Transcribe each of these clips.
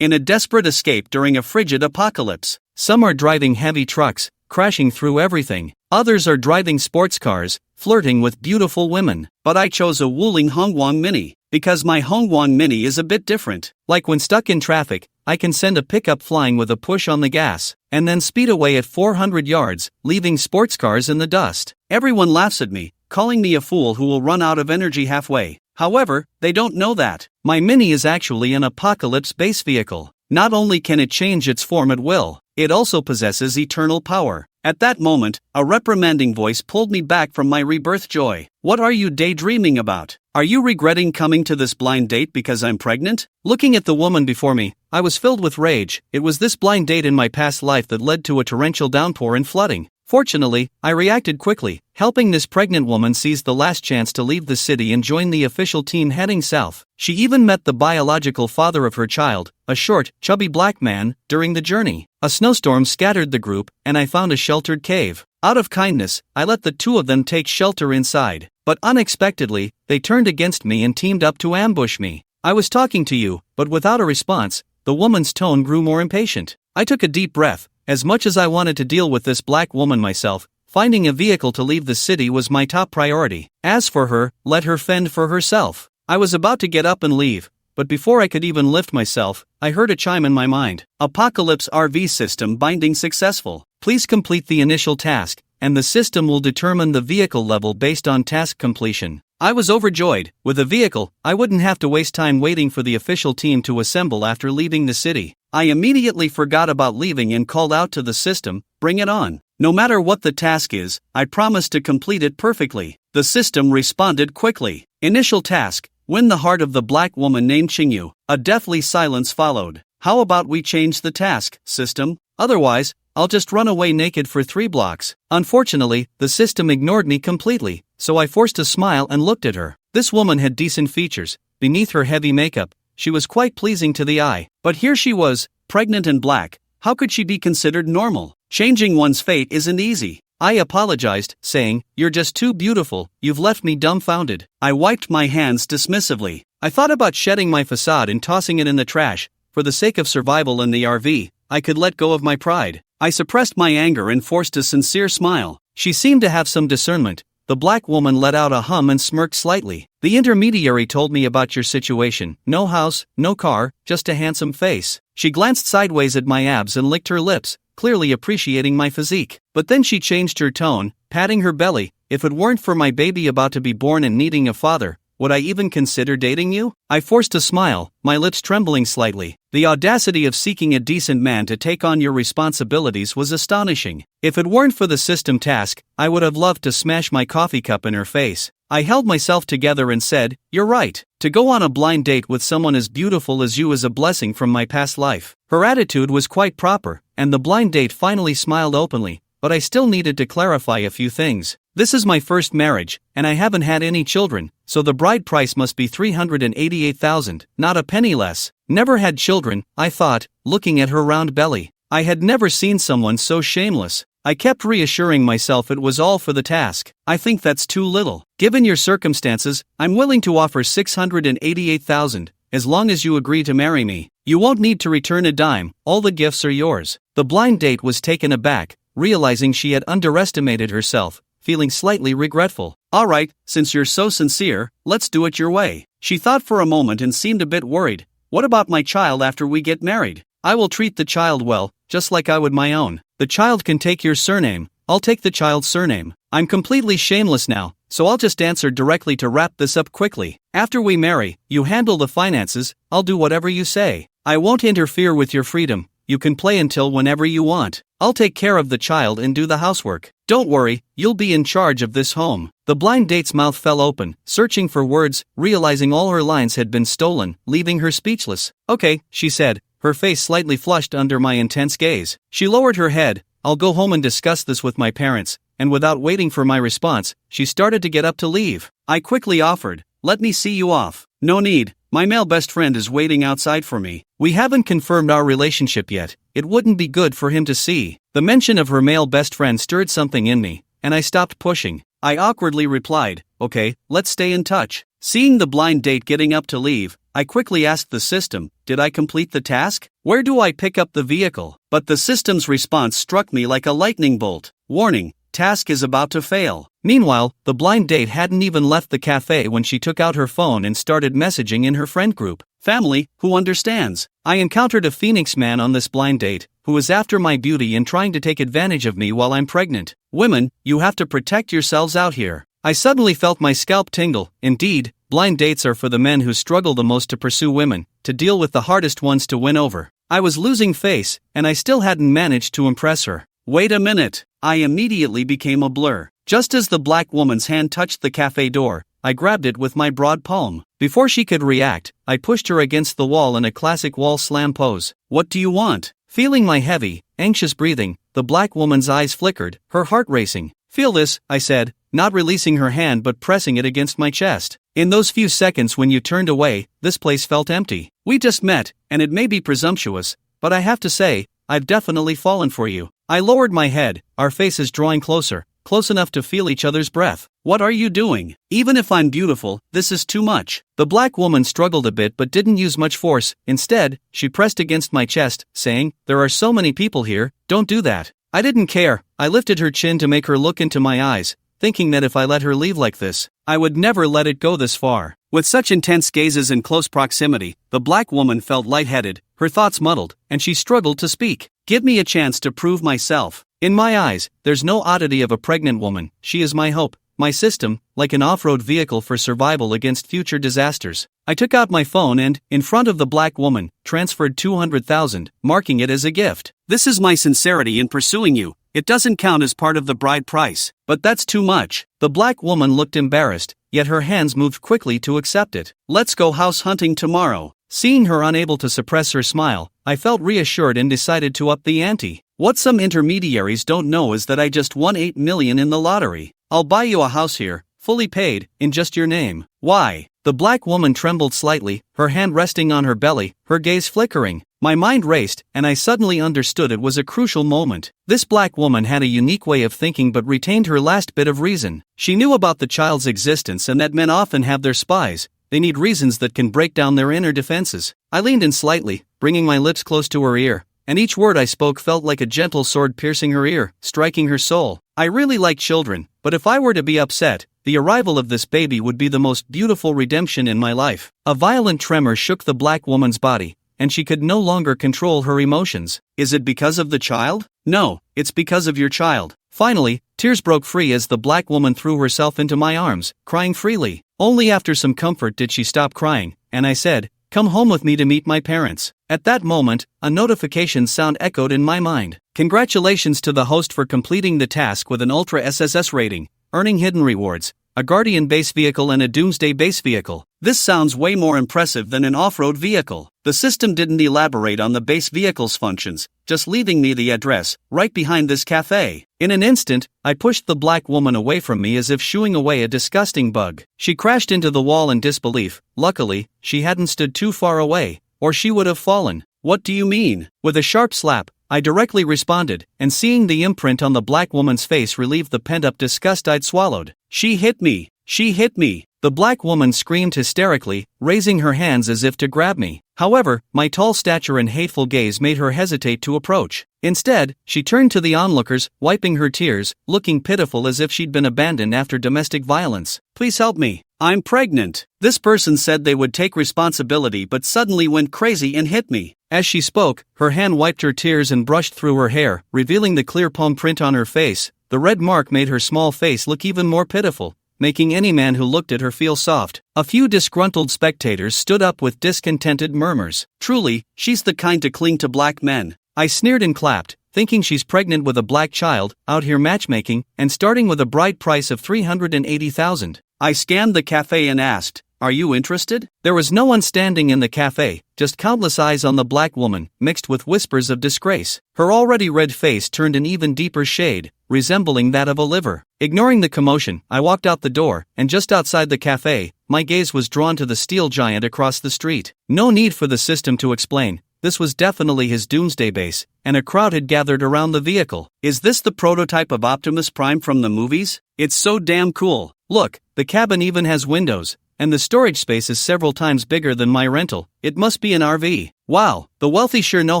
in a desperate escape during a frigid apocalypse. Some are driving heavy trucks, crashing through everything. Others are driving sports cars, flirting with beautiful women. But I chose a Wuling Hongguang Mini, because my Hongguang Mini is a bit different. Like when stuck in traffic, I can send a pickup flying with a push on the gas, and then speed away at 400 yards, leaving sports cars in the dust. Everyone laughs at me, calling me a fool who will run out of energy halfway. However, they don't know that my Mini is actually an apocalypse base vehicle. Not only can it change its form at will, it also possesses eternal power. At that moment, a reprimanding voice pulled me back from my rebirth joy. What are you daydreaming about? Are you regretting coming to this blind date because I'm pregnant? Looking at the woman before me, I was filled with rage. It was this blind date in my past life that led to a torrential downpour and flooding. Fortunately, I reacted quickly, helping this pregnant woman seize the last chance to leave the city and join the official team heading south. She even met the biological father of her child, a short, chubby black man, during the journey. A snowstorm scattered the group, and I found a sheltered cave. Out of kindness, I let the two of them take shelter inside. But unexpectedly, they turned against me and teamed up to ambush me. I was talking to you, but without a response, the woman's tone grew more impatient. I took a deep breath. As much as I wanted to deal with this black woman myself, finding a vehicle to leave the city was my top priority. As for her, let her fend for herself. I was about to get up and leave, but before I could even lift myself, I heard a chime in my mind. Apocalypse RV system binding successful. Please complete the initial task, and the system will determine the vehicle level based on task completion. I was overjoyed. With a vehicle, I wouldn't have to waste time waiting for the official team to assemble after leaving the city. I immediately forgot about leaving and called out to the system, bring it on. No matter what the task is, I promised to complete it perfectly. The system responded quickly. Initial task, win the heart of the black woman named Qingyu. A deathly silence followed. How about we change the task, system? Otherwise, I'll just run away naked for 3 blocks. Unfortunately, the system ignored me completely, so I forced a smile and looked at her. This woman had decent features. Beneath her heavy makeup, she was quite pleasing to the eye. But here she was, pregnant and black. How could she be considered normal? Changing one's fate isn't easy. I apologized, saying, "You're just too beautiful, you've left me dumbfounded." I wiped my hands dismissively. I thought about shedding my facade and tossing it in the trash. For the sake of survival in the RV, I could let go of my pride. I suppressed my anger and forced a sincere smile. She seemed to have some discernment. The black woman let out a hum and smirked slightly. The intermediary told me about your situation. No house, no car, just a handsome face. She glanced sideways at my abs and licked her lips, clearly appreciating my physique. But then she changed her tone, patting her belly. If it weren't for my baby about to be born and needing a father, would I even consider dating you? I forced a smile, my lips trembling slightly. The audacity of seeking a decent man to take on your responsibilities was astonishing. If it weren't for the system task, I would have loved to smash my coffee cup in her face. I held myself together and said, "You're right. To go on a blind date with someone as beautiful as you is a blessing from my past life." Her attitude was quite proper, and the blind date finally smiled openly, but I still needed to clarify a few things. This is my first marriage, and I haven't had any children, so the bride price must be 388,000, not a penny less. Never had children, I thought, looking at her round belly. I had never seen someone so shameless. I kept reassuring myself it was all for the task. I think that's too little. Given your circumstances, I'm willing to offer 688,000, as long as you agree to marry me. You won't need to return a dime, all the gifts are yours. The blind date was taken aback, realizing she had underestimated herself, feeling slightly regretful. "Alright, since you're so sincere, let's do it your way." She thought for a moment and seemed a bit worried. "What about my child after we get married?" "I will treat the child well, just like I would my own. The child can take your surname, I'll take the child's surname. I'm completely shameless now, so I'll just answer directly to wrap this up quickly. After we marry, you handle the finances, I'll do whatever you say. I won't interfere with your freedom, you can play until whenever you want. I'll take care of the child and do the housework. Don't worry, you'll be in charge of this home." The blind date's mouth fell open, searching for words, realizing all her lines had been stolen, leaving her speechless. "Okay," she said, her face slightly flushed under my intense gaze. She lowered her head. "I'll go home and discuss this with my parents," and without waiting for my response, she started to get up to leave. I quickly offered, "Let me see you off." "No need, my male best friend is waiting outside for me. We haven't confirmed our relationship yet, it wouldn't be good for him to see." The mention of her male best friend stirred something in me, and I stopped pushing. I awkwardly replied, "Okay, let's stay in touch." Seeing the blind date getting up to leave, I quickly asked the system, did I complete the task? Where do I pick up the vehicle? But the system's response struck me like a lightning bolt. Warning, task is about to fail. Meanwhile, the blind date hadn't even left the cafe when she took out her phone and started messaging in her friend group. Family, who understands? I encountered a Phoenix man on this blind date, who is after my beauty and trying to take advantage of me while I'm pregnant. Women, you have to protect yourselves out here. I suddenly felt my scalp tingle. Indeed, blind dates are for the men who struggle the most to pursue women, to deal with the hardest ones to win over. I was losing face, and I still hadn't managed to impress her. Wait a minute. I immediately became a blur. Just as the black woman's hand touched the cafe door, I grabbed it with my broad palm. Before she could react, I pushed her against the wall in a classic wall slam pose. What do you want? Feeling my heavy, anxious breathing, the black woman's eyes flickered, her heart racing. Feel this, I said, not releasing her hand but pressing it against my chest. In those few seconds when you turned away, this place felt empty. We just met, and it may be presumptuous, but I have to say, I've definitely fallen for you. I lowered my head, our faces drawing closer, close enough to feel each other's breath. What are you doing? Even if I'm beautiful, this is too much. The black woman struggled a bit but didn't use much force. Instead, she pressed against my chest, saying, there are so many people here, don't do that. I didn't care. I lifted her chin to make her look into my eyes, thinking that if I let her leave like this, I would never let it go this far. With such intense gazes in close proximity, the black woman felt lightheaded, her thoughts muddled, and she struggled to speak. Give me a chance to prove myself. In my eyes, there's no oddity of a pregnant woman. She is my hope, my system, like an off-road vehicle for survival against future disasters. I took out my phone and, in front of the black woman, transferred 200,000, marking it as a gift. This is my sincerity in pursuing you. It doesn't count as part of the bride price. But that's too much. The black woman looked embarrassed, yet her hands moved quickly to accept it. Let's go house hunting tomorrow. Seeing her unable to suppress her smile, I felt reassured and decided to up the ante. What some intermediaries don't know is that I just won 8 million in the lottery. I'll buy you a house here, fully paid, in just your name. Why? The black woman trembled slightly, her hand resting on her belly, her gaze flickering. My mind raced, and I suddenly understood it was a crucial moment. This black woman had a unique way of thinking but retained her last bit of reason. She knew about the child's existence and that men often have their spies. They need reasons that can break down their inner defenses. I leaned in slightly, bringing my lips close to her ear, and each word I spoke felt like a gentle sword piercing her ear, striking her soul. I really like children, but if I were to be upset, the arrival of this baby would be the most beautiful redemption in my life. A violent tremor shook the black woman's body, and she could no longer control her emotions. Is it because of the child? No, it's because of your child. Finally, tears broke free as the black woman threw herself into my arms, crying freely. Only after some comfort did she stop crying, and I said, come home with me to meet my parents. At that moment, a notification sound echoed in my mind. Congratulations to the host for completing the task with an Ultra SSS rating, earning hidden rewards, a Guardian base vehicle and a Doomsday base vehicle. This sounds way more impressive than an off-road vehicle. The system didn't elaborate on the base vehicle's functions, just leaving me the address, right behind this cafe. In an instant, I pushed the black woman away from me as if shooing away a disgusting bug. She crashed into the wall in disbelief. Luckily, she hadn't stood too far away, or she would have fallen. What do you mean? With a sharp slap, I directly responded, and seeing the imprint on the black woman's face relieved the pent-up disgust I'd swallowed. She hit me! She hit me! The black woman screamed hysterically, raising her hands as if to grab me. However, my tall stature and hateful gaze made her hesitate to approach. Instead, she turned to the onlookers, wiping her tears, looking pitiful as if she'd been abandoned after domestic violence. Please help me. I'm pregnant. This person said they would take responsibility but suddenly went crazy and hit me. As she spoke, her hand wiped her tears and brushed through her hair, revealing the clear palm print on her face. The red mark made her small face look even more pitiful, making any man who looked at her feel soft. A few disgruntled spectators stood up with discontented murmurs. Truly, she's the kind to cling to black men. I sneered and clapped, thinking she's pregnant with a black child, out here matchmaking, and starting with a bride price of 380,000. I scanned the cafe and asked, are you interested? There was no one standing in the cafe, just countless eyes on the black woman, mixed with whispers of disgrace. Her already red face turned an even deeper shade, resembling that of a liver. Ignoring the commotion, I walked out the door, and just outside the cafe, my gaze was drawn to the steel giant across the street. No need for the system to explain. This was definitely his Doomsday base, and a crowd had gathered around the vehicle. Is this the prototype of Optimus Prime from the movies? It's so damn cool. Look, the cabin even has windows. and the storage space is several times bigger than my rental. It must be an RV. Wow, the wealthy sure know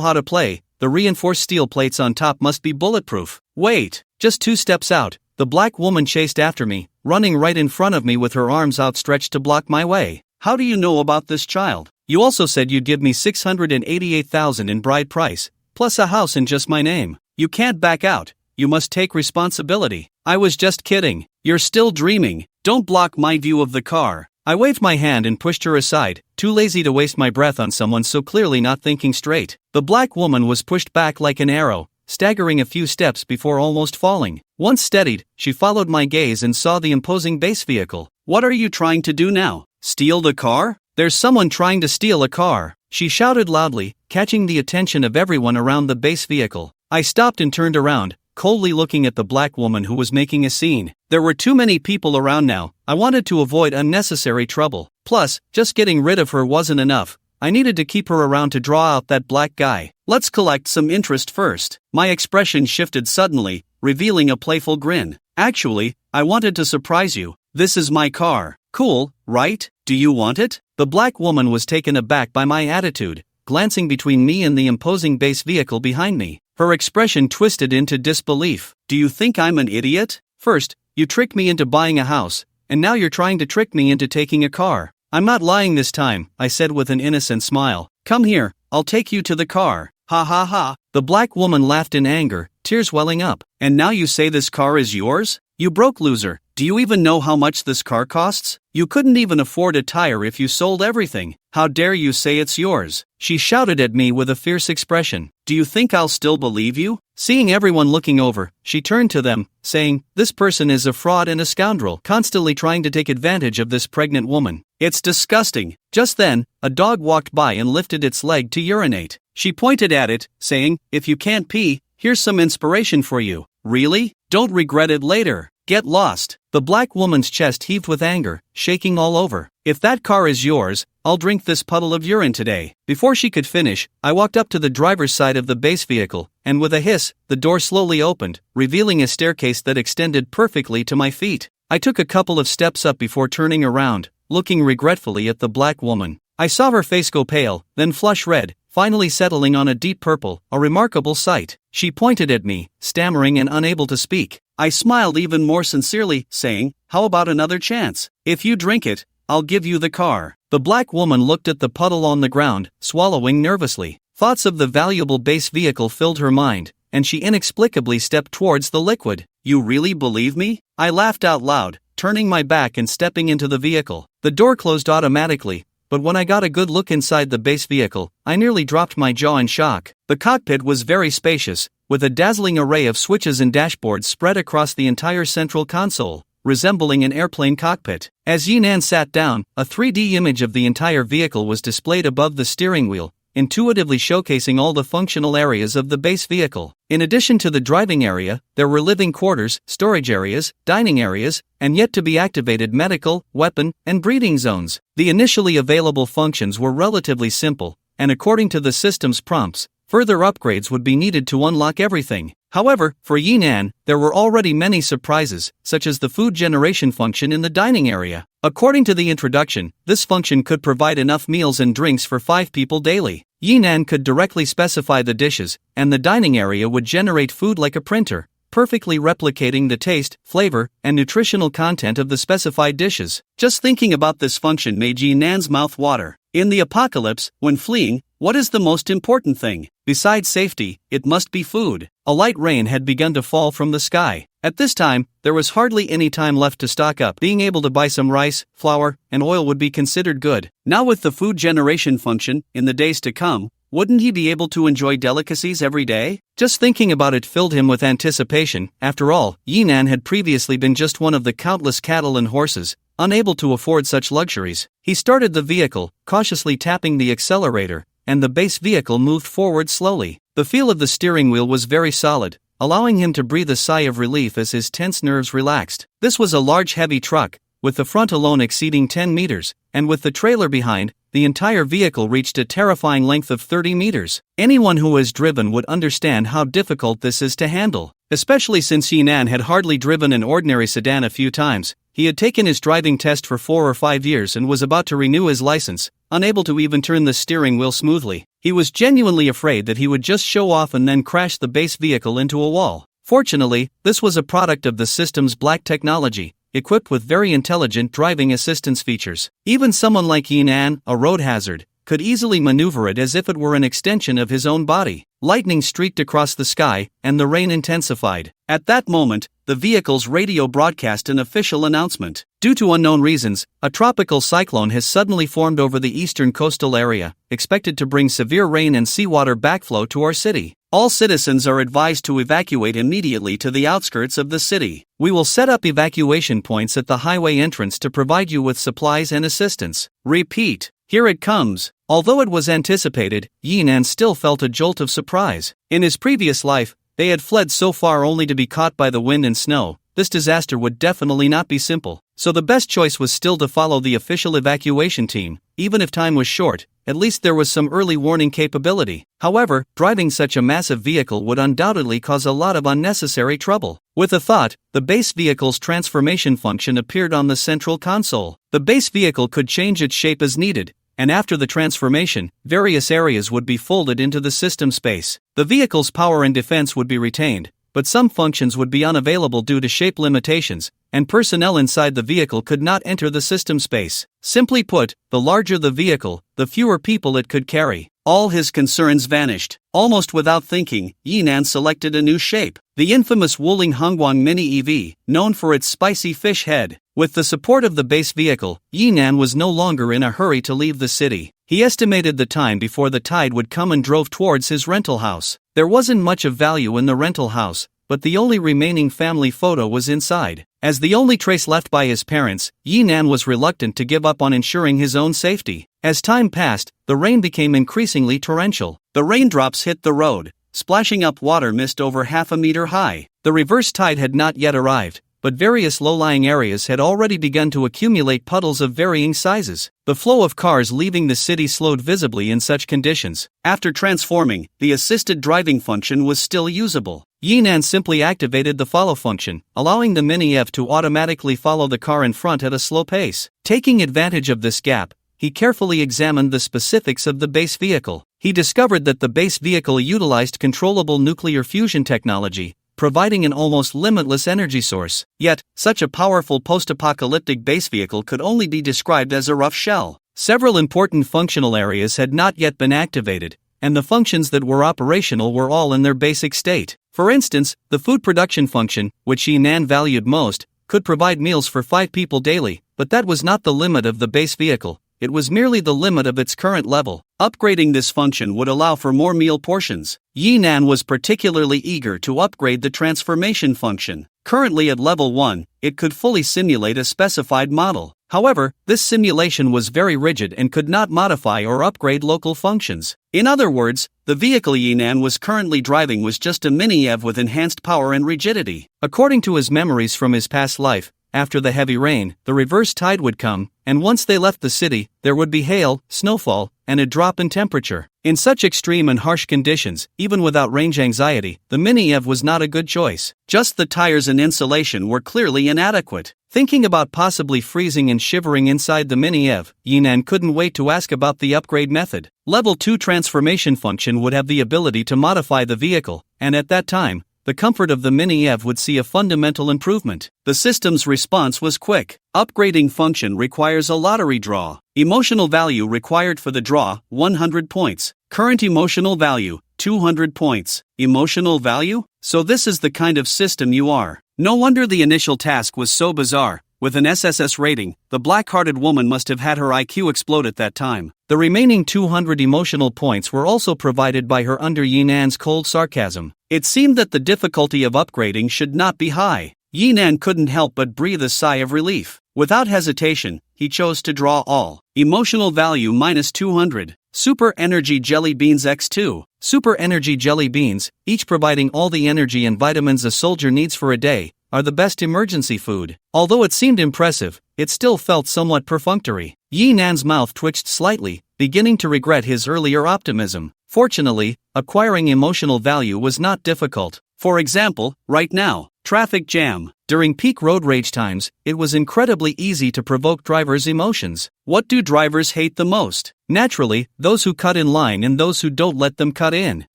how to play. The reinforced steel plates on top must be bulletproof. Wait, just 2 steps out, the black woman chased after me, running right in front of me with her arms outstretched to block my way. How do you know about this child? You also said you'd give me $688,000 in bride price, plus a house in just my name. You can't back out. You must take responsibility. I was just kidding. You're still dreaming. Don't block my view of the car. I waved my hand and pushed her aside, too lazy to waste my breath on someone so clearly not thinking straight. The black woman was pushed back like an arrow, staggering a few steps before almost falling. Once steadied, she followed my gaze and saw the imposing base vehicle. What are you trying to do now? Steal the car? There's someone trying to steal a car, she shouted loudly, catching the attention of everyone around the base vehicle. I stopped and turned around, coldly looking at the black woman who was making a scene. There were too many people around now. I wanted to avoid unnecessary trouble. Plus, just getting rid of her wasn't enough. I needed to keep her around to draw out that black guy. Let's collect some interest first. My expression shifted suddenly, revealing a playful grin. Actually, I wanted to surprise you. This is my car. Cool, right? Do you want it? The black woman was taken aback by my attitude, glancing between me and the imposing base vehicle behind me. Her expression twisted into disbelief. Do you think I'm an idiot? First, you tricked me into buying a house, and now you're trying to trick me into taking a car. I'm not lying this time, I said with an innocent smile. Come here, I'll take you to the car. Ha ha ha. The black woman laughed in anger, tears welling up. And now you say this car is yours? You broke loser. Do you even know how much this car costs? You couldn't even afford a tire if you sold everything. How dare you say it's yours? She shouted at me with a fierce expression. Do you think I'll still believe you? Seeing everyone looking over, she turned to them, saying, this person is a fraud and a scoundrel, constantly trying to take advantage of this pregnant woman. It's disgusting. Just then, a dog walked by and lifted its leg to urinate. She pointed at it, saying, if you can't pee, here's some inspiration for you. Really? Don't regret it later. Get lost. The black woman's chest heaved with anger, shaking all over. If that car is yours, I'll drink this puddle of urine today. Before she could finish, I walked up to the driver's side of the base vehicle, and with a hiss, the door slowly opened, revealing a staircase that extended perfectly to my feet. I took a couple of steps up before turning around, looking regretfully at the black woman. I saw her face go pale, then flush red, finally settling on a deep purple, a remarkable sight. She pointed at me, stammering and unable to speak. I smiled even more sincerely, saying, how about another chance? If you drink it, I'll give you the car. The black woman looked at the puddle on the ground, swallowing nervously. Thoughts of the valuable base vehicle filled her mind, and she inexplicably stepped towards the liquid. You really believe me? I laughed out loud, turning my back and stepping into the vehicle. The door closed automatically, but when I got a good look inside the base vehicle, I nearly dropped my jaw in shock. The cockpit was very spacious, with a dazzling array of switches and dashboards spread across the entire central console, resembling an airplane cockpit. As Yinan sat down, a 3D image of the entire vehicle was displayed above the steering wheel, intuitively showcasing all the functional areas of the base vehicle. In addition to the driving area, there were living quarters, storage areas, dining areas, and yet-to-be-activated medical, weapon, and breeding zones. The initially available functions were relatively simple, and according to the system's prompts, further upgrades would be needed to unlock everything. However, for Yinan, there were already many surprises, such as the food generation function in the dining area. According to the introduction, this function could provide enough meals and drinks for 5 people daily. Yinan could directly specify the dishes, and the dining area would generate food like a printer, perfectly replicating the taste, flavor, and nutritional content of the specified dishes. Just thinking about this function made Yinan's mouth water. In the apocalypse, when fleeing, what is the most important thing? Besides safety, it must be food. A light rain had begun to fall from the sky. At this time, there was hardly any time left to stock up. Being able to buy some rice, flour, and oil would be considered good. Now with the food generation function, in the days to come, wouldn't he be able to enjoy delicacies every day? Just thinking about it filled him with anticipation. After all, Yinan had previously been just one of the countless cattle and horses, unable to afford such luxuries. He started the vehicle, cautiously tapping the accelerator, and the base vehicle moved forward slowly. The feel of the steering wheel was very solid, allowing him to breathe a sigh of relief as his tense nerves relaxed. This was a large heavy truck, with the front alone exceeding 10 meters, and with the trailer behind, the entire vehicle reached a terrifying length of 30 meters. Anyone who has driven would understand how difficult this is to handle, especially since Yinan had hardly driven an ordinary sedan a few times. He had taken his driving test for 4 or 5 years and was about to renew his license, unable to even turn the steering wheel smoothly. He was genuinely afraid that he would just show off and then crash the base vehicle into a wall. Fortunately, this was a product of the system's black technology, equipped with very intelligent driving assistance features. Even someone like Yinan, a road hazard, could easily maneuver it as if it were an extension of his own body. Lightning streaked across the sky, and the rain intensified. At that moment, the vehicle's radio broadcast an official announcement. Due to unknown reasons, a tropical cyclone has suddenly formed over the eastern coastal area, expected to bring severe rain and seawater backflow to our city. All citizens are advised to evacuate immediately to the outskirts of the city. We will set up evacuation points at the highway entrance to provide you with supplies and assistance. Repeat. Here it comes. Although it was anticipated, Yinan still felt a jolt of surprise. In his previous life, they had fled so far only to be caught by the wind and snow. This disaster would definitely not be simple. So the best choice was still to follow the official evacuation team. Even if time was short, at least there was some early warning capability. However, driving such a massive vehicle would undoubtedly cause a lot of unnecessary trouble. With a thought, the base vehicle's transformation function appeared on the central console. The base vehicle could change its shape as needed, and after the transformation, various areas would be folded into the system space. The vehicle's power and defense would be retained, but some functions would be unavailable due to shape limitations, and personnel inside the vehicle could not enter the system space. Simply put, the larger the vehicle, the fewer people it could carry. All his concerns vanished. Almost without thinking, Yinan selected a new shape, the infamous Wuling Hongguang Mini EV, known for its spicy fish head. With the support of the base vehicle, Yinan was no longer in a hurry to leave the city. He estimated the time before the tide would come and drove towards his rental house. There wasn't much of value in the rental house, but the only remaining family photo was inside. As the only trace left by his parents, Yinan was reluctant to give up on ensuring his own safety. As time passed, the rain became increasingly torrential. The raindrops hit the road, splashing up water mist over half a meter high. The reverse tide had not yet arrived, but various low-lying areas had already begun to accumulate puddles of varying sizes. The flow of cars leaving the city slowed visibly in such conditions. After transforming, the assisted driving function was still usable. Yinan simply activated the follow function, allowing the Mini-EV to automatically follow the car in front at a slow pace. Taking advantage of this gap, he carefully examined the specifics of the base vehicle. He discovered that the base vehicle utilized controllable nuclear fusion technology, providing an almost limitless energy source. Yet, such a powerful post-apocalyptic base vehicle could only be described as a rough shell. Several important functional areas had not yet been activated, and the functions that were operational were all in their basic state. For instance, the food production function, which Yinan valued most, could provide meals for 5 people daily, but that was not the limit of the base vehicle. It was merely the limit of its current level. Upgrading this function would allow for more meal portions. Yinan was particularly eager to upgrade the transformation function. Currently at level 1, it could fully simulate a specified model. However, this simulation was very rigid and could not modify or upgrade local functions. In other words, the vehicle Yinan was currently driving was just a mini-EV with enhanced power and rigidity. According to his memories from his past life, after the heavy rain, the reverse tide would come, and once they left the city, there would be hail, snowfall, and a drop in temperature. In such extreme and harsh conditions, even without range anxiety, the Mini-EV was not a good choice. Just the tires and insulation were clearly inadequate. Thinking about possibly freezing and shivering inside the Mini-EV, Yinan couldn't wait to ask about the upgrade method. Level 2 transformation function would have the ability to modify the vehicle, and at that time, the comfort of the Mini-EV would see a fundamental improvement. The system's response was quick. Upgrading function requires a lottery draw. Emotional value required for the draw, 100 points. Current emotional value, 200 points. Emotional value? So this is the kind of system you are. No wonder the initial task was so bizarre. With an SSS rating, the black-hearted woman must have had her IQ explode at that time. The remaining 200 emotional points were also provided by her under Yinan's cold sarcasm. It seemed that the difficulty of upgrading should not be high. Yinan couldn't help but breathe a sigh of relief. Without hesitation, he chose to draw all. Emotional value minus 200. Super Energy Jelly Beans X2. Super Energy Jelly Beans, each providing all the energy and vitamins a soldier needs for a day, are the best emergency food. Although it seemed impressive, it still felt somewhat perfunctory. Yinan's mouth twitched slightly, beginning to regret his earlier optimism. Fortunately, acquiring emotional value was not difficult. For example, right now, Traffic jam. During peak road rage times, it was incredibly easy to provoke drivers' emotions. What do drivers hate the most? Naturally, those who cut in line and those who don't let them cut in.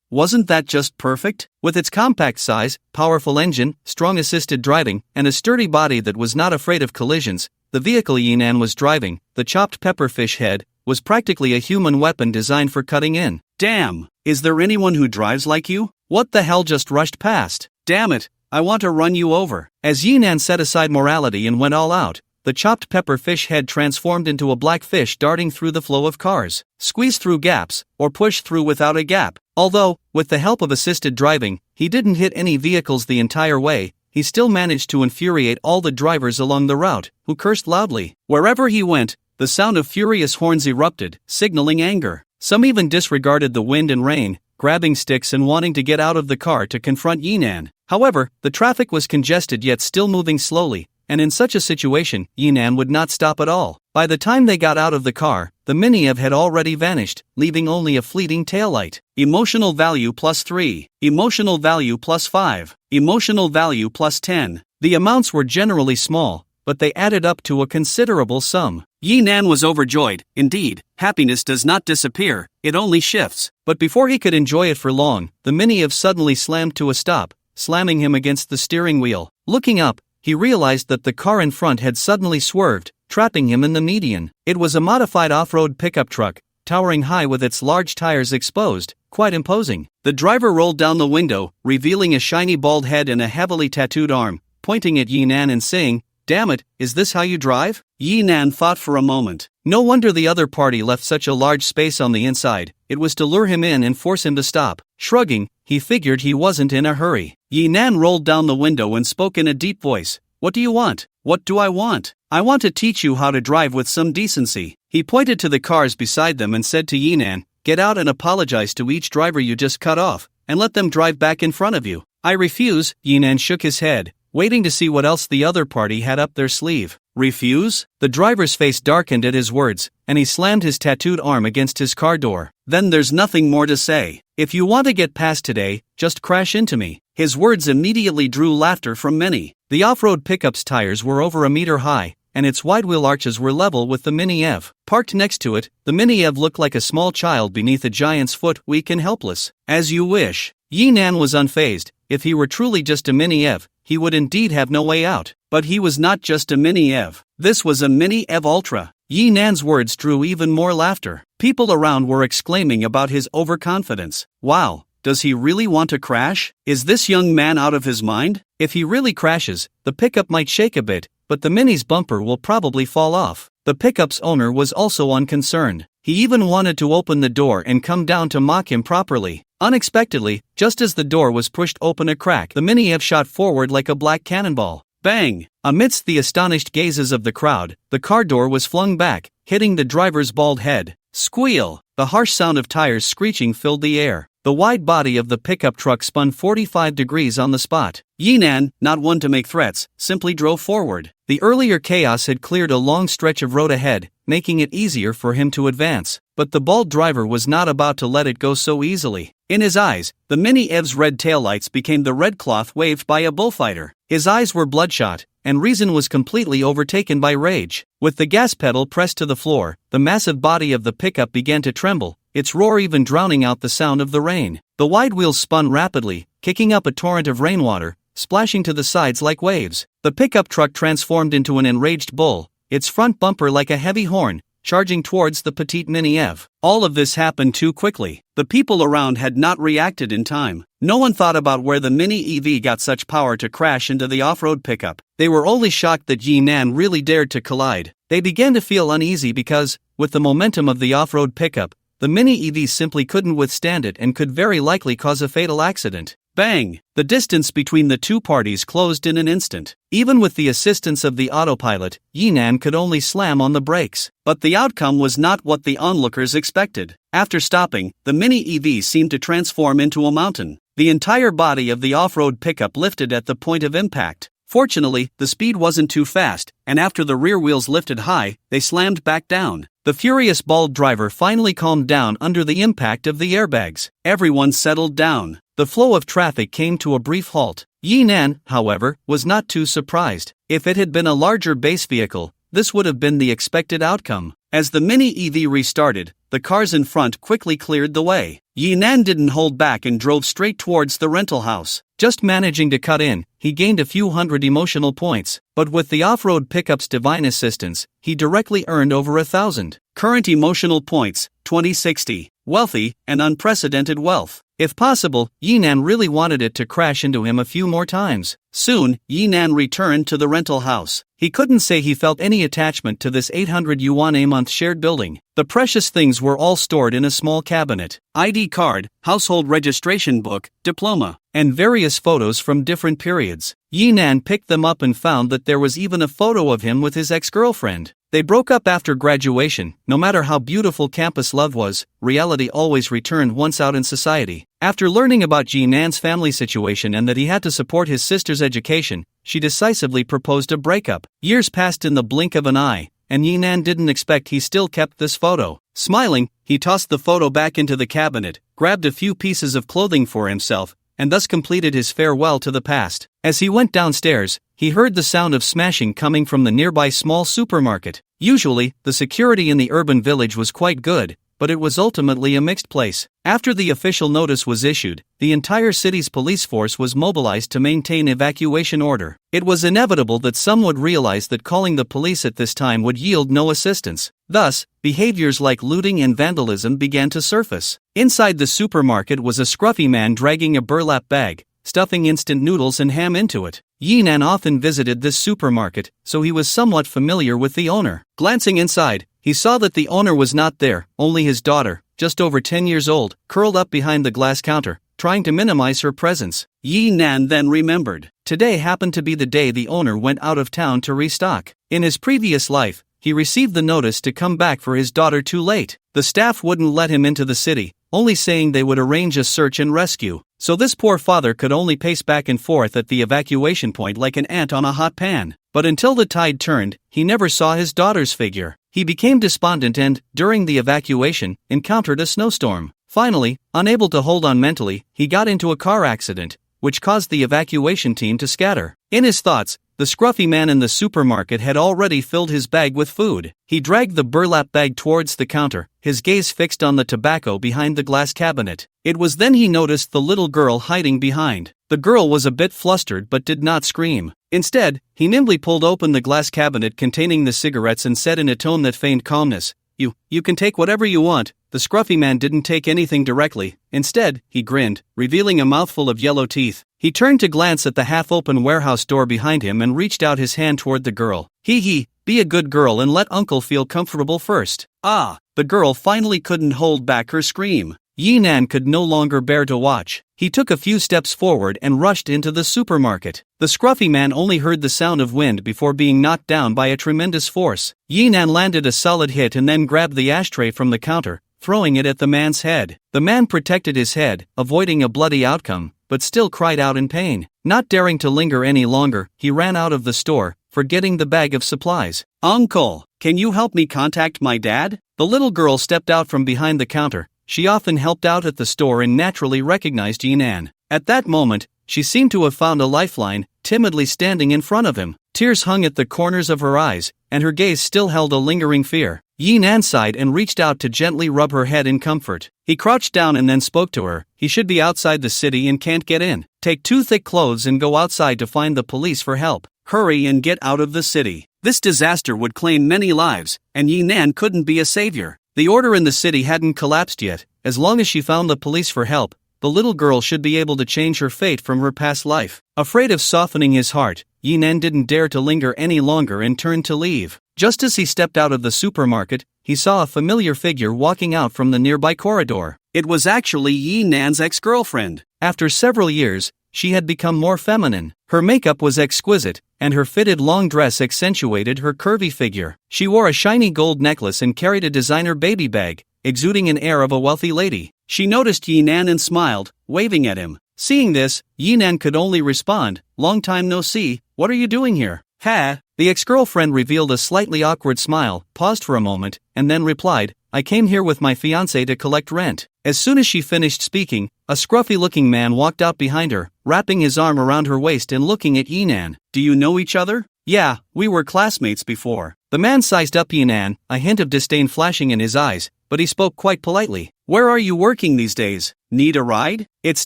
Wasn't that just perfect? With its compact size, powerful engine, strong assisted driving, and a sturdy body that was not afraid of collisions, the vehicle Yinan was driving, the chopped pepperfish head, was practically a human weapon designed for cutting in. Damn! Is there anyone who drives like you? What the hell just rushed past? Damn it! I want to run you over. As Yinan set aside morality and went all out, the chopped pepper fish head transformed into a black fish darting through the flow of cars, squeeze through gaps, or push through without a gap. Although, with the help of assisted driving, he didn't hit any vehicles the entire way, he still managed to infuriate all the drivers along the route, who cursed loudly. Wherever he went, the sound of furious horns erupted, signaling anger. Some even disregarded the wind and rain, grabbing sticks and wanting to get out of the car to confront Yinan. However, the traffic was congested yet still moving slowly, and in such a situation, Yinan would not stop at all. By the time they got out of the car, the Mini-Ev had already vanished, leaving only a fleeting taillight. Emotional value +3. Emotional value +5. Emotional value +10. The amounts were generally small, but they added up to a considerable sum. Yinan was overjoyed. Indeed, happiness does not disappear, it only shifts. But before he could enjoy it for long, the Mini-Ev suddenly slammed to a stop, slamming him against the steering wheel. Looking up, he realized that the car in front had suddenly swerved, trapping him in the median. It was a modified off-road pickup truck, towering high with its large tires exposed, quite imposing. The driver rolled down the window, revealing a shiny bald head and a heavily tattooed arm, pointing at Yinan and saying, "Damn it, is this how you drive?" Yinan thought for a moment. No wonder the other party left such a large space on the inside, it was to lure him in and force him to stop. Shrugging, he figured he wasn't in a hurry. Yinan rolled down the window and spoke in a deep voice. "What do you want?" "What do I want? I want to teach you how to drive with some decency." He pointed to the cars beside them and said to Yinan, "Get out and apologize to each driver you just cut off, and let them drive back in front of you." "I refuse." Yinan shook his head, waiting to see what else the other party had up their sleeve. "Refuse?" The driver's face darkened at his words, and he slammed his tattooed arm against his car door. "Then there's nothing more to say. If you want to get past today, just crash into me." His words immediately drew laughter from many. The off-road pickup's tires were over a meter high, and its wide wheel arches were level with the Mini-Ev. Parked next to it, the Mini-Ev looked like a small child beneath a giant's foot, weak and helpless. "As you wish." Yinan was unfazed. If he were truly just a Mini-Ev, he would indeed have no way out. But he was not just a Mini-Ev. This was a Mini-Ev Ultra. Yinan's words drew even more laughter. People around were exclaiming about his overconfidence. Wow, does he really want to crash? Is this young man out of his mind? If he really crashes, the pickup might shake a bit, but the Mini's bumper will probably fall off. The pickup's owner was also unconcerned. He even wanted to open the door and come down to mock him properly. Unexpectedly, just as the door was pushed open a crack, the Mini-Ev shot forward like a black cannonball. Bang! Amidst the astonished gazes of the crowd, the car door was flung back, hitting the driver's bald head. Squeal! The harsh sound of tires screeching filled the air. The wide body of the pickup truck spun 45 degrees on the spot. Yinan, not one to make threats, simply drove forward. The earlier chaos had cleared a long stretch of road ahead, making it easier for him to advance. But the bald driver was not about to let it go so easily. In his eyes, the Mini-Ev's red taillights became the red cloth waved by a bullfighter. His eyes were bloodshot, and reason was completely overtaken by rage. With the gas pedal pressed to the floor, the massive body of the pickup began to tremble, its roar even drowning out the sound of the rain. The wide wheels spun rapidly, kicking up a torrent of rainwater, splashing to the sides like waves. The pickup truck transformed into an enraged bull, its front bumper like a heavy horn, charging towards the petite Mini-Ev. All of this happened too quickly. The people around had not reacted in time. No one thought about where the Mini-EV got such power to crash into the off-road pickup. They were only shocked that Yinan really dared to collide. They began to feel uneasy because, with the momentum of the off-road pickup, the Mini-EV simply couldn't withstand it and could very likely cause a fatal accident. Bang! The distance between the two parties closed in an instant. Even with the assistance of the autopilot, Yinan could only slam on the brakes. But the outcome was not what the onlookers expected. After stopping, the Mini-EV seemed to transform into a mountain. The entire body of the off-road pickup lifted at the point of impact. Fortunately, the speed wasn't too fast, and after the rear wheels lifted high, they slammed back down. The furious bald driver finally calmed down under the impact of the airbags. Everyone settled down. The flow of traffic came to a brief halt. Yi Nan, however, was not too surprised. If it had been a larger base vehicle, this would have been the expected outcome. As the mini EV restarted, the cars in front quickly cleared the way. Yi Nan didn't hold back and drove straight towards the rental house. Just managing to cut in, he gained a few hundred emotional points, but with the off-road pickup's divine assistance, he directly earned over 1,000. Current emotional points, 2060. Wealthy, and unprecedented wealth. If possible, Yi Nan really wanted it to crash into him a few more times. Soon, Yi Nan returned to the rental house. He couldn't say he felt any attachment to this 800 yuan a month shared building. The precious things were all stored in a small cabinet. ID card, household registration book, diploma, and various photos from different periods. Yi Nan picked them up and found that there was even a photo of him with his ex-girlfriend. They broke up after graduation. No matter how beautiful campus love was, reality always returned once out in society. After learning about Yi Nan's family situation and that he had to support his sister's education, she decisively proposed a breakup. Years passed in the blink of an eye, and Yi Nan didn't expect he still kept this photo. Smiling, he tossed the photo back into the cabinet, grabbed a few pieces of clothing for himself, and thus completed his farewell to the past. As he went downstairs, he heard the sound of smashing coming from the nearby small supermarket. Usually, the security in the urban village was quite good, but it was ultimately a mixed place. After the official notice was issued, the entire city's police force was mobilized to maintain evacuation order. It was inevitable that some would realize that calling the police at this time would yield no assistance. Thus, behaviors like looting and vandalism began to surface. Inside the supermarket was a scruffy man dragging a burlap bag, stuffing instant noodles and ham into it. Yi Nan often visited this supermarket, so he was somewhat familiar with the owner. Glancing inside, he saw that the owner was not there, only his daughter, just over 10 years old, curled up behind the glass counter, trying to minimize her presence. Yi Nan then remembered. Today happened to be the day the owner went out of town to restock. In his previous life, he received the notice to come back for his daughter too late. The staff wouldn't let him into the city, only saying they would arrange a search and rescue. So this poor father could only pace back and forth at the evacuation point like an ant on a hot pan. But until the tide turned, he never saw his daughter's figure. He became despondent and, during the evacuation, encountered a snowstorm. Finally, unable to hold on mentally, he got into a car accident, which caused the evacuation team to scatter. In his thoughts, the scruffy man in the supermarket had already filled his bag with food. He dragged the burlap bag towards the counter, his gaze fixed on the tobacco behind the glass cabinet. It was then he noticed the little girl hiding behind. The girl was a bit flustered but did not scream. Instead, he nimbly pulled open the glass cabinet containing the cigarettes and said in a tone that feigned calmness, You can take whatever you want." The scruffy man didn't take anything directly. Instead, he grinned, revealing a mouthful of yellow teeth. He turned to glance at the half-open warehouse door behind him and reached out his hand toward the girl. Hee, be a good girl and let uncle feel comfortable first. Ah, the girl finally couldn't hold back her scream. Yi Nan could no longer bear to watch. He took a few steps forward and rushed into the supermarket. The scruffy man only heard the sound of wind before being knocked down by a tremendous force. Yi Nan landed a solid hit and then grabbed the ashtray from the counter, throwing it at the man's head. The man protected his head, avoiding a bloody outcome, but still cried out in pain. Not daring to linger any longer, he ran out of the store, forgetting the bag of supplies. "Uncle, can you help me contact my dad?" The little girl stepped out from behind the counter. She often helped out at the store and naturally recognized Yi Nan. At that moment, she seemed to have found a lifeline, timidly standing in front of him. Tears hung at the corners of her eyes, and her gaze still held a lingering fear. Yi Nan sighed and reached out to gently rub her head in comfort. He crouched down and then spoke to her. He should be outside the city and can't get in. Take 2 thick clothes and go outside to find the police for help. Hurry and get out of the city. This disaster would claim many lives, and Yi Nan couldn't be a savior. The order in the city hadn't collapsed yet. As long as she found the police for help, the little girl should be able to change her fate from her past life. Afraid of softening his heart, Yi Nan didn't dare to linger any longer and turned to leave. Just as he stepped out of the supermarket, he saw a familiar figure walking out from the nearby corridor. It was actually Yi Nan's ex-girlfriend. After several years, she had become more feminine. Her makeup was exquisite, and her fitted long dress accentuated her curvy figure. She wore a shiny gold necklace and carried a designer baby bag, exuding an air of a wealthy lady. She noticed Yi Nan and smiled, waving at him. Seeing this, Yi Nan could only respond, "Long time no see, what are you doing here?" "Ha!" The ex-girlfriend revealed a slightly awkward smile, paused for a moment, and then replied, "I came here with my fiancé to collect rent." As soon as she finished speaking, a scruffy-looking man walked out behind her, wrapping his arm around her waist and looking at Yinan. Do you know each other? Yeah, we were classmates before. The man sized up Yinan, a hint of disdain flashing in his eyes, but he spoke quite politely. Where are you working these days? Need a ride? It's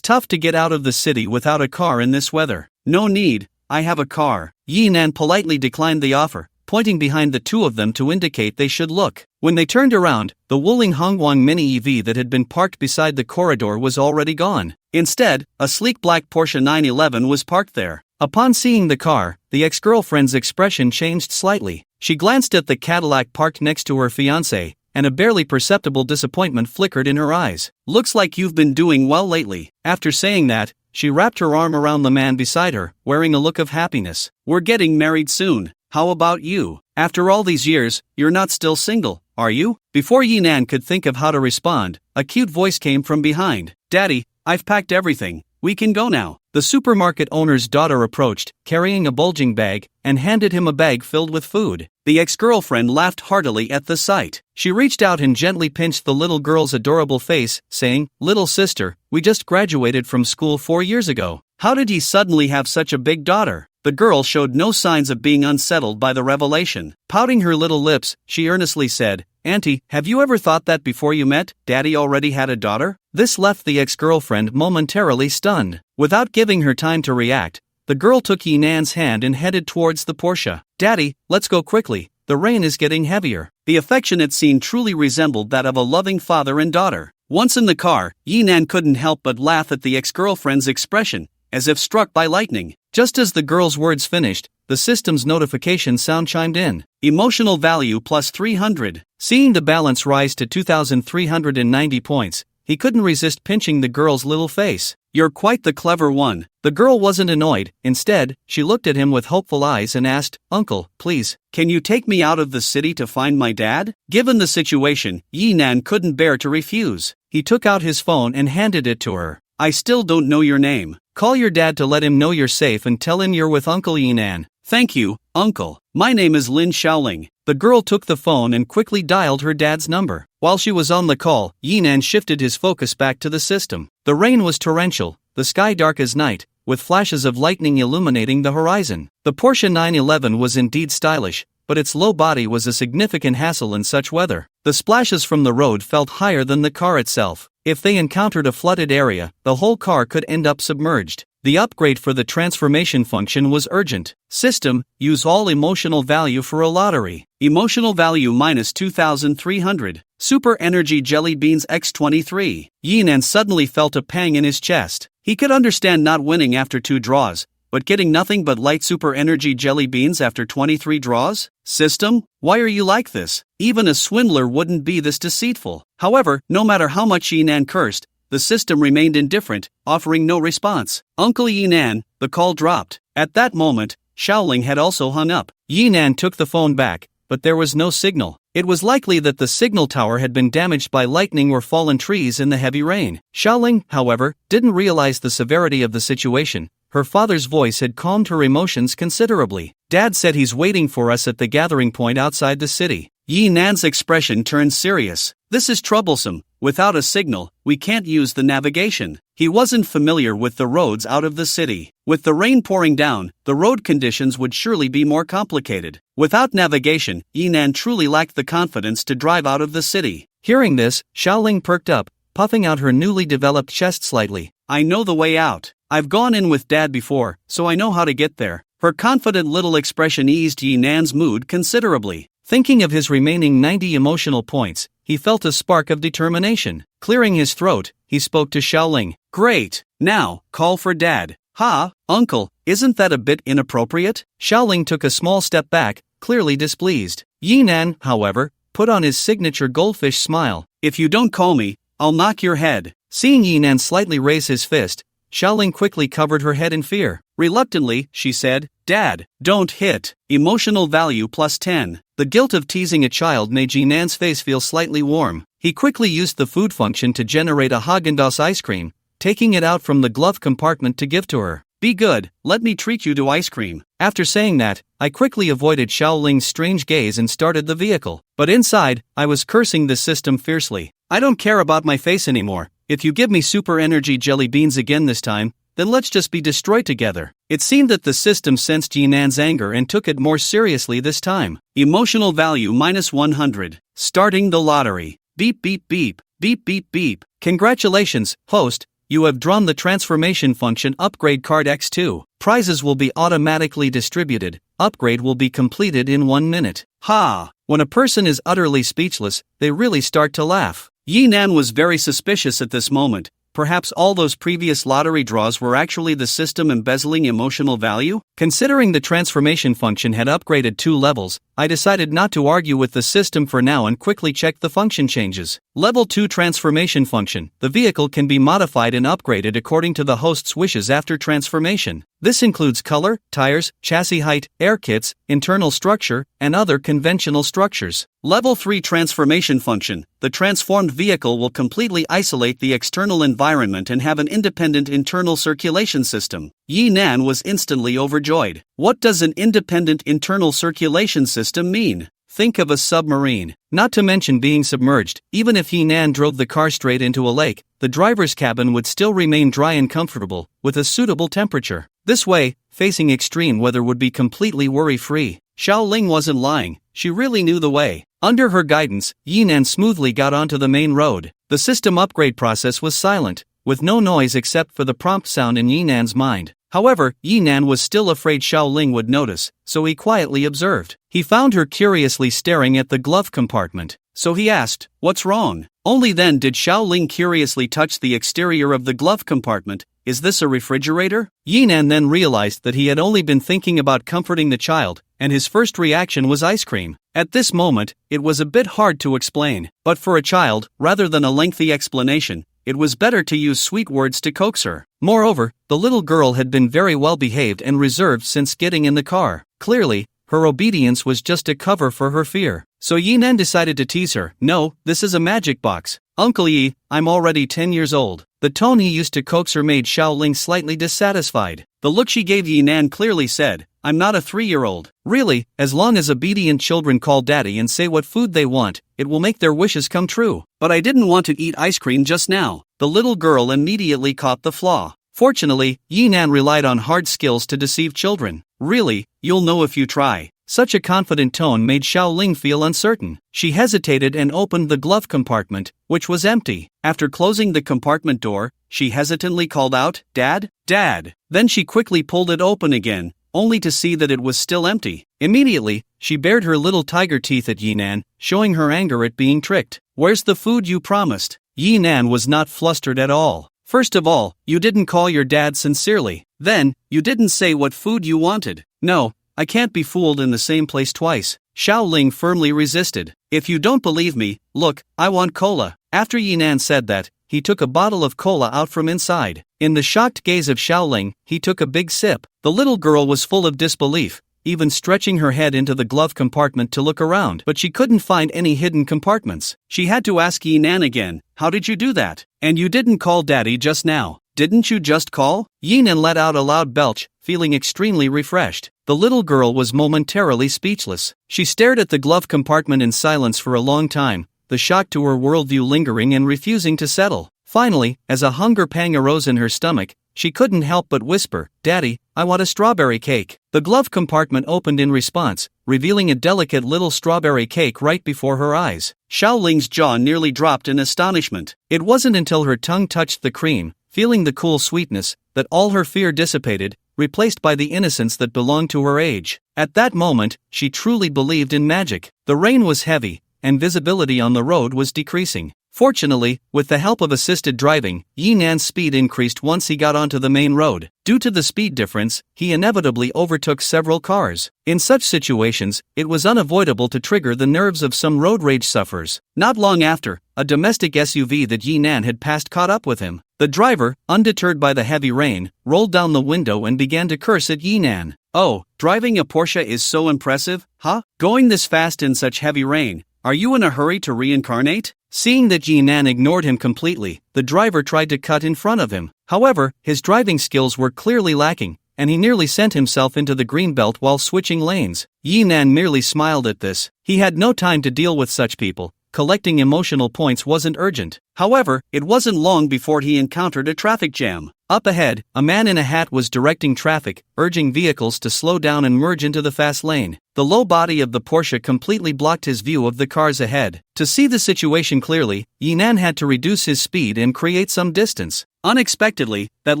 tough to get out of the city without a car in this weather. No need, I have a car. Yinan politely declined the offer, pointing behind the two of them to indicate they should look. When they turned around, the Wuling Hongguang mini EV that had been parked beside the corridor was already gone. Instead, a sleek black Porsche 911 was parked there. Upon seeing the car, the ex-girlfriend's expression changed slightly. She glanced at the Cadillac parked next to her fiancé, and a barely perceptible disappointment flickered in her eyes. Looks like you've been doing well lately. After saying that, she wrapped her arm around the man beside her, wearing a look of happiness. We're getting married soon. How about you? After all these years, you're not still single, are you? Before Yinan could think of how to respond, a cute voice came from behind. Daddy, I've packed everything. We can go now. The supermarket owner's daughter approached, carrying a bulging bag, and handed him a bag filled with food. The ex-girlfriend laughed heartily at the sight. She reached out and gently pinched the little girl's adorable face, saying, "Little sister, we just graduated from school 4 years ago. How did ye suddenly have such a big daughter?" The girl showed no signs of being unsettled by the revelation. Pouting her little lips, she earnestly said, "Auntie, have you ever thought that before you met, Daddy already had a daughter?" This left the ex-girlfriend momentarily stunned. Without giving her time to react, the girl took Yinan's hand and headed towards the Porsche. "Daddy, let's go quickly, the rain is getting heavier." The affectionate scene truly resembled that of a loving father and daughter. Once in the car, Yinan couldn't help but laugh at the ex-girlfriend's expression, as if struck by lightning. Just as the girl's words finished, the system's notification sound chimed in. Emotional value plus 300. Seeing the balance rise to 2,390 points, he couldn't resist pinching the girl's little face. "You're quite the clever one." The girl wasn't annoyed. Instead, she looked at him with hopeful eyes and asked, "Uncle, please, can you take me out of the city to find my dad?" Given the situation, Yinan couldn't bear to refuse. He took out his phone and handed it to her. "I still don't know your name. Call your dad to let him know you're safe and tell him you're with Uncle Yinan." "Thank you, Uncle. My name is Lin Xiaoling." The girl took the phone and quickly dialed her dad's number. While she was on the call, Yinan shifted his focus back to the system. The rain was torrential, the sky dark as night, with flashes of lightning illuminating the horizon. The Porsche 911 was indeed stylish, but its low body was a significant hassle in such weather. The splashes from the road felt higher than the car itself. If they encountered a flooded area, the whole car could end up submerged. The upgrade for the transformation function was urgent. System, use all emotional value for a lottery. Emotional value minus 2,300. Super Energy Jelly Beans X23. Yinan suddenly felt a pang in his chest. He could understand not winning after 2 draws, but getting nothing but light Super Energy Jelly Beans after 23 draws? System, why are you like this? Even a swindler wouldn't be this deceitful. However, no matter how much Yinan cursed, the system remained indifferent, offering no response. Uncle Yinan, the call dropped. At that moment, Xiaoling had also hung up. Yinan took the phone back, but there was no signal. It was likely that the signal tower had been damaged by lightning or fallen trees in the heavy rain. Xiaoling, however, didn't realize the severity of the situation. Her father's voice had calmed her emotions considerably. "Dad said he's waiting for us at the gathering point outside the city." Yinan's expression turned serious. "This is troublesome. Without a signal, we can't use the navigation." He wasn't familiar with the roads out of the city. With the rain pouring down, the road conditions would surely be more complicated. Without navigation, Yinan truly lacked the confidence to drive out of the city. Hearing this, Xiaoling perked up, puffing out her newly developed chest slightly. "I know the way out. I've gone in with Dad before, so I know how to get there." Her confident little expression eased Yinan's mood considerably. Thinking of his remaining 90 emotional points, he felt a spark of determination. Clearing his throat, he spoke to Xiaoling. "Great! Now, call for Dad." "Ha, Uncle, isn't that a bit inappropriate?" Xiaoling took a small step back, clearly displeased. Yinan, however, put on his signature goldfish smile. "If you don't call me, I'll knock your head." Seeing Yinan slightly raise his fist, Xiaoling quickly covered her head in fear. Reluctantly, she said, "Dad, don't hit." Emotional value plus 10. The guilt of teasing a child made Yinan's face feel slightly warm. He quickly used the food function to generate a Haagen-Dazs ice cream, taking it out from the glove compartment to give to her. "Be good, let me treat you to ice cream." After saying that, I quickly avoided Xiaoling's strange gaze and started the vehicle. But inside, I was cursing the system fiercely. I don't care about my face anymore. If you give me super energy jelly beans again this time, then let's just be destroyed together. It seemed that the system sensed Yinan's anger and took it more seriously this time. Emotional value -100. Starting the lottery. Beep beep beep, beep beep beep. Congratulations, host, you have drawn the transformation function upgrade card X2. Prizes will be automatically distributed. Upgrade will be completed in 1 minute. Ha! When a person is utterly speechless, they really start to laugh. Yinan was very suspicious at this moment. Perhaps all those previous lottery draws were actually the system embezzling emotional value? Considering the transformation function had upgraded 2 levels, I decided not to argue with the system for now and quickly checked the function changes. Level 2 transformation function. The vehicle can be modified and upgraded according to the host's wishes after transformation. This includes color, tires, chassis height, air kits, internal structure, and other conventional structures. Level 3 transformation function. The transformed vehicle will completely isolate the external environment and have an independent internal circulation system. Yinan was instantly overjoyed. What does an independent internal circulation system mean? Think of a submarine. Not to mention being submerged, even if Yinan drove the car straight into a lake, the driver's cabin would still remain dry and comfortable, with a suitable temperature. This way, facing extreme weather would be completely worry-free. Xiaoling wasn't lying, she really knew the way. Under her guidance, Yinan smoothly got onto the main road. The system upgrade process was silent, with no noise except for the prompt sound in Yinan's mind. However, Yinan was still afraid Xiaoling would notice, so he quietly observed. He found her curiously staring at the glove compartment, so he asked, "What's wrong?" Only then did Xiaoling curiously touch the exterior of the glove compartment. "Is this a refrigerator?" Yinan then realized that he had only been thinking about comforting the child, and his first reaction was ice cream. At this moment, it was a bit hard to explain, but for a child, rather than a lengthy explanation, it was better to use sweet words to coax her. Moreover, the little girl had been very well behaved and reserved since getting in the car. Clearly, her obedience was just a cover for her fear. So Yinan decided to tease her. "No, this is a magic box. Uncle Yi, I'm already 10 years old." The tone he used to coax her made Xiaoling slightly dissatisfied. The look she gave Yinan clearly said, "I'm not a 3-year-old. Really, as long as obedient children call daddy and say what food they want, it will make their wishes come true. But I didn't want to eat ice cream just now." The little girl immediately caught the flaw. Fortunately, Yinan relied on hard skills to deceive children. "Really, you'll know if you try." Such a confident tone made Xiaoling feel uncertain. She hesitated and opened the glove compartment, which was empty. After closing the compartment door, she hesitantly called out, "Dad? Dad!" Then she quickly pulled it open again, only to see that it was still empty. Immediately, she bared her little tiger teeth at Yinan, showing her anger at being tricked. "Where's the food you promised?" Yinan was not flustered at all. "First of all, you didn't call your dad sincerely. Then, you didn't say what food you wanted." "No, I can't be fooled in the same place twice." Xiaoling firmly resisted. "If you don't believe me, look, I want cola." After Yinan said that, he took a bottle of cola out from inside. In the shocked gaze of Xiaoling, he took a big sip. The little girl was full of disbelief, even stretching her head into the glove compartment to look around, but she couldn't find any hidden compartments. She had to ask Yinan again, "How did you do that? And you didn't call daddy just now. Didn't you just call?" Yinan let out a loud belch, feeling extremely refreshed. The little girl was momentarily speechless. She stared at the glove compartment in silence for a long time, the shock to her worldview lingering and refusing to settle. Finally, as a hunger pang arose in her stomach, she couldn't help but whisper, "Daddy, I want a strawberry cake." The glove compartment opened in response, revealing a delicate little strawberry cake right before her eyes. Xiaoling's jaw nearly dropped in astonishment. It wasn't until her tongue touched the cream, feeling the cool sweetness, that all her fear dissipated, replaced by the innocence that belonged to her age. At that moment, she truly believed in magic. The rain was heavy, and visibility on the road was decreasing. Fortunately, with the help of assisted driving, Yinan's speed increased once he got onto the main road. Due to the speed difference, he inevitably overtook several cars. In such situations, it was unavoidable to trigger the nerves of some road rage sufferers. Not long after, a domestic SUV that Yinan had passed caught up with him. The driver, undeterred by the heavy rain, rolled down the window and began to curse at Yinan. "Oh, driving a Porsche is so impressive, huh? Going this fast in such heavy rain. Are you in a hurry to reincarnate?" Seeing that Yinan ignored him completely, the driver tried to cut in front of him. However, his driving skills were clearly lacking, and he nearly sent himself into the green belt while switching lanes. Yinan merely smiled at this. He had no time to deal with such people, collecting emotional points wasn't urgent. However, it wasn't long before he encountered a traffic jam. Up ahead, a man in a hat was directing traffic, urging vehicles to slow down and merge into the fast lane. The low body of the Porsche completely blocked his view of the cars ahead. To see the situation clearly, Yinan had to reduce his speed and create some distance. Unexpectedly, that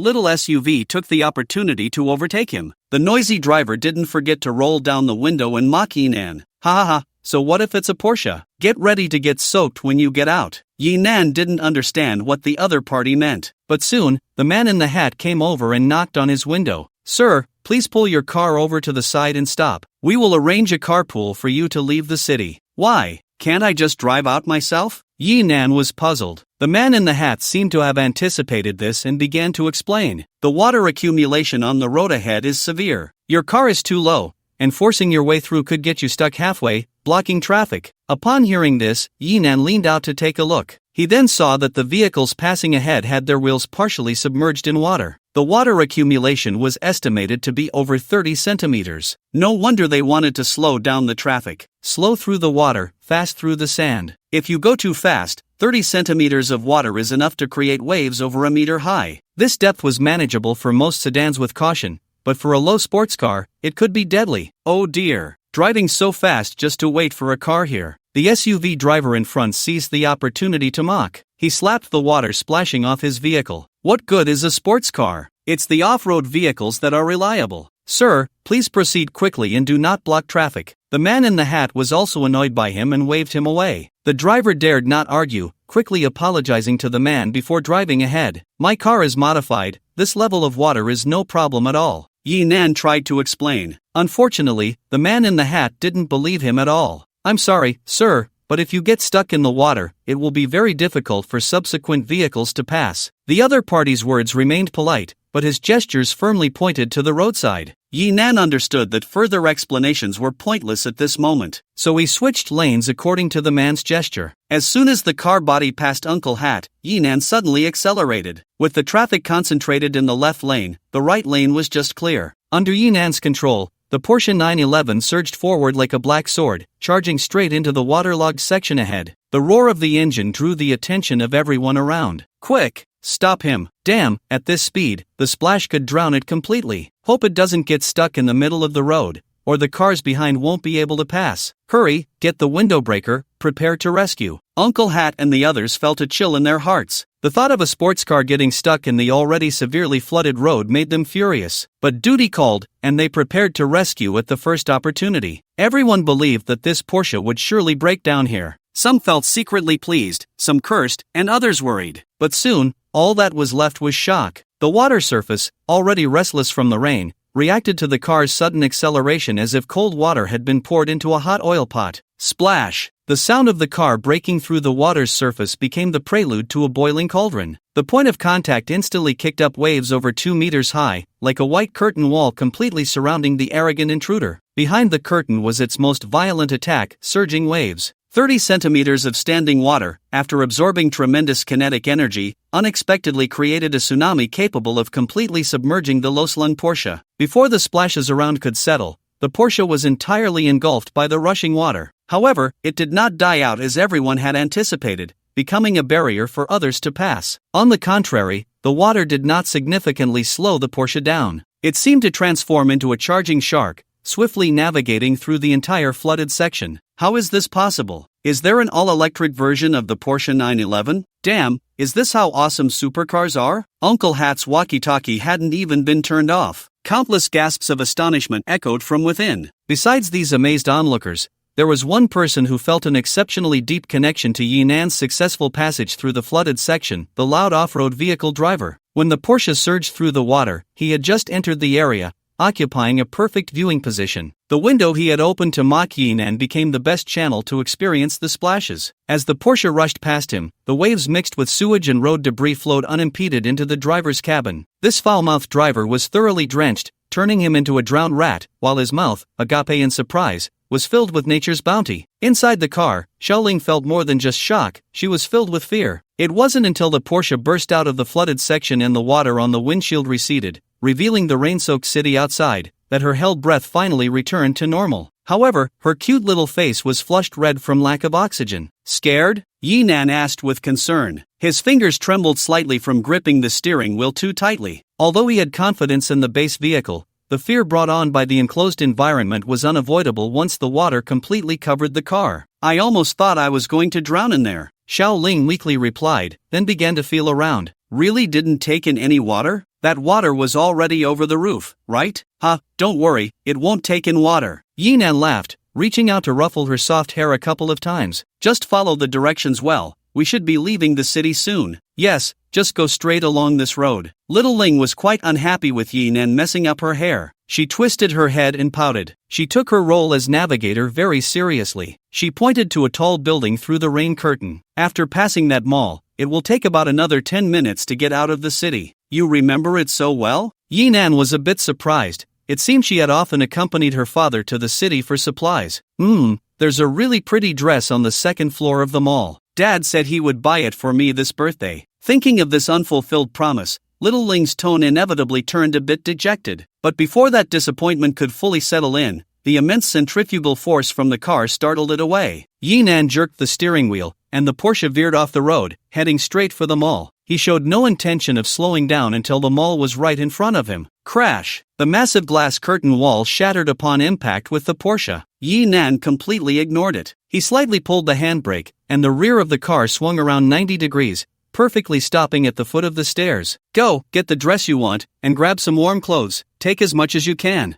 little SUV took the opportunity to overtake him. The noisy driver didn't forget to roll down the window and mock Yinan. Ha ha ha, so what if it's a Porsche? Get ready to get soaked when you get out. Yinan didn't understand what the other party meant. But soon, the man in the hat came over and knocked on his window. Sir, please pull your car over to the side and stop. We will arrange a carpool for you to leave the city. Why? Can't I just drive out myself? Yinan was puzzled. The man in the hat seemed to have anticipated this and began to explain. The water accumulation on the road ahead is severe. Your car is too low, and forcing your way through could get you stuck halfway, blocking traffic. Upon hearing this, Yinan leaned out to take a look. He then saw that the vehicles passing ahead had their wheels partially submerged in water. The water accumulation was estimated to be over 30 centimeters. No wonder they wanted to slow down the traffic. Slow through the water, fast through the sand. If you go too fast, 30 centimeters of water is enough to create waves over a meter high. This depth was manageable for most sedans with caution, but for a low sports car, it could be deadly. Oh dear. Driving so fast just to wait for a car here. The SUV driver in front seized the opportunity to mock. He slapped the water splashing off his vehicle. What good is a sports car? It's the off-road vehicles that are reliable. Sir, please proceed quickly and do not block traffic. The man in the hat was also annoyed by him and waved him away. The driver dared not argue, quickly apologizing to the man before driving ahead. My car is modified, this level of water is no problem at all. Yinan tried to explain. Unfortunately, the man in the hat didn't believe him at all. I'm sorry, sir, but if you get stuck in the water, it will be very difficult for subsequent vehicles to pass. The other party's words remained polite, but his gestures firmly pointed to the roadside. Yinan understood that further explanations were pointless at this moment, so he switched lanes according to the man's gesture. As soon as the car body passed Uncle Hat, Yinan suddenly accelerated. With the traffic concentrated in the left lane, the right lane was just clear. Under Yinan's control, the Porsche 911 surged forward like a black sword, charging straight into the waterlogged section ahead. The roar of the engine drew the attention of everyone around. Quick! Stop him! Damn, at this speed, the splash could drown it completely. Hope it doesn't get stuck in the middle of the road, or the cars behind won't be able to pass. Hurry, get the window breaker, prepare to rescue. Uncle Hat and the others felt a chill in their hearts. The thought of a sports car getting stuck in the already severely flooded road made them furious. But duty called, and they prepared to rescue at the first opportunity. Everyone believed that this Porsche would surely break down here. Some felt secretly pleased, some cursed, and others worried. But soon, all that was left was shock. The water surface, already restless from the rain, reacted to the car's sudden acceleration as if cold water had been poured into a hot oil pot. Splash! The sound of the car breaking through the water's surface became the prelude to a boiling cauldron. The point of contact instantly kicked up waves over 2 meters high, like a white curtain wall completely surrounding the arrogant intruder. Behind the curtain was its most violent attack, surging waves. 30 centimeters of standing water, after absorbing tremendous kinetic energy, unexpectedly created a tsunami capable of completely submerging the low-slung Porsche. Before the splashes around could settle, the Porsche was entirely engulfed by the rushing water. However, it did not die out as everyone had anticipated, becoming a barrier for others to pass. On the contrary, the water did not significantly slow the Porsche down. It seemed to transform into a charging shark, swiftly navigating through the entire flooded section. How is this possible? Is there an all-electric version of the Porsche 911? Damn, is this how awesome supercars are? Uncle Hat's walkie-talkie hadn't even been turned off. Countless gasps of astonishment echoed from within. Besides these amazed onlookers, there was one person who felt an exceptionally deep connection to Yinan's successful passage through the flooded section, the loud off-road vehicle driver. When the Porsche surged through the water, he had just entered the area, occupying a perfect viewing position. The window he had opened to mock Yinan became the best channel to experience the splashes. As the Porsche rushed past him, the waves mixed with sewage and road debris flowed unimpeded into the driver's cabin. This foul-mouthed driver was thoroughly drenched, turning him into a drowned rat, while his mouth, agape in surprise, was filled with nature's bounty. Inside the car, Xiaoling felt more than just shock, she was filled with fear. It wasn't until the Porsche burst out of the flooded section and the water on the windshield receded, revealing the rain-soaked city outside, that her held breath finally returned to normal. However, her cute little face was flushed red from lack of oxygen. Scared? Yinan asked with concern. His fingers trembled slightly from gripping the steering wheel too tightly. Although he had confidence in the base vehicle, the fear brought on by the enclosed environment was unavoidable once the water completely covered the car. I almost thought I was going to drown in there, Xiao Ling weakly replied, then began to feel around. Really didn't take in any water? That water was already over the roof, right? Don't worry, it won't take in water. Yinan laughed, reaching out to ruffle her soft hair a couple of times. Just follow the directions well, we should be leaving the city soon. Yes, just go straight along this road. Little Ling was quite unhappy with Yinan messing up her hair. She twisted her head and pouted. She took her role as navigator very seriously. She pointed to a tall building through the rain curtain. After passing that mall, it will take about another 10 minutes to get out of the city. You remember it so well? Yinan was a bit surprised. It seemed she had often accompanied her father to the city for supplies. There's a really pretty dress on the second floor of the mall. Dad said he would buy it for me this birthday. Thinking of this unfulfilled promise, Little Ling's tone inevitably turned a bit dejected. But before that disappointment could fully settle in, the immense centrifugal force from the car startled it away. Yinan jerked the steering wheel, and the Porsche veered off the road, heading straight for the mall. He showed no intention of slowing down until the mall was right in front of him. Crash! The massive glass curtain wall shattered upon impact with the Porsche. Yinan completely ignored it. He slightly pulled the handbrake, and the rear of the car swung around 90 degrees, perfectly stopping at the foot of the stairs. Go, get the dress you want, and grab some warm clothes. Take as much as you can.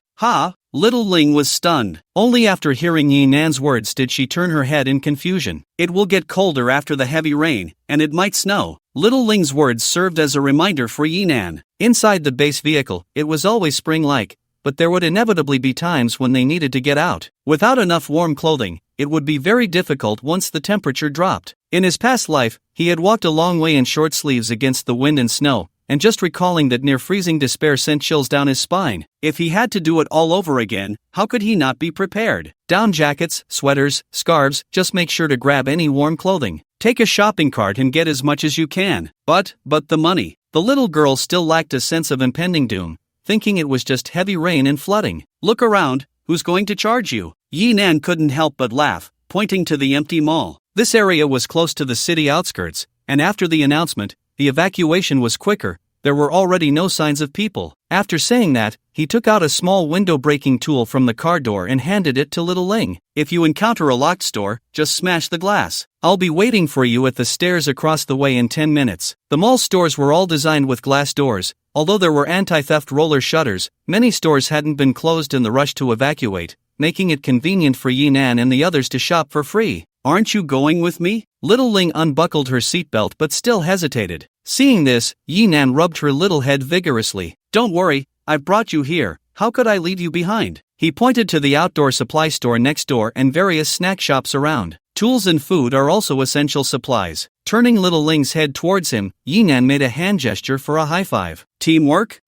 Little Ling was stunned. Only after hearing Yinan's words did she turn her head in confusion. It will get colder after the heavy rain, and it might snow. Little Ling's words served as a reminder for Yinan. Inside the base vehicle, it was always spring-like, but there would inevitably be times when they needed to get out. Without enough warm clothing, it would be very difficult once the temperature dropped. In his past life, he had walked a long way in short sleeves against the wind and snow, and just recalling that near-freezing despair sent chills down his spine. If he had to do it all over again, how could he not be prepared? Down jackets, sweaters, scarves, just make sure to grab any warm clothing. Take a shopping cart and get as much as you can. But the money. The little girl still lacked a sense of impending doom, thinking it was just heavy rain and flooding. Look around, who's going to charge you? Yinan couldn't help but laugh, pointing to the empty mall. This area was close to the city outskirts, and after the announcement, the evacuation was quicker. There were already no signs of people. After saying that, he took out a small window-breaking tool from the car door and handed it to Little Ling. If you encounter a locked store, just smash the glass. I'll be waiting for you at the stairs across the way in 10 minutes. The mall stores were all designed with glass doors. Although there were anti-theft roller shutters, many stores hadn't been closed in the rush to evacuate, making it convenient for Yinan and the others to shop for free. Aren't you going with me? Little Ling unbuckled her seatbelt but still hesitated. Seeing this, Yinan rubbed her little head vigorously. Don't worry, I've brought you here. How could I leave you behind? He pointed to the outdoor supply store next door and various snack shops around. Tools and food are also essential supplies. Turning Little Ling's head towards him, Yinan made a hand gesture for a high five. Teamwork?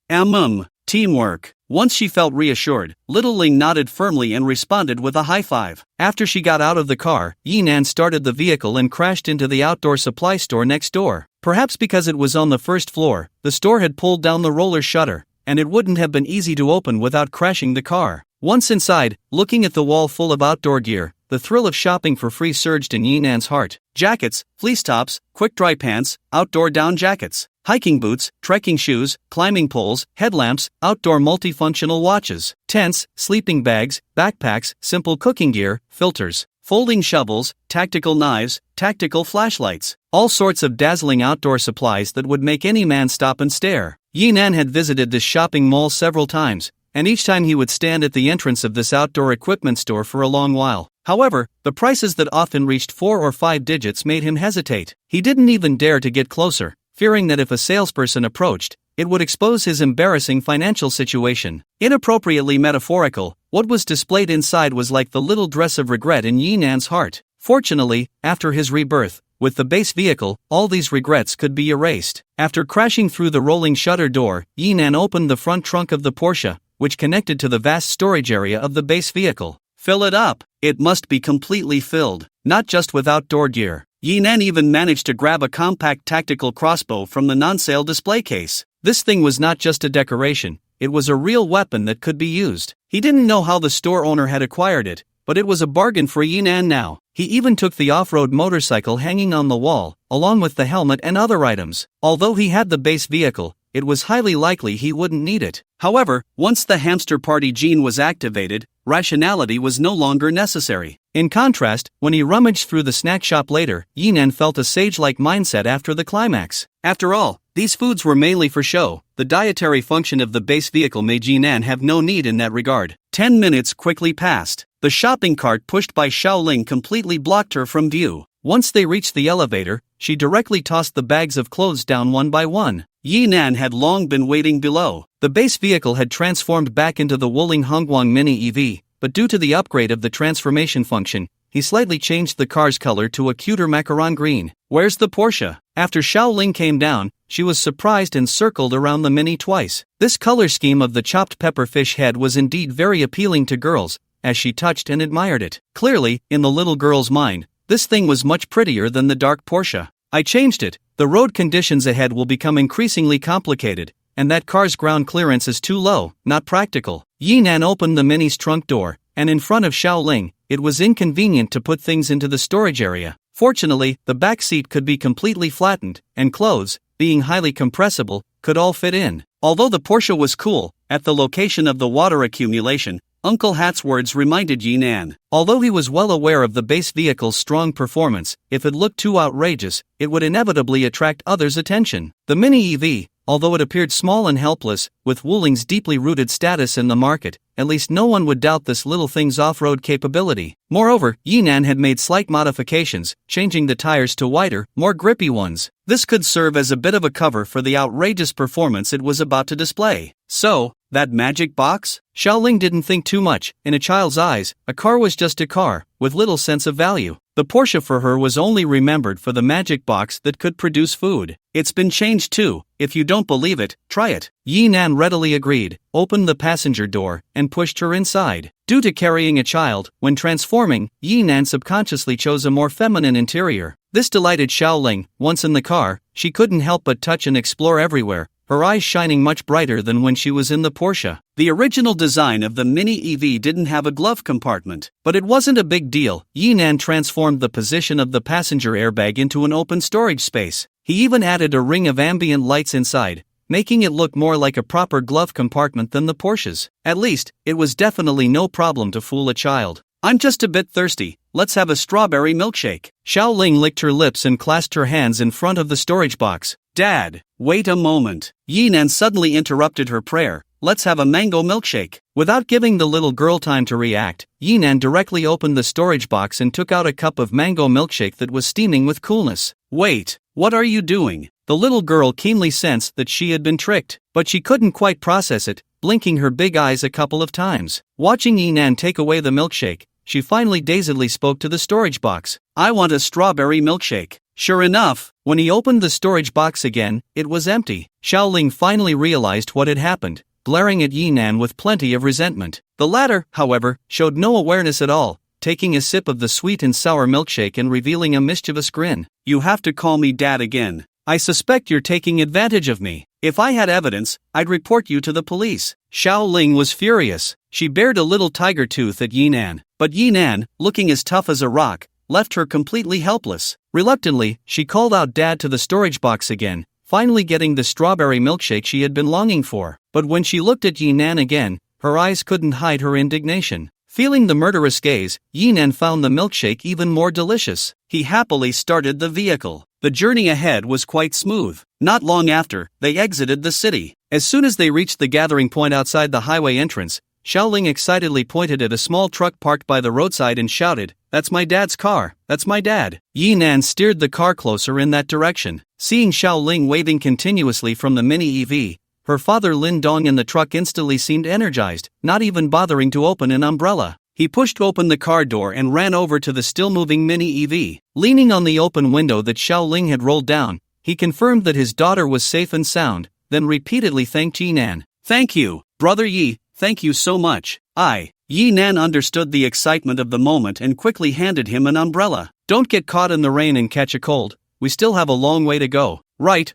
Teamwork. Once she felt reassured, Little Ling nodded firmly and responded with a high five. After she got out of the car, Yinan started the vehicle and crashed into the outdoor supply store next door. Perhaps because it was on the first floor, the store had pulled down the roller shutter, and it wouldn't have been easy to open without crashing the car. Once inside, looking at the wall full of outdoor gear, the thrill of shopping for free surged in Yinan's heart. Jackets, fleece tops, quick-dry pants, outdoor down jackets, hiking boots, trekking shoes, climbing poles, headlamps, outdoor multifunctional watches, tents, sleeping bags, backpacks, simple cooking gear, filters, folding shovels, tactical knives, tactical flashlights, all sorts of dazzling outdoor supplies that would make any man stop and stare. Yinan had visited this shopping mall several times, and each time he would stand at the entrance of this outdoor equipment store for a long while. However, the prices that often reached 4 or 5 digits made him hesitate. He didn't even dare to get closer, fearing that if a salesperson approached, it would expose his embarrassing financial situation. Inappropriately metaphorical, what was displayed inside was like the little dress of regret in Yinan's heart. Fortunately, after his rebirth, with the base vehicle, all these regrets could be erased. After crashing through the rolling shutter door, Yinan opened the front trunk of the Porsche, which connected to the vast storage area of the base vehicle. Fill it up. It must be completely filled, not just with outdoor gear. Yinan even managed to grab a compact tactical crossbow from the non-sale display case. This thing was not just a decoration, it was a real weapon that could be used. He didn't know how the store owner had acquired it, but it was a bargain for Yinan now. He even took the off-road motorcycle hanging on the wall, along with the helmet and other items. Although he had the base vehicle, it was highly likely he wouldn't need it. However, once the hamster party gene was activated, rationality was no longer necessary. In contrast, when he rummaged through the snack shop later, Yinan felt a sage-like mindset after the climax. After all, these foods were mainly for show. The dietary function of the base vehicle made Yinan have no need in that regard. 10 minutes quickly passed. The shopping cart pushed by Xiaoling completely blocked her from view. Once they reached the elevator, she directly tossed the bags of clothes down one by one. Yinan had long been waiting below. The base vehicle had transformed back into the Wuling Hongguang Mini EV, but due to the upgrade of the transformation function, he slightly changed the car's color to a cuter macaron green. Where's the Porsche? After Xiaoling came down, she was surprised and circled around the Mini twice. This color scheme of the chopped pepper fish head was indeed very appealing to girls, as she touched and admired it. Clearly, in the little girl's mind, this thing was much prettier than the dark Porsche. I changed it. The road conditions ahead will become increasingly complicated, and that car's ground clearance is too low, not practical. Yinan opened the Mini's trunk door, and in front of Xiaoling, it was inconvenient to put things into the storage area. Fortunately, the back seat could be completely flattened, and clothes, being highly compressible, could all fit in. Although the Porsche was cool, at the location of the water accumulation, Uncle Hat's words reminded Yinan. Although he was well aware of the base vehicle's strong performance, if it looked too outrageous, it would inevitably attract others' attention. The Mini EV, although it appeared small and helpless, with Wuling's deeply rooted status in the market, at least no one would doubt this little thing's off-road capability. Moreover, Yinan had made slight modifications, changing the tires to wider, more grippy ones. This could serve as a bit of a cover for the outrageous performance it was about to display. So, that magic box? Xiaoling didn't think too much. In a child's eyes, a car was just a car, with little sense of value. The Porsche for her was only remembered for the magic box that could produce food. It's been changed too. If you don't believe it, try it. Yinan readily agreed, opened the passenger door, and pushed her inside. Due to carrying a child, when transforming, Yinan subconsciously chose a more feminine interior. This delighted Xiaoling. Once in the car, she couldn't help but touch and explore everywhere, her eyes shining much brighter than when she was in the Porsche. The original design of the Mini EV didn't have a glove compartment, but it wasn't a big deal. Yinan transformed the position of the passenger airbag into an open storage space. He even added a ring of ambient lights inside, making it look more like a proper glove compartment than the Porsche's. At least, it was definitely no problem to fool a child. I'm just a bit thirsty, let's have a strawberry milkshake. Xiaoling licked her lips and clasped her hands in front of the storage box. Dad, wait a moment. Yinan suddenly interrupted her prayer. Let's have a mango milkshake. Without giving the little girl time to react, Yinan directly opened the storage box and took out a cup of mango milkshake that was steaming with coolness. Wait, what are you doing? The little girl keenly sensed that she had been tricked, but she couldn't quite process it, blinking her big eyes a couple of times. Watching Yinan take away the milkshake, she finally dazedly spoke to the storage box. I want a strawberry milkshake. Sure enough, when he opened the storage box again, it was empty. Xiaoling finally realized what had happened, glaring at Yinan with plenty of resentment. The latter, however, showed no awareness at all, taking a sip of the sweet and sour milkshake and revealing a mischievous grin. You have to call me Dad again. I suspect you're taking advantage of me. If I had evidence, I'd report you to the police. Xiaoling was furious. She bared a little tiger tooth at Yinan, but Yinan, looking as tough as a rock, left her completely helpless. Reluctantly, she called out Dad to the storage box again, finally getting the strawberry milkshake she had been longing for. But when she looked at Yinan again, her eyes couldn't hide her indignation. Feeling the murderous gaze, Yinan found the milkshake even more delicious. He happily started the vehicle. The journey ahead was quite smooth. Not long after, they exited the city. As soon as they reached the gathering point outside the highway entrance, Xiaoling excitedly pointed at a small truck parked by the roadside and shouted, "That's my dad's car, that's my dad." Yinan steered the car closer in that direction. Seeing Xiaoling waving continuously from the Mini EV, her father Lin Dong in the truck instantly seemed energized, not even bothering to open an umbrella. He pushed open the car door and ran over to the still-moving Mini EV. Leaning on the open window that Xiaoling had rolled down, he confirmed that his daughter was safe and sound, then repeatedly thanked Yinan. "Thank you, Brother Yi, thank you so much." Yinan understood the excitement of the moment and quickly handed him an umbrella. "Don't get caught in the rain and catch a cold, we still have a long way to go." Right.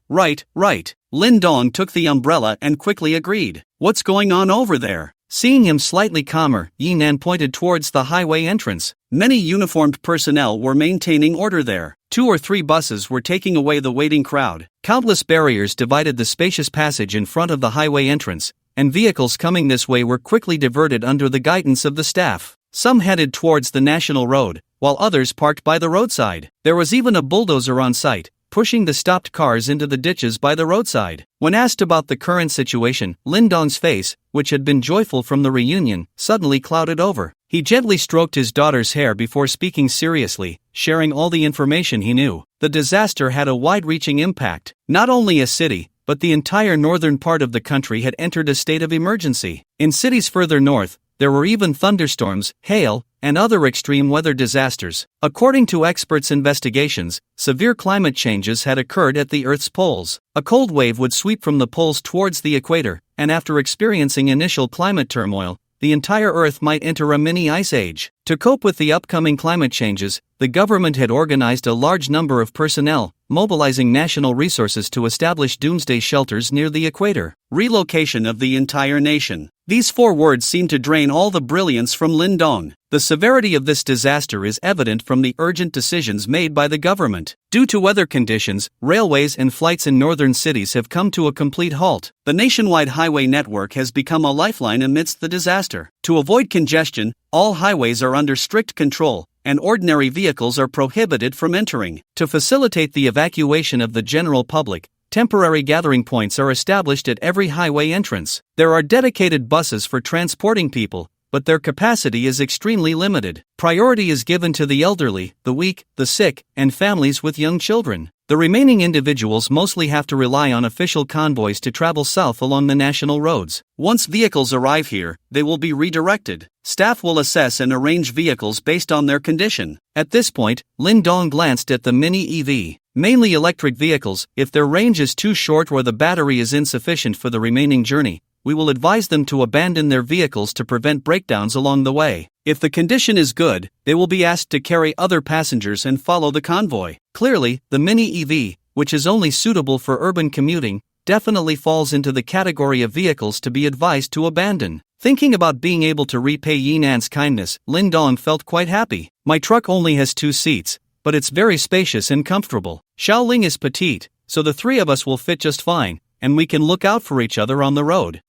Lin Dong took the umbrella and quickly agreed. What's going on over there? Seeing him slightly calmer, Yinan pointed towards the highway entrance. Many uniformed personnel were maintaining order there. 2 or 3 buses were taking away the waiting crowd. Countless barriers divided the spacious passage in front of the highway entrance, and vehicles coming this way were quickly diverted under the guidance of the staff. Some headed towards the national road, while others parked by the roadside. There was even a bulldozer on site, pushing the stopped cars into the ditches by the roadside. When asked about the current situation, Lin Dong's face, which had been joyful from the reunion, suddenly clouded over. He gently stroked his daughter's hair before speaking seriously, sharing all the information he knew. The disaster had a wide-reaching impact. Not only a city, but the entire northern part of the country had entered a state of emergency. In cities further north, there were even thunderstorms, hail, and other extreme weather disasters. According to experts' investigations, severe climate changes had occurred at the Earth's poles. A cold wave would sweep from the poles towards the equator, and after experiencing initial climate turmoil, the entire Earth might enter a mini ice age. To cope with the upcoming climate changes, the government had organized a large number of personnel, mobilizing national resources to establish doomsday shelters near the equator. Relocation of the entire nation. These 4 words seem to drain all the brilliance from Lin Dong. The severity of this disaster is evident from the urgent decisions made by the government. Due to weather conditions, railways and flights in northern cities have come to a complete halt. The nationwide highway network has become a lifeline amidst the disaster. To avoid congestion, all highways are under strict control, and ordinary vehicles are prohibited from entering. To facilitate the evacuation of the general public, temporary gathering points are established at every highway entrance. There are dedicated buses for transporting people, but their capacity is extremely limited. Priority is given to the elderly, the weak, the sick, and families with young children. The remaining individuals mostly have to rely on official convoys to travel south along the national roads. Once vehicles arrive here, they will be redirected. Staff will assess and arrange vehicles based on their condition. At this point, Lin Dong glanced at the mini EV. Mainly electric vehicles, if their range is too short or the battery is insufficient for the remaining journey, we will advise them to abandon their vehicles to prevent breakdowns along the way. If the condition is good, they will be asked to carry other passengers and follow the convoy. Clearly, the mini EV, which is only suitable for urban commuting, definitely falls into the category of vehicles to be advised to abandon. Thinking about being able to repay Yinan's kindness, Lin Dong felt quite happy. My truck only has 2 seats, but it's very spacious and comfortable. Xiaoling is petite, so the 3 of us will fit just fine, and we can look out for each other on the road.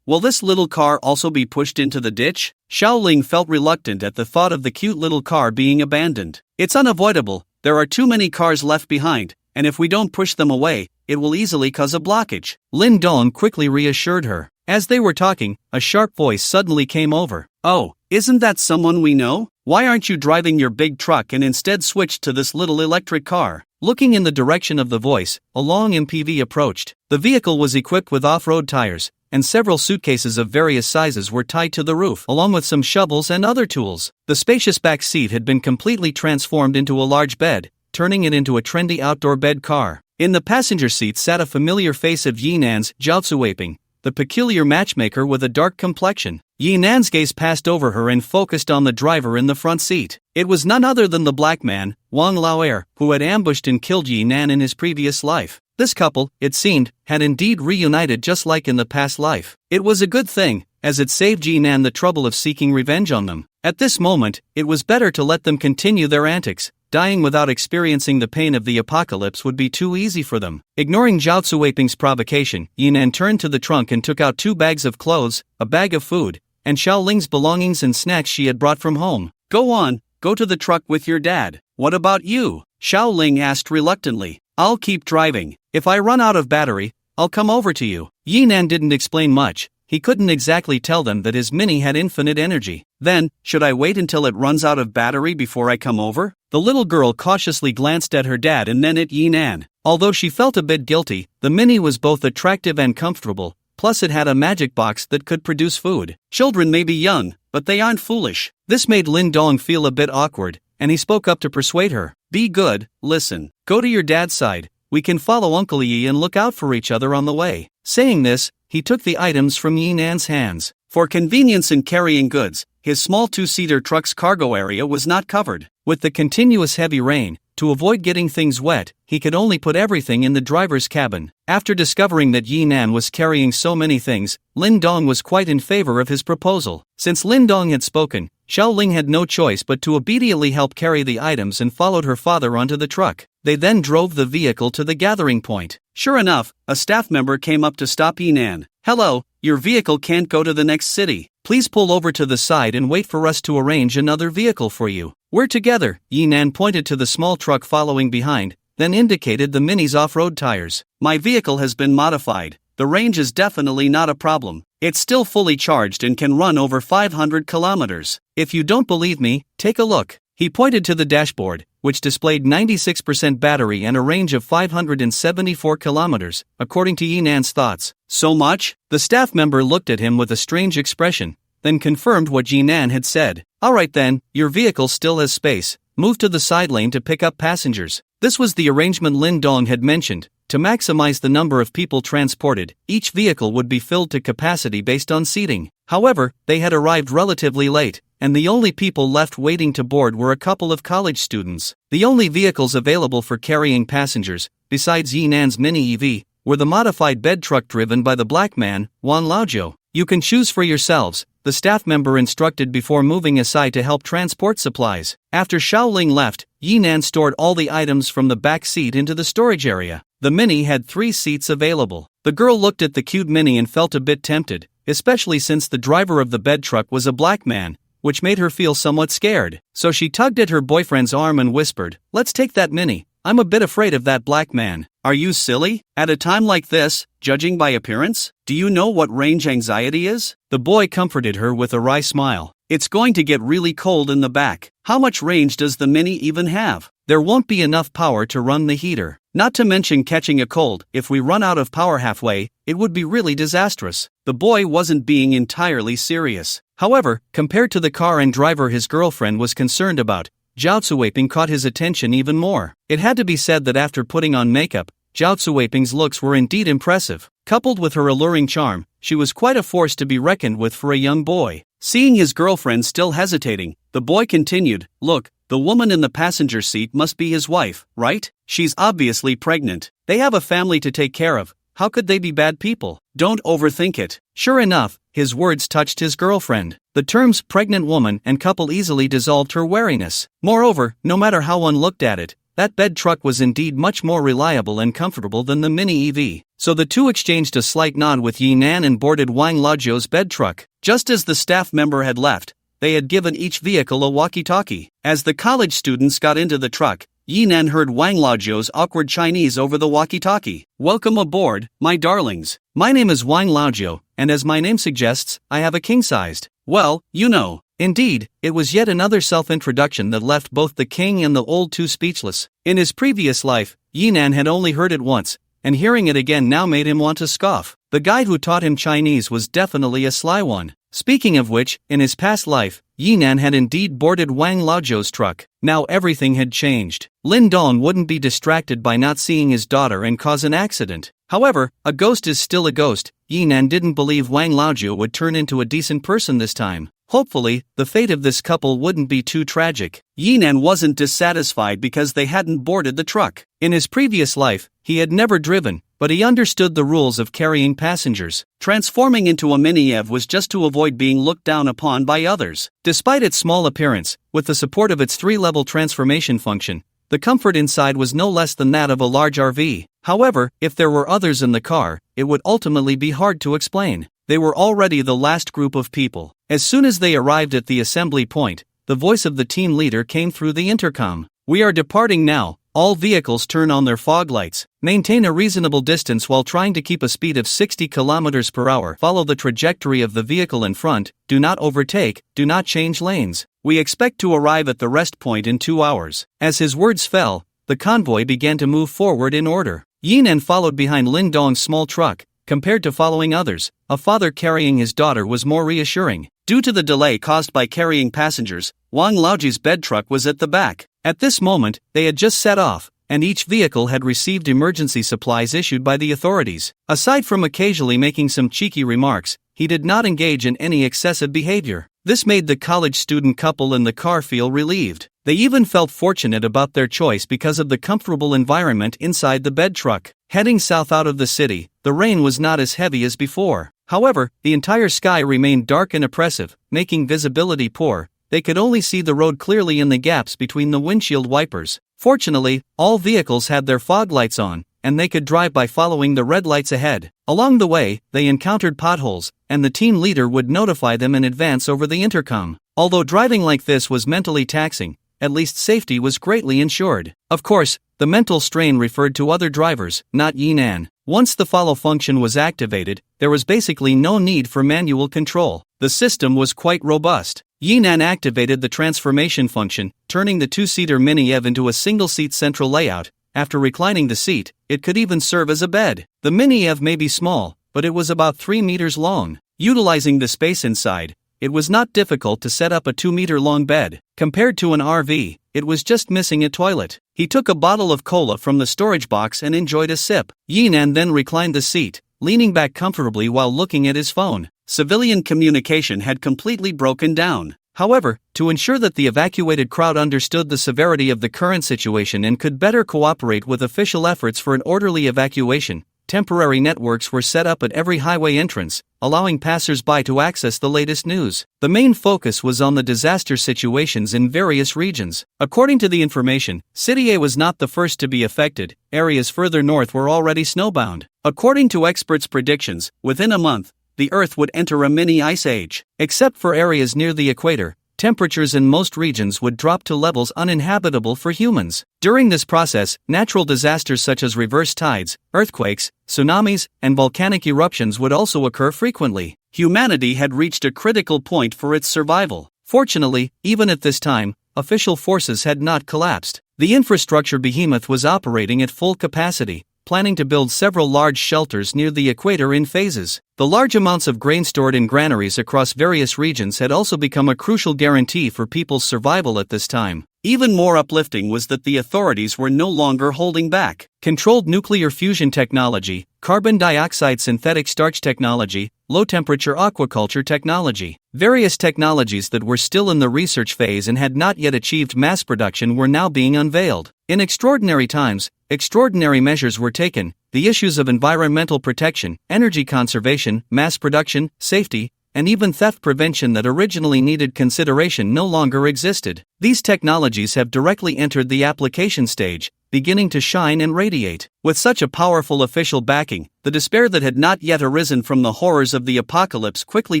Will this little car also be pushed into the ditch? Xiaoling felt reluctant at the thought of the cute little car being abandoned. It's unavoidable, there are too many cars left behind, and if we don't push them away, it will easily cause a blockage. Lin Dong quickly reassured her. As they were talking, a sharp voice suddenly came over. Oh, isn't that someone we know? Why aren't you driving your big truck and instead switched to this little electric car? Looking in the direction of the voice, a long MPV approached. The vehicle was equipped with off-road tires, and several suitcases of various sizes were tied to the roof, along with some shovels and other tools. The spacious back seat had been completely transformed into a large bed, turning it into a trendy outdoor bed car. In the passenger seat sat a familiar face of Yinan's, Jiaozuwaping, the peculiar matchmaker with a dark complexion. Yinan's gaze passed over her and focused on the driver in the front seat. It was none other than the black man, Wang Laoer, who had ambushed and killed Yinan in his previous life. This couple, it seemed, had indeed reunited just like in the past life. It was a good thing, as it saved Yinan the trouble of seeking revenge on them. At this moment, it was better to let them continue their antics. Dying without experiencing the pain of the apocalypse would be too easy for them. Ignoring Zhao Cuiping's provocation, Yinan turned to the trunk and took out 2 bags of clothes, a bag of food, and Xiaoling's belongings and snacks she had brought from home. Go on, go to the truck with your dad. What about you? Xiaoling asked reluctantly. I'll keep driving. If I run out of battery, I'll come over to you. Yinan didn't explain much. He couldn't exactly tell them that his Mini had infinite energy. Then, should I wait until it runs out of battery before I come over? The little girl cautiously glanced at her dad and then at Yinan. Although she felt a bit guilty, the Mini was both attractive and comfortable, plus it had a magic box that could produce food. Children may be young, but they aren't foolish. This made Lin Dong feel a bit awkward, and he spoke up to persuade her. Be good, listen. Go to your dad's side. We can follow Uncle Yi and look out for each other on the way. Saying this, he took the items from Yinan's hands. For convenience in carrying goods, his small 2-seater truck's cargo area was not covered. With the continuous heavy rain, to avoid getting things wet, he could only put everything in the driver's cabin. After discovering that Yi Nan was carrying so many things, Lin Dong was quite in favor of his proposal. Since Lin Dong had spoken, Xiao Ling had no choice but to obediently help carry the items and followed her father onto the truck. They then drove the vehicle to the gathering point. Sure enough, a staff member came up to stop Yi Nan. "Hello, your vehicle can't go to the next city. Please pull over to the side and wait for us to arrange another vehicle for you. We're together." Yi Nan pointed to the small truck following behind, then indicated the Mini's off-road tires. "My vehicle has been modified. The range is definitely not a problem. It's still fully charged and can run over 500 kilometers. If you don't believe me, take a look." He pointed to the dashboard, which displayed 96% battery and a range of 574 kilometers, according to Yi Nan's thoughts. "So much?" The staff member looked at him with a strange expression, then confirmed what Yi Nan had said. "Alright then, your vehicle still has space. Move to the side lane to pick up passengers." This was the arrangement Lin Dong had mentioned. To maximize the number of people transported, each vehicle would be filled to capacity based on seating. However, they had arrived relatively late, and the only people left waiting to board were a couple of college students. The only vehicles available for carrying passengers, besides Yi Nan's mini EV, were the modified bed truck driven by the black man, Wang Laojiu. "You can choose for yourselves," the staff member instructed before moving aside to help transport supplies. After Xiao Ling left, Yi Nan stored all the items from the back seat into the storage area. The Mini had 3 seats available. The girl looked at the cute Mini and felt a bit tempted, especially since the driver of the bed truck was a black man, which made her feel somewhat scared. So she tugged at her boyfriend's arm and whispered, "Let's take that Mini. I'm a bit afraid of that black man." "Are you silly? At a time like this, judging by appearance? Do you know what range anxiety is?" The boy comforted her with a wry smile. "It's going to get really cold in the back. How much range does the Mini even have? There won't be enough power to run the heater. Not to mention catching a cold. If we run out of power halfway, it would be really disastrous." The boy wasn't being entirely serious. However, compared to the car and driver his girlfriend was concerned about, Zhao Cuiping caught his attention even more. It had to be said that after putting on makeup, Zhao Cuiping's looks were indeed impressive. Coupled with her alluring charm, she was quite a force to be reckoned with for a young boy. Seeing his girlfriend still hesitating, the boy continued, "Look, the woman in the passenger seat must be his wife, right? She's obviously pregnant. They have a family to take care of. How could they be bad people? Don't overthink it." Sure enough, his words touched his girlfriend. The terms pregnant woman and couple easily dissolved her wariness. Moreover, no matter how one looked at it, that bed truck was indeed much more reliable and comfortable than the Mini EV. So the two exchanged a slight nod with Yi Nan and boarded Wang Laojiu's bed truck. Just as the staff member had left, they had given each vehicle a walkie-talkie. As the college students got into the truck, Yi Nan heard Wang Laojiu's awkward Chinese over the walkie-talkie. "Welcome aboard, my darlings. My name is Wang Laojiu, and as my name suggests, I have a king-sized, well, you know." Indeed, it was yet another self-introduction that left both the king and the old two speechless. In his previous life, Yi Nan had only heard it once, and hearing it again now made him want to scoff. The guide who taught him Chinese was definitely a sly one. Speaking of which, in his past life, Yi Nan had indeed boarded Wang Laojiu's truck. Now everything had changed. Lin Dong wouldn't be distracted by not seeing his daughter and cause an accident. However, a ghost is still a ghost. Yi Nan didn't believe Wang Laojiu would turn into a decent person this time. Hopefully, the fate of this couple wouldn't be too tragic. Yi Nan wasn't dissatisfied because they hadn't boarded the truck. In his previous life, he had never driven, but he understood the rules of carrying passengers. Transforming into a mini-EV was just to avoid being looked down upon by others. Despite its small appearance, with the support of its 3-level transformation function, the comfort inside was no less than that of a large RV. However, if there were others in the car, it would ultimately be hard to explain. They were already the last group of people. As soon as they arrived at the assembly point, the voice of the team leader came through the intercom. "We are departing now. All vehicles turn on their fog lights. Maintain a reasonable distance while trying to keep a speed of 60 km per hour. Follow the trajectory of the vehicle in front. Do not overtake. Do not change lanes. We expect to arrive at the rest point in 2 hours." As his words fell, the convoy began to move forward in order. Yi Nan followed behind Lin Dong's small truck. Compared to following others, a father carrying his daughter was more reassuring. Due to the delay caused by carrying passengers, Wang Laojiu's bed truck was at the back. At this moment, they had just set off, and each vehicle had received emergency supplies issued by the authorities. Aside from occasionally making some cheeky remarks, he did not engage in any excessive behavior. This made the college student couple in the car feel relieved. They even felt fortunate about their choice because of the comfortable environment inside the bed truck. Heading south out of the city, the rain was not as heavy as before. However, the entire sky remained dark and oppressive, making visibility poor. They could only see the road clearly in the gaps between the windshield wipers. Fortunately, all vehicles had their fog lights on, and they could drive by following the red lights ahead. Along the way, they encountered potholes, and the team leader would notify them in advance over the intercom. Although driving like this was mentally taxing, at least safety was greatly ensured. Of course, the mental strain referred to other drivers, not Yinan. Once the follow function was activated, there was basically no need for manual control. The system was quite robust. Yinan activated the transformation function, turning the two-seater Mini EV into a single-seat central layout. After reclining the seat, it could even serve as a bed. The Mini EV may be small, but it was about 3 meters long. Utilizing the space inside, it was not difficult to set up a 2-meter-long bed. Compared to an RV, it was just missing a toilet. He took a bottle of cola from the storage box and enjoyed a sip. Yinan then reclined the seat, leaning back comfortably while looking at his phone. Civilian communication had completely broken down. However, to ensure that the evacuated crowd understood the severity of the current situation and could better cooperate with official efforts for an orderly evacuation, temporary networks were set up at every highway entrance, allowing passers-by to access the latest news. The main focus was on the disaster situations in various regions. According to the information, City A was not the first to be affected. Areas further north were already snowbound. According to experts' predictions, within a month, the Earth would enter a mini ice age. Except for areas near the equator, temperatures in most regions would drop to levels uninhabitable for humans. During this process, natural disasters such as reverse tides, earthquakes, tsunamis, and volcanic eruptions would also occur frequently. Humanity had reached a critical point for its survival. Fortunately, even at this time, official forces had not collapsed. The infrastructure behemoth was operating at full capacity, planning to build several large shelters near the equator in phases. The large amounts of grain stored in granaries across various regions had also become a crucial guarantee for people's survival at this time. Even more uplifting was that the authorities were no longer holding back. Controlled nuclear fusion technology, carbon dioxide synthetic starch technology, low-temperature aquaculture technology. Various technologies that were still in the research phase and had not yet achieved mass production were now being unveiled. In extraordinary times, extraordinary measures were taken. The issues of environmental protection, energy conservation, mass production, safety, and even theft prevention that originally needed consideration no longer existed. These technologies have directly entered the application stage, beginning to shine and radiate. With such a powerful official backing, the despair that had not yet arisen from the horrors of the apocalypse quickly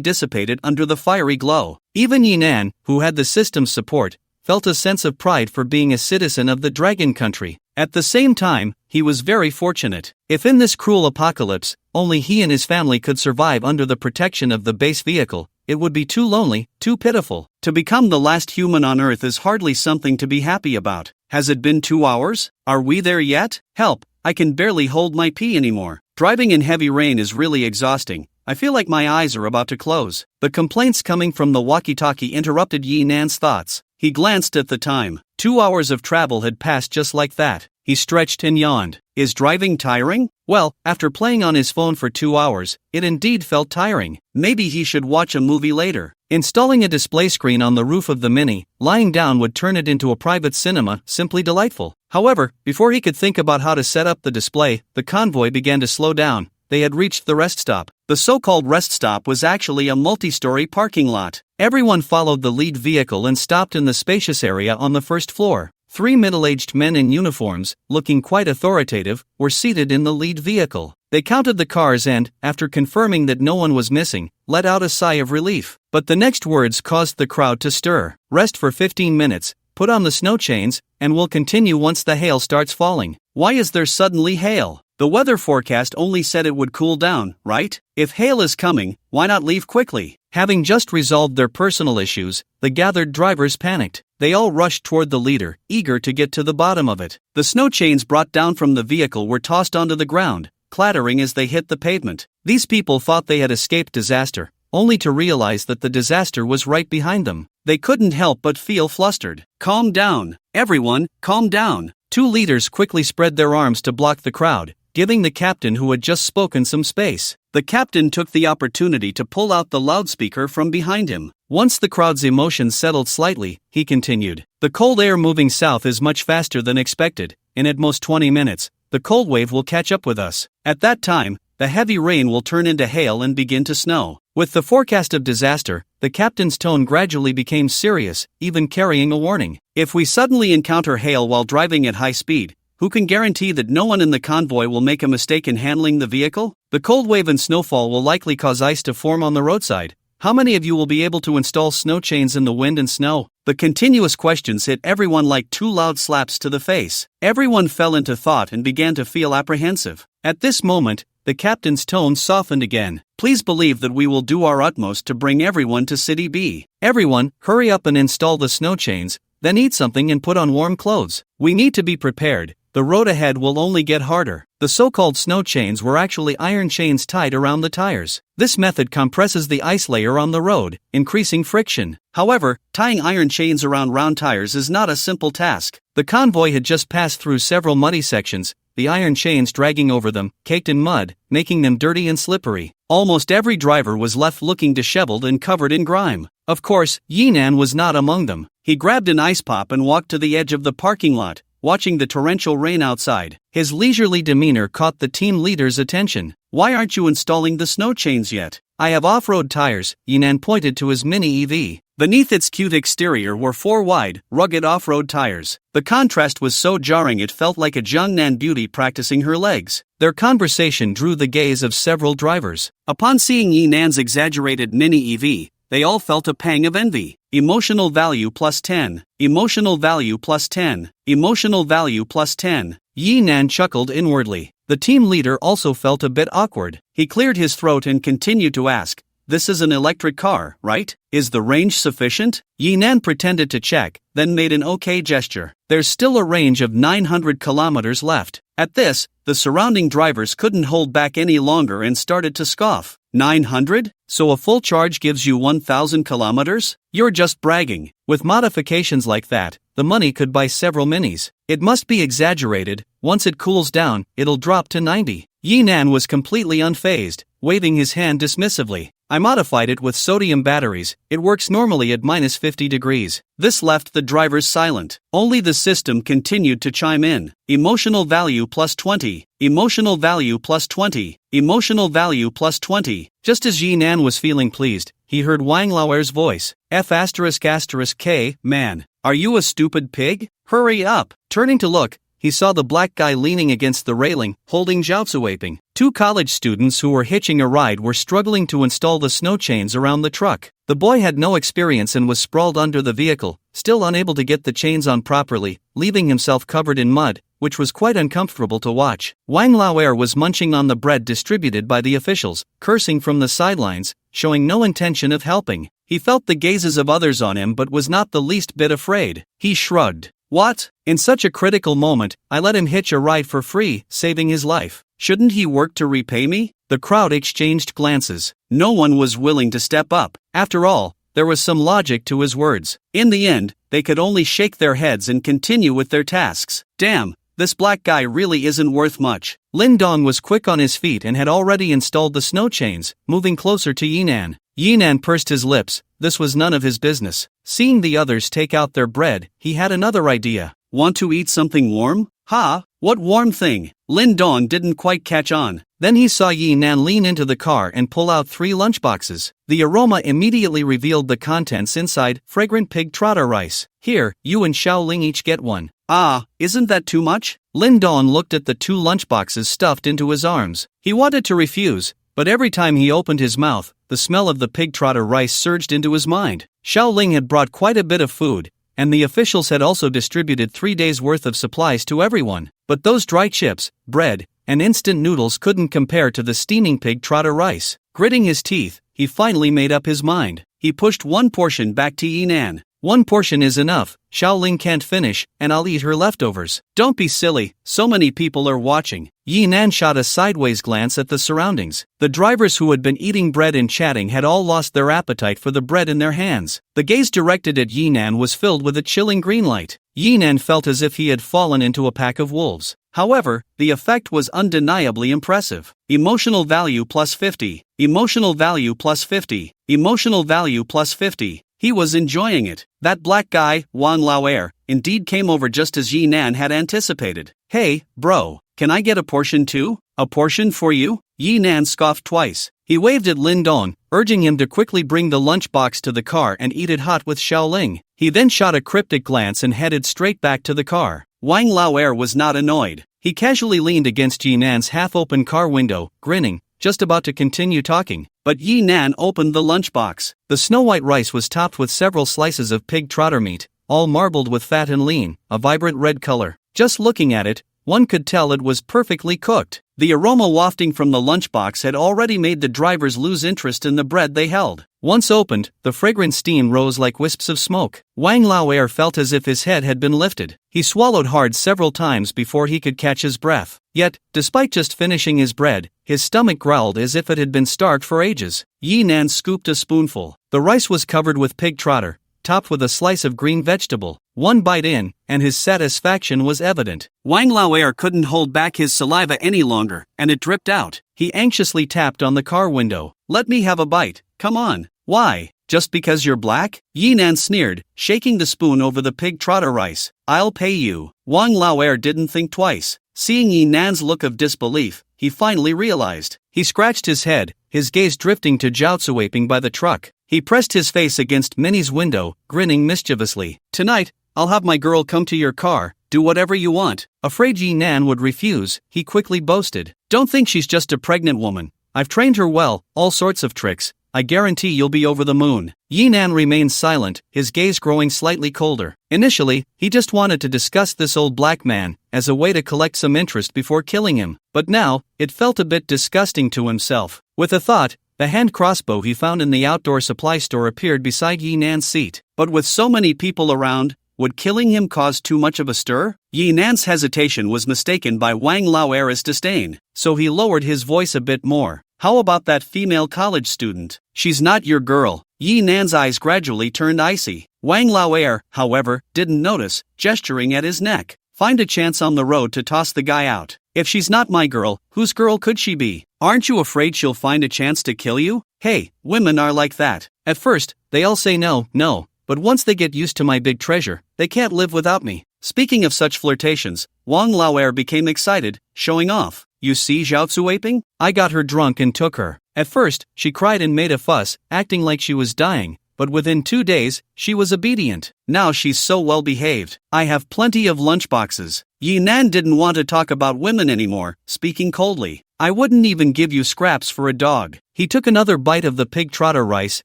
dissipated under the fiery glow. Even Yinan, who had the system's support, felt a sense of pride for being a citizen of the Dragon Country. At the same time, he was very fortunate. If in this cruel apocalypse, only he and his family could survive under the protection of the base vehicle, it would be too lonely, too pitiful. To become the last human on Earth is hardly something to be happy about. Has it been 2 hours? Are we there yet? Help, I can barely hold my pee anymore. Driving in heavy rain is really exhausting. I feel like my eyes are about to close. The complaints coming from the walkie-talkie interrupted Yinan's thoughts. He glanced at the time. 2 hours of travel had passed just like that. He stretched and yawned. Is driving tiring? Well, after playing on his phone for 2 hours, it indeed felt tiring. Maybe he should watch a movie later. Installing a display screen on the roof of the Mini, lying down would turn it into a private cinema, simply delightful. However, before he could think about how to set up the display, the convoy began to slow down. They had reached the rest stop. The so-called rest stop was actually a multi-story parking lot. Everyone followed the lead vehicle and stopped in the spacious area on the first floor. 3 middle-aged men in uniforms, looking quite authoritative, were seated in the lead vehicle. They counted the cars and, after confirming that no one was missing, let out a sigh of relief. But the next words caused the crowd to stir. Rest for 15 minutes, put on the snow chains, and we'll continue once the hail starts falling. Why is there suddenly hail? The weather forecast only said it would cool down, right? If hail is coming, why not leave quickly? Having just resolved their personal issues, the gathered drivers panicked. They all rushed toward the leader, eager to get to the bottom of it. The snow chains brought down from the vehicle were tossed onto the ground, clattering as they hit the pavement. These people thought they had escaped disaster, only to realize that the disaster was right behind them. They couldn't help but feel flustered. Calm down. Everyone, calm down. 2 leaders quickly spread their arms to block the crowd, giving the captain who had just spoken some space. The captain took the opportunity to pull out the loudspeaker from behind him. Once the crowd's emotions settled slightly, he continued. The cold air moving south is much faster than expected. In at most 20 minutes, the cold wave will catch up with us. At that time, the heavy rain will turn into hail and begin to snow. With the forecast of disaster, the captain's tone gradually became serious, even carrying a warning. If we suddenly encounter hail while driving at high speed, who can guarantee that no one in the convoy will make a mistake in handling the vehicle? The cold wave and snowfall will likely cause ice to form on the roadside. How many of you will be able to install snow chains in the wind and snow? The continuous questions hit everyone like two loud slaps to the face. Everyone fell into thought and began to feel apprehensive. At this moment, the captain's tone softened again. Please believe that we will do our utmost to bring everyone to City B. Everyone, hurry up and install the snow chains, then eat something and put on warm clothes. We need to be prepared. The road ahead will only get harder. The so-called snow chains were actually iron chains tied around the tires. This method compresses the ice layer on the road, increasing friction. However, tying iron chains around round tires is not a simple task. The convoy had just passed through several muddy sections, the iron chains dragging over them, caked in mud, making them dirty and slippery. Almost every driver was left looking disheveled and covered in grime. Of course, Yinan was not among them. He grabbed an ice pop and walked to the edge of the parking lot, watching the torrential rain outside. His leisurely demeanor caught the team leader's attention. Why aren't you installing the snow chains yet? I have off-road tires, Yinan pointed to his mini EV. Beneath its cute exterior were 4 wide, rugged off-road tires. The contrast was so jarring it felt like a Jiangnan beauty practicing her legs. Their conversation drew the gaze of several drivers. Upon seeing Yinan's exaggerated mini EV, they all felt a pang of envy. Emotional value plus 10. Emotional value plus 10. Emotional value plus 10. Yinan chuckled inwardly. The team leader also felt a bit awkward. He cleared his throat and continued to ask, "This is an electric car, right? Is the range sufficient?" Yinan pretended to check, then made an okay gesture. There's still a range of 900 kilometers left. At this, the surrounding drivers couldn't hold back any longer and started to scoff. 900? So a full charge gives you 1,000 kilometers? You're just bragging. With modifications like that, the money could buy several minis. It must be exaggerated. Once it cools down, it'll drop to 90. Yinan was completely unfazed, waving his hand dismissively. I modified it with sodium batteries. It works normally at minus 50 degrees. This left the drivers silent. Only the system continued to chime in. Emotional value plus 20. Emotional value plus 20. Emotional value plus 20. Just as Yinan was feeling pleased, he heard Wang Laoer's voice. F***K, man. Are you a stupid pig? Hurry up. Turning to look, he saw the black guy leaning against the railing, holding jiaozuaping. 2 college students who were hitching a ride were struggling to install the snow chains around the truck. The boy had no experience and was sprawled under the vehicle, still unable to get the chains on properly, leaving himself covered in mud, which was quite uncomfortable to watch. Wang Laoer was munching on the bread distributed by the officials, cursing from the sidelines, showing no intention of helping. He felt the gazes of others on him but was not the least bit afraid. He shrugged. What? In such a critical moment, I let him hitch a ride for free, saving his life. Shouldn't he work to repay me? The crowd exchanged glances. No one was willing to step up. After all, there was some logic to his words. In the end, they could only shake their heads and continue with their tasks. Damn, this black guy really isn't worth much. Lin Dong was quick on his feet and had already installed the snow chains, moving closer to Yinan. Yinan pursed his lips. This was none of his business. Seeing the others take out their bread, he had another idea. Want to eat something warm? Ha! What warm thing? Lin Dong didn't quite catch on. Then he saw Yinan lean into the car and pull out 3 lunchboxes. The aroma immediately revealed the contents inside: fragrant pig trotter rice. Here, you and Xiaoling each get one. Ah, isn't that too much? Lin Dong looked at the 2 lunchboxes stuffed into his arms. He wanted to refuse, but every time he opened his mouth, the smell of the pig trotter rice surged into his mind. Xiaoling had brought quite a bit of food, and the officials had also distributed 3 days' worth of supplies to everyone. But those dry chips, bread, and instant noodles couldn't compare to the steaming pig trotter rice. Gritting his teeth, he finally made up his mind. He pushed 1 portion back to Yinan. 1 portion is enough, Xiaoling can't finish, and I'll eat her leftovers. Don't be silly, so many people are watching. Yinan shot a sideways glance at the surroundings. The drivers who had been eating bread and chatting had all lost their appetite for the bread in their hands. The gaze directed at Yinan was filled with a chilling green light. Yinan felt as if he had fallen into a pack of wolves. However, the effect was undeniably impressive. Emotional value plus 50. Emotional value plus 50. Emotional value plus 50. He was enjoying it. That black guy, Wang Lauer, indeed came over just as Yi Nan had anticipated. Hey, bro, can I get a portion too? A portion for you? Yi Nan scoffed twice. He waved at Lin Dong, urging him to quickly bring the lunchbox to the car and eat it hot with Xiaoling. He then shot a cryptic glance and headed straight back to the car. Wang Lauer was not annoyed. He casually leaned against Yi Nan's half-open car window, grinning, just about to continue talking. But Yi Nan opened the lunchbox. The snow-white rice was topped with several slices of pig trotter meat, all marbled with fat and lean, a vibrant red color. Just looking at it, one could tell it was perfectly cooked. The aroma wafting from the lunchbox had already made the drivers lose interest in the bread they held. Once opened, the fragrant steam rose like wisps of smoke. Wang Lauer felt as if his head had been lifted. He swallowed hard several times before he could catch his breath. Yet, despite just finishing his bread, his stomach growled as if it had been starved for ages. Yi Nan scooped a spoonful. The rice was covered with pig trotter, topped with a slice of green vegetable. One bite in, and his satisfaction was evident. Wang Lauer couldn't hold back his saliva any longer, and it dripped out. He anxiously tapped on the car window. Let me have a bite, come on. Why? Just because you're black? Yi Nan sneered, shaking the spoon over the pig trotter rice. I'll pay you. Wang Lauer didn't think twice. Seeing Yi Nan's look of disbelief, he finally realized. He scratched his head, his gaze drifting to Jiaozi waiting by the truck. He pressed his face against Minnie's window, grinning mischievously. Tonight, I'll have my girl come to your car, do whatever you want. Afraid Yi Nan would refuse, he quickly boasted. Don't think she's just a pregnant woman. I've trained her well, all sorts of tricks. I guarantee you'll be over the moon. Yi Nan remained silent, his gaze growing slightly colder. Initially, he just wanted to discuss this old black man, as a way to collect some interest before killing him. But now, it felt a bit disgusting to himself. With a thought, the hand crossbow he found in the outdoor supply store appeared beside Yi Nan's seat. But with so many people around, would killing him cause too much of a stir? Yi Nan's hesitation was mistaken by Wang Lauer's disdain, so he lowered his voice a bit more. How about that female college student? She's not your girl. Yi Nan's eyes gradually turned icy. Wang Lauer, however, didn't notice, gesturing at his neck. Find a chance on the road to toss the guy out. If she's not my girl, whose girl could she be? Aren't you afraid she'll find a chance to kill you? Hey, women are like that. At first, they all say no, no. But once they get used to my big treasure, they can't live without me. Speaking of such flirtations, Wang Lauer became excited, showing off. You see Jiaozi Weiping? I got her drunk and took her. At first, she cried and made a fuss, acting like she was dying, but within 2 days, she was obedient. Now she's so well behaved. I have plenty of lunchboxes. Yi Nan didn't want to talk about women anymore, speaking coldly. I wouldn't even give you scraps for a dog. He took another bite of the pig trotter rice,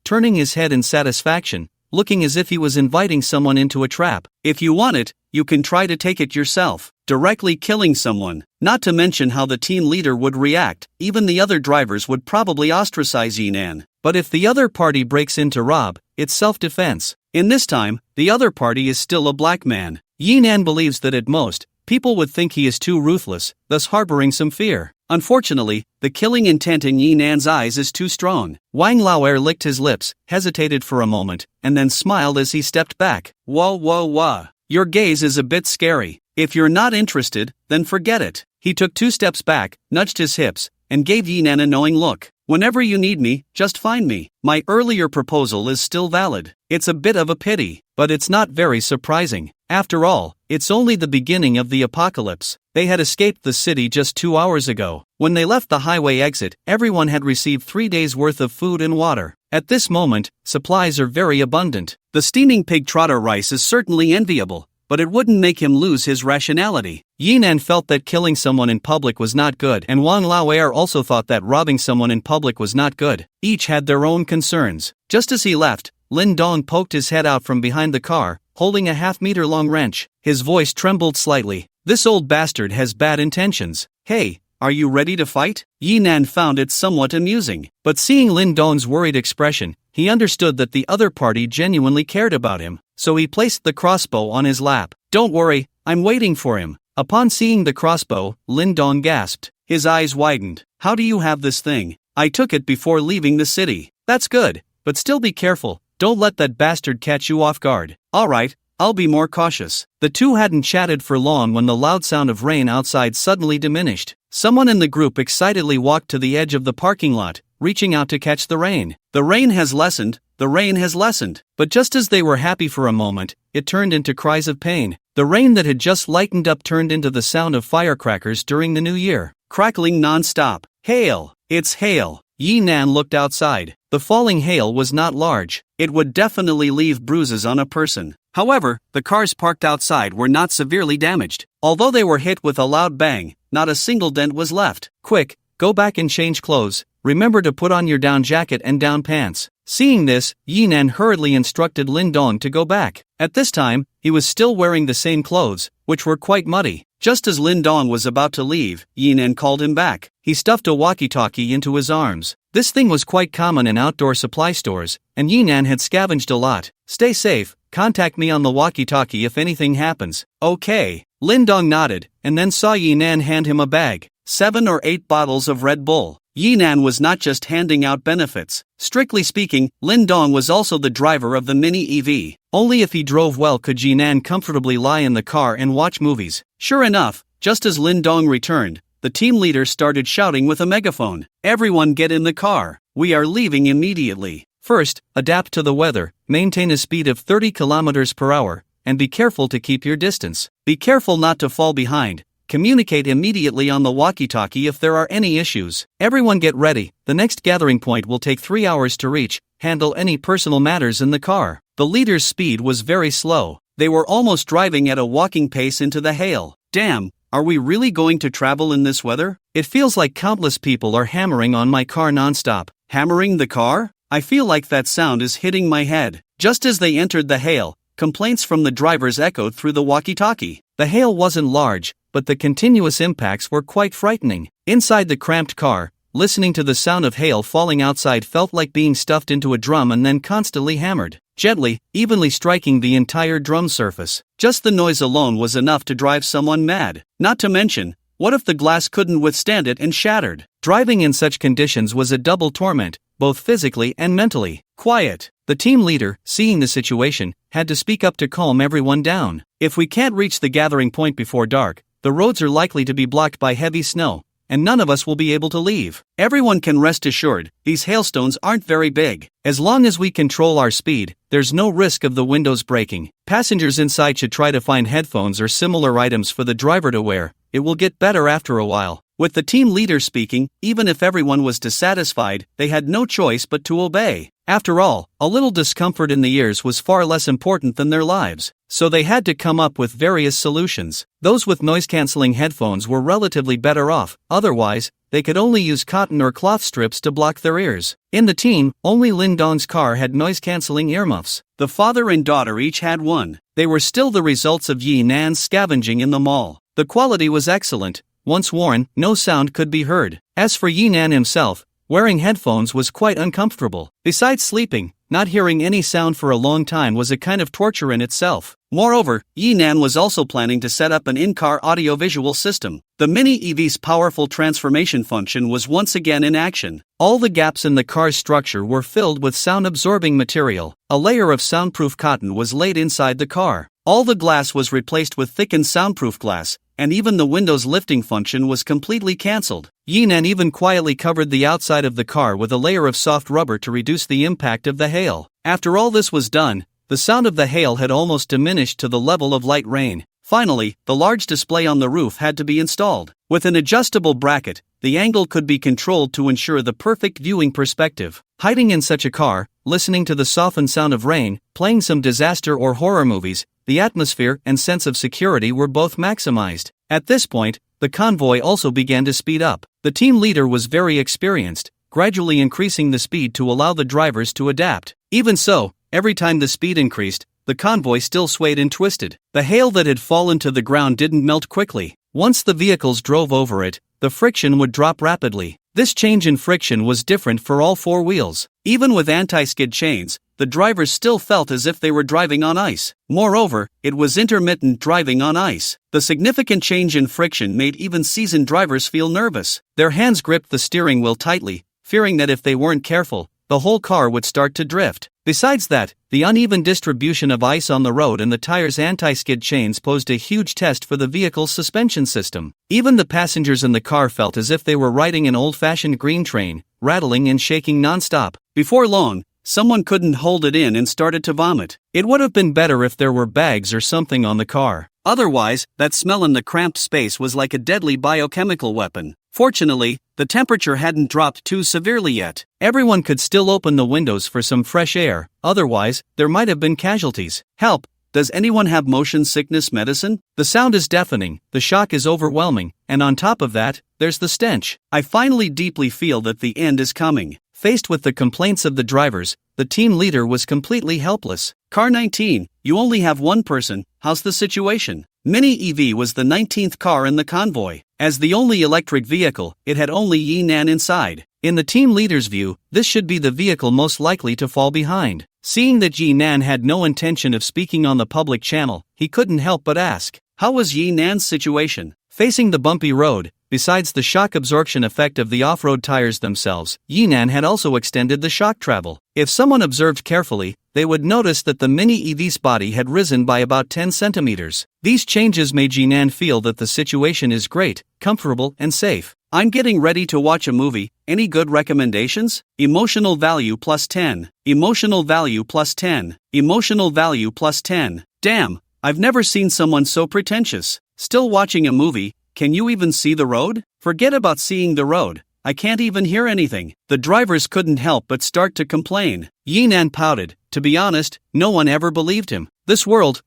turning his head in satisfaction, looking as if he was inviting someone into a trap. If you want it, you can try to take it yourself, directly killing someone. Not to mention how the team leader would react. Even the other drivers would probably ostracize Yi Nan. But if the other party breaks in to rob, it's self-defense. In this time, the other party is still a black man. Yi Nan believes that at most, people would think he is too ruthless, thus harboring some fear. Unfortunately, the killing intent in Yi Nan's eyes is too strong. Wang Lauer licked his lips, hesitated for a moment, and then smiled as he stepped back. Whoa whoa whoa. Your gaze is a bit scary. If you're not interested, then forget it. He took 2 steps back, nudged his hips, and gave Yi Nan a knowing look. Whenever you need me, just find me. My earlier proposal is still valid. It's a bit of a pity, but it's not very surprising. After all, it's only the beginning of the apocalypse. They had escaped the city just 2 hours ago. When they left the highway exit, everyone had received 3 days' worth of food and water. At this moment, supplies are very abundant. The steaming pig trotter rice is certainly enviable, but it wouldn't make him lose his rationality. Yi Nan felt that killing someone in public was not good, and Wang Lauer also thought that robbing someone in public was not good. Each had their own concerns. Just as he left, Lin Dong poked his head out from behind the car, holding a half-meter-long wrench. His voice trembled slightly. This old bastard has bad intentions. Hey, are you ready to fight? Yi Nan found it somewhat amusing, but seeing Lin Dong's worried expression, he understood that the other party genuinely cared about him, so he placed the crossbow on his lap. Don't worry, I'm waiting for him. Upon seeing the crossbow, Lin Dong gasped. His eyes widened. How do you have this thing? I took it before leaving the city. That's good, but still be careful. Don't let that bastard catch you off guard. Alright, I'll be more cautious. The two hadn't chatted for long when the loud sound of rain outside suddenly diminished. Someone in the group excitedly walked to the edge of the parking lot, reaching out to catch the rain. The rain has lessened, the rain has lessened. But just as they were happy for a moment, it turned into cries of pain. The rain that had just lightened up turned into the sound of firecrackers during the new year, crackling non-stop. Hail! It's hail! Yi Nan looked outside. The falling hail was not large. It would definitely leave bruises on a person. However, the cars parked outside were not severely damaged. Although they were hit with a loud bang, not a single dent was left. Quick, go back and change clothes. Remember to put on your down jacket and down pants. Seeing this, Yi Nan hurriedly instructed Lin Dong to go back. At this time, he was still wearing the same clothes, which were quite muddy. Just as Lin Dong was about to leave, Yi Nan called him back. He stuffed a walkie-talkie into his arms. This thing was quite common in outdoor supply stores, and Yi Nan had scavenged a lot. Stay safe, contact me on the walkie-talkie if anything happens. Okay. Lin Dong nodded, and then saw Yi Nan hand him a bag. 7 or 8 bottles of Red Bull. Yi Nan was not just handing out benefits. Strictly speaking, Lin Dong was also the driver of the mini EV. Only if he drove well could Yi Nan comfortably lie in the car and watch movies. Sure enough, just as Lin Dong returned, the team leader started shouting with a megaphone. Everyone get in the car. We are leaving immediately. First, adapt to the weather, maintain a speed of 30 kilometers per hour, and be careful to keep your distance. Be careful not to fall behind. Communicate immediately on the walkie-talkie if there are any issues. Everyone get ready. The next gathering point will take 3 hours to reach. Handle any personal matters in the car. The leader's speed was very slow. They were almost driving at a walking pace into the hail. Damn, are we really going to travel in this weather? It feels like countless people are hammering on my car non-stop. Hammering the car? I feel like that sound is hitting my head. Just as they entered the hail, complaints from the drivers echoed through the walkie-talkie. The hail wasn't large, but the continuous impacts were quite frightening. Inside the cramped car, listening to the sound of hail falling outside felt like being stuffed into a drum and then constantly hammered, gently, evenly striking the entire drum surface. Just the noise alone was enough to drive someone mad. Not to mention, what if the glass couldn't withstand it and shattered? Driving in such conditions was a double torment, both physically and mentally. Quiet. The team leader, seeing the situation, had to speak up to calm everyone down. If we can't reach the gathering point before dark, the roads are likely to be blocked by heavy snow, and none of us will be able to leave. Everyone can rest assured, these hailstones aren't very big. As long as we control our speed, there's no risk of the windows breaking. Passengers inside should try to find headphones or similar items for the driver to wear. It will get better after a while. With the team leader speaking, even if everyone was dissatisfied, they had no choice but to obey. After all, a little discomfort in the ears was far less important than their lives, so they had to come up with various solutions. Those with noise-canceling headphones were relatively better off, otherwise, they could only use cotton or cloth strips to block their ears. In the team, only Lin Dong's car had noise-canceling earmuffs. The father and daughter each had one. They were still the results of Yi Nan's scavenging in the mall. The quality was excellent. Once worn, no sound could be heard. As for Yi Nan himself, wearing headphones was quite uncomfortable. Besides sleeping, not hearing any sound for a long time was a kind of torture in itself. Moreover, Yi Nan was also planning to set up an in-car audiovisual system. The Mini EV's powerful transformation function was once again in action. All the gaps in the car's structure were filled with sound-absorbing material. A layer of soundproof cotton was laid inside the car. All the glass was replaced with thickened soundproof glass, and even the window's lifting function was completely cancelled. Yi Nan even quietly covered the outside of the car with a layer of soft rubber to reduce the impact of the hail. After all this was done, the sound of the hail had almost diminished to the level of light rain. Finally, the large display on the roof had to be installed. With an adjustable bracket, the angle could be controlled to ensure the perfect viewing perspective. Hiding in such a car, listening to the softened sound of rain, playing some disaster or horror movies, the atmosphere and sense of security were both maximized. At this point, the convoy also began to speed up. The team leader was very experienced, gradually increasing the speed to allow the drivers to adapt. Even so, every time the speed increased, the convoy still swayed and twisted. The hail that had fallen to the ground didn't melt quickly. Once the vehicles drove over it, the friction would drop rapidly. This change in friction was different for all 4 wheels. Even with anti-skid chains, the drivers still felt as if they were driving on ice. Moreover, it was intermittent driving on ice. The significant change in friction made even seasoned drivers feel nervous. Their hands gripped the steering wheel tightly, fearing that if they weren't careful, the whole car would start to drift. Besides that, the uneven distribution of ice on the road and the tire's anti-skid chains posed a huge test for the vehicle's suspension system. Even the passengers in the car felt as if they were riding an old-fashioned green train, rattling and shaking non-stop. Before long, someone couldn't hold it in and started to vomit. It would have been better if there were bags or something on the car. Otherwise, that smell in the cramped space was like a deadly biochemical weapon. Fortunately, the temperature hadn't dropped too severely yet. Everyone could still open the windows for some fresh air, otherwise, there might have been casualties. Help! Does anyone have motion sickness medicine? The sound is deafening, the shock is overwhelming, and on top of that, there's the stench. I finally deeply feel that the end is coming. Faced with the complaints of the drivers, the team leader was completely helpless. Car 19, you only have one person, how's the situation? Mini EV was the 19th car in the convoy. As the only electric vehicle, it had only Yi-Nan inside. In the team leader's view, this should be the vehicle most likely to fall behind. Seeing that Yi-Nan had no intention of speaking on the public channel, he couldn't help but ask, how was Yi-Nan's situation? Facing the bumpy road, besides the shock absorption effect of the off-road tires themselves, Yi-Nan had also extended the shock travel. If someone observed carefully, they would notice that the Mini EV's body had risen by about 10 centimeters. These changes made Yi-Nan feel that the situation is great, comfortable, and safe. I'm getting ready to watch a movie. Any good recommendations? Emotional value plus 10. Emotional value plus 10. Emotional value plus 10. Damn, I've never seen someone so pretentious. Still watching a movie? Can you even see the road? Forget about seeing the road. I can't even hear anything. The drivers couldn't help but start to complain. Yi-Nan pouted. To be honest, no one ever believed him. This world,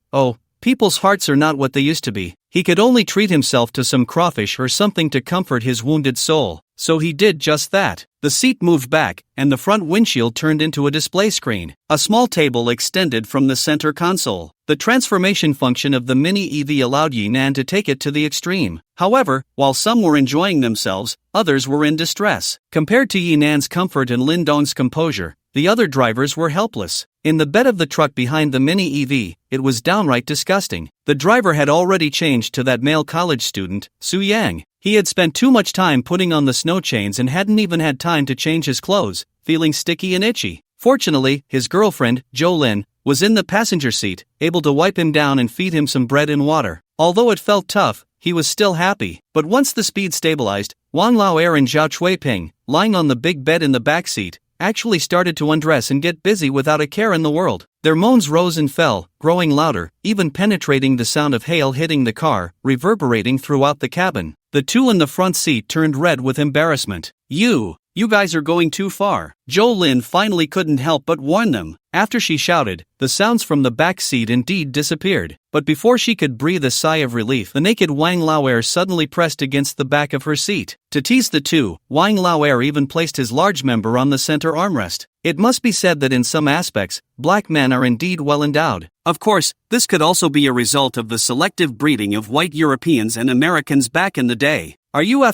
people's hearts are not what they used to be. He could only treat himself to some crawfish or something to comfort his wounded soul. So he did just that. The seat moved back, and the front windshield turned into a display screen. A small table extended from the center console. The transformation function of the Mini EV allowed Yi-Nan to take it to the extreme. However, while some were enjoying themselves, others were in distress. Compared to Yi-Nan's comfort and Lin Dong's composure, the other drivers were helpless. In the bed of the truck behind the Mini EV, it was downright disgusting. The driver had already changed to that male college student, Su Yang. He had spent too much time putting on the snow chains and hadn't even had time to change his clothes, feeling sticky and itchy. Fortunately, his girlfriend, Jo Lin, was in the passenger seat, able to wipe him down and feed him some bread and water. Although it felt tough, he was still happy. But once the speed stabilized, Wang Lao-er and Zhao Cui-ping, lying on the big bed in the back seat, actually started to undress and get busy without a care in the world. Their moans rose and fell, growing louder, even penetrating the sound of hail hitting the car, reverberating throughout the cabin. The two in the front seat turned red with embarrassment. You guys are going too far. Jo Lin finally couldn't help but warn them. After she shouted, the sounds from the back seat indeed disappeared. But before she could breathe a sigh of relief, the naked Wang Lao-er suddenly pressed against the back of her seat. To tease the two, Wang Lao-er even placed his large member on the center armrest. It must be said that in some aspects, black men are indeed well endowed. Of course, this could also be a result of the selective breeding of white Europeans and Americans back in the day. Are you ing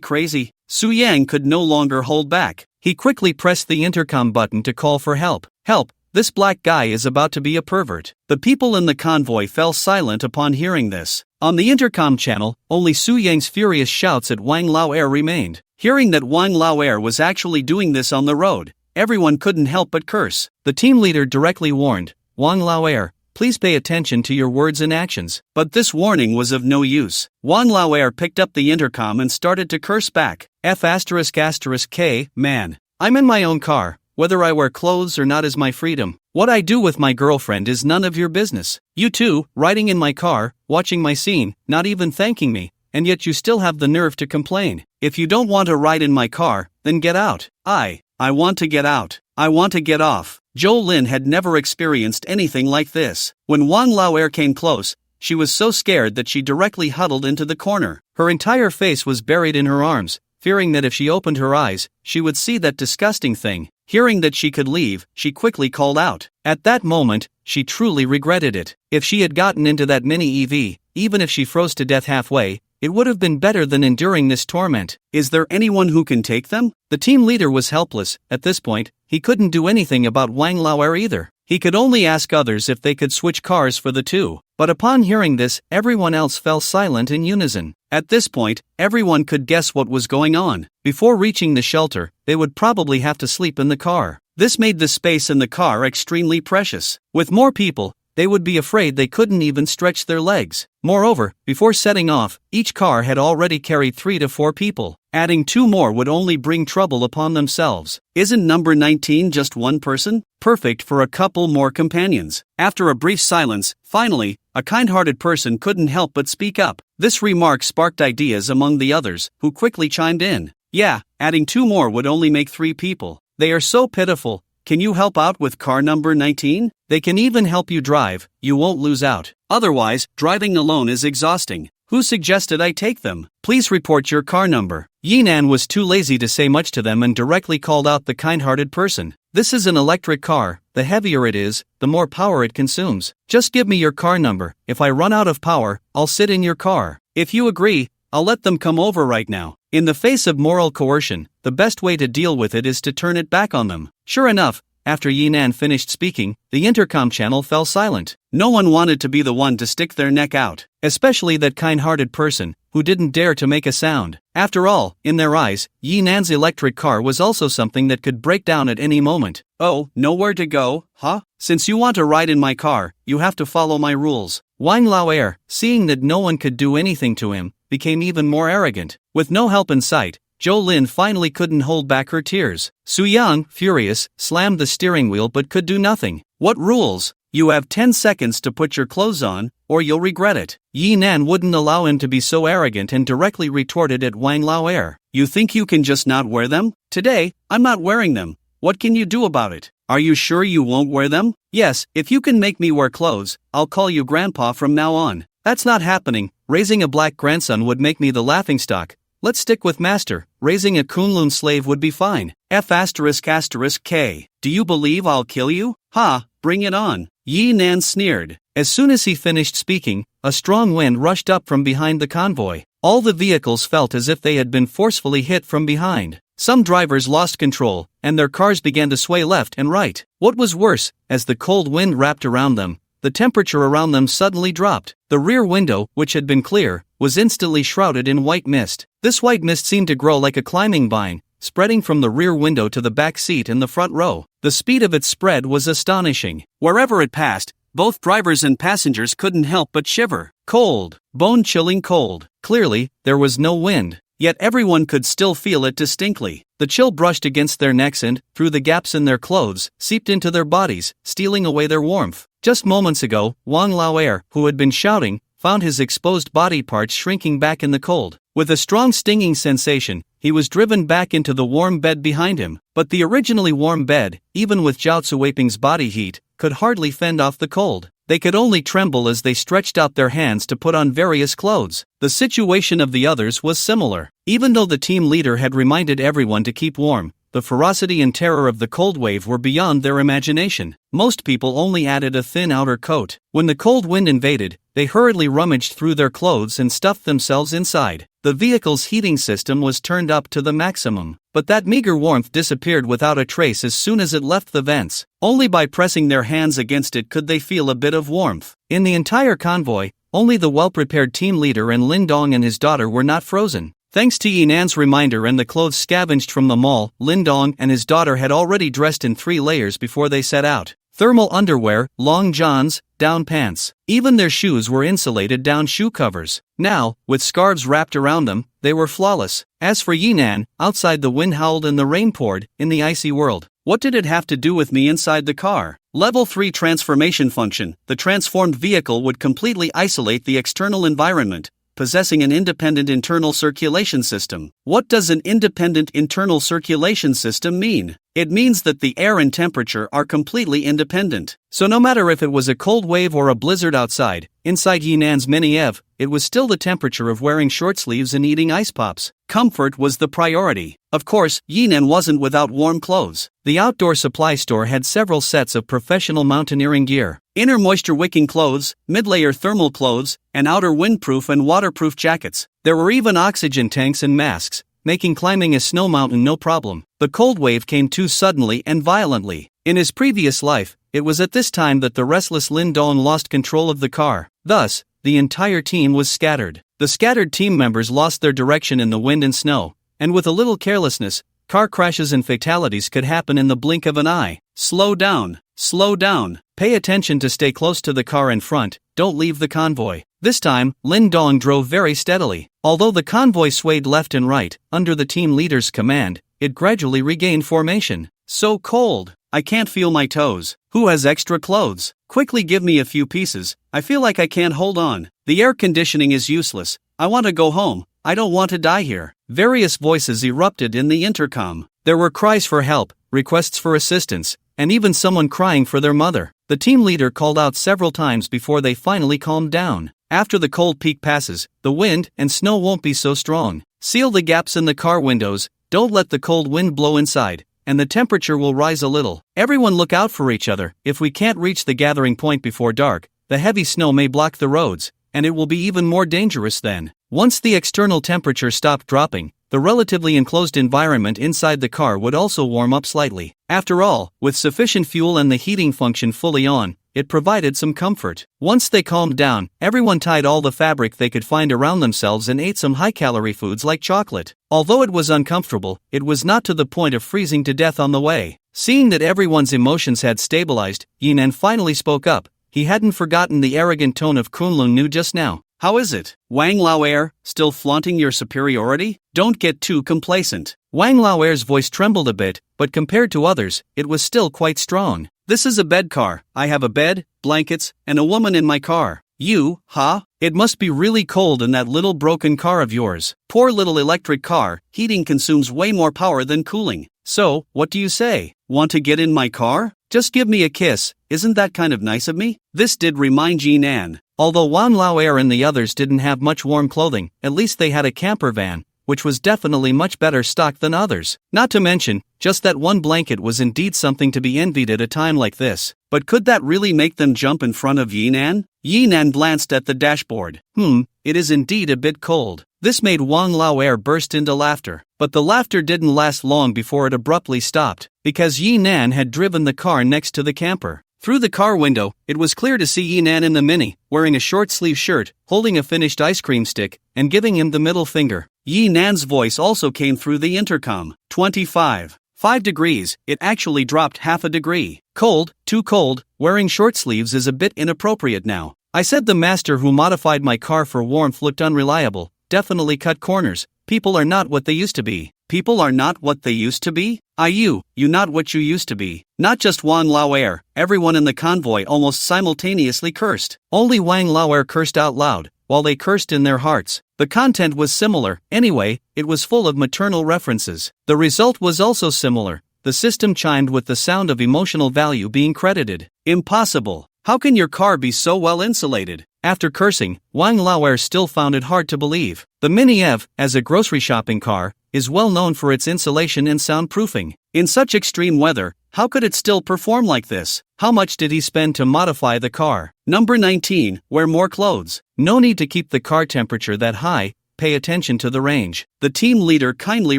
crazy? Su Yang could no longer hold back. He quickly pressed the intercom button to call for help. Help, this black guy is about to be a pervert. The people in the convoy fell silent upon hearing this. On the intercom channel, only Su Yang's furious shouts at Wang Lao-er remained. Hearing that Wang Lao-er was actually doing this on the road, everyone couldn't help but curse. The team leader directly warned, Wang Lao-er, please pay attention to your words and actions. But this warning was of no use. Wang Lao-er picked up the intercom and started to curse back. F***K, man. I'm in my own car. Whether I wear clothes or not is my freedom. What I do with my girlfriend is none of your business. You two, riding in my car, watching my scene, not even thanking me, and yet you still have the nerve to complain. If you don't want to ride in my car, then get out. I want to get out. I want to get off. Jo Lin had never experienced anything like this. When Wang Lao-er came close, she was so scared that she directly huddled into the corner. Her entire face was buried in her arms, fearing that if she opened her eyes, she would see that disgusting thing. Hearing that she could leave, she quickly called out. At that moment, she truly regretted it. If she had gotten into that Mini EV, even if she froze to death halfway, It would have been better than enduring this torment. Is there anyone who can take them? The team leader was helpless. At this point, he couldn't do anything about Wang Laoer either. He could only ask others if they could switch cars for the two. But upon hearing this, everyone else fell silent in unison. At this point, everyone could guess what was going on. Before reaching the shelter, they would probably have to sleep in the car. This made the space in the car extremely precious. With more people, they would be afraid they couldn't even stretch their legs. Moreover, before setting off, each car had already carried 3 to 4 people. Adding 2 more would only bring trouble upon themselves. Isn't number 19 just one person? Perfect for a couple more companions. After a brief silence, finally, a kind-hearted person couldn't help but speak up. This remark sparked ideas among the others, who quickly chimed in. Yeah, adding 2 more would only make 3 people. They are so pitiful. Can you help out with car number 19? They can even help you drive, you won't lose out. Otherwise, driving alone is exhausting. Who suggested I take them? Please report your car number. Yinan was too lazy to say much to them and directly called out the kind-hearted person. This is an electric car. The heavier it is, the more power it consumes. Just give me your car number. If I run out of power, I'll sit in your car. If you agree, I'll let them come over right now. In the face of moral coercion, the best way to deal with it is to turn it back on them. Sure enough, after Yinan finished speaking, the intercom channel fell silent. No one wanted to be the one to stick their neck out, especially that kind-hearted person, who didn't dare to make a sound. After all, in their eyes, Yinan's electric car was also something that could break down at any moment. Oh, nowhere to go, huh? Since you want to ride in my car, you have to follow my rules. Wang Laoer, seeing that no one could do anything to him, became even more arrogant. With no help in sight, Zhou Lin finally couldn't hold back her tears. Su Yang, furious, slammed the steering wheel but could do nothing. What rules? You have 10 seconds to put your clothes on, or you'll regret it. Yinan wouldn't allow him to be so arrogant and directly retorted at Wang Laoer. You think you can just not wear them? Today, I'm not wearing them. What can you do about it? Are you sure you won't wear them? Yes, if you can make me wear clothes, I'll call you grandpa from now on. That's not happening. Raising a black grandson would make me the laughingstock. Let's stick with master. Raising a Kunlun slave would be fine. F***K. Do you believe I'll kill you? Ha, bring it on. Yinan sneered. As soon as he finished speaking, a strong wind rushed up from behind the convoy. All the vehicles felt as if they had been forcefully hit from behind. Some drivers lost control, and their cars began to sway left and right. What was worse, as the cold wind wrapped around them, the temperature around them suddenly dropped. The rear window, which had been clear, was instantly shrouded in white mist. This white mist seemed to grow like a climbing vine, spreading from the rear window to the back seat and the front row. The speed of its spread was astonishing. Wherever it passed, both drivers and passengers couldn't help but shiver. Cold, bone-chilling cold. Clearly, there was no wind, yet everyone could still feel it distinctly. The chill brushed against their necks and, through the gaps in their clothes, seeped into their bodies, stealing away their warmth. Just moments ago, Wang Laoer, who had been shouting, found his exposed body parts shrinking back in the cold. With a strong stinging sensation, he was driven back into the warm bed behind him. But the originally warm bed, even with Zhao Cuiping's body heat, could hardly fend off the cold. They could only tremble as they stretched out their hands to put on various clothes. The situation of the others was similar. Even though the team leader had reminded everyone to keep warm, the ferocity and terror of the cold wave were beyond their imagination. Most people only added a thin outer coat. When the cold wind invaded, they hurriedly rummaged through their clothes and stuffed themselves inside. The vehicle's heating system was turned up to the maximum, but that meager warmth disappeared without a trace as soon as it left the vents. Only by pressing their hands against it could they feel a bit of warmth. In the entire convoy, only the well-prepared team leader and Lin Dong and his daughter were not frozen. Thanks to Yinan's reminder and the clothes scavenged from the mall, Lin Dong and his daughter had already dressed in 3 layers before they set out. Thermal underwear, long johns, down pants. Even their shoes were insulated down shoe covers. Now, with scarves wrapped around them, they were flawless. As for Yinan, outside the wind howled and the rain poured, in the icy world. What did it have to do with me inside the car? Level 3 transformation function. The transformed vehicle would completely isolate the external environment, possessing an independent internal circulation system. What does an independent internal circulation system mean? It means that the air and temperature are completely independent. So no matter if it was a cold wave or a blizzard outside, inside Yinan's mini-ev, it was still the temperature of wearing short sleeves and eating ice pops. Comfort was the priority. Of course, Yinan wasn't without warm clothes. The outdoor supply store had several sets of professional mountaineering gear. Inner moisture-wicking clothes, mid-layer thermal clothes, and outer windproof and waterproof jackets. There were even oxygen tanks and masks, making climbing a snow mountain no problem. The cold wave came too suddenly and violently. In his previous life, it was at this time that the restless Lin Dong lost control of the car. Thus, the entire team was scattered. The scattered team members lost their direction in the wind and snow, and with a little carelessness, car crashes and fatalities could happen in the blink of an eye. Slow down. Slow down. Pay attention to stay close to the car in front, don't leave the convoy. This time, Lin Dong drove very steadily. Although the convoy swayed left and right, under the team leader's command, it gradually regained formation. So cold. I can't feel my toes. Who has extra clothes? Quickly give me a few pieces. I feel like I can't hold on. The air conditioning is useless. I want to go home. I don't want to die here. Various voices erupted in the intercom. There were cries for help, requests for assistance, and even someone crying for their mother. The team leader called out several times before they finally calmed down. After the cold peak passes, the wind and snow won't be so strong. Seal the gaps in the car windows, don't let the cold wind blow inside, and the temperature will rise a little. Everyone look out for each other. If we can't reach the gathering point before dark, the heavy snow may block the roads, and it will be even more dangerous then. Once the external temperature stopped dropping, the relatively enclosed environment inside the car would also warm up slightly. After all, with sufficient fuel and the heating function fully on, it provided some comfort. Once they calmed down, everyone tied all the fabric they could find around themselves and ate some high-calorie foods like chocolate. Although it was uncomfortable, it was not to the point of freezing to death on the way. Seeing that everyone's emotions had stabilized, Yinan finally spoke up. He hadn't forgotten the arrogant tone of Kunlun knew just now. How is it, Wang Laoer, still flaunting your superiority? Don't get too complacent. Wang Laoer's voice trembled a bit, but compared to others, it was still quite strong. This is a bed car. I have a bed, blankets, and a woman in my car. You, huh? It must be really cold in that little broken car of yours. Poor little electric car, heating consumes way more power than cooling. So, what do you say? Want to get in my car? Just give me a kiss, isn't that kind of nice of me? This did remind Yinan. Although Wang Laoer and the others didn't have much warm clothing, at least they had a camper van, which was definitely much better stocked than others. Not to mention, just that one blanket was indeed something to be envied at a time like this. But could that really make them jump in front of Yinan? Yinan glanced at the dashboard. It is indeed a bit cold. This made Wang Laoer burst into laughter. But the laughter didn't last long before it abruptly stopped, because Yinan had driven the car next to the camper. Through the car window, it was clear to see Yinan in the Mini, wearing a short-sleeve shirt, holding a finished ice cream stick, and giving him the middle finger. Yinan's voice also came through the intercom. 25. 5 degrees, it actually dropped half a degree. Cold, too cold, wearing short sleeves is a bit inappropriate now. I said the master who modified my car for warmth looked unreliable, definitely cut corners. People are not what they used to be. People are not what they used to be? You not what you used to be. Not just Wang Laoer, everyone in the convoy almost simultaneously cursed. Only Wang Laoer cursed out loud, while they cursed in their hearts. The content was similar, anyway, it was full of maternal references. The result was also similar. The system chimed with the sound of emotional value being credited. Impossible. How can your car be so well insulated? After cursing, Wang Laoer still found it hard to believe. The Mini-Ev, as a grocery shopping car, is well known for its insulation and soundproofing. In such extreme weather, how could it still perform like this? How much did he spend to modify the car? Number 19, wear more clothes. No need to keep the car temperature that high, pay attention to the range. The team leader kindly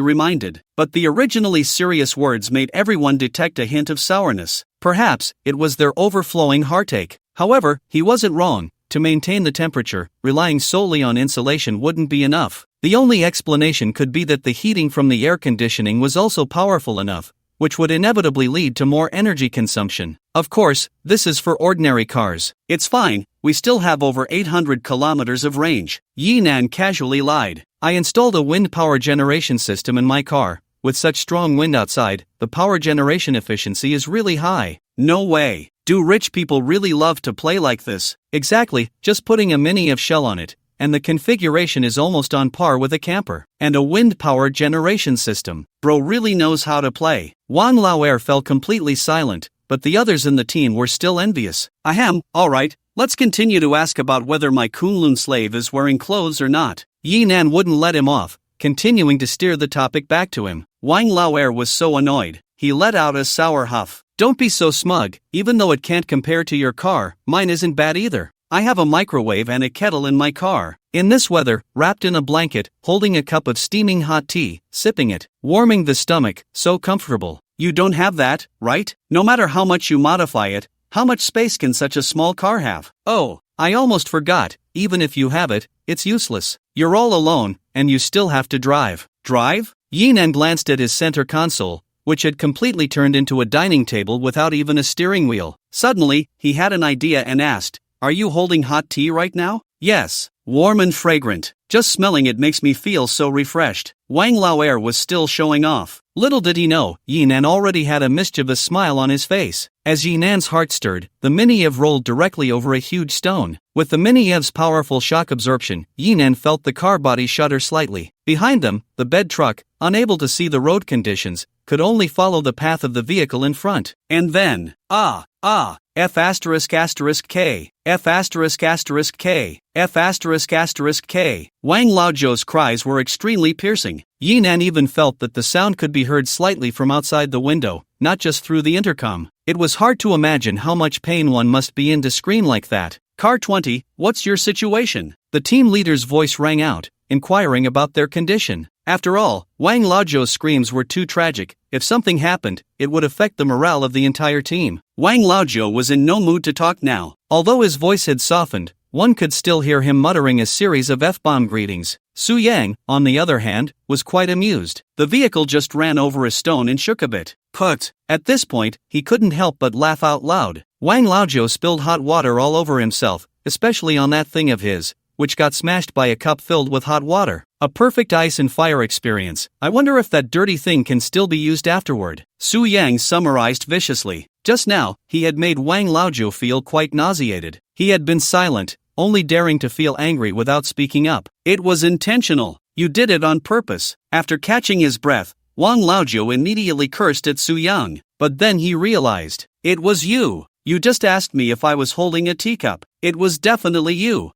reminded, but the originally serious words made everyone detect a hint of sourness. Perhaps, it was their overflowing heartache. However, he wasn't wrong. To maintain the temperature, relying solely on insulation wouldn't be enough. The only explanation could be that the heating from the air conditioning was also powerful enough, which would inevitably lead to more energy consumption. Of course, this is for ordinary cars. It's fine, we still have over 800 kilometers of range. Yinan casually lied. I installed a wind power generation system in my car. With such strong wind outside, the power generation efficiency is really high. No way. Do rich people really love to play like this? Exactly, just putting a Mini-Ev shell on it. and the configuration is almost on par with a camper. And a wind power generation system. Bro really knows how to play. Wang Lauer fell completely silent, but the others in the team were still envious. Ahem, alright, let's continue to ask about whether my Kunlun slave is wearing clothes or not. Yinan wouldn't let him off, continuing to steer the topic back to him. Wang Lauer was so annoyed, he let out a sour huff. Don't be so smug, even though it can't compare to your car, mine isn't bad either. I have a microwave and a kettle in my car. In this weather, wrapped in a blanket, holding a cup of steaming hot tea, sipping it, warming the stomach, so comfortable. You don't have that, right? No matter how much you modify it, how much space can such a small car have? Oh, I almost forgot, even if you have it, it's useless. You're all alone, and you still have to drive. Drive? Yinan glanced at his center console, which had completely turned into a dining table without even a steering wheel. Suddenly, he had an idea and asked, "Are you holding hot tea right now?" "Yes, warm and fragrant. Just smelling it makes me feel so refreshed." Wang Lauer was still showing off. Little did he know, Yinan already had a mischievous smile on his face. As Yinan's heart stirred, the Mini-Ev rolled directly over a huge stone. With the Mini-Ev's powerful shock absorption, Yinan felt the car body shudder slightly. Behind them, the bed truck, unable to see the road conditions, could only follow the path of the vehicle in front. And then, F asterisk asterisk K, F asterisk asterisk K, F asterisk asterisk K. Wang Laozhou's cries were extremely piercing. Yinan even felt that the sound could be heard slightly from outside the window, not just through the intercom. It was hard to imagine how much pain one must be in to scream like that. Car 20, what's your situation? The team leader's voice rang out, inquiring about their condition. After all, Wang Laozhou's screams were too tragic. If something happened, it would affect the morale of the entire team. Wang Laozhou was in no mood to talk now. Although his voice had softened, one could still hear him muttering a series of F-bomb greetings. Su Yang, on the other hand, was quite amused. The vehicle just ran over a stone and shook a bit. Put. At this point, he couldn't help but laugh out loud. Wang Laozhou spilled hot water all over himself, especially on that thing of his, which got smashed by a cup filled with hot water. A perfect ice and fire experience. I wonder if that dirty thing can still be used afterward. Su Yang summarized viciously. Just now, he had made Wang Laozhou feel quite nauseated. He had been silent, only daring to feel angry without speaking up. It was intentional. You did it on purpose. After catching his breath, Wang Laozhou immediately cursed at Su Yang. But then he realized. It was you. You just asked me if I was holding a teacup. It was definitely you.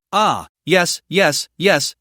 Yes,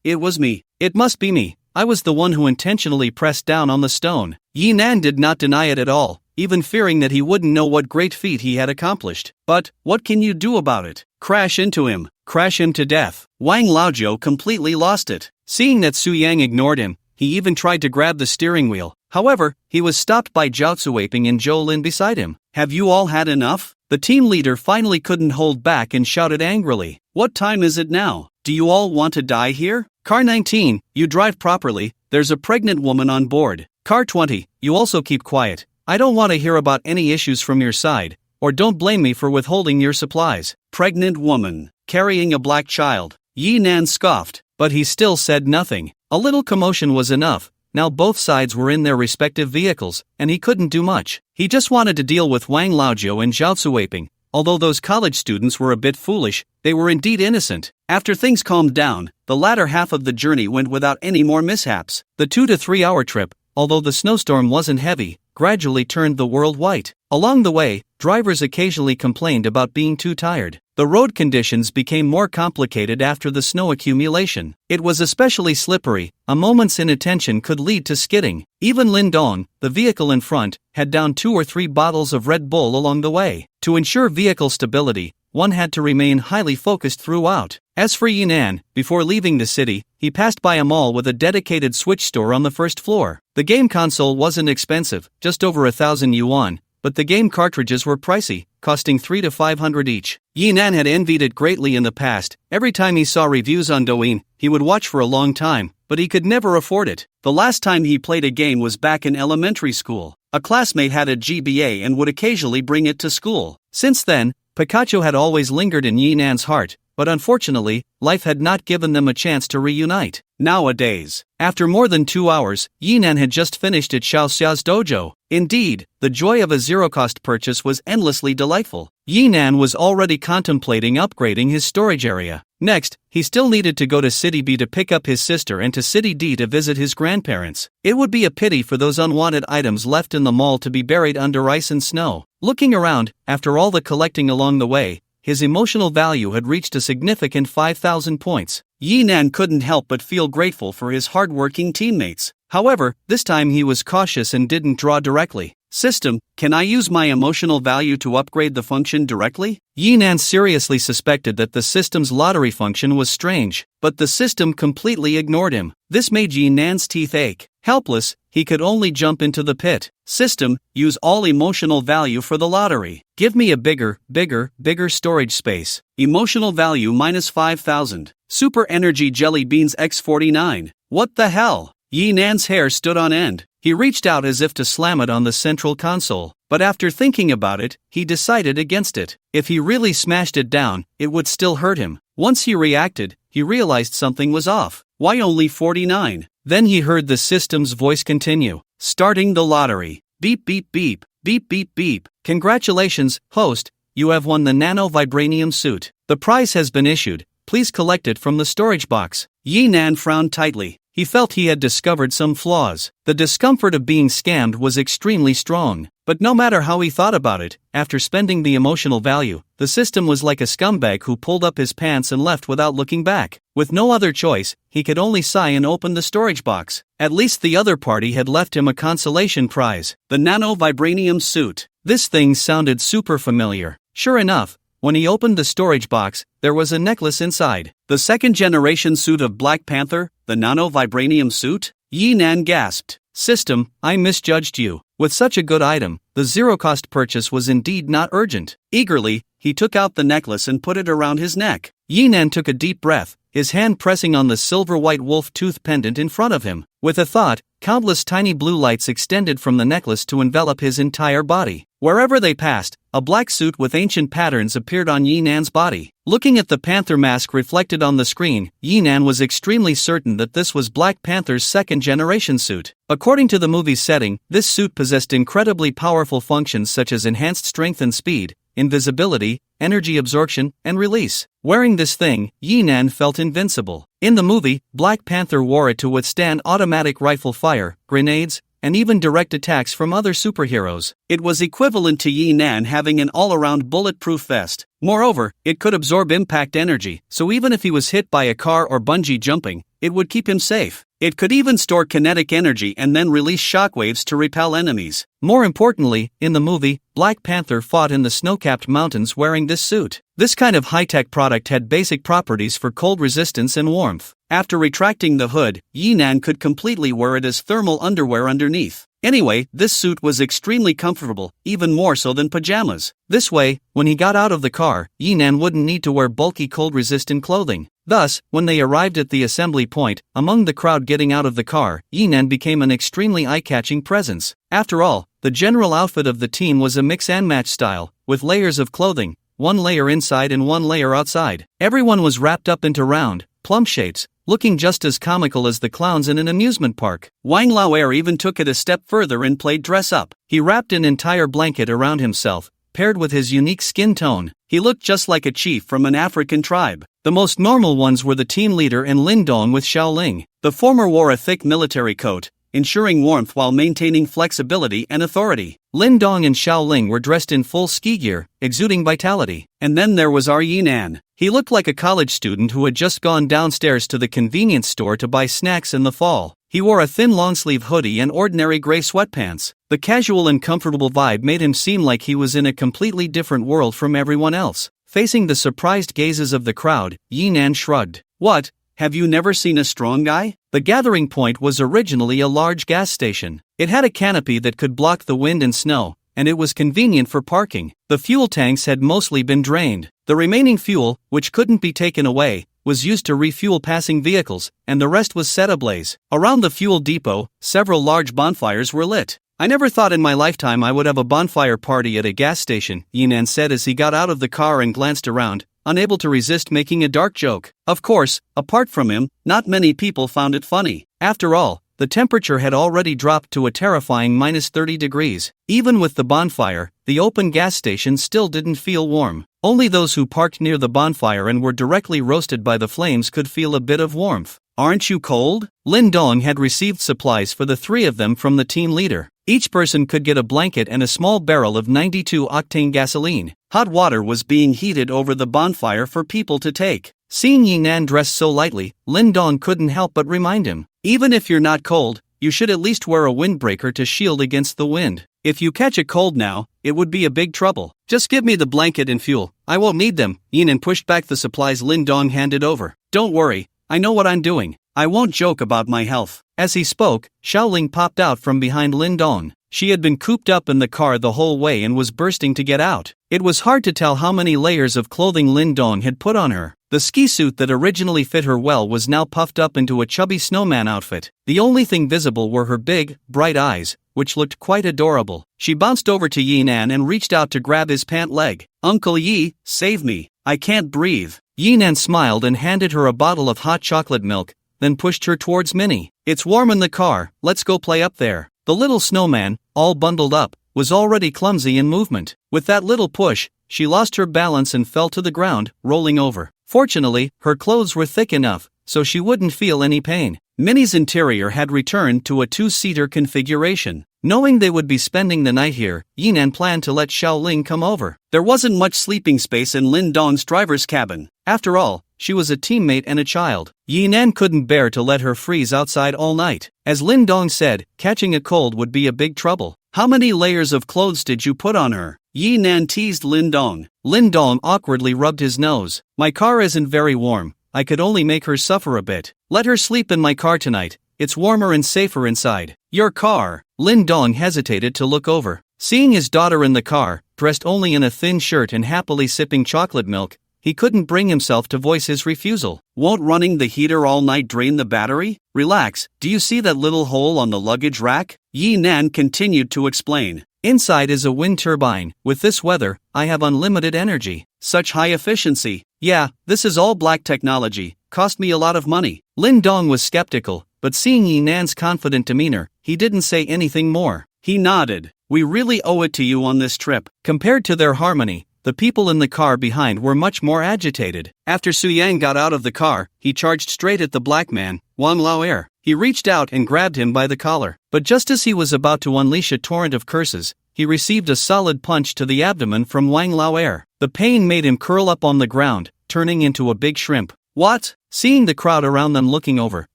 it was me. It must be me. I was the one who intentionally pressed down on the stone. Yinan did not deny it at all, even fearing that he wouldn't know what great feat he had accomplished. But, what can you do about it? Crash into him. Crash him to death. Wang Laozhou completely lost it. Seeing that Su Yang ignored him, he even tried to grab the steering wheel. However, he was stopped by Zhao Cuiping and Zhou Lin beside him. Have you all had enough? The team leader finally couldn't hold back and shouted angrily. What time is it now? Do you all want to die here? Car 19, you drive properly, there's a pregnant woman on board. Car 20, you also keep quiet. I don't want to hear about any issues from your side, or don't blame me for withholding your supplies. Pregnant woman, carrying a black child. Yinan scoffed, but he still said nothing. A little commotion was enough. Now both sides were in their respective vehicles, and he couldn't do much. He just wanted to deal with Wang Laozhou and Zhao Cuiping. Although those college students were a bit foolish, they were indeed innocent. After things calmed down, the latter half of the journey went without any more mishaps. The 2 to 3 hour trip, although the snowstorm wasn't heavy, gradually turned the world white. Along the way, drivers occasionally complained about being too tired. The road conditions became more complicated after the snow accumulation. It was especially slippery. A moment's inattention could lead to skidding. Even Lin Dong, the vehicle in front, had downed 2 or 3 bottles of Red Bull along the way. To ensure vehicle stability, one had to remain highly focused throughout. As for Yinan, before leaving the city, he passed by a mall with a dedicated Switch store on the first floor. The game console wasn't expensive, just over 1,000 yuan, but the game cartridges were pricey, costing 300 to 500 each. Yinan had envied it greatly in the past. Every time he saw reviews on Douyin, he would watch for a long time, but he could never afford it. The last time he played a game was back in elementary school. A classmate had a GBA and would occasionally bring it to school. Since then, Pikachu had always lingered in Yinan's heart, but unfortunately, life had not given them a chance to reunite. Nowadays, after more than 2 hours, Yinan had just finished at Xiao Xiao's dojo. Indeed, the joy of a zero-cost purchase was endlessly delightful. Yinan was already contemplating upgrading his storage area. Next, he still needed to go to City B to pick up his sister and to City D to visit his grandparents. It would be a pity for those unwanted items left in the mall to be buried under ice and snow. Looking around, after all the collecting along the way, his emotional value had reached a significant 5,000 points. Yinan couldn't help but feel grateful for his hardworking teammates. However, this time he was cautious and didn't draw directly. System, can I use my emotional value to upgrade the function directly? Yinan seriously suspected that the system's lottery function was strange, but the system completely ignored him. This made Yinan's teeth ache. Helpless, he could only jump into the pit. System, use all emotional value for the lottery. Give me a bigger storage space. Emotional value minus 5,000. Super Energy Jelly Beans X49. What the hell? Yinan's hair stood on end. He reached out as if to slam it on the central console, but after thinking about it, he decided against it. If he really smashed it down, it would still hurt him. Once he reacted, he realized something was off. Why only 49? Then he heard the system's voice continue. Starting the lottery. Beep beep beep, beep beep beep. Congratulations, host, you have won the nano vibranium suit. The prize has been issued. Please collect it from the storage box. Yinan frowned tightly. He felt he had discovered some flaws. The discomfort of being scammed was extremely strong. But no matter how he thought about it, after spending the emotional value, the system was like a scumbag who pulled up his pants and left without looking back. With no other choice, he could only sigh and open the storage box. At least the other party had left him a consolation prize. The nano vibranium suit. This thing sounded super familiar. Sure enough, when he opened the storage box, there was a necklace inside. The second-generation suit of Black Panther, the nano-vibranium suit? Yinan gasped. System, I misjudged you. With such a good item, the zero-cost purchase was indeed not urgent. Eagerly, he took out the necklace and put it around his neck. Yinan took a deep breath, his hand pressing on the silver-white wolf tooth pendant in front of him. With a thought, countless tiny blue lights extended from the necklace to envelop his entire body. Wherever they passed, a black suit with ancient patterns appeared on Yinan's body. Looking at the panther mask reflected on the screen, Yinan was extremely certain that this was Black Panther's second-generation suit. According to the movie's setting, this suit possessed incredibly powerful functions such as enhanced strength and speed, invisibility, energy absorption, and release. Wearing this thing, Yinan felt invincible. In the movie, Black Panther wore it to withstand automatic rifle fire, grenades, and even direct attacks from other superheroes. It was equivalent to Yinan having an all-around bulletproof vest. Moreover, it could absorb impact energy, so even if he was hit by a car or bungee jumping, it would keep him safe. It could even store kinetic energy and then release shockwaves to repel enemies. More importantly, in the movie, Black Panther fought in the snow-capped mountains wearing this suit. This kind of high-tech product had basic properties for cold resistance and warmth. After retracting the hood, Yinan could completely wear it as thermal underwear underneath. Anyway, this suit was extremely comfortable, even more so than pajamas. This way, when he got out of the car, Yinan wouldn't need to wear bulky cold-resistant clothing. Thus, when they arrived at the assembly point, among the crowd getting out of the car, Yinan became an extremely eye-catching presence. After all, the general outfit of the team was a mix-and-match style, with layers of clothing, one layer inside and one layer outside. Everyone was wrapped up into round, plump shapes, looking just as comical as the clowns in an amusement park. Wang Lauer even took it a step further and played dress-up. He wrapped an entire blanket around himself, paired with his unique skin tone. He looked just like a chief from an African tribe. The most normal ones were the team leader and Lin Dong with Xiaoling. The former wore a thick military coat, ensuring warmth while maintaining flexibility and authority. Lin Dong and Xiaoling were dressed in full ski gear, exuding vitality. And then there was our Yinan. He looked like a college student who had just gone downstairs to the convenience store to buy snacks in the fall. He wore a thin long-sleeve hoodie and ordinary gray sweatpants. The casual and comfortable vibe made him seem like he was in a completely different world from everyone else. Facing the surprised gazes of the crowd, Yinan shrugged. What? Have you never seen a strong guy? The gathering point was originally a large gas station. It had a canopy that could block the wind and snow, and it was convenient for parking. The fuel tanks had mostly been drained. The remaining fuel, which couldn't be taken away, was used to refuel passing vehicles, and the rest was set ablaze. Around the fuel depot, several large bonfires were lit. I never thought in my lifetime I would have a bonfire party at a gas station, Yinan said as he got out of the car and glanced around, unable to resist making a dark joke. Of course, apart from him, not many people found it funny. After all, the temperature had already dropped to a terrifying -30 degrees. Even with the bonfire, the open gas station still didn't feel warm. Only those who parked near the bonfire and were directly roasted by the flames could feel a bit of warmth. Aren't you cold? Lin Dong had received supplies for the three of them from the team leader. Each person could get a blanket and a small barrel of 92-octane gasoline. Hot water was being heated over the bonfire for people to take. Seeing Yinan dressed so lightly, Lin Dong couldn't help but remind him, even if you're not cold, you should at least wear a windbreaker to shield against the wind. If you catch a cold now, it would be a big trouble. Just give me the blanket and fuel. I won't need them. Yinan pushed back the supplies Lin Dong handed over. Don't worry, I know what I'm doing. I won't joke about my health. As he spoke, Xiaoling popped out from behind Lin Dong. She had been cooped up in the car the whole way and was bursting to get out. It was hard to tell how many layers of clothing Lin Dong had put on her. The ski suit that originally fit her well was now puffed up into a chubby snowman outfit. The only thing visible were her big, bright eyes, which looked quite adorable. She bounced over to Yinan and reached out to grab his pant leg. Uncle Yi, save me. I can't breathe. Yinan smiled and handed her a bottle of hot chocolate milk, then pushed her towards Minnie. It's warm in the car, let's go play up there. The little snowman, all bundled up, was already clumsy in movement. With that little push, she lost her balance and fell to the ground, rolling over. Fortunately, her clothes were thick enough, so she wouldn't feel any pain. Minnie's interior had returned to a two-seater configuration. Knowing they would be spending the night here, Yinan planned to let Xiaoling come over. There wasn't much sleeping space in Lin Dong's driver's cabin. After all, she was a teammate and a child. Yinan couldn't bear to let her freeze outside all night. As Lin Dong said, catching a cold would be a big trouble. How many layers of clothes did you put on her? Yinan teased Lin Dong. Lin Dong awkwardly rubbed his nose. My car isn't very warm. I could only make her suffer a bit. Let her sleep in my car tonight. It's warmer and safer inside. Your car. Lin Dong hesitated to look over. Seeing his daughter in the car, dressed only in a thin shirt and happily sipping chocolate milk, he couldn't bring himself to voice his refusal. Won't running the heater all night drain the battery? Relax, do you see that little hole on the luggage rack? Yinan continued to explain. Inside is a wind turbine. With this weather, I have unlimited energy. Such high efficiency. Yeah, this is all black technology. Cost me a lot of money. Lin Dong was skeptical, but seeing Yinan's confident demeanor, he didn't say anything more. He nodded. We really owe it to you on this trip. Compared to their harmony, the people in the car behind were much more agitated. After Su Yang got out of the car, he charged straight at the black man, Wang Laoer. He reached out and grabbed him by the collar. But just as he was about to unleash a torrent of curses, he received a solid punch to the abdomen from Wang Laoer. The pain made him curl up on the ground, turning into a big shrimp. What? Seeing the crowd around them looking over,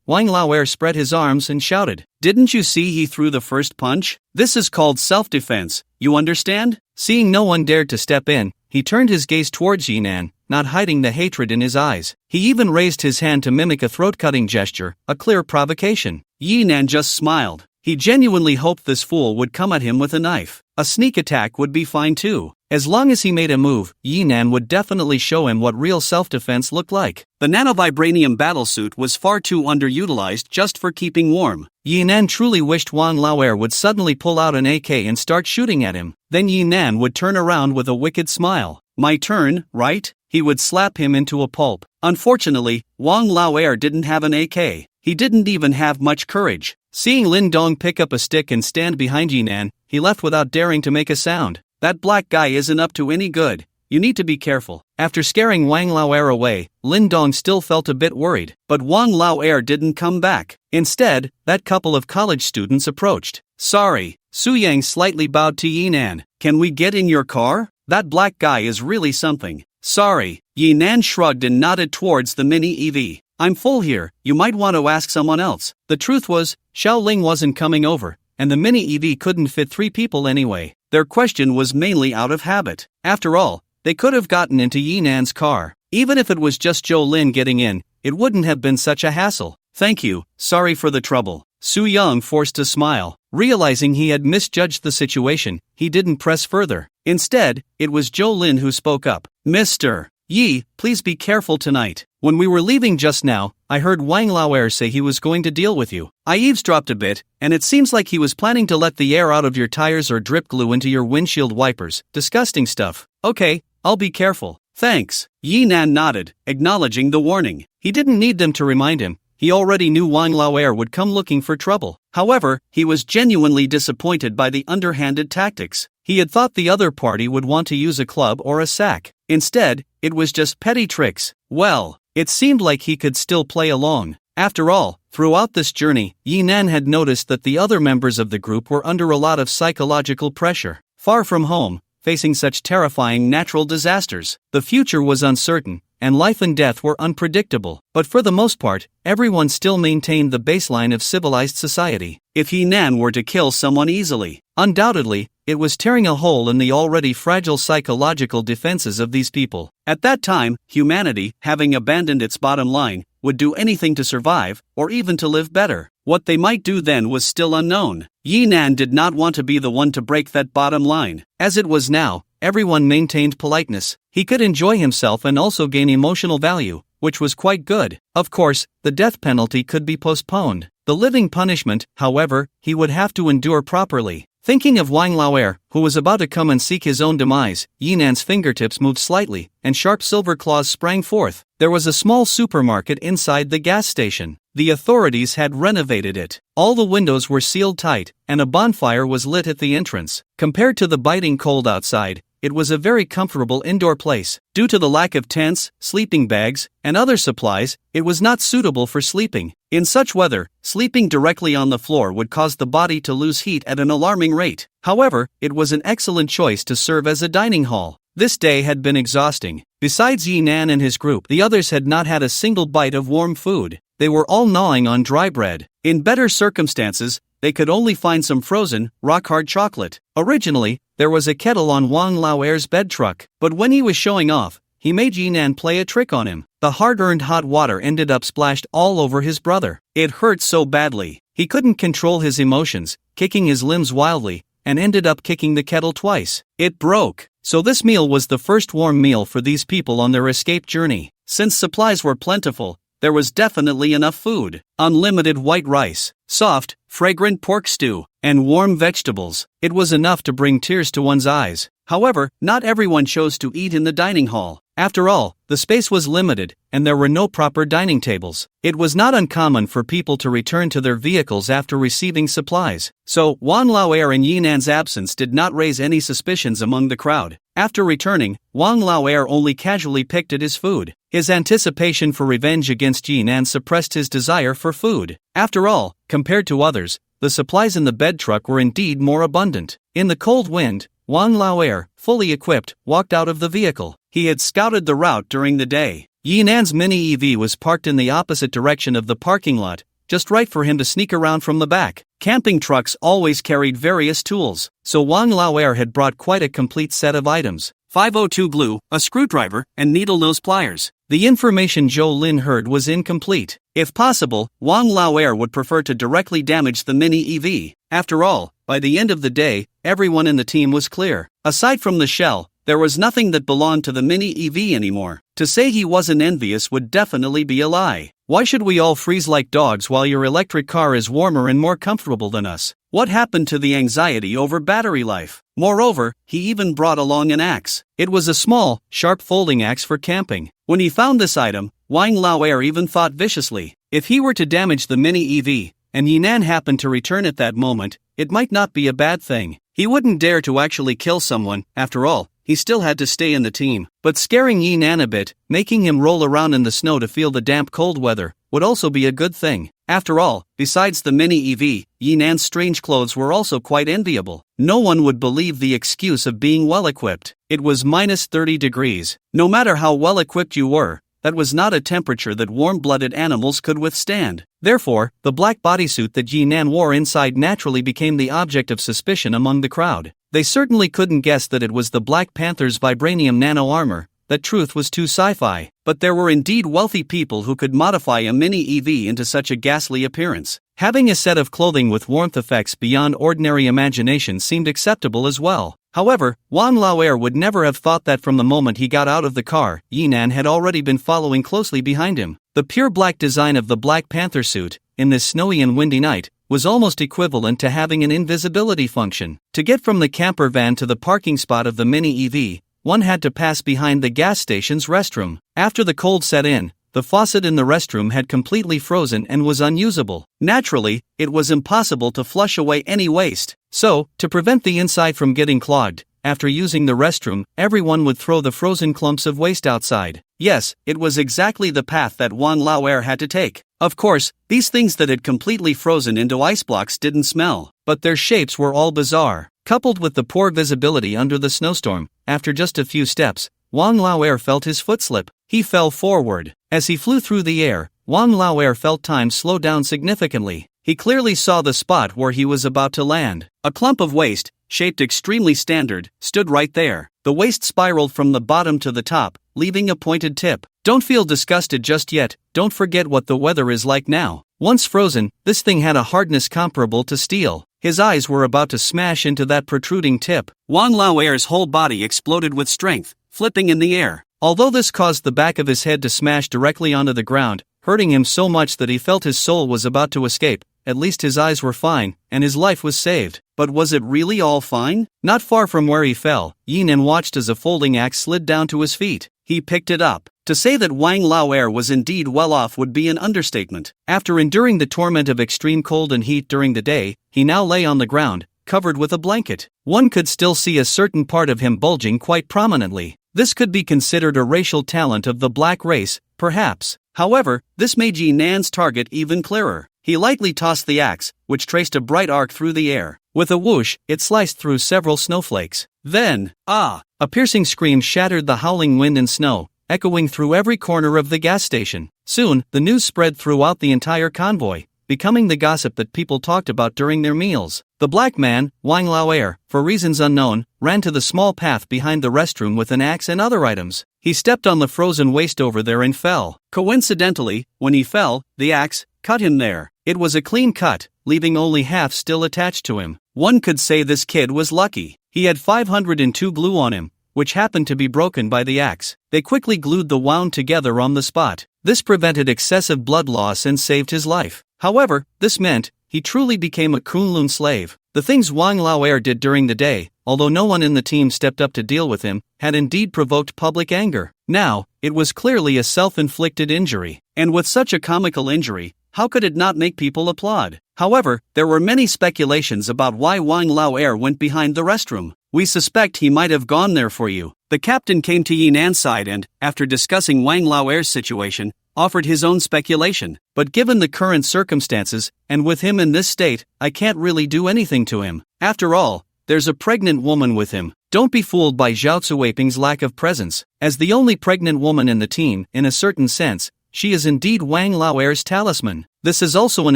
Wang Laoer spread his arms and shouted, Didn't you see he threw the first punch? This is called self-defense, you understand? Seeing no one dared to step in, he turned his gaze towards Yinan, not hiding the hatred in his eyes. He even raised his hand to mimic a throat-cutting gesture, a clear provocation. Yinan just smiled. He genuinely hoped this fool would come at him with a knife. A sneak attack would be fine too. As long as he made a move, Yinan would definitely show him what real self-defense looked like. The nanovibranium battlesuit was far too underutilized just for keeping warm. Yinan truly wished Wang Laoer would suddenly pull out an AK and start shooting at him. Then Yinan would turn around with a wicked smile. My turn, right? He would slap him into a pulp. Unfortunately, Wang Laoer didn't have an AK. He didn't even have much courage. Seeing Lin Dong pick up a stick and stand behind Yinan, he left without daring to make a sound. That black guy isn't up to any good. You need to be careful. After scaring Wang Laoer away, Lin Dong still felt a bit worried. But Wang Laoer didn't come back. Instead, that couple of college students approached. Sorry. Su Yang slightly bowed to Yinan. Can we get in your car? That black guy is really something. Sorry. Yinan shrugged and nodded towards the mini EV. I'm full here, you might want to ask someone else. The truth was, Xiaoling wasn't coming over, and the mini EV couldn't fit 3 people anyway. Their question was mainly out of habit. After all, they could have gotten into Yinan's car. Even if it was just Zhou Lin getting in, it wouldn't have been such a hassle. Thank you, sorry for the trouble. Su Yang forced a smile. Realizing he had misjudged the situation, he didn't press further. Instead, it was Zhou Lin who spoke up. Mr. Yi, please be careful tonight. When we were leaving just now, I heard Wang Laoer say he was going to deal with you. I eavesdropped a bit, and it seems like he was planning to let the air out of your tires or drip glue into your windshield wipers. Disgusting stuff. Okay, I'll be careful. Thanks. Yi Nan nodded, acknowledging the warning. He didn't need them to remind him. He already knew Wang Laoer would come looking for trouble. However, he was genuinely disappointed by the underhanded tactics. He had thought the other party would want to use a club or a sack. Instead, it was just petty tricks. Well, it seemed like he could still play along. After all, throughout this journey, Yi Nan had noticed that the other members of the group were under a lot of psychological pressure. Far from home, facing such terrifying natural disasters, the future was uncertain, and life and death were unpredictable. But for the most part, everyone still maintained the baseline of civilized society. If Yi Nan were to kill someone easily, undoubtedly, it was tearing a hole in the already fragile psychological defenses of these people. At that time, humanity, having abandoned its bottom line, would do anything to survive, or even to live better. What they might do then was still unknown. Yi Nan did not want to be the one to break that bottom line. As it was now, everyone maintained politeness. He could enjoy himself and also gain emotional value, which was quite good. Of course, the death penalty could be postponed. The living punishment, however, he would have to endure properly. Thinking of Wang Laoer, who was about to come and seek his own demise, Yi Nan's fingertips moved slightly, and sharp silver claws sprang forth. There was a small supermarket inside the gas station. The authorities had renovated it. All the windows were sealed tight, and a bonfire was lit at the entrance. Compared to the biting cold outside, it was a very comfortable indoor place. Due to the lack of tents, sleeping bags, and other supplies, it was not suitable for sleeping. In such weather, sleeping directly on the floor would cause the body to lose heat at an alarming rate. However, it was an excellent choice to serve as a dining hall. This day had been exhausting. Besides Yi Nan and his group, the others had not had a single bite of warm food. They were all gnawing on dry bread. In better circumstances, they could only find some frozen, rock-hard chocolate. Originally, there was a kettle on Wang Laoer's bed truck, but when he was showing off, he made Yi Nan play a trick on him. The hard-earned hot water ended up splashed all over his brother. It hurt so badly. He couldn't control his emotions, kicking his limbs wildly, and ended up kicking the kettle twice. It broke. So this meal was the first warm meal for these people on their escape journey. Since supplies were plentiful, there was definitely enough food. Unlimited white rice, soft, fragrant pork stew, and warm vegetables. It was enough to bring tears to one's eyes. However, not everyone chose to eat in the dining hall. After all, the space was limited, and there were no proper dining tables. It was not uncommon for people to return to their vehicles after receiving supplies. So, Wang Laoer and Yi Nan's absence did not raise any suspicions among the crowd. After returning, Wang Laoer only casually picked at his food. His anticipation for revenge against Yi Nan suppressed his desire for food. After all, compared to others, the supplies in the bed truck were indeed more abundant. In the cold wind, Wang Laoer, fully equipped, walked out of the vehicle. He had scouted the route during the day. Yi Nan's mini EV was parked in the opposite direction of the parking lot, just right for him to sneak around from the back. Camping trucks always carried various tools, so Wang Laoer had brought quite a complete set of items. 502 glue, a screwdriver, and needle-nose pliers. The information Zhou Lin heard was incomplete. If possible, Wang Laoer would prefer to directly damage the mini EV. After all, by the end of the day, everyone in the team was clear. Aside from the shell, there was nothing that belonged to the mini EV anymore. To say he wasn't envious would definitely be a lie. Why should we all freeze like dogs while your electric car is warmer and more comfortable than us? What happened to the anxiety over battery life? Moreover, he even brought along an axe. It was a small, sharp folding axe for camping. When he found this item, Wang Laoer even thought viciously, if he were to damage the mini EV, and Yi Nan happened to return at that moment, it might not be a bad thing. He wouldn't dare to actually kill someone, after all. He still had to stay in the team. But scaring Yi Nan a bit, making him roll around in the snow to feel the damp cold weather, would also be a good thing. After all, besides the mini EV, Yi Nan's strange clothes were also quite enviable. No one would believe the excuse of being well-equipped. It was minus 30 degrees. No matter how well-equipped you were, that was not a temperature that warm-blooded animals could withstand. Therefore, the black bodysuit that Yi Nan wore inside naturally became the object of suspicion among the crowd. They certainly couldn't guess that it was the Black Panther's vibranium nano armor. That truth was too sci-fi. But there were indeed wealthy people who could modify a mini EV into such a ghastly appearance. Having a set of clothing with warmth effects beyond ordinary imagination seemed acceptable as well. However, Wang Laoer would never have thought that from the moment he got out of the car, Yi Nan had already been following closely behind him. The pure black design of the Black Panther suit, in this snowy and windy night, was almost equivalent to having an invisibility function. To get from the camper van to the parking spot of the mini EV, one had to pass behind the gas station's restroom. After the cold set in, the faucet in the restroom had completely frozen and was unusable. Naturally, it was impossible to flush away any waste. So, to prevent the inside from getting clogged, after using the restroom, everyone would throw the frozen clumps of waste outside. Yes, it was exactly the path that Wang Lao had to take. Of course, these things that had completely frozen into ice blocks didn't smell, but their shapes were all bizarre. Coupled with the poor visibility under the snowstorm, after just a few steps, Wang Lao felt his foot slip. He fell forward. As he flew through the air, Wang Lao felt time slow down significantly. He clearly saw the spot where he was about to land. A clump of waste, shaped extremely standard, stood right there. The waste spiraled from the bottom to the top, leaving a pointed tip. Don't feel disgusted just yet, don't forget what the weather is like now. Once frozen, this thing had a hardness comparable to steel. His eyes were about to smash into that protruding tip. Wang Lao's whole body exploded with strength, flipping in the air. Although this caused the back of his head to smash directly onto the ground, hurting him so much that he felt his soul was about to escape, at least his eyes were fine, and his life was saved. But was it really all fine? Not far from where he fell, Yinan watched as a folding axe slid down to his feet. He picked it up. To say that Wang Lao was indeed well off would be an understatement. After enduring the torment of extreme cold and heat during the day, he now lay on the ground, covered with a blanket. One could still see a certain part of him bulging quite prominently. This could be considered a racial talent of the black race, perhaps. However, this made Yinan's target even clearer. He lightly tossed the axe, which traced a bright arc through the air. With a whoosh, it sliced through several snowflakes. Then, a piercing scream shattered the howling wind and snow, echoing through every corner of the gas station. Soon, the news spread throughout the entire convoy, becoming the gossip that people talked about during their meals. The black man, Wang Lao, for reasons unknown, ran to the small path behind the restroom with an axe and other items. He stepped on the frozen waste over there and fell. Coincidentally, when he fell, the axe cut him there. It was a clean cut, leaving only half still attached to him. One could say this kid was lucky. He had 502 glue on him, which happened to be broken by the axe. They quickly glued the wound together on the spot. This prevented excessive blood loss and saved his life. However, this meant he truly became a Kunlun slave. The things Wang Lao did during the day, although no one in the team stepped up to deal with him, had indeed provoked public anger. Now, it was clearly a self-inflicted injury. And with such a comical injury, how could it not make people applaud? However, there were many speculations about why Wang Lao went behind the restroom. We suspect he might have gone there for you. The captain came to Yinan's side and, after discussing Wang Lao's situation, offered his own speculation. But given the current circumstances, and with him in this state, I can't really do anything to him. After all, there's a pregnant woman with him. Don't be fooled by Zhao Cuiping's lack of presence. As the only pregnant woman in the team, in a certain sense, she is indeed Wang Lao's talisman. This is also an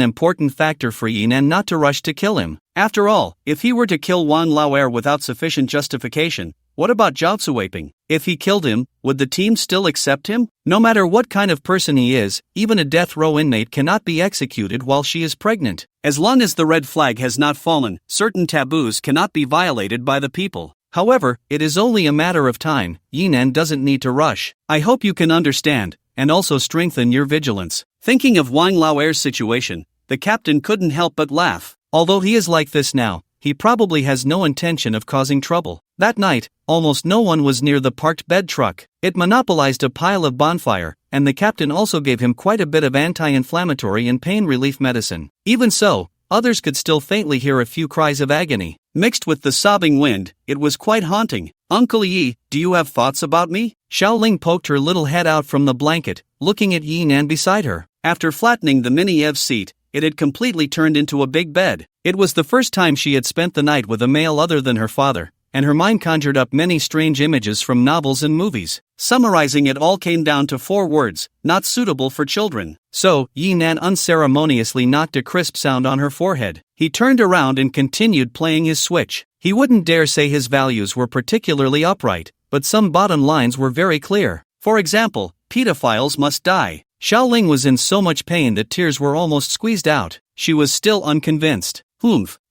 important factor for Yinan not to rush to kill him. After all, if he were to kill Wang Lao without sufficient justification, what about Zhao Cuiping? If he killed him, would the team still accept him? No matter what kind of person he is, even a death row inmate cannot be executed while she is pregnant. As long as the red flag has not fallen, certain taboos cannot be violated by the people. However, it is only a matter of time. Yinan doesn't need to rush. I hope you can understand, and also strengthen your vigilance. Thinking of Wang Lao's situation, the captain couldn't help but laugh. Although he is like this now, he probably has no intention of causing trouble. That night, almost no one was near the parked bed truck. It monopolized a pile of bonfire, and the captain also gave him quite a bit of anti-inflammatory and pain relief medicine. Even so, others could still faintly hear a few cries of agony. Mixed with the sobbing wind, it was quite haunting. Uncle Yi, do you have thoughts about me? Xiaoling poked her little head out from the blanket, looking at Yinan beside her. After flattening the mini-Ev seat, it had completely turned into a big bed. It was the first time she had spent the night with a male other than her father, and her mind conjured up many strange images from novels and movies. Summarizing it all came down to 4 words, not suitable for children. So, Yinan unceremoniously knocked a crisp sound on her forehead. He turned around and continued playing his switch. He wouldn't dare say his values were particularly upright, but some bottom lines were very clear. For example, pedophiles must die. Xiaoling was in so much pain that tears were almost squeezed out. She was still unconvinced.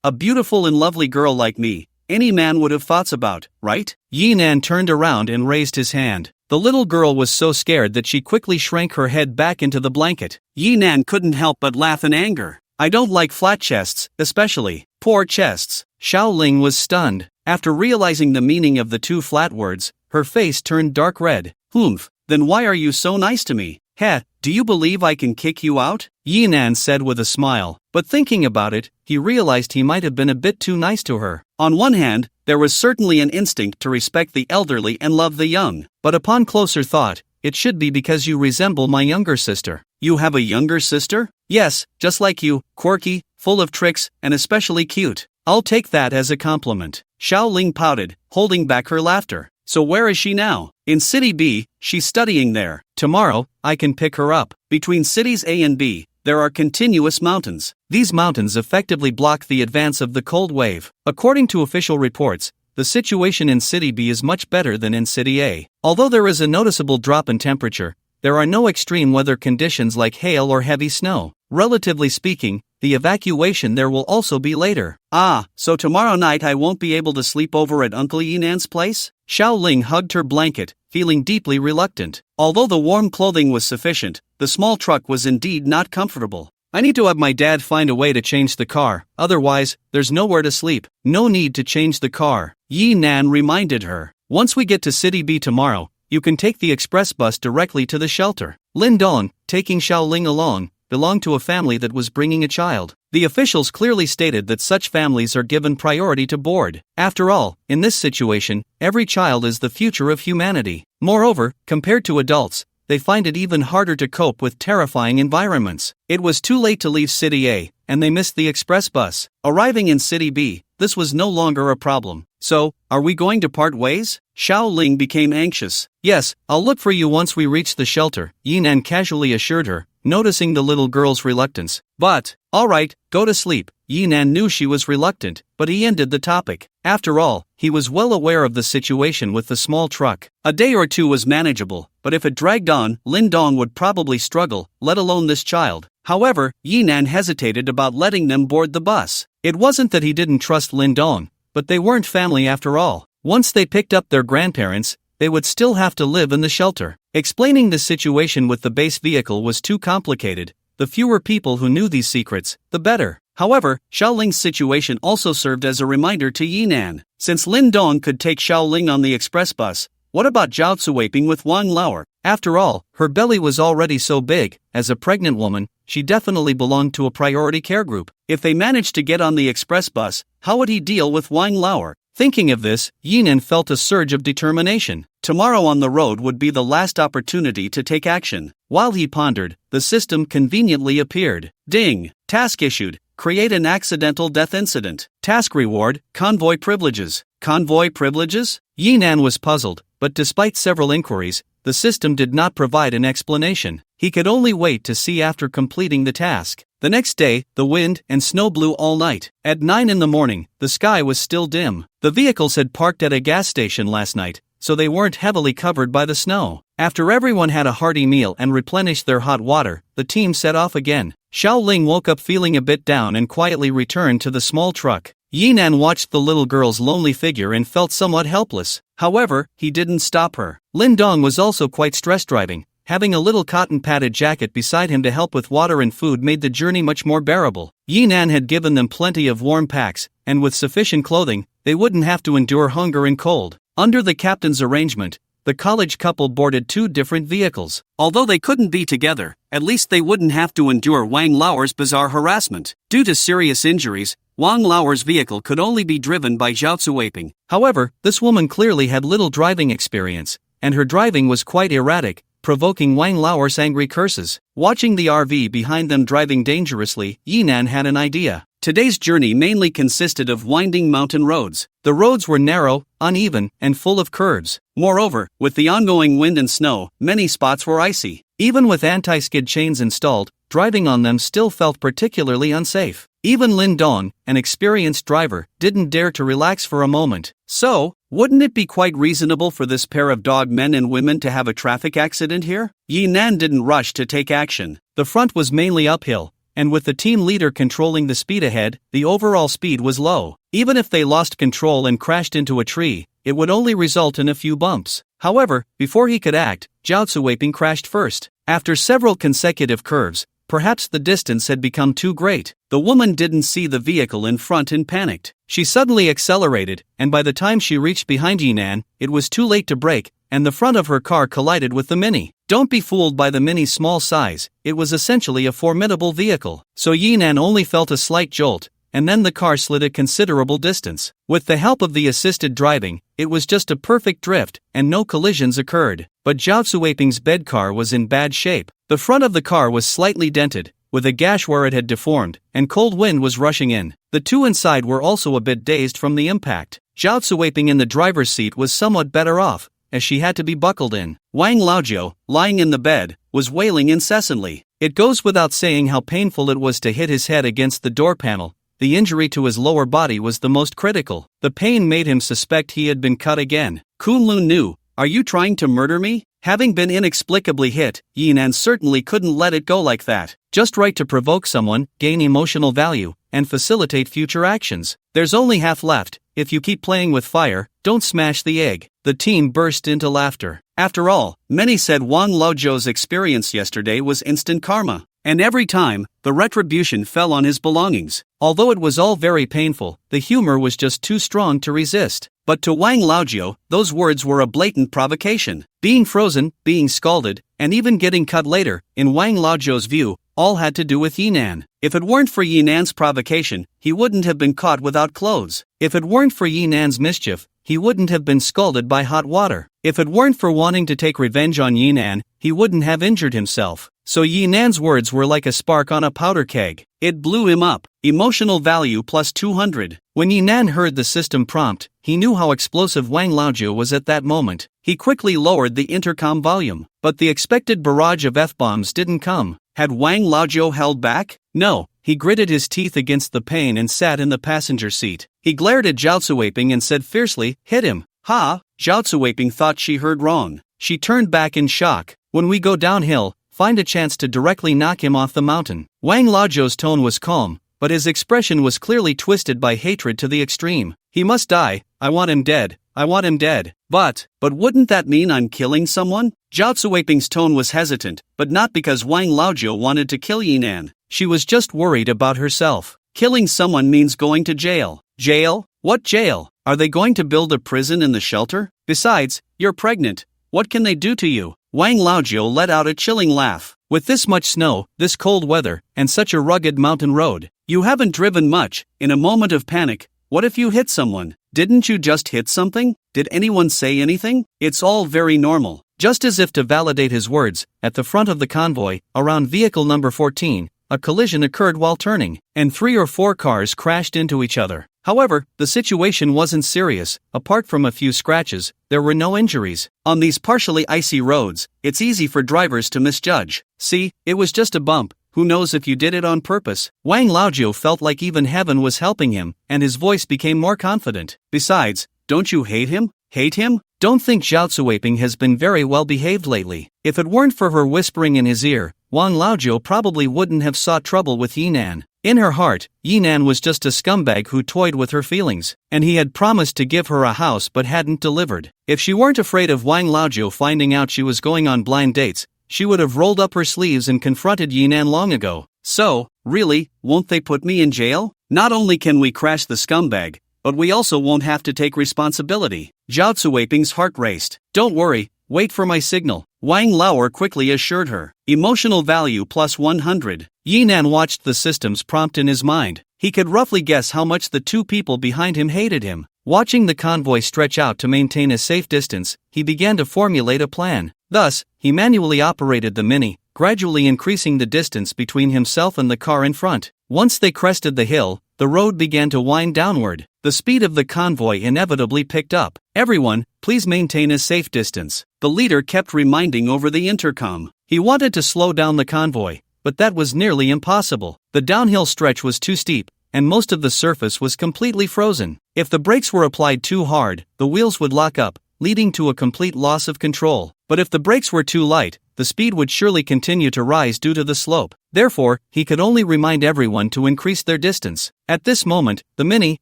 A beautiful and lovely girl like me, any man would have thoughts about, right? Yinan turned around and raised his hand. The little girl was so scared that she quickly shrank her head back into the blanket. Yinan couldn't help but laugh in anger. I don't like flat chests, especially poor chests. Xiaoling was stunned. After realizing the meaning of the 2 flat words, her face turned dark red. "Humph, then why are you so nice to me? Heh, do you believe I can kick you out?" Yinan said with a smile, but thinking about it, he realized he might have been a bit too nice to her. On one hand, there was certainly an instinct to respect the elderly and love the young, but upon closer thought, it should be because you resemble my younger sister. "You have a younger sister?" "Yes, just like you, quirky, full of tricks, and especially cute." "I'll take that as a compliment." Xiaoling pouted, holding back her laughter. "So where is she now?" "In City B, she's studying there. Tomorrow, I can pick her up." Between cities A and B, there are continuous mountains. These mountains effectively block the advance of the cold wave. According to official reports, the situation in City B is much better than in City A. Although there is a noticeable drop in temperature, there are no extreme weather conditions like hail or heavy snow. Relatively speaking, the evacuation there will also be later. "Ah, so tomorrow night I won't be able to sleep over at Uncle Yinan's place?" Xiaoling hugged her blanket, feeling deeply reluctant. Although the warm clothing was sufficient, the small truck was indeed not comfortable. "I need to have my dad find a way to change the car, otherwise, there's nowhere to sleep." "No need to change the car," Yinan reminded her. "Once we get to City B tomorrow, you can take the express bus directly to the shelter." Lin Dong, taking Xiaoling along, belonged to a family that was bringing a child. The officials clearly stated that such families are given priority to board. After all, in this situation, every child is the future of humanity. Moreover, compared to adults, they find it even harder to cope with terrifying environments. It was too late to leave City A, and they missed the express bus. Arriving in City B, this was no longer a problem. "So, are we going to part ways?" Xiaoling became anxious. "Yes, I'll look for you once we reach the shelter," Yinan casually assured her, noticing the little girl's reluctance. "But, alright, go to sleep." Yinan knew she was reluctant, but he ended the topic. After all, he was well aware of the situation with the small truck. A day or two was manageable, but if it dragged on, Lin Dong would probably struggle, let alone this child. However, Yinan hesitated about letting them board the bus. It wasn't that he didn't trust Lin Dong, but they weren't family after all. Once they picked up their grandparents, they would still have to live in the shelter. Explaining the situation with the base vehicle was too complicated. The fewer people who knew these secrets, the better. However, Xiaoling's situation also served as a reminder to Yinan. Since Lin Dong could take Xiaoling on the express bus, what about jiaozuaping with Wang Lauer? After all, her belly was already so big. As a pregnant woman, she definitely belonged to a priority care group. If they managed to get on the express bus, how would he deal with Wang Lauer? Thinking of this, Yinan felt a surge of determination. Tomorrow on the road would be the last opportunity to take action. While he pondered, the system conveniently appeared. Ding! Task issued. Create an accidental death incident. Task reward, convoy privileges. Convoy privileges? Yinan was puzzled, but despite several inquiries, the system did not provide an explanation. He could only wait to see after completing the task. The next day, the wind and snow blew all night. At 9 in the morning, the sky was still dim. The vehicles had parked at a gas station last night, so they weren't heavily covered by the snow. After everyone had a hearty meal and replenished their hot water, the team set off again. Xiaoling woke up feeling a bit down and quietly returned to the small truck. Yinan watched the little girl's lonely figure and felt somewhat helpless. However, he didn't stop her. Lin Dong was also quite stressed driving. Having a little cotton-padded jacket beside him to help with water and food made the journey much more bearable. Yinan had given them plenty of warm packs, and with sufficient clothing, they wouldn't have to endure hunger and cold. Under the captain's arrangement, the college couple boarded 2 different vehicles. Although they couldn't be together, at least they wouldn't have to endure Wang Lauer's bizarre harassment. Due to serious injuries, Wang Lauer's vehicle could only be driven by jiaozuaping. However, this woman clearly had little driving experience, and her driving was quite erratic, provoking Wang Lauer's angry curses. Watching the RV behind them driving dangerously, Yinan had an idea. Today's journey mainly consisted of winding mountain roads. The roads were narrow, uneven, and full of curves. Moreover, with the ongoing wind and snow, many spots were icy. Even with anti-skid chains installed, driving on them still felt particularly unsafe. Even Lin Dong, an experienced driver, didn't dare to relax for a moment. So, wouldn't it be quite reasonable for this pair of dog men and women to have a traffic accident here? Yinan didn't rush to take action. The front was mainly uphill, and with the team leader controlling the speed ahead, the overall speed was low. Even if they lost control and crashed into a tree, it would only result in a few bumps. However, before he could act, jiaozuaping crashed first. After several consecutive curves, Perhaps the distance had become too great. The woman didn't see the vehicle in front and panicked. She suddenly accelerated, and by the time she reached behind Yinan, it was too late to brake, and the front of her car collided with the Mini. Don't be fooled by the Mini's small size, it was essentially a formidable vehicle. So Yinan only felt a slight jolt, and then the car slid a considerable distance. With the help of the assisted driving, it was just a perfect drift, and no collisions occurred. But Zhao Cuiping's bed car was in bad shape. The front of the car was slightly dented, with a gash where it had deformed, and cold wind was rushing in. The two inside were also a bit dazed from the impact. Zhao Cuiping in the driver's seat was somewhat better off, as she had to be buckled in. Wang Laojiu, lying in the bed, was wailing incessantly. It goes without saying how painful it was to hit his head against the door panel. The injury to his lower body was the most critical. The pain made him suspect he had been cut again. Kunlun knew, "Are you trying to murder me?" Having been inexplicably hit, Yinan certainly couldn't let it go like that. Just right to provoke someone, gain emotional value, and facilitate future actions. There's only half left. If you keep playing with fire, don't smash the egg. The team burst into laughter. After all, many said Wang Laojiu's experience yesterday was instant karma. And every time, the retribution fell on his belongings. Although it was all very painful, the humor was just too strong to resist. But to Wang Laojiu, those words were a blatant provocation. Being frozen, being scalded, and even getting cut later, in Wang Laojiu's view, all had to do with Yinan. If it weren't for Yinan's provocation, he wouldn't have been caught without clothes. If it weren't for Yinan's mischief, he wouldn't have been scalded by hot water. If it weren't for wanting to take revenge on Yinan, he wouldn't have injured himself. So Yinan's words were like a spark on a powder keg. It blew him up. Emotional value plus 200. When Yinan heard the system prompt, he knew how explosive Wang Laojiu was at that moment. He quickly lowered the intercom volume. But the expected barrage of F-bombs didn't come. Had Wang Laojiu held back? No. He gritted his teeth against the pain and sat in the passenger seat. He glared at Zhao Cuiping and said fiercely, "Hit him." Ha! Zhao Cuiping thought she heard wrong. She turned back in shock. "When we go downhill, find a chance to directly knock him off the mountain." Wang Laojiu's tone was calm, but his expression was clearly twisted by hatred to the extreme. "He must die. I want him dead. I want him dead." But wouldn't that mean I'm killing someone? Zhao Cuiping's tone was hesitant, but not because Wang Laojiu wanted to kill Yinan. She was just worried about herself. Killing someone means going to jail. Jail? What jail? Are they going to build a prison in the shelter? Besides, you're pregnant. What can they do to you? Wang Laojiu let out a chilling laugh. With this much snow, this cold weather, and such a rugged mountain road, you haven't driven much. In a moment of panic, what if you hit someone? Didn't you just hit something? Did anyone say anything? It's all very normal. Just as if to validate his words, at the front of the convoy, around vehicle number 14, a collision occurred while turning, and 3 or 4 cars crashed into each other. However, the situation wasn't serious. Apart from a few scratches, there were no injuries. On these partially icy roads, it's easy for drivers to misjudge. "See, it was just a bump. Who knows if you did it on purpose?" Wang Laojiu felt like even heaven was helping him, and his voice became more confident. "Besides, don't you hate him?" "Hate him?" Don't think Zhao Cuiping has been very well behaved lately. If it weren't for her whispering in his ear, Wang Laojiu probably wouldn't have sought trouble with Yinan. In her heart, Yinan was just a scumbag who toyed with her feelings, and he had promised to give her a house but hadn't delivered. If she weren't afraid of Wang Laojiu finding out she was going on blind dates, she would have rolled up her sleeves and confronted Yinan long ago. So, really, won't they put me in jail? Not only can we crash the scumbag, but we also won't have to take responsibility. Zhao Cuiping's heart raced. "Don't worry, wait for my signal," Wang Laoer quickly assured her. Emotional value plus 100. Yinan watched the system's prompt in his mind. He could roughly guess how much the 2 people behind him hated him. Watching the convoy stretch out to maintain a safe distance, he began to formulate a plan. Thus, he manually operated the Mini, gradually increasing the distance between himself and the car in front. Once they crested the hill, the road began to wind downward. The speed of the convoy inevitably picked up. "Everyone, please maintain a safe distance," the leader kept reminding over the intercom. He wanted to slow down the convoy, but that was nearly impossible. The downhill stretch was too steep, and most of the surface was completely frozen. If the brakes were applied too hard, the wheels would lock up, leading to a complete loss of control. But if the brakes were too light, the speed would surely continue to rise due to the slope. Therefore, he could only remind everyone to increase their distance. At this moment, the Mini,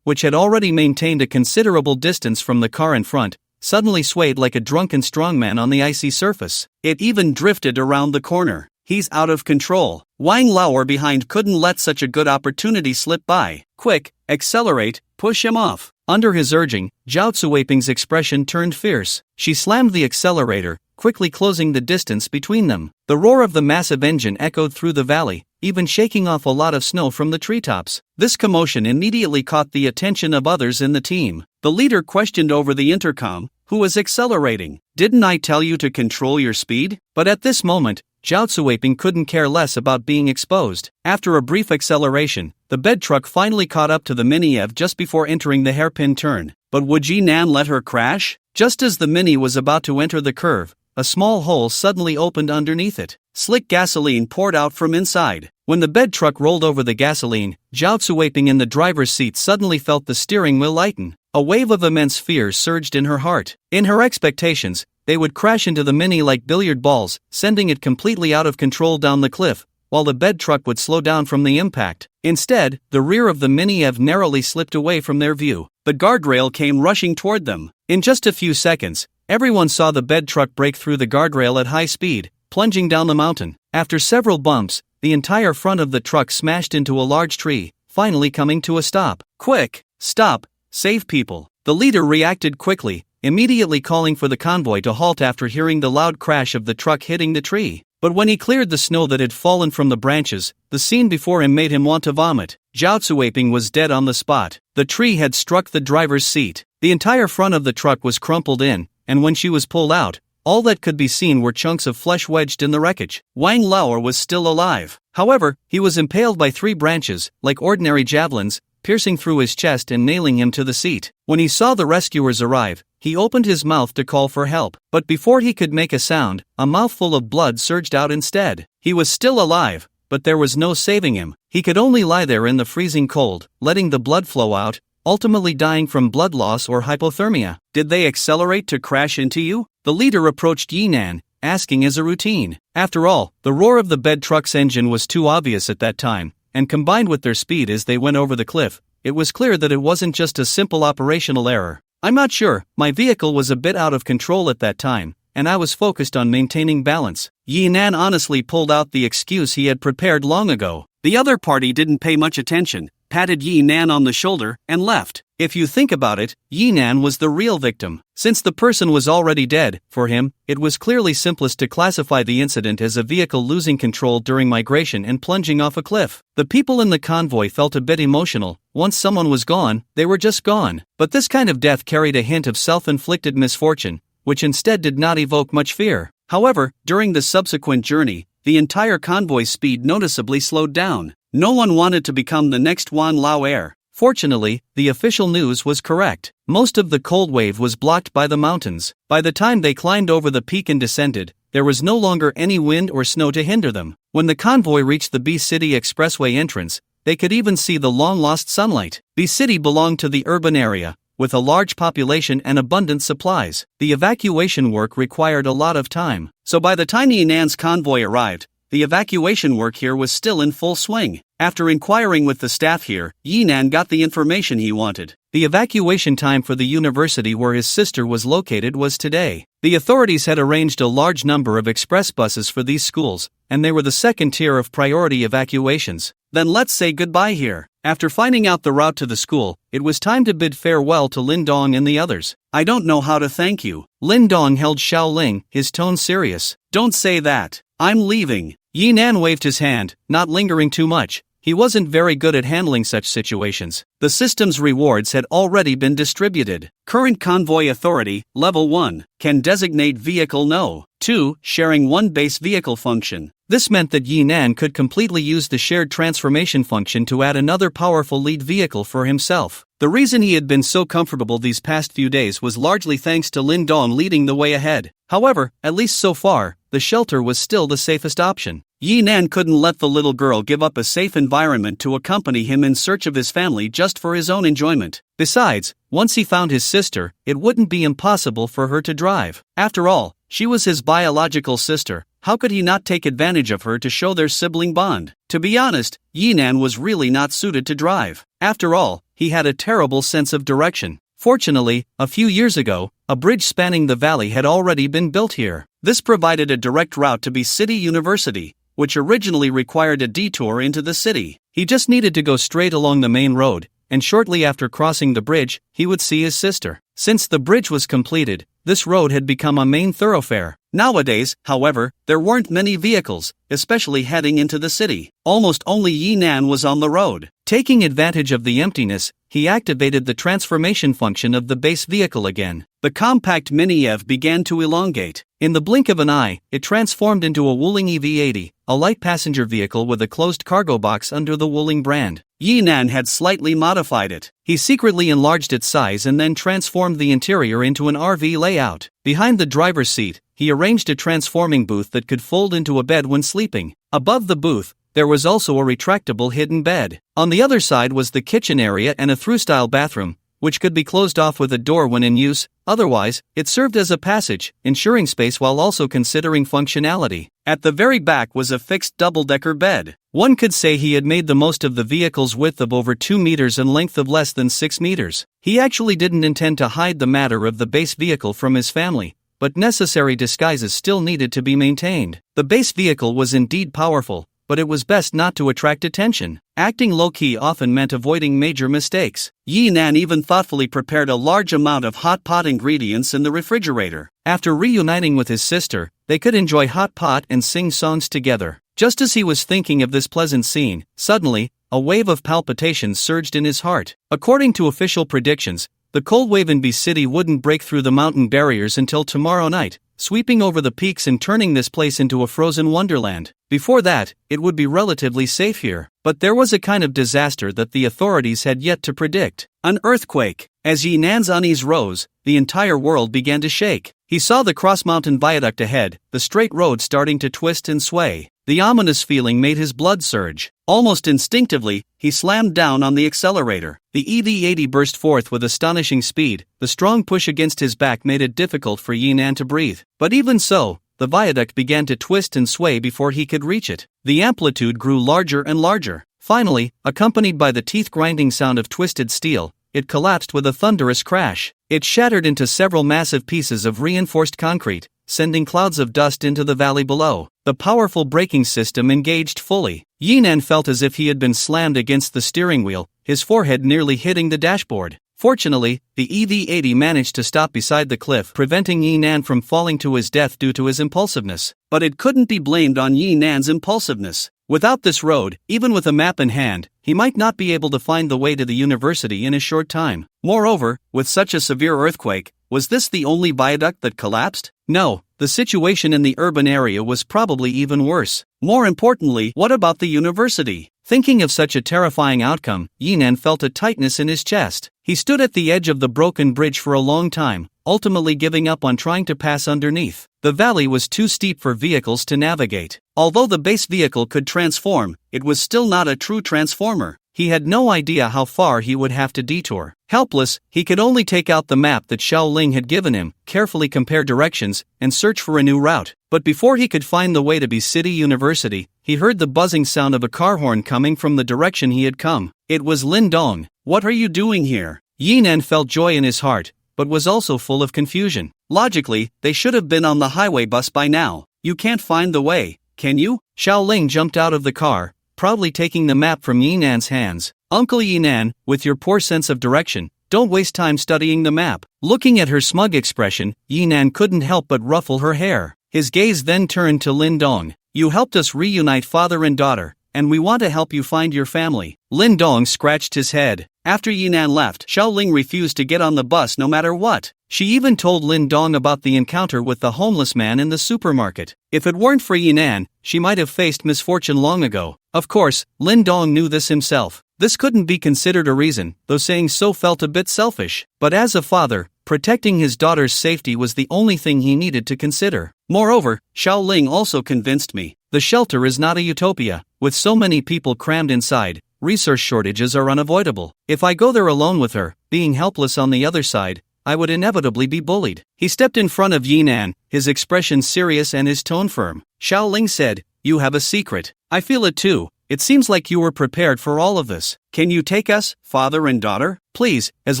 which had already maintained a considerable distance from the car in front, suddenly swayed like a drunken strongman on the icy surface. It even drifted around the corner. he's out of control. Wang Lauer behind couldn't let such a good opportunity slip by. Quick, accelerate, push him off. Under his urging, Zhao Cuiping's expression turned fierce. She slammed the accelerator, quickly closing the distance between them. The roar of the massive engine echoed through the valley, even shaking off a lot of snow from the treetops. This commotion immediately caught the attention of others in the team. The leader questioned over the intercom, who was accelerating. "Didn't I tell you to control your speed?" But at this moment, Zhao Cuiping couldn't care less about being exposed. After a brief acceleration, the bed truck finally caught up to the Mini-Ev just before entering the hairpin turn. But would Yinan let her crash? Just as the Mini was about to enter the curve, a small hole suddenly opened underneath it. Slick gasoline poured out from inside. When the bed truck rolled over the gasoline, Zhao Cuiping in the driver's seat suddenly felt the steering wheel lighten. A wave of immense fear surged in her heart. In her expectations, they would crash into the Mini like billiard balls, sending it completely out of control down the cliff, while the bed truck would slow down from the impact. Instead, the rear of the Mini-Ev narrowly slipped away from their view. The guardrail came rushing toward them. In just a few seconds, everyone saw the bed truck break through the guardrail at high speed, plunging down the mountain. After several bumps, the entire front of the truck smashed into a large tree, finally coming to a stop. "Quick, stop, save people." The leader reacted quickly, immediately calling for the convoy to halt after hearing the loud crash of the truck hitting the tree. But when he cleared the snow that had fallen from the branches, the scene before him made him want to vomit. Zhao Cuiping was dead on the spot. The tree had struck the driver's seat. The entire front of the truck was crumpled in, and when she was pulled out, all that could be seen were chunks of flesh wedged in the wreckage. Wang Lauer was still alive. However, he was impaled by 3 branches, like ordinary javelins, piercing through his chest and nailing him to the seat. When he saw the rescuers arrive, he opened his mouth to call for help. But before he could make a sound, a mouthful of blood surged out instead. He was still alive, but there was no saving him. He could only lie there in the freezing cold, letting the blood flow out, ultimately dying from blood loss or hypothermia. "Did they accelerate to crash into you?" The leader approached Yinan, asking as a routine. After all, the roar of the bed truck's engine was too obvious at that time, and combined with their speed as they went over the cliff, it was clear that it wasn't just a simple operational error. "I'm not sure, my vehicle was a bit out of control at that time, and I was focused on maintaining balance." Yinan honestly pulled out the excuse he had prepared long ago. The other party didn't pay much attention, patted Yinan on the shoulder, and left. If you think about it, Yinan was the real victim. Since the person was already dead, for him, it was clearly simplest to classify the incident as a vehicle losing control during migration and plunging off a cliff. The people in the convoy felt a bit emotional. Once someone was gone, they were just gone. But this kind of death carried a hint of self-inflicted misfortune, which instead did not evoke much fear. However, during the subsequent journey, the entire convoy's speed noticeably slowed down. No one wanted to become the next Wan Lao heir. Fortunately, the official news was correct. Most of the cold wave was blocked by the mountains. By the time they climbed over the peak and descended, there was no longer any wind or snow to hinder them. When the convoy reached the B-City Expressway entrance, they could even see the long-lost sunlight. B-City belonged to the urban area, with a large population and abundant supplies. The evacuation work required a lot of time. So by the time Yinan's convoy arrived, the evacuation work here was still in full swing. After inquiring with the staff here, Yinan got the information he wanted. The evacuation time for the university where his sister was located was today. The authorities had arranged a large number of express buses for these schools, and they were the second tier of priority evacuations. Then let's say goodbye here. After finding out the route to the school, it was time to bid farewell to Lin Dong and the others. "I don't know how to thank you." Lin Dong held Xiao Ling, his tone serious. "Don't say that. I'm leaving." Yinan waved his hand, not lingering too much. He wasn't very good at handling such situations. The system's rewards had already been distributed. Current convoy authority, level 1, can designate vehicle No. 2, sharing one base vehicle function. This meant that Yinan could completely use the shared transformation function to add another powerful lead vehicle for himself. The reason he had been so comfortable these past few days was largely thanks to Lin Dong leading the way ahead. However, at least so far, the shelter was still the safest option. Yinan couldn't let the little girl give up a safe environment to accompany him in search of his family just for his own enjoyment. Besides, once he found his sister, it wouldn't be impossible for her to drive. After all, she was his biological sister. How could he not take advantage of her to show their sibling bond? To be honest, Yinan was really not suited to drive. After all, he had a terrible sense of direction. Fortunately, a few years ago, a bridge spanning the valley had already been built here. This provided a direct route to B-City University, which originally required a detour into the city. He just needed to go straight along the main road, and shortly after crossing the bridge, he would see his sister. Since the bridge was completed, this road had become a main thoroughfare. Nowadays, however, there weren't many vehicles, especially heading into the city. Almost only Yinan was on the road. Taking advantage of the emptiness, he activated the transformation function of the base vehicle again. The compact Mini-EV began to elongate. In the blink of an eye, it transformed into a Wuling EV-80, a light passenger vehicle with a closed cargo box under the Wuling brand. Yinan had slightly modified it. He secretly enlarged its size and then transformed the interior into an RV layout. Behind the driver's seat, he arranged a transforming booth that could fold into a bed when sleeping. Above the booth, there was also a retractable hidden bed. On the other side was the kitchen area and a through-style bathroom, which could be closed off with a door when in use. Otherwise, it served as a passage, ensuring space while also considering functionality. At the very back was a fixed double-decker bed. One could say he had made the most of the vehicle's width of over 2 meters and length of less than 6 meters. He actually didn't intend to hide the matter of the base vehicle from his family, but necessary disguises still needed to be maintained. The base vehicle was indeed powerful, but it was best not to attract attention. Acting low-key often meant avoiding major mistakes. Yinan even thoughtfully prepared a large amount of hot pot ingredients in the refrigerator. After reuniting with his sister, they could enjoy hot pot and sing songs together. Just as he was thinking of this pleasant scene, suddenly, a wave of palpitations surged in his heart. According to official predictions, the cold wave in B City wouldn't break through the mountain barriers until tomorrow night, sweeping over the peaks and turning this place into a frozen wonderland. Before that, it would be relatively safe here. But there was a kind of disaster that the authorities had yet to predict. An earthquake. As Yinan's unease rose, the entire world began to shake. He saw the cross-mountain viaduct ahead, the straight road starting to twist and sway. The ominous feeling made his blood surge. Almost instinctively, he slammed down on the accelerator. The EV-80 burst forth with astonishing speed. The strong push against his back made it difficult for Yinan to breathe. But even so, the viaduct began to twist and sway before he could reach it. The amplitude grew larger and larger. Finally, accompanied by the teeth-grinding sound of twisted steel, it collapsed with a thunderous crash. It shattered into several massive pieces of reinforced concrete, sending clouds of dust into the valley below. The powerful braking system engaged fully. Yinan felt as if he had been slammed against the steering wheel, his forehead nearly hitting the dashboard. Fortunately, the EV-80 managed to stop beside the cliff, preventing Yinan from falling to his death due to his impulsiveness. But it couldn't be blamed on Yinan's impulsiveness. Without this road, even with a map in hand, he might not be able to find the way to the university in a short time. Moreover, with such a severe earthquake, was this the only viaduct that collapsed? No, the situation in the urban area was probably even worse. More importantly, what about the university? Thinking of such a terrifying outcome, Yinan felt a tightness in his chest. He stood at the edge of the broken bridge for a long time, ultimately giving up on trying to pass underneath. The valley was too steep for vehicles to navigate. Although the base vehicle could transform, it was still not a true transformer. He had no idea how far he would have to detour. Helpless, he could only take out the map that Xiaoling had given him, carefully compare directions, and search for a new route. But before he could find the way to B City University, he heard the buzzing sound of a car horn coming from the direction he had come. It was Lin Dong. "What are you doing here?" Yinan felt joy in his heart, but was also full of confusion. Logically, they should have been on the highway bus by now. "You can't find the way, can you?" Xiaoling jumped out of the car, proudly taking the map from Yinan's hands. "Uncle Yinan, with your poor sense of direction, don't waste time studying the map." Looking at her smug expression, Yinan couldn't help but ruffle her hair. His gaze then turned to Lin Dong. "You helped us reunite father and daughter, and we want to help you find your family." Lin Dong scratched his head. After Yinan left, Xiaoling refused to get on the bus no matter what. She even told Lin Dong about the encounter with the homeless man in the supermarket. If it weren't for Yinan, she might have faced misfortune long ago. Of course, Lin Dong knew this himself. This couldn't be considered a reason, though saying so felt a bit selfish. But as a father, protecting his daughter's safety was the only thing he needed to consider. Moreover, Xiaoling also convinced me. The shelter is not a utopia. With so many people crammed inside, resource shortages are unavoidable. If I go there alone with her, being helpless on the other side, I would inevitably be bullied. He stepped in front of Yinan, his expression serious and his tone firm. Xiaoling said, "You have a secret." "I feel it too," it seems like you were prepared for all of this. Can you take us, father and daughter? Please, as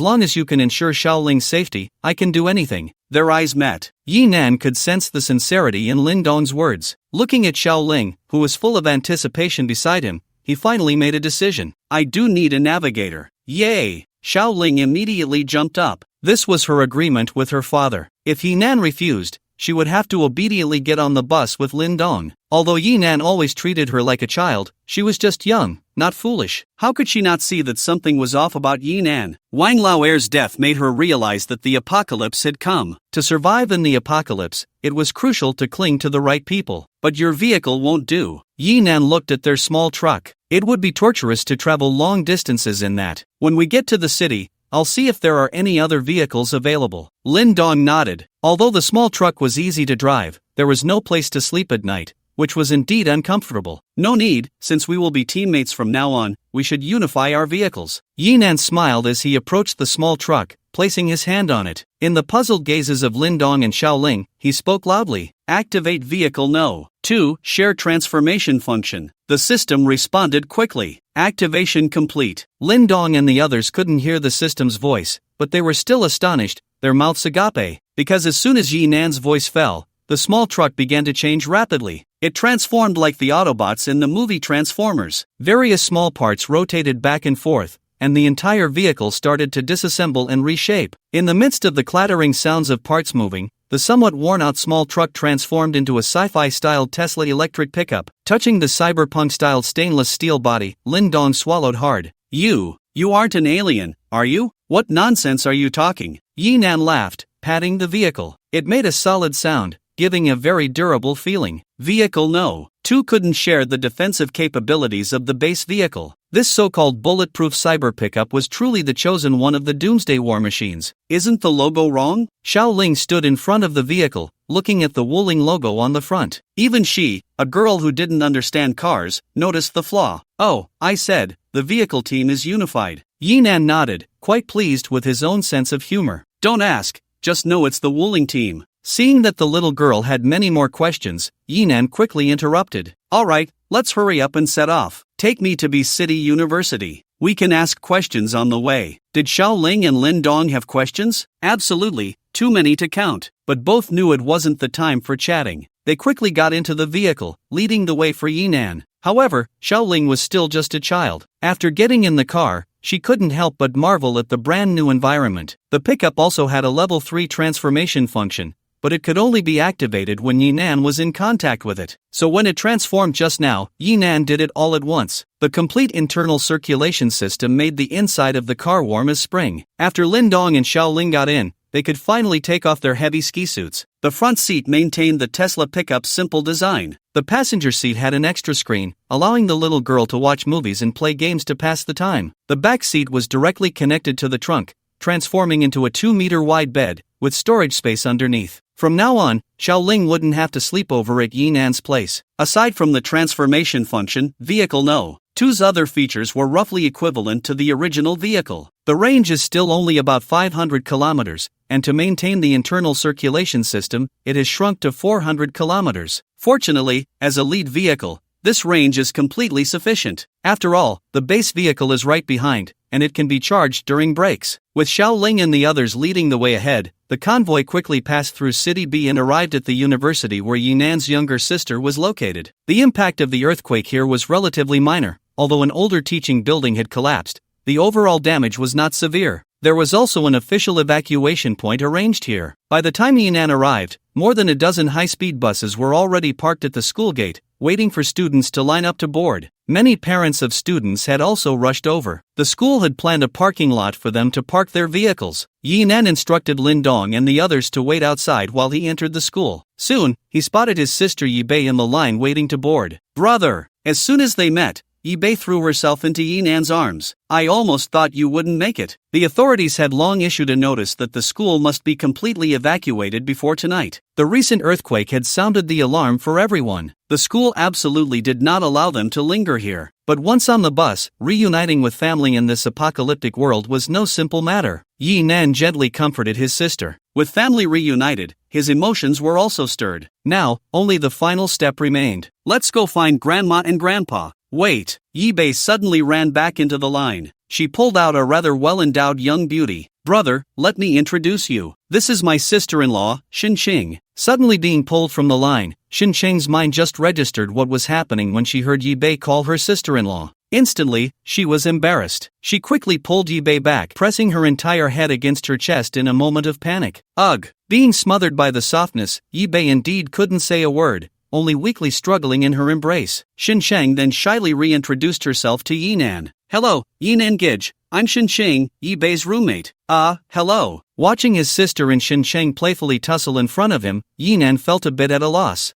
long as you can ensure Xiaoling's safety, I can do anything. Their eyes met. Yi Nan could sense the sincerity in Lin Dong's words. Looking at Xiaoling, who was full of anticipation beside him, he finally made a decision. I do need a navigator. Yay! Xiaoling immediately jumped up. This was her agreement with her father. If Yi Nan refused, she would have to obediently get on the bus with Lin Dong. Although Yi Nan always treated her like a child, she was just young, not foolish. How could she not see that something was off about Yi Nan? Wang Laoer's death made her realize that the apocalypse had come. To survive in the apocalypse, it was crucial to cling to the right people. But your vehicle won't do. Yi Nan looked at their small truck. It would be torturous to travel long distances in that. When we get to the city, I'll see if there are any other vehicles available. Lin Dong nodded. Although the small truck was easy to drive, there was no place to sleep at night, which was indeed uncomfortable. No need, since we will be teammates from now on, we should unify our vehicles. Yi Nan smiled as he approached the small truck, placing his hand on it. In the puzzled gazes of Lin Dong and Xiaoling, he spoke loudly. Activate vehicle no. 2. Share transformation function. The system responded quickly. Activation complete. Lin Dong and the others couldn't hear the system's voice, but they were still astonished, their mouths agape, because as soon as Yi Nan's voice fell, the small truck began to change rapidly. It transformed like the Autobots in the movie Transformers. Various small parts rotated back and forth, and the entire vehicle started to disassemble and reshape. In the midst of the clattering sounds of parts moving, the somewhat worn-out small truck transformed into a sci-fi-styled Tesla electric pickup. Touching the cyberpunk-styled stainless steel body, Lin Dong swallowed hard. You aren't an alien, are you? What nonsense are you talking? Yi Nan laughed, patting the vehicle. It made a solid sound, giving a very durable feeling. Vehicle no. 2 couldn't share the defensive capabilities of the base vehicle. This so-called bulletproof cyber pickup was truly the chosen one of the Doomsday war machines. Isn't the logo wrong? Xiaoling stood in front of the vehicle, looking at the Wuling logo on the front. Even she, a girl who didn't understand cars, noticed the flaw. Oh, I said, the vehicle team is unified. Yi Nan nodded, quite pleased with his own sense of humor. Don't ask, just know it's the Wuling team. Seeing that the little girl had many more questions, Yi Nan quickly interrupted. Alright, let's hurry up and set off. Take me to Beast City University. We can ask questions on the way. Did Xiaoling and Lin Dong have questions? Absolutely, too many to count. But both knew it wasn't the time for chatting. They quickly got into the vehicle, leading the way for Yi Nan. However, Xiaoling was still just a child. After getting in the car, she couldn't help but marvel at the brand new environment. The pickup also had a level 3 transformation function, but it could only be activated when Yi Nan was in contact with it. So when it transformed just now, Yi Nan did it all at once. The complete internal circulation system made the inside of the car warm as spring. After Lin Dong and Xiaoling got in, they could finally take off their heavy ski suits. The front seat maintained the Tesla pickup's simple design. The passenger seat had an extra screen, allowing the little girl to watch movies and play games to pass the time. The back seat was directly connected to the trunk, transforming into a 2-meter wide bed, with storage space underneath. From now on, Xiaoling wouldn't have to sleep over at Yi Nan's place. Aside from the transformation function, Vehicle No. 2's other features were roughly equivalent to the original vehicle. The range is still only about 500 kilometers, and to maintain the internal circulation system, it has shrunk to 400 kilometers. Fortunately, as a lead vehicle, this range is completely sufficient. After all, the base vehicle is right behind, and it can be charged during breaks. With Xiaoling and the others leading the way ahead, the convoy quickly passed through City B and arrived at the university where Yi Nan's younger sister was located. The impact of the earthquake here was relatively minor. Although an older teaching building had collapsed, the overall damage was not severe. There was also an official evacuation point arranged here. By the time Yi Nan arrived, more than a dozen high-speed buses were already parked at the school gate, waiting for students to line up to board. Many parents of students had also rushed over. The school had planned a parking lot for them to park their vehicles. Yi Nan instructed Lin Dong and the others to wait outside while he entered the school. Soon, he spotted his sister Yi Bei in the line waiting to board. Brother! As soon as they met, Yi Bei threw herself into Yi Nan's arms. I almost thought you wouldn't make it. The authorities had long issued a notice that the school must be completely evacuated before tonight. The recent earthquake had sounded the alarm for everyone. The school absolutely did not allow them to linger here. But once on the bus, reuniting with family in this apocalyptic world was no simple matter. Yi Nan gently comforted his sister. With family reunited, his emotions were also stirred. Now, only the final step remained. Let's go find Grandma and Grandpa. Wait, Yi-Bei suddenly ran back into the line. She pulled out a rather well-endowed young beauty. Brother, let me introduce you. This is my sister-in-law, Xinqing. Suddenly being pulled from the line, Xinqing's mind just registered what was happening when she heard Yi-Bei call her sister-in-law. Instantly, she was embarrassed. She quickly pulled Yi-Bei back, pressing her entire head against her chest in a moment of panic. Ugh! Being smothered by the softness, Yi-Bei indeed couldn't say a word, only weakly struggling in her embrace. Xinqiang then shyly reintroduced herself to Yinan. Hello, Yinan Gij. I'm Xinqing, Yi-Bei's roommate. Hello. Watching his sister and Xinqiang playfully tussle in front of him, Yinan felt a bit at a loss.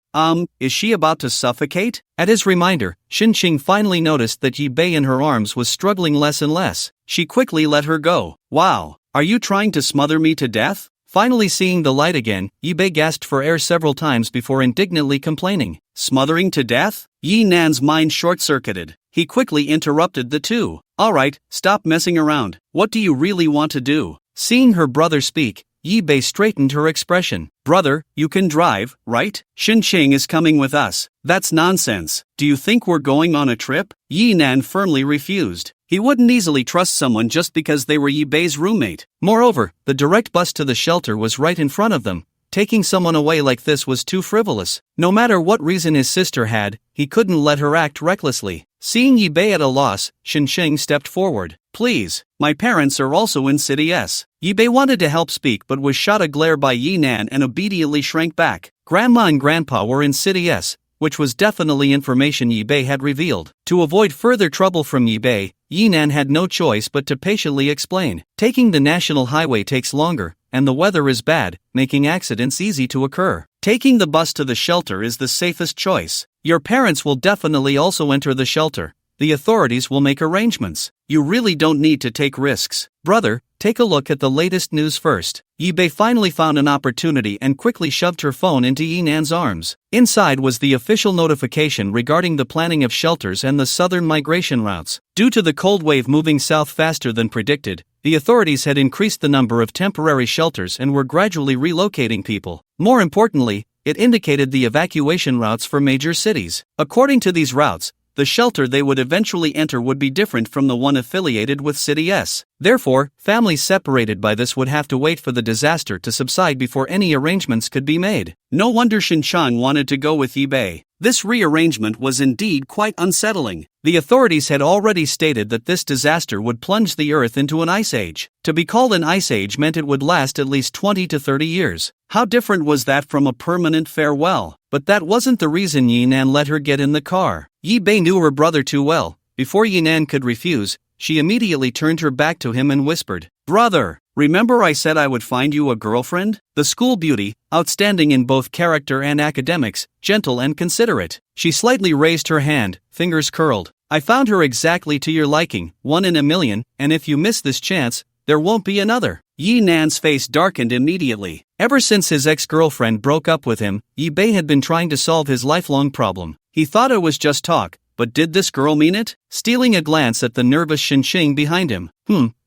Is she about to suffocate? At his reminder, Xinqing finally noticed that Yi-Bei in her arms was struggling less and less. She quickly let her go. Wow, are you trying to smother me to death? Finally seeing the light again, Yi-Bei gasped for air several times before indignantly complaining. Smothering to death? Yinan's mind short-circuited. He quickly interrupted the two. Alright, stop messing around. What do you really want to do? Seeing her brother speak, Yi-Bei straightened her expression. Brother, you can drive, right? Xinqing is coming with us. That's nonsense. Do you think we're going on a trip? Yinan firmly refused. He wouldn't easily trust someone just because they were Yi-Bei's roommate. Moreover, the direct bus to the shelter was right in front of them. Taking someone away like this was too frivolous. No matter what reason his sister had, he couldn't let her act recklessly. Seeing Yi-Bei at a loss, Xinqing stepped forward. Please, my parents are also in City S. Yi-Bei wanted to help speak but was shot a glare by Yinan and obediently shrank back. Grandma and Grandpa were in City S, which was definitely information Yi-Bei had revealed. To avoid further trouble from Yi-Bei, Yinan had no choice but to patiently explain. Taking the national highway takes longer, and the weather is bad, making accidents easy to occur. Taking the bus to the shelter is the safest choice. Your parents will definitely also enter the shelter. The authorities will make arrangements. You really don't need to take risks. Brother, take a look at the latest news first. Yi-Bei finally found an opportunity and quickly shoved her phone into Yinan's arms. Inside was the official notification regarding the planning of shelters and the southern migration routes. Due to the cold wave moving south faster than predicted, the authorities had increased the number of temporary shelters and were gradually relocating people. More importantly, it indicated the evacuation routes for major cities. According to these routes, the shelter they would eventually enter would be different from the one affiliated with City S. Therefore, families separated by this would have to wait for the disaster to subside before any arrangements could be made. No wonder Xinqiang wanted to go with Yi-Bei. This rearrangement was indeed quite unsettling. The authorities had already stated that this disaster would plunge the Earth into an ice age. To be called an ice age meant it would last at least 20 to 30 years. How different was that from a permanent farewell? But that wasn't the reason Yinan let her get in the car. Yi-Bei knew her brother too well. Before Yinan could refuse, she immediately turned her back to him and whispered, Brother, remember I said I would find you a girlfriend? The school beauty, outstanding in both character and academics, gentle and considerate. She slightly raised her hand, fingers curled. I found her exactly to your liking, 1 in a million, and if you miss this chance, there won't be another. Yinan's face darkened immediately. Ever since his ex-girlfriend broke up with him, Yi-Bei had been trying to solve his lifelong problem. He thought it was just talk, but did this girl mean it? Stealing a glance at the nervous Xinqing behind him.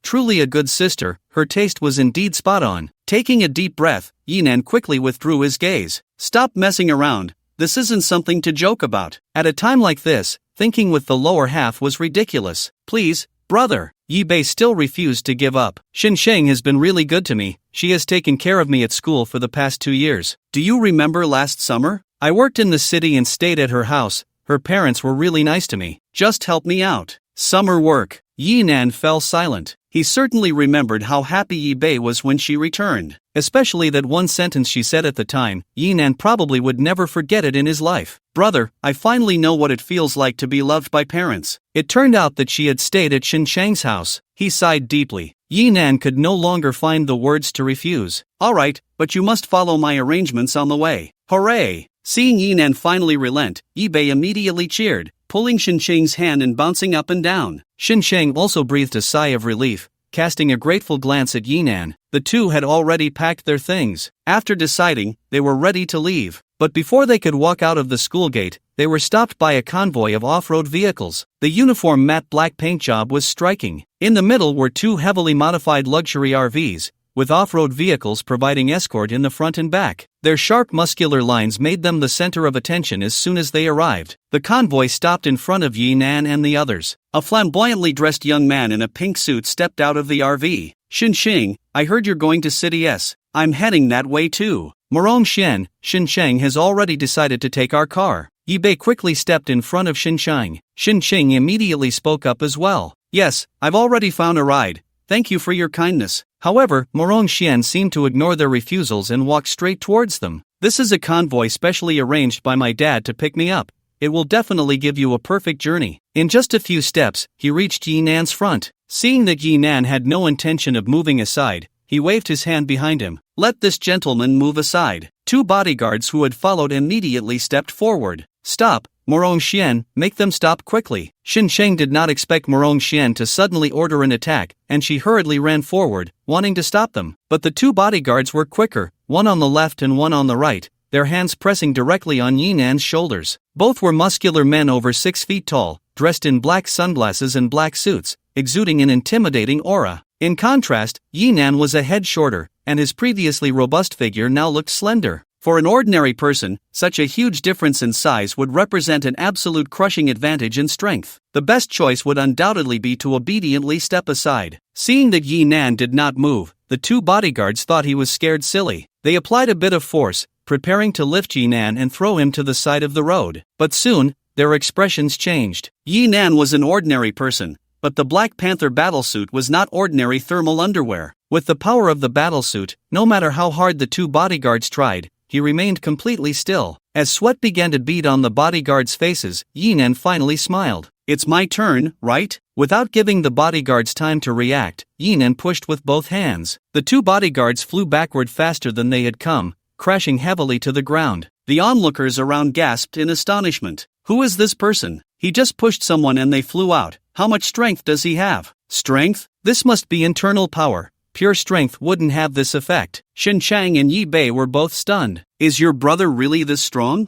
Truly a good sister, her taste was indeed spot on. Taking a deep breath, Yinan quickly withdrew his gaze. Stop messing around, this isn't something to joke about. At a time like this, thinking with the lower half was ridiculous. Please, brother. Yi-Bei still refused to give up. Xinqing has been really good to me. She has taken care of me at school for the past 2 years. Do you remember last summer? I worked in the city and stayed at her house. Her parents were really nice to me. Just help me out. Summer work. Yinan fell silent. He certainly remembered how happy Yi-Bei was when she returned. Especially that one sentence she said at the time. Yinan probably would never forget it in his life. Brother, I finally know what it feels like to be loved by parents. It turned out that she had stayed at Xinqiang's house. He sighed deeply. Yinan could no longer find the words to refuse. Alright, but you must follow my arrangements on the way. Hooray! Seeing Yinan finally relent, Yi-Bei immediately cheered, pulling Xinqing's hand and bouncing up and down. Xinqiang also breathed a sigh of relief, casting a grateful glance at Yinan. The two had already packed their things. After deciding, they were ready to leave. But before they could walk out of the school gate, they were stopped by a convoy of off-road vehicles. The uniform matte black paint job was striking. In the middle were 2 heavily modified luxury RVs, with off-road vehicles providing escort in the front and back. Their sharp muscular lines made them the center of attention as soon as they arrived. The convoy stopped in front of Yinan and the others. A flamboyantly dressed young man in a pink suit stepped out of the RV. Xinsheng, I heard you're going to City S. I'm heading that way too. Morongxian, Xinsheng has already decided to take our car. Yibei quickly stepped in front of Xinsheng. Xinsheng immediately spoke up as well. Yes, I've already found a ride. Thank you for your kindness. However, Morongxian seemed to ignore their refusals and walk straight towards them. This is a convoy specially arranged by my dad to pick me up. It will definitely give you a perfect journey. In just a few steps, he reached Yinan's front. Seeing that Yinan had no intention of moving aside, he waved his hand behind him. Let this gentleman move aside. Two bodyguards who had followed immediately stepped forward. Stop, Morongxian, make them stop quickly. Xinsheng did not expect Morongxian to suddenly order an attack, and she hurriedly ran forward, wanting to stop them. But the two bodyguards were quicker, one on the left and one on the right, their hands pressing directly on Yinan's shoulders. Both were muscular men over 6 feet tall, dressed in black sunglasses and black suits, exuding an intimidating aura. In contrast, Yinan was a head shorter, and his previously robust figure now looked slender. For an ordinary person, such a huge difference in size would represent an absolute crushing advantage in strength. The best choice would undoubtedly be to obediently step aside. Seeing that Yinan did not move, the two bodyguards thought he was scared silly. They applied a bit of force, preparing to lift Yinan and throw him to the side of the road. But soon, their expressions changed. Yinan was an ordinary person, but the Black Panther battlesuit was not ordinary thermal underwear. With the power of the battlesuit, no matter how hard the two bodyguards tried, he remained completely still. As sweat began to bead on the bodyguards' faces, Yinan finally smiled. It's my turn, right? Without giving the bodyguards time to react, Yinan pushed with both hands. The two bodyguards flew backward faster than they had come, crashing heavily to the ground. The onlookers around gasped in astonishment. Who is this person? He just pushed someone and they flew out. How much strength does he have? Strength? This must be internal power. Pure strength wouldn't have this effect. Xinsheng and Yibei were both stunned. Is your brother really this strong?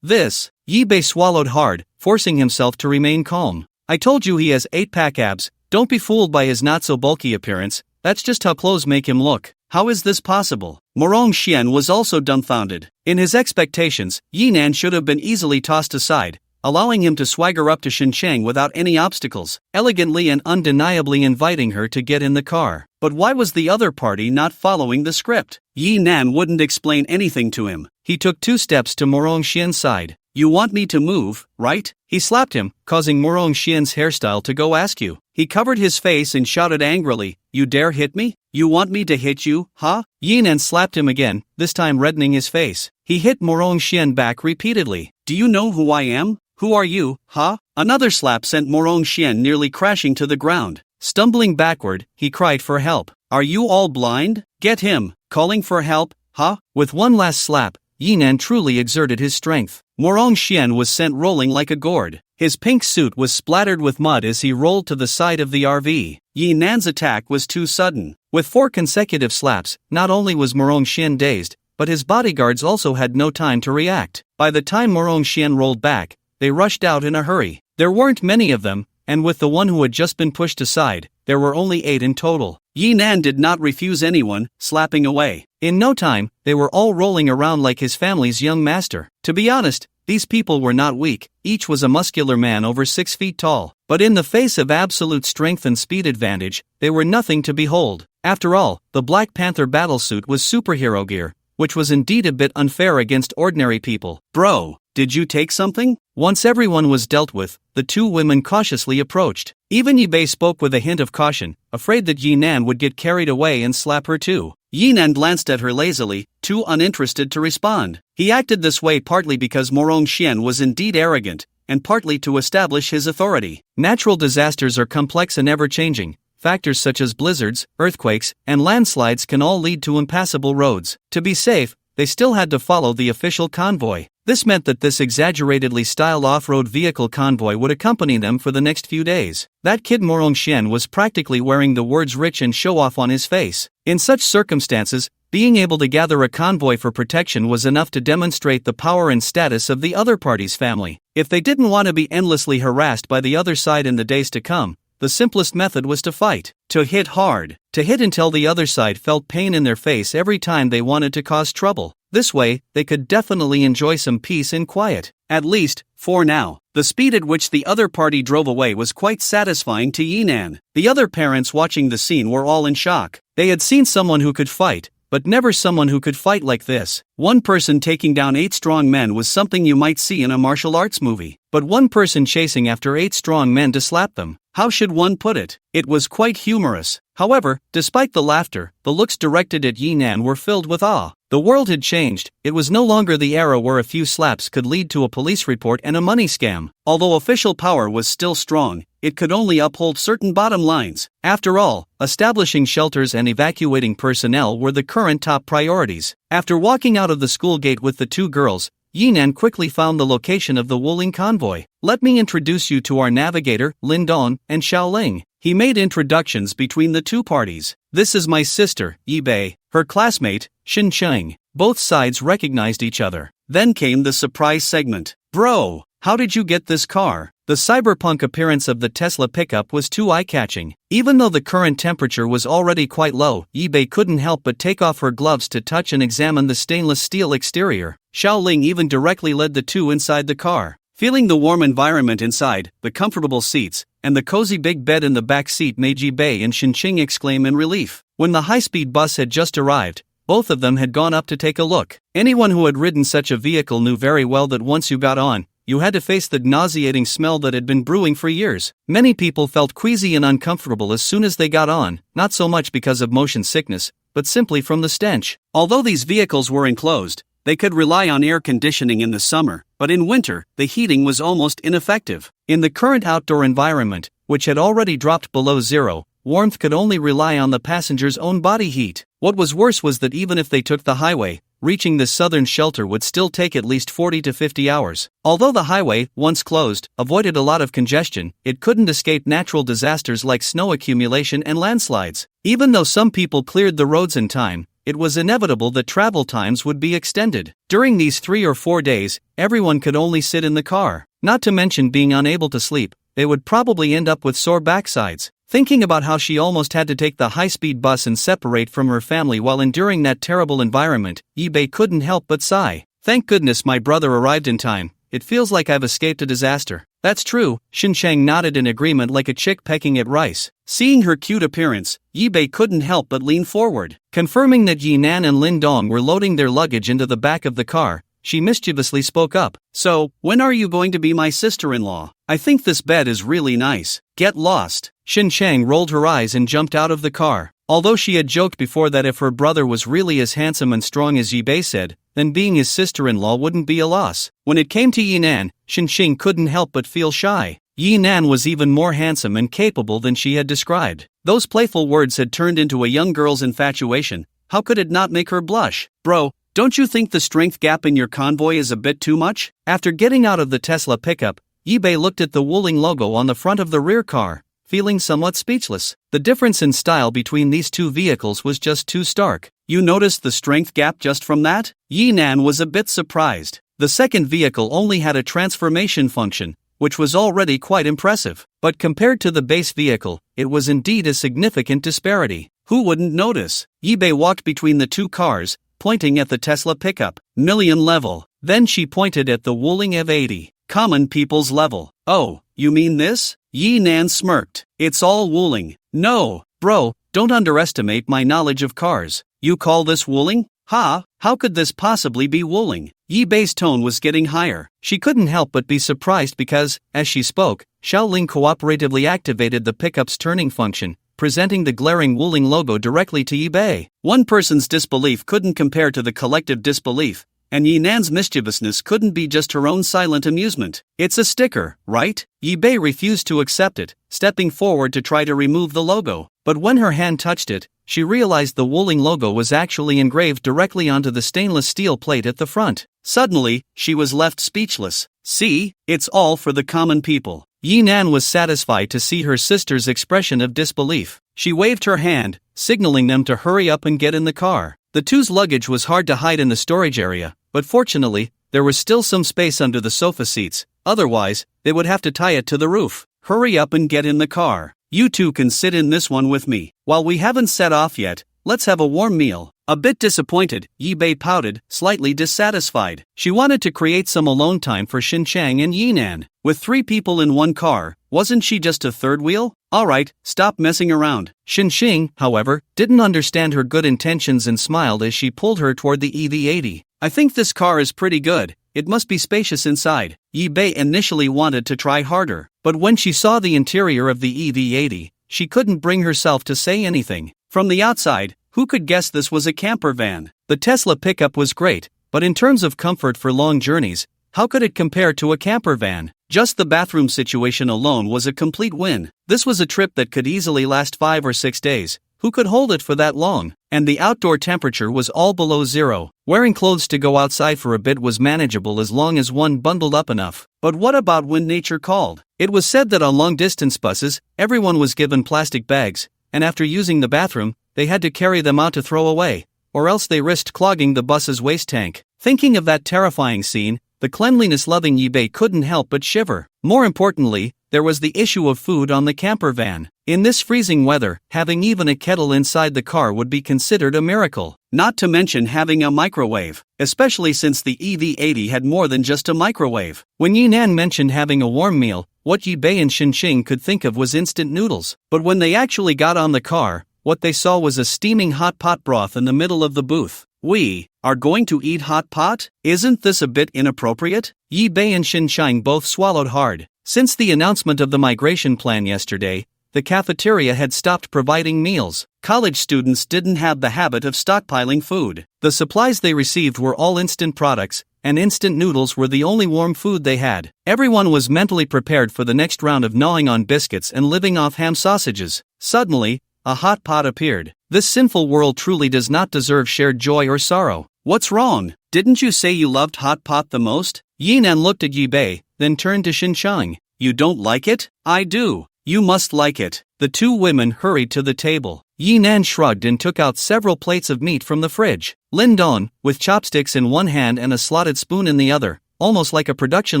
This. Yibei swallowed hard, forcing himself to remain calm. I told you he has 8-pack abs. Don't be fooled by his not-so-bulky appearance. That's just how clothes make him look. How is this possible? Morongxian was also dumbfounded. In his expectations, Yinan should have been easily tossed aside, allowing him to swagger up to Xinsheng without any obstacles, elegantly and undeniably inviting her to get in the car. But why was the other party not following the script? Yinan wouldn't explain anything to him. He took 2 steps to Morongxian's side. You want me to move, right? He slapped him, causing Morongxian's hairstyle to go askew. He covered his face and shouted angrily, You dare hit me? You want me to hit you, huh? Yinan slapped him again, this time reddening his face. He hit Morongxian back repeatedly. Do you know who I am? Who are you, huh? Another slap sent Morongxian nearly crashing to the ground. Stumbling backward, he cried for help. Are you all blind? Get him. Calling for help, huh? With one last slap, Yinan truly exerted his strength. Morongxian was sent rolling like a gourd. His pink suit was splattered with mud as he rolled to the side of the RV. Yinan's attack was too sudden. With 4 consecutive slaps, not only was Morongxian dazed, but his bodyguards also had no time to react. By the time Morongxian rolled back, they rushed out in a hurry. There weren't many of them, and with the one who had just been pushed aside, there were only 8 in total. Yinan did not refuse anyone, slapping away. In no time, they were all rolling around like his family's young master. To be honest, these people were not weak, each was a muscular man over 6 feet tall. But in the face of absolute strength and speed advantage, they were nothing to behold. After all, the Black Panther battlesuit was superhero gear, which was indeed a bit unfair against ordinary people. Bro, did you take something? Once everyone was dealt with, the 2 women cautiously approached. Even Yibei spoke with a hint of caution, afraid that Yinan would get carried away and slap her too. Yinan glanced at her lazily, too uninterested to respond. He acted this way partly because Morongxian was indeed arrogant, and partly to establish his authority. Natural disasters are complex and ever-changing. Factors such as blizzards, earthquakes, and landslides can all lead to impassable roads. To be safe, they still had to follow the official convoy. This meant that this exaggeratedly styled off-road vehicle convoy would accompany them for the next few days. That kid Morongxian was practically wearing the words rich and show-off on his face. In such circumstances, being able to gather a convoy for protection was enough to demonstrate the power and status of the other party's family. If they didn't want to be endlessly harassed by the other side in the days to come, the simplest method was to fight. To hit hard. To hit until the other side felt pain in their face every time they wanted to cause trouble. This way, they could definitely enjoy some peace and quiet. At least, for now. The speed at which the other party drove away was quite satisfying to Yinan. The other parents watching the scene were all in shock. They had seen someone who could fight, but never someone who could fight like this. One person taking down 8 strong men was something you might see in a martial arts movie. But one person chasing after 8 strong men to slap them. How should one put it? It was quite humorous. However, despite the laughter, the looks directed at Yinan were filled with awe. The world had changed. It was no longer the era where a few slaps could lead to a police report and a money scam. Although official power was still strong, it could only uphold certain bottom lines. After all, establishing shelters and evacuating personnel were the current top priorities. After walking out of the school gate with the 2 girls, Yinan quickly found the location of the Wuling convoy. Let me introduce you to our navigator, Lindong, and Xiaoling. He made introductions between the 2 parties. This is my sister, Yibei, her classmate, Xincheng. Both sides recognized each other. Then came the surprise segment. Bro, how did you get this car? The cyberpunk appearance of the Tesla pickup was too eye-catching. Even though the current temperature was already quite low, Yibei couldn't help but take off her gloves to touch and examine the stainless steel exterior. Xiaoling even directly led the 2 inside the car. Feeling the warm environment inside, the comfortable seats, and the cozy big bed in the back seat made Yibei and Xinqing exclaim in relief. When the high-speed bus had just arrived, both of them had gone up to take a look. Anyone who had ridden such a vehicle knew very well that once you got on, you had to face the nauseating smell that had been brewing for years. Many people felt queasy and uncomfortable as soon as they got on, not so much because of motion sickness, but simply from the stench. Although these vehicles were enclosed, they could rely on air conditioning in the summer, but in winter, the heating was almost ineffective. In the current outdoor environment, which had already dropped below zero, warmth could only rely on the passenger's own body heat. What was worse was that even if they took the highway, reaching the southern shelter would still take at least 40 to 50 hours. Although the highway, once closed, avoided a lot of congestion, it couldn't escape natural disasters like snow accumulation and landslides. Even though some people cleared the roads in time, it was inevitable that travel times would be extended. During these 3 or 4 days, everyone could only sit in the car. Not to mention being unable to sleep, they would probably end up with sore backsides. Thinking about how she almost had to take the high-speed bus and separate from her family while enduring that terrible environment, Yibei couldn't help but sigh. Thank goodness my brother arrived in time. It feels like I've escaped a disaster. That's true, Xincheng nodded in agreement like a chick pecking at rice. Seeing her cute appearance, Yibei couldn't help but lean forward. Confirming that Yinan and Lindong were loading their luggage into the back of the car, she mischievously spoke up. So, when are you going to be my sister-in-law? I think this bed is really nice. Get lost. Xincheng rolled her eyes and jumped out of the car. Although she had joked before that if her brother was really as handsome and strong as Yibei said, then being his sister-in-law wouldn't be a loss. When it came to Yinan, Xinqing couldn't help but feel shy. Yinan was even more handsome and capable than she had described. Those playful words had turned into a young girl's infatuation. How could it not make her blush? Bro, don't you think the strength gap in your convoy is a bit too much? After getting out of the Tesla pickup, Yibei looked at the Wuling logo on the front of the rear car, feeling somewhat speechless. The difference in style between these 2 vehicles was just too stark. You noticed the strength gap just from that? Yinan was a bit surprised. The second vehicle only had a transformation function, which was already quite impressive. But compared to the base vehicle, it was indeed a significant disparity. Who wouldn't notice? Yibei walked between the 2 cars, pointing at the Tesla pickup. Million level. Then she pointed at the Wuling EV80. Common people's level. Oh, you mean this? Yinan smirked. It's all Wuling. No, bro, don't underestimate my knowledge of cars. You call this Wuling? Ha, how could this possibly be Wuling? Yibei's tone was getting higher. She couldn't help but be surprised because, as she spoke, Xiaoling cooperatively activated the pickup's turning function, presenting the glaring Wuling logo directly to Yibei. One person's disbelief couldn't compare to the collective disbelief, and Yinan's mischievousness couldn't be just her own silent amusement. It's a sticker, right? Yibei refused to accept it, stepping forward to try to remove the logo. But when her hand touched it, she realized the Wuling logo was actually engraved directly onto the stainless steel plate at the front. Suddenly, she was left speechless. See, it's all for the common people. Yinan was satisfied to see her sister's expression of disbelief. She waved her hand, signaling them to hurry up and get in the car. The 2's luggage was hard to hide in the storage area, but fortunately, there was still some space under the sofa seats. Otherwise, they would have to tie it to the roof. Hurry up and get in the car. You two can sit in this one with me. While we haven't set off yet, let's have a warm meal. A bit disappointed, Yi-Bei pouted, slightly dissatisfied. She wanted to create some alone time for Xinqiang and Yinan. With 3 people in one car, wasn't she just a third wheel? Alright, stop messing around. Xinqiang, however, didn't understand her good intentions and smiled as she pulled her toward the EV80. I think this car is pretty good. It must be spacious inside. Yi-Bei initially wanted to try harder, but when she saw the interior of the EV80, she couldn't bring herself to say anything. From the outside, who could guess this was a camper van? The Tesla pickup was great, but in terms of comfort for long journeys, how could it compare to a camper van? Just the bathroom situation alone was a complete win. This was a trip that could easily last 5 or 6 days. Who could hold it for that long? And the outdoor temperature was all below zero. Wearing clothes to go outside for a bit was manageable as long as one bundled up enough. But what about when nature called? It was said that on long-distance buses, everyone was given plastic bags, and after using the bathroom, they had to carry them out to throw away, or else they risked clogging the bus's waste tank. Thinking of that terrifying scene, the cleanliness-loving Yi-Bei couldn't help but shiver. More importantly, there was the issue of food on the camper van. In this freezing weather, having even a kettle inside the car would be considered a miracle. Not to mention having a microwave, especially since the EV80 had more than just a microwave. When Yinan mentioned having a warm meal, what Yi-Bei and Xinqiang could think of was instant noodles. But when they actually got on the car, what they saw was a steaming hot pot broth in the middle of the booth. We are going to eat hot pot? Isn't this a bit inappropriate? Yi-Bei and Xinqiang both swallowed hard. Since the announcement of the migration plan yesterday, the cafeteria had stopped providing meals. College students didn't have the habit of stockpiling food. The supplies they received were all instant products, and instant noodles were the only warm food they had. Everyone was mentally prepared for the next round of gnawing on biscuits and living off ham sausages. Suddenly, a hot pot appeared. This sinful world truly does not deserve shared joy or sorrow. What's wrong? Didn't you say you loved hot pot the most? Yinan looked at Yi-Bei, then turned to Xinqiang. You don't like it? I do. You must like it. The 2 women hurried to the table. Yinan shrugged and took out several plates of meat from the fridge. Lindong, with chopsticks in one hand and a slotted spoon in the other, almost like a production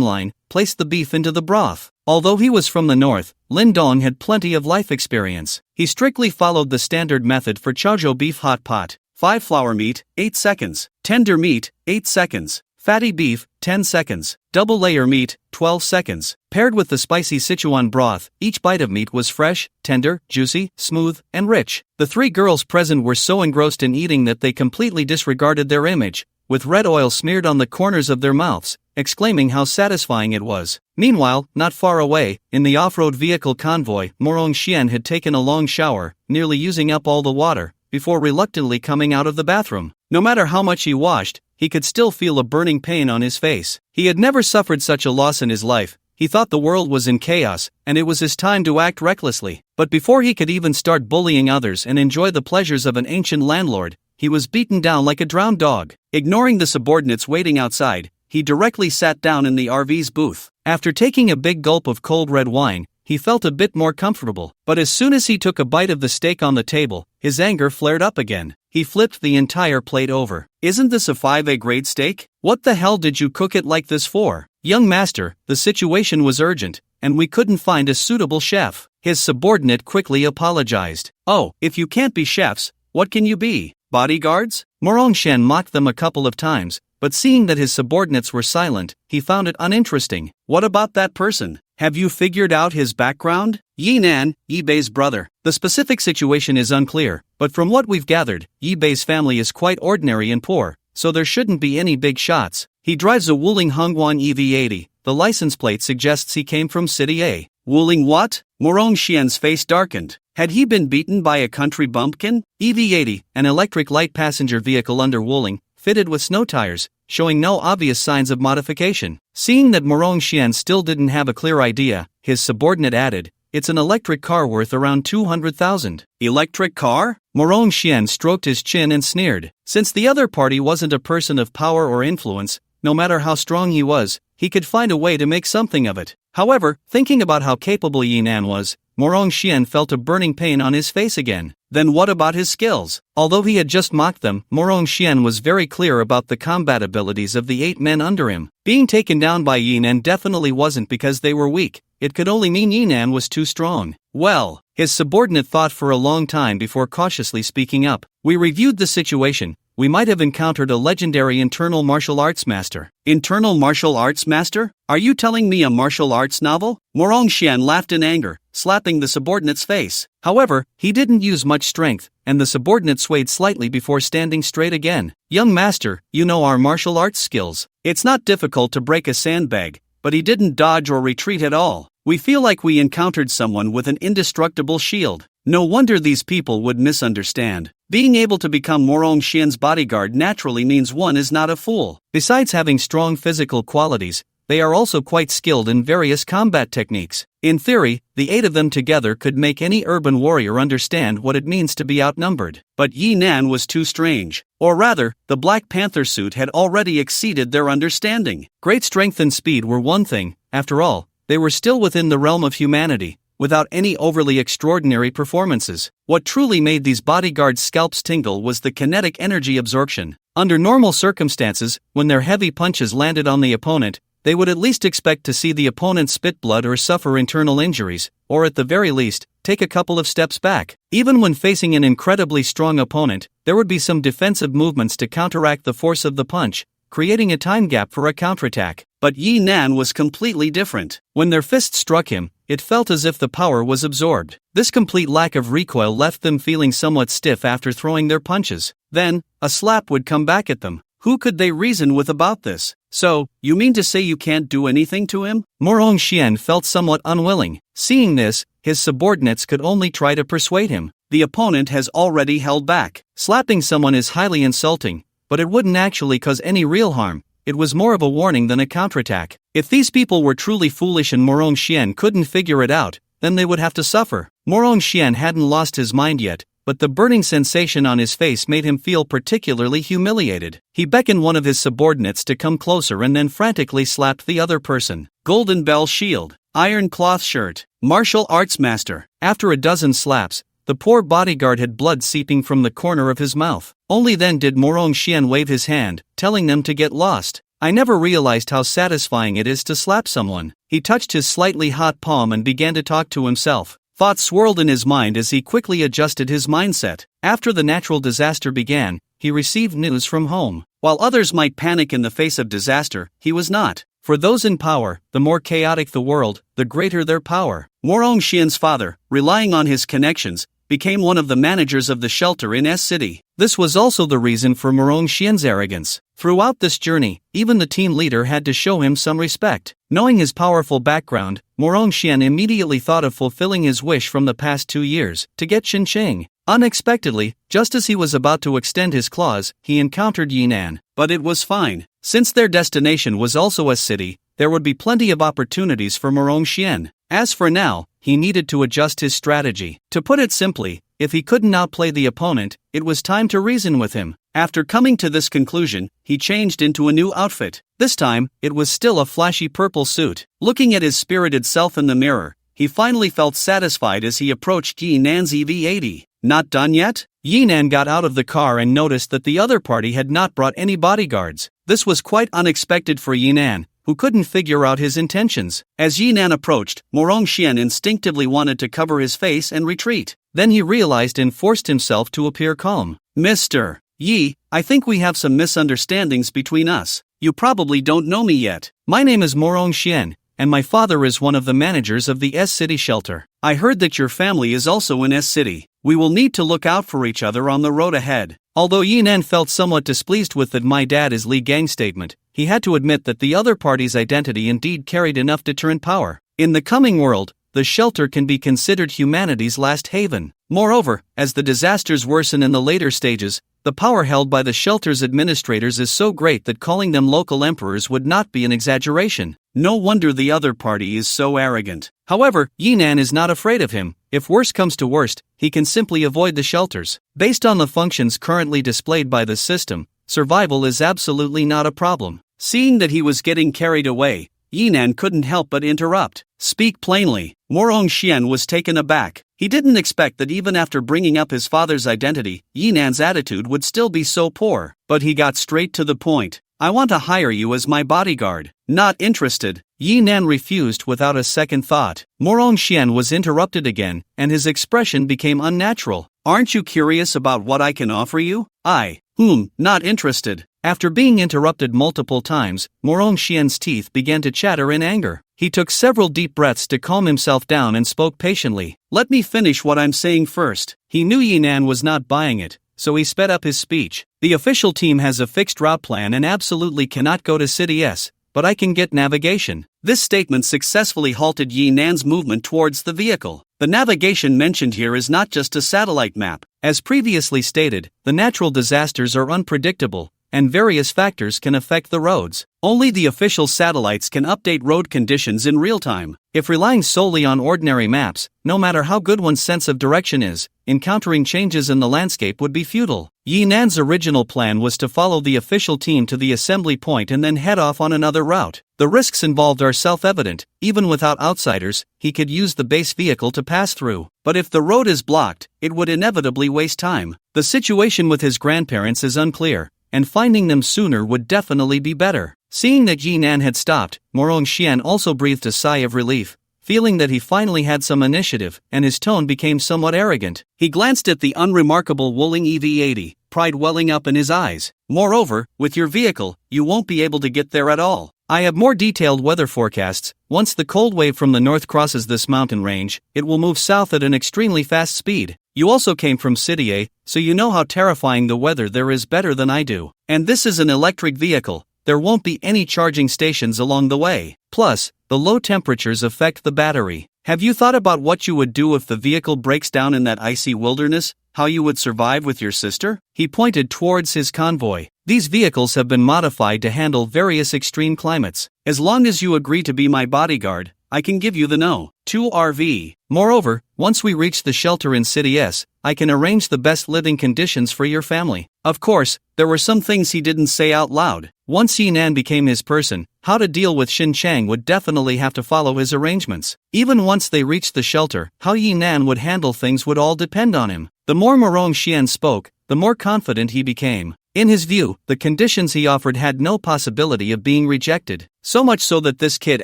line, placed the beef into the broth. Although he was from the north, Lindong had plenty of life experience. He strictly followed the standard method for Chaozhou beef hot pot. 5 flour meat, 8 seconds. Tender meat, 8 seconds. Fatty beef, 10 seconds. Double layer meat, 12 seconds. Paired with the spicy Sichuan broth, each bite of meat was fresh, tender, juicy, smooth, and rich. The 3 girls present were so engrossed in eating that they completely disregarded their image, with red oil smeared on the corners of their mouths, exclaiming how satisfying it was. Meanwhile, not far away, in the off-road vehicle convoy, Morongxian had taken a long shower, nearly using up all the water, before reluctantly coming out of the bathroom. No matter how much he washed, he could still feel a burning pain on his face. He had never suffered such a loss in his life. He thought the world was in chaos, and it was his time to act recklessly. But before he could even start bullying others and enjoy the pleasures of an ancient landlord, he was beaten down like a drowned dog. Ignoring the subordinates waiting outside, he directly sat down in the RV's booth. After taking a big gulp of cold red wine, he felt a bit more comfortable. But as soon as he took a bite of the steak on the table, his anger flared up again. He flipped the entire plate over. Isn't this a 5A grade steak? What the hell did you cook it like this for? Young master, the situation was urgent, and we couldn't find a suitable chef. His subordinate quickly apologized. Oh, if you can't be chefs, what can you be? Bodyguards? Morongxian mocked them a couple of times, but seeing that his subordinates were silent, he found it uninteresting. What about that person? Have you figured out his background? Yinan, Yi-Bei's brother. The specific situation is unclear, but from what we've gathered, Yi-Bei's family is quite ordinary and poor, so there shouldn't be any big shots. He drives a Wuling Hongguan EV80. The license plate suggests he came from City A. Wuling what? Morongxian's face darkened. Had he been beaten by a country bumpkin? EV80, an electric light passenger vehicle under Wuling, fitted with snow tires, showing no obvious signs of modification. Seeing that Morongxian still didn't have a clear idea, his subordinate added, "It's an electric car worth around 200,000. Electric car? Morongxian stroked his chin and sneered. Since the other party wasn't a person of power or influence, no matter how strong he was, he could find a way to make something of it. However, thinking about how capable Yinan was, Morongxian felt a burning pain on his face again. Then what about his skills? Although he had just mocked them, Morongxian was very clear about the combat abilities of the 8 men under him. Being taken down by Yinan definitely wasn't because they were weak, it could only mean Yinan was too strong. Well, his subordinate thought for a long time before cautiously speaking up. We reviewed the situation. We might have encountered a legendary internal martial arts master. Internal martial arts master? Are you telling me a martial arts novel? Morongxian laughed in anger, slapping the subordinate's face. However, he didn't use much strength, and the subordinate swayed slightly before standing straight again. Young master, you know our martial arts skills. It's not difficult to break a sandbag, but he didn't dodge or retreat at all. We feel like we encountered someone with an indestructible shield. No wonder these people would misunderstand. Being able to become Morongxian's bodyguard naturally means one is not a fool. Besides having strong physical qualities, they are also quite skilled in various combat techniques. In theory, the 8 of them together could make any urban warrior understand what it means to be outnumbered. But Yinan was too strange. Or rather, the Black Panther suit had already exceeded their understanding. Great strength and speed were one thing. After all, they were still within the realm of humanity, without any overly extraordinary performances. What truly made these bodyguards' scalps tingle was the kinetic energy absorption. Under normal circumstances, when their heavy punches landed on the opponent, they would at least expect to see the opponent spit blood or suffer internal injuries, or at the very least, take a couple of steps back. Even when facing an incredibly strong opponent, there would be some defensive movements to counteract the force of the punch, creating a time gap for a counterattack. But Yinan was completely different. When their fists struck him, it felt as if the power was absorbed. This complete lack of recoil left them feeling somewhat stiff after throwing their punches. Then, a slap would come back at them. Who could they reason with about this? So, you mean to say you can't do anything to him? Morongxian felt somewhat unwilling. Seeing this, his subordinates could only try to persuade him. The opponent has already held back. Slapping someone is highly insulting, but it wouldn't actually cause any real harm. It was more of a warning than a counterattack. If these people were truly foolish and Morongxian couldn't figure it out, then they would have to suffer. Morongxian hadn't lost his mind yet, but the burning sensation on his face made him feel particularly humiliated. He beckoned one of his subordinates to come closer and then frantically slapped the other person. Golden Bell Shield, Iron Cloth Shirt, Martial Arts Master. After a dozen slaps, the poor bodyguard had blood seeping from the corner of his mouth. Only then did Morongxian wave his hand, telling them to get lost. I never realized how satisfying it is to slap someone. He touched his slightly hot palm and began to talk to himself. Thoughts swirled in his mind as he quickly adjusted his mindset. After the natural disaster began, he received news from home. While others might panic in the face of disaster, he was not. For those in power, the more chaotic the world, the greater their power. Morongxian's father, relying on his connections, became one of the managers of the shelter in S City. This was also the reason for Morongxian's arrogance. Throughout this journey, even the team leader had to show him some respect. Knowing his powerful background, Morongxian immediately thought of fulfilling his wish from the past 2 years, to get Xinqiang. Unexpectedly, just as he was about to extend his claws, he encountered Yinan. But it was fine. Since their destination was also S City, there would be plenty of opportunities for Morongxian. As for now, he needed to adjust his strategy. To put it simply, if he couldn't outplay the opponent, it was time to reason with him. After coming to this conclusion, he changed into a new outfit. This time, it was still a flashy purple suit. Looking at his spirited self in the mirror, he finally felt satisfied as he approached Yinan's EV-80. Not done yet? Yinan got out of the car and noticed that the other party had not brought any bodyguards. This was quite unexpected for Yinan, who couldn't figure out his intentions. As Yinan approached, Morongxian instinctively wanted to cover his face and retreat. Then he realized and forced himself to appear calm. Mr. Yi, I think we have some misunderstandings between us. You probably don't know me yet. My name is Morongxian, and my father is one of the managers of the S City shelter. I heard that your family is also in S City. We will need to look out for each other on the road ahead. Although Yinan felt somewhat displeased with that "my dad is Li Gang" statement, he had to admit that the other party's identity indeed carried enough deterrent power. In the coming world, the shelter can be considered humanity's last haven. Moreover, as the disasters worsen in the later stages, the power held by the shelter's administrators is so great that calling them local emperors would not be an exaggeration. No wonder the other party is so arrogant. However, Yinan is not afraid of him. If worse comes to worst, he can simply avoid the shelters. Based on the functions currently displayed by the system, survival is absolutely not a problem. Seeing that he was getting carried away, Yinan couldn't help but interrupt. Speak plainly. Morongxian was taken aback. He didn't expect that even after bringing up his father's identity, Yinan's attitude would still be so poor. But he got straight to the point. I want to hire you as my bodyguard. Not interested. Yi Nan refused without a second thought. Morong Xian was interrupted again, and his expression became unnatural. Aren't you curious about what I can offer you? Not interested. After being interrupted multiple times, Morong Xian's teeth began to chatter in anger. He took several deep breaths to calm himself down and spoke patiently. Let me finish what I'm saying first. He knew Yi Nan was not buying it, so he sped up his speech. The official team has a fixed route plan and absolutely cannot go to City S, but I can get navigation. This statement successfully halted Yi Nan's movement towards the vehicle. The navigation mentioned here is not just a satellite map. As previously stated, the natural disasters are unpredictable, and various factors can affect the roads. Only the official satellites can update road conditions in real time. If relying solely on ordinary maps, no matter how good one's sense of direction is, encountering changes in the landscape would be futile. Yi Nan's original plan was to follow the official team to the assembly point and then head off on another route. The risks involved are self-evident. Even without outsiders, he could use the base vehicle to pass through. But if the road is blocked, it would inevitably waste time. The situation with his grandparents is unclear, and finding them sooner would definitely be better. Seeing that Yi Nan had stopped, Morong Xian also breathed a sigh of relief, feeling that he finally had some initiative, and his tone became somewhat arrogant. He glanced at the unremarkable Wuling EV80, pride welling up in his eyes. Moreover, with your vehicle, you won't be able to get there at all. I have more detailed weather forecasts. Once the cold wave from the north crosses this mountain range, it will move south at an extremely fast speed. You also came from City A, so you know how terrifying the weather there is better than I do. And this is an electric vehicle. There won't be any charging stations along the way. Plus, the low temperatures affect the battery. Have you thought about what you would do if the vehicle breaks down in that icy wilderness? How you would survive with your sister? He pointed towards his convoy. These vehicles have been modified to handle various extreme climates. As long as you agree to be my bodyguard, I can give you the No. 2 RV. Moreover, once we reach the shelter in City S, I can arrange the best living conditions for your family. Of course, there were some things he didn't say out loud. Once Yi Nan became his person, how to deal with Xin Chang would definitely have to follow his arrangements. Even once they reached the shelter, how Yi Nan would handle things would all depend on him. The more Morong Xian spoke, the more confident he became. In his view, the conditions he offered had no possibility of being rejected. So much so that this kid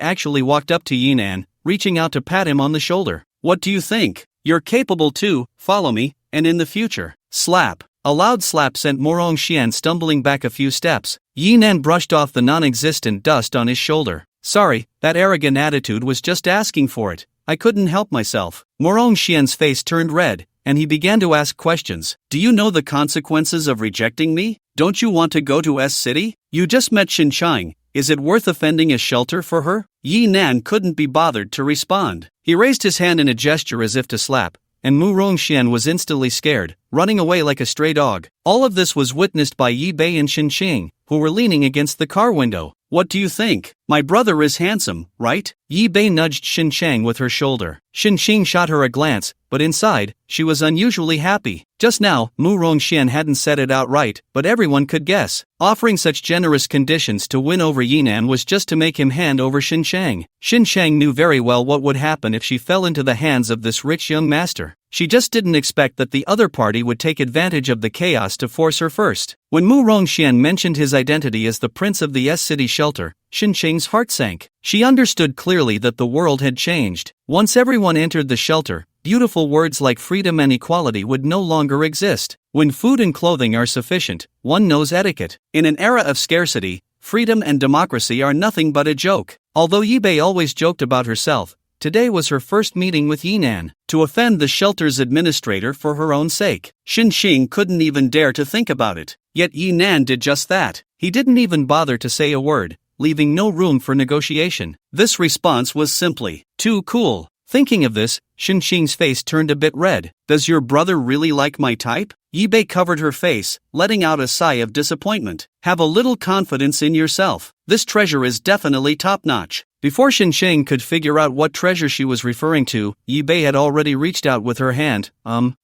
actually walked up to Yi Nan, reaching out to pat him on the shoulder. What do you think? You're capable too, follow me, and in the future. Slap. A loud slap sent Morong Xian stumbling back a few steps. Yi Nan brushed off the non-existent dust on his shoulder. Sorry, that arrogant attitude was just asking for it. I couldn't help myself. Morong Xian's face turned red, and he began to ask questions. Do you know the consequences of rejecting me? Don't you want to go to S City? You just met Xin Chang. Is it worth offending a shelter for her? Yi Nan couldn't be bothered to respond. He raised his hand in a gesture as if to slap, and Morong Xian was instantly scared, running away like a stray dog. All of this was witnessed by Yi Bei and Xin Qing, who were leaning against the car window. What do you think? My brother is handsome, right? Yi Bei nudged Xin Chang with her shoulder. Xin Qing shot her a glance, but inside, she was unusually happy. Just now, Morong Xian hadn't said it outright, but everyone could guess. Offering such generous conditions to win over Yi Nan was just to make him hand over Xin Chang. Xin Chang knew very well what would happen if she fell into the hands of this rich young master. She just didn't expect that the other party would take advantage of the chaos to force her first. When Morong Xian mentioned his identity as the prince of the S-City shelter, Xin Chang's heart sank. She understood clearly that the world had changed. Once everyone entered the shelter, beautiful words like freedom and equality would no longer exist. When food and clothing are sufficient, one knows etiquette. In an era of scarcity, freedom and democracy are nothing but a joke. Although Yi Bei always joked about herself, today was her first meeting with Yi Nan, to offend the shelter's administrator for her own sake. Xin Qing couldn't even dare to think about it. Yet Yi Nan did just that. He didn't even bother to say a word, leaving no room for negotiation. This response was simply too cool. Thinking of this, Xin Qing's face turned a bit red. Does your brother really like my type? Yi Bei covered her face, letting out a sigh of disappointment. Have a little confidence in yourself. This treasure is definitely top-notch. Before Xin Chang could figure out what treasure she was referring to, Yi Bei had already reached out with her hand.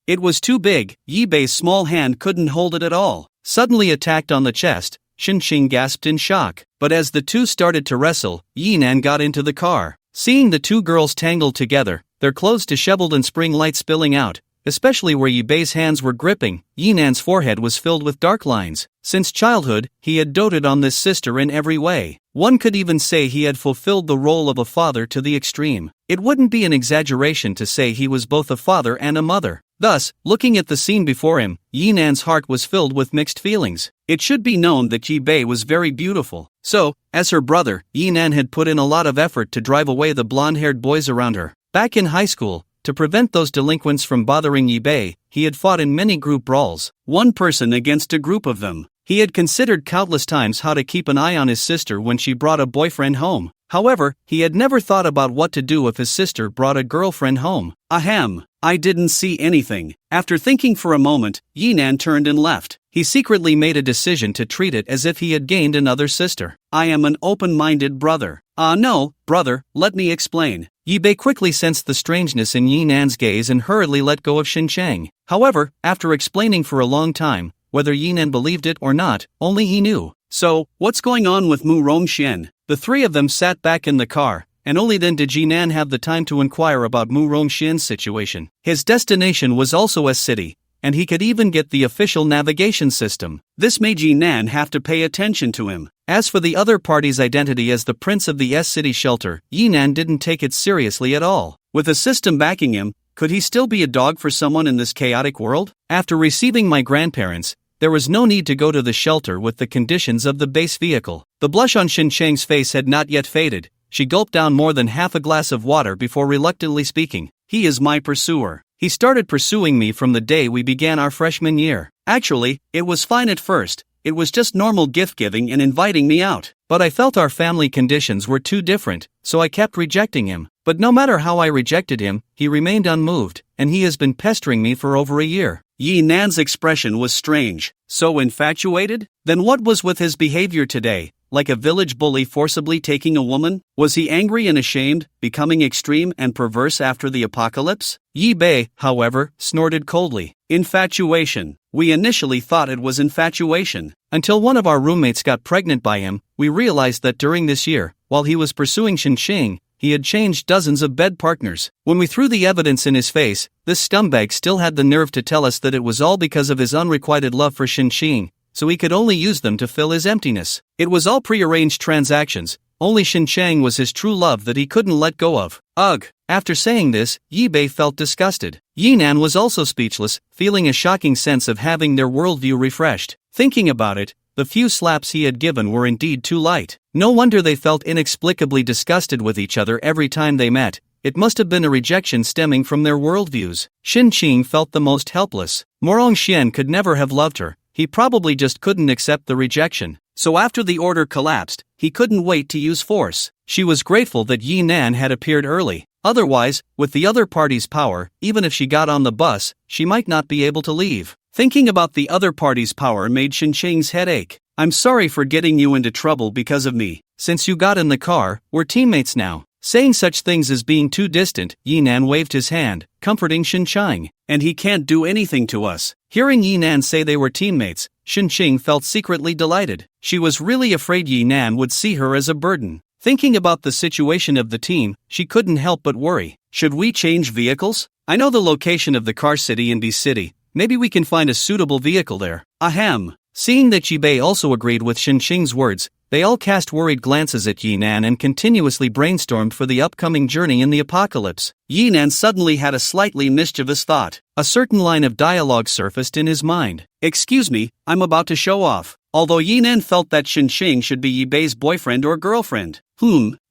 It was too big. Yi Bei's small hand couldn't hold it at all. Suddenly attacked on the chest, Xin Chang gasped in shock. But as the two started to wrestle, Yi Nan got into the car. Seeing the two girls tangled together, their clothes disheveled and spring light spilling out, especially where Yi Bei's hands were gripping. Yinan's forehead was filled with dark lines. Since childhood, he had doted on this sister in every way. One could even say he had fulfilled the role of a father to the extreme. It wouldn't be an exaggeration to say he was both a father and a mother. Thus, looking at the scene before him, Yinan's heart was filled with mixed feelings. It should be known that Yi Bei was very beautiful. So, as her brother, Yinan had put in a lot of effort to drive away the blonde-haired boys around her. Back in high school, to prevent those delinquents from bothering Yi Bei, he had fought in many group brawls, one person against a group of them. He had considered countless times how to keep an eye on his sister when she brought a boyfriend home. However, he had never thought about what to do if his sister brought a girlfriend home. Ahem, I didn't see anything. After thinking for a moment, Yinan turned and left. He secretly made a decision to treat it as if he had gained another sister. I am an open-minded brother. No, brother, let me explain. Yi Bei quickly sensed the strangeness in Yinan's gaze and hurriedly let go of Xinqiang. However, after explaining for a long time, whether Yinan believed it or not, only he knew. So, what's going on with Mu Rongxian? The three of them sat back in the car, and only then did Yinan have the time to inquire about Mu Rongxian's situation. His destination was also S City, and he could even get the official navigation system. This made Yinan have to pay attention to him. As for the other party's identity as the prince of the S City shelter, Yinan didn't take it seriously at all. With a system backing him, could he still be a dog for someone in this chaotic world? After receiving my grandparents, there was no need to go to the shelter with the conditions of the base vehicle. The blush on Xinqiang's face had not yet faded. She gulped down more than half a glass of water before reluctantly speaking. He is my pursuer. He started pursuing me from the day we began our freshman year. Actually, it was fine at first. It was just normal gift-giving and inviting me out. But I felt our family conditions were too different, so I kept rejecting him. But no matter how I rejected him, he remained unmoved, and he has been pestering me for over a year. Yinan's expression was strange. So infatuated? Then what was with his behavior today? Like a village bully forcibly taking a woman? Was he angry and ashamed, becoming extreme and perverse after the apocalypse? Yi Bei, however, snorted coldly. Infatuation. We initially thought it was infatuation. Until one of our roommates got pregnant by him, we realized that during this year, while he was pursuing Xinqiang, he had changed dozens of bed partners. When we threw the evidence in his face, this scumbag still had the nerve to tell us that it was all because of his unrequited love for Xinqiang, so he could only use them to fill his emptiness. It was all prearranged transactions. Only Xinqiang was his true love that he couldn't let go of. Ugh! After saying this, Yi Bei felt disgusted. Yinan was also speechless, feeling a shocking sense of having their worldview refreshed. Thinking about it, the few slaps he had given were indeed too light. No wonder they felt inexplicably disgusted with each other every time they met. It must have been a rejection stemming from their worldviews. Xinqiang felt the most helpless. Mu Rongxian could never have loved her. He probably just couldn't accept the rejection. So after the order collapsed, he couldn't wait to use force. She was grateful that Yinan had appeared early. Otherwise, with the other party's power, even if she got on the bus, she might not be able to leave. Thinking about the other party's power made Xinqiang's head ache. I'm sorry for getting you into trouble because of me. Since you got in the car, we're teammates now. Saying such things as being too distant, Yinan waved his hand, comforting Xinqiang. And he can't do anything to us. Hearing Yinan say they were teammates, Xinqiang felt secretly delighted. She was really afraid Yinan would see her as a burden. Thinking about the situation of the team, she couldn't help but worry. Should we change vehicles? I know the location of the car city in B City. Maybe we can find a suitable vehicle there. Ahem. Seeing that Yi Bei also agreed with Xinqiang's words, they all cast worried glances at Yinan and continuously brainstormed for the upcoming journey in the apocalypse. Yinan suddenly had a slightly mischievous thought. A certain line of dialogue surfaced in his mind. Excuse me, I'm about to show off. Although Yinan felt that Xinqiang should be Yi Bei's boyfriend or girlfriend.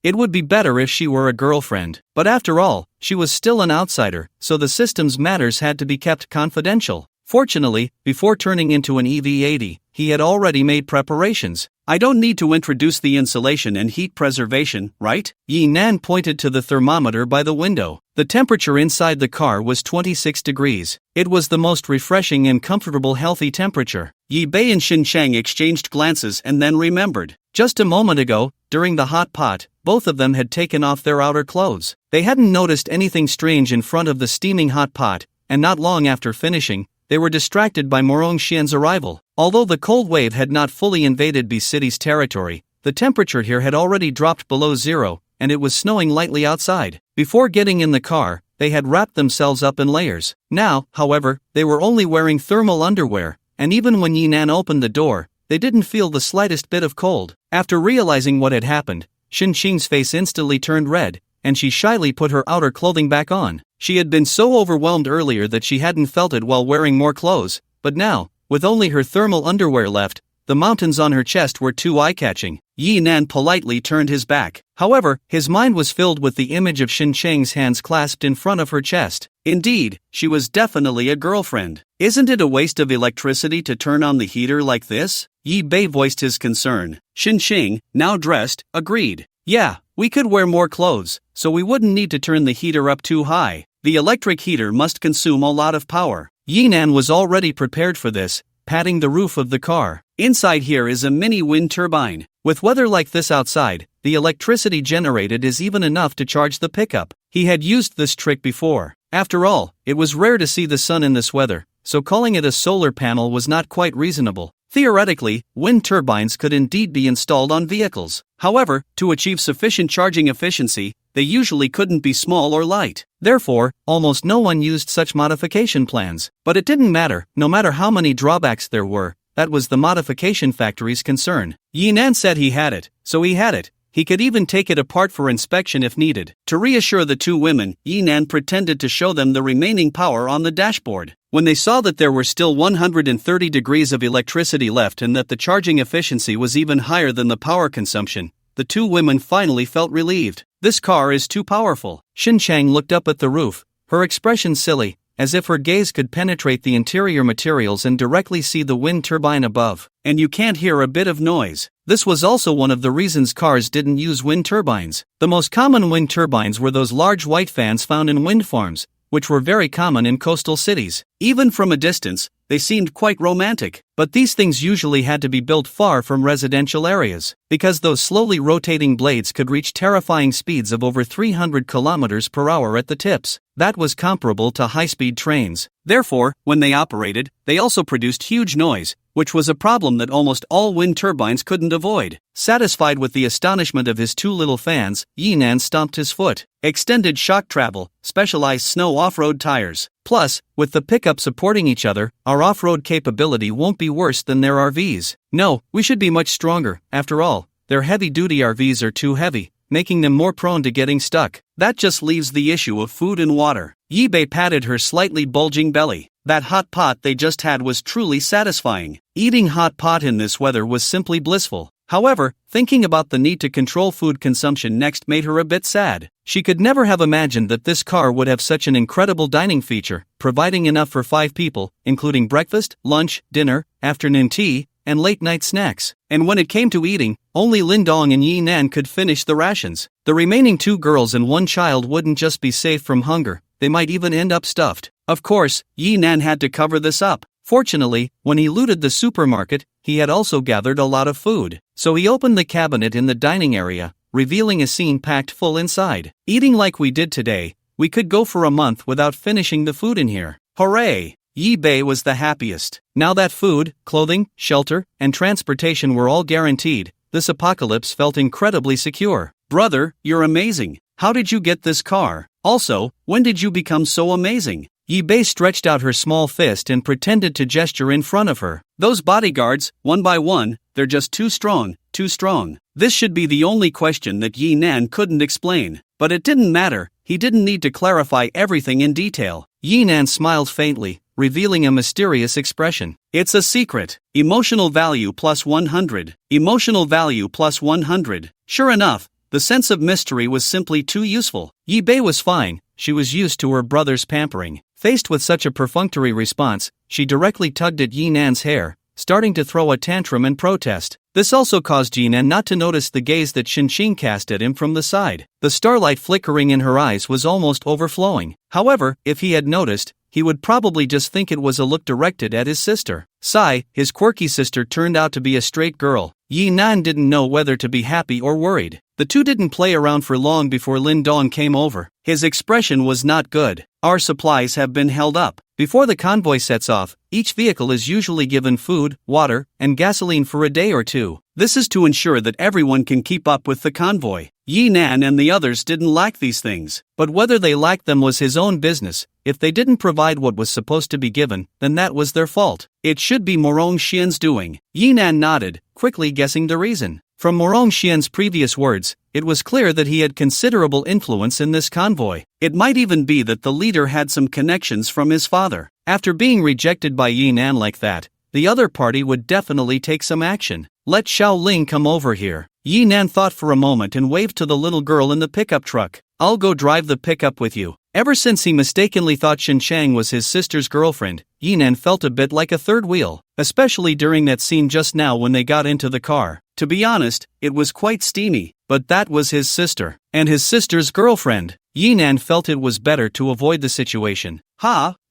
It would be better if she were a girlfriend. But after all, she was still an outsider, so the system's matters had to be kept confidential. Fortunately, before turning into an EV-80, he had already made preparations. I don't need to introduce the insulation and heat preservation, right? Yinan pointed to the thermometer by the window. The temperature inside the car was 26 degrees. It was the most refreshing and comfortable healthy temperature. Yi Bei and Xinqiang exchanged glances and then remembered. Just a moment ago, during the hot pot, both of them had taken off their outer clothes. They hadn't noticed anything strange in front of the steaming hot pot, and not long after finishing, they were distracted by Mu Rongxian's arrival. Although the cold wave had not fully invaded B City's territory, the temperature here had already dropped below zero, and it was snowing lightly outside. Before getting in the car, they had wrapped themselves up in layers. Now, however, they were only wearing thermal underwear, and even when Yinan opened the door, they didn't feel the slightest bit of cold. After realizing what had happened, Xinqing's face instantly turned red, and she shyly put her outer clothing back on. She had been so overwhelmed earlier that she hadn't felt it while wearing more clothes, but now, with only her thermal underwear left, the mountains on her chest were too eye-catching. Yinan politely turned his back. However, his mind was filled with the image of Xinqing's hands clasped in front of her chest. Indeed, she was definitely a girlfriend. Isn't it a waste of electricity to turn on the heater like this? Yi Bei voiced his concern. Xinqing, now dressed, agreed. Yeah, we could wear more clothes, so we wouldn't need to turn the heater up too high. The electric heater must consume a lot of power. Yinan was already prepared for this, patting the roof of the car. Inside here is a mini wind turbine. With weather like this outside, the electricity generated is even enough to charge the pickup. He had used this trick before. After all, it was rare to see the sun in this weather, so calling it a solar panel was not quite reasonable. Theoretically, wind turbines could indeed be installed on vehicles. However, to achieve sufficient charging efficiency, they usually couldn't be small or light. Therefore, almost no one used such modification plans. But it didn't matter, no matter how many drawbacks there were, that was the modification factory's concern. Yinan said he had it, so he had it. He could even take it apart for inspection if needed. To reassure the two women, Yinan pretended to show them the remaining power on the dashboard. When they saw that there were still 130 degrees of electricity left and that the charging efficiency was even higher than the power consumption, the two women finally felt relieved. This car is too powerful. Xinqiang looked up at the roof, her expression silly, as if her gaze could penetrate the interior materials and directly see the wind turbine above. And you can't hear a bit of noise. This was also one of the reasons cars didn't use wind turbines. The most common wind turbines were those large white fans found in wind farms, which were very common in coastal cities. Even from a distance, they seemed quite romantic. But these things usually had to be built far from residential areas, because those slowly rotating blades could reach terrifying speeds of over 300 kilometers per hour at the tips. That was comparable to high-speed trains. Therefore, when they operated, they also produced huge noise, which was a problem that almost all wind turbines couldn't avoid. Satisfied with the astonishment of his two little fans, Yinan stomped his foot. Extended shock travel, specialized snow off-road tires. Plus, with the pickup supporting each other, our off-road capability won't be worse than their RVs. No, we should be much stronger. After all, their heavy-duty RVs are too heavy, making them more prone to getting stuck. That just leaves the issue of food and water. Yi Bei patted her slightly bulging belly. That hot pot they just had was truly satisfying. Eating hot pot in this weather was simply blissful. However, thinking about the need to control food consumption next made her a bit sad. She could never have imagined that this car would have such an incredible dining feature, providing enough for 5 people, including breakfast, lunch, dinner, afternoon tea, and late-night snacks. And when it came to eating, only Lindong and Yinan could finish the rations. The remaining 2 girls and 1 child wouldn't just be safe from hunger, they might even end up stuffed. Of course, Yinan had to cover this up. Fortunately, when he looted the supermarket, he had also gathered a lot of food. So he opened the cabinet in the dining area, revealing a scene packed full inside. Eating like we did today, we could go for a month without finishing the food in here. Hooray! Yi Bei was the happiest. Now that food, clothing, shelter, and transportation were all guaranteed, this apocalypse felt incredibly secure. Brother, you're amazing. How did you get this car? Also, when did you become so amazing? Yi Bei stretched out her small fist and pretended to gesture in front of her. Those bodyguards, one by one, they're just too strong, too strong. This should be the only question that Yinan couldn't explain. But it didn't matter, he didn't need to clarify everything in detail. Yinan smiled faintly, revealing a mysterious expression. It's a secret. Emotional value plus 100. Emotional value plus 100. Sure enough, the sense of mystery was simply too useful. Yi Bei was fine, she was used to her brother's pampering. Faced with such a perfunctory response, she directly tugged at Yinan's hair, starting to throw a tantrum and protest. This also caused Yinan not to notice the gaze that Xinqing cast at him from the side. The starlight flickering in her eyes was almost overflowing. However, if he had noticed, he would probably just think it was a look directed at his sister. Sai, his quirky sister, turned out to be a straight girl. Yinan didn't know whether to be happy or worried. The two didn't play around for long before Lindong came over. His expression was not good. Our supplies have been held up. Before the convoy sets off, each vehicle is usually given food, water, and gasoline for a day or two. This is to ensure that everyone can keep up with the convoy. Yi Nan and the others didn't lack these things, but whether they lacked them was his own business. If they didn't provide what was supposed to be given, then that was their fault. It should be Morong Xian's doing. Yi Nan nodded, quickly guessing the reason. From Morong Xian's previous words, it was clear that he had considerable influence in this convoy. It might even be that the leader had some connections from his father. After being rejected by Yi Nan like that, the other party would definitely take some action. Let Xiaoling come over here. Yi Nan thought for a moment and waved to the little girl in the pickup truck. I'll go drive the pickup with you. Ever since he mistakenly thought Shin Chang was his sister's girlfriend, Yi Nan felt a bit like a third wheel, especially during that scene just now when they got into the car. To be honest, it was quite steamy, but that was his sister, and his sister's girlfriend. Yi Nan felt it was better to avoid the situation.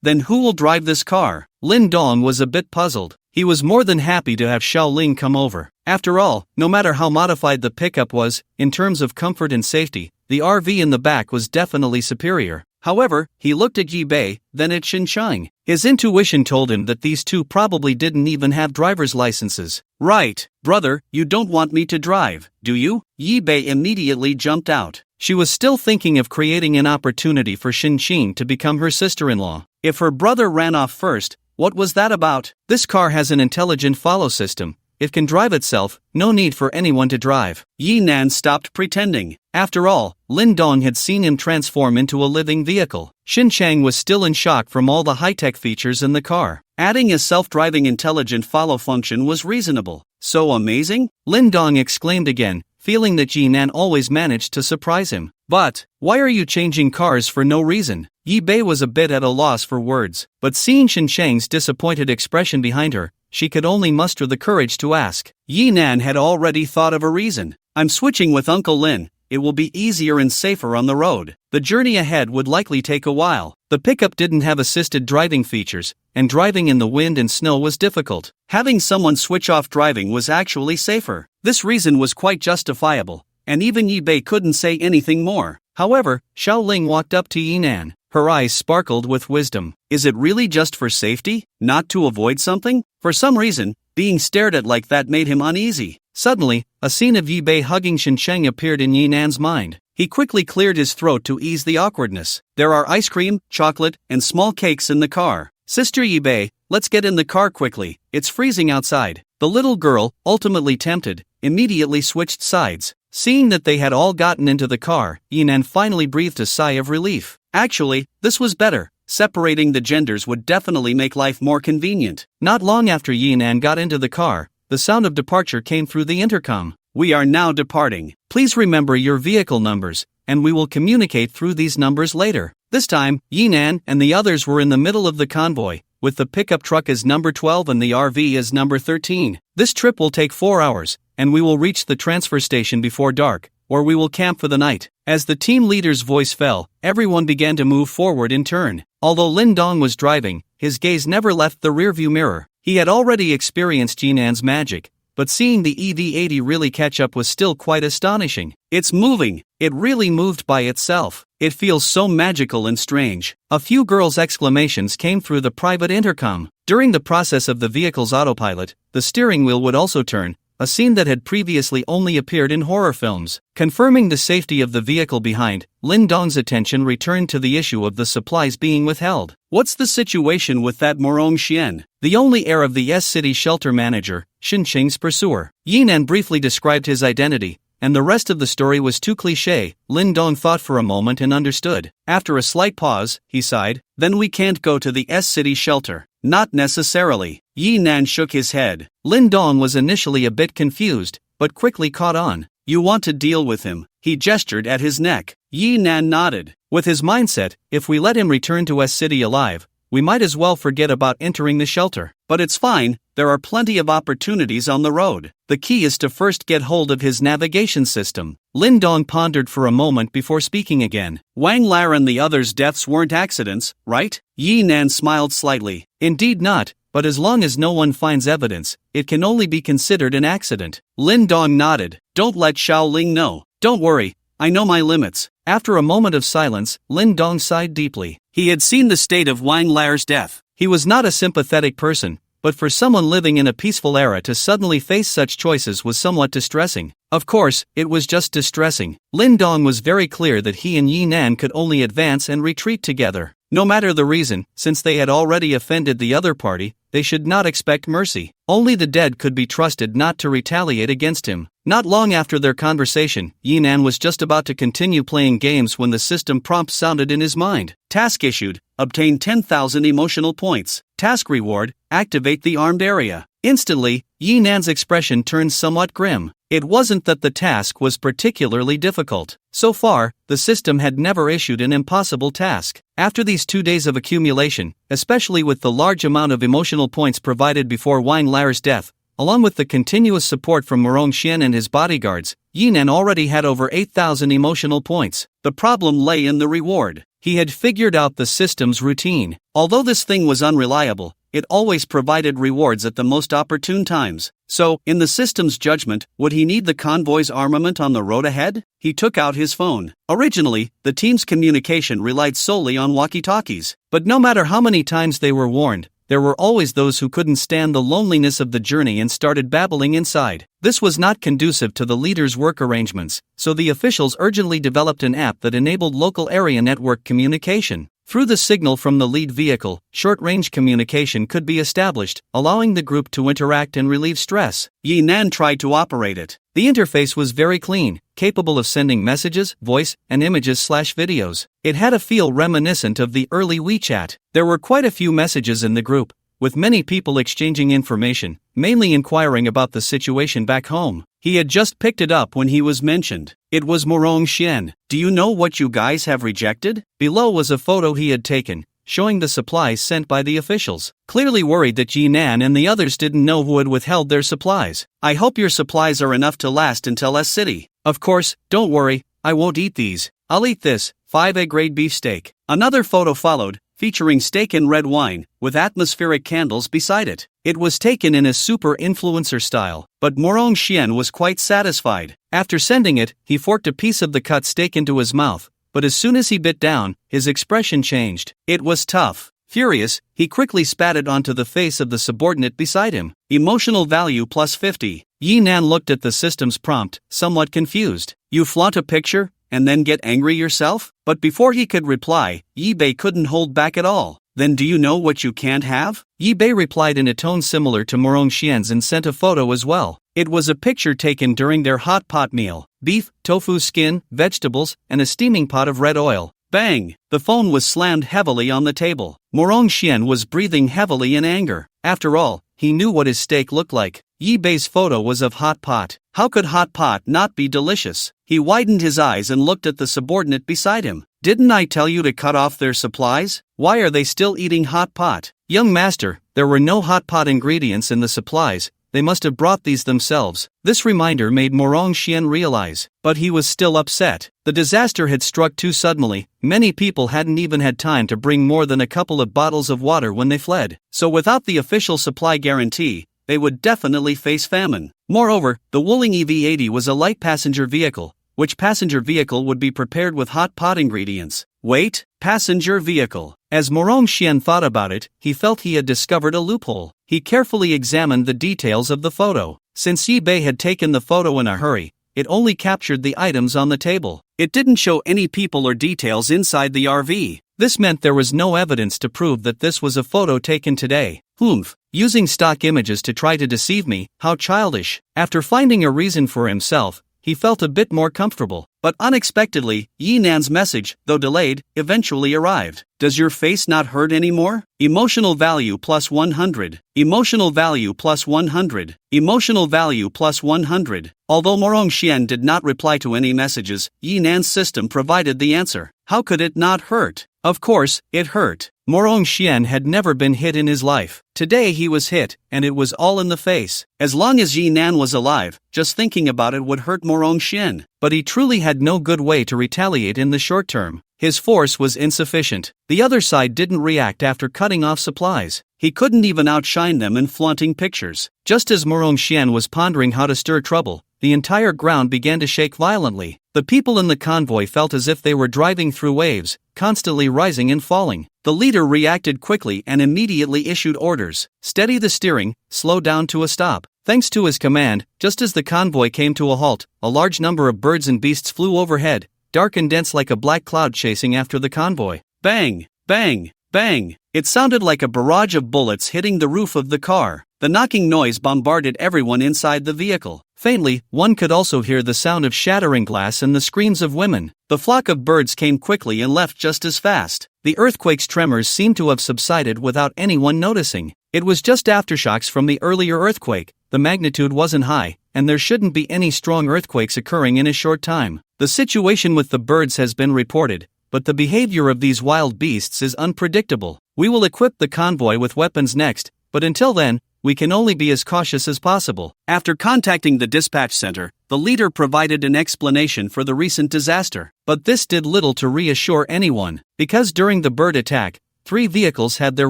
Then who will drive this car? Lin Dong was a bit puzzled. He was more than happy to have Xiaoling come over. After all, no matter how modified the pickup was, in terms of comfort and safety, the RV in the back was definitely superior. However, he looked at Yi Bei, then at Shin Chang. His intuition told him that these two probably didn't even have driver's licenses. Right, brother, you don't want me to drive, do you? Yi Bei immediately jumped out. She was still thinking of creating an opportunity for Shin Qing to become her sister-in-law. If her brother ran off first, what was that about? This car has an intelligent follow system. It can drive itself, no need for anyone to drive. Yi Nan stopped pretending. After all, Lin Dong had seen him transform into a living vehicle. Shin Chang was still in shock from all the high-tech features in the car. Adding a self-driving intelligent follow function was reasonable. So amazing? Lin Dong exclaimed again, feeling that Yi Nan always managed to surprise him. But, why are you changing cars for no reason? Yi Bei was a bit at a loss for words, but seeing Shin Chang's disappointed expression behind her, she could only muster the courage to ask. Yi Nan had already thought of a reason. I'm switching with Uncle Lin. It will be easier and safer on the road. The journey ahead would likely take a while. The pickup didn't have assisted driving features, and driving in the wind and snow was difficult. Having someone switch off driving was actually safer. This reason was quite justifiable, and even Yi Bei couldn't say anything more. However, Xiaoling walked up to Yi Nan. Her eyes sparkled with wisdom. Is it really just for safety, not to avoid something? For some reason, being stared at like that made him uneasy. Suddenly, a scene of Yi Bei hugging Shin Cheng appeared in Yi Nan's mind. He quickly cleared his throat to ease the awkwardness. There are ice cream, chocolate, and small cakes in the car. Sister Yi Bei, let's get in the car quickly. It's freezing outside. The little girl, ultimately tempted, immediately switched sides. Seeing that they had all gotten into the car, Yi Nan finally breathed a sigh of relief. Actually, this was better. Separating the genders would definitely make life more convenient. Not long after Yi Nan got into the car, the sound of departure came through the intercom. We are now departing. Please remember your vehicle numbers, and we will communicate through these numbers later. This time, Yi Nan and the others were in the middle of the convoy, with the pickup truck as number 12 and the RV as number 13. This trip will take 4 hours, and we will reach the transfer station before dark, or we will camp for the night. As the team leader's voice fell, everyone began to move forward in turn. Although Lin Dong was driving, his gaze never left the rearview mirror. He had already experienced Yi Nan's magic, but seeing the EV-80 really catch up was still quite astonishing. It's moving. It really moved by itself. It feels so magical and strange. A few girls' exclamations came through the private intercom. During the process of the vehicle's autopilot, the steering wheel would also turn, a scene that had previously only appeared in horror films. Confirming the safety of the vehicle behind, Lin Dong's attention returned to the issue of the supplies being withheld. What's the situation with that Morong Xian? The only heir of the S-City shelter manager, Shin Qing's pursuer. Yi Nan briefly described his identity, and the rest of the story was too cliché. Lin Dong thought for a moment and understood. After a slight pause, he sighed. Then we can't go to the S-City shelter. Not necessarily. Yi Nan shook his head. Lin Dong was initially a bit confused, but quickly caught on. You want to deal with him? He gestured at his neck. Yi Nan nodded. With his mindset, if we let him return to S-City alive, we might as well forget about entering the shelter. But it's fine, there are plenty of opportunities on the road. The key is to first get hold of his navigation system. Lin Dong pondered for a moment before speaking again. Wang Lar and the others' deaths weren't accidents, right? Yi Nan smiled slightly. Indeed not, but as long as no one finds evidence, it can only be considered an accident. Lin Dong nodded. Don't let Xiaoling know. Don't worry, I know my limits. After a moment of silence, Lin Dong sighed deeply. He had seen the state of Wang Lar's death. He was not a sympathetic person, but for someone living in a peaceful era to suddenly face such choices was somewhat distressing. Of course, it was just distressing. Lin Dong was very clear that he and Yi Nan could only advance and retreat together. No matter the reason, since they had already offended the other party, they should not expect mercy. Only the dead could be trusted not to retaliate against him. Not long after their conversation, Yi Nan was just about to continue playing games when the system prompt sounded in his mind. Task issued, obtain 10,000 emotional points. Task reward, activate the armed area. Instantly, Yi Nan's expression turned somewhat grim. It wasn't that the task was particularly difficult. So far, the system had never issued an impossible task. After these 2 days of accumulation, especially with the large amount of emotional points provided before Wang Lair's death, along with the continuous support from Morong Xian and his bodyguards, Yi Nan already had over 8,000 emotional points. The problem lay in the reward. He had figured out the system's routine. Although this thing was unreliable, it always provided rewards at the most opportune times. So, in the system's judgment, would he need the convoy's armament on the road ahead? He took out his phone. Originally, the team's communication relied solely on walkie-talkies. But no matter how many times they were warned, there were always those who couldn't stand the loneliness of the journey and started babbling inside. This was not conducive to the leader's work arrangements, so the officials urgently developed an app that enabled local area network communication. Through the signal from the lead vehicle, short-range communication could be established, allowing the group to interact and relieve stress. Yi Nan tried to operate it. The interface was very clean, capable of sending messages, voice, and images/videos. It had a feel reminiscent of the early WeChat. There were quite a few messages in the group, with many people exchanging information, mainly inquiring about the situation back home. He had just picked it up when he was mentioned. It was Morong Xian. Do you know what you guys have rejected? Below was a photo he had taken, showing the supplies sent by the officials. Clearly worried that Yi Nan and the others didn't know who had withheld their supplies. I hope your supplies are enough to last until S City. Of course, don't worry, I won't eat these. I'll eat this, 5A grade beefsteak. Another photo followed, featuring steak and red wine, with atmospheric candles beside it. It was taken in a super influencer style, but Morong Xian was quite satisfied. After sending it, he forked a piece of the cut steak into his mouth, but as soon as he bit down, his expression changed. It was tough. Furious, he quickly spat it onto the face of the subordinate beside him. Emotional value plus 50. Yi Nan looked at the system's prompt, somewhat confused. You flaunt a picture, and then get angry yourself? But before he could reply, Yi Bei couldn't hold back at all. Then do you know what you can't have? Yi Bei replied in a tone similar to Morong Xian's and sent a photo as well. It was a picture taken during their hot pot meal. Beef, tofu skin, vegetables, and a steaming pot of red oil. Bang! The phone was slammed heavily on the table. Morong Xian was breathing heavily in anger. After all, he knew what his steak looked like. Yi Bei's photo was of hot pot. How could hot pot not be delicious? He widened his eyes and looked at the subordinate beside him. Didn't I tell you to cut off their supplies? Why are they still eating hot pot? Young master, there were no hot pot ingredients in the supplies. They must have brought these themselves. This reminder made Morong Xian realize, but he was still upset. The disaster had struck too suddenly. Many people hadn't even had time to bring more than a couple of bottles of water when they fled. So without the official supply guarantee, they would definitely face famine. Moreover, the Wuling EV-80 was a light passenger vehicle, which passenger vehicle would be prepared with hot pot ingredients. Wait, passenger vehicle. As Morong Xian thought about it, he felt he had discovered a loophole. He carefully examined the details of the photo. Since Yi Bei had taken the photo in a hurry, it only captured the items on the table. It didn't show any people or details inside the RV. This meant there was no evidence to prove that this was a photo taken today. Humph, using stock images to try to deceive me, how childish. After finding a reason for himself, he felt a bit more comfortable. But unexpectedly, Yi Nan's message, though delayed, eventually arrived. Does your face not hurt anymore? Emotional value plus 100. Emotional value plus 100. Emotional value plus 100. Although Morong Xian did not reply to any messages, Yi Nan's system provided the answer. How could it not hurt? Of course, it hurt. Morong Xian had never been hit in his life. Today he was hit, and it was all in the face. As long as Yi Nan was alive, just thinking about it would hurt Morong Xian. But he truly had no good way to retaliate in the short term. his force was insufficient. The other side didn't react after cutting off supplies. He couldn't even outshine them in flaunting pictures. Just as Morong Xian was pondering how to stir trouble, the entire ground began to shake violently. The people in the convoy felt as if they were driving through waves, constantly rising and falling. The leader reacted quickly and immediately issued orders: steady the steering, slow down to a stop. Thanks to his command, just as the convoy came to a halt, a large number of birds and beasts flew overhead, dark and dense like a black cloud chasing after the convoy. Bang! Bang! Bang! It sounded like a barrage of bullets hitting the roof of the car. The knocking noise bombarded everyone inside the vehicle. Faintly, one could also hear the sound of shattering glass and the screams of women. The flock of birds came quickly and left just as fast. The earthquake's tremors seemed to have subsided without anyone noticing. It was just aftershocks from the earlier earthquake. The magnitude wasn't high, and there shouldn't be any strong earthquakes occurring in a short time. The situation with the birds has been reported, but the behavior of these wild beasts is unpredictable. We will equip the convoy with weapons next, but until then, we can only be as cautious as possible. After contacting the dispatch center, the leader provided an explanation for the recent disaster. But this did little to reassure anyone, because during the bird attack, 3 vehicles had their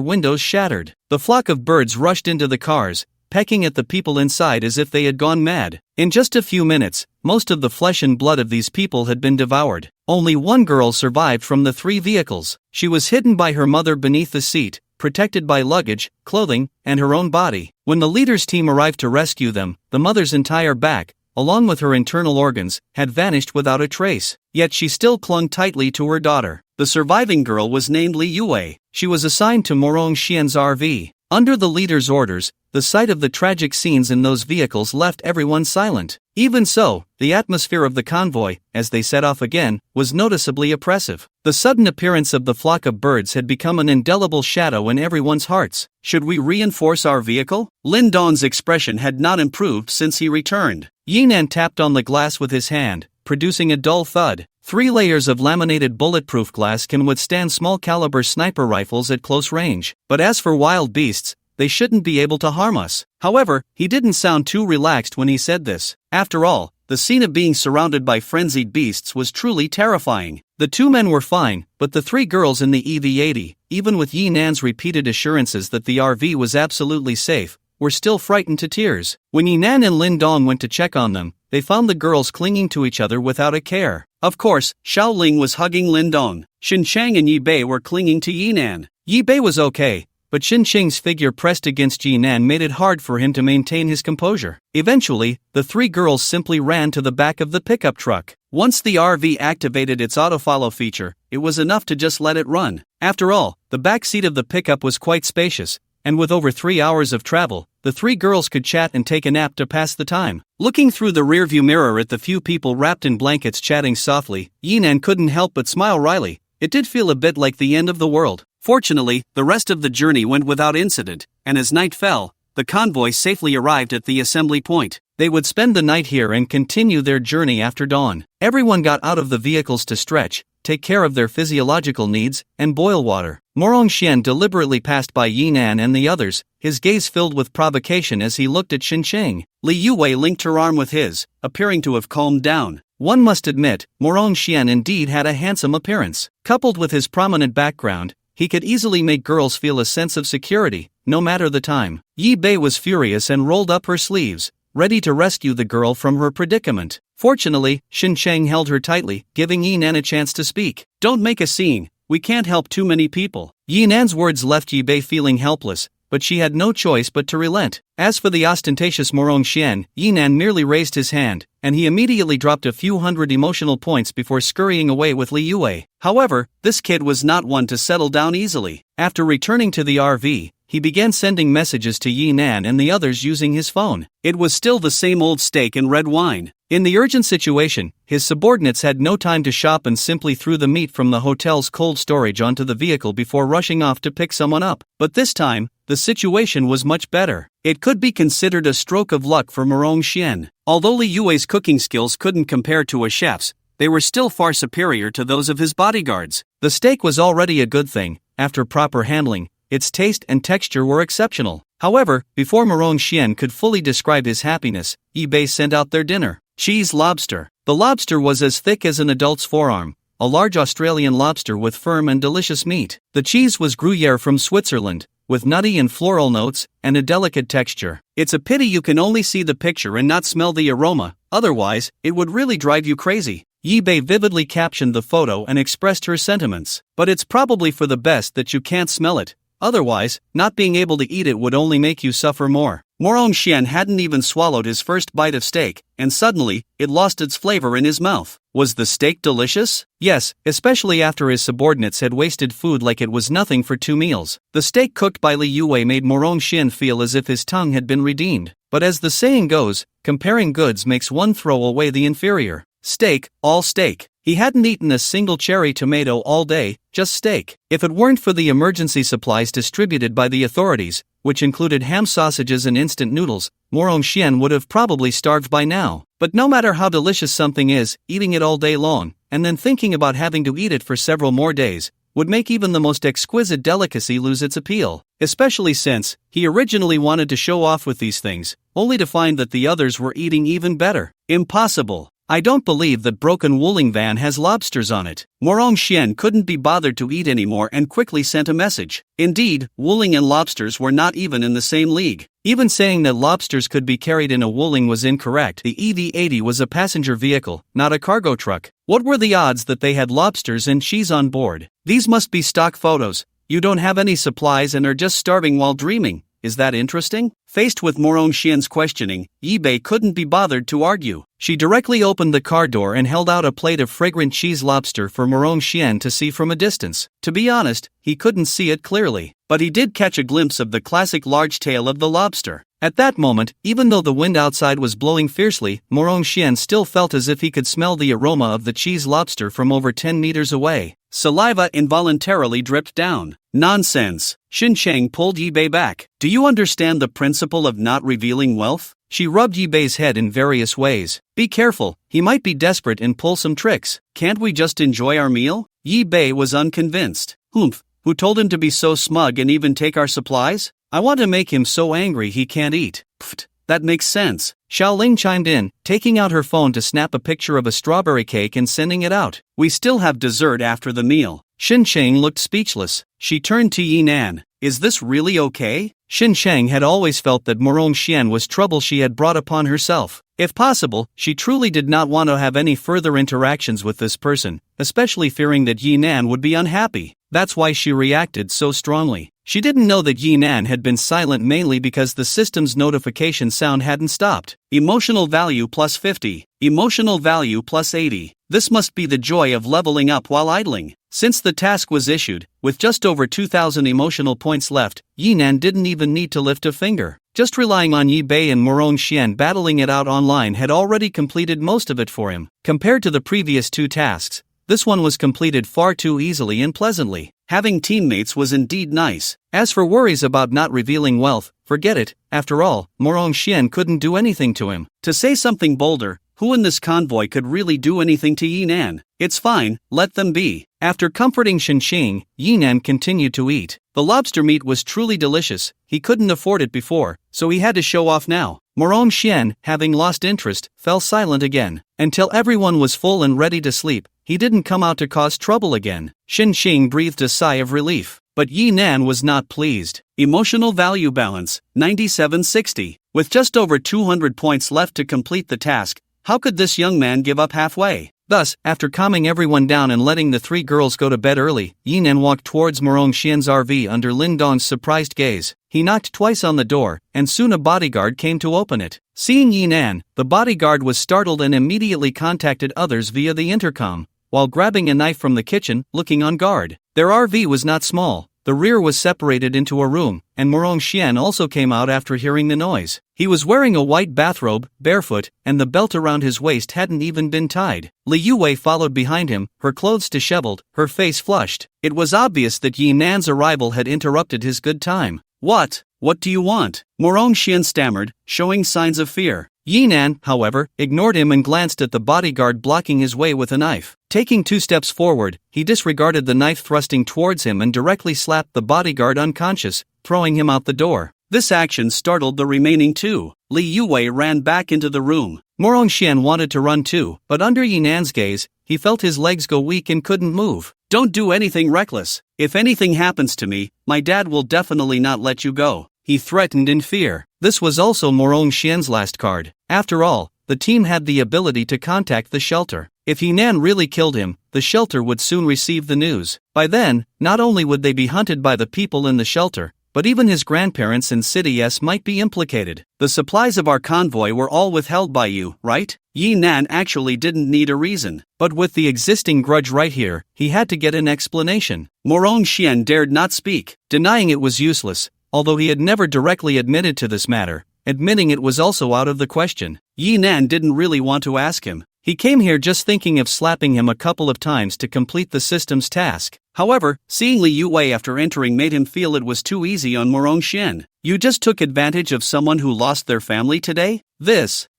windows shattered. The flock of birds rushed into the cars, pecking at the people inside as if they had gone mad. In just a few minutes, most of the flesh and blood of these people had been devoured. Only one girl survived from the 3 vehicles. She was hidden by her mother beneath the seat, protected by luggage, clothing, and her own body. When the leader's team arrived to rescue them, the mother's entire back, along with her internal organs, had vanished without a trace. Yet she still clung tightly to her daughter. The surviving girl was named Li Yue. She was assigned to Morong Xian's RV. Under the leader's orders, the sight of the tragic scenes in those vehicles left everyone silent. Even so, the atmosphere of the convoy, as they set off again, was noticeably oppressive. The sudden appearance of the flock of birds had become an indelible shadow in everyone's hearts. Should we reinforce our vehicle? Lin Dong's expression had not improved since he returned. Yinan tapped on the glass with his hand, producing a dull thud. 3 layers of laminated bulletproof glass can withstand small-caliber sniper rifles at close range. But as for wild beasts, they shouldn't be able to harm us. However, he didn't sound too relaxed when he said this. After all, the scene of being surrounded by frenzied beasts was truly terrifying. The 2 men were fine, but the 3 girls in the EV-80, even with Yinan's repeated assurances that the RV was absolutely safe, were still frightened to tears. When Yinan and Lin Dong went to check on them, they found the girls clinging to each other without a care. Of course, Xiao Ling was hugging Lin Dong. Xin Chang and Yi Bei were clinging to Yinan. Yi Bei was okay, but Xin Chang's figure pressed against Yinan made it hard for him to maintain his composure. Eventually, the 3 girls simply ran to the back of the pickup truck. Once the RV activated its autofollow feature, it was enough to just let it run. After all, the back seat of the pickup was quite spacious, and with over 3 hours of travel, the 3 girls could chat and take a nap to pass the time. Looking through the rearview mirror at the few people wrapped in blankets chatting softly, Yinan couldn't help but smile wryly. It did feel a bit like the end of the world. Fortunately, the rest of the journey went without incident, and as night fell, the convoy safely arrived at the assembly point. They would spend the night here and continue their journey after dawn. Everyone got out of the vehicles to stretch, take care of their physiological needs, and boil water. Morong Xian deliberately passed by Yinan and the others, his gaze filled with provocation as he looked at Xin Cheng. Li Yue linked her arm with his, appearing to have calmed down. One must admit, Morong Xian indeed had a handsome appearance. Coupled with his prominent background, he could easily make girls feel a sense of security, no matter the time. Yi Bei was furious and rolled up her sleeves, ready to rescue the girl from her predicament. Fortunately, Xin Cheng held her tightly, giving Yinan a chance to speak. "Don't make a scene, we can't help too many people." Yinan's words left Yi Bei feeling helpless, but she had no choice but to relent. As for the ostentatious Morong Xian, Yinan merely raised his hand, and he immediately dropped a few hundred emotional points before scurrying away with Li Yue. However, this kid was not one to settle down easily. After returning to the RV, he began sending messages to Yinan and the others using his phone. It was still the same old steak and red wine. In the urgent situation, his subordinates had no time to shop and simply threw the meat from the hotel's cold storage onto the vehicle before rushing off to pick someone up. But this time, the situation was much better. It could be considered a stroke of luck for Morong Xian. Although Li Yue's cooking skills couldn't compare to a chef's, they were still far superior to those of his bodyguards. The steak was already a good thing. After proper handling, its taste and texture were exceptional. However, before Morong Xian could fully describe his happiness, Yi Bei sent out their dinner. Cheese lobster. The lobster was as thick as an adult's forearm, a large Australian lobster with firm and delicious meat. The cheese was Gruyere from Switzerland, with nutty and floral notes, and a delicate texture. It's a pity you can only see the picture and not smell the aroma, otherwise, it would really drive you crazy. Yi-Bei vividly captioned the photo and expressed her sentiments. But it's probably for the best that you can't smell it. Otherwise, not being able to eat it would only make you suffer more. Morong Xian hadn't even swallowed his first bite of steak, and suddenly, it lost its flavor in his mouth. Was the steak delicious? Yes, especially after his subordinates had wasted food like it was nothing for 2 meals. The steak cooked by Li Yue made Morong Xian feel as if his tongue had been redeemed. But as the saying goes, comparing goods makes one throw away the inferior. Steak, all steak. He hadn't eaten a single cherry tomato all day, just steak. If it weren't for the emergency supplies distributed by the authorities, which included ham sausages and instant noodles, Morong Xian would have probably starved by now. But no matter how delicious something is, eating it all day long, and then thinking about having to eat it for several more days, would make even the most exquisite delicacy lose its appeal. Especially since, he originally wanted to show off with these things, only to find that the others were eating even better. Impossible. I don't believe that broken Wuling van has lobsters on it. Morong Xian couldn't be bothered to eat anymore and quickly sent a message. Indeed, Wuling and lobsters were not even in the same league. Even saying that lobsters could be carried in a Wuling was incorrect. The EV-80 was a passenger vehicle, not a cargo truck. What were the odds that they had lobsters and cheese on board? These must be stock photos. You don't have any supplies and are just starving while dreaming. Is that interesting? Faced with Morong Xian's questioning, Yi-Bei couldn't be bothered to argue. She directly opened the car door and held out a plate of fragrant cheese lobster for Morong Xian to see from a distance. To be honest, he couldn't see it clearly, but he did catch a glimpse of the classic large tail of the lobster. At that moment, even though the wind outside was blowing fiercely, Morong Xian still felt as if he could smell the aroma of the cheese lobster from over 10 meters away. Saliva involuntarily dripped down. Nonsense. Xinsheng pulled Yi-Bei back. Do you understand the principle of not revealing wealth? She rubbed Yi-Bei's head in various ways. Be careful, he might be desperate and pull some tricks. Can't we just enjoy our meal? Yi-Bei was unconvinced. Humph, who told him to be so smug and even take our supplies? I want to make him so angry he can't eat. Pfft, that makes sense. Xiaoling chimed in, taking out her phone to snap a picture of a strawberry cake and sending it out. We still have dessert after the meal. Xinsheng looked speechless. She turned to Yinan. Is this really okay? Xinsheng had always felt that Morong Xian was trouble she had brought upon herself. If possible, she truly did not want to have any further interactions with this person, especially fearing that Yinan would be unhappy. That's why she reacted so strongly. She didn't know that Yinan had been silent mainly because the system's notification sound hadn't stopped. Emotional value plus 50. Emotional value plus 80. This must be the joy of leveling up while idling. Since the task was issued, with just over 2,000 emotional points left, Yinan didn't even need to lift a finger. Just relying on Yi-Bei and Morong Xian battling it out online had already completed most of it for him. Compared to the previous 2 tasks, this one was completed far too easily and pleasantly. Having teammates was indeed nice. As for worries about not revealing wealth, forget it. After all, Morong Xian couldn't do anything to him. To say something bolder, who in this convoy could really do anything to Yinan? It's fine, let them be. After comforting Xinsheng, Yinan continued to eat. The lobster meat was truly delicious. He couldn't afford it before, so he had to show off now. Morong Xian, having lost interest, fell silent again. Until everyone was full and ready to sleep, he didn't come out to cause trouble again. Xinsheng breathed a sigh of relief. But Yinan was not pleased. Emotional value balance, 9760. With just over 200 points left to complete the task, how could this young man give up halfway? Thus, after calming everyone down and letting the 3 girls go to bed early, Yinan walked towards Morong Xian's RV under Lin Dong's surprised gaze. He knocked twice on the door, and soon a bodyguard came to open it. Seeing Yinan, the bodyguard was startled and immediately contacted others via the intercom, while grabbing a knife from the kitchen, looking on guard. Their RV was not small. The rear was separated into a room, and Morong Xian also came out after hearing the noise. He was wearing a white bathrobe, barefoot, and the belt around his waist hadn't even been tied. Li Yue followed behind him, her clothes disheveled, her face flushed. It was obvious that Yinan's arrival had interrupted his good time. What do you want? Morong Xian stammered, showing signs of fear. Yinan, however, ignored him and glanced at the bodyguard blocking his way with a knife. Taking 2 steps forward, he disregarded the knife thrusting towards him and directly slapped the bodyguard unconscious, throwing him out the door. This action startled the remaining two. Li Yue ran back into the room. Morongxian wanted to run too, but under Yi Nan's gaze, he felt his legs go weak and couldn't move. Don't do anything reckless. If anything happens to me, my dad will definitely not let you go, he threatened in fear. This was also Morongxian's last card. After all, the team had the ability to contact the shelter. If Yi Nan really killed him, the shelter would soon receive the news. By then, not only would they be hunted by the people in the shelter, but even his grandparents and City S might be implicated. The supplies of our convoy were all withheld by you, right? Yi Nan actually didn't need a reason, but with the existing grudge right here, he had to get an explanation. Morongxian dared not speak, denying it was useless, although he had never directly admitted to this matter. Admitting it was also out of the question. Yi Nan didn't really want to ask him. He came here just thinking of slapping him a couple of times to complete the system's task. However, seeing Li Yue after entering made him feel it was too easy on Morongxian. You just took advantage of someone who lost their family today?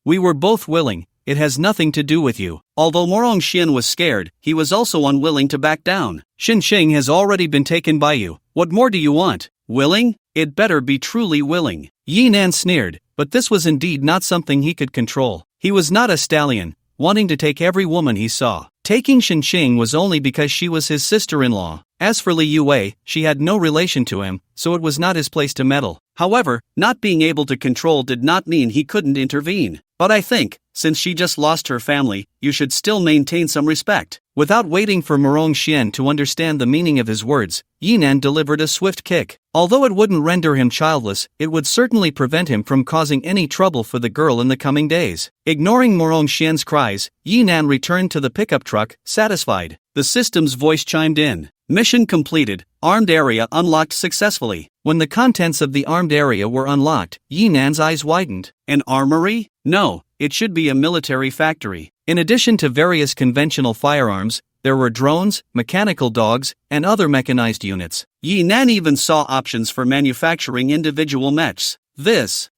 We were both willing. It has nothing to do with you. Although Morongxian was scared, he was also unwilling to back down. Xinxing has already been taken by you. What more do you want? Willing? It better be truly willing. Yi Nan sneered, but this was indeed not something he could control. He was not a stallion, wanting to take every woman he saw. Taking Xinxing was only because she was his sister-in-law. As for Li Yue, she had no relation to him, so it was not his place to meddle. However, not being able to control did not mean he couldn't intervene. But I think, since she just lost her family, you should still maintain some respect. Without waiting for Morongxian to understand the meaning of his words, Yi Nan delivered a swift kick. Although it wouldn't render him childless, it would certainly prevent him from causing any trouble for the girl in the coming days. Ignoring Morongxian's cries, Yi Nan returned to the pickup truck, satisfied. The system's voice chimed in. Mission completed. Armed area unlocked successfully. When the contents of the armed area were unlocked, Yi Nan's eyes widened. An armory? No, it should be a military factory. In addition to various conventional firearms, there were drones, mechanical dogs, and other mechanized units. Yi Nan even saw options for manufacturing individual mechs.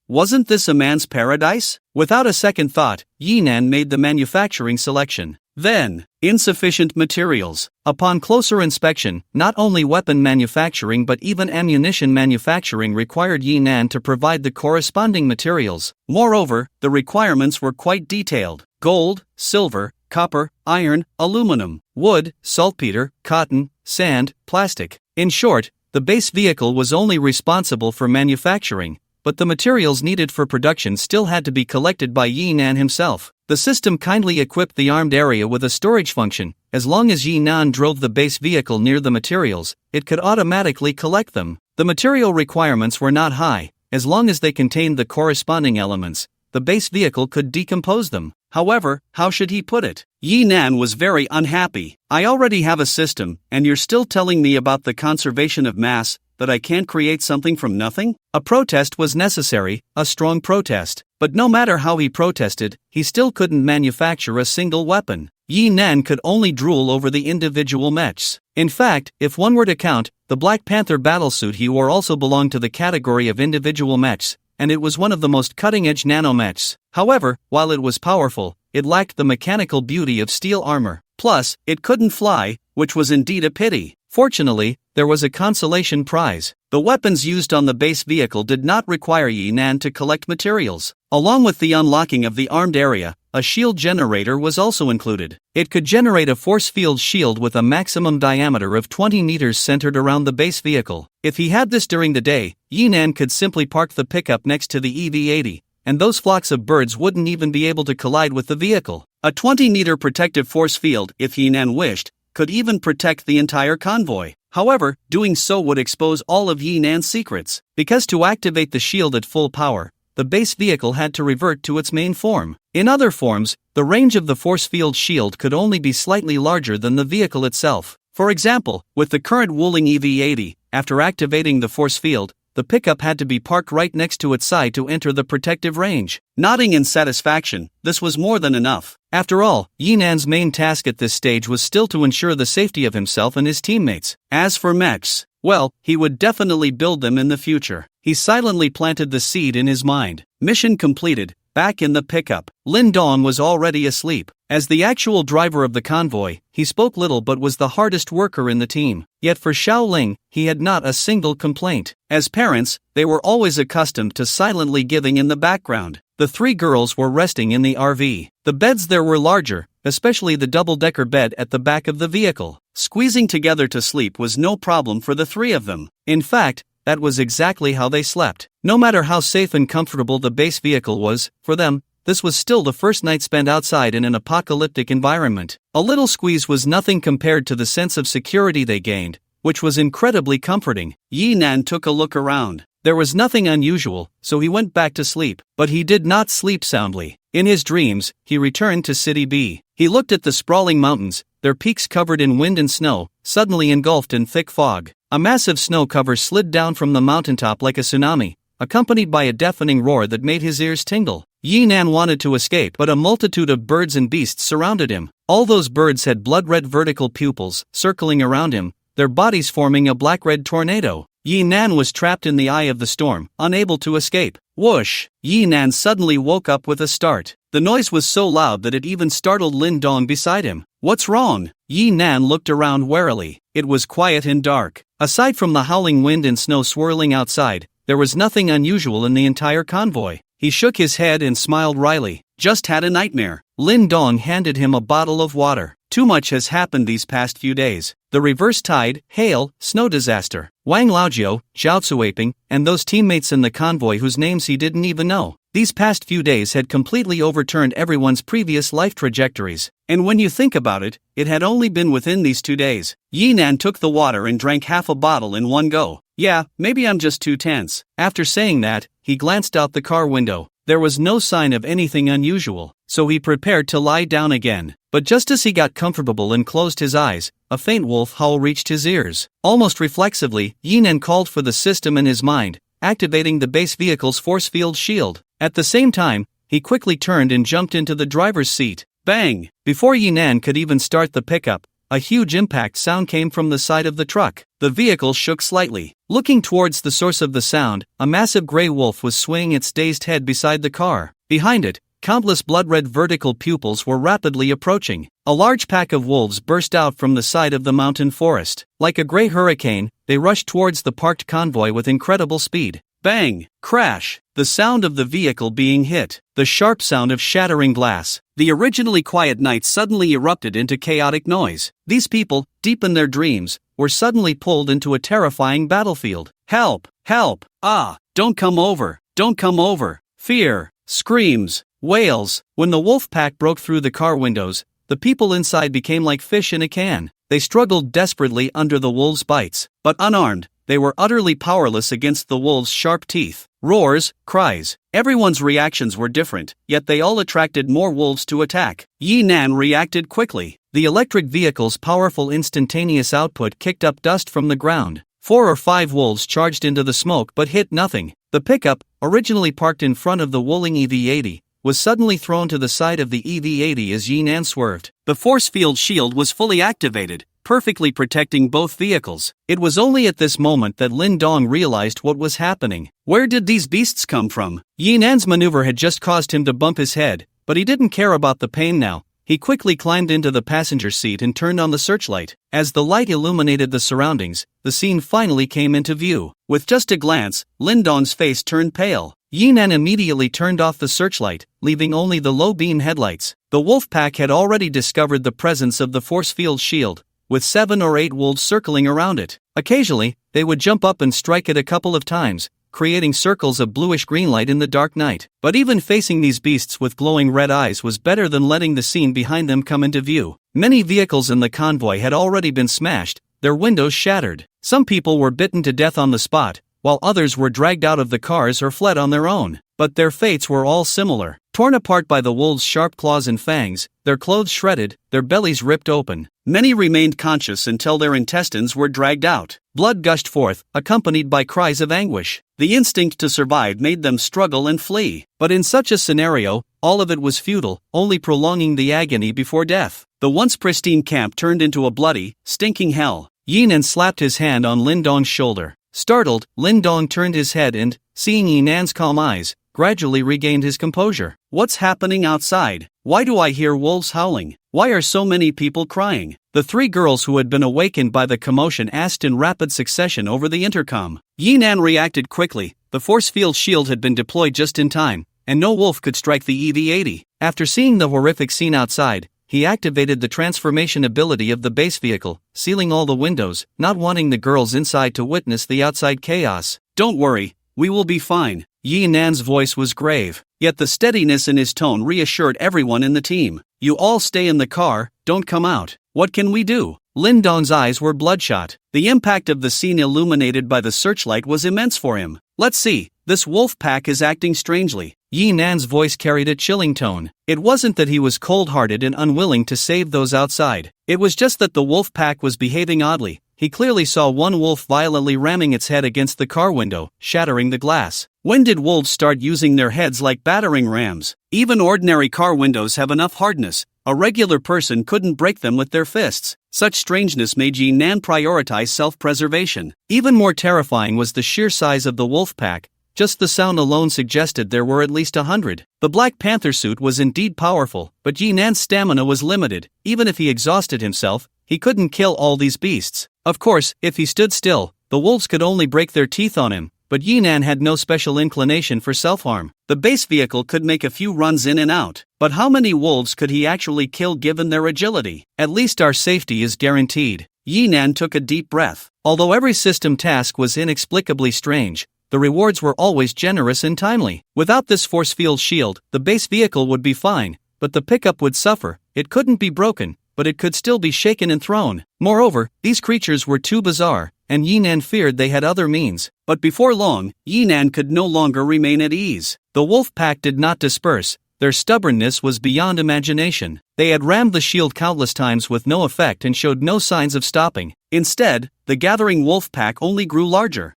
Wasn't this a man's paradise? Without a second thought, Yi Nan made the manufacturing selection. Then, insufficient materials. Upon closer inspection, not only weapon manufacturing but even ammunition manufacturing required Yi Nan to provide the corresponding materials. Moreover, the requirements were quite detailed. Gold, silver, copper, iron, aluminum, wood, saltpeter, cotton, sand, plastic. In short, the base vehicle was only responsible for manufacturing, but the materials needed for production still had to be collected by Yi Nan himself. The system kindly equipped the armed area with a storage function. As long as Yi Nan drove the base vehicle near the materials, it could automatically collect them. The material requirements were not high. As long as they contained the corresponding elements, the base vehicle could decompose them. However, how should he put it? Yi Nan was very unhappy. I already have a system, and you're still telling me about the conservation of mass, that I can't create something from nothing? A protest was necessary, a strong protest. But no matter how he protested, he still couldn't manufacture a single weapon. Yi Nan could only drool over the individual mechs. In fact, if one were to count, the Black Panther battlesuit he wore also belonged to the category of individual mechs, and it was one of the most cutting-edge nanomechs. However, while it was powerful, it lacked the mechanical beauty of steel armor. Plus, it couldn't fly, which was indeed a pity. Fortunately, there was a consolation prize. The weapons used on the base vehicle did not require Yi Nan to collect materials. Along with the unlocking of the armed area, a shield generator was also included. It could generate a force field shield with a maximum diameter of 20 meters centered around the base vehicle. If he had this during the day, Yi Nan could simply park the pickup next to the EV-80, and those flocks of birds wouldn't even be able to collide with the vehicle. A 20-meter protective force field, if Yi Nan wished, could even protect the entire convoy. However, doing so would expose all of Yi Nan's secrets, because to activate the shield at full power, the base vehicle had to revert to its main form. In other forms, the range of the force field shield could only be slightly larger than the vehicle itself. For example, with the current Wuling EV-80, after activating the force field, the pickup had to be parked right next to its side to enter the protective range. Nodding in satisfaction, this was more than enough. After all, Yi Nan's main task at this stage was still to ensure the safety of himself and his teammates. As for mechs, well, he would definitely build them in the future. He silently planted the seed in his mind. Mission completed. Back in the pickup, Lin Dong was already asleep. As the actual driver of the convoy, he spoke little but was the hardest worker in the team. Yet for Xiaoling, he had not a single complaint. As parents, they were always accustomed to silently giving in the background. The three girls were resting in the RV. The beds there were larger, especially the double-decker bed at the back of the vehicle. Squeezing together to sleep was no problem for the three of them. In fact, that was exactly how they slept. No matter how safe and comfortable the base vehicle was, for them, this was still the first night spent outside in an apocalyptic environment. A little squeeze was nothing compared to the sense of security they gained, which was incredibly comforting. Yi Nan took a look around. There was nothing unusual, so he went back to sleep, but he did not sleep soundly. In his dreams, he returned to City B. He looked at the sprawling mountains, their peaks covered in wind and snow, suddenly engulfed in thick fog. A massive snow cover slid down from the mountaintop like a tsunami, accompanied by a deafening roar that made his ears tingle. Yi Nan wanted to escape, but a multitude of birds and beasts surrounded him. All those birds had blood-red vertical pupils, circling around him, their bodies forming a black-red tornado. Yi Nan was trapped in the eye of the storm, unable to escape. Whoosh! Yi Nan suddenly woke up with a start. The noise was so loud that it even startled Lin Dong beside him. What's wrong? Yi Nan looked around warily. It was quiet and dark. Aside from the howling wind and snow swirling outside, there was nothing unusual in the entire convoy. He shook his head and smiled wryly. Just had a nightmare. Lin Dong handed him a bottle of water. Too much has happened these past few days. The reverse tide, hail, snow disaster, Wang Laojiu, Zhao Cuiping, and those teammates in the convoy whose names he didn't even know. These past few days had completely overturned everyone's previous life trajectories. And when you think about it, it had only been within these 2 days. Yi Nan took the water and drank half a bottle in one go. Yeah, maybe I'm just too tense. After saying that, he glanced out the car window. There was no sign of anything unusual, so he prepared to lie down again. But just as he got comfortable and closed his eyes, a faint wolf howl reached his ears. Almost reflexively, Yi Nan called for the system in his mind, activating the base vehicle's force field shield. At the same time, he quickly turned and jumped into the driver's seat. Bang! Before Yi Nan could even start the pickup, a huge impact sound came from the side of the truck. The vehicle shook slightly. Looking towards the source of the sound, a massive gray wolf was swaying its dazed head beside the car. Behind it, countless blood-red vertical pupils were rapidly approaching. A large pack of wolves burst out from the side of the mountain forest. Like a gray hurricane, they rushed towards the parked convoy with incredible speed. Bang! Crash! The sound of the vehicle being hit. The sharp sound of shattering glass. The originally quiet night suddenly erupted into chaotic noise. These people, deep in their dreams, were suddenly pulled into a terrifying battlefield. Help! Help! Ah! Don't come over! Don't come over! Fear! Screams! Wails! When the wolf pack broke through the car windows, the people inside became like fish in a can. They struggled desperately under the wolves' bites, but unarmed, they were utterly powerless against the wolves' sharp teeth. Roars, cries. Everyone's reactions were different, yet they all attracted more wolves to attack. Yi Nan reacted quickly. The electric vehicle's powerful instantaneous output kicked up dust from the ground. 4 or 5 wolves charged into the smoke but hit nothing. The pickup, originally parked in front of the Wuling EV-80, was suddenly thrown to the side of the EV-80 as Yi Nan swerved. The force field shield was fully activated, perfectly protecting both vehicles. It was only at this moment that Lin Dong realized what was happening. Where did these beasts come from? Yi Nan's maneuver had just caused him to bump his head, but he didn't care about the pain now. He quickly climbed into the passenger seat and turned on the searchlight. As the light illuminated the surroundings, the scene finally came into view. With just a glance, Lin Dong's face turned pale. Yi Nan immediately turned off the searchlight, leaving only the low-beam headlights. The wolf pack had already discovered the presence of the force field shield, with 7 or 8 wolves circling around it. Occasionally, they would jump up and strike it a couple of times, creating circles of bluish-green light in the dark night. But even facing these beasts with glowing red eyes was better than letting the scene behind them come into view. Many vehicles in the convoy had already been smashed, their windows shattered. Some people were bitten to death on the spot, while others were dragged out of the cars or fled on their own. But their fates were all similar. Torn apart by the wolves' sharp claws and fangs, their clothes shredded, their bellies ripped open. Many remained conscious until their intestines were dragged out. Blood gushed forth, accompanied by cries of anguish. The instinct to survive made them struggle and flee. But in such a scenario, all of it was futile, only prolonging the agony before death. The once pristine camp turned into a bloody, stinking hell. Yi Nan slapped his hand on Lin Dong's shoulder. Startled, Lin Dong turned his head and, seeing Yi Nan's calm eyes, gradually regained his composure. What's happening outside? Why do I hear wolves howling? Why are so many people crying? The three girls who had been awakened by the commotion asked in rapid succession over the intercom. Yinan reacted quickly. The force field shield had been deployed just in time, and no wolf could strike the EV-80. After seeing the horrific scene outside, he activated the transformation ability of the base vehicle, sealing all the windows, not wanting the girls inside to witness the outside chaos. Don't worry, we will be fine. Yi Nan's voice was grave, yet the steadiness in his tone reassured everyone in the team. You all stay in the car, don't come out. What can we do? Lin Dong's eyes were bloodshot. The impact of the scene illuminated by the searchlight was immense for him. Let's see, this wolf pack is acting strangely. Yi Nan's voice carried a chilling tone. It wasn't that he was cold-hearted and unwilling to save those outside. It was just that the wolf pack was behaving oddly. He clearly saw one wolf violently ramming its head against the car window, shattering the glass. When did wolves start using their heads like battering rams? Even ordinary car windows have enough hardness. A regular person couldn't break them with their fists. Such strangeness made Yi Nan prioritize self-preservation. Even more terrifying was the sheer size of the wolf pack. Just the sound alone suggested there were at least 100. The Black Panther suit was indeed powerful, but Yi Nan's stamina was limited. Even if he exhausted himself, he couldn't kill all these beasts. Of course, if he stood still, the wolves could only break their teeth on him, but Yi Nan had no special inclination for self-harm. The base vehicle could make a few runs in and out, but how many wolves could he actually kill given their agility? At least our safety is guaranteed. Yi Nan took a deep breath. Although every system task was inexplicably strange, the rewards were always generous and timely. Without this force field shield, the base vehicle would be fine, but the pickup would suffer. It couldn't be broken, but it could still be shaken and thrown. Moreover, these creatures were too bizarre, and Yi Nan feared they had other means. But before long, Yi Nan could no longer remain at ease. The wolf pack did not disperse. Their stubbornness was beyond imagination. They had rammed the shield countless times with no effect and showed no signs of stopping. Instead, the gathering wolf pack only grew larger.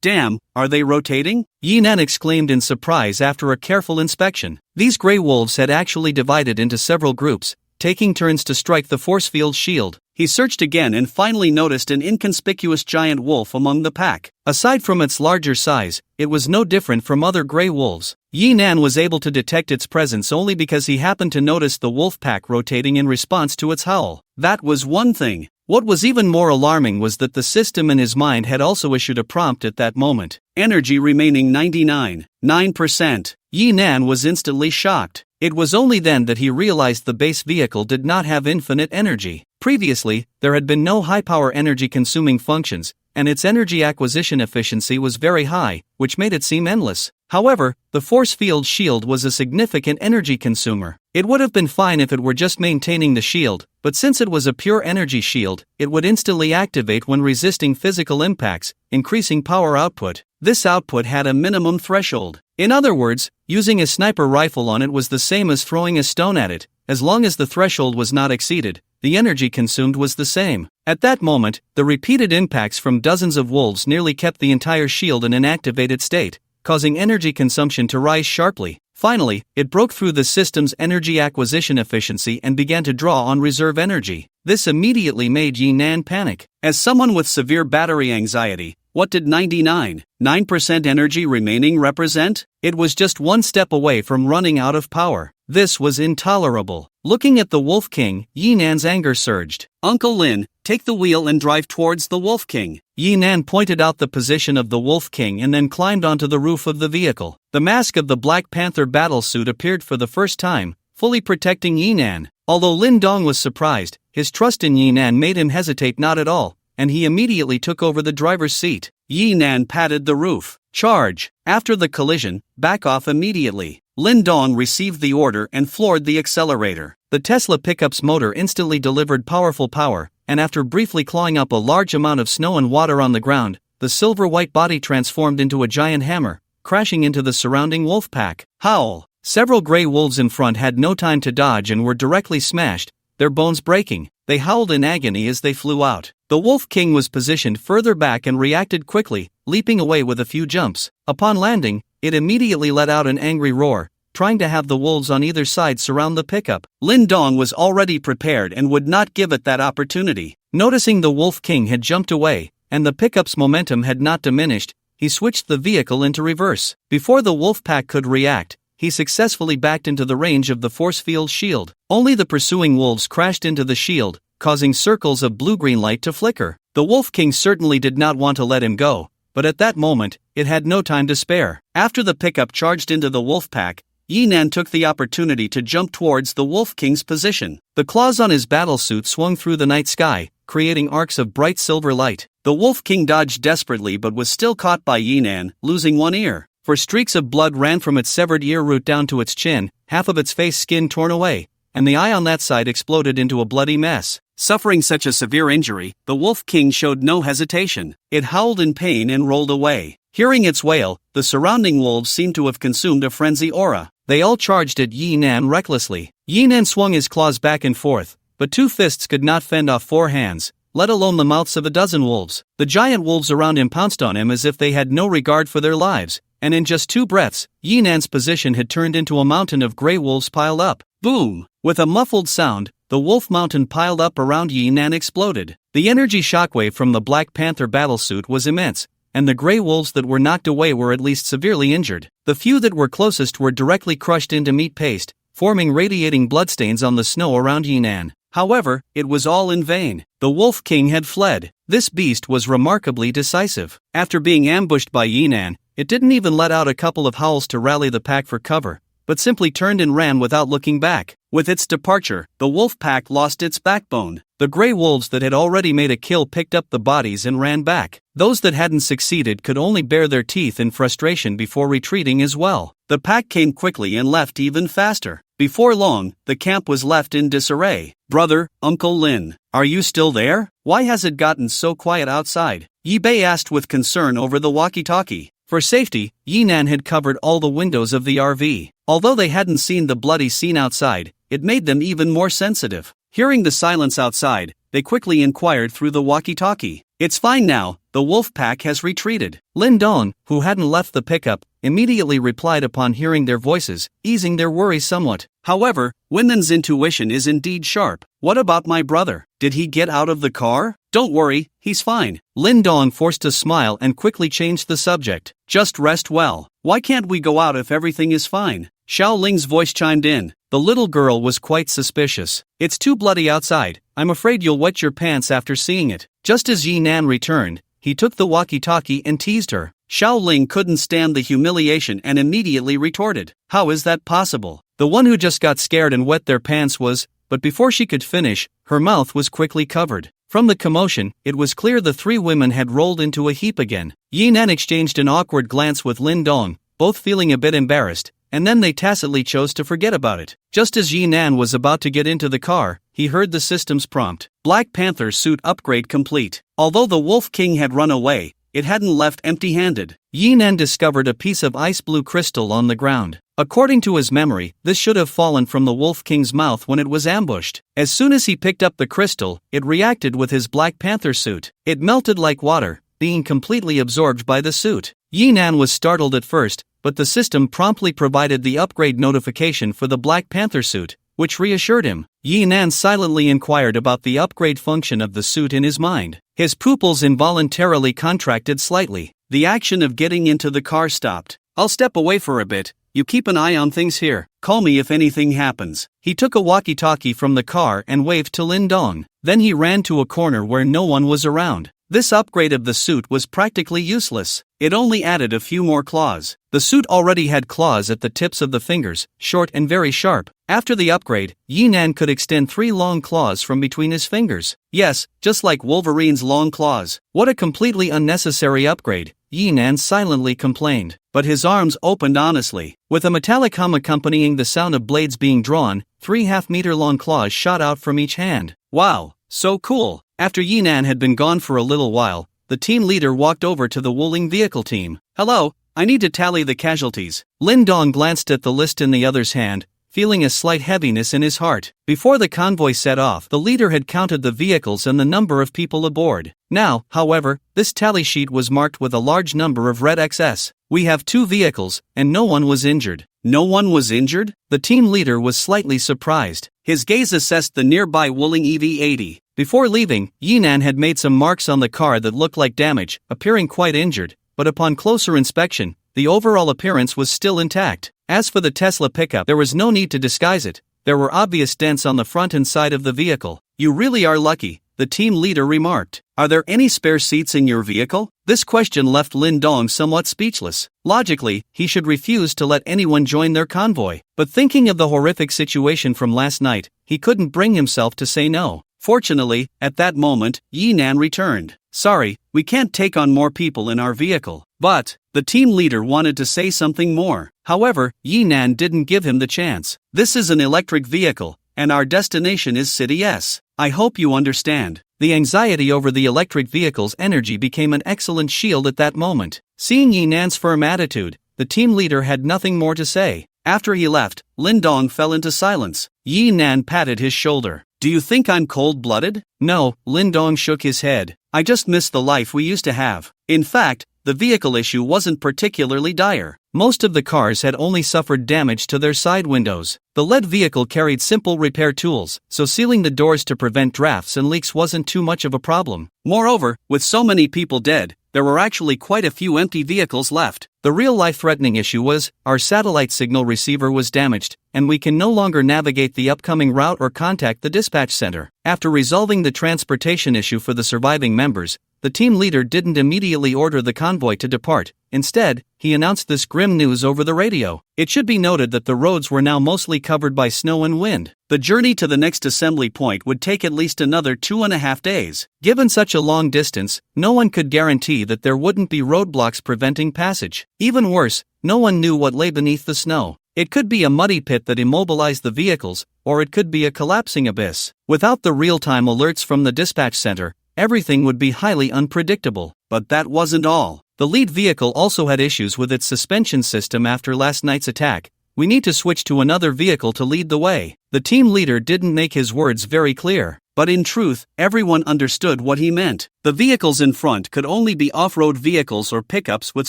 Damn, are they rotating? Yi Nan exclaimed in surprise after a careful inspection. These gray wolves had actually divided into several groups, taking turns to strike the force field shield. He searched again and finally noticed an inconspicuous giant wolf among the pack. Aside from its larger size, it was no different from other gray wolves. Yi Nan was able to detect its presence only because he happened to notice the wolf pack rotating in response to its howl. That was one thing. What was even more alarming was that the system in his mind had also issued a prompt at that moment. Energy remaining 99.9%. Yi Nan was instantly shocked. It was only then that he realized the base vehicle did not have infinite energy. Previously, there had been no high-power energy-consuming functions, and its energy acquisition efficiency was very high, which made it seem endless. However, the force field shield was a significant energy consumer. It would have been fine if it were just maintaining the shield, but since it was a pure energy shield, it would instantly activate when resisting physical impacts, increasing power output. This output had a minimum threshold. In other words, using a sniper rifle on it was the same as throwing a stone at it. As long as the threshold was not exceeded, the energy consumed was the same. At that moment, the repeated impacts from dozens of wolves nearly kept the entire shield in an activated state, causing energy consumption to rise sharply. Finally, it broke through the system's energy acquisition efficiency and began to draw on reserve energy. This immediately made Yi Nan panic. As someone with severe battery anxiety, what did 99.9% energy remaining represent? It was just one step away from running out of power. This was intolerable. Looking at the Wolf King, Yi Nan's anger surged. Uncle Lin, take the wheel and drive towards the Wolf King. Yi Nan pointed out the position of the Wolf King and then climbed onto the roof of the vehicle. The mask of the Black Panther battlesuit appeared for the first time, fully protecting Yi Nan. Although Lin Dong was surprised, his trust in Yi Nan made him hesitate not at all, and he immediately took over the driver's seat. Yi Nan patted the roof. Charge. After the collision, back off immediately. Lin Dong received the order and floored the accelerator. The Tesla pickup's motor instantly delivered powerful power, and after briefly clawing up a large amount of snow and water on the ground, the silver-white body transformed into a giant hammer, crashing into the surrounding wolf pack. Howl! Several gray wolves in front had no time to dodge and were directly smashed, their bones breaking. They howled in agony as they flew out. The Wolf King was positioned further back and reacted quickly, leaping away with a few jumps. Upon landing, it immediately let out an angry roar, trying to have the wolves on either side surround the pickup. Lin Dong was already prepared and would not give it that opportunity. Noticing the Wolf King had jumped away, and the pickup's momentum had not diminished, he switched the vehicle into reverse. Before the wolf pack could react, he successfully backed into the range of the force field shield. Only the pursuing wolves crashed into the shield, causing circles of blue-green light to flicker. The Wolf King certainly did not want to let him go, but at that moment, it had no time to spare. After the pickup charged into the wolf pack, Yinan took the opportunity to jump towards the Wolf King's position. The claws on his battlesuit swung through the night sky, creating arcs of bright silver light. The Wolf King dodged desperately but was still caught by Yinan, losing one ear. For streaks of blood ran from its severed ear root down to its chin, half of its face skin torn away, and the eye on that side exploded into a bloody mess. Suffering such a severe injury, the Wolf King showed no hesitation. It howled in pain and rolled away. Hearing its wail, the surrounding wolves seemed to have consumed a frenzy aura. They all charged at Yinan recklessly. Yinan swung his claws back and forth, but 2 fists could not fend off 4 hands, let alone the mouths of a dozen wolves. The giant wolves around him pounced on him as if they had no regard for their lives, and in just 2 breaths, Yinan's position had turned into a mountain of grey wolves piled up. Boom! With a muffled sound, the wolf mountain piled up around Yinan exploded. The energy shockwave from the Black Panther battlesuit was immense, and the grey wolves that were knocked away were at least severely injured. The few that were closest were directly crushed into meat paste, forming radiating bloodstains on the snow around Yinan. However, it was all in vain. The Wolf King had fled. This beast was remarkably decisive. After being ambushed by Yinan, it didn't even let out a couple of howls to rally the pack for cover, but simply turned and ran without looking back. With its departure, the wolf pack lost its backbone. The grey wolves that had already made a kill picked up the bodies and ran back. Those that hadn't succeeded could only bare their teeth in frustration before retreating as well. The pack came quickly and left even faster. Before long, the camp was left in disarray. "Brother, Uncle Lin, are you still there? Why has it gotten so quiet outside?" Yi Bei asked with concern over the walkie-talkie. For safety, Yinan had covered all the windows of the RV. Although they hadn't seen the bloody scene outside, it made them even more sensitive. Hearing the silence outside, they quickly inquired through the walkie-talkie. "It's fine now, the wolf pack has retreated." Lin Dong, who hadn't left the pickup, immediately replied upon hearing their voices, easing their worry somewhat. However, Winman's intuition is indeed sharp. "What about my brother? Did he get out of the car?" "Don't worry, he's fine." Lin Dong forced a smile and quickly changed the subject. "Just rest well. Why can't we go out if everything is fine?" Xiao Ling's voice chimed in. The little girl was quite suspicious. "It's too bloody outside. I'm afraid you'll wet your pants after seeing it." Just as Yinan returned, he took the walkie-talkie and teased her. Xiao Ling couldn't stand the humiliation and immediately retorted, "How is that possible? The one who just got scared and wet their pants was..." But before she could finish, her mouth was quickly covered. From the commotion, it was clear the 3 women had rolled into a heap again. Yinan exchanged an awkward glance with Lin Dong, both feeling a bit embarrassed, and then they tacitly chose to forget about it. Just as Yinan was about to get into the car, he heard the system's prompt. Black Panther suit upgrade complete. Although the Wolf King had run away, it hadn't left empty-handed. Yinan discovered a piece of ice blue crystal on the ground. According to his memory, this should have fallen from the Wolf King's mouth when it was ambushed. As soon as he picked up the crystal, it reacted with his Black Panther suit. It melted like water, being completely absorbed by the suit. Yinan was startled at first, but the system promptly provided the upgrade notification for the Black Panther suit, which reassured him. Yinan silently inquired about the upgrade function of the suit in his mind. His pupils involuntarily contracted slightly. The action of getting into the car stopped. "I'll step away for a bit. You keep an eye on things here. Call me if anything happens." He took a walkie-talkie from the car and waved to Lin Dong. Then he ran to a corner where no one was around. This upgrade of the suit was practically useless. It only added a few more claws. The suit already had claws at the tips of the fingers, short and very sharp. After the upgrade, Yinan could extend 3 long claws from between his fingers. Yes, just like Wolverine's long claws. What a completely unnecessary upgrade, Yinan silently complained. But his arms opened honestly. With a metallic hum accompanying the sound of blades being drawn, 3 half-meter-long claws shot out from each hand. Wow, so cool. After Yinan had been gone for a little while, the team leader walked over to the Wuling vehicle team. "Hello, I need to tally the casualties." Lin Dong glanced at the list in the other's hand, feeling a slight heaviness in his heart. Before the convoy set off, the leader had counted the vehicles and the number of people aboard. Now, however, this tally sheet was marked with a large number of red XS. "We have 2 vehicles, and no one was injured." "No one was injured?" The team leader was slightly surprised. His gaze assessed the nearby Wuling EV-80. Before leaving, Yinan had made some marks on the car that looked like damage, appearing quite injured, but upon closer inspection, the overall appearance was still intact. As for the Tesla pickup, there was no need to disguise it. There were obvious dents on the front and side of the vehicle. "You really are lucky," the team leader remarked. "Are there any spare seats in your vehicle?" This question left Lin Dong somewhat speechless. Logically, he should refuse to let anyone join their convoy. But thinking of the horrific situation from last night, he couldn't bring himself to say no. Fortunately, at that moment, Yi Nan returned. "Sorry, we can't take on more people in our vehicle." But the team leader wanted to say something more. However, Yi Nan didn't give him the chance. "This is an electric vehicle, and our destination is City S. I hope you understand." The anxiety over the electric vehicle's energy became an excellent shield at that moment. Seeing Yi Nan's firm attitude, the team leader had nothing more to say. After he left, Lin Dong fell into silence. Yi Nan patted his shoulder. "Do you think I'm cold-blooded?" "No," Lin Dong shook his head. "I just miss the life we used to have." In fact, the vehicle issue wasn't particularly dire. Most of the cars had only suffered damage to their side windows. The lead vehicle carried simple repair tools, so sealing the doors to prevent drafts and leaks wasn't too much of a problem. Moreover, with so many people dead, there were actually quite a few empty vehicles left. The real life-threatening issue was, our satellite signal receiver was damaged, and we can no longer navigate the upcoming route or contact the dispatch center. After resolving the transportation issue for the surviving members, the team leader didn't immediately order the convoy to depart. Instead, he announced this grim news over the radio. It should be noted that the roads were now mostly covered by snow and wind. The journey to the next assembly point would take at least another 2.5 days. Given such a long distance, no one could guarantee that there wouldn't be roadblocks preventing passage. Even worse, no one knew what lay beneath the snow. It could be a muddy pit that immobilized the vehicles, or it could be a collapsing abyss. Without the real-time alerts from the dispatch center, everything would be highly unpredictable. But that wasn't all. The lead vehicle also had issues with its suspension system after last night's attack. "We need to switch to another vehicle to lead the way." The team leader didn't make his words very clear, but in truth, everyone understood what he meant. The vehicles in front could only be off-road vehicles or pickups with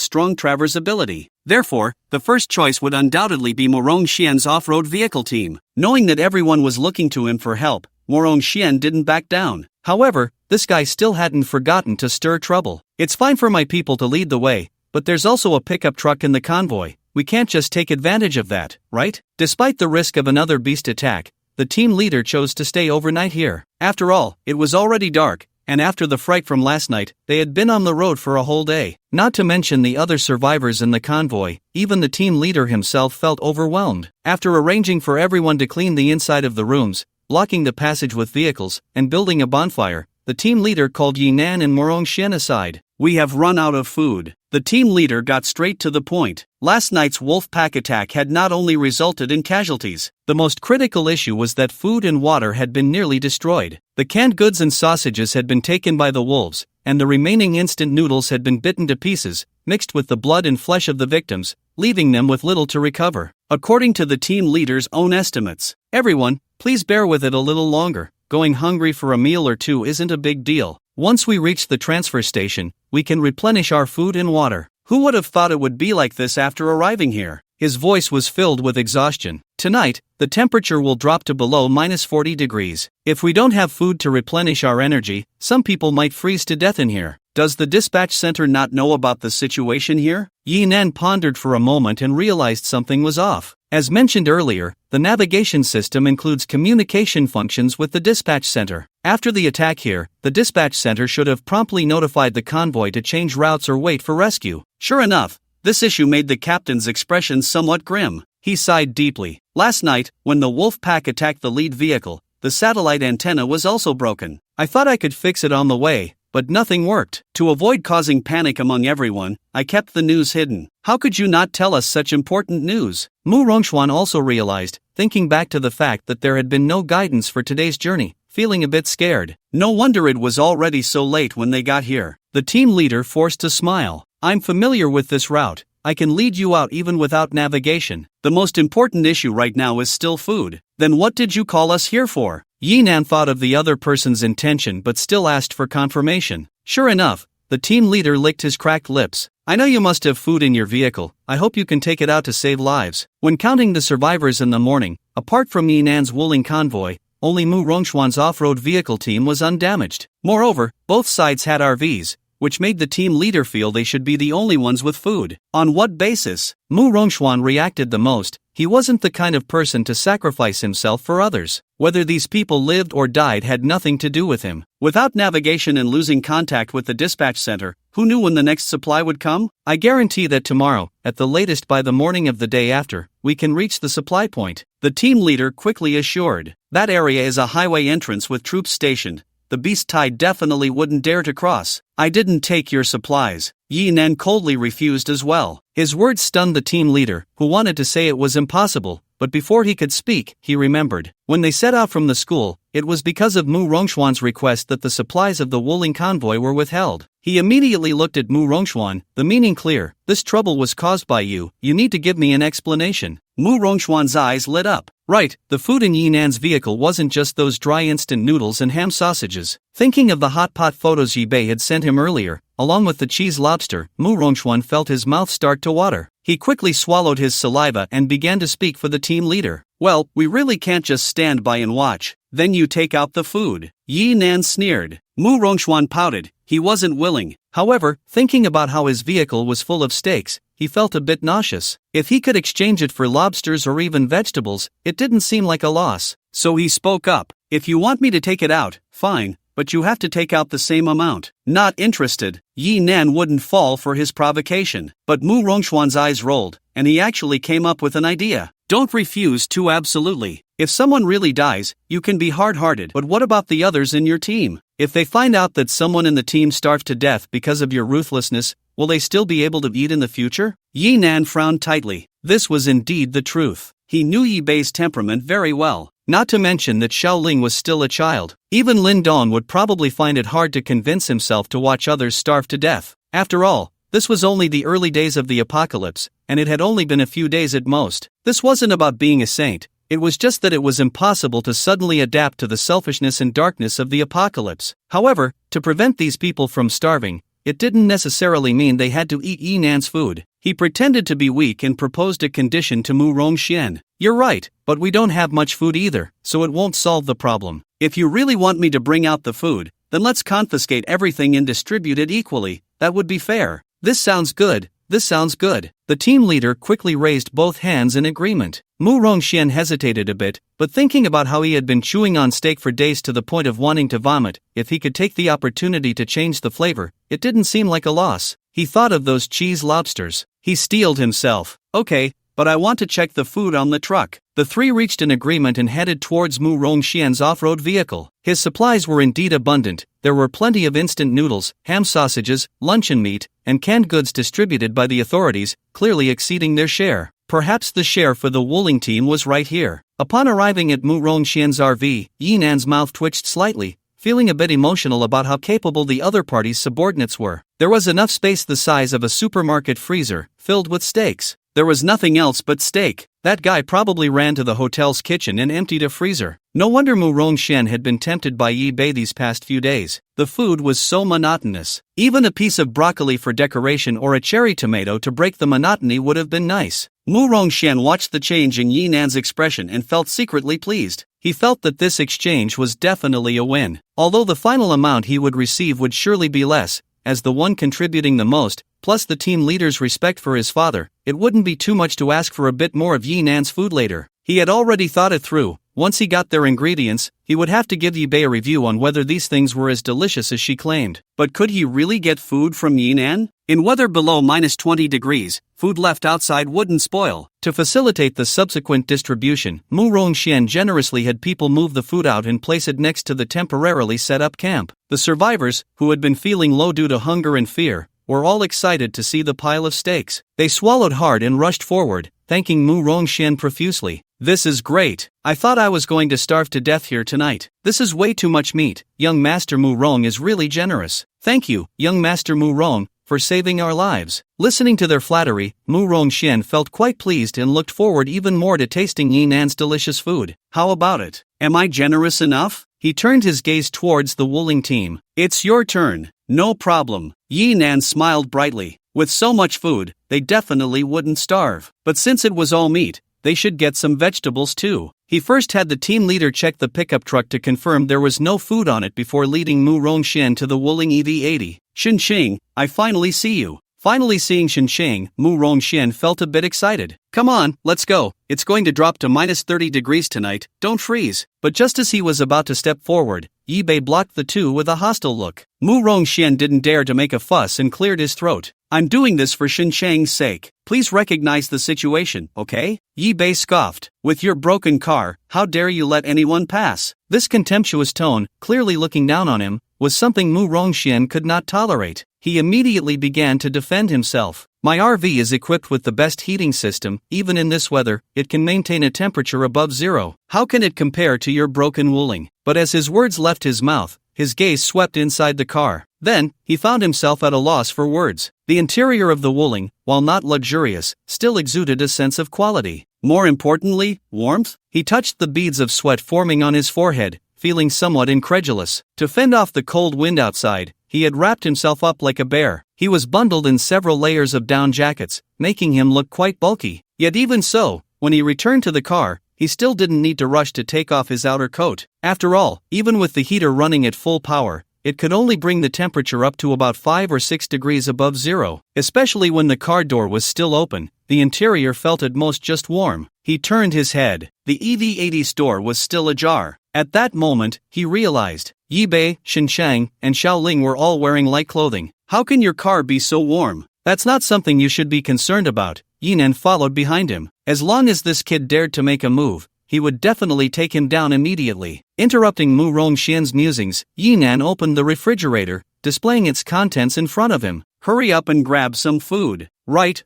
strong traversability. Therefore, the first choice would undoubtedly be Morong Xian's off-road vehicle team. Knowing that everyone was looking to him for help, Morong Xian didn't back down. However, this guy still hadn't forgotten to stir trouble. "It's fine for my people to lead the way, but there's also a pickup truck in the convoy. We can't just take advantage of that, right?" Despite the risk of another beast attack, the team leader chose to stay overnight here. After all, it was already dark, and after the fright from last night, they had been on the road for a whole day. Not to mention the other survivors in the convoy, even the team leader himself felt overwhelmed. After arranging for everyone to clean the inside of the rooms, blocking the passage with vehicles, and building a bonfire, the team leader called Yi Nan and Morong Xian aside. "We have run out of food." The team leader got straight to the point. Last night's wolf pack attack had not only resulted in casualties. The most critical issue was that food and water had been nearly destroyed. The canned goods and sausages had been taken by the wolves, and the remaining instant noodles had been bitten to pieces, mixed with the blood and flesh of the victims, leaving them with little to recover. According to the team leader's own estimates, "Everyone, please bear with it a little longer. Going hungry for a meal or two isn't a big deal. Once we reach the transfer station, we can replenish our food and water." Who would have thought it would be like this after arriving here? His voice was filled with exhaustion. "Tonight, the temperature will drop to below -40 degrees. If we don't have food to replenish our energy, some people might freeze to death in here. Does the dispatch center not know about the situation here?" Yi Nan pondered for a moment and realized something was off. As mentioned earlier, the navigation system includes communication functions with the dispatch center. After the attack here, the dispatch center should have promptly notified the convoy to change routes or wait for rescue. Sure enough, this issue made the captain's expression somewhat grim. He sighed deeply. Last night, when the wolf pack attacked the lead vehicle, the satellite antenna was also broken. I thought I could fix it on the way, but nothing worked. To avoid causing panic among everyone, I kept the news hidden. How could you not tell us such important news? Mu Rongxuan also realized, thinking back to the fact that there had been no guidance for today's journey, feeling a bit scared. No wonder it was already so late when they got here. The team leader forced a smile. "I'm familiar with this route. I can lead you out even without navigation. The most important issue right now is still food." "Then what did you call us here for?" Yi Nan thought of the other person's intention but still asked for confirmation. Sure enough, the team leader licked his cracked lips. "I know you must have food in your vehicle. I hope you can take it out to save lives." When counting the survivors in the morning, apart from Yi Nan's Wuling convoy, only Mu Rongxuan's off-road vehicle team was undamaged. Moreover, both sides had RVs, which made the team leader feel they should be the only ones with food. On what basis? Mu Rongxuan reacted the most. He wasn't the kind of person to sacrifice himself for others. Whether these people lived or died had nothing to do with him. Without navigation and losing contact with the dispatch center, who knew when the next supply would come? I guarantee that tomorrow, at the latest by the morning of the day after, we can reach the supply point, the team leader quickly assured. That area is a highway entrance with troops stationed. The beast tide definitely wouldn't dare to cross. I didn't take your supplies. Yi Nan coldly refused as well. His words stunned the team leader, who wanted to say it was impossible, but before he could speak, he remembered. When they set out from the school, it was because of Mu Rongxuan's request that the supplies of the Wuling convoy were withheld. He immediately looked at Mu Rongxuan, the meaning clear. This trouble was caused by you. You need to give me an explanation. Mu Rongxuan's eyes lit up. Right, the food in Yi Nan's vehicle wasn't just those dry instant noodles and ham sausages. Thinking of the hot pot photos Yi Bei had sent him earlier, along with the cheese lobster, Mu Rongxuan felt his mouth start to water. He quickly swallowed his saliva and began to speak for the team leader. Well, we really can't just stand by and watch. Then you take out the food. Yi Nan sneered. Mu Rongxuan pouted. He wasn't willing. However, thinking about how his vehicle was full of steaks, he felt a bit nauseous. If he could exchange it for lobsters or even vegetables, it didn't seem like a loss. So he spoke up. If you want me to take it out, fine, but you have to take out the same amount. Not interested. Yi Nan wouldn't fall for his provocation. But Mu Rongxuan's eyes rolled, and he actually came up with an idea. Don't refuse too absolutely. If someone really dies, you can be hard-hearted, but what about the others in your team? If they find out that someone in the team starved to death because of your ruthlessness, will they still be able to eat in the future? Yi Nan frowned tightly. This was indeed the truth. He knew Yi Bei's temperament very well. Not to mention that Xiaoling was still a child. Even Lin Dong would probably find it hard to convince himself to watch others starve to death. After all, this was only the early days of the apocalypse, and it had only been a few days at most. This wasn't about being a saint. It was just that it was impossible to suddenly adapt to the selfishness and darkness of the apocalypse. However, to prevent these people from starving, it didn't necessarily mean they had to eat Yi Nan's food. He pretended to be weak and proposed a condition to Mu Rongxian. You're right, but we don't have much food either, so it won't solve the problem. If you really want me to bring out the food, then let's confiscate everything and distribute it equally. That would be fair. This sounds good. This sounds good. The team leader quickly raised both hands in agreement. Mu Rongxian hesitated a bit, but thinking about how he had been chewing on steak for days to the point of wanting to vomit, if he could take the opportunity to change the flavor, it didn't seem like a loss. He thought of those cheese lobsters. He steeled himself. Okay, but I want to check the food on the truck. The three reached an agreement and headed towards Mu Rongxian's off-road vehicle. His supplies were indeed abundant. There were plenty of instant noodles, ham sausages, luncheon meat, and canned goods distributed by the authorities, clearly exceeding their share. Perhaps the share for the Wuling team was right here. Upon arriving at Mu Rongxian's RV, Yi Nan's mouth twitched slightly, feeling a bit emotional about how capable the other party's subordinates were. There was enough space the size of a supermarket freezer, filled with steaks. There was nothing else but steak. That guy probably ran to the hotel's kitchen and emptied a freezer. No wonder Mu Rongxian had been tempted by Yi Bei these past few days. The food was so monotonous. Even a piece of broccoli for decoration or a cherry tomato to break the monotony would have been nice. Mu Rongxian watched the change in Yi Nan's expression and felt secretly pleased. He felt that this exchange was definitely a win. Although the final amount he would receive would surely be less, as the one contributing the most, plus the team leader's respect for his father, it wouldn't be too much to ask for a bit more of Yi Nan's food later. He had already thought it through. Once he got their ingredients, he would have to give Yi Bei a review on whether these things were as delicious as she claimed. But could he really get food from Yi Nan? In weather below -20 degrees, food left outside wouldn't spoil. To facilitate the subsequent distribution, Mu Rongxian generously had people move the food out and place it next to the temporarily set up camp. The survivors, who had been feeling low due to hunger and fear, were all excited to see the pile of steaks. They swallowed hard and rushed forward, thanking Mu Rongxian profusely. This is great. I thought I was going to starve to death here tonight. This is way too much meat. Young Master Mu Rong is really generous. Thank you, young Master Mu Rong, for saving our lives. Listening to their flattery, Mu Rongxian felt quite pleased and looked forward even more to tasting Yi Nan's delicious food. How about it? Am I generous enough? He turned his gaze towards the Wuling team. It's your turn. No problem. Yi Nan smiled brightly. With so much food, they definitely wouldn't starve. But since it was all meat, they should get some vegetables too. He first had the team leader check the pickup truck to confirm there was no food on it before leading Mu Rongxian to the Wuling EV-80. Shinsheng, I finally see you. Finally seeing Shinsheng, Mu Rongxian felt a bit excited. Come on, let's go. It's going to drop to minus 30 degrees tonight, don't freeze. But just as he was about to step forward, Yi Bei blocked the two with a hostile look. Mu Rongxian didn't dare to make a fuss and cleared his throat. I'm doing this for Shinsheng's sake. Please recognize the situation, okay? Yi Bei scoffed. With your broken car, how dare you let anyone pass? This contemptuous tone, clearly looking down on him, was something Mu Rongxian could not tolerate. He immediately began to defend himself. My RV is equipped with the best heating system. Even in this weather, it can maintain a temperature above zero. How can it compare to your broken Wuling? But as his words left his mouth, his gaze swept inside the car. Then, he found himself at a loss for words. The interior of the Wuling, while not luxurious, still exuded a sense of quality. More importantly, warmth. He touched the beads of sweat forming on his forehead, feeling somewhat incredulous. To fend off the cold wind outside, he had wrapped himself up like a bear. He was bundled in several layers of down jackets, making him look quite bulky. Yet even so, when he returned to the car, he still didn't need to rush to take off his outer coat. After all, even with the heater running at full power, it could only bring the temperature up to about 5 or 6 degrees above zero. Especially when the car door was still open, the interior felt at most just warm. He turned his head. The EV80 store was still ajar. At that moment, he realized, Yi Bei, Shinsheng, and Xiaoling were all wearing light clothing. How can your car be so warm? That's not something you should be concerned about. Yinan followed behind him. As long as this kid dared to make a move, he would definitely take him down immediately. Interrupting Mu Rongxian's musings, Yinan opened the refrigerator, displaying its contents in front of him. Hurry up and grab some food. Right,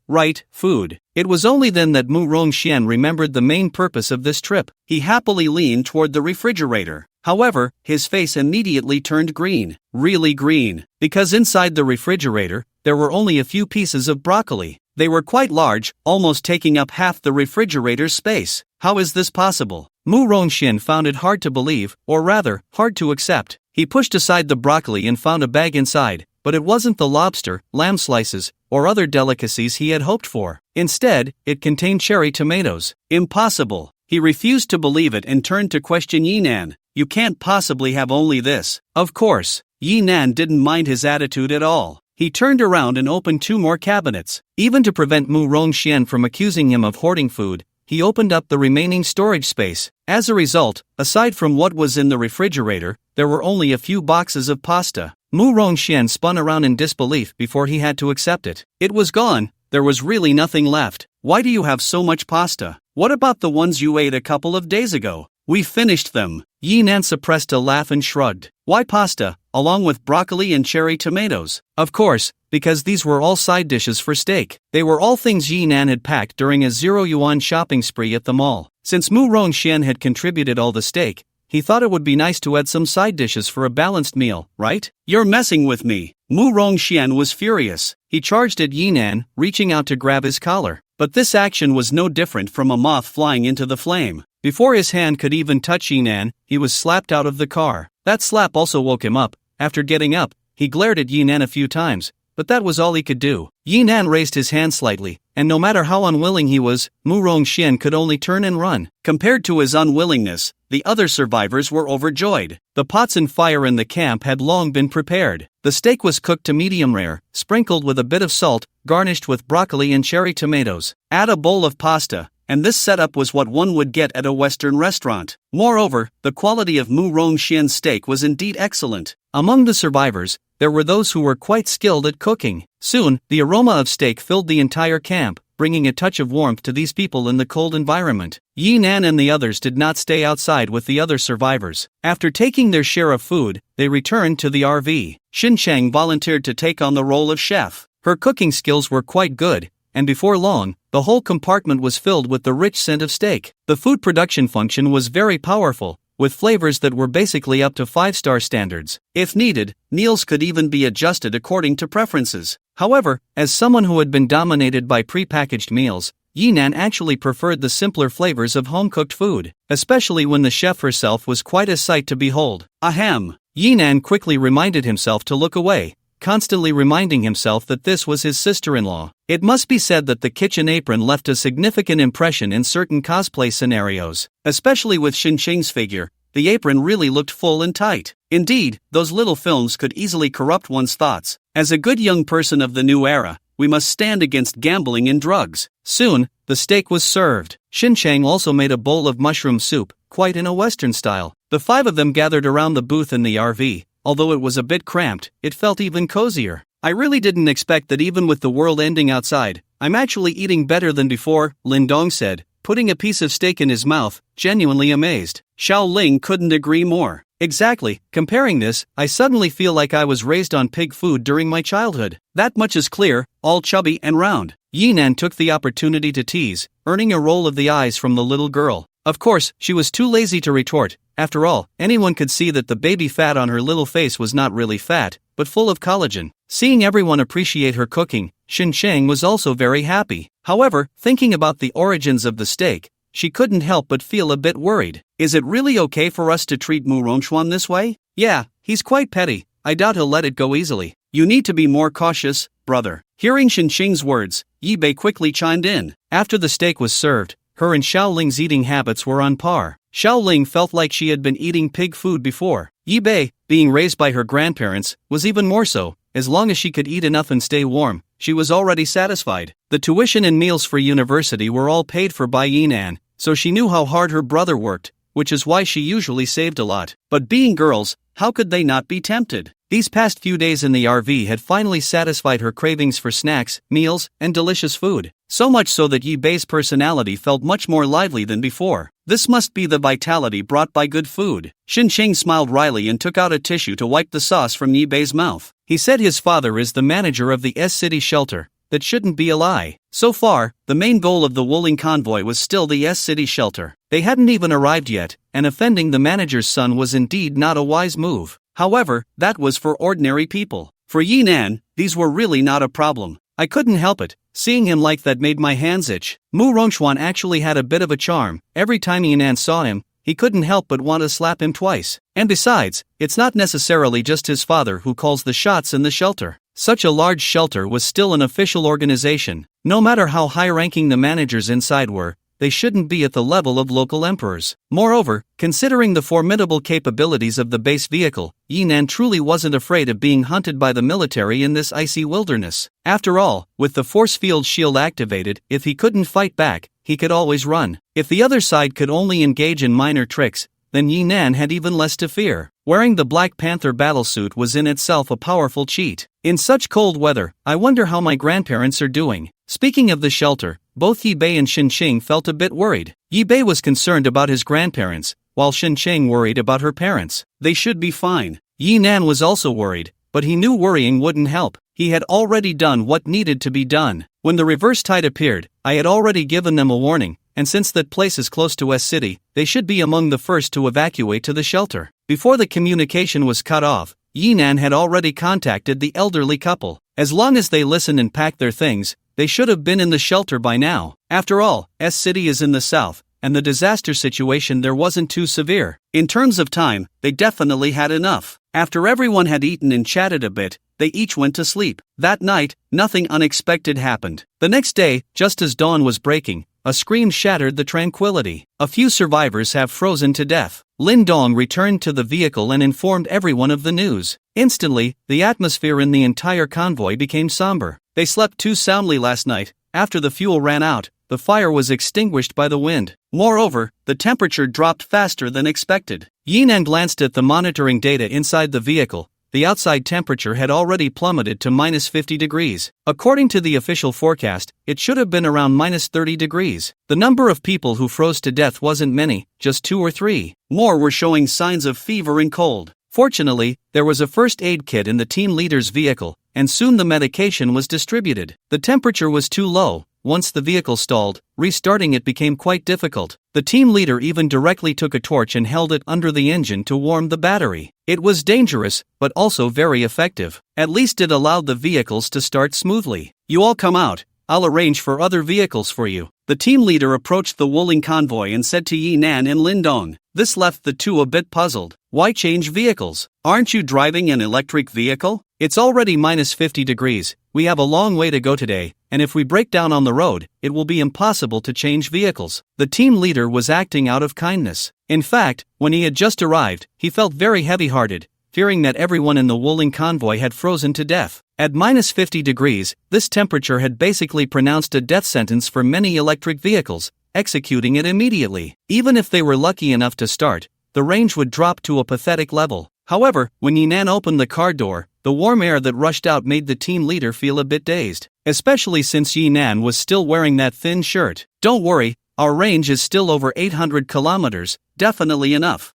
food. It was only then that Mu Rongxian remembered the main purpose of this trip. He happily leaned toward the refrigerator. However, his face immediately turned green. Really green. Because inside the refrigerator, there were only a few pieces of broccoli. They were quite large, almost taking up half the refrigerator's space. How is this possible? Mu Rongxian found it hard to believe, or rather, hard to accept. He pushed aside the broccoli and found a bag inside, but it wasn't the lobster, lamb slices, or other delicacies he had hoped for. Instead, it contained cherry tomatoes. Impossible. He refused to believe it and turned to question Yinan. You can't possibly have only this. Of course, Yinan didn't mind his attitude at all. He turned around and opened 2 more cabinets. Even to prevent Mu Rongxian from accusing him of hoarding food, he opened up the remaining storage space. As a result, aside from what was in the refrigerator, there were only a few boxes of pasta. Mu Rongxian spun around in disbelief before he had to accept it. It was gone. There was really nothing left. Why do you have so much pasta? What about the ones you ate a couple of days ago? We finished them. Yinan suppressed a laugh and shrugged. Why pasta, along with broccoli and cherry tomatoes? Of course, because these were all side dishes for steak. They were all things Yinan had packed during a 0 yuan shopping spree at the mall. Since Mu Rongxian had contributed all the steak, he thought it would be nice to add some side dishes for a balanced meal, right? You're messing with me. Mu Rongxian was furious. He charged at Yinan, reaching out to grab his collar. But this action was no different from a moth flying into the flame. Before his hand could even touch Yinan, he was slapped out of the car. That slap also woke him up. After getting up, he glared at Yinan a few times, but that was all he could do. Yinan raised his hand slightly, and no matter how unwilling he was, Mu Rongxian could only turn and run. Compared to his unwillingness, the other survivors were overjoyed. The pots and fire in the camp had long been prepared. The steak was cooked to medium rare, sprinkled with a bit of salt, garnished with broccoli and cherry tomatoes. Add a bowl of pasta, and this setup was what one would get at a Western restaurant. Moreover, the quality of Mu Rongxian's steak was indeed excellent. Among the survivors, there were those who were quite skilled at cooking. Soon, the aroma of steak filled the entire camp, bringing a touch of warmth to these people in the cold environment. Yinan and the others did not stay outside with the other survivors. After taking their share of food, they returned to the RV. Shinsheng volunteered to take on the role of chef. Her cooking skills were quite good, and before long, the whole compartment was filled with the rich scent of steak. The food production function was very powerful, with flavors that were basically up to 5-star standards. If needed, meals could even be adjusted according to preferences. However, as someone who had been dominated by pre-packaged meals, Yinan actually preferred the simpler flavors of home-cooked food, especially when the chef herself was quite a sight to behold. Ahem! Yinan quickly reminded himself to look away, constantly reminding himself that this was his sister-in-law. It must be said that the kitchen apron left a significant impression in certain cosplay scenarios. Especially with Shinsheng's figure, the apron really looked full and tight. Indeed, those little films could easily corrupt one's thoughts. As a good young person of the new era, we must stand against gambling and drugs. Soon, the steak was served. Xincheng also made a bowl of mushroom soup, quite in a Western style. The 5 of them gathered around the booth in the RV. Although it was a bit cramped, it felt even cozier. I really didn't expect that even with the world ending outside, I'm actually eating better than before, Lindong said, putting a piece of steak in his mouth, genuinely amazed. Xiao Ling couldn't agree more. Exactly, comparing this, I suddenly feel like I was raised on pig food during my childhood. That much is clear, all chubby and round. Yinan took the opportunity to tease, earning a roll of the eyes from the little girl. Of course, she was too lazy to retort. After all, anyone could see that the baby fat on her little face was not really fat, but full of collagen. Seeing everyone appreciate her cooking, Xincheng was also very happy. However, thinking about the origins of the steak, she couldn't help but feel a bit worried. Is it really okay for us to treat Mu Rongchuan this way? Yeah, he's quite petty. I doubt he'll let it go easily. You need to be more cautious, brother. Hearing Xincheng's words, Yi Bei quickly chimed in. After the steak was served, her and Xiao Ling's eating habits were on par. Xiao Ling felt like she had been eating pig food before. Yi Bei, being raised by her grandparents, was even more so. As long as she could eat enough and stay warm, she was already satisfied. The tuition and meals for university were all paid for by Yinan, so she knew how hard her brother worked, which is why she usually saved a lot. But being girls, how could they not be tempted? These past few days in the RV had finally satisfied her cravings for snacks, meals, and delicious food. So much so that Yi Bei's personality felt much more lively than before. This must be the vitality brought by good food. Xincheng smiled wryly and took out a tissue to wipe the sauce from Yi Bei's mouth. He said his father is the manager of the S-City shelter. That shouldn't be a lie. So far, the main goal of the Wuling convoy was still the S-City shelter. They hadn't even arrived yet, and offending the manager's son was indeed not a wise move. However, that was for ordinary people. For Yinan, these were really not a problem. I couldn't help it. Seeing him like that made my hands itch. Mu Rongchuan actually had a bit of a charm. Every time Yinan saw him, he couldn't help but want to slap him twice. And besides, it's not necessarily just his father who calls the shots in the shelter. Such a large shelter was still an official organization. No matter how high-ranking the managers inside were, they shouldn't be at the level of local emperors. Moreover, considering the formidable capabilities of the base vehicle, Yinan truly wasn't afraid of being hunted by the military in this icy wilderness. After all, with the force field shield activated, if he couldn't fight back, he could always run. If the other side could only engage in minor tricks, then Yinan had even less to fear. Wearing the Black Panther battlesuit was in itself a powerful cheat. In such cold weather, I wonder how my grandparents are doing. Speaking of the shelter, both Yi Bei and Xincheng felt a bit worried. Yi Bei was concerned about his grandparents, while Xincheng worried about her parents. They should be fine. Yinan was also worried, but he knew worrying wouldn't help. He had already done what needed to be done. When the reverse tide appeared, I had already given them a warning, and since that place is close to S-City, they should be among the first to evacuate to the shelter. Before the communication was cut off, Yinan had already contacted the elderly couple. As long as they listened and packed their things, they should have been in the shelter by now. After all, S-City is in the south, and the disaster situation there wasn't too severe. In terms of time, they definitely had enough. After everyone had eaten and chatted a bit, they each went to sleep. That night, nothing unexpected happened. The next day, just as dawn was breaking, a scream shattered the tranquility. A few survivors have frozen to death. Lin Dong returned to the vehicle and informed everyone of the news. Instantly, the atmosphere in the entire convoy became somber. They slept too soundly last night. After the fuel ran out, the fire was extinguished by the wind. Moreover, the temperature dropped faster than expected. Yinan glanced at the monitoring data inside the vehicle. The outside temperature had already plummeted to minus 50 degrees. According to the official forecast, it should have been around minus 30 degrees. The number of people who froze to death wasn't many, just 2 or 3. More were showing signs of fever and cold. Fortunately, there was a first aid kit in the team leader's vehicle, and soon the medication was distributed. The temperature was too low. Once the vehicle stalled, restarting it became quite difficult. The team leader even directly took a torch and held it under the engine to warm the battery. It was dangerous, but also very effective. At least it allowed the vehicles to start smoothly. You all come out. I'll arrange for other vehicles for you. The team leader approached the Wuling convoy and said to Yinan and Lindong. This left the two a bit puzzled. Why change vehicles? Aren't you driving an electric vehicle? It's already minus 50 degrees. We have a long way to go today, and if we break down on the road, it will be impossible to change vehicles. The team leader was acting out of kindness. In fact, when he had just arrived, he felt very heavy-hearted, fearing that everyone in the Wuling convoy had frozen to death. At minus 50 degrees, this temperature had basically pronounced a death sentence for many electric vehicles, executing it immediately. Even if they were lucky enough to start, the range would drop to a pathetic level. However, when Yinan opened the car door, the warm air that rushed out made the team leader feel a bit dazed, especially since Yinan was still wearing that thin shirt. Don't worry, our range is still over 800 kilometers, definitely enough.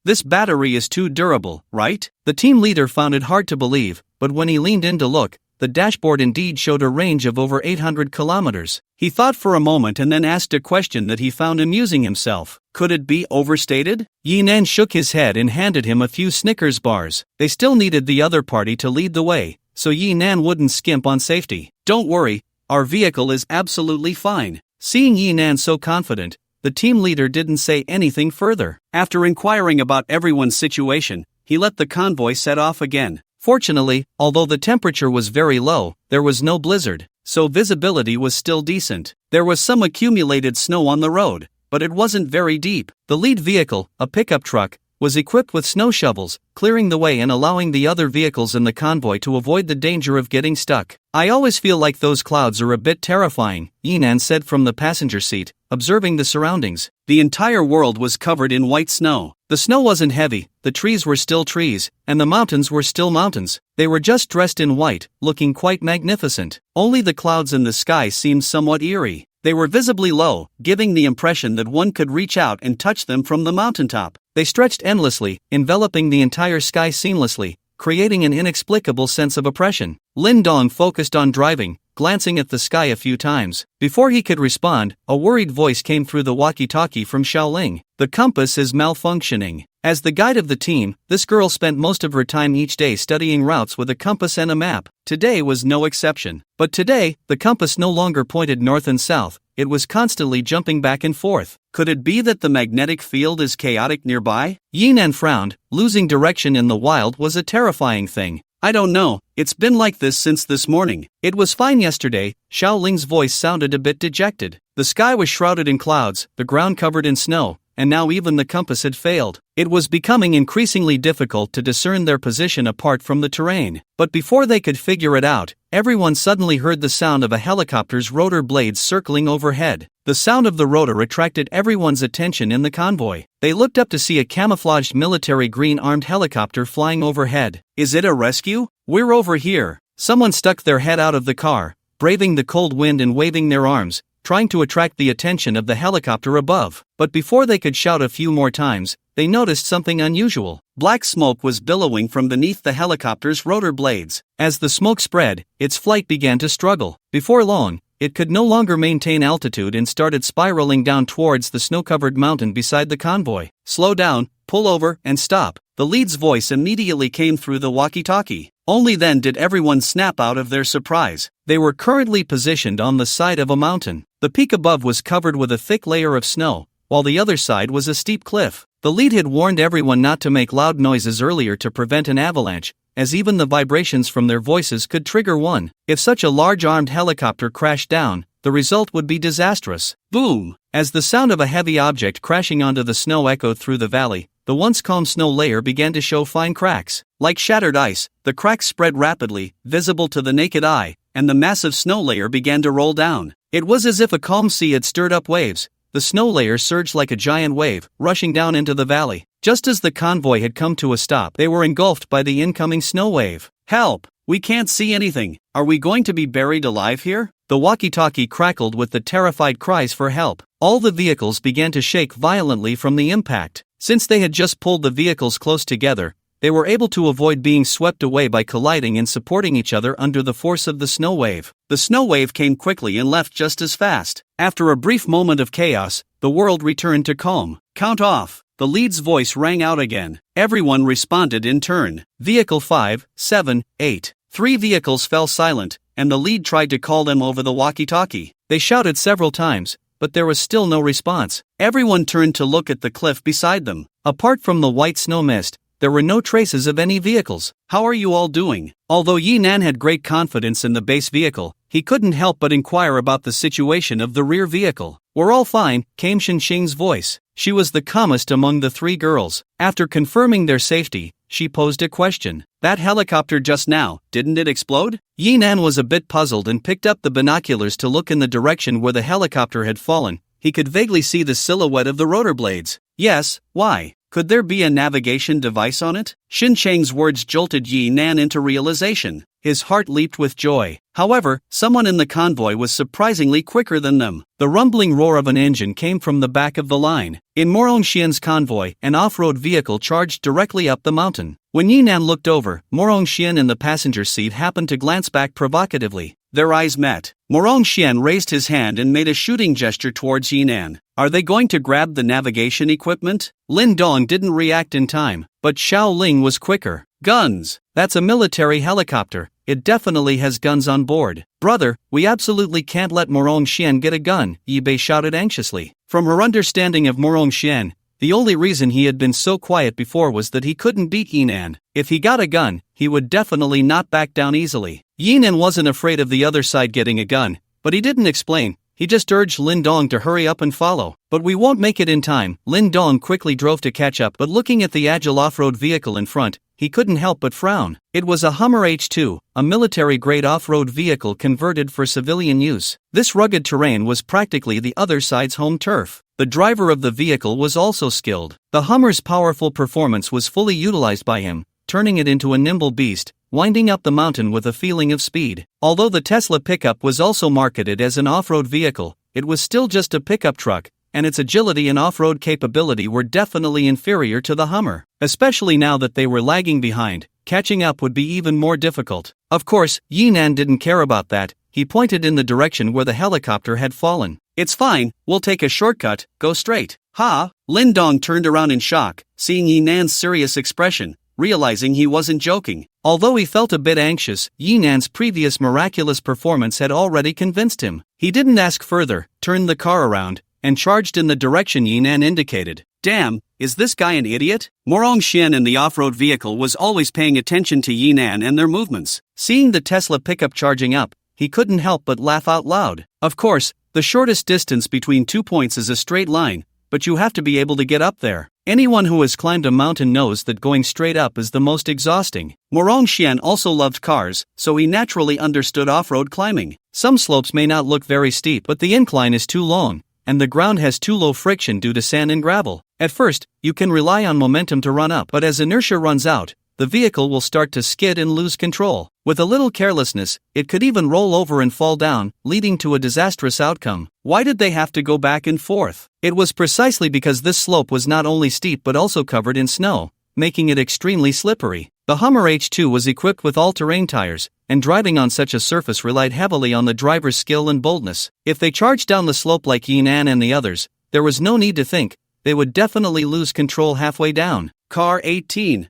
This battery is too durable, right? The team leader found it hard to believe, but when he leaned in to look, the dashboard indeed showed a range of over 800 kilometers. He thought for a moment and then asked a question that he found amusing himself. Could it be overstated? Yinan shook his head and handed him a few Snickers bars. They still needed the other party to lead the way, so Yinan wouldn't skimp on safety. Don't worry, our vehicle is absolutely fine. Seeing Yinan so confident, the team leader didn't say anything further. After inquiring about everyone's situation, he let the convoy set off again. Fortunately, although the temperature was very low, there was no blizzard, so visibility was still decent. There was some accumulated snow on the road, but it wasn't very deep. The lead vehicle, a pickup truck, was equipped with snow shovels, clearing the way and allowing the other vehicles in the convoy to avoid the danger of getting stuck. I always feel like those clouds are a bit terrifying, Yinan said from the passenger seat, observing the surroundings. The entire world was covered in white snow. The snow wasn't heavy, the trees were still trees, and the mountains were still mountains. They were just dressed in white, looking quite magnificent. Only the clouds in the sky seemed somewhat eerie. They were visibly low, giving the impression that one could reach out and touch them from the mountaintop. They stretched endlessly, enveloping the entire sky seamlessly, creating an inexplicable sense of oppression. Lin Dong focused on driving, glancing at the sky a few times. Before he could respond, a worried voice came through the walkie-talkie from Xiaoling. The compass is malfunctioning. As the guide of the team, this girl spent most of her time each day studying routes with a compass and a map. Today was no exception. But today, the compass no longer pointed north and south, it was constantly jumping back and forth. Could it be that the magnetic field is chaotic nearby? Yinan frowned. Losing direction in the wild was a terrifying thing. I don't know, it's been like this since this morning. It was fine yesterday. Xiaoling's voice sounded a bit dejected. The sky was shrouded in clouds, the ground covered in snow, and now even the compass had failed. It was becoming increasingly difficult to discern their position apart from the terrain. But before they could figure it out, everyone suddenly heard the sound of a helicopter's rotor blades circling overhead. The sound of the rotor attracted everyone's attention in the convoy. They looked up to see a camouflaged military green-armed helicopter flying overhead. Is it a rescue? We're over here. Someone stuck their head out of the car, braving the cold wind and waving their arms, trying to attract the attention of the helicopter above. But before they could shout a few more times, they noticed something unusual. Black smoke was billowing from beneath the helicopter's rotor blades. As the smoke spread, its flight began to struggle. Before long, it could no longer maintain altitude and started spiraling down towards the snow-covered mountain beside the convoy. Slow down, pull over, and stop. The lead's voice immediately came through the walkie-talkie. Only then did everyone snap out of their surprise. They were currently positioned on the side of a mountain. The peak above was covered with a thick layer of snow, while the other side was a steep cliff. The lead had warned everyone not to make loud noises earlier to prevent an avalanche, as even the vibrations from their voices could trigger one. If such a large armed helicopter crashed down, the result would be disastrous. Boom! As the sound of a heavy object crashing onto the snow echoed through the valley, the once calm snow layer began to show fine cracks. Like shattered ice, the cracks spread rapidly, visible to the naked eye, and the massive snow layer began to roll down. It was as if a calm sea had stirred up waves. The snow layer surged like a giant wave, rushing down into the valley. Just as the convoy had come to a stop, they were engulfed by the incoming snow wave. Help! We can't see anything. Are we going to be buried alive here? The walkie-talkie crackled with the terrified cries for help. All the vehicles began to shake violently from the impact. Since they had just pulled the vehicles close together, they were able to avoid being swept away by colliding and supporting each other under the force of the snow wave. The snow wave came quickly and left just as fast. After a brief moment of chaos, the world returned to calm. Count off. The lead's voice rang out again. Everyone responded in turn. Vehicle 5, 7, 8. 3 vehicles fell silent, and the lead tried to call them over the walkie-talkie. They shouted several times, but there was still no response. Everyone turned to look at the cliff beside them. Apart from the white snow mist, there were no traces of any vehicles. How are you all doing? Although Yinan had great confidence in the base vehicle, he couldn't help but inquire about the situation of the rear vehicle. "We're all fine," came Shinshing's voice. She was the calmest among the three girls. After confirming their safety, she posed a question. "That helicopter just now, didn't it explode?" Yinan was a bit puzzled and picked up the binoculars to look in the direction where the helicopter had fallen. He could vaguely see the silhouette of the rotor blades. "Yes, why? Could there be a navigation device on it?" Shinsheng's words jolted Yinan into realization. His heart leaped with joy. However, someone in the convoy was surprisingly quicker than them. The rumbling roar of an engine came from the back of the line. In Morongxian's convoy, an off-road vehicle charged directly up the mountain. When Yinan looked over, Morongxian in the passenger seat happened to glance back provocatively. Their eyes met. Morongxian raised his hand and made a shooting gesture towards Yinan. "Are they going to grab the navigation equipment?" Lin Dong didn't react in time, but Xiao Ling was quicker. "Guns! That's a military helicopter. It definitely has guns on board." "Brother, we absolutely can't let Morongxian get a gun," Yibei shouted anxiously. From her understanding of Morongxian, the only reason he had been so quiet before was that he couldn't beat Yinan. If he got a gun, he would definitely not back down easily. Yinan wasn't afraid of the other side getting a gun, but he didn't explain. He just urged Lin Dong to hurry up and follow. "But we won't make it in time." Lin Dong quickly drove to catch up, but looking at the agile off-road vehicle in front, he couldn't help but frown. It was a Hummer H2, a military-grade off-road vehicle converted for civilian use. This rugged terrain was practically the other side's home turf. The driver of the vehicle was also skilled. The Hummer's powerful performance was fully utilized by him, turning it into a nimble beast, winding up the mountain with a feeling of speed. Although the Tesla pickup was also marketed as an off-road vehicle, it was still just a pickup truck, and its agility and off-road capability were definitely inferior to the Hummer. Especially now that they were lagging behind, catching up would be even more difficult. Of course, Yinan didn't care about that. He pointed in the direction where the helicopter had fallen. "It's fine, we'll take a shortcut, go straight." "Ha!" Lin Dong turned around in shock, seeing Yinan's serious expression, realizing he wasn't joking. Although he felt a bit anxious, Yinan's previous miraculous performance had already convinced him. He didn't ask further, turned the car around, and charged in the direction Yinan indicated. "Damn, is this guy an idiot?" Morongxian in the off-road vehicle was always paying attention to Yinan and their movements. Seeing the Tesla pickup charging up, he couldn't help but laugh out loud. Of course, the shortest distance between 2 points is a straight line, but you have to be able to get up there. Anyone who has climbed a mountain knows that going straight up is the most exhausting. Morongxian also loved cars, so he naturally understood off-road climbing. Some slopes may not look very steep, but the incline is too long, and the ground has too low friction due to sand and gravel. At first, you can rely on momentum to run up, but as inertia runs out, the vehicle will start to skid and lose control. With a little carelessness, it could even roll over and fall down, leading to a disastrous outcome. Why did they have to go back and forth? It was precisely because this slope was not only steep but also covered in snow, making it extremely slippery. The Hummer H2 was equipped with all-terrain tires, and driving on such a surface relied heavily on the driver's skill and boldness. If they charged down the slope like Yinan and the others, there was no need to think. They would definitely lose control halfway down. Car 18,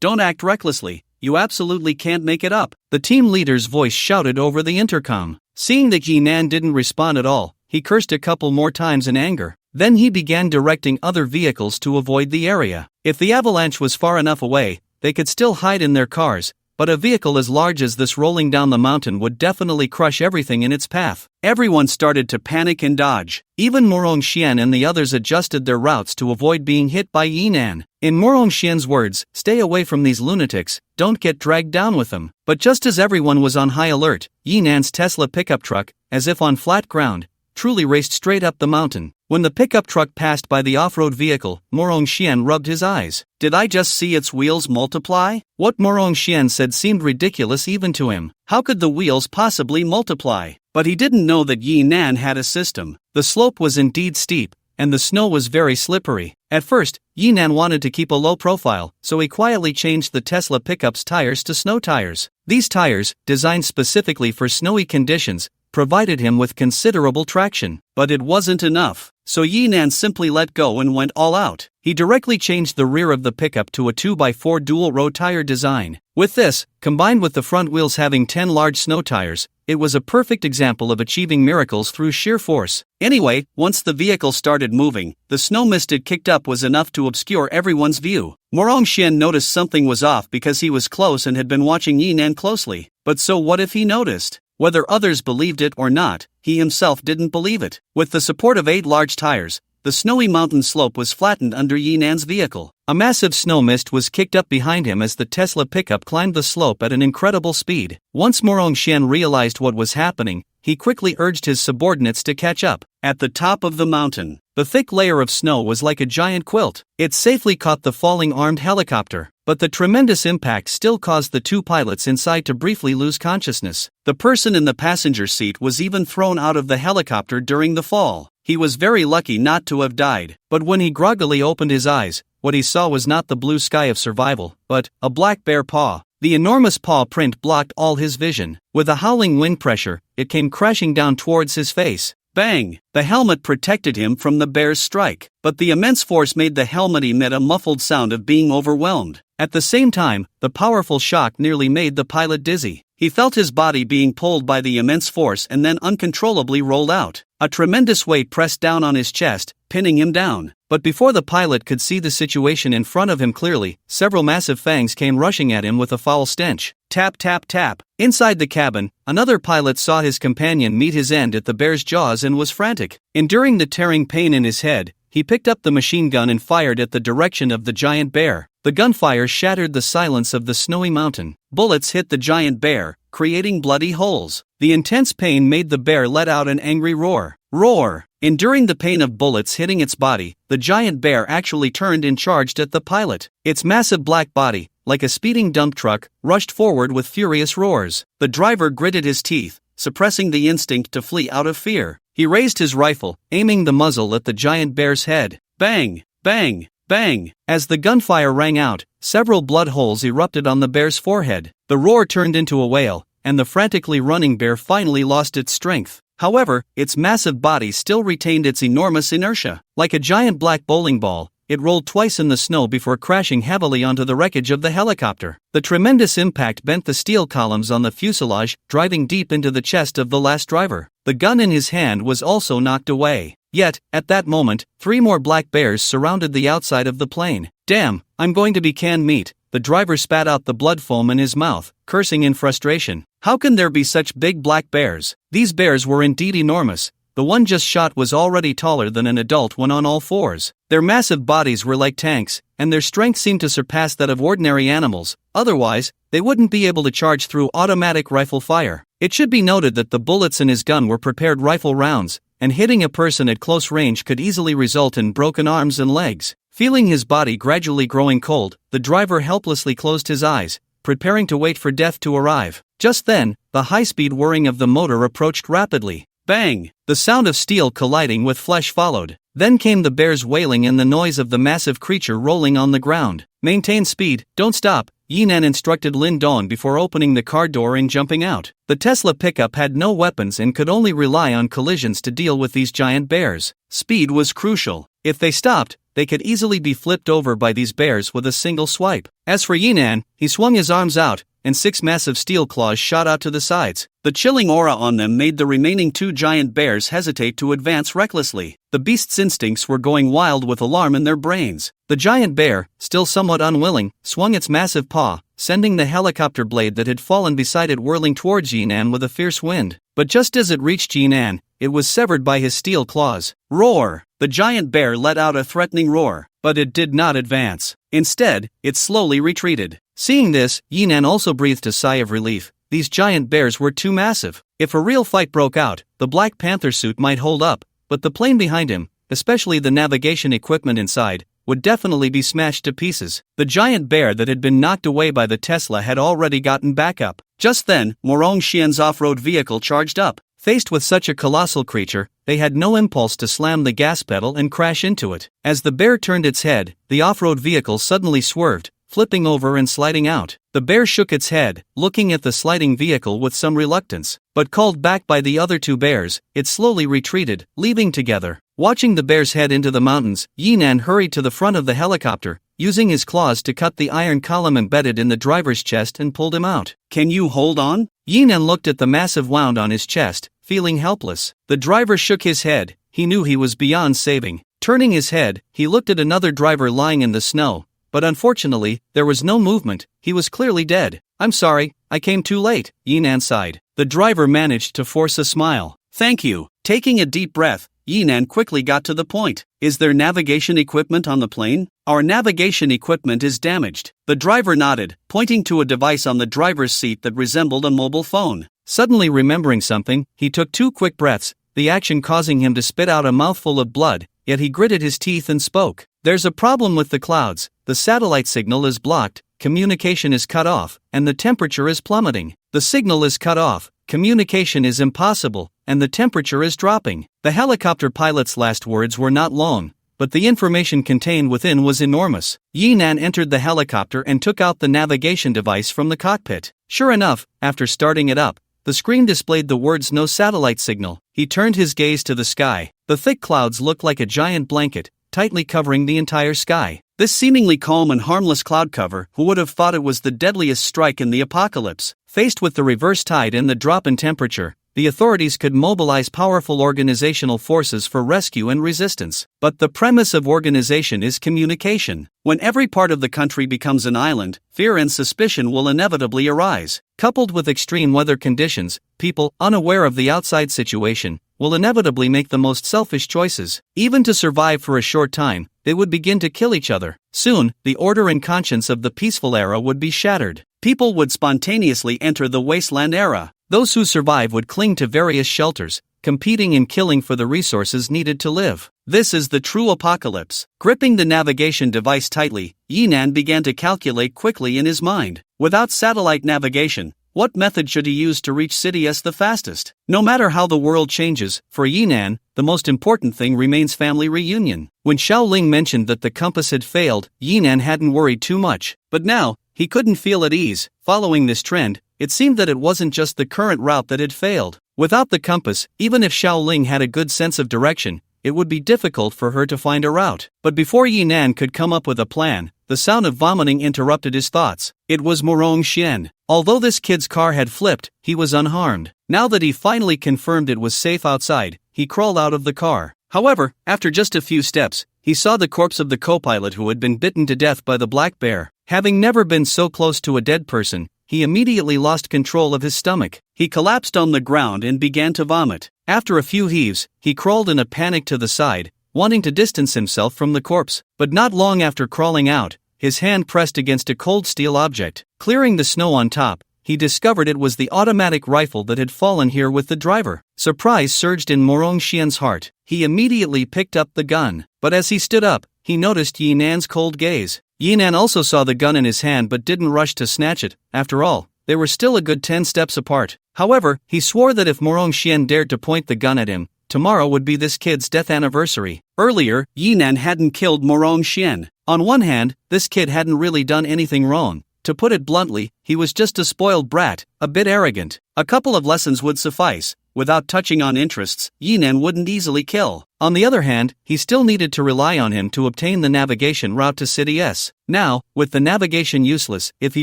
don't act recklessly. You absolutely can't make it up," the team leader's voice shouted over the intercom. Seeing that Yinan didn't respond at all, he cursed a couple more times in anger. Then he began directing other vehicles to avoid the area. If the avalanche was far enough away, they could still hide in their cars, but a vehicle as large as this rolling down the mountain would definitely crush everything in its path. Everyone started to panic and dodge. Even Morongxian and the others adjusted their routes to avoid being hit by Yinan. In Morongxian's words, "Stay away from these lunatics, don't get dragged down with them." But just as everyone was on high alert, Yinan's Tesla pickup truck, as if on flat ground, truly raced straight up the mountain. When the pickup truck passed by the off-road vehicle, Morongxian rubbed his eyes. Did I just see its wheels multiply? What Morongxian said seemed ridiculous even to him. How could the wheels possibly multiply? But he didn't know that Yinan had a system. The slope was indeed steep, and the snow was very slippery. At first, Yinan wanted to keep a low profile, so he quietly changed the Tesla pickup's tires to snow tires. These tires, designed specifically for snowy conditions, provided him with considerable traction. But it wasn't enough, so Yinan simply let go and went all out. He directly changed the rear of the pickup to a 2x4 dual-row tire design. With this, combined with the front wheels having 10 large snow tires, it was a perfect example of achieving miracles through sheer force. Anyway, once the vehicle started moving, the snow mist it kicked up was enough to obscure everyone's view. Morongxian noticed something was off because he was close and had been watching Yinan closely. But so what if he noticed? Whether others believed it or not, he himself didn't believe it. With the support of 8 large tires, the snowy mountain slope was flattened under Yinan's vehicle. A massive snow mist was kicked up behind him as the Tesla pickup climbed the slope at an incredible speed. Once Morong Xian realized what was happening, he quickly urged his subordinates to catch up. At the top of the mountain, the thick layer of snow was like a giant quilt. It safely caught the falling armed helicopter, but the tremendous impact still caused the 2 pilots inside to briefly lose consciousness. The person in the passenger seat was even thrown out of the helicopter during the fall. He was very lucky not to have died, but when he groggily opened his eyes, what he saw was not the blue sky of survival, but a black bear paw. The enormous paw print blocked all his vision. With a howling wind pressure, it came crashing down towards his face. Bang! The helmet protected him from the bear's strike, but the immense force made the helmet emit a muffled sound of being overwhelmed. At the same time, the powerful shock nearly made the pilot dizzy. He felt his body being pulled by the immense force and then uncontrollably rolled out. A tremendous weight pressed down on his chest, pinning him down. But before the pilot could see the situation in front of him clearly, several massive fangs came rushing at him with a foul stench. Tap tap tap. Inside the cabin, another pilot saw his companion meet his end at the bear's jaws and was frantic. Enduring the tearing pain in his head, he picked up the machine gun and fired at the direction of the giant bear. The gunfire shattered the silence of the snowy mountain. Bullets hit the giant bear, creating bloody holes. The intense pain made the bear let out an angry roar. Roar! Enduring the pain of bullets hitting its body, the giant bear actually turned and charged at the pilot. Its massive black body, like a speeding dump truck, rushed forward with furious roars. The driver gritted his teeth, suppressing the instinct to flee out of fear. He raised his rifle, aiming the muzzle at the giant bear's head. Bang! Bang! Bang! As the gunfire rang out, several blood holes erupted on the bear's forehead. The roar turned into a wail, and the frantically running bear finally lost its strength. However, its massive body still retained its enormous inertia. Like a giant black bowling ball, it rolled twice in the snow before crashing heavily onto the wreckage of the helicopter. The tremendous impact bent the steel columns on the fuselage, driving deep into the chest of the last driver. The gun in his hand was also knocked away. Yet, at that moment, 3 more black bears surrounded the outside of the plane. Damn, I'm going to be canned meat. The driver spat out the blood foam in his mouth, cursing in frustration. How can there be such big black bears? These bears were indeed enormous. The one just shot was already taller than an adult when on all fours. Their massive bodies were like tanks, and their strength seemed to surpass that of ordinary animals. Otherwise, they wouldn't be able to charge through automatic rifle fire. It should be noted that the bullets in his gun were prepared rifle rounds, and hitting a person at close range could easily result in broken arms and legs. Feeling his body gradually growing cold, the driver helplessly closed his eyes, preparing to wait for death to arrive. Just then, the high-speed whirring of the motor approached rapidly. Bang! The sound of steel colliding with flesh followed. Then came the bear's wailing and the noise of the massive creature rolling on the ground. Maintain speed, don't stop, Yinan instructed Lin Dong before opening the car door and jumping out. The Tesla pickup had no weapons and could only rely on collisions to deal with these giant bears. Speed was crucial. If they stopped, they could easily be flipped over by these bears with a single swipe. As for Yinan, he swung his arms out, and 6 massive steel claws shot out to the sides. The chilling aura on them made the remaining 2 giant bears hesitate to advance recklessly. The beast's instincts were going wild with alarm in their brains. The giant bear, still somewhat unwilling, swung its massive paw, sending the helicopter blade that had fallen beside it whirling towards Yinan with a fierce wind. But just as it reached Yinan, it was severed by his steel claws. Roar! The giant bear let out a threatening roar, but it did not advance. Instead, it slowly retreated. Seeing this, Yinan also breathed a sigh of relief. These giant bears were too massive. If a real fight broke out, the Black Panther suit might hold up, but the plane behind him, especially the navigation equipment inside, would definitely be smashed to pieces. The giant bear that had been knocked away by the Tesla had already gotten back up. Just then, Morong Xian's off-road vehicle charged up. Faced with such a colossal creature, they had no impulse to slam the gas pedal and crash into it. As the bear turned its head, the off-road vehicle suddenly swerved, flipping over and sliding out. The bear shook its head, looking at the sliding vehicle with some reluctance. But called back by the other 2 bears, it slowly retreated, leaving together. Watching the bears head into the mountains, Yinan hurried to the front of the helicopter, using his claws to cut the iron column embedded in the driver's chest and pulled him out. Can you hold on? Yinan looked at the massive wound on his chest, feeling helpless. The driver shook his head. He knew he was beyond saving. Turning his head, he looked at another driver lying in the snow, but unfortunately, there was no movement. He was clearly dead. I'm sorry, I came too late, Yinan sighed. The driver managed to force a smile. Thank you. Taking a deep breath, Yinan quickly got to the point. Is there navigation equipment on the plane? Our navigation equipment is damaged. The driver nodded, pointing to a device on the driver's seat that resembled a mobile phone. Suddenly remembering something, he took 2 quick breaths, the action causing him to spit out a mouthful of blood, yet he gritted his teeth and spoke. There's a problem with the clouds, the satellite signal is blocked, communication is cut off, and the temperature is plummeting. The signal is cut off, communication is impossible, and the temperature is dropping. The helicopter pilot's last words were not long, but the information contained within was enormous. Yinan entered the helicopter and took out the navigation device from the cockpit. Sure enough, after starting it up, the screen displayed the words "no satellite signal." He turned his gaze to the sky. The thick clouds looked like a giant blanket, tightly covering the entire sky. This seemingly calm and harmless cloud cover, who would have thought it was the deadliest strike in the apocalypse? Faced with the reverse tide and the drop in temperature, the authorities could mobilize powerful organizational forces for rescue and resistance. But the premise of organization is communication. When every part of the country becomes an island, fear and suspicion will inevitably arise. Coupled with extreme weather conditions, people, unaware of the outside situation, will inevitably make the most selfish choices. Even to survive for a short time, they would begin to kill each other. Soon, the order and conscience of the peaceful era would be shattered. People would spontaneously enter the wasteland era. Those who survive would cling to various shelters, competing and killing for the resources needed to live. This is the true apocalypse. Gripping the navigation device tightly, Yinan began to calculate quickly in his mind. Without satellite navigation, what method should he use to reach City S the fastest? No matter how the world changes, for Yinan, the most important thing remains family reunion. When Xiaoling mentioned that the compass had failed, Yinan hadn't worried too much. But now, he couldn't feel at ease. Following this trend, it seemed that it wasn't just the current route that had failed. Without the compass, even if Xiaoling had a good sense of direction, it would be difficult for her to find a route. But before Yinan could come up with a plan, the sound of vomiting interrupted his thoughts. It was Morong Xian. Although this kid's car had flipped, he was unharmed. Now that he finally confirmed it was safe outside, he crawled out of the car. However, after just a few steps, he saw the corpse of the co-pilot who had been bitten to death by the black bear. Having never been so close to a dead person, he immediately lost control of his stomach. He collapsed on the ground and began to vomit. After a few heaves, he crawled in a panic to the side, wanting to distance himself from the corpse. But not long after crawling out, his hand pressed against a cold steel object. Clearing the snow on top, he discovered it was the automatic rifle that had fallen here with the driver. Surprise surged in Morong Xian's heart. He immediately picked up the gun. But as he stood up, he noticed Yinan's cold gaze. Yinan also saw the gun in his hand but didn't rush to snatch it. After all, they were still a good 10 steps apart. However, he swore that if Morong Xian dared to point the gun at him, tomorrow would be this kid's death anniversary. Earlier, Yinan hadn't killed Morong Xian. On one hand, this kid hadn't really done anything wrong. To put it bluntly, he was just a spoiled brat, a bit arrogant. A couple of lessons would suffice. Without touching on interests, Yinan wouldn't easily kill. On the other hand, he still needed to rely on him to obtain the navigation route to City S. Now, with the navigation useless, if he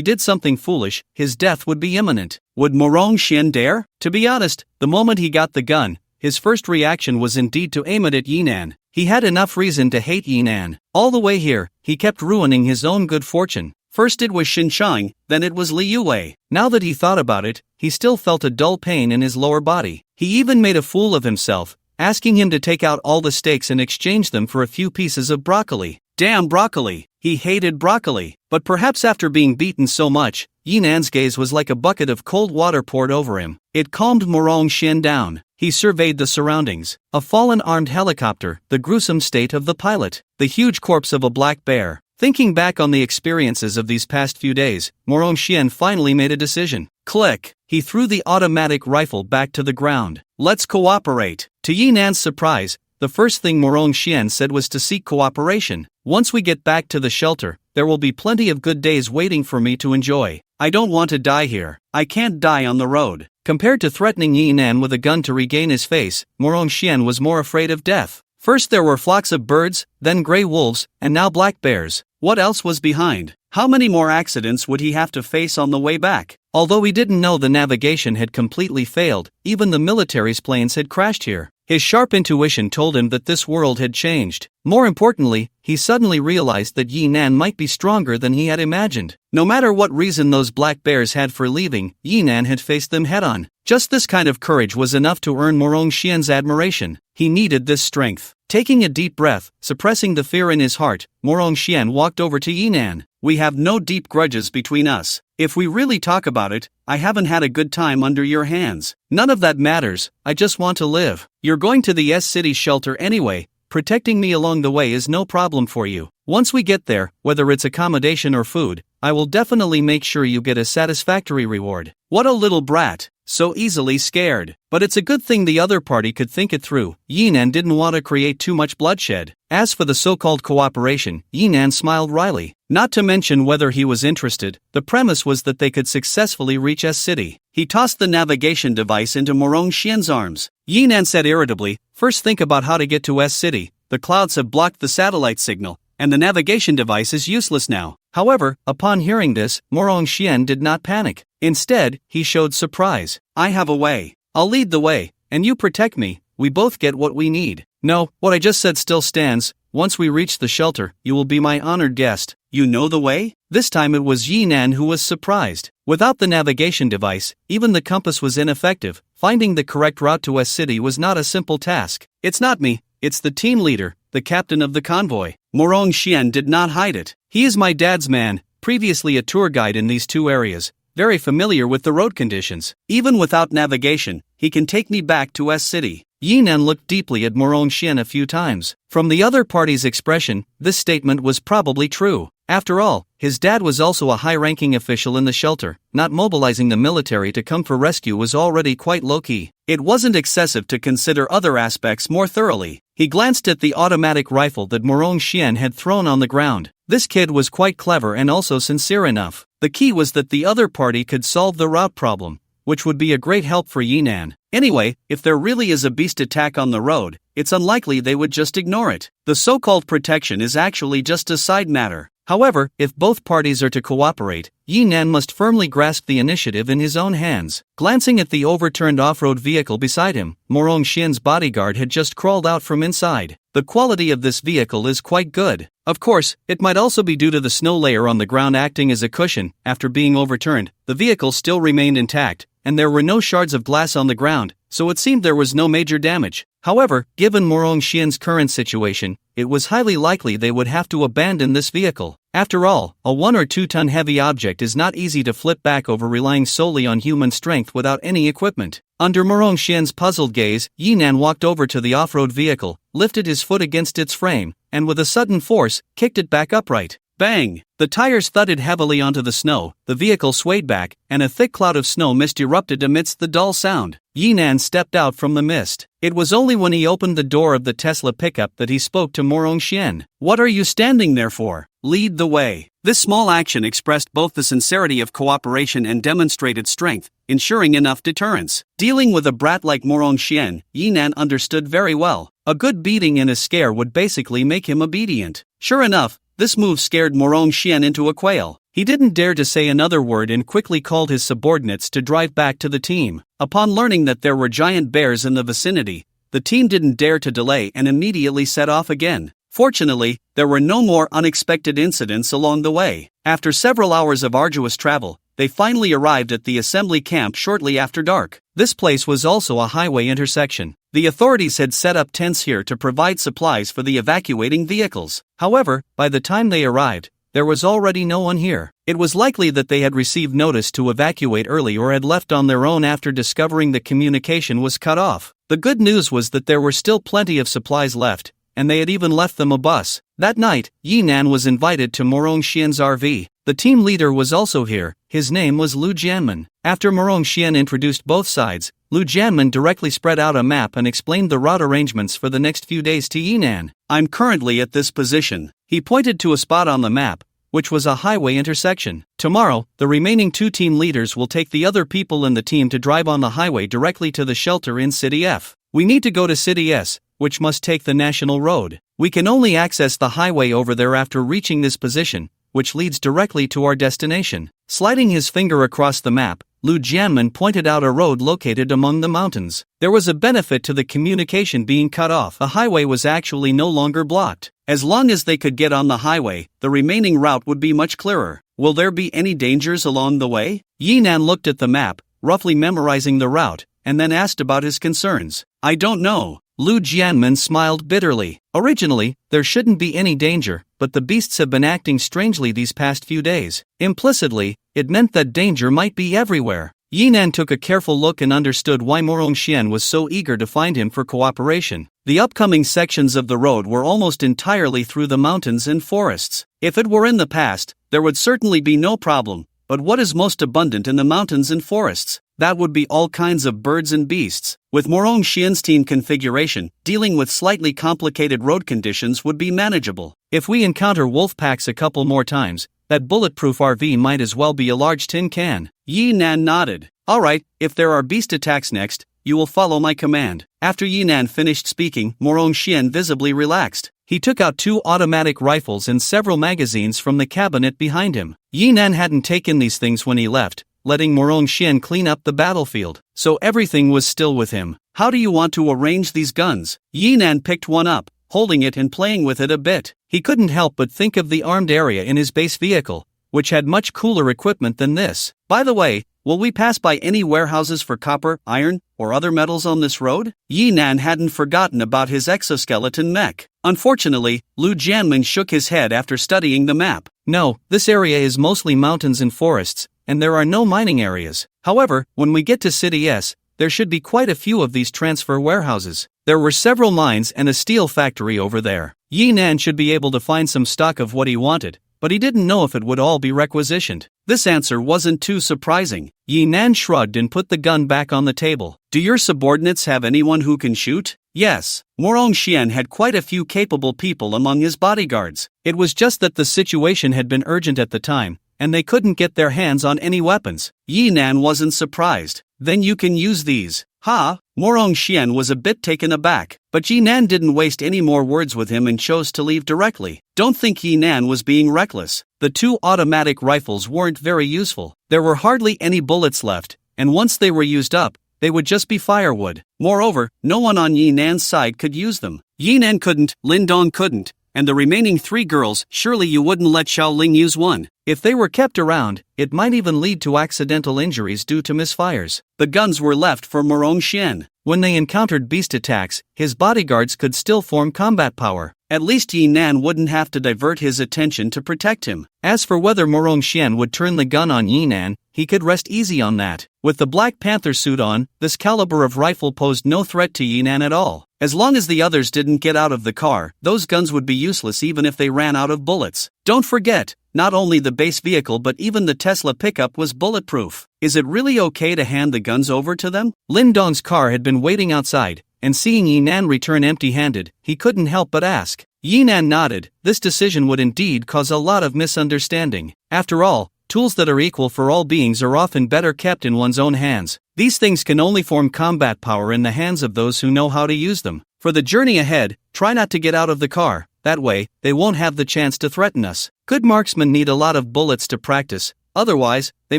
did something foolish, his death would be imminent. Would Morong Xian dare? To be honest, the moment he got the gun, his first reaction was indeed to aim it at Yinan. He had enough reason to hate Yinan. All the way here, he kept ruining his own good fortune. First it was Xinshang, then it was Li Yue. Now that he thought about it, he still felt a dull pain in his lower body. He even made a fool of himself, asking him to take out all the steaks and exchange them for a few pieces of broccoli. Damn broccoli! He hated broccoli. But perhaps after being beaten so much, Yinan's gaze was like a bucket of cold water poured over him. It calmed Morong Xian down. He surveyed the surroundings. A fallen armed helicopter, the gruesome state of the pilot, the huge corpse of a black bear. Thinking back on the experiences of these past few days, Morong Xian finally made a decision. Click! He threw the automatic rifle back to the ground. Let's cooperate. To Yinan's surprise, the first thing Morong Xian said was to seek cooperation. Once we get back to the shelter, there will be plenty of good days waiting for me to enjoy. I don't want to die here. I can't die on the road. Compared to threatening Yinan with a gun to regain his face, Morong Xian was more afraid of death. First there were flocks of birds, then gray wolves, and now black bears. What else was behind? How many more accidents would he have to face on the way back? Although he didn't know the navigation had completely failed, even the military's planes had crashed here. His sharp intuition told him that this world had changed. More importantly, he suddenly realized that Yi Nan might be stronger than he had imagined. No matter what reason those black bears had for leaving, Yi Nan had faced them head-on. Just this kind of courage was enough to earn Morong Xian's admiration. He needed this strength. Taking a deep breath, suppressing the fear in his heart, Morong Xian walked over to Yi Nan. We have no deep grudges between us. If we really talk about it, I haven't had a good time under your hands. None of that matters, I just want to live. You're going to the S-City shelter anyway. Protecting me along the way is no problem for you. Once we get there, whether it's accommodation or food, I will definitely make sure you get a satisfactory reward. What a little brat, so easily scared. But it's a good thing the other party could think it through. Yi Nan didn't want to create too much bloodshed. As for the so-called cooperation, Yi Nan smiled wryly. Not to mention whether he was interested, the premise was that they could successfully reach S-City. He tossed the navigation device into Morong Xian's arms. Yi Nan said irritably, first think about how to get to S-City. The clouds have blocked the satellite signal, and the navigation device is useless now. However, upon hearing this, Morong Xian did not panic. Instead, he showed surprise. I have a way. I'll lead the way, and you protect me. We both get what we need. No, what I just said still stands. Once we reach the shelter, you will be my honored guest. You know the way? This time it was Yi Nan who was surprised. Without the navigation device, even the compass was ineffective. Finding the correct route to S-City was not a simple task. It's not me, it's the team leader, the captain of the convoy. Morong Xian did not hide it. He is my dad's man, previously a tour guide in these two areas, very familiar with the road conditions. Even without navigation, he can take me back to S-City. Yi Nan looked deeply at Morong Xian a few times. From the other party's expression, this statement was probably true. After all, his dad was also a high-ranking official in the shelter. Not mobilizing the military to come for rescue was already quite low-key. It wasn't excessive to consider other aspects more thoroughly. He glanced at the automatic rifle that Morong Xian had thrown on the ground. This kid was quite clever and also sincere enough. The key was that the other party could solve the route problem, which would be a great help for Yi Nan. Anyway, if there really is a beast attack on the road, it's unlikely they would just ignore it. The so-called protection is actually just a side matter. However, if both parties are to cooperate, Yi Nan must firmly grasp the initiative in his own hands. Glancing at the overturned off-road vehicle beside him, Morong Xian's bodyguard had just crawled out from inside. The quality of this vehicle is quite good. Of course, it might also be due to the snow layer on the ground acting as a cushion. After being overturned, the vehicle still remained intact, and there were no shards of glass on the ground, so it seemed there was no major damage. However, given Morong Xian's current situation, it was highly likely they would have to abandon this vehicle. After all, a 1 or 2 ton heavy object is not easy to flip back over relying solely on human strength without any equipment. Under Morong Xian's puzzled gaze, Yi Nan walked over to the off-road vehicle, lifted his foot against its frame, and with a sudden force, kicked it back upright. Bang! The tires thudded heavily onto the snow, the vehicle swayed back, and a thick cloud of snow mist erupted amidst the dull sound. Yi Nan stepped out from the mist. It was only when he opened the door of the Tesla pickup that he spoke to Morong Xian. What are you standing there for? Lead the way. This small action expressed both the sincerity of cooperation and demonstrated strength, ensuring enough deterrence. Dealing with a brat like Morong Xian, Yi Nan understood very well. A good beating and a scare would basically make him obedient. Sure enough, this move scared Morong Xian into a quail. He didn't dare to say another word and quickly called his subordinates to drive back to the team. Upon learning that there were giant bears in the vicinity, the team didn't dare to delay and immediately set off again. Fortunately, there were no more unexpected incidents along the way. After several hours of arduous travel, they finally arrived at the assembly camp shortly after dark. This place was also a highway intersection. The authorities had set up tents here to provide supplies for the evacuating vehicles. However, by the time they arrived, there was already no one here. It was likely that they had received notice to evacuate early or had left on their own after discovering the communication was cut off. The good news was that there were still plenty of supplies left, and they had even left them a bus. That night, Yi Nan was invited to Morong Xian's RV. The team leader was also here. His name was Lu Jianmen. After Morong Xian introduced both sides, Lu Jianmen directly spread out a map and explained the route arrangements for the next few days to Yi Nan. I'm currently at this position. He pointed to a spot on the map, which was a highway intersection. Tomorrow, the remaining 2 team leaders will take the other people in the team to drive on the highway directly to the shelter in City F. We need to go to City S, which must take the national road. We can only access the highway over there after reaching this position, which leads directly to our destination. Sliding his finger across the map, Lu Jianmen pointed out a road located among the mountains. There was a benefit to the communication being cut off. The highway was actually no longer blocked. As long as they could get on the highway, the remaining route would be much clearer. Will there be any dangers along the way? Yinan looked at the map, roughly memorizing the route, and then asked about his concerns. I don't know. Lu Jianmen smiled bitterly. Originally, there shouldn't be any danger, but the beasts have been acting strangely these past few days. Implicitly, it meant that danger might be everywhere. Yinan took a careful look and understood why Morongxian was so eager to find him for cooperation. The upcoming sections of the road were almost entirely through the mountains and forests. If it were in the past, there would certainly be no problem, but what is most abundant in the mountains and forests? That would be all kinds of birds and beasts. With Morongxian's team configuration, dealing with slightly complicated road conditions would be manageable. If we encounter wolf packs a couple more times, that bulletproof RV might as well be a large tin can. Yinan nodded. Alright, if there are beast attacks next, you will follow my command. After Yinan finished speaking, Morongxian visibly relaxed. He took out 2 automatic rifles and several magazines from the cabinet behind him. Yinan hadn't taken these things when he left, letting Morongxian clean up the battlefield, so everything was still with him. How do you want to arrange these guns? Yinan picked one up, holding it and playing with it a bit. He couldn't help but think of the armed area in his base vehicle, which had much cooler equipment than this. By the way, will we pass by any warehouses for copper, iron, or other metals on this road? Yinan hadn't forgotten about his exoskeleton mech. Unfortunately, Lu Jianmen shook his head after studying the map. No, this area is mostly mountains and forests, and there are no mining areas. However, when we get to City S, there should be quite a few of these transfer warehouses. There were several mines and a steel factory over there. Yinan should be able to find some stock of what he wanted, but he didn't know if it would all be requisitioned. This answer wasn't too surprising. Yinan shrugged and put the gun back on the table. Do your subordinates have anyone who can shoot? Yes. Morongxian had quite a few capable people among his bodyguards. It was just that the situation had been urgent at the time, and they couldn't get their hands on any weapons. Yinan wasn't surprised. Then you can use these. Ha! Morongxian was a bit taken aback, but Yinan didn't waste any more words with him and chose to leave directly. Don't think Yinan was being reckless. The 2 automatic rifles weren't very useful. There were hardly any bullets left, and once they were used up, they would just be firewood. Moreover, no one on Yinan's side could use them. Yinan couldn't, Lindong couldn't, and the remaining 3 girls, surely you wouldn't let Xiaoling use one. If they were kept around, it might even lead to accidental injuries due to misfires. The guns were left for Morongxian. When they encountered beast attacks, his bodyguards could still form combat power. At least Yinan wouldn't have to divert his attention to protect him. As for whether Morongxian would turn the gun on Yinan, he could rest easy on that. With the Black Panther suit on, this caliber of rifle posed no threat to Yinan at all. As long as the others didn't get out of the car, those guns would be useless even if they ran out of bullets. Don't forget, not only the base vehicle but even the Tesla pickup was bulletproof. Is it really okay to hand the guns over to them? Lindong's car had been waiting outside, and seeing Yinan return empty-handed, he couldn't help but ask. Yinan nodded. This decision would indeed cause a lot of misunderstanding. After all, tools that are equal for all beings are often better kept in one's own hands. These things can only form combat power in the hands of those who know how to use them. For the journey ahead, try not to get out of the car. That way, they won't have the chance to threaten us. Good marksmen need a lot of bullets to practice, otherwise, they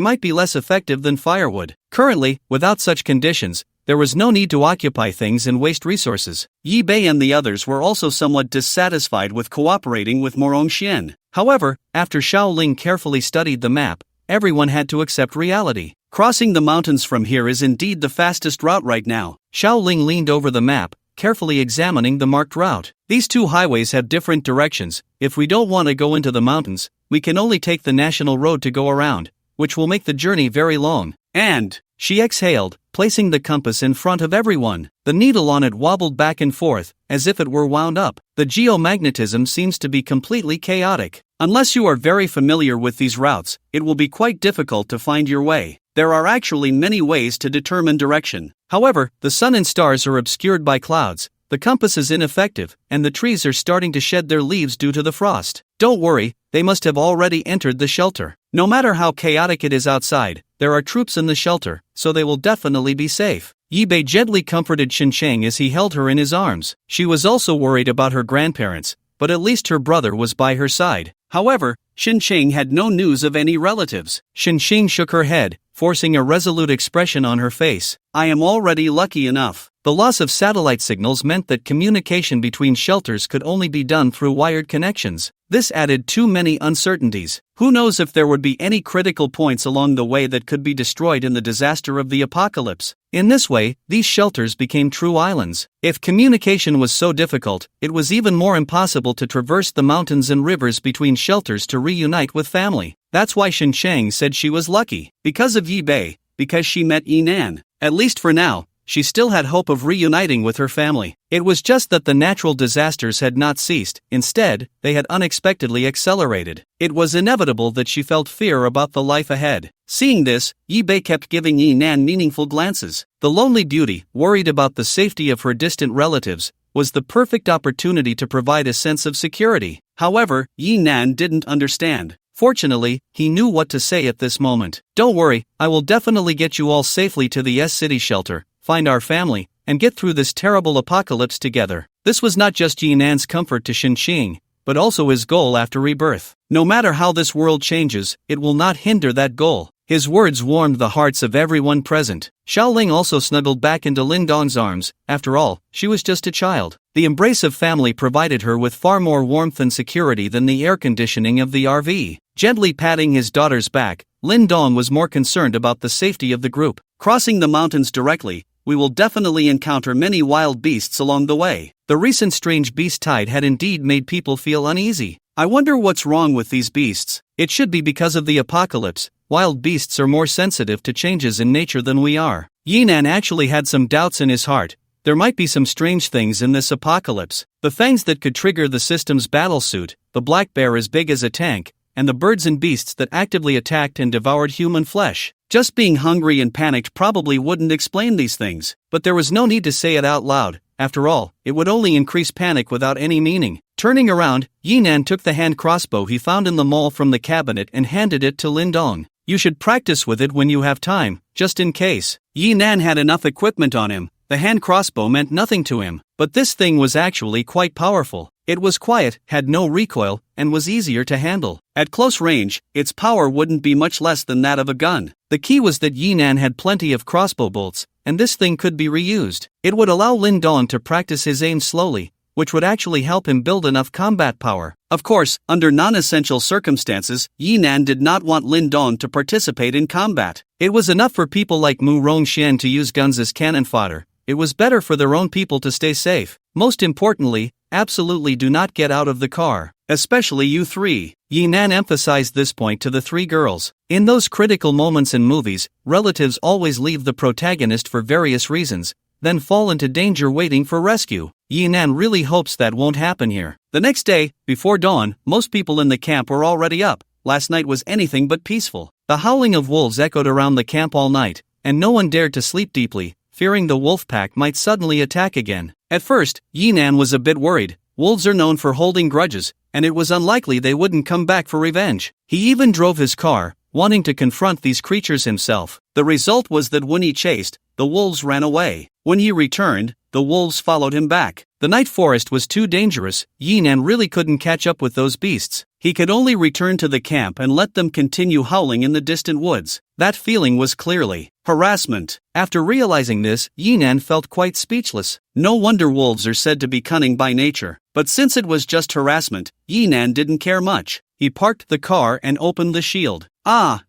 might be less effective than firewood. Currently, without such conditions, there was no need to occupy things and waste resources. Yi Bei and the others were also somewhat dissatisfied with cooperating with Morongxian. However, after Xiaoling carefully studied the map, everyone had to accept reality. Crossing the mountains from here is indeed the fastest route right now. Xiaoling leaned over the map, carefully examining the marked route. These 2 highways have different directions. If we don't want to go into the mountains, we can only take the national road to go around, which will make the journey very long. And she exhaled, placing the compass in front of everyone. The needle on it wobbled back and forth, as if it were wound up. The geomagnetism seems to be completely chaotic. Unless you are very familiar with these routes, it will be quite difficult to find your way. There are actually many ways to determine direction. However, the sun and stars are obscured by clouds, the compass is ineffective, and the trees are starting to shed their leaves due to the frost. Don't worry, they must have already entered the shelter. No matter how chaotic it is outside, there are troops in the shelter, so they will definitely be safe. Yi Bei gently comforted Shincheng as he held her in his arms. She was also worried about her grandparents, but at least her brother was by her side. However, Xinqing had no news of any relatives. Xinqing shook her head, forcing a resolute expression on her face. I am already lucky enough. The loss of satellite signals meant that communication between shelters could only be done through wired connections. This added too many uncertainties. Who knows if there would be any critical points along the way that could be destroyed in the disaster of the apocalypse. In this way, these shelters became true islands. If communication was so difficult, it was even more impossible to traverse the mountains and rivers between shelters to reunite with family. That's why Xinqiang said she was lucky. Because of Yi Bei, because she met Yinan. At least for now, she still had hope of reuniting with her family. It was just that the natural disasters had not ceased. Instead, they had unexpectedly accelerated. It was inevitable that she felt fear about the life ahead. Seeing this, Yi Bei kept giving Yinan meaningful glances. The lonely beauty, worried about the safety of her distant relatives, was the perfect opportunity to provide a sense of security. However, Yinan didn't understand. Fortunately, he knew what to say at this moment. Don't worry, I will definitely get you all safely to the S-City shelter, find our family, and get through this terrible apocalypse together. This was not just Yinan's comfort to Xinqing, but also his goal after rebirth. No matter how this world changes, it will not hinder that goal. His words warmed the hearts of everyone present. Xiaoling also snuggled back into Lin Dong's arms. After all, she was just a child. The embrace of family provided her with far more warmth and security than the air conditioning of the RV. Gently patting his daughter's back, Lin Dong was more concerned about the safety of the group. Crossing the mountains directly, we will definitely encounter many wild beasts along the way. The recent strange beast tide had indeed made people feel uneasy. I wonder what's wrong with these beasts. It should be because of the apocalypse. Wild beasts are more sensitive to changes in nature than we are. Yinan actually had some doubts in his heart. There might be some strange things in this apocalypse. The fangs that could trigger the system's battlesuit, the black bear as big as a tank, and the birds and beasts that actively attacked and devoured human flesh. Just being hungry and panicked probably wouldn't explain these things, but there was no need to say it out loud. After all, it would only increase panic without any meaning. Turning around, Yinan took the hand crossbow he found in the mall from the cabinet and handed it to Lin Dong. You should practice with it when you have time, just in case. Yinan had enough equipment on him. The hand crossbow meant nothing to him, but this thing was actually quite powerful. It was quiet, had no recoil, and was easier to handle. At close range, its power wouldn't be much less than that of a gun. The key was that Yinan had plenty of crossbow bolts, and this thing could be reused. It would allow Lin Dong to practice his aim slowly, which would actually help him build enough combat power. Of course, under non-essential circumstances, Yinan did not want Lin Dong to participate in combat. It was enough for people like Mu Rongxian to use guns as cannon fodder. It was better for their own people to stay safe. Most importantly, absolutely do not get out of the car. Especially you three. Yinan emphasized this point to the three girls. In those critical moments in movies, relatives always leave the protagonist for various reasons, then fall into danger waiting for rescue. Yinan really hopes that won't happen here. The next day, before dawn, most people in the camp were already up. Last night was anything but peaceful. The howling of wolves echoed around the camp all night, and no one dared to sleep deeply, fearing the wolf pack might suddenly attack again. At first, Yinan was a bit worried. Wolves are known for holding grudges, and it was unlikely they wouldn't come back for revenge. He even drove his car, wanting to confront these creatures himself. The result was that when he chased, the wolves ran away. When he returned, the wolves followed him back. The night forest was too dangerous. Yinan really couldn't catch up with those beasts. He could only return to the camp and let them continue howling in the distant woods. That feeling was clearly harassment. After realizing this, Yinan felt quite speechless. No wonder wolves are said to be cunning by nature. But since it was just harassment, Yinan didn't care much. He parked the car and opened the shield.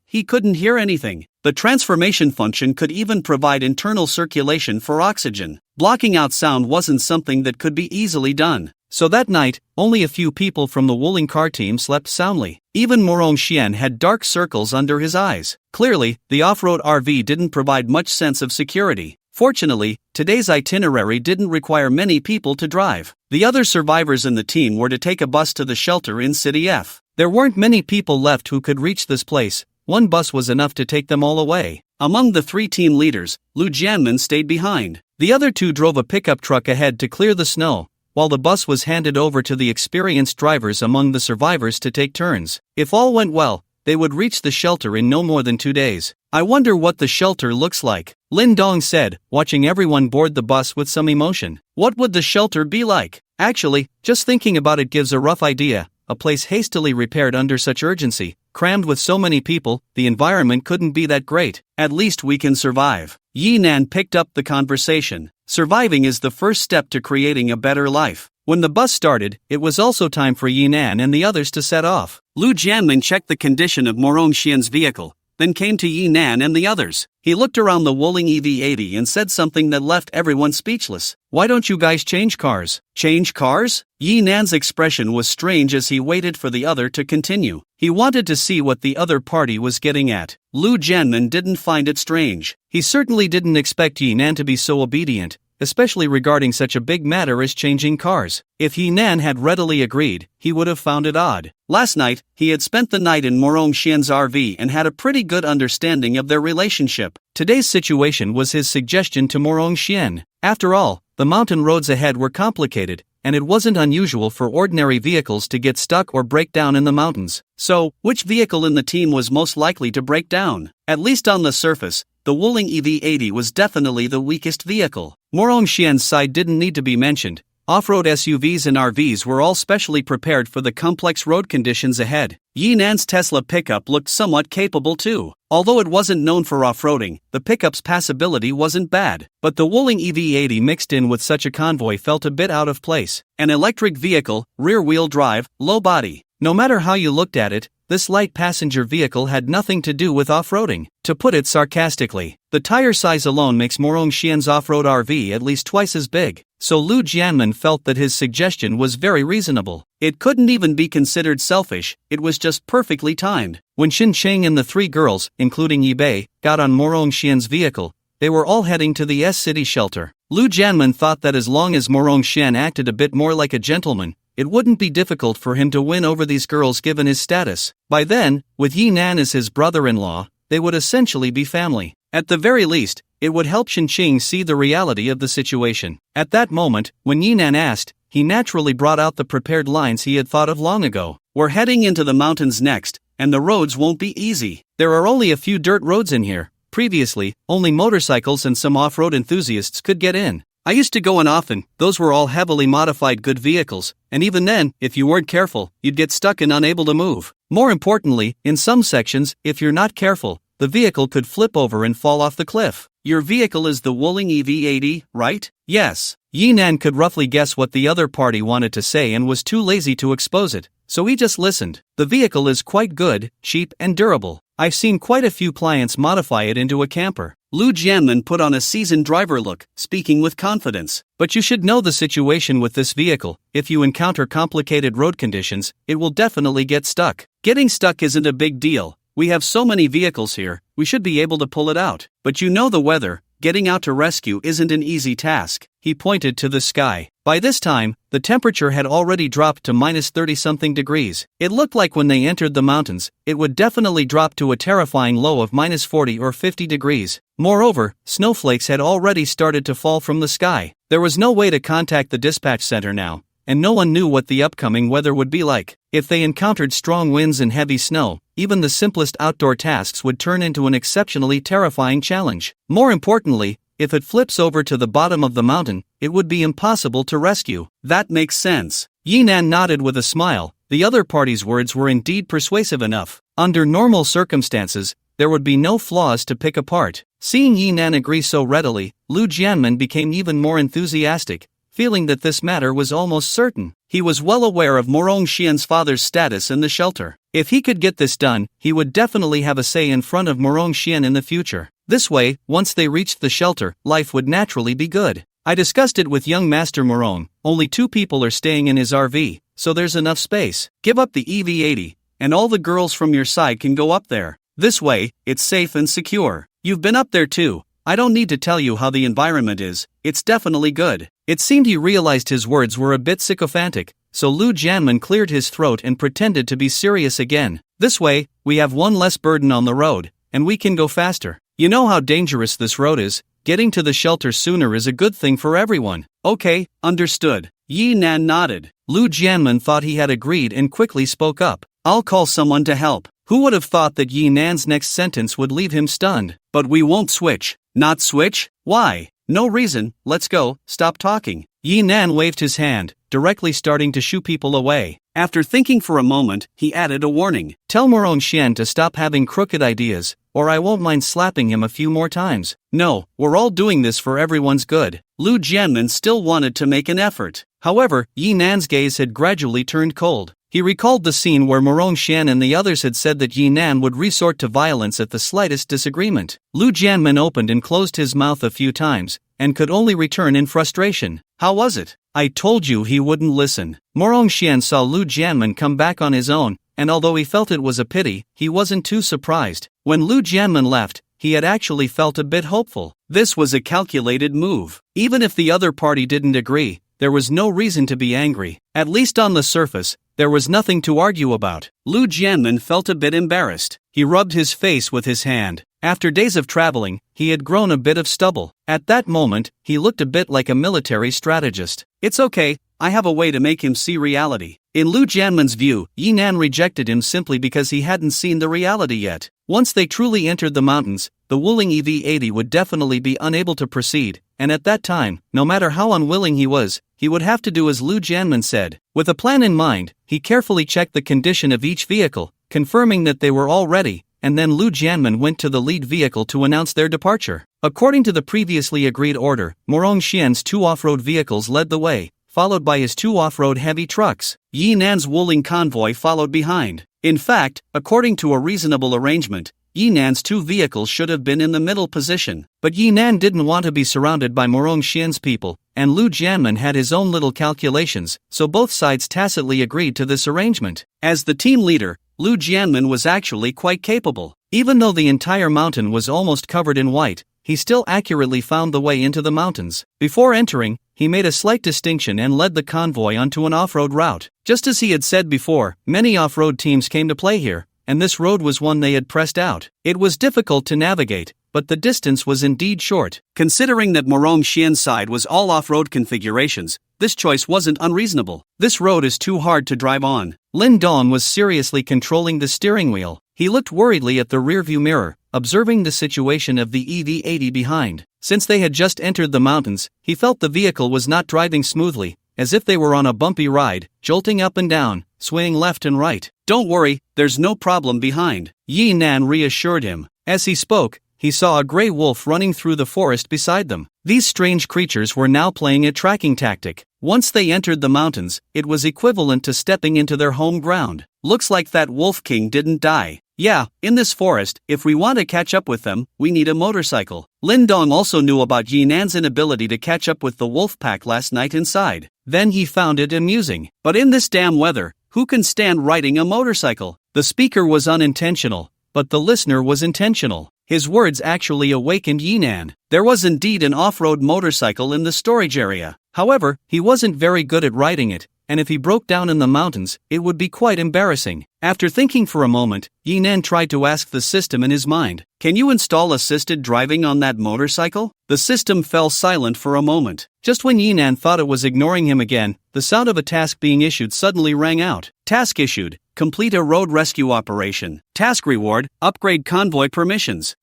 He couldn't hear anything. The transformation function could even provide internal circulation for oxygen. Blocking out sound wasn't something that could be easily done. So that night, only a few people from the Wuling car team slept soundly. Even Morong Xian had dark circles under his eyes. Clearly, the off-road RV didn't provide much sense of security. Fortunately, today's itinerary didn't require many people to drive. The other survivors in the team were to take a bus to the shelter in City F. There weren't many people left who could reach this place. One bus was enough to take them all away. Among the three team leaders, Lu Jianmen stayed behind. The other two drove a pickup truck ahead to clear the snow, while the bus was handed over to the experienced drivers among the survivors to take turns. If all went well, they would reach the shelter in no more than 2 days. I wonder what the shelter looks like, Lin Dong said, watching everyone board the bus with some emotion. What would the shelter be like? Actually, just thinking about it gives a rough idea. A place hastily repaired under such urgency, crammed with so many people, the environment couldn't be that great. At least we can survive. Yi Nan picked up the conversation. Surviving is the first step to creating a better life. When the bus started, it was also time for Yi Nan and the others to set off. Lu Jianmin checked the condition of Morong Xian's vehicle, then came to Yi Nan and the others. He looked around the Wuling EV80 and said something that left everyone speechless. Why don't you guys change cars? Change cars? Yi Nan's expression was strange as he waited for the other to continue. He wanted to see what the other party was getting at. Lu Jianmin didn't find it strange. He certainly didn't expect Yi Nan to be so obedient, especially regarding such a big matter as changing cars. If Yi Nan had readily agreed, he would have found it odd. Last night, he had spent the night in Morong Xian's RV and had a pretty good understanding of their relationship. Today's situation was his suggestion to Morong Xian. After all, the mountain roads ahead were complicated, and it wasn't unusual for ordinary vehicles to get stuck or break down in the mountains. So, which vehicle in the team was most likely to break down? At least on the surface, the Wuling EV80 was definitely the weakest vehicle. Morong Xian's side didn't need to be mentioned. Off-road SUVs and RVs were all specially prepared for the complex road conditions ahead. Yi Nan's Tesla pickup looked somewhat capable too. Although it wasn't known for off-roading, the pickup's passability wasn't bad. But the Wuling EV80 mixed in with such a convoy felt a bit out of place. An electric vehicle, rear-wheel drive, low body. No matter how you looked at it, this light passenger vehicle had nothing to do with off-roading. To put it sarcastically, the tire size alone makes Morong Xian's off-road RV at least twice as big. So Lu Jianmin felt that his suggestion was very reasonable. It couldn't even be considered selfish, it was just perfectly timed. When Xin Cheng and the 3 girls, including Yi Bei, got on Morong Xian's vehicle, they were all heading to the S-City shelter. Lu Jianmin thought that as long as Morong Xian acted a bit more like a gentleman, it wouldn't be difficult for him to win over these girls given his status. By then, with Yi Nan as his brother-in-law, they would essentially be family. At the very least, it would help Xin Cheng see the reality of the situation. At that moment, when Yi Nan asked, he naturally brought out the prepared lines he had thought of long ago. We're heading into the mountains next, and the roads won't be easy. There are only a few dirt roads in here. Previously, only motorcycles and some off-road enthusiasts could get in. I used to go in often, those were all heavily modified good vehicles, and even then, if you weren't careful, you'd get stuck and unable to move. More importantly, in some sections, if you're not careful, the vehicle could flip over and fall off the cliff. Your vehicle is the Wuling EV80, right? Yes. Yi Nan could roughly guess what the other party wanted to say and was too lazy to expose it, so he just listened. The vehicle is quite good, cheap and durable. I've seen quite a few clients modify it into a camper. Lu Jianmin put on a seasoned driver look, speaking with confidence. But you should know the situation with this vehicle. If you encounter complicated road conditions, it will definitely get stuck. Getting stuck isn't a big deal. We have so many vehicles here, we should be able to pull it out. But you know the weather, getting out to rescue isn't an easy task. He pointed to the sky. By this time, the temperature had already dropped to minus 30-something degrees. It looked like when they entered the mountains, it would definitely drop to a terrifying low of minus 40 or 50 degrees. Moreover, snowflakes had already started to fall from the sky. There was no way to contact the dispatch center now, and no one knew what the upcoming weather would be like. If they encountered strong winds and heavy snow, even the simplest outdoor tasks would turn into an exceptionally terrifying challenge. More importantly, if it flips over to the bottom of the mountain, it would be impossible to rescue. That makes sense. Yi Nan nodded with a smile. The other party's words were indeed persuasive enough. Under normal circumstances, there would be no flaws to pick apart. Seeing Yi Nan agree so readily, Lu Jianmin became even more enthusiastic, feeling that this matter was almost certain. He was well aware of Morong Xian's father's status in the shelter. If he could get this done, he would definitely have a say in front of Morong Xian in the future. This way, once they reached the shelter, life would naturally be good. I discussed it with young Master Morong. Only 2 people are staying in his RV, so there's enough space. Give up the EV80, and all the girls from your side can go up there. This way, it's safe and secure. You've been up there too. I don't need to tell you how the environment is, it's definitely good. It seemed he realized his words were a bit sycophantic, so Lu Jianmin cleared his throat and pretended to be serious again. This way, we have one less burden on the road, and we can go faster. You know how dangerous this road is, getting to the shelter sooner is a good thing for everyone. Okay, understood. Yi Nan nodded. Lu Jianmin thought he had agreed and quickly spoke up. I'll call someone to help. Who would have thought that Yi Nan's next sentence would leave him stunned? But we won't switch. Not switch? Why? No reason, let's go, stop talking. Yi Nan waved his hand, directly starting to shoo people away. After thinking for a moment, he added a warning. Tell Morong Xian to stop having crooked ideas, or I won't mind slapping him a few more times. No, we're all doing this for everyone's good. Lu Jianmin still wanted to make an effort. However, Yi Nan's gaze had gradually turned cold. He recalled the scene where Morong Xian and the others had said that Yi Nan would resort to violence at the slightest disagreement. Lu Jianmin opened and closed his mouth a few times, and could only return in frustration. How was it? I told you he wouldn't listen. Morong Xian saw Lu Jianmin come back on his own, and although he felt it was a pity, he wasn't too surprised. When Lu Jianmin left, he had actually felt a bit hopeful. This was a calculated move. Even if the other party didn't agree, there was no reason to be angry. At least on the surface, there was nothing to argue about. Lu Jianmin felt a bit embarrassed. He rubbed his face with his hand. After days of traveling, he had grown a bit of stubble. At that moment, he looked a bit like a military strategist. It's okay, I have a way to make him see reality. In Lu Jianmin's view, Yi Nan rejected him simply because he hadn't seen the reality yet. Once they truly entered the mountains, the Wuling EV-80 would definitely be unable to proceed, and at that time, no matter how unwilling he would have to do as Lu Jianmin said. With a plan in mind, he carefully checked the condition of each vehicle, confirming that they were all ready, and then Lu Jianmin went to the lead vehicle to announce their departure. According to the previously agreed order, Morong Xian's 2 off-road vehicles led the way, followed by his 2 off-road heavy trucks. Yi Nan's Wuling convoy followed behind. In fact, according to a reasonable arrangement, Yi Nan's 2 vehicles should have been in the middle position. But Yi Nan didn't want to be surrounded by Morong Xian's people, and Lu Jianmin had his own little calculations, so both sides tacitly agreed to this arrangement. As the team leader, Lu Jianmin was actually quite capable. Even though the entire mountain was almost covered in white, he still accurately found the way into the mountains. Before entering, he made a slight distinction and led the convoy onto an off-road route. Just as he had said before, many off-road teams came to play here, and this road was one they had pressed out. It was difficult to navigate, but the distance was indeed short. Considering that Morong Xian's side was all off-road configurations, this choice wasn't unreasonable. This road is too hard to drive on. Lin Dong was seriously controlling the steering wheel. He looked worriedly at the rearview mirror, observing the situation of the EV-80 behind. Since they had just entered the mountains, he felt the vehicle was not driving smoothly, as if they were on a bumpy ride, jolting up and down, swaying left and right. Don't worry, there's no problem behind, Yi Nan reassured him. As he spoke, he saw a gray wolf running through the forest beside them. These strange creatures were now playing a tracking tactic. Once they entered the mountains, it was equivalent to stepping into their home ground. Looks like that Wolf King didn't die. Yeah, in this forest, if we want to catch up with them, we need a motorcycle. Lin Dong also knew about Yi Nan's inability to catch up with the wolf pack last night inside. Then he found it amusing. But in this damn weather, who can stand riding a motorcycle? The speaker was unintentional, but the listener was intentional. His words actually awakened Yi Nan. There was indeed an off-road motorcycle in the storage area. However, he wasn't very good at riding it, and if he broke down in the mountains, it would be quite embarrassing. After thinking for a moment, Yi Nan tried to ask the system in his mind, "Can you install assisted driving on that motorcycle?" The system fell silent for a moment. Just when Yi Nan thought it was ignoring him again, the sound of a task being issued suddenly rang out. Task issued. Complete a road rescue operation. Task reward, upgrade convoy permissions.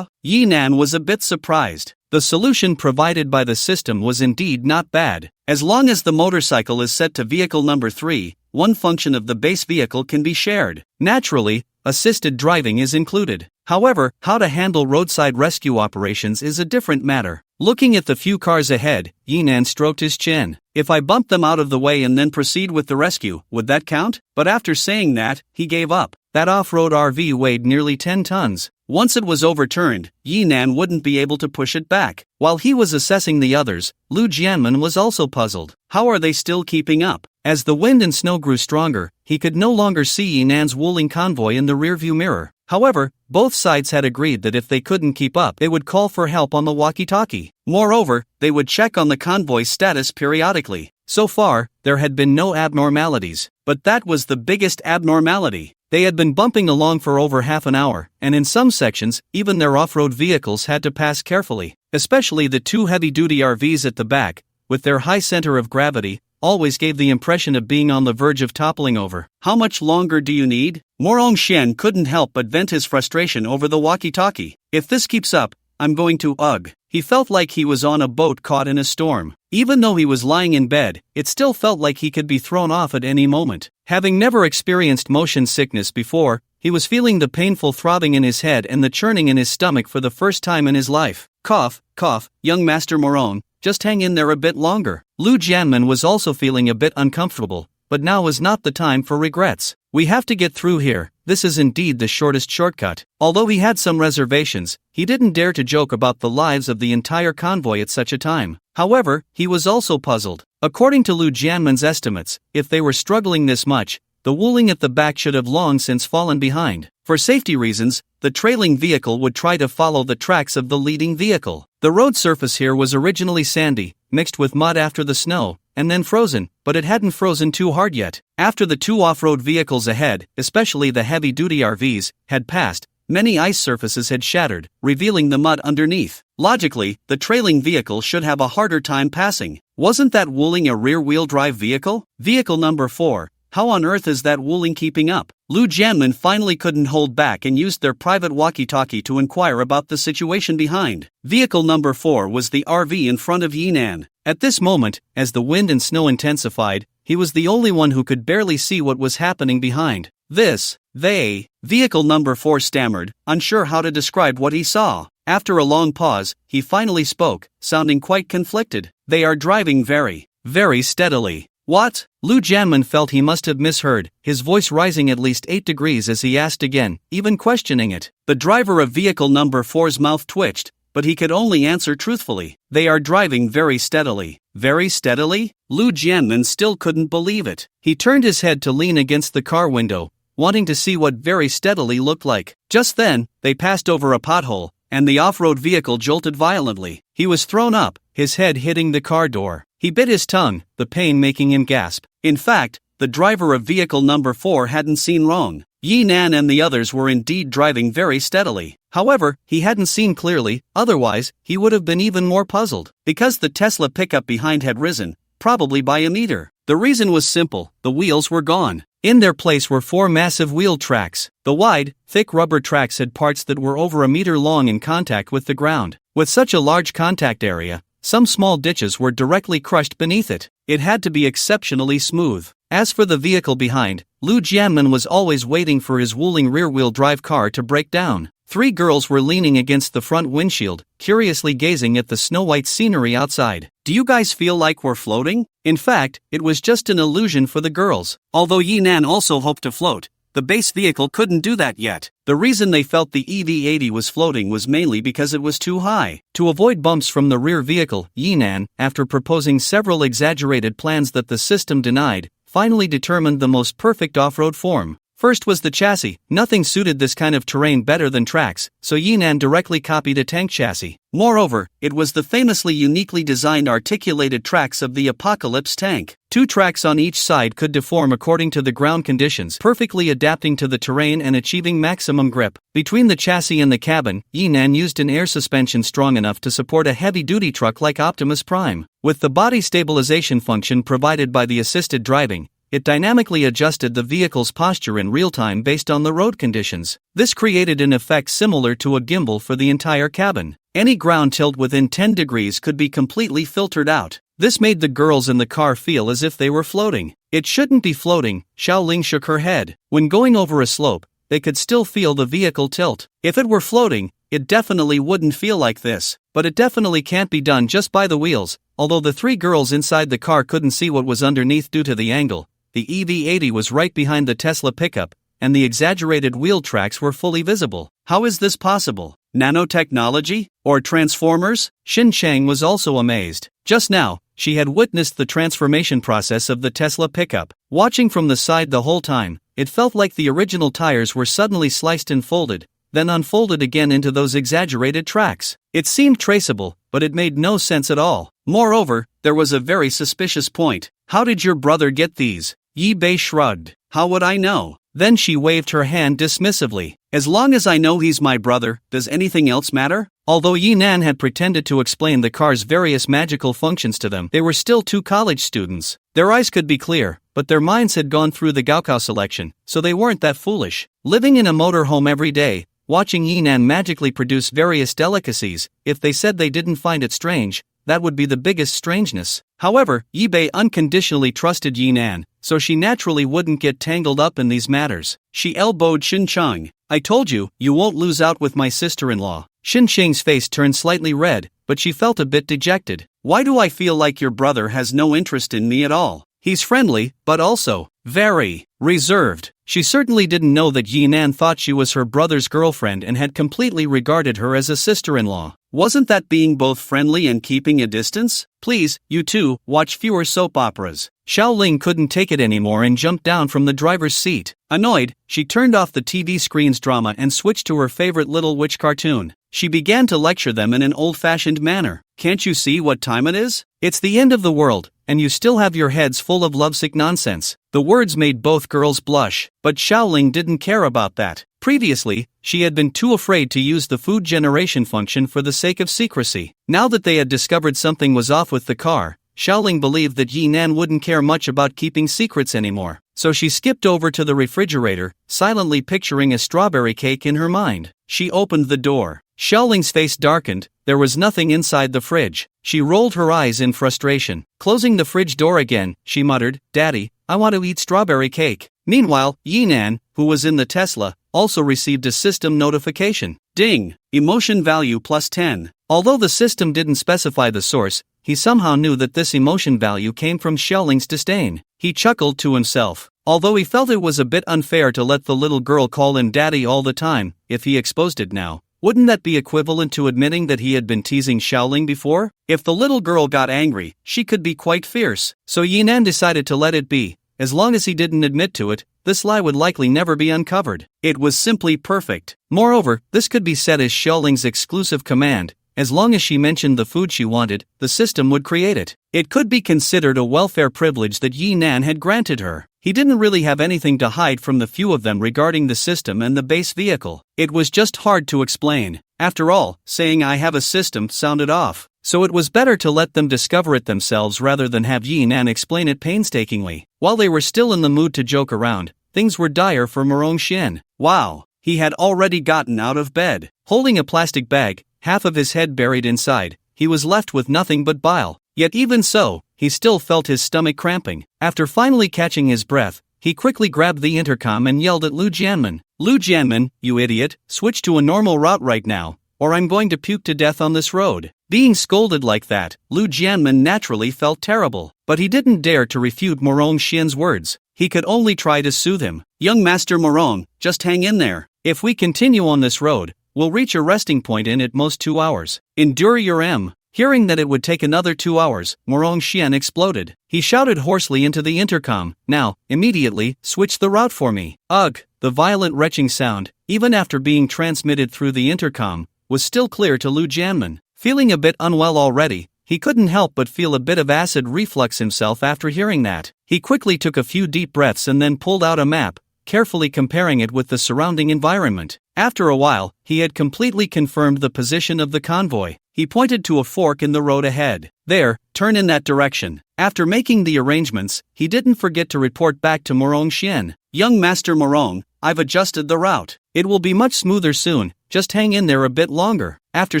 Yi Nan was a bit surprised. The solution provided by the system was indeed not bad. As long as the motorcycle is set to vehicle number 3, one function of the base vehicle can be shared. Naturally, assisted driving is included. However, how to handle roadside rescue operations is a different matter. Looking at the few cars ahead, Yi Nan stroked his chin. If I bump them out of the way and then proceed with the rescue, would that count? But after saying that, he gave up. That off-road RV weighed nearly 10 tons. Once it was overturned, Yi Nan wouldn't be able to push it back. While he was assessing the others, Lu Jianmin was also puzzled. How are they still keeping up? As the wind and snow grew stronger, he could no longer see Yi Nan's Wuling convoy in the rearview mirror. However, both sides had agreed that if they couldn't keep up, they would call for help on the walkie-talkie. Moreover, they would check on the convoy's status periodically. So far, there had been no abnormalities. But that was the biggest abnormality. They had been bumping along for over half an hour, and in some sections, even their off-road vehicles had to pass carefully. Especially the 2 heavy-duty RVs at the back, with their high center of gravity, always gave the impression of being on the verge of toppling over. How much longer do you need? Morong Xian couldn't help but vent his frustration over the walkie-talkie. If this keeps up, I'm going to ugh. He felt like he was on a boat caught in a storm. Even though he was lying in bed, it still felt like he could be thrown off at any moment. Having never experienced motion sickness before, he was feeling the painful throbbing in his head and the churning in his stomach for the first time in his life. Cough, cough, young Master Morong, just hang in there a bit longer. Lu Jianmen was also feeling a bit uncomfortable, but now was not the time for regrets. We have to get through here. This is indeed the shortest shortcut. Although he had some reservations, he didn't dare to joke about the lives of the entire convoy at such a time. However, he was also puzzled. According to Lu Jianmen's estimates, if they were struggling this much, the Wuling at the back should have long since fallen behind. For safety reasons, the trailing vehicle would try to follow the tracks of the leading vehicle. The road surface here was originally sandy, mixed with mud after the snow, and then frozen, but it hadn't frozen too hard yet. After the two off-road vehicles ahead, especially the heavy-duty RVs, had passed, many ice surfaces had shattered, revealing the mud underneath. Logically, the trailing vehicle should have a harder time passing. Wasn't that Wuling a rear-wheel drive vehicle? Vehicle number 4. How on earth is that Wuling keeping up? Lu Jianmen finally couldn't hold back and used their private walkie-talkie to inquire about the situation behind. Vehicle number 4 was the RV in front of Yinan. At this moment, as the wind and snow intensified, he was the only one who could barely see what was happening behind. Vehicle number 4 stammered, unsure how to describe what he saw. After a long pause, he finally spoke, sounding quite conflicted. They are driving very, very steadily. What? Lu Jianmen felt he must have misheard, his voice rising at least 8 degrees as he asked again, even questioning it. The driver of vehicle number 4's mouth twitched, but he could only answer truthfully. They are driving very steadily. Very steadily? Lu Jianmen still couldn't believe it. He turned his head to lean against the car window, wanting to see what very steadily looked like. Just then, they passed over a pothole, and the off-road vehicle jolted violently. He was thrown up, his head hitting the car door. He bit his tongue, the pain making him gasp. In fact, the driver of vehicle number 4 hadn't seen wrong. Yinan and the others were indeed driving very steadily. However, he hadn't seen clearly, otherwise, he would have been even more puzzled. Because the Tesla pickup behind had risen, probably by a meter. The reason was simple, the wheels were gone. In their place were 4 massive wheel tracks. The wide, thick rubber tracks had parts that were over a meter long in contact with the ground. With such a large contact area, some small ditches were directly crushed beneath it. It had to be exceptionally smooth. As for the vehicle behind, Lu Jianmen was always waiting for his Wuling rear-wheel drive car to break down. 3 girls were leaning against the front windshield, curiously gazing at the snow-white scenery outside. Do you guys feel like we're floating? In fact, it was just an illusion for the girls. Although Yinan also hoped to float, the base vehicle couldn't do that yet. The reason they felt the EV-80 was floating was mainly because it was too high. To avoid bumps from the rear vehicle, Yinan, after proposing several exaggerated plans that the system denied, finally determined the most perfect off-road form. First was the chassis. Nothing suited this kind of terrain better than tracks, so Yinan directly copied a tank chassis. Moreover, it was the famously uniquely designed articulated tracks of the Apocalypse tank. 2 tracks on each side could deform according to the ground conditions, perfectly adapting to the terrain and achieving maximum grip. Between the chassis and the cabin, Yinan used an air suspension strong enough to support a heavy-duty truck like Optimus Prime. With the body stabilization function provided by the assisted driving, it dynamically adjusted the vehicle's posture in real time based on the road conditions. This created an effect similar to a gimbal for the entire cabin. Any ground tilt within 10 degrees could be completely filtered out. This made the girls in the car feel as if they were floating. It shouldn't be floating, Xiaoling shook her head. When going over a slope, they could still feel the vehicle tilt. If it were floating, it definitely wouldn't feel like this. But it definitely can't be done just by the wheels. Although the 3 girls inside the car couldn't see what was underneath due to the angle, the EV-80 was right behind the Tesla pickup, and the exaggerated wheel tracks were fully visible. How is this possible? Nanotechnology? Or transformers? Xin Chang was also amazed. Just now, she had witnessed the transformation process of the Tesla pickup. Watching from the side the whole time, it felt like the original tires were suddenly sliced and folded, then unfolded again into those exaggerated tracks. It seemed traceable, but it made no sense at all. Moreover, there was a very suspicious point. How did your brother get these? Yi Bei shrugged. How would I know? Then she waved her hand dismissively. As long as I know he's my brother, does anything else matter? Although Yinan had pretended to explain the car's various magical functions to them, they were still 2 college students. Their eyes could be clear, but their minds had gone through the Gaokao selection, so they weren't that foolish. Living in a motorhome every day, watching Yinan magically produce various delicacies, if they said they didn't find it strange, that would be the biggest strangeness. However, Yibei unconditionally trusted Yinan, so she naturally wouldn't get tangled up in these matters. She elbowed Shinchang. I told you, you won't lose out with my sister-in-law. Shinchang's face turned slightly red, but she felt a bit dejected. Why do I feel like your brother has no interest in me at all? He's friendly, but also very reserved. She certainly didn't know that Yinan thought she was her brother's girlfriend and had completely regarded her as a sister-in-law. Wasn't that being both friendly and keeping a distance? Please, you two, watch fewer soap operas. Xiaoling couldn't take it anymore and jumped down from the driver's seat. Annoyed, she turned off the TV screen's drama and switched to her favorite Little Witch cartoon. She began to lecture them in an old-fashioned manner. Can't you see what time it is? It's the end of the world, and you still have your heads full of lovesick nonsense. The words made both girls blush, but Xiaoling didn't care about that. Previously, she had been too afraid to use the food generation function for the sake of secrecy. Now that they had discovered something was off with the car, Xiaoling believed that Yinan wouldn't care much about keeping secrets anymore. So she skipped over to the refrigerator, silently picturing a strawberry cake in her mind. She opened the door. Xiaoling's face darkened. There was nothing inside the fridge. She rolled her eyes in frustration. Closing the fridge door again, she muttered, "Daddy, I want to eat strawberry cake." Meanwhile, Yinan, who was in the Tesla, also received a system notification. Ding! Emotion value plus 10. Although the system didn't specify the source, he somehow knew that this emotion value came from Xiaoling's disdain. He chuckled to himself. Although he felt it was a bit unfair to let the little girl call him daddy all the time, if he exposed it now, wouldn't that be equivalent to admitting that he had been teasing Xiaoling before? If the little girl got angry, she could be quite fierce. So Yinan decided to let it be. As long as he didn't admit to it, this lie would likely never be uncovered. It was simply perfect. Moreover, this could be set as Xiaoling's exclusive command. As long as she mentioned the food she wanted, the system would create it. It could be considered a welfare privilege that Yinan had granted her. He didn't really have anything to hide from the few of them regarding the system and the base vehicle. It was just hard to explain. After all, saying "I have a system" sounded off. So it was better to let them discover it themselves rather than have Yinan explain it painstakingly. While they were still in the mood to joke around, things were dire for Murong-Shin. Wow! He had already gotten out of bed. Holding a plastic bag, half of his head buried inside, he was left with nothing but bile. Yet even so, he still felt his stomach cramping. After finally catching his breath, he quickly grabbed the intercom and yelled at Lu Jianmen. "Lu Jianmen, you idiot, switch to a normal route right now, or I'm going to puke to death on this road." Being scolded like that, Lu Jianmen naturally felt terrible, but he didn't dare to refute Murong-Shin's words. He could only try to soothe him. "Young Master Murong, just hang in there. If we continue on this road, we'll reach a resting point in at most 2 hours. Endure your M." Hearing that it would take another 2 hours, Murong-Shin exploded. He shouted hoarsely into the intercom, "Now, immediately, switch the route for me." Ugh! The violent retching sound, even after being transmitted through the intercom, was still clear to Lu Jianmen. Feeling a bit unwell already, he couldn't help but feel a bit of acid reflux himself after hearing that. He quickly took a few deep breaths and then pulled out a map, carefully comparing it with the surrounding environment. After a while, he had completely confirmed the position of the convoy. He pointed to a fork in the road ahead. "There, turn in that direction." After making the arrangements, he didn't forget to report back to Murong-Shin. "Young Master Murong, I've adjusted the route. It will be much smoother soon, just hang in there a bit longer." After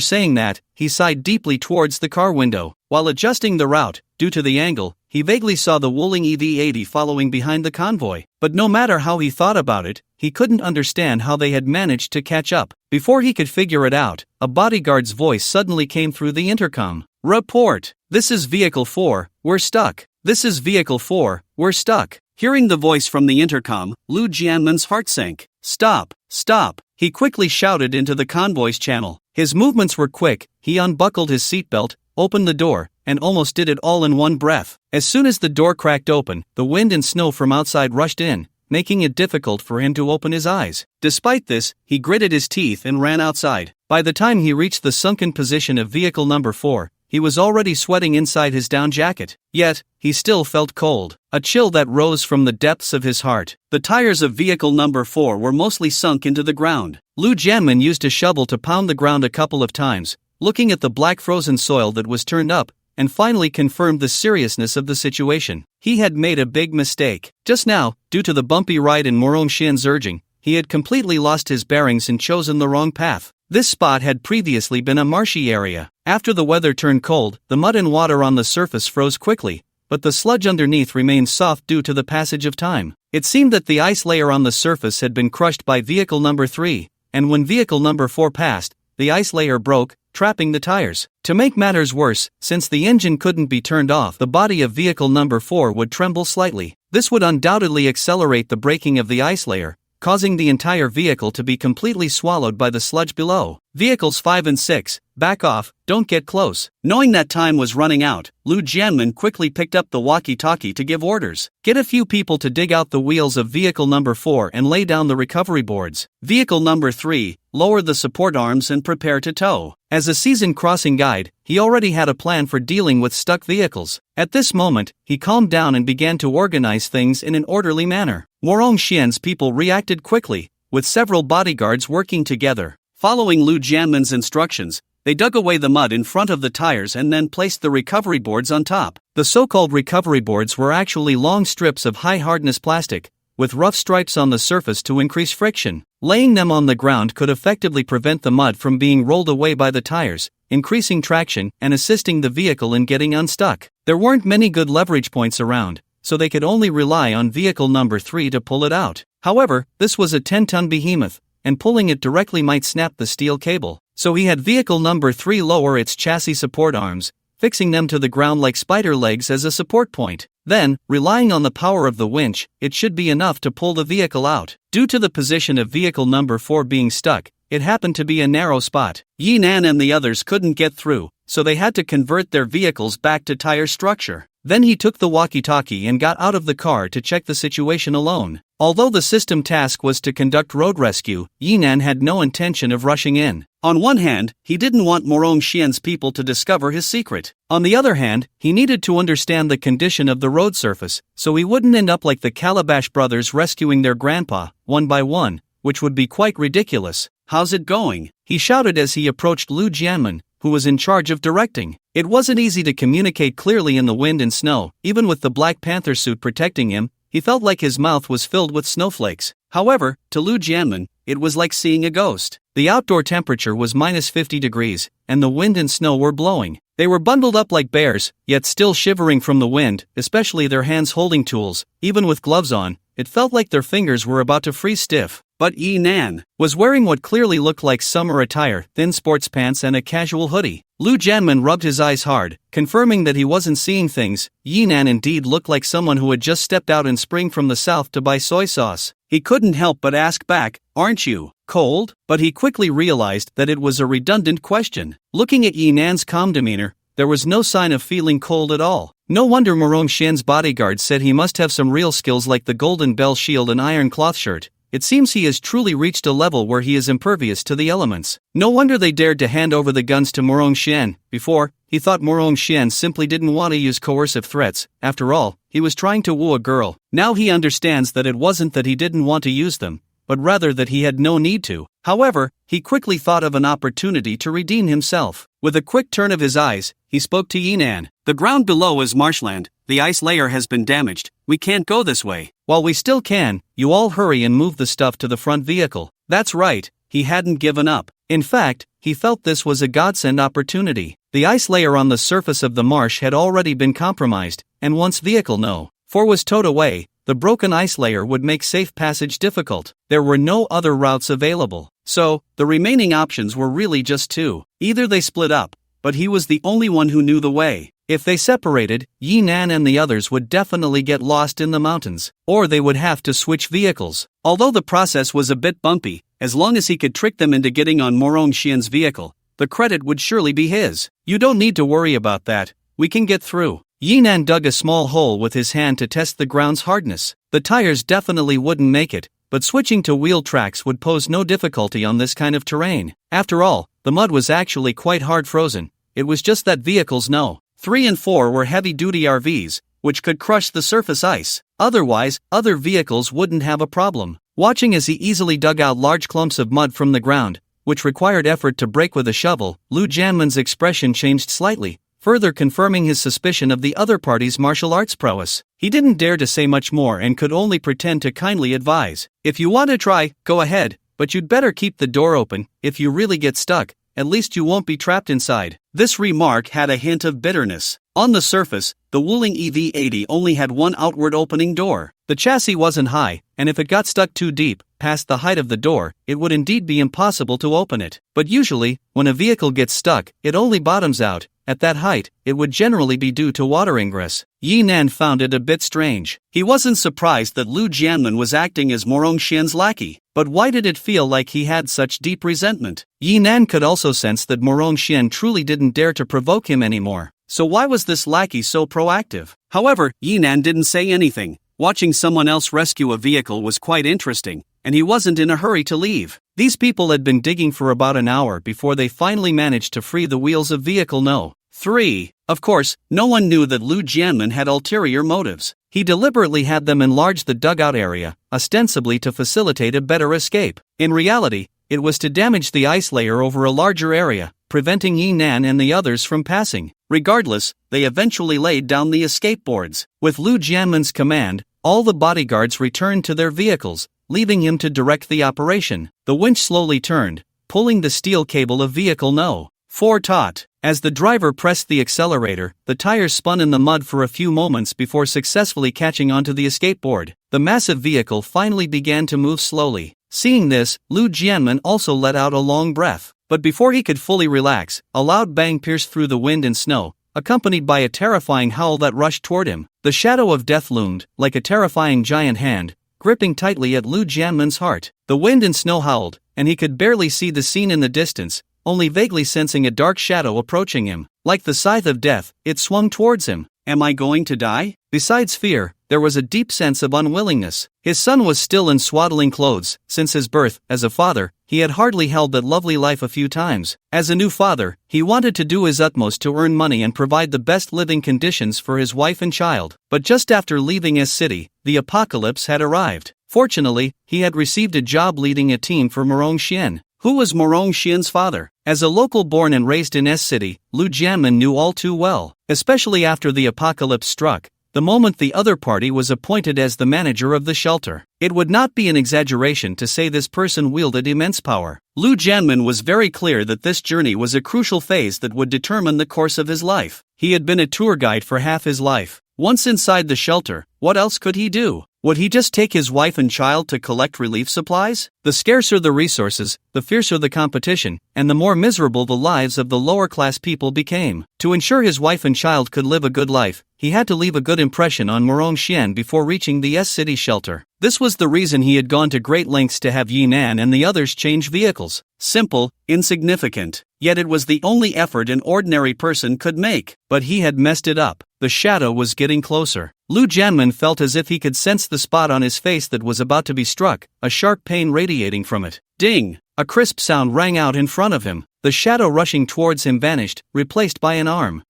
saying that, he sighed deeply towards the car window. While adjusting the route, due to the angle, he vaguely saw the Wuling EV-80 following behind the convoy. But no matter how he thought about it, he couldn't understand how they had managed to catch up. Before he could figure it out, a bodyguard's voice suddenly came through the intercom. "Report! This is Vehicle 4, we're stuck. This is Vehicle 4, we're stuck." Hearing the voice from the intercom, Lu Jianmen's heart sank. "Stop! Stop!" He quickly shouted into the convoy's channel. His movements were quick. He unbuckled his seatbelt, opened the door, and almost did it all in one breath. As soon as the door cracked open, the wind and snow from outside rushed in, making it difficult for him to open his eyes. Despite this, he gritted his teeth and ran outside. By the time he reached the sunken position of vehicle number 4, he was already sweating inside his down jacket. Yet, he still felt cold, a chill that rose from the depths of his heart. The tires of vehicle number 4 were mostly sunk into the ground. Lu Jianmin used a shovel to pound the ground a couple of times, looking at the black frozen soil that was turned up, and finally confirmed the seriousness of the situation. He had made a big mistake. Just now, due to the bumpy ride and Morongshian's urging, he had completely lost his bearings and chosen the wrong path. This spot had previously been a marshy area. After the weather turned cold, the mud and water on the surface froze quickly, but the sludge underneath remained soft due to the passage of time. It seemed that the ice layer on the surface had been crushed by vehicle number 3, and when vehicle number 4 passed, the ice layer broke, trapping the tires. To make matters worse, since the engine couldn't be turned off, the body of vehicle number 4 would tremble slightly. This would undoubtedly accelerate the breaking of the ice layer, causing the entire vehicle to be completely swallowed by the sludge below. Vehicles 5 and 6, back off, don't get close. Knowing that time was running out, Lu Jianmin quickly picked up the walkie-talkie to give orders. Get a few people to dig out the wheels of vehicle number 4 and lay down the recovery boards. Vehicle number 3, lower the support arms and prepare to tow. As a seasoned crossing guide, he already had a plan for dealing with stuck vehicles. At this moment, he calmed down and began to organize things in an orderly manner. Morongshian's people reacted quickly, with several bodyguards working together. Following Lu Jianmin's instructions, they dug away the mud in front of the tires and then placed the recovery boards on top. The so-called recovery boards were actually long strips of high-hardness plastic, with rough stripes on the surface to increase friction. Laying them on the ground could effectively prevent the mud from being rolled away by the tires, increasing traction and assisting the vehicle in getting unstuck. There weren't many good leverage points around, so they could only rely on vehicle number 3 to pull it out. However, this was a 10-ton behemoth, and pulling it directly might snap the steel cable. So he had vehicle number 3 lower its chassis support arms, fixing them to the ground like spider legs as a support point. Then, relying on the power of the winch, it should be enough to pull the vehicle out. Due to the position of vehicle number 4 being stuck, it happened to be a narrow spot. Yinan and the others couldn't get through, so they had to convert their vehicles back to tire structure. Then he took the walkie-talkie and got out of the car to check the situation alone. Although the system task was to conduct road rescue, Yinan had no intention of rushing in. On one hand, he didn't want Morongshian's people to discover his secret. On the other hand, he needed to understand the condition of the road surface, so he wouldn't end up like the Calabash brothers rescuing their grandpa, one by one, which would be quite ridiculous. "How's it going?" he shouted as he approached Lu Jianmin, who was in charge of directing. It wasn't easy to communicate clearly in the wind and snow. Even with the Black Panther suit protecting him, he felt like his mouth was filled with snowflakes. However, to Lu Jianmin, it was like seeing a ghost. The outdoor temperature was minus 50 degrees, and the wind and snow were blowing. They were bundled up like bears, yet still shivering from the wind, especially their hands holding tools. Even with gloves on, it felt like their fingers were about to freeze stiff. But Yinan was wearing what clearly looked like summer attire, thin sports pants and a casual hoodie. Lu Jianmin rubbed his eyes hard, confirming that he wasn't seeing things. Yinan indeed looked like someone who had just stepped out in spring from the south to buy soy sauce. He couldn't help but ask back, "Aren't you cold?" But he quickly realized that it was a redundant question. Looking at Yinan's calm demeanor, there was no sign of feeling cold at all. No wonder Morongshian's bodyguard said he must have some real skills like the golden bell shield and iron cloth shirt. It seems he has truly reached a level where he is impervious to the elements. No wonder they dared to hand over the guns to Morongshian. Before, he thought Morongshian simply didn't want to use coercive threats. After all, he was trying to woo a girl. Now he understands that it wasn't that he didn't want to use them, but rather that he had no need to. However, he quickly thought of an opportunity to redeem himself. With a quick turn of his eyes, he spoke to Yinan. "The ground below is marshland. The ice layer has been damaged. We can't go this way." "While we still can, you all hurry and move the stuff to the front vehicle." That's right, he hadn't given up. In fact, he felt this was a godsend opportunity. The ice layer on the surface of the marsh had already been compromised, and once vehicle No. 4 was towed away, the broken ice layer would make safe passage difficult. There were no other routes available. So, the remaining options were really just two. Either they split up, but he was the only one who knew the way. If they separated, Yinan and the others would definitely get lost in the mountains, or they would have to switch vehicles. Although the process was a bit bumpy, as long as he could trick them into getting on Morongshian's vehicle, the credit would surely be his. "You don't need to worry about that, we can get through." Yinan dug a small hole with his hand to test the ground's hardness. The tires definitely wouldn't make it, but switching to wheel tracks would pose no difficulty on this kind of terrain. After all, the mud was actually quite hard frozen. it was just that vehicles no. 3 and 4 were heavy-duty RVs, which could crush the surface ice. Otherwise, other vehicles wouldn't have a problem. Watching as he easily dug out large clumps of mud from the ground, which required effort to break with a shovel, Lu Jianmen's expression changed slightly, further confirming his suspicion of the other party's martial arts prowess. He didn't dare to say much more and could only pretend to kindly advise. If you want to try, go ahead, but you'd better keep the door open. If you really get stuck, at least you won't be trapped inside. This remark had a hint of bitterness. On the surface, the Wuling EV-80 only had one outward opening door. The chassis wasn't high, and if it got stuck too deep, past the height of the door, it would indeed be impossible to open it. But usually, when a vehicle gets stuck, it only bottoms out. At that height, it would generally be due to water ingress. Yi Nan found it a bit strange. He wasn't surprised that Lu Jianmen was acting as Morong Xian's lackey, but why did it feel like he had such deep resentment? Yi Nan could also sense that Morong Xian truly didn't dare to provoke him anymore. So why was this lackey so proactive? However, Yi Nan didn't say anything. Watching someone else rescue a vehicle was quite interesting, and he wasn't in a hurry to leave. These people had been digging for about an hour before they finally managed to free the wheels of vehicle No. 3. Of course, no one knew that Lu Jianmen had ulterior motives. He deliberately had them enlarge the dugout area, ostensibly to facilitate a better escape. In reality, it was to damage the ice layer over a larger area, preventing Yi Nan and the others from passing. Regardless, they eventually laid down the escape boards. With Lu Jianmen's command, all the bodyguards returned to their vehicles, leaving him to direct the operation. The winch slowly turned, pulling the steel cable of vehicle No. 4 taut. As the driver pressed the accelerator, the tires spun in the mud for a few moments before successfully catching onto the escape board. The massive vehicle finally began to move slowly. Seeing this, Lu Jianmen also let out a long breath. But before he could fully relax, a loud bang pierced through the wind and snow, accompanied by a terrifying howl that rushed toward him. The shadow of death loomed, like a terrifying giant hand, gripping tightly at Lu Jianmen's heart. The wind and snow howled, and he could barely see the scene in the distance, only vaguely sensing a dark shadow approaching him. Like the scythe of death, it swung towards him. Am I going to die? Besides fear, there was a deep sense of unwillingness. His son was still in swaddling clothes. Since his birth, as a father, he had hardly held that lovely life a few times. As a new father, he wanted to do his utmost to earn money and provide the best living conditions for his wife and child. But just after leaving S City, the apocalypse had arrived. Fortunately, he had received a job leading a team for Morong Xian. Who was Morong Xian's father? As a local born and raised in S City, Lu Jianmen knew all too well, especially after the apocalypse struck, the moment the other party was appointed as the manager of the shelter. It would not be an exaggeration to say this person wielded immense power. Lu Jianmen was very clear that this journey was a crucial phase that would determine the course of his life. He had been a tour guide for half his life. Once inside the shelter, what else could he do? Would he just take his wife and child to collect relief supplies? The scarcer the resources, the fiercer the competition, and the more miserable the lives of the lower-class people became. To ensure his wife and child could live a good life, he had to leave a good impression on Morong Xian before reaching the S City shelter. This was the reason he had gone to great lengths to have Yi Nan and the others change vehicles. Simple, insignificant. Yet it was the only effort an ordinary person could make. But he had messed it up. The shadow was getting closer. Lu Jianmen felt as if he could sense the spot on his face that was about to be struck, a sharp pain radiating from it. Ding! A crisp sound rang out in front of him. The shadow rushing towards him vanished, replaced by an arm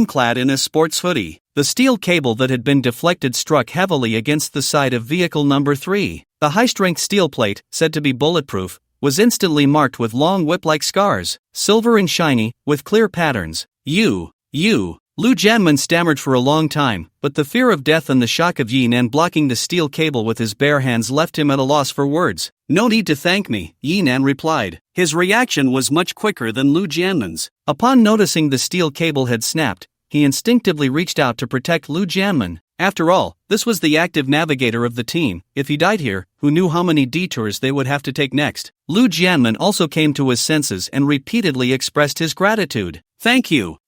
clad in a sports hoodie. The steel cable that had been deflected struck heavily against the side of vehicle number 3. The high-strength steel plate, said to be bulletproof, was instantly marked with long whip-like scars, silver and shiny, with clear patterns. You. Lu Jianmen stammered for a long time, but the fear of death and the shock of Yi Nan blocking the steel cable with his bare hands left him at a loss for words. No need to thank me, Yi Nan replied. His reaction was much quicker than Lu Jianmen's. Upon noticing the steel cable had snapped, he instinctively reached out to protect Lu Jianmen. After all, this was the active navigator of the team. If he died here, who knew how many detours they would have to take next? Lu Jianmen also came to his senses and repeatedly expressed his gratitude. Thank you,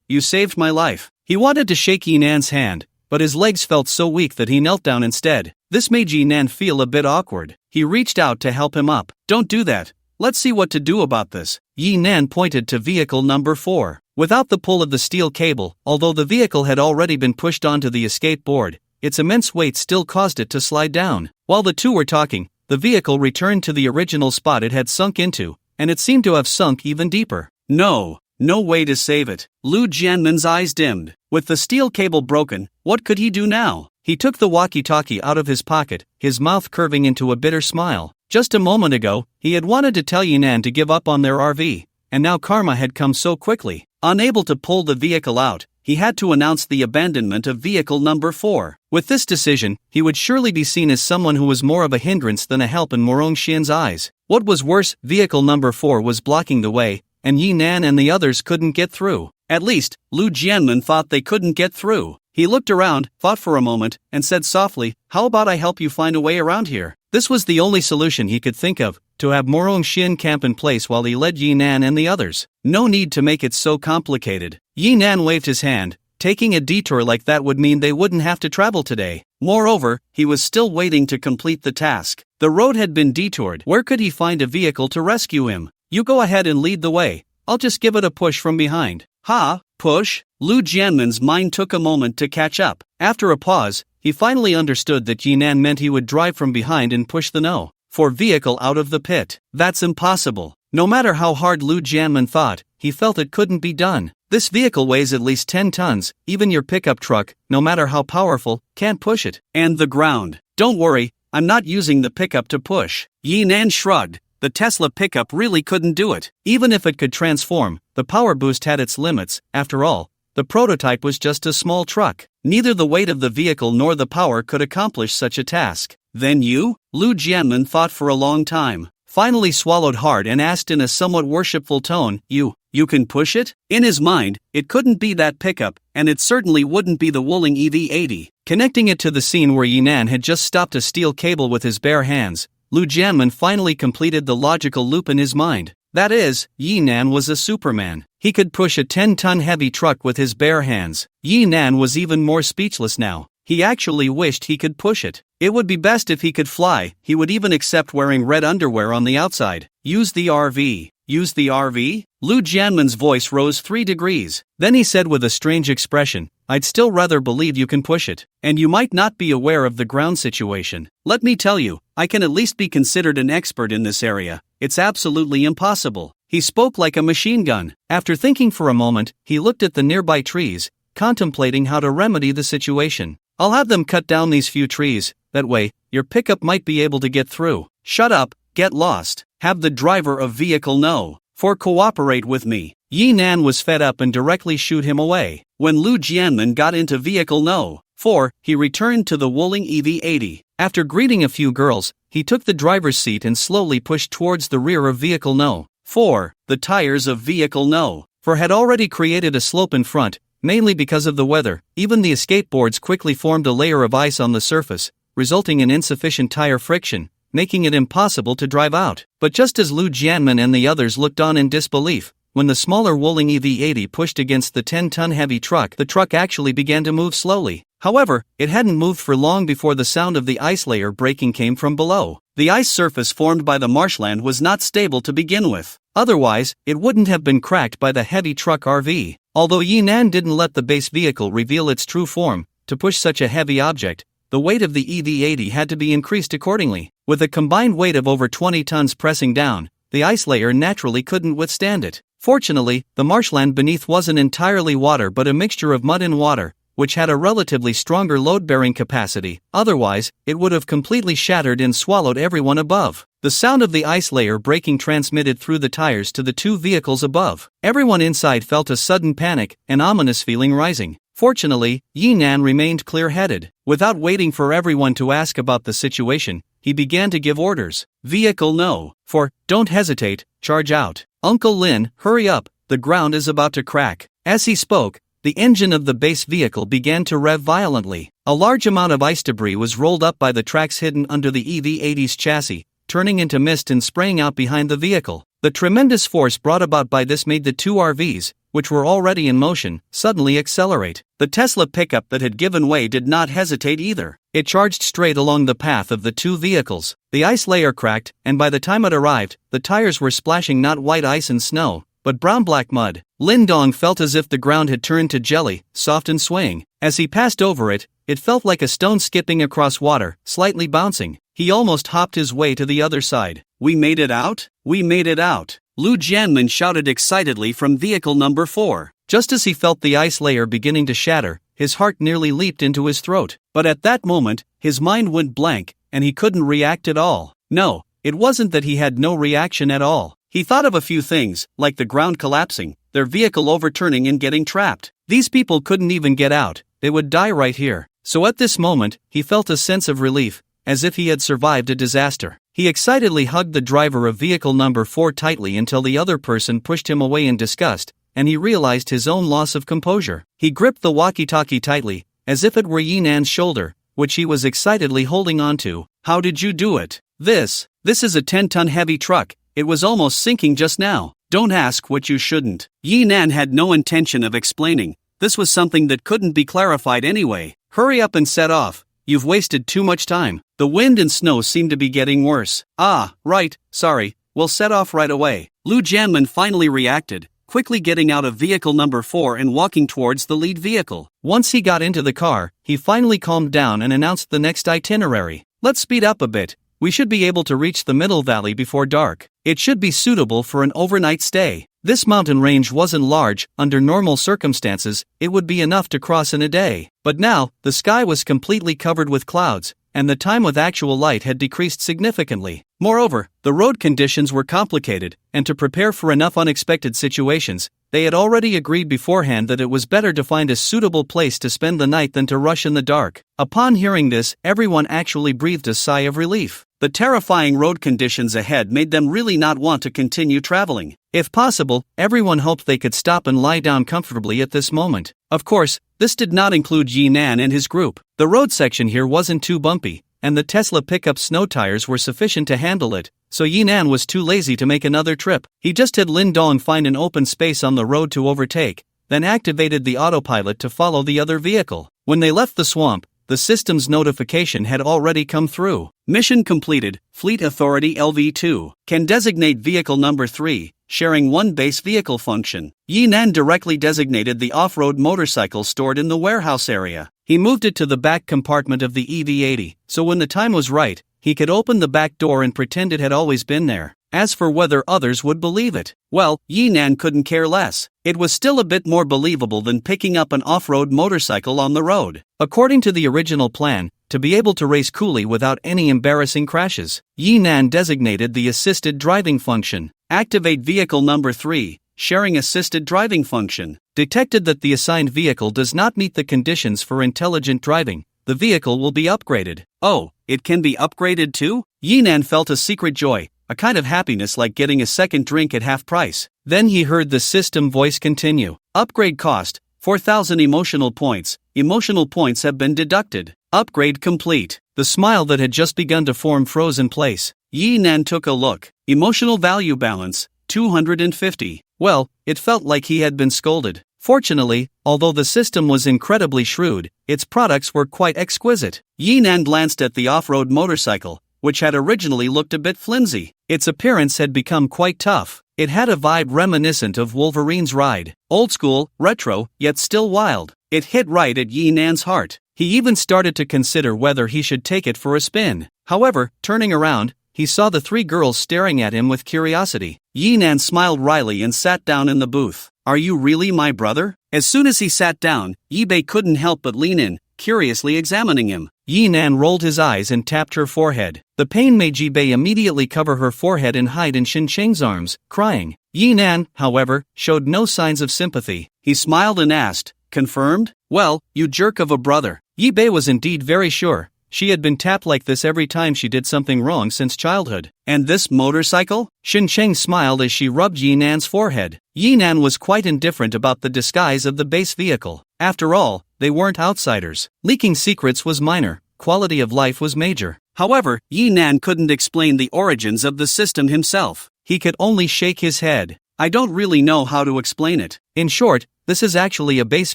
you saved my life. He wanted to shake Yi Nan's hand, but his legs felt so weak that he knelt down instead. This made Yi Nan feel a bit awkward. He reached out to help him up. Don't do that. Let's see what to do about this. Yi Nan pointed to vehicle number 4. Without the pull of the steel cable, although the vehicle had already been pushed onto the escape board, its immense weight still caused it to slide down. While the two were talking, the vehicle returned to the original spot it had sunk into, and it seemed to have sunk even deeper. No, No way to save it. Lu Jianmin's eyes dimmed. With the steel cable broken, what could he do now? He took the walkie-talkie out of his pocket, his mouth curving into a bitter smile. Just a moment ago, he had wanted to tell Yinan to give up on their RV, and now karma had come so quickly. Unable to pull the vehicle out, he had to announce the abandonment of vehicle number 4. With this decision, he would surely be seen as someone who was more of a hindrance than a help in Morong Xian's eyes. What was worse, vehicle number 4 was blocking the way, and Yinan and the others couldn't get through. At least, Lu Jianmin thought they couldn't get through. He looked around, thought for a moment, and said softly, "How about I help you find a way around here?" This was the only solution he could think of, to have Morong Xian camp in place while he led Yinan and the others. No need to make it so complicated. Yinan waved his hand. Taking a detour like that would mean they wouldn't have to travel today. Moreover, he was still waiting to complete the task. The road had been detoured. Where could he find a vehicle to rescue him? "You go ahead and lead the way. I'll just give it a push from behind." "Ha, push?" Lu Jianmin's mind took a moment to catch up. After a pause, he finally understood that Yinan meant he would drive from behind and push the No. 4 vehicle out of the pit. That's impossible. No matter how hard Lu Jianmin thought, he felt it couldn't be done. This vehicle weighs at least 10 tons, even your pickup truck, no matter how powerful, can't push it. And the ground. "Don't worry, I'm not using the pickup to push." Yinan shrugged. The Tesla pickup really couldn't do it. Even if it could transform, the power boost had its limits. After all, the prototype was just a small truck. Neither the weight of the vehicle nor the power could accomplish such a task. "Then you?" Lu Jianmin thought for a long time, finally swallowed hard and asked in a somewhat worshipful tone, You can push it?" In his mind, it couldn't be that pickup, and it certainly wouldn't be the Wuling EV80. Connecting it to the scene where Yinan had just stopped a steel cable with his bare hands, Lu Jianmin finally completed the logical loop in his mind. That is, Yinan was a Superman. He could push a 10-ton heavy truck with his bare hands. Yinan was even more speechless now. He actually wished he could push it. It would be best if he could fly. He would even accept wearing red underwear on the outside. Use the RV. Use the RV? Lu Jianmin's voice rose 3 degrees. Then he said with a strange expression, "I'd still rather believe you can push it. And you might not be aware of the ground situation. Let me tell you, I can at least be considered an expert in this area. It's absolutely impossible." He spoke like a machine gun. After thinking for a moment, he looked at the nearby trees, contemplating how to remedy the situation. "I'll have them cut down these few trees. That way, your pickup might be able to get through." "Shut up, get lost. Have the driver of vehicle No. 4 cooperate with me." Yinan was fed up and directly shooed him away. When Lu Jianmin got into vehicle No. 4, he returned to the Wuling EV80. After greeting a few girls, he took the driver's seat and slowly pushed towards the rear of vehicle No. 4. The tires of vehicle No. 4 had already created a slope in front, mainly because of the weather. Even the escape boards quickly formed a layer of ice on the surface, resulting in insufficient tire friction, making it impossible to drive out. But just as Lu Jianmin and the others looked on in disbelief, when the smaller Wuling EV80 pushed against the 10-ton heavy truck, the truck actually began to move slowly. However, it hadn't moved for long before the sound of the ice layer breaking came from below. The ice surface formed by the marshland was not stable to begin with. Otherwise, it wouldn't have been cracked by the heavy truck RV. Although Yinan didn't let the base vehicle reveal its true form, to push such a heavy object, the weight of the EV80 had to be increased accordingly. With a combined weight of over 20 tons pressing down, the ice layer naturally couldn't withstand it. Fortunately, the marshland beneath wasn't entirely water but a mixture of mud and water, which had a relatively stronger load-bearing capacity. Otherwise, it would have completely shattered and swallowed everyone above. The sound of the ice layer breaking transmitted through the tires to the 2 vehicles above. Everyone inside felt a sudden panic, an ominous feeling rising. Fortunately, Yinan remained clear-headed. Without waiting for everyone to ask about the situation, he began to give orders. "Vehicle No. 4, don't hesitate, charge out. Uncle Lin, hurry up, the ground is about to crack." As he spoke, the engine of the base vehicle began to rev violently. A large amount of ice debris was rolled up by the tracks hidden under the EV80's chassis, turning into mist and spraying out behind the vehicle. The tremendous force brought about by this made the 2 RVs, which were already in motion, suddenly accelerate. The Tesla pickup that had given way did not hesitate either. It charged straight along the path of the 2 vehicles. The ice layer cracked, and by the time it arrived, the tires were splashing not white ice and snow, but brown-black mud. Lin Dong felt as if the ground had turned to jelly, soft and swaying. As he passed over it, it felt like a stone skipping across water, slightly bouncing. He almost hopped his way to the other side. "We made it out? We made it out." Lu Jianmin shouted excitedly from vehicle number 4. Just as he felt the ice layer beginning to shatter, his heart nearly leaped into his throat. But at that moment, his mind went blank, and he couldn't react at all. No, it wasn't that he had no reaction at all. He thought of a few things, like the ground collapsing, their vehicle overturning and getting trapped. These people couldn't even get out, they would die right here. So at this moment, he felt a sense of relief, as if he had survived a disaster. He excitedly hugged the driver of vehicle number 4 tightly until the other person pushed him away in disgust, and he realized his own loss of composure. He gripped the walkie-talkie tightly, as if it were Yinan's shoulder, which he was excitedly holding onto. How did you do it? This is a 10-ton heavy truck, it was almost sinking just now. Don't ask what you shouldn't. Yinan had no intention of explaining, this was something that couldn't be clarified anyway. Hurry up and set off, you've wasted too much time. The wind and snow seem to be getting worse. Ah, right, sorry, we'll set off right away. Lu Jianmin finally reacted, quickly getting out of vehicle number 4 and walking towards the lead vehicle. Once he got into the car, he finally calmed down and announced the next itinerary. Let's speed up a bit, we should be able to reach the middle valley before dark. It should be suitable for an overnight stay. This mountain range wasn't large, under normal circumstances, it would be enough to cross in a day. But now, the sky was completely covered with clouds, and the time with actual light had decreased significantly. Moreover, the road conditions were complicated, and to prepare for enough unexpected situations, they had already agreed beforehand that it was better to find a suitable place to spend the night than to rush in the dark. Upon hearing this, everyone actually breathed a sigh of relief. The terrifying road conditions ahead made them really not want to continue traveling. If possible, everyone hoped they could stop and lie down comfortably at this moment. Of course, this did not include Yinan and his group. The road section here wasn't too bumpy, and the Tesla pickup snow tires were sufficient to handle it, so Yinan was too lazy to make another trip. He just had Lin Dong find an open space on the road to overtake, then activated the autopilot to follow the other vehicle. When they left the swamp, the system's notification had already come through. Mission completed, Fleet Authority LV2 can designate vehicle number 3, sharing one base vehicle function. Yinan directly designated the off-road motorcycle stored in the warehouse area. He moved it to the back compartment of the EV80, so when the time was right, he could open the back door and pretend it had always been there. As for whether others would believe it, well, Yinan couldn't care less. It was still a bit more believable than picking up an off-road motorcycle on the road. According to the original plan, to be able to race coolly without any embarrassing crashes, Yinan designated the assisted driving function. Activate vehicle number 3, sharing assisted driving function. Detected that the assigned vehicle does not meet the conditions for intelligent driving, the vehicle will be upgraded. Oh, it can be upgraded too? Yinan felt a secret joy, a kind of happiness like getting a second drink at half price. Then he heard the system voice continue. Upgrade cost, 4,000 emotional points. Emotional points have been deducted. Upgrade complete. The smile that had just begun to form froze in place. Yinan took a look. Emotional value balance, 250. Well, it felt like he had been scolded. Fortunately, although the system was incredibly shrewd, its products were quite exquisite. Yinan glanced at the off-road motorcycle, which had originally looked a bit flimsy. Its appearance had become quite tough. It had a vibe reminiscent of Wolverine's ride. Old school, retro, yet still wild. It hit right at Yinan's heart. He even started to consider whether he should take it for a spin. However, turning around, he saw the 3 girls staring at him with curiosity. Yinan smiled wryly and sat down in the booth. Are you really my brother? As soon as he sat down, Yibei couldn't help but lean in, curiously examining him. Yinan rolled his eyes and tapped her forehead. The pain made Yibei immediately cover her forehead and hide in Xincheng's arms, crying. Yinan, however, showed no signs of sympathy. He smiled and asked, confirmed? Well, you jerk of a brother. Yibei was indeed very sure. She had been tapped like this every time she did something wrong since childhood. And this motorcycle? Xincheng smiled as she rubbed Yinan's forehead. Yinan was quite indifferent about the disguise of the base vehicle. After all, they weren't outsiders. Leaking secrets was minor, quality of life was major. However, Yinan couldn't explain the origins of the system himself. He could only shake his head. I don't really know how to explain it. In short, this is actually a base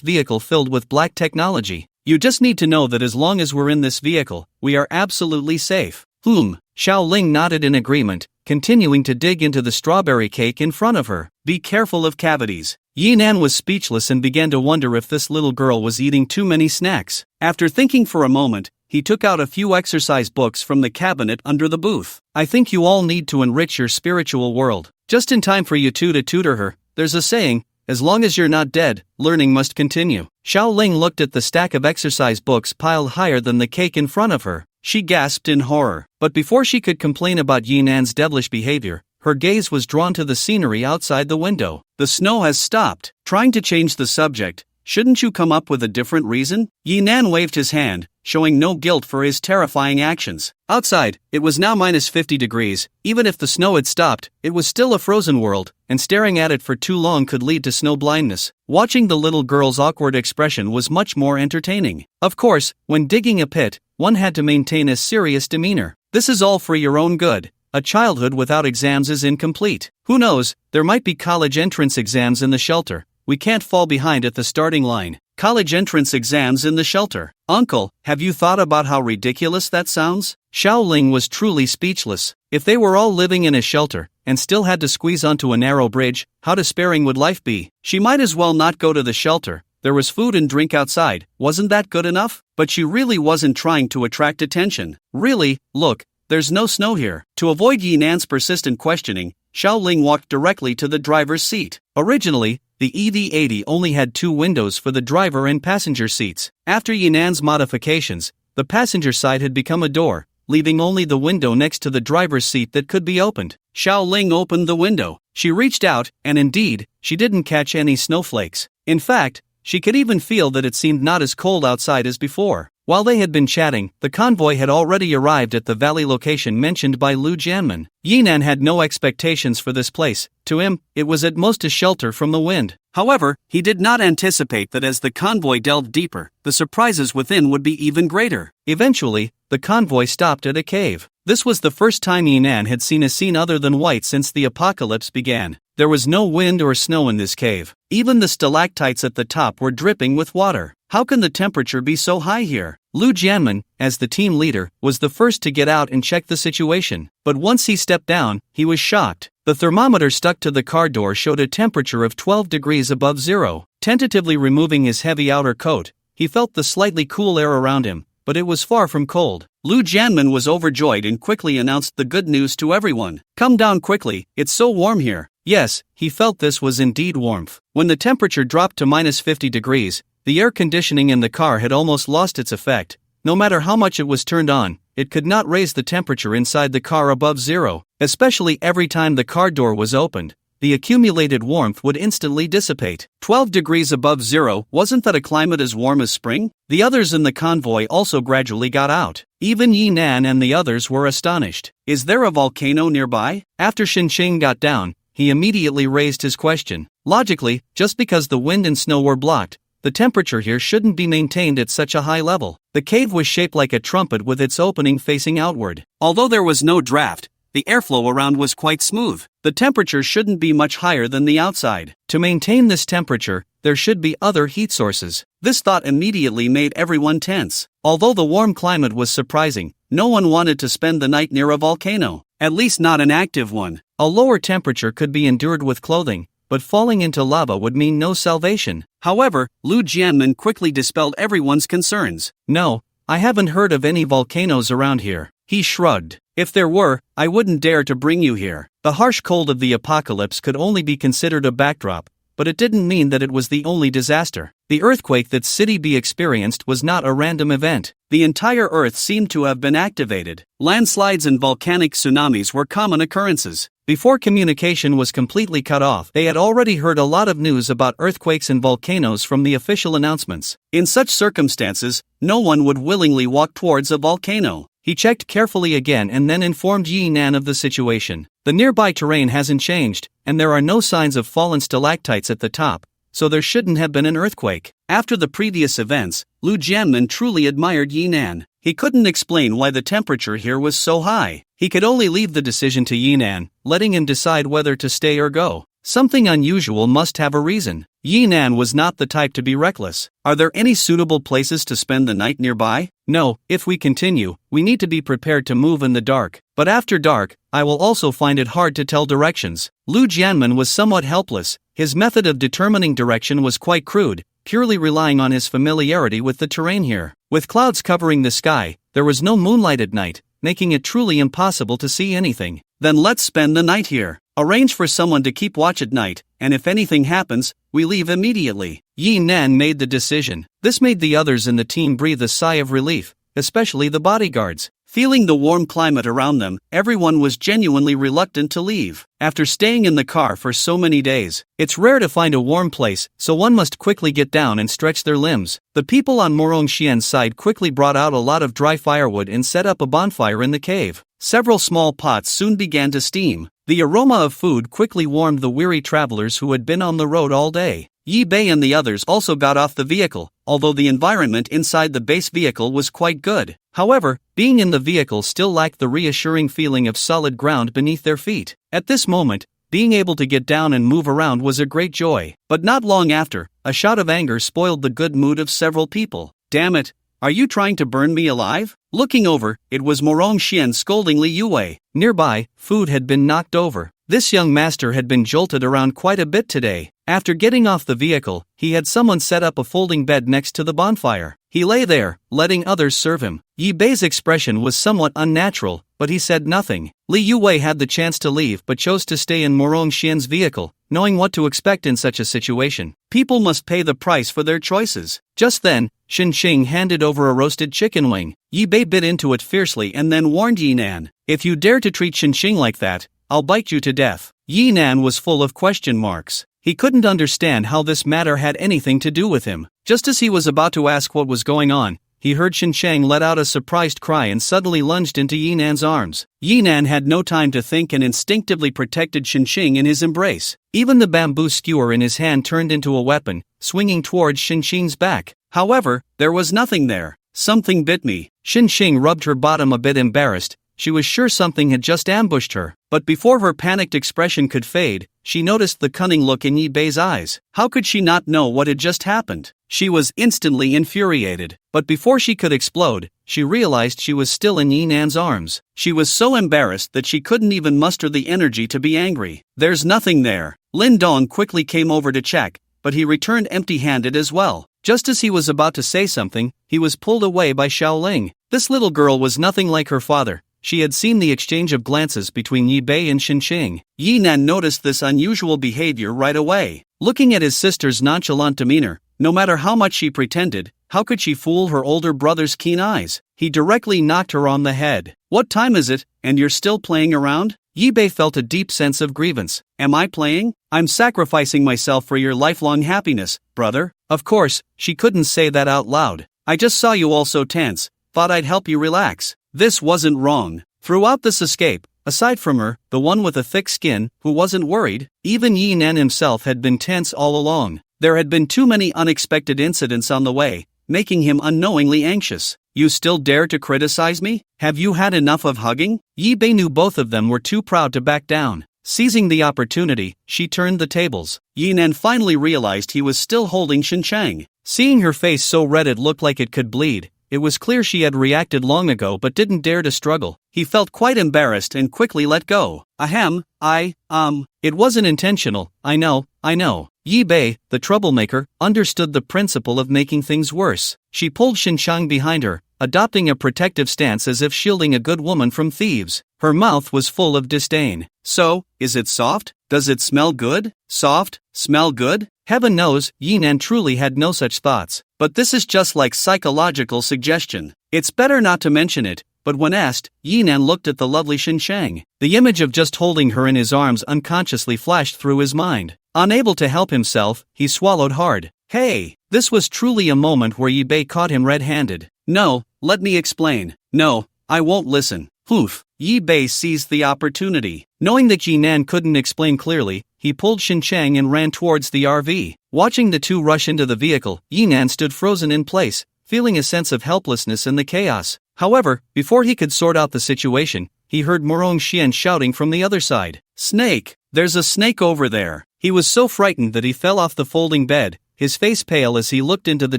vehicle filled with black technology. You just need to know that as long as we're in this vehicle, we are absolutely safe. Xiao Ling nodded in agreement, continuing to dig into the strawberry cake in front of her. Be careful of cavities. Yinan was speechless and began to wonder if this little girl was eating too many snacks. After thinking for a moment, he took out a few exercise books from the cabinet under the booth. I think you all need to enrich your spiritual world. Just in time for you two to tutor her. There's a saying, as long as you're not dead, learning must continue. Xiao Ling looked at the stack of exercise books piled higher than the cake in front of her. She gasped in horror. But before she could complain about Yinan's devilish behavior, her gaze was drawn to the scenery outside the window. The snow has stopped. Trying to change the subject, shouldn't you come up with a different reason? Yinan waved his hand, showing no guilt for his terrifying actions. Outside, it was now minus 50 degrees. Even if the snow had stopped, it was still a frozen world, and staring at it for too long could lead to snow blindness. Watching the little girl's awkward expression was much more entertaining. Of course, when digging a pit, one had to maintain a serious demeanor. This is all for your own good. A childhood without exams is incomplete. Who knows, there might be college entrance exams in the shelter. We can't fall behind at the starting line. College entrance exams in the shelter. Uncle, have you thought about how ridiculous that sounds? Xiao Ling was truly speechless. If they were all living in a shelter, and still had to squeeze onto a narrow bridge, how despairing would life be? She might as well not go to the shelter. There was food and drink outside. Wasn't that good enough? But she really wasn't trying to attract attention. Really, look, there's no snow here. To avoid Yinan's persistent questioning, Xiao Ling walked directly to the driver's seat. Originally, the EV-80 only had 2 windows for the driver and passenger seats. After Yinan's modifications, the passenger side had become a door, leaving only the window next to the driver's seat that could be opened. Xiao Ling opened the window. She reached out, and indeed, she didn't catch any snowflakes. In fact, she could even feel that it seemed not as cold outside as before. While they had been chatting, the convoy had already arrived at the valley location mentioned by Lu Jianmen. Yinan had no expectations for this place. To him, it was at most a shelter from the wind. However, he did not anticipate that as the convoy delved deeper, the surprises within would be even greater. Eventually, the convoy stopped at a cave. This was the first time Yinan had seen a scene other than white since the apocalypse began. There was no wind or snow in this cave. Even the stalactites at the top were dripping with water. How can the temperature be so high here? Lu Jianmen, as the team leader, was the first to get out and check the situation. But once he stepped down, he was shocked. The thermometer stuck to the car door showed a temperature of 12 degrees above zero. Tentatively removing his heavy outer coat, he felt the slightly cool air around him, but it was far from cold. Lu Jianmen was overjoyed and quickly announced the good news to everyone. Come down quickly, it's so warm here. Yes, he felt this was indeed warmth. When the temperature dropped to minus 50 degrees, the air conditioning in the car had almost lost its effect. No matter how much it was turned on, it could not raise the temperature inside the car above zero. Especially every time the car door was opened, the accumulated warmth would instantly dissipate. 12 degrees above zero, wasn't that a climate as warm as spring? The others in the convoy also gradually got out. Even Yinan and the others were astonished. Is there a volcano nearby? After Shinxing got down, he immediately raised his question. Logically, just because the wind and snow were blocked, the temperature here shouldn't be maintained at such a high level. The cave was shaped like a trumpet with its opening facing outward. Although there was no draft, the airflow around was quite smooth. The temperature shouldn't be much higher than the outside. To maintain this temperature, there should be other heat sources. This thought immediately made everyone tense. Although the warm climate was surprising, no one wanted to spend the night near a volcano. At least not an active one. A lower temperature could be endured with clothing, but falling into lava would mean no salvation. However, Lu Jianmen quickly dispelled everyone's concerns. No, I haven't heard of any volcanoes around here. He shrugged. If there were, I wouldn't dare to bring you here. The harsh cold of the apocalypse could only be considered a backdrop, but it didn't mean that it was the only disaster. The earthquake that City B experienced was not a random event. The entire Earth seemed to have been activated. Landslides and volcanic tsunamis were common occurrences. Before communication was completely cut off, they had already heard a lot of news about earthquakes and volcanoes from the official announcements. In such circumstances, no one would willingly walk towards a volcano. He checked carefully again and then informed Yinan of the situation. The nearby terrain hasn't changed, and there are no signs of fallen stalactites at the top, so there shouldn't have been an earthquake. After the previous events, Lu Jianmen truly admired Yinan. He couldn't explain why the temperature here was so high. He could only leave the decision to Yinan, letting him decide whether to stay or go. Something unusual must have a reason. Yinan was not the type to be reckless. Are there any suitable places to spend the night nearby? No, if we continue, we need to be prepared to move in the dark. But after dark, I will also find it hard to tell directions. Lu Jianmen was somewhat helpless. His method of determining direction was quite crude, purely relying on his familiarity with the terrain here. With clouds covering the sky, there was no moonlight at night, making it truly impossible to see anything. Then let's spend the night here. Arrange for someone to keep watch at night, and if anything happens, we leave immediately. Yi Nan made the decision. This made the others in the team breathe a sigh of relief, especially the bodyguards. Feeling the warm climate around them, everyone was genuinely reluctant to leave. After staying in the car for so many days, it's rare to find a warm place, so one must quickly get down and stretch their limbs. The people on Morongxian's side quickly brought out a lot of dry firewood and set up a bonfire in the cave. Several small pots soon began to steam. The aroma of food quickly warmed the weary travelers who had been on the road all day. Yi Bei and the others also got off the vehicle, although the environment inside the base vehicle was quite good. However, being in the vehicle still lacked the reassuring feeling of solid ground beneath their feet. At this moment, being able to get down and move around was a great joy. But not long after, a shout of anger spoiled the good mood of several people. Damn it! Are you trying to burn me alive? Looking over, it was Morongxian scolding Li Yue. Nearby, food had been knocked over. This young master had been jolted around quite a bit today. After getting off the vehicle, he had someone set up a folding bed next to the bonfire. He lay there, letting others serve him. Yi Bei's expression was somewhat unnatural, but he said nothing. Li Yue had the chance to leave but chose to stay in Morongxian's vehicle, knowing what to expect in such a situation. People must pay the price for their choices. Just then, Xinxing handed over a roasted chicken wing. Yi Bei bit into it fiercely and then warned Yi Nan, "If you dare to treat Xinxing like that, I'll bite you to death." Yi Nan was full of question marks. He couldn't understand how this matter had anything to do with him. Just as he was about to ask what was going on, he heard Xinxing let out a surprised cry and suddenly lunged into Yi Nan's arms. Yi Nan had no time to think and instinctively protected Xinxing in his embrace. Even the bamboo skewer in his hand turned into a weapon, swinging towards Xinxing's back. However, there was nothing there. "Something bit me." Xinxing rubbed her bottom a bit embarrassed. She was sure something had just ambushed her, but before her panicked expression could fade, she noticed the cunning look in Yi Bei's eyes. How could she not know what had just happened? She was instantly infuriated, but before she could explode, she realized she was still in Yi Nan's arms. She was so embarrassed that she couldn't even muster the energy to be angry. "There's nothing there." Lin Dong quickly came over to check, but he returned empty-handed as well. Just as he was about to say something, he was pulled away by Xiaoling. This little girl was nothing like her father. She had seen the exchange of glances between Yi Bei and Xinxing. Yi Nan noticed this unusual behavior right away. Looking at his sister's nonchalant demeanor, no matter how much she pretended, how could she fool her older brother's keen eyes? He directly knocked her on the head. "What time is it, and you're still playing around?" Yi Bei felt a deep sense of grievance. "Am I playing? I'm sacrificing myself for your lifelong happiness, brother." Of course, she couldn't say that out loud. "I just saw you all so tense, thought I'd help you relax." This wasn't wrong. Throughout this escape, aside from her, the one with a thick skin, who wasn't worried, even Yi Nan himself had been tense all along. There had been too many unexpected incidents on the way, making him unknowingly anxious. "You still dare to criticize me? Have you had enough of hugging?" Yi Bei knew both of them were too proud to back down. Seizing the opportunity, she turned the tables. Yi Nan finally realized he was still holding Xinxing. Seeing her face so red it looked like it could bleed, it was clear she had reacted long ago but didn't dare to struggle. He felt quite embarrassed and quickly let go. "Ahem, it wasn't intentional, I know. Yi Bei, the troublemaker, understood the principle of making things worse. She pulled Xinxing behind her, adopting a protective stance as if shielding a good woman from thieves. Her mouth was full of disdain. "So, is it soft? Does it smell good? Soft? Smell good?" Heaven knows, Yi Nan truly had no such thoughts. But this is just like psychological suggestion. It's better not to mention it, but when asked, Yi Nan looked at the lovely Xinxing. The image of just holding her in his arms unconsciously flashed through his mind. Unable to help himself, he swallowed hard. "Hey!" This was truly a moment where Yi Bei caught him red-handed. "No, let me explain." "No, I won't listen." Poof! Yi Bei seized the opportunity. Knowing that Yi Nan couldn't explain clearly, he pulled Xinxing and ran towards the RV. Watching the two rush into the vehicle, Yi Nan stood frozen in place, feeling a sense of helplessness in the chaos. However, before he could sort out the situation, he heard Morongxian shouting from the other side. "Snake! There's a snake over there!" He was so frightened that he fell off the folding bed, his face pale as he looked into the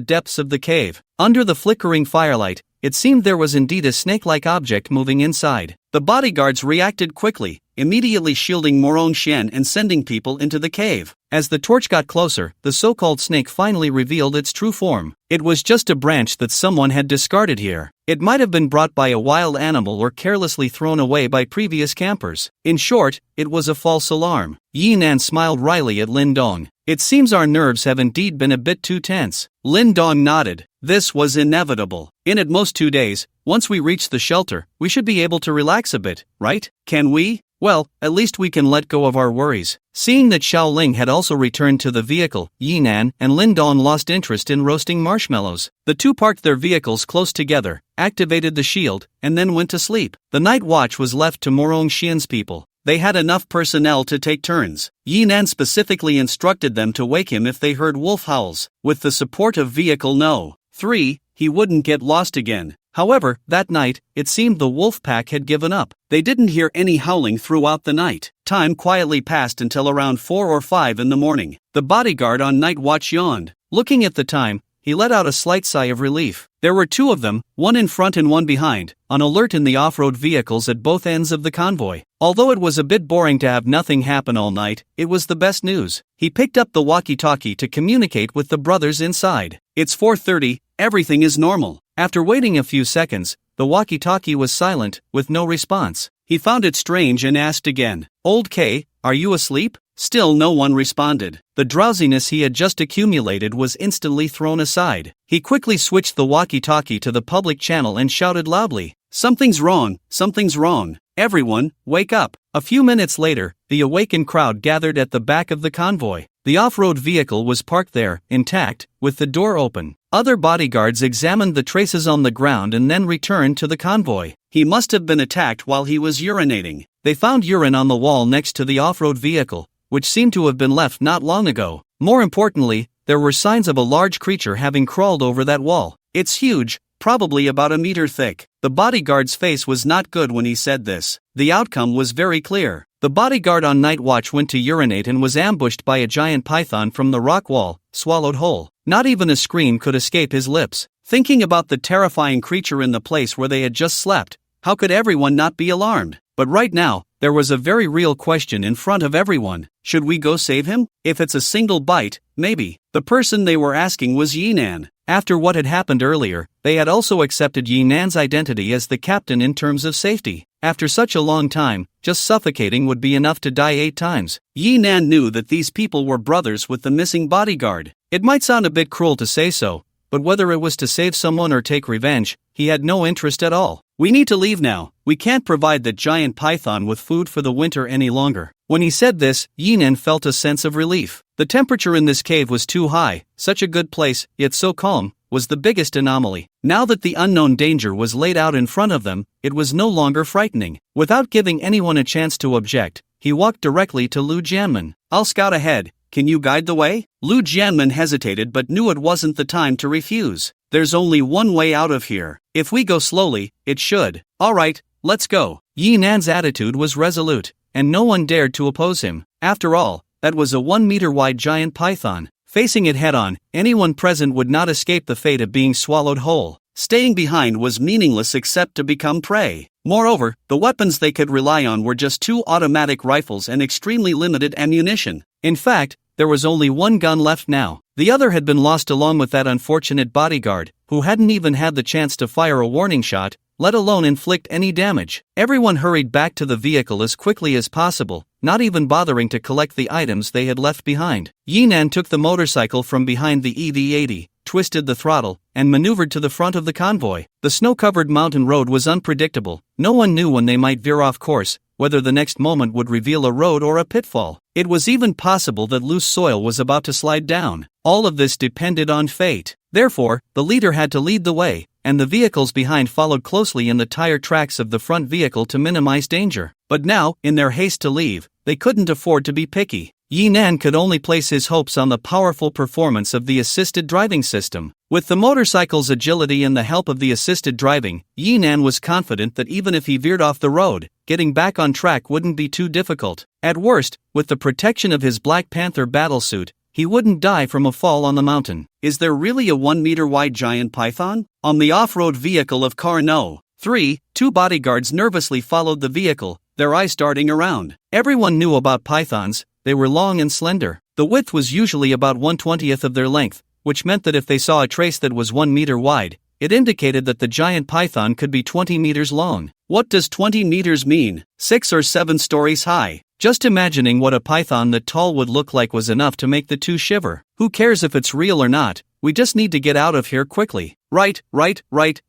depths of the cave. Under the flickering firelight, it seemed there was indeed a snake-like object moving inside. The bodyguards reacted quickly, immediately shielding Morongxian and sending people into the cave. As the torch got closer, the so-called snake finally revealed its true form. It was just a branch that someone had discarded here. It might have been brought by a wild animal or carelessly thrown away by previous campers. In short, it was a false alarm. Yinan smiled wryly at Lin Dong. It seems our nerves have indeed been a bit too tense. Lin Dong nodded. This was inevitable. In at most 2 days, once we reach the shelter, we should be able to relax a bit, right? Can we? Well, at least we can let go of our worries. Seeing that Xiaoling had also returned to the vehicle, Yinan and Lin Dong lost interest in roasting marshmallows. The two parked their vehicles close together, activated the shield, and then went to sleep. The night watch was left to Morong Xian's people. They had enough personnel to take turns. Yinan specifically instructed them to wake him if they heard wolf howls. With the support of Vehicle No. 3, he wouldn't get lost again. However, that night, it seemed the wolf pack had given up. They didn't hear any howling throughout the night. Time quietly passed until around 4 or 5 in the morning. The bodyguard on night watch yawned. Looking at the time, he let out a slight sigh of relief. There were 2 of them, one in front and one behind, on alert in the off-road vehicles at both ends of the convoy. Although it was a bit boring to have nothing happen all night, it was the best news. He picked up the walkie-talkie to communicate with the brothers inside. It's 4:30, everything is normal. After waiting a few seconds, the walkie-talkie was silent, with no response. He found it strange and asked again, "Old K, are you asleep?" Still no one responded. The drowsiness he had just accumulated was instantly thrown aside. He quickly switched the walkie-talkie to the public channel and shouted loudly, "Something's wrong, something's wrong. Everyone, wake up." A few minutes later, the awakened crowd gathered at the back of the convoy. The off-road vehicle was parked there, intact, with the door open. Other bodyguards examined the traces on the ground and then returned to the convoy. He must have been attacked while he was urinating. They found urine on the wall next to the off-road vehicle, which seemed to have been left not long ago. More importantly, there were signs of a large creature having crawled over that wall. It's huge, probably about a meter thick. The bodyguard's face was not good when he said this. The outcome was very clear. The bodyguard on night watch went to urinate and was ambushed by a giant python from the rock wall, swallowed whole. Not even a scream could escape his lips. Thinking about the terrifying creature in the place where they had just slept, how could everyone not be alarmed? But right now, there was a very real question in front of everyone. Should we go save him? If it's a single bite, maybe. The person they were asking was Yinan. After what had happened earlier, they had also accepted Yinan's identity as the captain in terms of safety. After such a long time, just suffocating would be enough to die 8 times. Yinan knew that these people were brothers with the missing bodyguard. It might sound a bit cruel to say so, but whether it was to save someone or take revenge, he had no interest at all. "We need to leave now. We can't provide that giant python with food for the winter any longer." When he said this, Yinan felt a sense of relief. The temperature in this cave was too high. Such a good place, yet so calm, was the biggest anomaly. Now that the unknown danger was laid out in front of them, it was no longer frightening. Without giving anyone a chance to object, he walked directly to Lu Jianmen. "I'll scout ahead. Can you guide the way?" Lu Jianmen hesitated but knew it wasn't the time to refuse. "There's only one way out of here. If we go slowly, it should." "All right, let's go." Yinan's attitude was resolute, and no one dared to oppose him. After all, that was a 1-meter-wide giant python. Facing it head-on, anyone present would not escape the fate of being swallowed whole. Staying behind was meaningless except to become prey. Moreover, the weapons they could rely on were just 2 automatic rifles and extremely limited ammunition. In fact, there was only 1 gun left now. The other had been lost along with that unfortunate bodyguard, who hadn't even had the chance to fire a warning shot, let alone inflict any damage. Everyone hurried back to the vehicle as quickly as possible, not even bothering to collect the items they had left behind. Yinan took the motorcycle from behind the EV-80, twisted the throttle, and maneuvered to the front of the convoy. The snow-covered mountain road was unpredictable. No one knew when they might veer off course, whether the next moment would reveal a road or a pitfall. It was even possible that loose soil was about to slide down. All of this depended on fate. Therefore, the leader had to lead the way, and the vehicles behind followed closely in the tire tracks of the front vehicle to minimize danger. But now, in their haste to leave, they couldn't afford to be picky. Yinan could only place his hopes on the powerful performance of the assisted driving system. With the motorcycle's agility and the help of the assisted driving, Yinan was confident that even if he veered off the road, getting back on track wouldn't be too difficult. At worst, with the protection of his Black Panther battlesuit, he wouldn't die from a fall on the mountain. Is there really a 1-meter-wide giant python? On the off-road vehicle of Car No. 3, 2 bodyguards nervously followed the vehicle, their eyes darting around. Everyone knew about pythons. They were long and slender, The width was usually about 1/20th of their length, which meant that if they saw a trace that was 1 meter wide, it indicated that the giant python could be 20 meters long. What does 20 meters mean? 6 or 7 stories high? Just imagining what a python that tall would look like was enough to make the two shiver. Who cares if it's real or not? We just need to get out of here quickly. Right.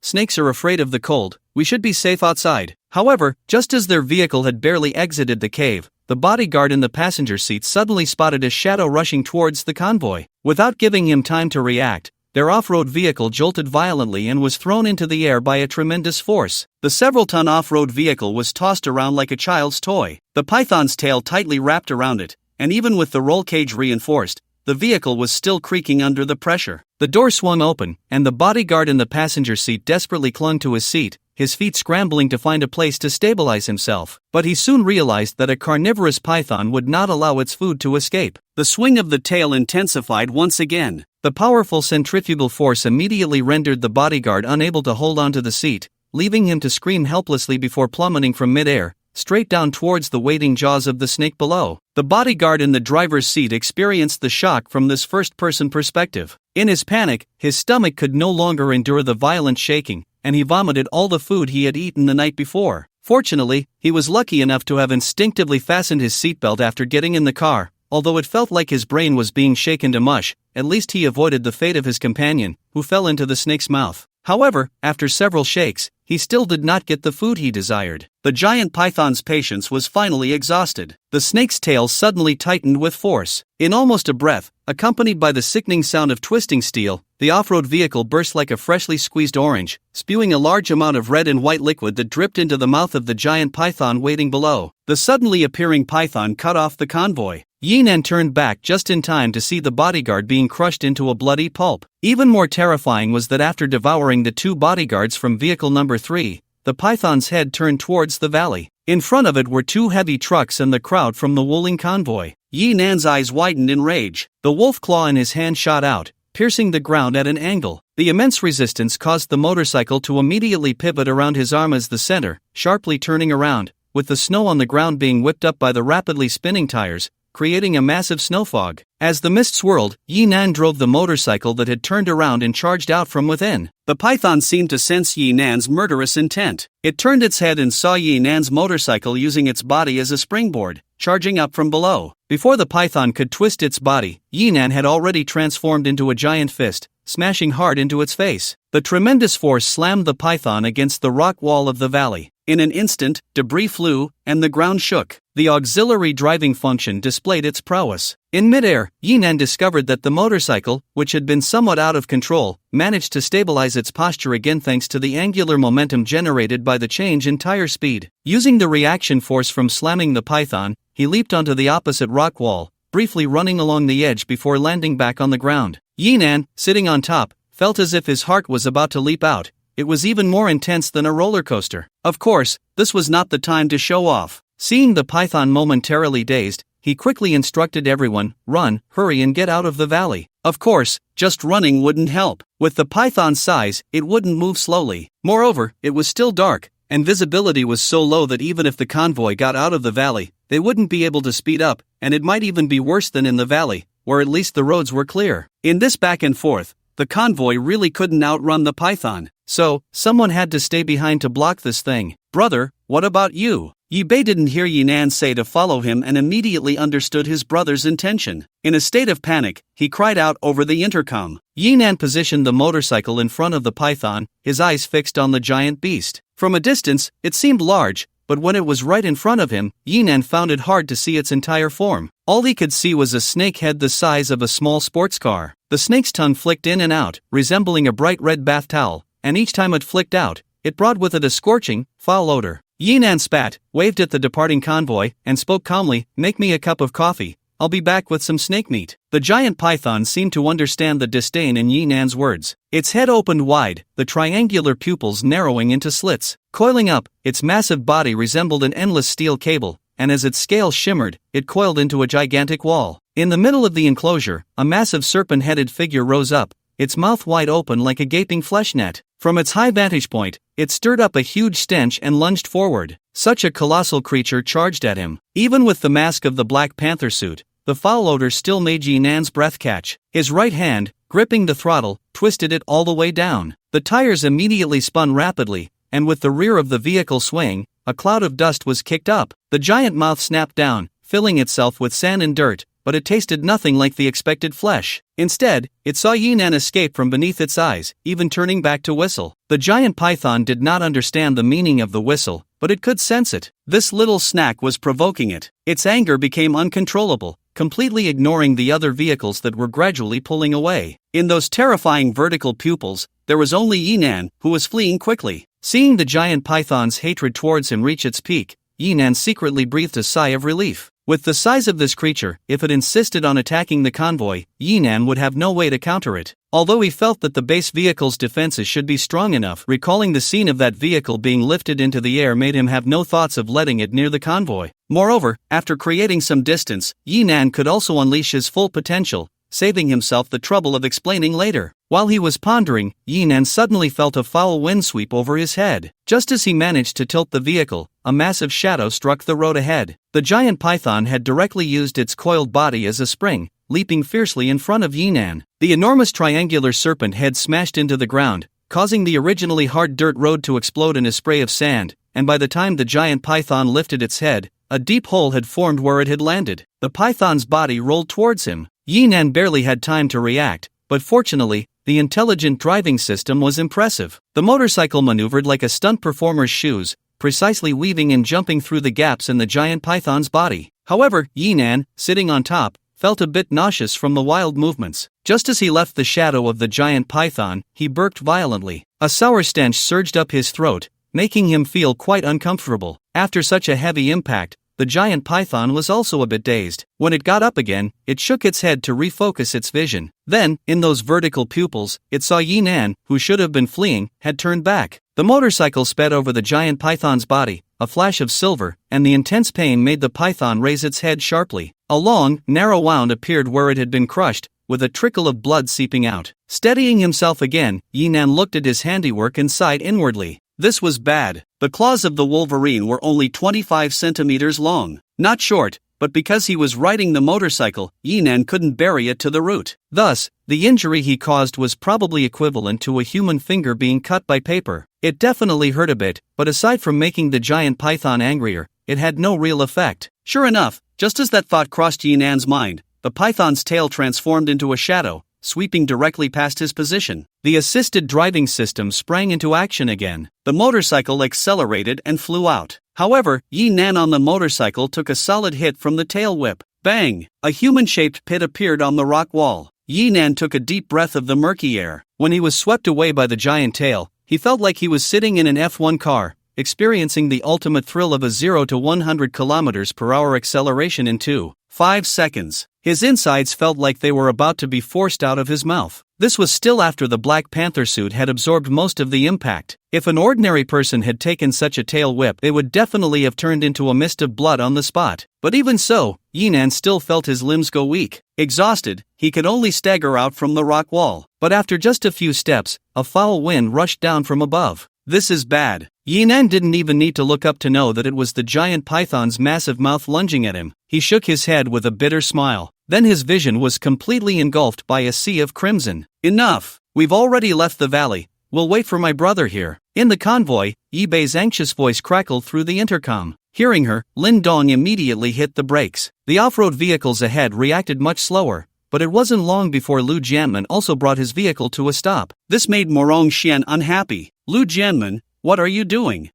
Snakes are afraid of the cold. We should be safe outside. However, just as their vehicle had barely exited the cave, the bodyguard in the passenger seat suddenly spotted a shadow rushing towards the convoy. Without giving him time to react, their off-road vehicle jolted violently and was thrown into the air by a tremendous force. The several-ton off-road vehicle was tossed around like a child's toy. The python's tail tightly wrapped around it, and even with the roll cage reinforced, the vehicle was still creaking under the pressure. The door swung open, and the bodyguard in the passenger seat desperately clung to his seat, his feet scrambling to find a place to stabilize himself. But he soon realized that a carnivorous python would not allow its food to escape. The swing of the tail intensified once again. The powerful centrifugal force immediately rendered the bodyguard unable to hold onto the seat, leaving him to scream helplessly before plummeting from midair, straight down towards the waiting jaws of the snake below. The bodyguard in the driver's seat experienced the shock from this first-person perspective. In his panic, his stomach could no longer endure the violent shaking, and he vomited all the food he had eaten the night before. Fortunately, he was lucky enough to have instinctively fastened his seatbelt after getting in the car. Although it felt like his brain was being shaken to mush, at least he avoided the fate of his companion, who fell into the snake's mouth. However, after several shakes, he still did not get the food he desired. The giant python's patience was finally exhausted. The snake's tail suddenly tightened with force. In almost a breath, accompanied by the sickening sound of twisting steel, the off-road vehicle burst like a freshly squeezed orange, spewing a large amount of red and white liquid that dripped into the mouth of the giant python waiting below. The suddenly appearing python cut off the convoy. Yinan turned back just in time to see the bodyguard being crushed into a bloody pulp. Even more terrifying was that after devouring the two bodyguards from vehicle number 3, the python's head turned towards the valley. In front of it were 2 heavy trucks and the crowd from the Wuling convoy. Yinan's eyes widened in rage. The wolf claw in his hand shot out, piercing the ground at an angle. The immense resistance caused the motorcycle to immediately pivot around his arm as the center, sharply turning around, with the snow on the ground being whipped up by the rapidly spinning tires, creating a massive snow fog. As the mist swirled, Yinan drove the motorcycle that had turned around and charged out from within. The python seemed to sense Yinan's murderous intent. It turned its head and saw Yinan's motorcycle using its body as a springboard, charging up from below. Before the python could twist its body, Yinan had already transformed into a giant fist, smashing hard into its face. The tremendous force slammed the python against the rock wall of the valley. In an instant, debris flew, and the ground shook. The auxiliary driving function displayed its prowess. In midair, Yinan discovered that the motorcycle, which had been somewhat out of control, managed to stabilize its posture again thanks to the angular momentum generated by the change in tire speed. Using the reaction force from slamming the python, he leaped onto the opposite rock wall, briefly running along the edge before landing back on the ground. Yinan, sitting on top, felt as if his heart was about to leap out. It was even more intense than a roller coaster. Of course, this was not the time to show off. Seeing the python momentarily dazed, he quickly instructed everyone, "Run, hurry and get out of the valley." Of course, just running wouldn't help. With the python's size, it wouldn't move slowly. Moreover, it was still dark, and visibility was so low that even if the convoy got out of the valley, they wouldn't be able to speed up, and it might even be worse than in the valley, where at least the roads were clear. In this back and forth, the convoy really couldn't outrun the python. So, someone had to stay behind to block this thing. "Brother, what about you?" Yibei didn't hear Yinan say to follow him and immediately understood his brother's intention. In a state of panic, he cried out over the intercom. Yinan positioned the motorcycle in front of the python, his eyes fixed on the giant beast. From a distance, it seemed large, but when it was right in front of him, Yinan found it hard to see its entire form. All he could see was a snake head the size of a small sports car. The snake's tongue flicked in and out, resembling a bright red bath towel, and each time it flicked out, it brought with it a scorching, foul odor. Yinan spat, waved at the departing convoy, and spoke calmly, "Make me a cup of coffee. I'll be back with some snake meat." The giant python seemed to understand the disdain in Yinan's words. Its head opened wide, the triangular pupils narrowing into slits. Coiling up, its massive body resembled an endless steel cable, and as its scales shimmered, it coiled into a gigantic wall. In the middle of the enclosure, a massive serpent-headed figure rose up, its mouth wide open like a gaping flesh net. From its high vantage point, it stirred up a huge stench and lunged forward. Such a colossal creature charged at him. Even with the mask of the Black Panther suit, the foul odor still made Yi Nan's breath catch. His right hand, gripping the throttle, twisted it all the way down. The tires immediately spun rapidly, and with the rear of the vehicle swaying, a cloud of dust was kicked up. The giant mouth snapped down, filling itself with sand and dirt, but it tasted nothing like the expected flesh. Instead, it saw Yi Nan escape from beneath its eyes, even turning back to whistle. The giant python did not understand the meaning of the whistle, but it could sense it. This little snack was provoking it. Its anger became uncontrollable, completely ignoring the other vehicles that were gradually pulling away. In those terrifying vertical pupils, there was only Yi Nan, who was fleeing quickly. Seeing the giant python's hatred towards him reach its peak, Yi Nan secretly breathed a sigh of relief. With the size of this creature, if it insisted on attacking the convoy, Yi Nan would have no way to counter it. Although he felt that the base vehicle's defenses should be strong enough, recalling the scene of that vehicle being lifted into the air made him have no thoughts of letting it near the convoy. Moreover, after creating some distance, Yi Nan could also unleash his full potential, saving himself the trouble of explaining later. While he was pondering, Yi Nan suddenly felt a foul wind sweep over his head. Just as he managed to tilt the vehicle, a massive shadow struck the road ahead. The giant python had directly used its coiled body as a spring, leaping fiercely in front of Yi Nan. The enormous triangular serpent head smashed into the ground, causing the originally hard dirt road to explode in a spray of sand, and by the time the giant python lifted its head, a deep hole had formed where it had landed. The python's body rolled towards him. Yi Nan barely had time to react, but fortunately, the intelligent driving system was impressive. The motorcycle maneuvered like a stunt performer's shoes, precisely weaving and jumping through the gaps in the giant python's body. However, Yi Nan, sitting on top, felt a bit nauseous from the wild movements. Just as he left the shadow of the giant python, he burped violently. A sour stench surged up his throat, making him feel quite uncomfortable. After such a heavy impact, the giant python was also a bit dazed. When it got up again, it shook its head to refocus its vision. Then, in those vertical pupils, it saw Yi Nan, who should have been fleeing, had turned back. The motorcycle sped over the giant python's body, a flash of silver, and the intense pain made the python raise its head sharply. A long, narrow wound appeared where it had been crushed, with a trickle of blood seeping out. Steadying himself again, Yi Nan looked at his handiwork and sighed inwardly. This was bad. The claws of the wolverine were only 25 centimeters long. Not short, but because he was riding the motorcycle, Yi Nan couldn't bury it to the root. Thus, the injury he caused was probably equivalent to a human finger being cut by paper. It definitely hurt a bit, but aside from making the giant python angrier, it had no real effect. Sure enough, just as that thought crossed Yi Nan's mind, the python's tail transformed into a shadow, sweeping directly past his position. The assisted driving system sprang into action again. The motorcycle accelerated and flew out. However, Yi Nan on the motorcycle took a solid hit from the tail whip. Bang! A human-shaped pit appeared on the rock wall. Yi Nan took a deep breath of the murky air. When he was swept away by the giant tail, he felt like he was sitting in an F1 car, experiencing the ultimate thrill of a 0 to 100 km/h acceleration in 2.5 seconds. His insides felt like they were about to be forced out of his mouth. This was still after the Black Panther suit had absorbed most of the impact. If an ordinary person had taken such a tail whip, they would definitely have turned into a mist of blood on the spot. But even so, Yi Nan still felt his limbs go weak. Exhausted, he could only stagger out from the rock wall. But after just a few steps, a foul wind rushed down from above. This is bad. Yi Nan didn't even need to look up to know that it was the giant python's massive mouth lunging at him. He shook his head with a bitter smile. Then his vision was completely engulfed by a sea of crimson. Enough! We've already left the valley. We'll wait for my brother here. In the convoy, Yi Bei's anxious voice crackled through the intercom. Hearing her, Lin Dong immediately hit the brakes. The off-road vehicles ahead reacted much slower, but it wasn't long before Lu Jianmen also brought his vehicle to a stop. This made Morong Xian unhappy. Lu Jianmen, what are you doing?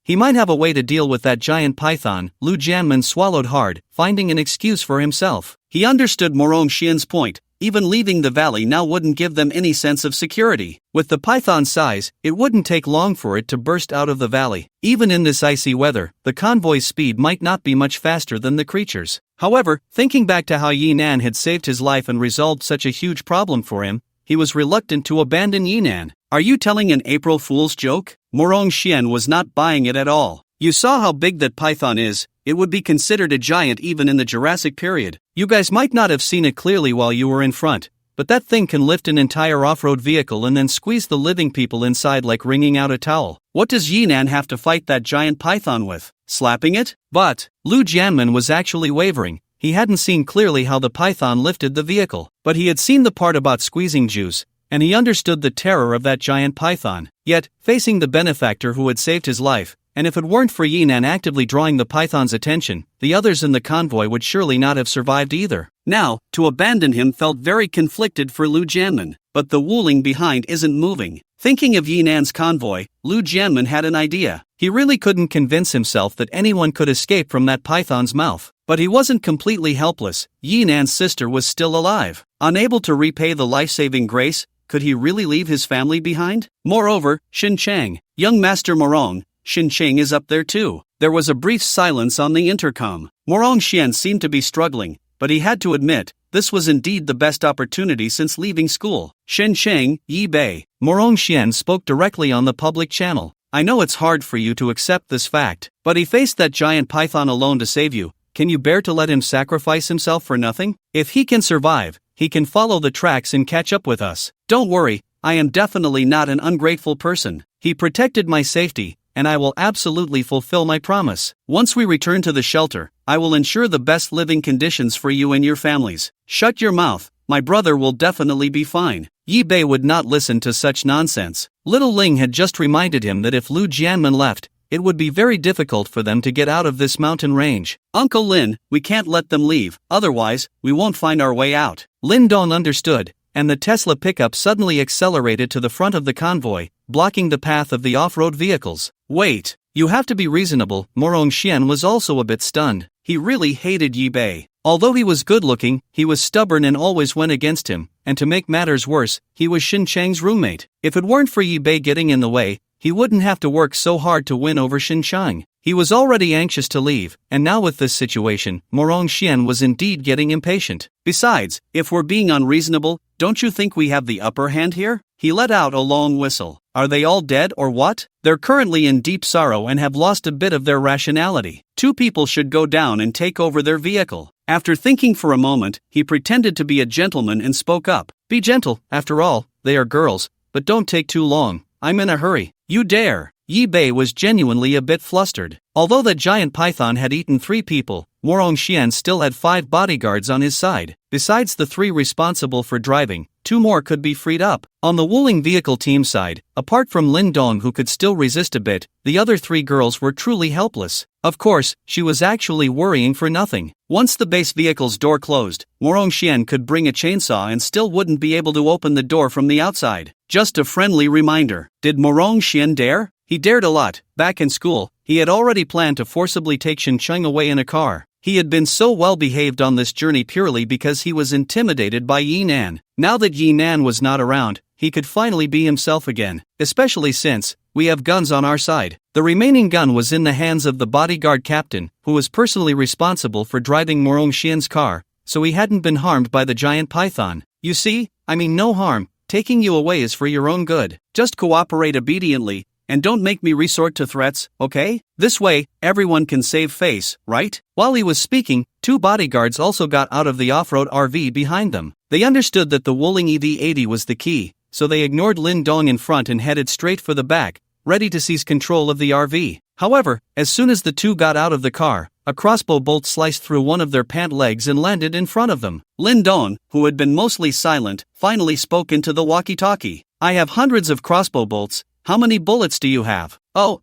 He might have a way to deal with that giant python. Lu Jianmen swallowed hard, finding an excuse for himself. He understood Morong Xian's point. Even leaving the valley now wouldn't give them any sense of security. With the python's size, it wouldn't take long for it to burst out of the valley. Even in this icy weather, the convoy's speed might not be much faster than the creature's. However, thinking back to how Yi Nan had saved his life and resolved such a huge problem for him, he was reluctant to abandon Yi Nan. Are you telling an April Fool's joke? Morong Xian was not buying it at all. You saw how big that python is. It would be considered a giant even in the Jurassic period. You guys might not have seen it clearly while you were in front, but that thing can lift an entire off-road vehicle and then squeeze the living people inside like wringing out a towel. What does Yi Nan have to fight that giant python with? Slapping it? But Lu Jianmen was actually wavering. he hadn't seen clearly how the python lifted the vehicle, but he had seen the part about squeezing juice, and he understood the terror of that giant python. Yet, facing the benefactor who had saved his life, and if it weren't for Yinan actively drawing the python's attention, the others in the convoy would surely not have survived either. Now, to abandon him felt very conflicted for Lu Jianmin, but the Wuling behind isn't moving. Thinking of Yinan's convoy, Lu Jianmin had an idea. He really couldn't convince himself that anyone could escape from that python's mouth. But he wasn't completely helpless. Yinan's sister was still alive. Unable to repay the life-saving grace, could he really leave his family behind? Moreover, Xin Chang, young Master Morong, Xin Chang is up there too. There was a brief silence on the intercom. Morong Xian seemed to be struggling, but he had to admit, this was indeed the best opportunity since leaving school. Xin Chang, Yi Bei. Morong Xian spoke directly on the public channel. I know it's hard for you to accept this fact, but he faced that giant python alone to save you. Can you bear to let him sacrifice himself for nothing? If he can survive, he can follow the tracks and catch up with us. Don't worry, I am definitely not an ungrateful person. He protected my safety, and I will absolutely fulfill my promise. Once we return to the shelter, I will ensure the best living conditions for you and your families. Shut your mouth, my brother will definitely be fine. Yi Bei would not listen to such nonsense. Little Ling had just reminded him that if Lu Jianmin left, it would be very difficult for them to get out of this mountain range. Uncle Lin, we can't let them leave, otherwise, we won't find our way out. Lin Dong understood, and the Tesla pickup suddenly accelerated to the front of the convoy, blocking the path of the off-road vehicles. Wait, you have to be reasonable. Morong Xian was also a bit stunned. He really hated Yi Bei. Although he was good-looking, he was stubborn and always went against him, and to make matters worse, he was Xin Chang's roommate. If it weren't for Yi Bei getting in the way, he wouldn't have to work so hard to win over Xin Chang. He was already anxious to leave, and now with this situation, Morong Xian was indeed getting impatient. Besides, if we're being unreasonable, don't you think we have the upper hand here? He let out a long whistle. Are they all dead or what? They're currently in deep sorrow and have lost a bit of their rationality. 2 people should go down and take over their vehicle. After thinking for a moment, he pretended to be a gentleman and spoke up. Be gentle, after all, they are girls, but don't take too long. I'm in a hurry. You dare. Yi Bei was genuinely a bit flustered. Although that giant python had eaten 3 people, Morong Xian still had 5 bodyguards on his side. Besides the 3 responsible for driving, 2 more could be freed up. On the Wuling vehicle team side, apart from Lin Dong who could still resist a bit, the other 3 girls were truly helpless. Of course, she was actually worrying for nothing. Once the base vehicle's door closed, Morong Xian could bring a chainsaw and still wouldn't be able to open the door from the outside. Just a friendly reminder. Did Morong Xian dare? He dared a lot. Back in school, he had already planned to forcibly take Xin Chang away in a car. He had been so well behaved on this journey purely because he was intimidated by Yinan. Now that Yinan was not around, he could finally be himself again, especially since we have guns on our side. The remaining gun was in the hands of the bodyguard captain, who was personally responsible for driving Morong Xian's car, so he hadn't been harmed by the giant python. You see, I mean no harm, taking you away is for your own good. Just cooperate obediently, and don't make me resort to threats, okay? This way, everyone can save face, right? While he was speaking, 2 bodyguards also got out of the off-road RV behind them. They understood that the Wuling EV-80 was the key, so they ignored Lin Dong in front and headed straight for the back, ready to seize control of the RV. However, as soon as the 2 got out of the car, a crossbow bolt sliced through one of their pant legs and landed in front of them. Lin Dong, who had been mostly silent, finally spoke into the walkie-talkie. I have hundreds of crossbow bolts. How many bullets do you have? Oh,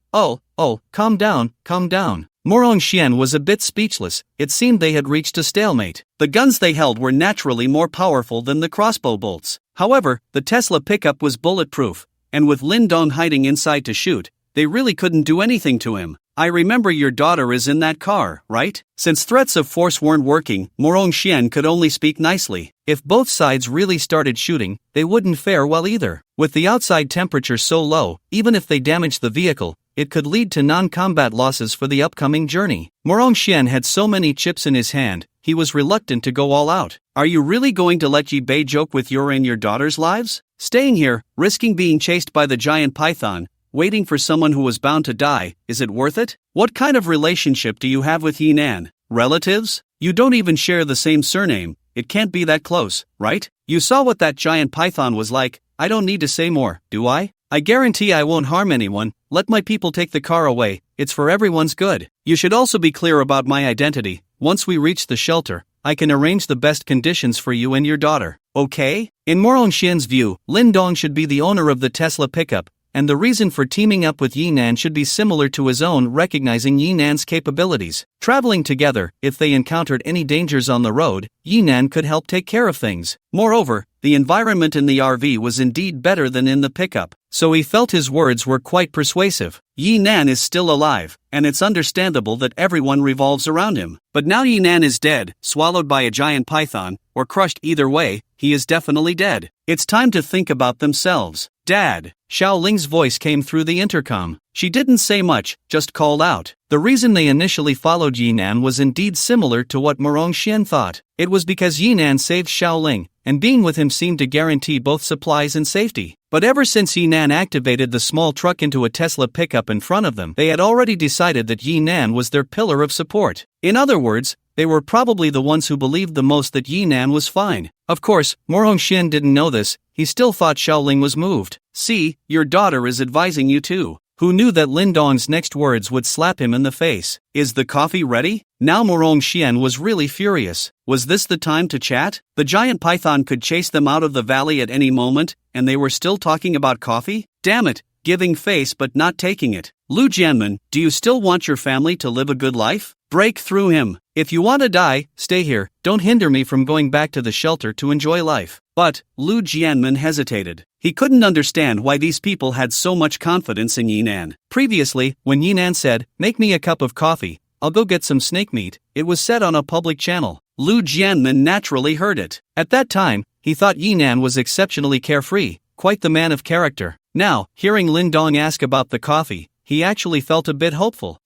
calm down. Morong Xian was a bit speechless. It seemed they had reached a stalemate. The guns they held were naturally more powerful than the crossbow bolts. However, the Tesla pickup was bulletproof, and with Lin Dong hiding inside to shoot, they really couldn't do anything to him. I remember your daughter is in that car, right? Since threats of force weren't working, Morong Xian could only speak nicely. If both sides really started shooting, they wouldn't fare well either. With the outside temperature so low, even if they damaged the vehicle, it could lead to non-combat losses for the upcoming journey. Morong Xian had so many chips in his hand, he was reluctant to go all out. Are you really going to let Yi Bei joke with your and your daughter's lives? Staying here, risking being chased by the giant python, waiting for someone who was bound to die, is it worth it? What kind of relationship do you have with Yinan? Relatives? You don't even share the same surname, it can't be that close, right? You saw what that giant python was like, I don't need to say more, do I? I guarantee I won't harm anyone. Let my people take the car away, it's for everyone's good. You should also be clear about my identity. Once we reach the shelter, I can arrange the best conditions for you and your daughter, okay? In Morong Xian's view, Lin Dong should be the owner of the Tesla pickup, and the reason for teaming up with Yinan should be similar to his own, recognizing Yinan's capabilities. Traveling together, if they encountered any dangers on the road, Yinan could help take care of things. Moreover, the environment in the RV was indeed better than in the pickup, so he felt his words were quite persuasive. Yinan is still alive, and it's understandable that everyone revolves around him. But now Yinan is dead, swallowed by a giant python, or crushed. Either way, he is definitely dead. It's time to think about themselves. Dad. Xiao Ling's voice came through the intercom. She didn't say much, just called out. The reason they initially followed Yinan was indeed similar to what Morong Xian thought. It was because Yinan saved Xiao Ling, and being with him seemed to guarantee both supplies and safety. But ever since Yinan activated the small truck into a Tesla pickup in front of them, they had already decided that Yinan was their pillar of support. In other words, they were probably the ones who believed the most that Yinan was fine. Of course, Morong Xian didn't know this. He still thought Xiao Ling was moved. See, your daughter is advising you too. Who knew that Lin Dong's next words would slap him in the face? Is the coffee ready? Now Morong Xian was really furious. Was this the time to chat? The giant python could chase them out of the valley at any moment, and they were still talking about coffee? Damn it, giving face but not taking it. Lu Jianmen, do you still want your family to live a good life? Break through him. If you want to die, stay here. Don't hinder me from going back to the shelter to enjoy life. But Lu Jianmen hesitated. He couldn't understand why these people had so much confidence in Yinan. Previously, when Yinan said, "Make me a cup of coffee, I'll go get some snake meat," it was said on a public channel. Lu Jianmen naturally heard it. At that time, he thought Yinan was exceptionally carefree, quite the man of character. Now, hearing Lin Dong ask about the coffee, he actually felt a bit hopeful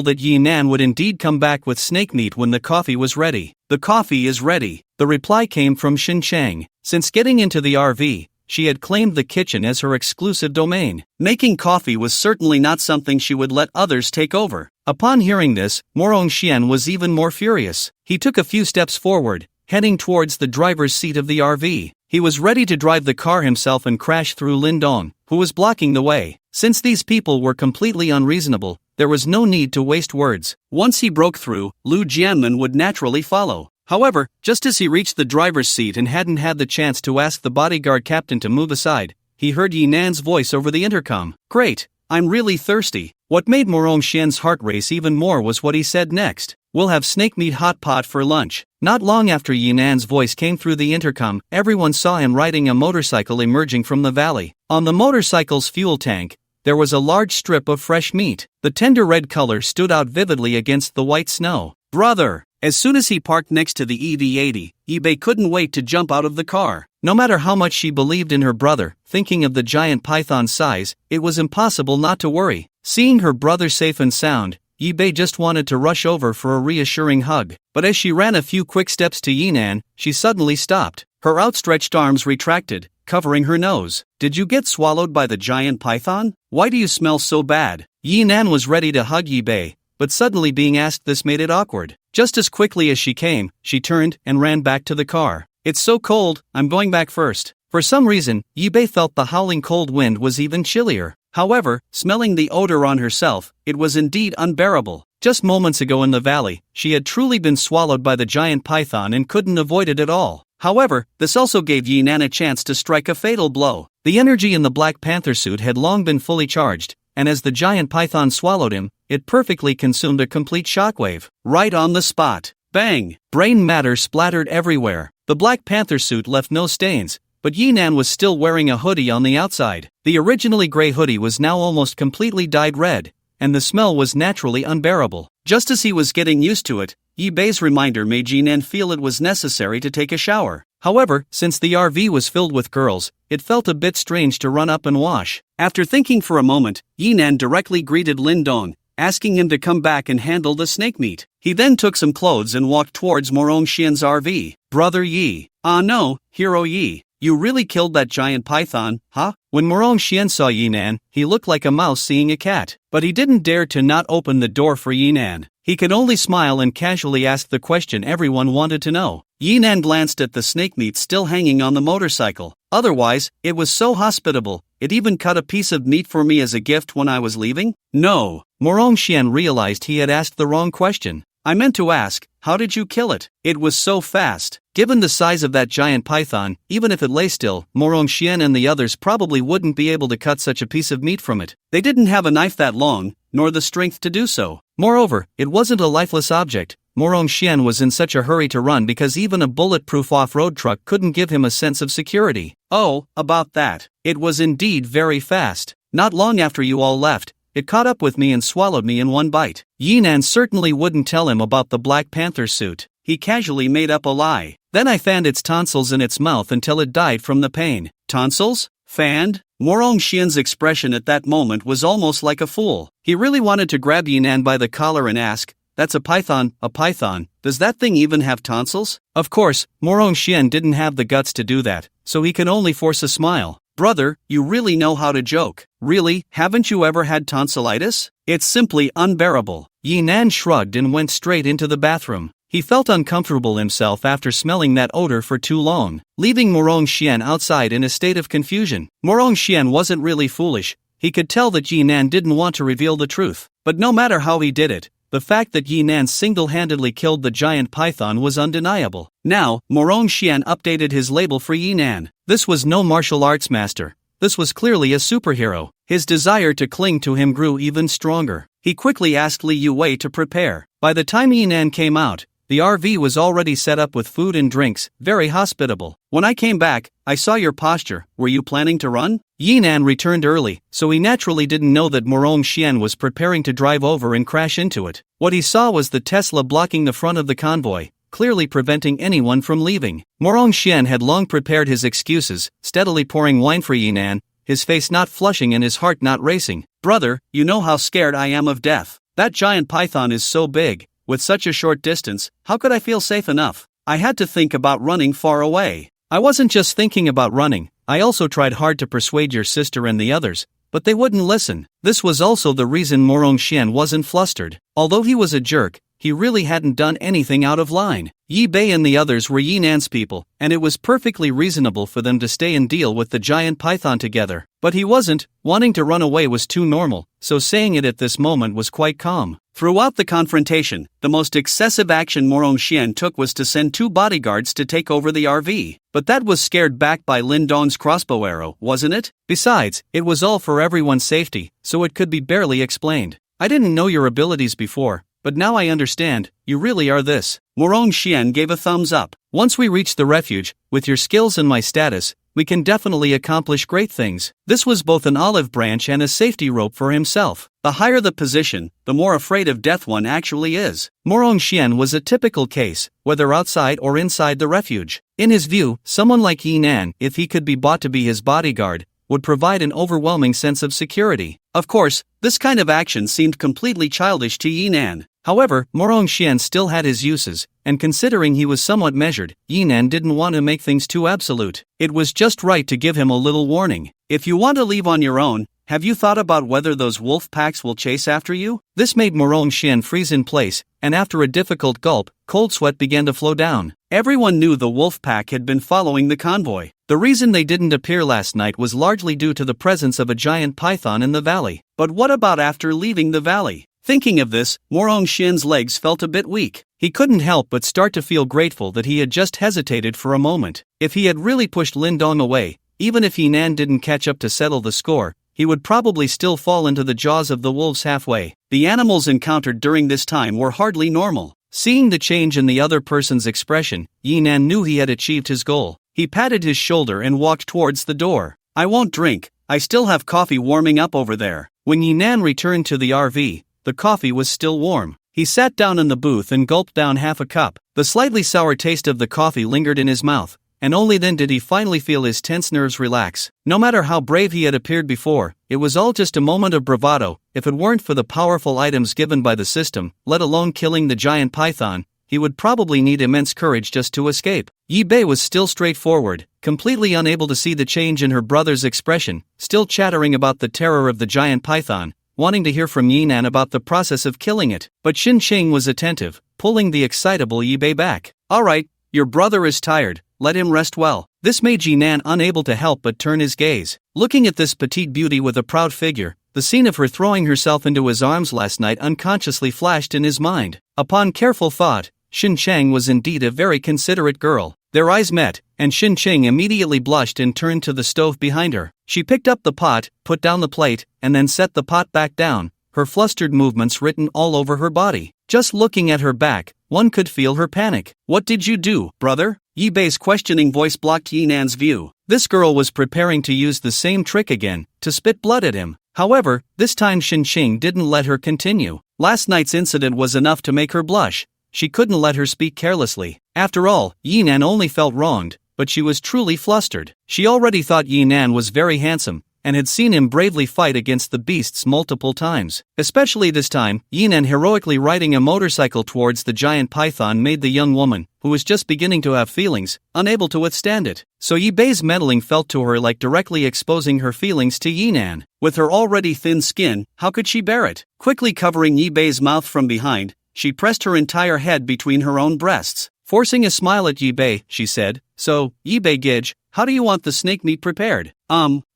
that Yinan would indeed come back with snake meat when the coffee was ready. The coffee is ready. The reply came from Xin Chang. Since getting into the RV, she had claimed the kitchen as her exclusive domain. Making coffee was certainly not something she would let others take over. Upon hearing this, Morong Xian was even more furious. He took a few steps forward, heading towards the driver's seat of the RV. He was ready to drive the car himself and crash through Lin Dong, who was blocking the way. Since these people were completely unreasonable, there was no need to waste words. Once he broke through, Lu Jianmen would naturally follow. However, just as he reached the driver's seat and hadn't had the chance to ask the bodyguard captain to move aside, he heard Yinan's voice over the intercom. Great, I'm really thirsty. What made Morong Xian's heart race even more was what he said next. We'll have snake meat hot pot for lunch. Not long after Yinan's voice came through the intercom, everyone saw him riding a motorcycle emerging from the valley. On the motorcycle's fuel tank, there was a large strip of fresh meat. The tender red color stood out vividly against the white snow. Brother! As soon as he parked next to the EV80, Yibei couldn't wait to jump out of the car. No matter how much she believed in her brother, thinking of the giant python's size, it was impossible not to worry. Seeing her brother safe and sound, Yibei just wanted to rush over for a reassuring hug. But as she ran a few quick steps to Yinan, she suddenly stopped. Her outstretched arms retracted, covering her nose. Did you get swallowed by the giant python? Why do you smell so bad? Yinan was ready to hug Yibei, but suddenly being asked this made it awkward. Just as quickly as she came, she turned and ran back to the car. It's so cold, I'm going back first. For some reason, Yibei felt the howling cold wind was even chillier. However, smelling the odor on herself, it was indeed unbearable. Just moments ago in the valley, she had truly been swallowed by the giant python and couldn't avoid it at all. However, this also gave Yinan a chance to strike a fatal blow. The energy in the Black Panther suit had long been fully charged, and as the giant python swallowed him, it perfectly consumed a complete shockwave. Right on the spot. Bang! Brain matter splattered everywhere. The Black Panther suit left no stains, but Yinan was still wearing a hoodie on the outside. The originally gray hoodie was now almost completely dyed red, and the smell was naturally unbearable. Just as he was getting used to it, Yibei's reminder made Yinan feel it was necessary to take a shower. However, since the RV was filled with girls, it felt a bit strange to run up and wash. After thinking for a moment, Yinan directly greeted Lin Dong, asking him to come back and handle the snake meat. He then took some clothes and walked towards Morong Xian's RV. Brother Yi. Ah no, Hero Yi. You really killed that giant python, huh? When Morong Xian saw Yinan, he looked like a mouse seeing a cat. But he didn't dare to not open the door for Yinan. He could only smile and casually ask the question everyone wanted to know. Yinan glanced at the snake meat still hanging on the motorcycle. Otherwise, it was so hospitable, it even cut a piece of meat for me as a gift when I was leaving? No. Morong Xian realized he had asked the wrong question. I meant to ask, how did you kill it? It was so fast. Given the size of that giant python, even if it lay still, Morong Xian and the others probably wouldn't be able to cut such a piece of meat from it. They didn't have a knife that long, nor the strength to do so. Moreover, it wasn't a lifeless object. Morong Xian was in such a hurry to run because even a bulletproof off-road truck couldn't give him a sense of security. Oh, about that. It was indeed very fast. Not long after you all left, it caught up with me and swallowed me in one bite. Yinan certainly wouldn't tell him about the Black Panther suit. He casually made up a lie. Then I fanned its tonsils in its mouth until it died from the pain. Tonsils? Fanned? Morong Xian's expression at that moment was almost like a fool. He really wanted to grab Yinan by the collar and ask, "That's a python, does that thing even have tonsils?" Of course, Morong Xian didn't have the guts to do that, so he could only force a smile. "Brother, you really know how to joke. Really, haven't you ever had tonsillitis? It's simply unbearable." Yinan shrugged and went straight into the bathroom. He felt uncomfortable himself after smelling that odor for too long, leaving Morong Xian outside in a state of confusion. Morong Xian wasn't really foolish. He could tell that Yinan didn't want to reveal the truth. But no matter how he did it, the fact that Yinan single-handedly killed the giant python was undeniable. Now, Morong Xian updated his label for Yinan. This was no martial arts master. This was clearly a superhero. His desire to cling to him grew even stronger. He quickly asked Li Yuwei to prepare. By the time Yinan came out, the RV was already set up with food and drinks, very hospitable. "When I came back, I saw your posture. Were you planning to run?" Yinan returned early, so he naturally didn't know that Morong Xian was preparing to drive over and crash into it. What he saw was the Tesla blocking the front of the convoy, clearly preventing anyone from leaving. Morong Xian had long prepared his excuses, steadily pouring wine for Yinan, his face not flushing and his heart not racing. "Brother, you know how scared I am of death. That giant python is so big. With such a short distance, how could I feel safe enough? I had to think about running far away." "I wasn't just thinking about running, I also tried hard to persuade your sister and the others, but they wouldn't listen." This was also the reason Morong Xian wasn't flustered. Although he was a jerk, he really hadn't done anything out of line. Yi Bei and the others were Yinan's people, and it was perfectly reasonable for them to stay and deal with the giant python together. But he wasn't. Wanting to run away was too normal, so saying it at this moment was quite calm. Throughout the confrontation, the most excessive action Morong Xian took was to send 2 bodyguards to take over the RV. But that was scared back by Lin Dong's crossbow arrow, wasn't it? Besides, it was all for everyone's safety, so it could be barely explained. "I didn't know your abilities before, but now I understand, you really are this." Morong Xian gave a thumbs up. "Once we reach the refuge, with your skills and my status, we can definitely accomplish great things." This was both an olive branch and a safety rope for himself. The higher the position, the more afraid of death one actually is. Morong Xian was a typical case, whether outside or inside the refuge. In his view, someone like Yinan, if he could be bought to be his bodyguard, would provide an overwhelming sense of security. Of course, this kind of action seemed completely childish to Yinan. However, Morong Xian still had his uses, and considering he was somewhat measured, Yinan didn't want to make things too absolute. It was just right to give him a little warning. "If you want to leave on your own, have you thought about whether those wolf packs will chase after you?" This made Morong Xian freeze in place, and after a difficult gulp, cold sweat began to flow down. Everyone knew the wolf pack had been following the convoy. The reason they didn't appear last night was largely due to the presence of a giant python in the valley. But what about after leaving the valley? Thinking of this, Morong Xian's legs felt a bit weak. He couldn't help but start to feel grateful that he had just hesitated for a moment. If he had really pushed Lin Dong away, even if Yinan didn't catch up to settle the score, he would probably still fall into the jaws of the wolves halfway. The animals encountered during this time were hardly normal. Seeing the change in the other person's expression, Yinan knew he had achieved his goal. He patted his shoulder and walked towards the door. "I won't drink, I still have coffee warming up over there." When Yinan returned to the RV, the coffee was still warm. He sat down in the booth and gulped down half a cup. The slightly sour taste of the coffee lingered in his mouth, and only then did he finally feel his tense nerves relax. No matter how brave he had appeared before, it was all just a moment of bravado. If it weren't for the powerful items given by the system, let alone killing the giant python, he would probably need immense courage just to escape. Yi Bei was still straightforward, completely unable to see the change in her brother's expression, still chattering about the terror of the giant python, wanting to hear from Yinan about the process of killing it. But Xin Cheng was attentive, pulling the excitable Yi Bei back. "All right, your brother is tired, let him rest well." This made Yinan unable to help but turn his gaze. Looking at this petite beauty with a proud figure, the scene of her throwing herself into his arms last night unconsciously flashed in his mind. Upon careful thought, Xin Chang was indeed a very considerate girl. Their eyes met, and Xin Chang immediately blushed and turned to the stove behind her. She picked up the pot, put down the plate, and then set the pot back down, her flustered movements written all over her body. Just looking at her back, one could feel her panic. "What did you do, brother?" Yi Bei's questioning voice blocked Yi Nan's view. This girl was preparing to use the same trick again, to spit blood at him. However, this time Xin Chang didn't let her continue. Last night's incident was enough to make her blush. She couldn't let her speak carelessly. After all, Yi Nan only felt wronged, but she was truly flustered. She already thought Yi Nan was very handsome, and had seen him bravely fight against the beasts multiple times. Especially this time, Yi Nan heroically riding a motorcycle towards the giant python made the young woman, who was just beginning to have feelings, unable to withstand it. So Yi Bei's meddling felt to her like directly exposing her feelings to Yi Nan. With her already thin skin, how could she bear it? Quickly covering Yi Bei's mouth from behind, she pressed her entire head between her own breasts. Forcing a smile at Yi Bei, she said, "So, Yi Bei Gij, how do you want the snake meat prepared?"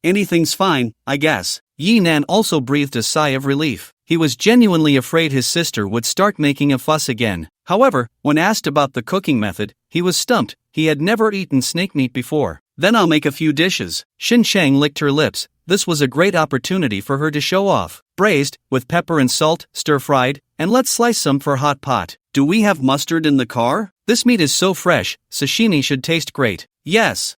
Anything's fine, I guess." Yi Nan also breathed a sigh of relief. He was genuinely afraid his sister would start making a fuss again. However, when asked about the cooking method, he was stumped. He had never eaten snake meat before. "Then I'll make a few dishes." Xin Chang licked her lips. This was a great opportunity for her to show off. "Braised, with pepper and salt, stir-fried, and let's slice some for hot pot. Do we have mustard in the car? This meat is so fresh, sashimi should taste great." Yes,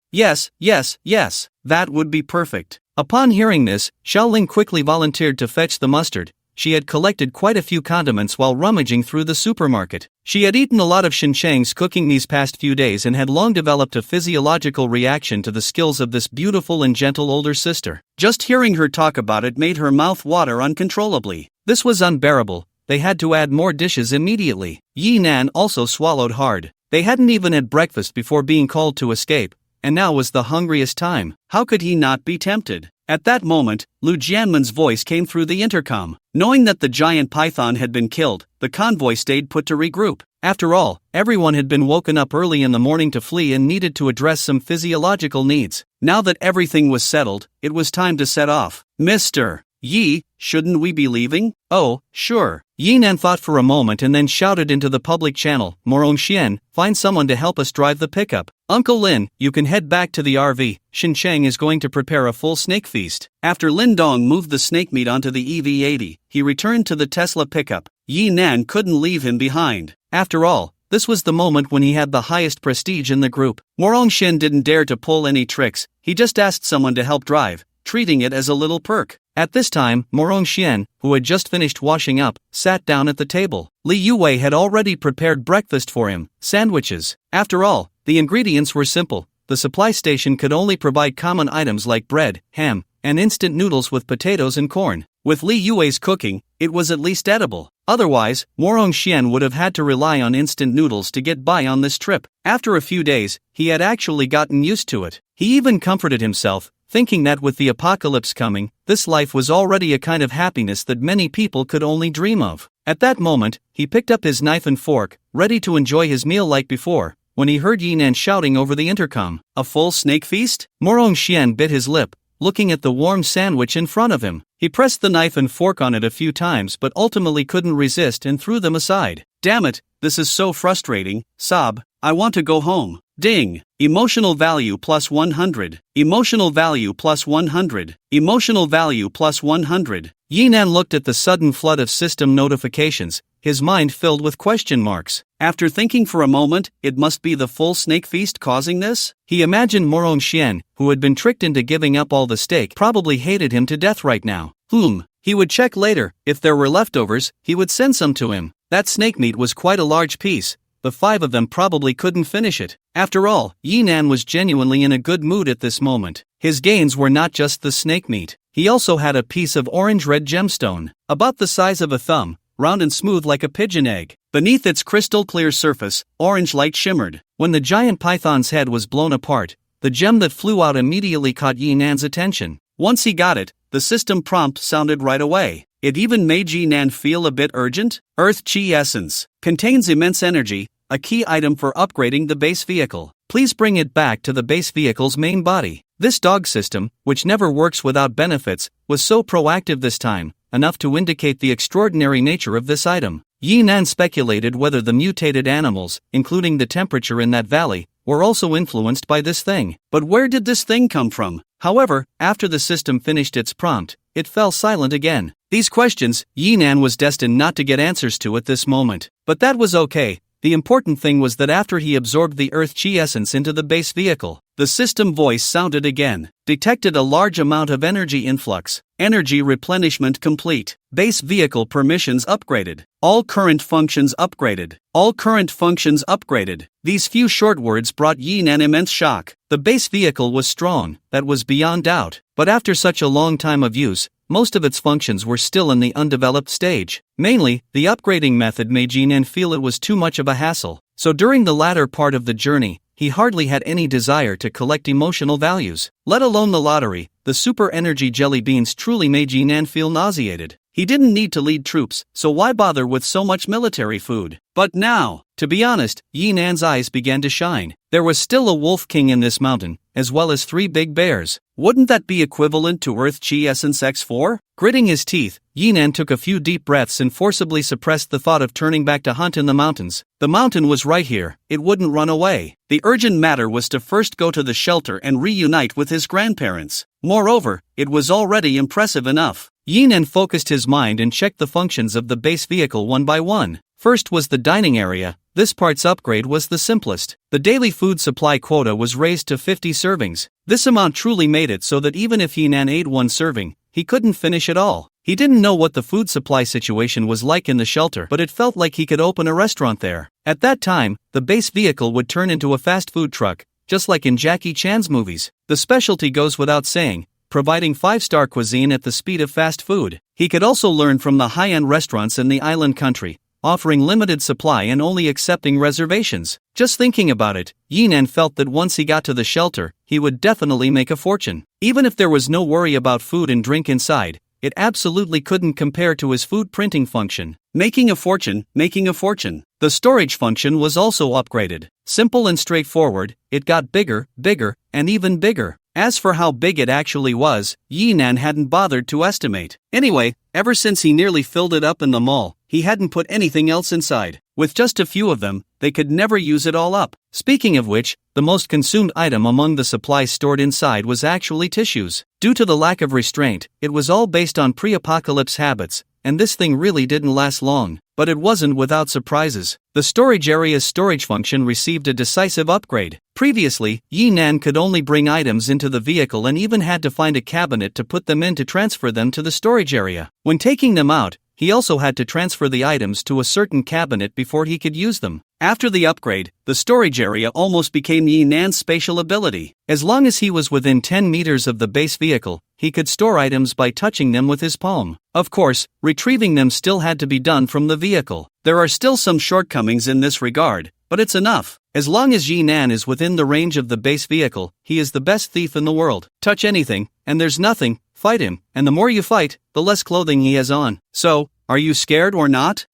that would be perfect." Upon hearing this, Xiaoling quickly volunteered to fetch the mustard. She had collected quite a few condiments while rummaging through the supermarket. She had eaten a lot of Xin Chang's cooking these past few days and had long developed a physiological reaction to the skills of this beautiful and gentle older sister. Just hearing her talk about it made her mouth water uncontrollably. This was unbearable. They had to add more dishes immediately. Yi Nan also swallowed hard. They hadn't even had breakfast before being called to escape, and now was the hungriest time. How could he not be tempted? At that moment, Lu Jianmen's voice came through the intercom. Knowing that the giant python had been killed, the convoy stayed put to regroup. After all, everyone had been woken up early in the morning to flee and needed to address some physiological needs. Now that everything was settled, it was time to set off. "Mr. Yi, shouldn't we be leaving?" "Oh, sure." Yi Nan thought for a moment and then shouted into the public channel, "Morong Xian, find someone to help us drive the pickup. Uncle Lin, you can head back to the RV. Xin Chang is going to prepare a full snake feast." After Lin Dong moved the snake meat onto the EV80, he returned to the Tesla pickup. Yi Nan couldn't leave him behind. After all, this was the moment when he had the highest prestige in the group. Morong Xian didn't dare to pull any tricks, he just asked someone to help drive, treating it as a little perk. At this time, Morong Xian, who had just finished washing up, sat down at the table. Li Yue had already prepared breakfast for him, sandwiches. After all, the ingredients were simple. The supply station could only provide common items like bread, ham, and instant noodles with potatoes and corn. With Li Yue's cooking, it was at least edible. Otherwise, Morong Xian would have had to rely on instant noodles to get by on this trip. After a few days, he had actually gotten used to it. He even comforted himself, thinking that with the apocalypse coming, this life was already a kind of happiness that many people could only dream of. At that moment, he picked up his knife and fork, ready to enjoy his meal like before, when he heard Yi Nan shouting over the intercom, "A full snake feast?" Morong Xian bit his lip, looking at the warm sandwich in front of him. He pressed the knife and fork on it a few times but ultimately couldn't resist and threw them aside. "Damn it, this is so frustrating. Sob, I want to go home." Ding. Emotional value plus 100. Emotional value plus 100. Emotional value plus 100. Yi Nan looked at the sudden flood of system notifications, his mind filled with question marks. After thinking for a moment, it must be the full snake feast causing this? He imagined Morong Xian, who had been tricked into giving up all the steak, probably hated him to death right now. He would check later. If there were leftovers, he would send some to him. That snake meat was quite a large piece. The 5 of them probably couldn't finish it. After all, Yi Nan was genuinely in a good mood at this moment. His gains were not just the snake meat. He also had a piece of orange-red gemstone, about the size of a thumb, round and smooth like a pigeon egg. Beneath its crystal-clear surface, orange light shimmered. When the giant python's head was blown apart, the gem that flew out immediately caught Yi Nan's attention. Once he got it, the system prompt sounded right away. It even made Yi Nan feel a bit urgent. Earth Chi Essence. Contains immense energy, a key item for upgrading the base vehicle. Please bring it back to the base vehicle's main body. This dog system, which never works without benefits, was so proactive this time, enough to indicate the extraordinary nature of this item. Yi Nan speculated whether the mutated animals, including the temperature in that valley, were also influenced by this thing. But where did this thing come from? However, after the system finished its prompt, it fell silent again. These questions, Yi Nan was destined not to get answers to at this moment. But that was okay. The important thing was that after he absorbed the Earth Chi essence into the base vehicle, the system voice sounded again. Detected a large amount of energy influx. Energy replenishment complete. Base vehicle permissions upgraded. All current functions upgraded. All current functions upgraded. These few short words brought Yi Nan immense shock. The base vehicle was strong, that was beyond doubt. But after such a long time of use, most of its functions were still in the undeveloped stage. Mainly, the upgrading method made Yi Nan feel it was too much of a hassle. So during the latter part of the journey, he hardly had any desire to collect emotional values. Let alone the lottery. The super energy jelly beans truly made Yi Nan feel nauseated. He didn't need to lead troops, so why bother with so much military food? But now, to be honest, Yi Nan's eyes began to shine. There was still a wolf king in this mountain, as well as 3 big bears. Wouldn't that be equivalent to Earth Chi Essence X4? Gritting his teeth, Yi Nan took a few deep breaths and forcibly suppressed the thought of turning back to hunt in the mountains. The mountain was right here, it wouldn't run away. The urgent matter was to first go to the shelter and reunite with his grandparents. Moreover, it was already impressive enough. Yi Nan focused his mind and checked the functions of the base vehicle one by one. First was the dining area. This part's upgrade was the simplest. The daily food supply quota was raised to 50 servings. This amount truly made it so that even if Yi Nan ate one serving, he couldn't finish it all. He didn't know what the food supply situation was like in the shelter, but it felt like he could open a restaurant there. At that time, the base vehicle would turn into a fast food truck, just like in Jackie Chan's movies. The specialty goes without saying, providing 5-star cuisine at the speed of fast food. He could also learn from the high-end restaurants in the island country, offering limited supply and only accepting reservations. Just thinking about it, Yi Nan felt that once he got to the shelter, he would definitely make a fortune. Even if there was no worry about food and drink inside, it absolutely couldn't compare to his food printing function. Making a fortune, making a fortune. The storage function was also upgraded. Simple and straightforward, it got bigger, bigger, and even bigger. As for how big it actually was, Yi Nan hadn't bothered to estimate. Anyway, ever since he nearly filled it up in the mall, he hadn't put anything else inside. With just a few of them, they could never use it all up. Speaking of which, the most consumed item among the supplies stored inside was actually tissues. Due to the lack of restraint, it was all based on pre-apocalypse habits, and this thing really didn't last long. But it wasn't without surprises. The storage area's storage function received a decisive upgrade. Previously, Yi Nan could only bring items into the vehicle and even had to find a cabinet to put them in to transfer them to the storage area. When taking them out, he also had to transfer the items to a certain cabinet before he could use them. After the upgrade, the storage area almost became Yi Nan's spatial ability. As long as he was within 10 meters of the base vehicle, he could store items by touching them with his palm. Of course, retrieving them still had to be done from the vehicle. There are still some shortcomings in this regard, but it's enough. As long as Yi Nan is within the range of the base vehicle, he is the best thief in the world. Touch anything, and there's nothing, fight him, and the more you fight, the less clothing he has on. So, are you scared or not?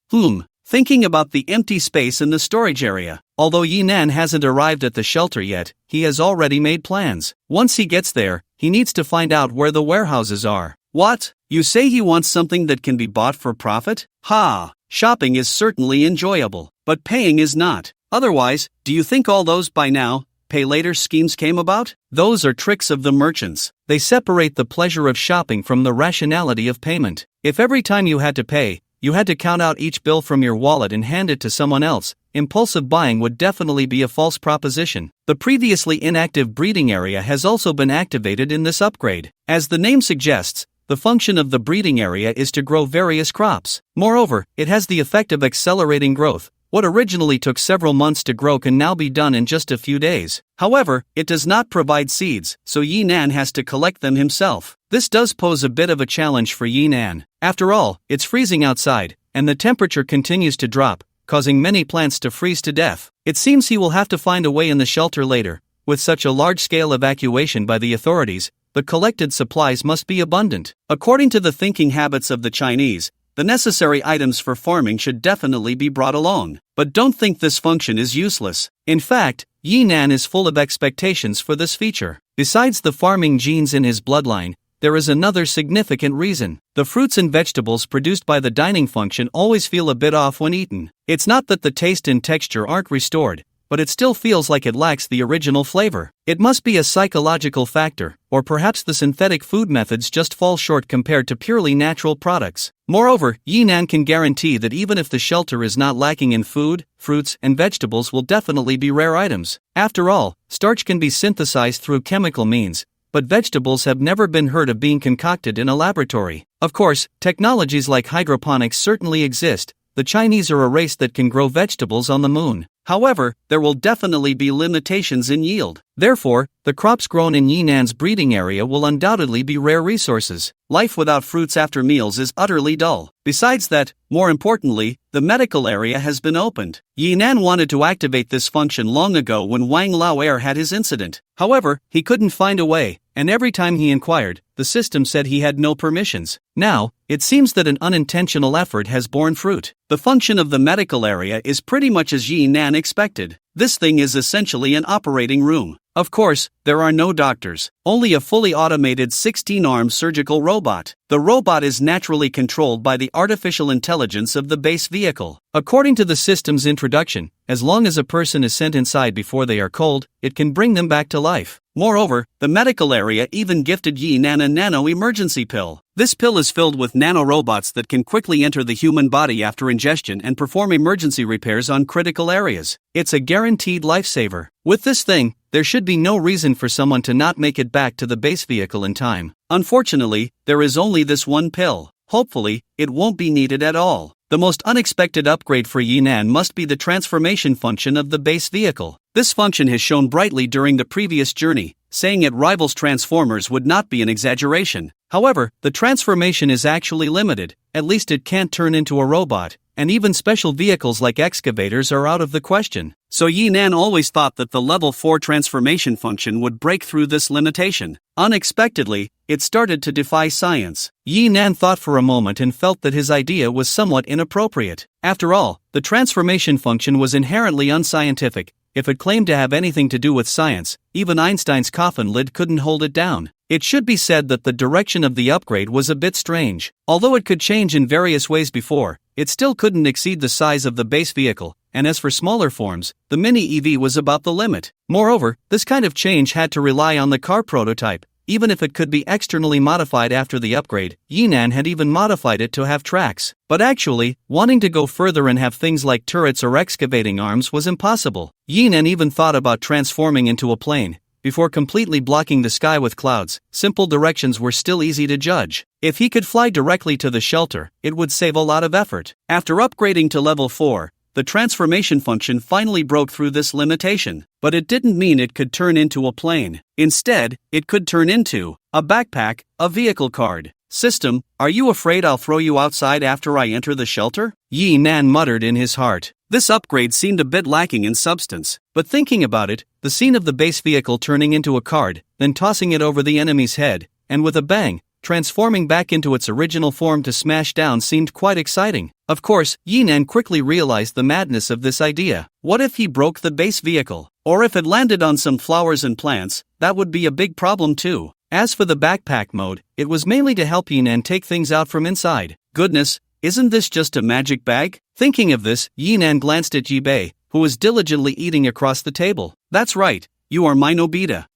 Thinking about the empty space in the storage area. Although Yi Nan hasn't arrived at the shelter yet, he has already made plans. Once he gets there, he needs to find out where the warehouses are. What? You say he wants something that can be bought for profit? Ha! Shopping is certainly enjoyable, but paying is not. Otherwise, do you think all those buy now, pay later schemes came about? Those are tricks of the merchants. They separate the pleasure of shopping from the rationality of payment. If every time you had to pay, you had to count out each bill from your wallet and hand it to someone else, impulsive buying would definitely be a false proposition. The previously inactive breeding area has also been activated in this upgrade. As the name suggests, the function of the breeding area is to grow various crops. Moreover, it has the effect of accelerating growth. What originally took several months to grow can now be done in just a few days. However, it does not provide seeds, so Yi Nan has to collect them himself. This does pose a bit of a challenge for Yi Nan. After all, it's freezing outside, and the temperature continues to drop, causing many plants to freeze to death. It seems he will have to find a way in the shelter later. With such a large-scale evacuation by the authorities, the collected supplies must be abundant. According to the thinking habits of the Chinese, the necessary items for farming should definitely be brought along. But don't think this function is useless. In fact, Yi Nan is full of expectations for this feature. Besides the farming genes in his bloodline, there is another significant reason. The fruits and vegetables produced by the dining function always feel a bit off when eaten. It's not that the taste and texture aren't restored, but it still feels like it lacks the original flavor. It must be a psychological factor, or perhaps the synthetic food methods just fall short compared to purely natural products. Moreover, Yinan can guarantee that even if the shelter is not lacking in food, fruits and vegetables will definitely be rare items. After all, starch can be synthesized through chemical means, but vegetables have never been heard of being concocted in a laboratory. Of course, technologies like hydroponics certainly exist. The Chinese are a race that can grow vegetables on the moon. However, there will definitely be limitations in yield. Therefore, the crops grown in Yinan's breeding area will undoubtedly be rare resources. Life without fruits after meals is utterly dull. Besides that, more importantly, the medical area has been opened. Yinan wanted to activate this function long ago when Wang Laoer had his incident. However, he couldn't find a way, and every time he inquired, the system said he had no permissions. Now, it seems that an unintentional effort has borne fruit. The function of the medical area is pretty much as Yinan expected. This thing is essentially an operating room. Of course, there are no doctors, only a fully automated 16-arm surgical robot. The robot is naturally controlled by the artificial intelligence of the base vehicle. According to the system's introduction, as long as a person is sent inside before they are cold, it can bring them back to life. Moreover, the medical area even gifted Yinan a nano emergency pill. This pill is filled with nanorobots that can quickly enter the human body after ingestion and perform emergency repairs on critical areas. It's a guaranteed lifesaver. With this thing, there should be no reason for someone to not make it back to the base vehicle in time. Unfortunately, there is only this one pill. Hopefully, it won't be needed at all. The most unexpected upgrade for Yinan must be the transformation function of the base vehicle. This function has shone brightly during the previous journey, saying it rivals Transformers would not be an exaggeration. However, the transformation is actually limited, at least it can't turn into a robot, and even special vehicles like excavators are out of the question. So Yinan always thought that the level 4 transformation function would break through this limitation. Unexpectedly, it started to defy science. Yinan thought for a moment and felt that his idea was somewhat inappropriate. After all, the transformation function was inherently unscientific. If it claimed to have anything to do with science, even Einstein's coffin lid couldn't hold it down. It should be said that the direction of the upgrade was a bit strange. Although it could change in various ways before, it still couldn't exceed the size of the base vehicle, and as for smaller forms, the Mini EV was about the limit. Moreover, this kind of change had to rely on the car prototype. Even if it could be externally modified after the upgrade, Yinan had even modified it to have tracks. But actually, wanting to go further and have things like turrets or excavating arms was impossible. Yinan even thought about transforming into a plane. Before completely blocking the sky with clouds, simple directions were still easy to judge. If he could fly directly to the shelter, it would save a lot of effort. After upgrading to level 4, the transformation function finally broke through this limitation, but it didn't mean it could turn into a plane. Instead, it could turn into a backpack, a vehicle card. System, are you afraid I'll throw you outside after I enter the shelter? Yinan muttered in his heart. This upgrade seemed a bit lacking in substance, but thinking about it, the scene of the base vehicle turning into a card, then tossing it over the enemy's head, and with a bang, transforming back into its original form to smash down seemed quite exciting. Of course, Yinan quickly realized the madness of this idea. What if he broke the base vehicle? Or if it landed on some flowers and plants, that would be a big problem too. As for the backpack mode, it was mainly to help Yinan take things out from inside. Goodness, isn't this just a magic bag? Thinking of this, Yinan glanced at Jibei, who was diligently eating across the table. That's right, you are my Nobita.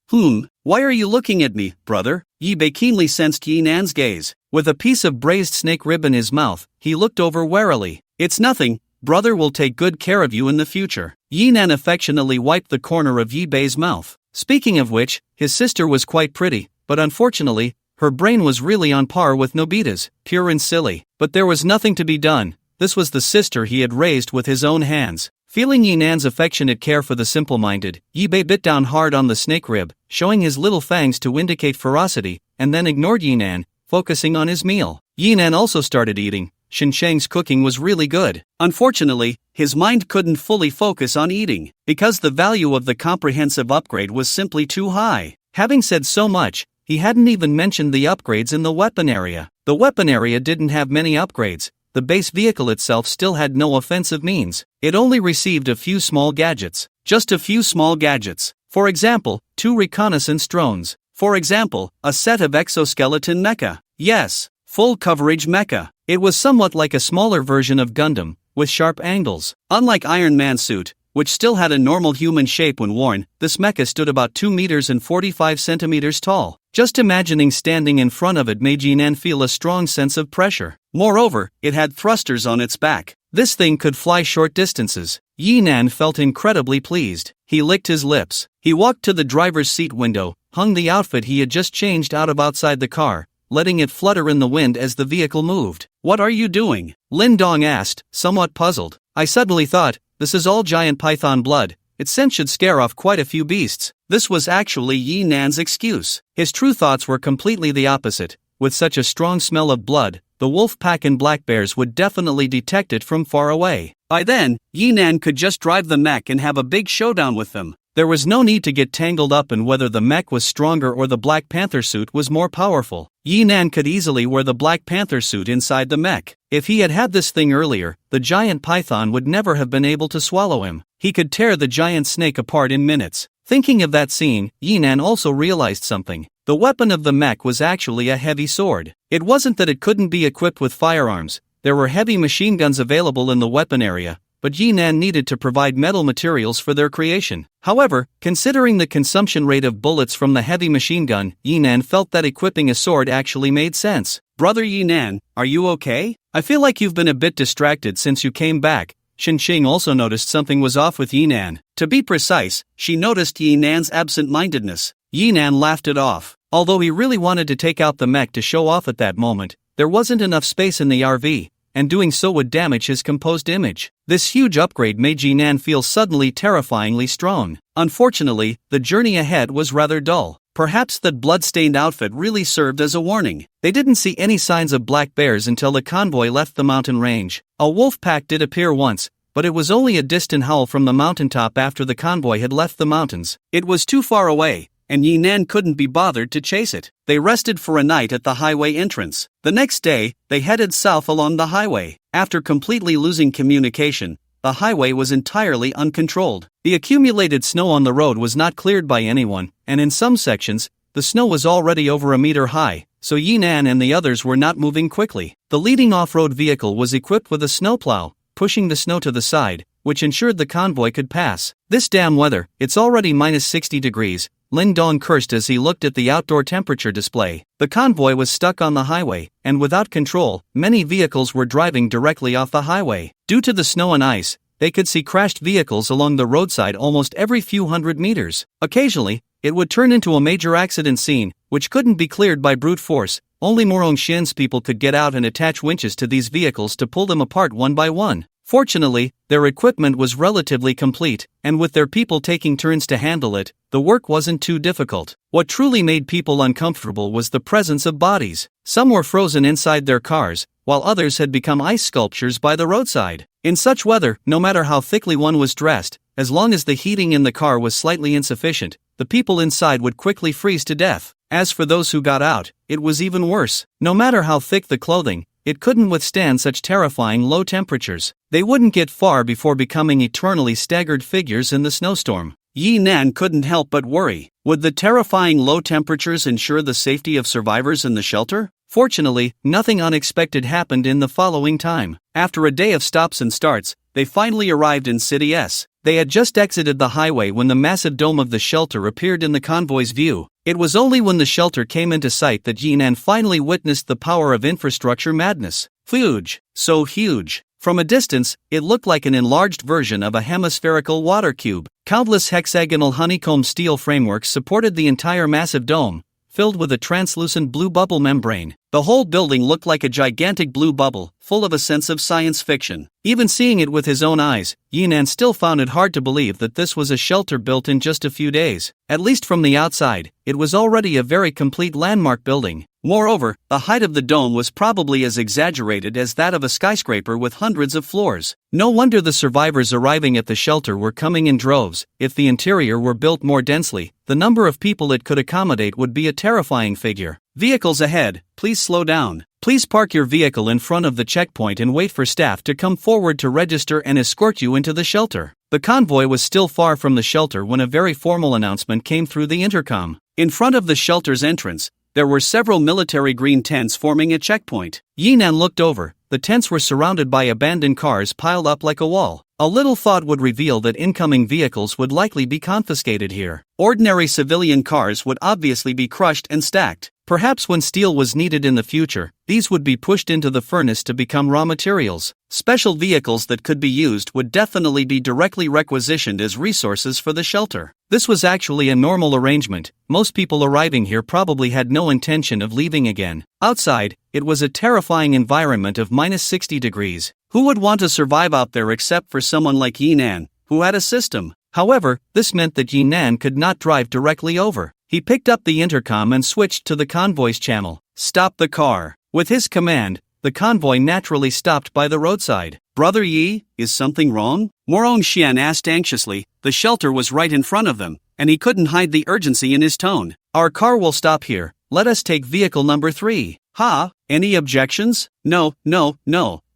Why are you looking at me, brother? Yibei keenly sensed Yinan's gaze. With a piece of braised snake rib in his mouth, he looked over warily. It's nothing, brother will take good care of you in the future. Yinan affectionately wiped the corner of Yibei's mouth. Speaking of which, his sister was quite pretty, but unfortunately, her brain was really on par with Nobita's, pure and silly. But there was nothing to be done. This was the sister he had raised with his own hands. Feeling Yinan's affectionate care for the simple-minded, Yibei bit down hard on the snake rib, showing his little fangs to indicate ferocity, and then ignored Yinan, focusing on his meal. Yinan also started eating. Shinsheng's cooking was really good. Unfortunately, his mind couldn't fully focus on eating, because the value of the comprehensive upgrade was simply too high. Having said so much, he hadn't even mentioned the upgrades in the weapon area. The weapon area didn't have many upgrades. The base vehicle itself still had no offensive means. It only received a few small gadgets. Just a few small gadgets. For example, 2 reconnaissance drones. For example, a set of exoskeleton mecha. Yes, full coverage mecha. It was somewhat like a smaller version of Gundam, with sharp angles. Unlike Iron Man's suit, which still had a normal human shape when worn, this mecha stood about 2 meters and 45 centimeters tall. Just imagining standing in front of it made Jinan feel a strong sense of pressure. Moreover, it had thrusters on its back. This thing could fly short distances. Yinan felt incredibly pleased. He licked his lips. He walked to the driver's seat window, hung the outfit he had just changed out of outside the car, letting it flutter in the wind as the vehicle moved. "What are you doing?" Lin Dong asked, somewhat puzzled. "I suddenly thought, this is all giant python blood. Its scent should scare off quite a few beasts." This was actually Yi Nan's excuse. His true thoughts were completely the opposite. With such a strong smell of blood, the wolf pack and black bears would definitely detect it from far away. By then, Yi Nan could just drive the mech and have a big showdown with them. There was no need to get tangled up in whether the mech was stronger or the Black Panther suit was more powerful. Yi Nan could easily wear the Black Panther suit inside the mech. If he had had this thing earlier, the giant python would never have been able to swallow him. He could tear the giant snake apart in minutes. Thinking of that scene, Yi Nan also realized something. The weapon of the mech was actually a heavy sword. It wasn't that it couldn't be equipped with firearms. There were heavy machine guns available in the weapon area, but Yi Nan needed to provide metal materials for their creation. However, considering the consumption rate of bullets from the heavy machine gun, Yi Nan felt that equipping a sword actually made sense. "Brother Yi Nan, are you okay? I feel like you've been a bit distracted since you came back." Shin Qing also noticed something was off with Yi Nan. To be precise, she noticed Yi Nan's absent-mindedness. Yi Nan laughed it off. Although he really wanted to take out the mech to show off at that moment, there wasn't enough space in the RV, and doing so would damage his composed image. This huge upgrade made Jinan feel suddenly terrifyingly strong. Unfortunately, the journey ahead was rather dull. Perhaps that blood-stained outfit really served as a warning. They didn't see any signs of black bears until the convoy left the mountain range. A wolf pack did appear once, but it was only a distant howl from the mountaintop after the convoy had left the mountains. It was too far away, and Yinan couldn't be bothered to chase it. They rested for a night at the highway entrance. The next day, they headed south along the highway. After completely losing communication, the highway was entirely uncontrolled. The accumulated snow on the road was not cleared by anyone, and in some sections, the snow was already over a meter high, so Yinan and the others were not moving quickly. The leading off-road vehicle was equipped with a snowplow, pushing the snow to the side, which ensured the convoy could pass. "This damn weather, it's already minus 60 degrees, Lin Dong cursed as he looked at the outdoor temperature display. The convoy was stuck on the highway, and without control, many vehicles were driving directly off the highway. Due to the snow and ice, they could see crashed vehicles along the roadside almost every few hundred meters. Occasionally, it would turn into a major accident scene, which couldn't be cleared by brute force. Only Morong Shin's people could get out and attach winches to these vehicles to pull them apart one by one. Fortunately, their equipment was relatively complete, and with their people taking turns to handle it, the work wasn't too difficult. What truly made people uncomfortable was the presence of bodies. Some were frozen inside their cars, while others had become ice sculptures by the roadside. In such weather, no matter how thickly one was dressed, as long as the heating in the car was slightly insufficient, the people inside would quickly freeze to death. As for those who got out, it was even worse. No matter how thick the clothing, it couldn't withstand such terrifying low temperatures. They wouldn't get far before becoming eternally staggered figures in the snowstorm. Yi Nan couldn't help but worry. Would the terrifying low temperatures ensure the safety of survivors in the shelter? Fortunately, nothing unexpected happened in the following time. After a day of stops and starts, they finally arrived in City S. They had just exited the highway when the massive dome of the shelter appeared in the convoy's view. It was only when the shelter came into sight that Yinan finally witnessed the power of infrastructure madness. Huge. So huge. From a distance, it looked like an enlarged version of a hemispherical water cube. Countless hexagonal honeycomb steel frameworks supported the entire massive dome, filled with a translucent blue bubble membrane. The whole building looked like a gigantic blue bubble, full of a sense of science fiction. Even seeing it with his own eyes, Yinan still found it hard to believe that this was a shelter built in just a few days. At least from the outside, it was already a very complete landmark building. Moreover, the height of the dome was probably as exaggerated as that of a skyscraper with hundreds of floors. No wonder the survivors arriving at the shelter were coming in droves. If the interior were built more densely, the number of people it could accommodate would be a terrifying figure. "Vehicles ahead, please slow down. Please park your vehicle in front of the checkpoint and wait for staff to come forward to register and escort you into the shelter." The convoy was still far from the shelter when a very formal announcement came through the intercom. In front of the shelter's entrance, there were several military green tents forming a checkpoint. Yinan looked over. The tents were surrounded by abandoned cars piled up like a wall. A little thought would reveal that incoming vehicles would likely be confiscated here. Ordinary civilian cars would obviously be crushed and stacked. Perhaps when steel was needed in the future, these would be pushed into the furnace to become raw materials. Special vehicles that could be used would definitely be directly requisitioned as resources for the shelter. This was actually a normal arrangement. Most people arriving here probably had no intention of leaving again. Outside, it was a terrifying environment of -60 degrees. Who would want to survive out there except for someone like Yinan, who had a system? However, this meant that Yinan could not drive directly over. He picked up the intercom and switched to the convoy's channel. Stop the car. With his command, the convoy naturally stopped by the roadside. Brother Yi, is something wrong? Morong Xian asked anxiously. The shelter was right in front of them, and he couldn't hide the urgency in his tone. Our car will stop here. Let us take vehicle number 3. Ha, any objections? No.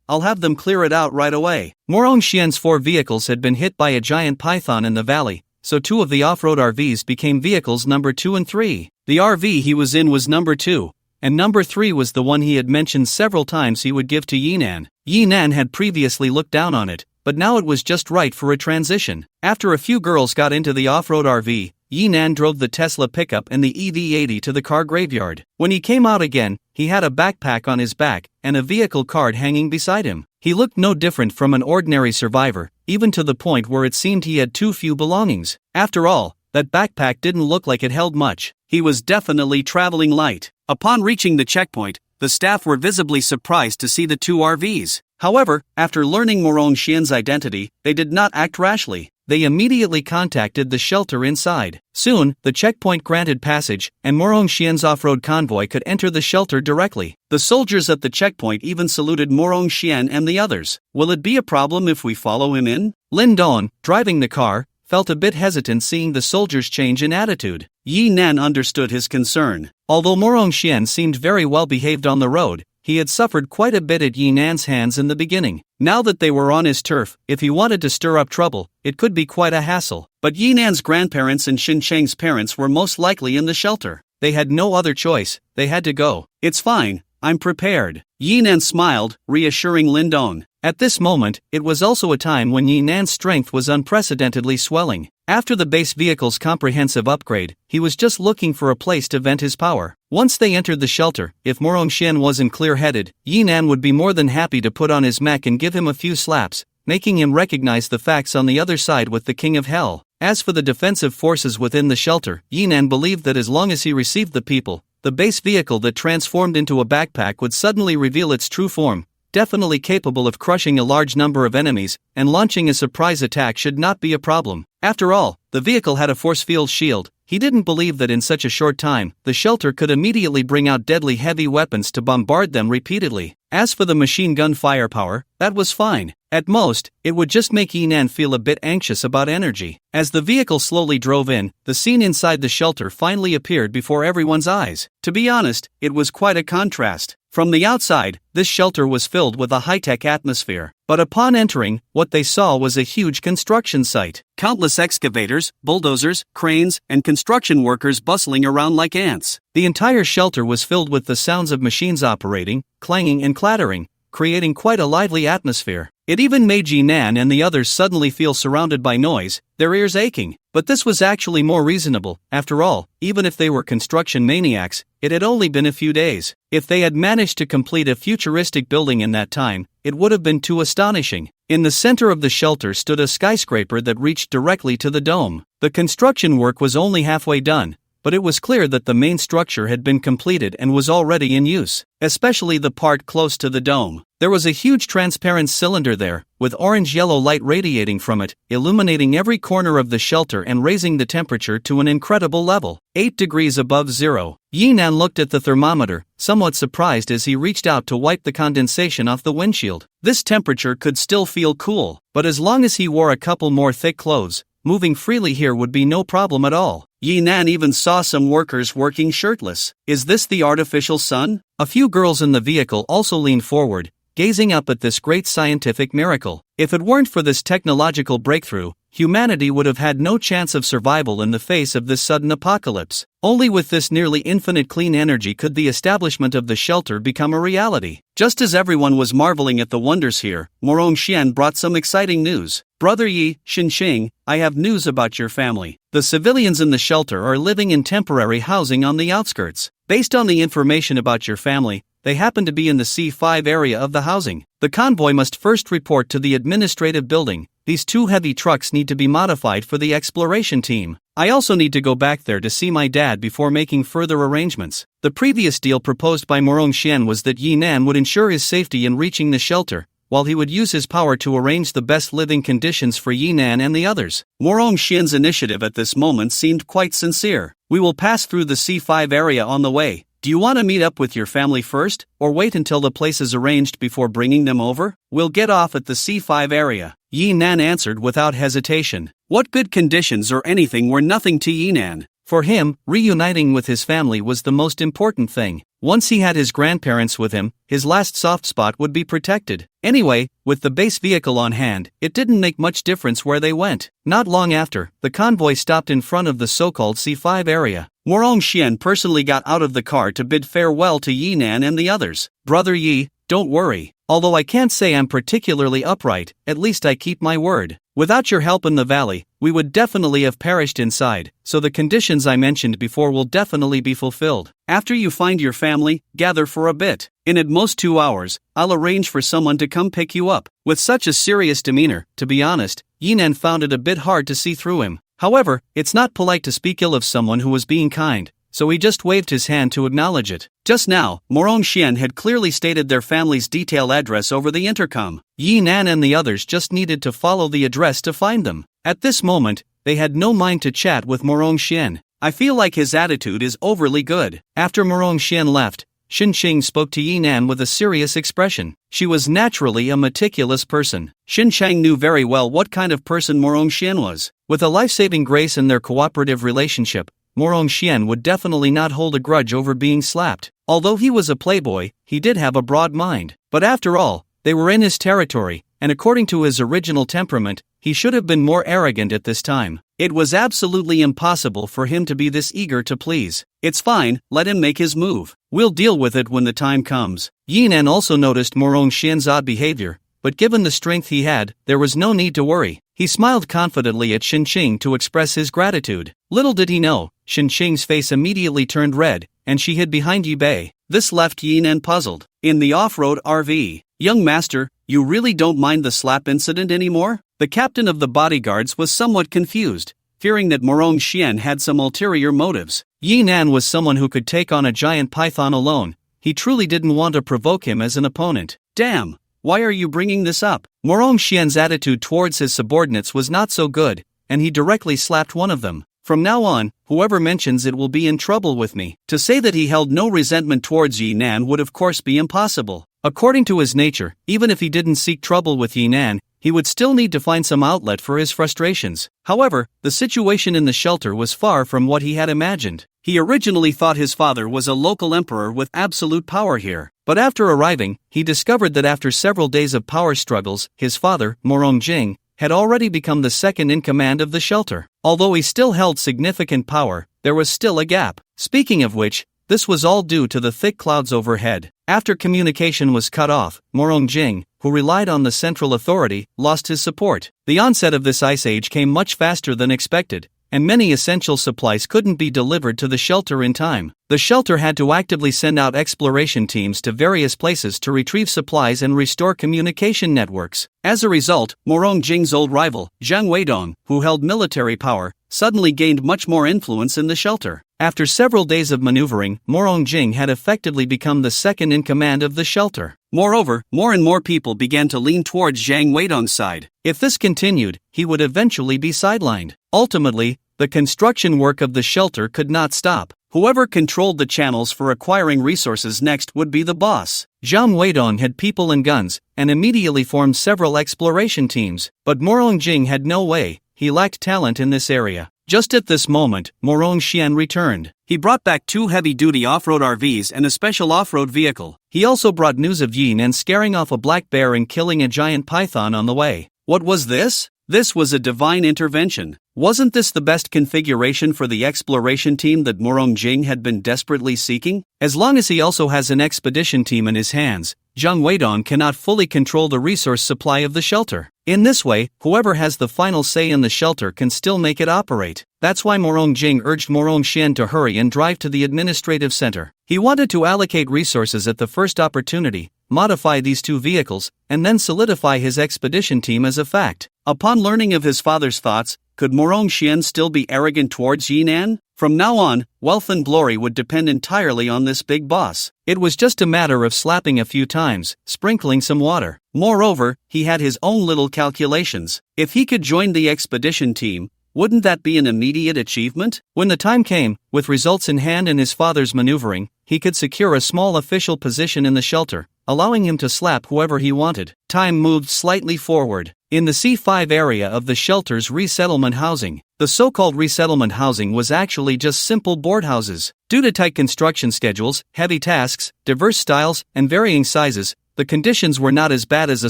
I'll have them clear it out right away. Morong Xian's 4 vehicles had been hit by a giant python in the valley, so 2 of the off-road RVs became vehicles number 2 and 3. The RV he was in was number 2, and number 3 was the one he had mentioned several times he would give to Yinan. Yinan had previously looked down on it, but now it was just right for a transition. After a few girls got into the off-road RV, Yinan drove the Tesla pickup and the EV80 to the car graveyard. When he came out again, he had a backpack on his back and a vehicle card hanging beside him. He looked no different from an ordinary survivor, even to the point where it seemed he had too few belongings. After all, that backpack didn't look like it held much. He was definitely traveling light. Upon reaching the checkpoint, the staff were visibly surprised to see the 2 RVs. However, after learning Morong Xian's identity, they did not act rashly. They immediately contacted the shelter inside. Soon, the checkpoint granted passage, and Morong Xian's off-road convoy could enter the shelter directly. The soldiers at the checkpoint even saluted Morong Xian and the others. Will it be a problem if we follow him in? Lin Don, driving the car, felt a bit hesitant seeing the soldiers' change in attitude. Yinan understood his concern. Although Morong Xian seemed very well behaved on the road, he had suffered quite a bit at Yinan's hands in the beginning. Now that they were on his turf, if he wanted to stir up trouble, it could be quite a hassle. But Yinan's grandparents and Xin Cheng's parents were most likely in the shelter. They had no other choice, they had to go. It's fine, I'm prepared. Yinan smiled, reassuring Lindong. At this moment, it was also a time when Yinan's strength was unprecedentedly swelling. After the base vehicle's comprehensive upgrade, he was just looking for a place to vent his power. Once they entered the shelter, if Morong Xian wasn't clear-headed, Yinan would be more than happy to put on his mech and give him a few slaps, making him recognize the facts on the other side with the King of Hell. As for the defensive forces within the shelter, Yinan believed that as long as he received the people, the base vehicle that transformed into a backpack would suddenly reveal its true form. Definitely capable of crushing a large number of enemies, and launching a surprise attack should not be a problem. After all, the vehicle had a force field shield. He didn't believe that in such a short time, the shelter could immediately bring out deadly heavy weapons to bombard them repeatedly. As for the machine gun firepower, that was fine. At most, it would just make Yinan feel a bit anxious about energy. As the vehicle slowly drove in, the scene inside the shelter finally appeared before everyone's eyes. To be honest, it was quite a contrast. From the outside, this shelter was filled with a high-tech atmosphere. But upon entering, what they saw was a huge construction site. Countless excavators, bulldozers, cranes, and construction workers bustling around like ants. The entire shelter was filled with the sounds of machines operating, clanging and clattering, creating quite a lively atmosphere. It even made Jinan and the others suddenly feel surrounded by noise, their ears aching. But this was actually more reasonable. After all, even if they were construction maniacs, it had only been a few days. If they had managed to complete a futuristic building in that time, it would have been too astonishing. In the center of the shelter stood a skyscraper that reached directly to the dome. The construction work was only halfway done, but it was clear that the main structure had been completed and was already in use, especially the part close to the dome. There was a huge transparent cylinder there, with orange-yellow light radiating from it, illuminating every corner of the shelter and raising the temperature to an incredible level, 8 degrees above zero. Yinan looked at the thermometer, somewhat surprised as he reached out to wipe the condensation off the windshield. This temperature could still feel cool, but as long as he wore a couple more thick clothes, moving freely here would be no problem at all. Yinan even saw some workers working shirtless. Is this the artificial sun? A few girls in the vehicle also leaned forward, gazing up at this great scientific miracle. If it weren't for this technological breakthrough, humanity would have had no chance of survival in the face of this sudden apocalypse. Only with this nearly infinite clean energy could the establishment of the shelter become a reality. Just as everyone was marveling at the wonders here, Morong Xian brought some exciting news. Brother Yi, Xinqing, I have news about your family. The civilians in the shelter are living in temporary housing on the outskirts. Based on the information about your family, they happen to be in the C5 area of the housing. The convoy must first report to the administrative building. These 2 heavy trucks need to be modified for the exploration team. I also need to go back there to see my dad before making further arrangements. The previous deal proposed by Morong Xian was that Yi Nan would ensure his safety in reaching the shelter, while he would use his power to arrange the best living conditions for Yi Nan and the others. Morong Xian's initiative at this moment seemed quite sincere. We will pass through the C5 area on the way. Do you want to meet up with your family first, or wait until the place is arranged before bringing them over? We'll get off at the C5 area. Yi Nan answered without hesitation. What good conditions or anything were nothing to Yi Nan. For him, reuniting with his family was the most important thing. Once he had his grandparents with him, his last soft spot would be protected. Anyway, with the base vehicle on hand, it didn't make much difference where they went. Not long after, the convoy stopped in front of the so-called C5 area. Morong Xian personally got out of the car to bid farewell to Yi Nan and the others. Brother Yi, don't worry. Although I can't say I'm particularly upright, at least I keep my word. Without your help in the valley, we would definitely have perished inside, so the conditions I mentioned before will definitely be fulfilled. After you find your family, gather for a bit. In at most 2 hours, I'll arrange for someone to come pick you up. With such a serious demeanor, to be honest, Yi Nan found it a bit hard to see through him. However, it's not polite to speak ill of someone who was being kind, so he just waved his hand to acknowledge it. Just now, Morong Xian had clearly stated their family's detailed address over the intercom. Yi Nan and the others just needed to follow the address to find them. At this moment, they had no mind to chat with Morong Xian. I feel like his attitude is overly good. After Morong Xian left, Xinqing spoke to Yi Nan with a serious expression. She was naturally a meticulous person. Xinqing knew very well what kind of person Morong Xian was. With a life-saving grace in their cooperative relationship, Morong Xian would definitely not hold a grudge over being slapped. Although he was a playboy, he did have a broad mind. But after all, they were in his territory, and according to his original temperament, he should have been more arrogant at this time. It was absolutely impossible for him to be this eager to please. It's fine, let him make his move. We'll deal with it when the time comes. Yi Nan also noticed Morong Xian's odd behavior, but given the strength he had, there was no need to worry. He smiled confidently at Xinqing to express his gratitude. Little did he know, Xinqing's face immediately turned red, and she hid behind Yi Bei. This left Yi Nan puzzled. In the off-road RV, young master, you really don't mind the slap incident anymore? The captain of the bodyguards was somewhat confused, fearing that Morong Xian had some ulterior motives. Yi Nan was someone who could take on a giant python alone. He truly didn't want to provoke him as an opponent. Damn! Why are you bringing this up? Morong Xian's attitude towards his subordinates was not so good, and he directly slapped one of them. From now on, whoever mentions it will be in trouble with me. To say that he held no resentment towards Yi Nan would of course be impossible. According to his nature, even if he didn't seek trouble with Yi Nan, he would still need to find some outlet for his frustrations. However, the situation in the shelter was far from what he had imagined. He originally thought his father was a local emperor with absolute power here. But after arriving, he discovered that after several days of power struggles, his father, Morong Jing, had already become the second in command of the shelter. Although he still held significant power, there was still a gap. Speaking of which, this was all due to the thick clouds overhead. After communication was cut off, Morong Jing, who relied on the central authority, lost his support. The onset of this ice age came much faster than expected, and many essential supplies couldn't be delivered to the shelter in time. The shelter had to actively send out exploration teams to various places to retrieve supplies and restore communication networks. As a result, Morong Jing's old rival, Zhang Weidong, who held military power, suddenly gained much more influence in the shelter. After several days of maneuvering, Morong Jing had effectively become the second in command of the shelter. Moreover, more and more people began to lean towards Zhang Weidong's side. If this continued, he would eventually be sidelined. Ultimately, the construction work of the shelter could not stop. Whoever controlled the channels for acquiring resources next would be the boss. Zhang Weidong had people and guns, and immediately formed several exploration teams. But Morong Jing had no way, he lacked talent in this area. Just at this moment, Morong Xian returned. He brought back 2 heavy-duty off-road RVs and a special off-road vehicle. He also brought news of Yi Nan scaring off a black bear and killing a giant python on the way. What was this? This was a divine intervention. Wasn't this the best configuration for the exploration team that Morong Jing had been desperately seeking? As long as he also has an expedition team in his hands, Zhang Weidong cannot fully control the resource supply of the shelter. In this way, whoever has the final say in the shelter can still make it operate. That's why Morong Jing urged Morong Xian to hurry and drive to the administrative center. He wanted to allocate resources at the first opportunity, modify these two vehicles, and then solidify his expedition team as a fact. Upon learning of his father's thoughts, could Morong Xian still be arrogant towards Yinan? From now on, wealth and glory would depend entirely on this big boss. It was just a matter of slapping a few times, sprinkling some water. Moreover, he had his own little calculations. If he could join the expedition team, wouldn't that be an immediate achievement? When the time came, with results in hand and his father's maneuvering, he could secure a small official position in the shelter, allowing him to slap whoever he wanted. Time moved slightly forward. In the C5 area of the shelter's resettlement housing, the so-called resettlement housing was actually just simple board houses. Due to tight construction schedules, heavy tasks, diverse styles, and varying sizes, the conditions were not as bad as a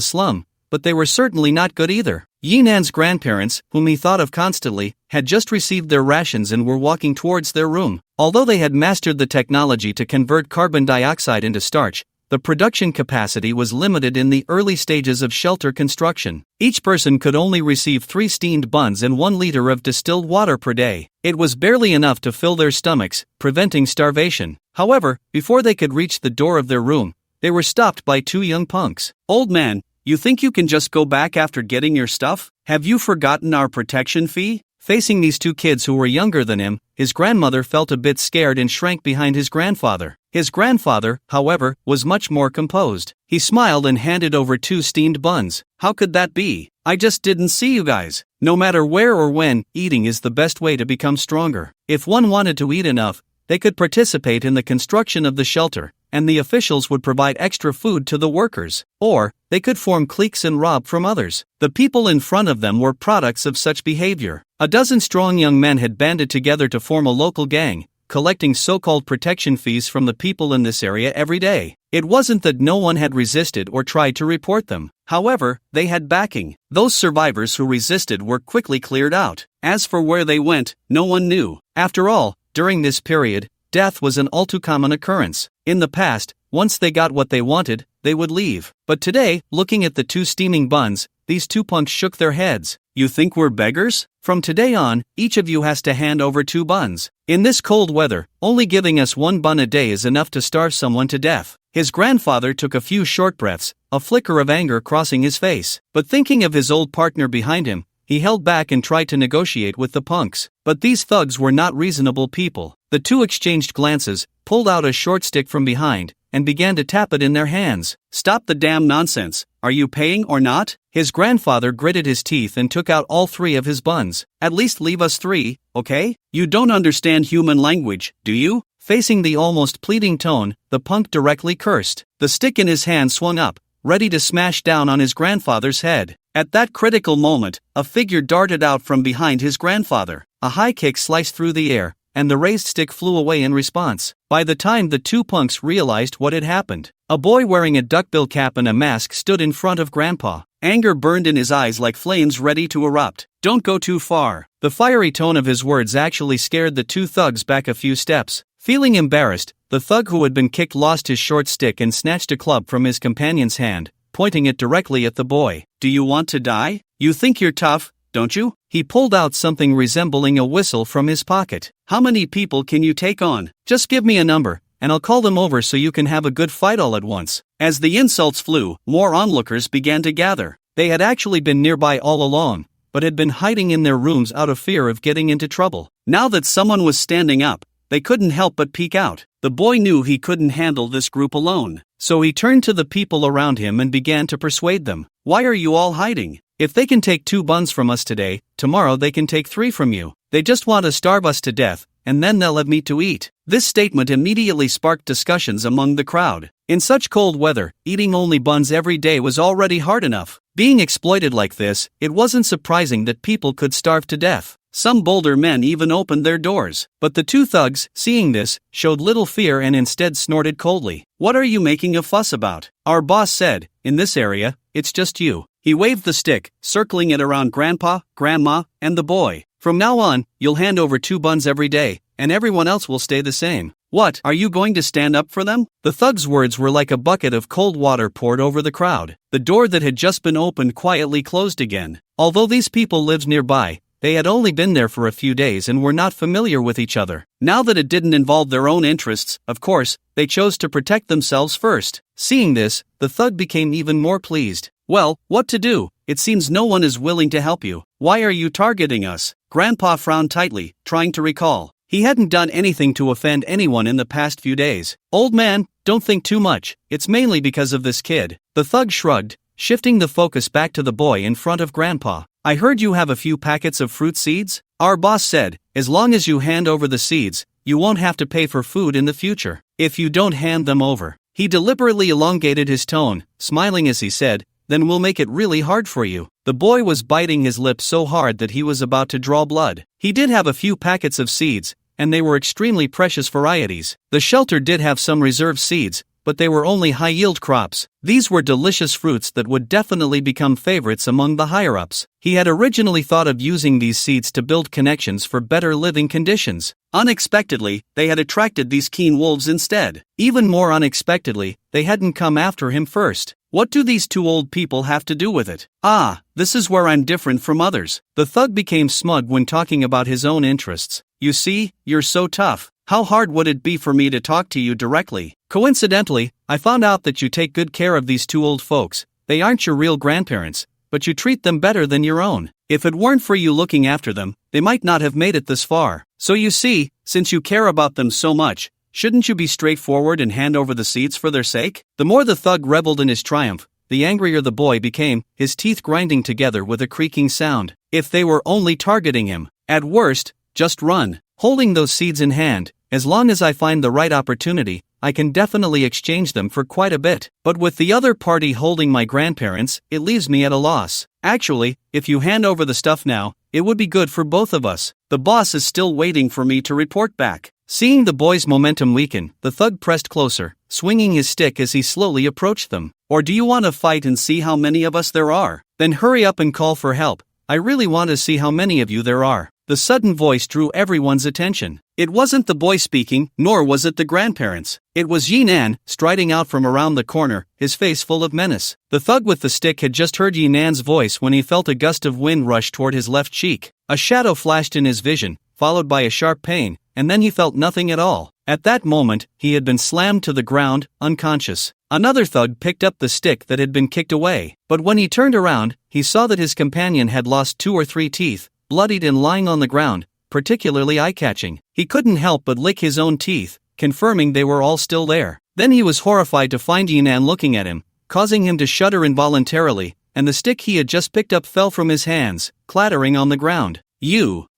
slum, but they were certainly not good either. Yinan's grandparents, whom he thought of constantly, had just received their rations and were walking towards their room. Although they had mastered the technology to convert carbon dioxide into starch, the production capacity was limited in the early stages of shelter construction. Each person could only receive 3 steamed buns and 1 liter of distilled water per day. It was barely enough to fill their stomachs, preventing starvation. However, before they could reach the door of their room, they were stopped by 2 young punks. "Old man, you think you can just go back after getting your stuff? Have you forgotten our protection fee?" Facing these 2 kids who were younger than him, his grandmother felt a bit scared and shrank behind his grandfather. His grandfather, however, was much more composed. He smiled and handed over 2 steamed buns. "How could that be? I just didn't see you guys." No matter where or when, eating is the best way to become stronger. If one wanted to eat enough, they could participate in the construction of the shelter, and the officials would provide extra food to the workers. Or, they could form cliques and rob from others. The people in front of them were products of such behavior. A dozen strong young men had banded together to form a local gang, collecting so-called protection fees from the people in this area every day. It wasn't that no one had resisted or tried to report them. However, they had backing. Those survivors who resisted were quickly cleared out. As for where they went, no one knew. After all, during this period, death was an all too common occurrence. In the past, once they got what they wanted, they would leave. But today, looking at the 2 steaming buns, these 2 punks shook their heads. "You think we're beggars? From today on, each of you has to hand over 2 buns. In this cold weather, only giving us 1 bun a day is enough to starve someone to death." His grandfather took a few short breaths, a flicker of anger crossing his face. But thinking of his old partner behind him, he held back and tried to negotiate with the punks. But these thugs were not reasonable people. The 2 exchanged glances, pulled out a short stick from behind, and began to tap it in their hands. "Stop the damn nonsense. Are you paying or not?" His grandfather gritted his teeth and took out all 3 of his buns. "At least leave us 3, okay? You don't understand human language, do you?" Facing the almost pleading tone, the punk directly cursed. The stick in his hand swung up, ready to smash down on his grandfather's head. At that critical moment, a figure darted out from behind his grandfather. A high kick sliced through the air, and the raised stick flew away in response. By the time the 2 punks realized what had happened, a boy wearing a duckbill cap and a mask stood in front of Grandpa. Anger burned in his eyes like flames ready to erupt. "Don't go too far." The fiery tone of his words actually scared the 2 thugs back a few steps. Feeling embarrassed, the thug who had been kicked lost his short stick and snatched a club from his companion's hand, pointing it directly at the boy. "Do you want to die? You think you're tough, don't you?" He pulled out something resembling a whistle from his pocket. "How many people can you take on? Just give me a number, and I'll call them over so you can have a good fight all at once." As the insults flew, more onlookers began to gather. They had actually been nearby all along, but had been hiding in their rooms out of fear of getting into trouble. Now that someone was standing up, they couldn't help but peek out. The boy knew he couldn't handle this group alone, so he turned to the people around him and began to persuade them. "Why are you all hiding? If they can take 2 buns from us today, tomorrow they can take 3 from you. They just want to starve us to death, and then they'll have meat to eat." This statement immediately sparked discussions among the crowd. In such cold weather, eating only buns every day was already hard enough. Being exploited like this, it wasn't surprising that people could starve to death. Some bolder men even opened their doors. But the 2 thugs, seeing this, showed little fear and instead snorted coldly. "What are you making a fuss about? Our boss said, in this area, it's just you." He waved the stick, circling it around Grandpa, Grandma, and the boy. From now on, you'll hand over 2 buns every day, and everyone else will stay the same. What, are you going to stand up for them? The thug's words were like a bucket of cold water poured over the crowd. The door that had just been opened quietly closed again. Although these people lived nearby, they had only been there for a few days and were not familiar with each other. Now that it didn't involve their own interests, of course, they chose to protect themselves first. Seeing this, the thug became even more pleased. Well, what to do? It seems no one is willing to help you. Why are you targeting us? Grandpa frowned tightly, trying to recall. He hadn't done anything to offend anyone in the past few days. Old man, don't think too much. It's mainly because of this kid. The thug shrugged, shifting the focus back to the boy in front of Grandpa. I heard you have a few packets of fruit seeds? Our boss said, as long as you hand over the seeds, you won't have to pay for food in the future. If you don't hand them over. He deliberately elongated his tone, smiling as he said, then we'll make it really hard for you. The boy was biting his lip so hard that he was about to draw blood. He did have a few packets of seeds, and they were extremely precious varieties. The shelter did have some reserve seeds, but they were only high-yield crops. These were delicious fruits that would definitely become favorites among the higher-ups. He had originally thought of using these seeds to build connections for better living conditions. Unexpectedly, they had attracted these keen wolves instead. Even more unexpectedly, they hadn't come after him first. What do these 2 old people have to do with it? Ah, this is where I'm different from others. The thug became smug when talking about his own interests. You see, you're so tough. How hard would it be for me to talk to you directly? Coincidentally, I found out that you take good care of these 2 old folks. They aren't your real grandparents, but you treat them better than your own. If it weren't for you looking after them, they might not have made it this far. So you see, since you care about them so much, shouldn't you be straightforward and hand over the seeds for their sake? The more the thug reveled in his triumph, the angrier the boy became, his teeth grinding together with a creaking sound. If they were only targeting him, at worst, just run. Holding those seeds in hand, as long as I find the right opportunity, I can definitely exchange them for quite a bit. But with the other party holding my grandparents, it leaves me at a loss. Actually, if you hand over the stuff now, it would be good for both of us. The boss is still waiting for me to report back. Seeing the boy's momentum weaken, the thug pressed closer, swinging his stick as he slowly approached them. Or do you want to fight and see how many of us there are? Then hurry up and call for help. I really want to see how many of you there are. The sudden voice drew everyone's attention. It wasn't the boy speaking, nor was it the grandparents. It was Yinan, striding out from around the corner, his face full of menace. The thug with the stick had just heard Yinan's voice when he felt a gust of wind rush toward his left cheek. A shadow flashed in his vision, followed by a sharp pain, and then he felt nothing at all. At that moment, he had been slammed to the ground, unconscious. Another thug picked up the stick that had been kicked away, but when he turned around, he saw that his companion had lost 2 or 3 teeth, bloodied and lying on the ground, particularly eye-catching. He couldn't help but lick his own teeth, confirming they were all still there. Then he was horrified to find Yinan looking at him, causing him to shudder involuntarily, and the stick he had just picked up fell from his hands, clattering on the ground. You,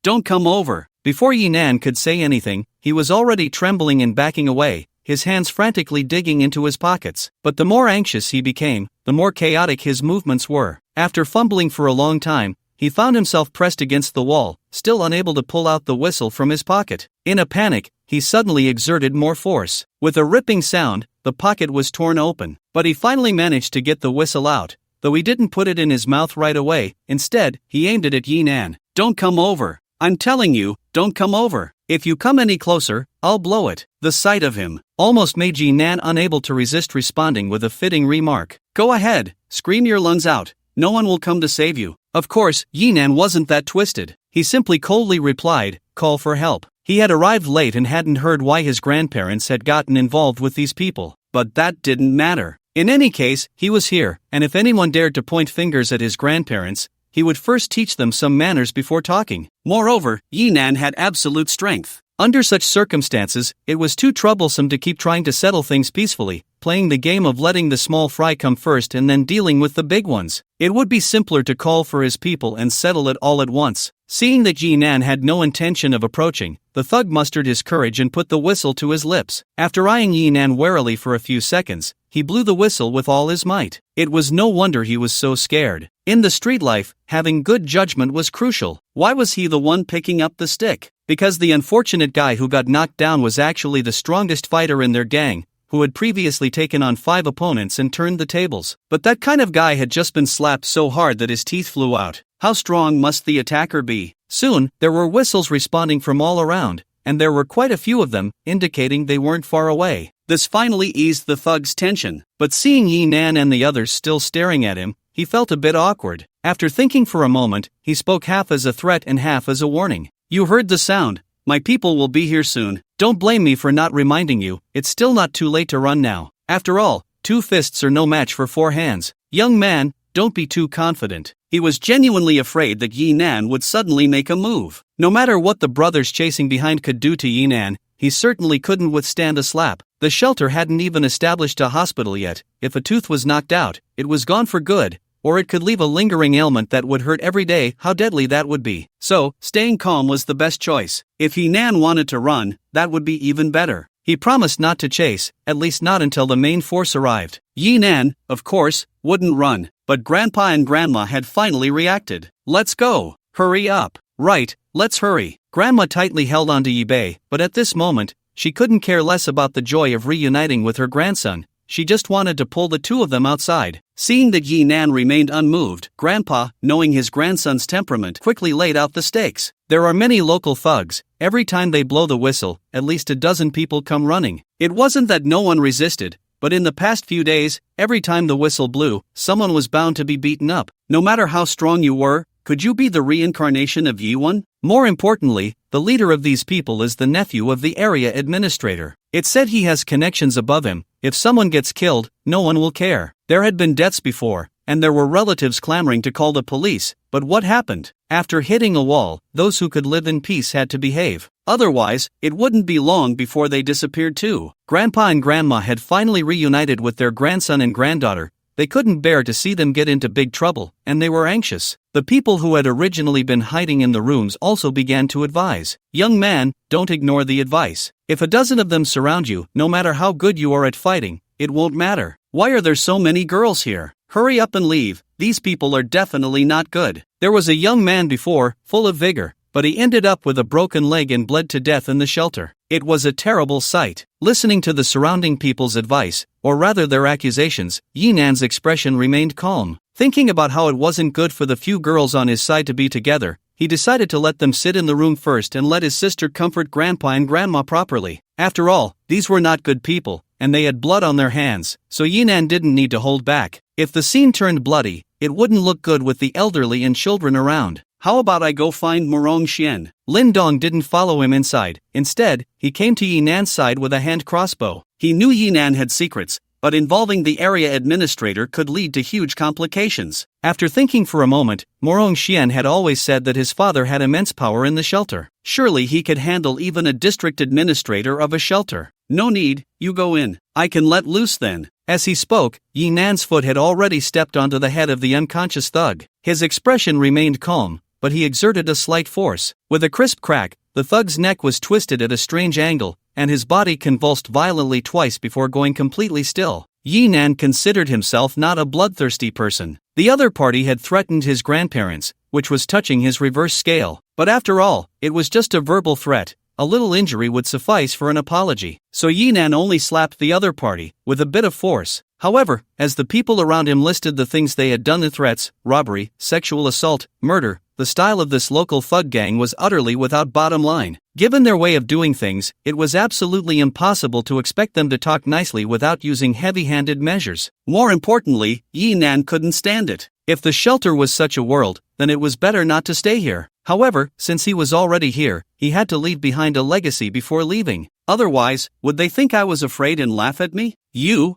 don't come over. Before Yinan could say anything, he was already trembling and backing away, his hands frantically digging into his pockets. But the more anxious he became, the more chaotic his movements were. After fumbling for a long time, he found himself pressed against the wall, still unable to pull out the whistle from his pocket. In a panic, he suddenly exerted more force. With a ripping sound, the pocket was torn open. But he finally managed to get the whistle out, though he didn't put it in his mouth right away. Instead, he aimed it at Yinan. Don't come over. I'm telling you, don't come over. If you come any closer, I'll blow it. The sight of him almost made Yinan unable to resist responding with a fitting remark. Go ahead, scream your lungs out. No one will come to save you. Of course, Yinan wasn't that twisted. He simply coldly replied, call for help. He had arrived late and hadn't heard why his grandparents had gotten involved with these people. But that didn't matter. In any case, he was here, and if anyone dared to point fingers at his grandparents, he would first teach them some manners before talking. Moreover, Yinan had absolute strength. Under such circumstances, it was too troublesome to keep trying to settle things peacefully, playing the game of letting the small fry come first and then dealing with the big ones. It would be simpler to call for his people and settle it all at once. Seeing that Yinan had no intention of approaching, the thug mustered his courage and put the whistle to his lips. After eyeing Yinan warily for a few seconds, he blew the whistle with all his might. It was no wonder he was so scared. In the street life, having good judgment was crucial. Why was he the one picking up the stick? Because the unfortunate guy who got knocked down was actually the strongest fighter in their gang, who had previously taken on 5 opponents and turned the tables. But that kind of guy had just been slapped so hard that his teeth flew out. How strong must the attacker be? Soon, there were whistles responding from all around, and there were quite a few of them, indicating they weren't far away. This finally eased the thug's tension, but seeing Yi Nan and the others still staring at him, he felt a bit awkward. After thinking for a moment, he spoke half as a threat and half as a warning. You heard the sound. My people will be here soon. Don't blame me for not reminding you, it's still not too late to run now. After all, 2 fists are no match for 4 hands. Young man, don't be too confident. He was genuinely afraid that Yi Nan would suddenly make a move. No matter what the brothers chasing behind could do to Yi Nan, he certainly couldn't withstand a slap. The shelter hadn't even established a hospital yet. If a tooth was knocked out, it was gone for good, or it could leave a lingering ailment that would hurt every day. How deadly that would be. So, staying calm was the best choice. If Yi Nan wanted to run, that would be even better. He promised not to chase, at least not until the main force arrived. Yi Nan, of course, wouldn't run, but Grandpa and Grandma had finally reacted. Let's go. Hurry up. Right, let's hurry. Grandma tightly held onto Yi Bei, but at this moment, she couldn't care less about the joy of reuniting with her grandson. She just wanted to pull the 2 of them outside. Seeing that Yi Nan remained unmoved, Grandpa, knowing his grandson's temperament, quickly laid out the stakes. There are many local thugs. Every time they blow the whistle, at least a dozen people come running. It wasn't that no one resisted, but in the past few days, every time the whistle blew, someone was bound to be beaten up. No matter how strong you were, could you be the reincarnation of Yi-won? More importantly, the leader of these people is the nephew of the area administrator. It's said he has connections above him. If someone gets killed, no one will care. There had been deaths before, and there were relatives clamoring to call the police, but what happened? After hitting a wall, those who could live in peace had to behave. Otherwise, it wouldn't be long before they disappeared too. Grandpa and Grandma had finally reunited with their grandson and granddaughter. They couldn't bear to see them get into big trouble, and they were anxious. The people who had originally been hiding in the rooms also began to advise. Young man, don't ignore the advice. If a dozen of them surround you, no matter how good you are at fighting, it won't matter. Why are there so many girls here? Hurry up and leave. These people are definitely not good. There was a young man before, full of vigor, but he ended up with a broken leg and bled to death in the shelter. It was a terrible sight. Listening to the surrounding people's advice, or rather their accusations, Yi Nan's expression remained calm. Thinking about how it wasn't good for the few girls on his side to be together, he decided to let them sit in the room first and let his sister comfort Grandpa and Grandma properly. After all, these were not good people, and they had blood on their hands, so Yi Nan didn't need to hold back. If the scene turned bloody, it wouldn't look good with the elderly and children around. How about I go find Morong Xian? Lin Dong didn't follow him inside. Instead, he came to Yi Nan's side with a hand crossbow. He knew Yi Nan had secrets, but involving the area administrator could lead to huge complications. After thinking for a moment, Morong Xian had always said that his father had immense power in the shelter. Surely he could handle even a district administrator of a shelter. No need, you go in. I can let loose then. As he spoke, Yi Nan's foot had already stepped onto the head of the unconscious thug. His expression remained calm, but he exerted a slight force. With a crisp crack, the thug's neck was twisted at a strange angle, and his body convulsed violently twice before going completely still. Yi Nan considered himself not a bloodthirsty person. The other party had threatened his grandparents, which was touching his reverse scale. But after all, it was just a verbal threat. A little injury would suffice for an apology. So Yi Nan only slapped the other party, with a bit of force. However, as the people around him listed the things they had done, the threats, robbery, sexual assault, murder, the style of this local thug gang was utterly without bottom line. Given their way of doing things, it was absolutely impossible to expect them to talk nicely without using heavy-handed measures. More importantly, Yi Nan couldn't stand it. If the shelter was such a world, then it was better not to stay here. However, since he was already here, he had to leave behind a legacy before leaving. Otherwise, would they think I was afraid and laugh at me? You.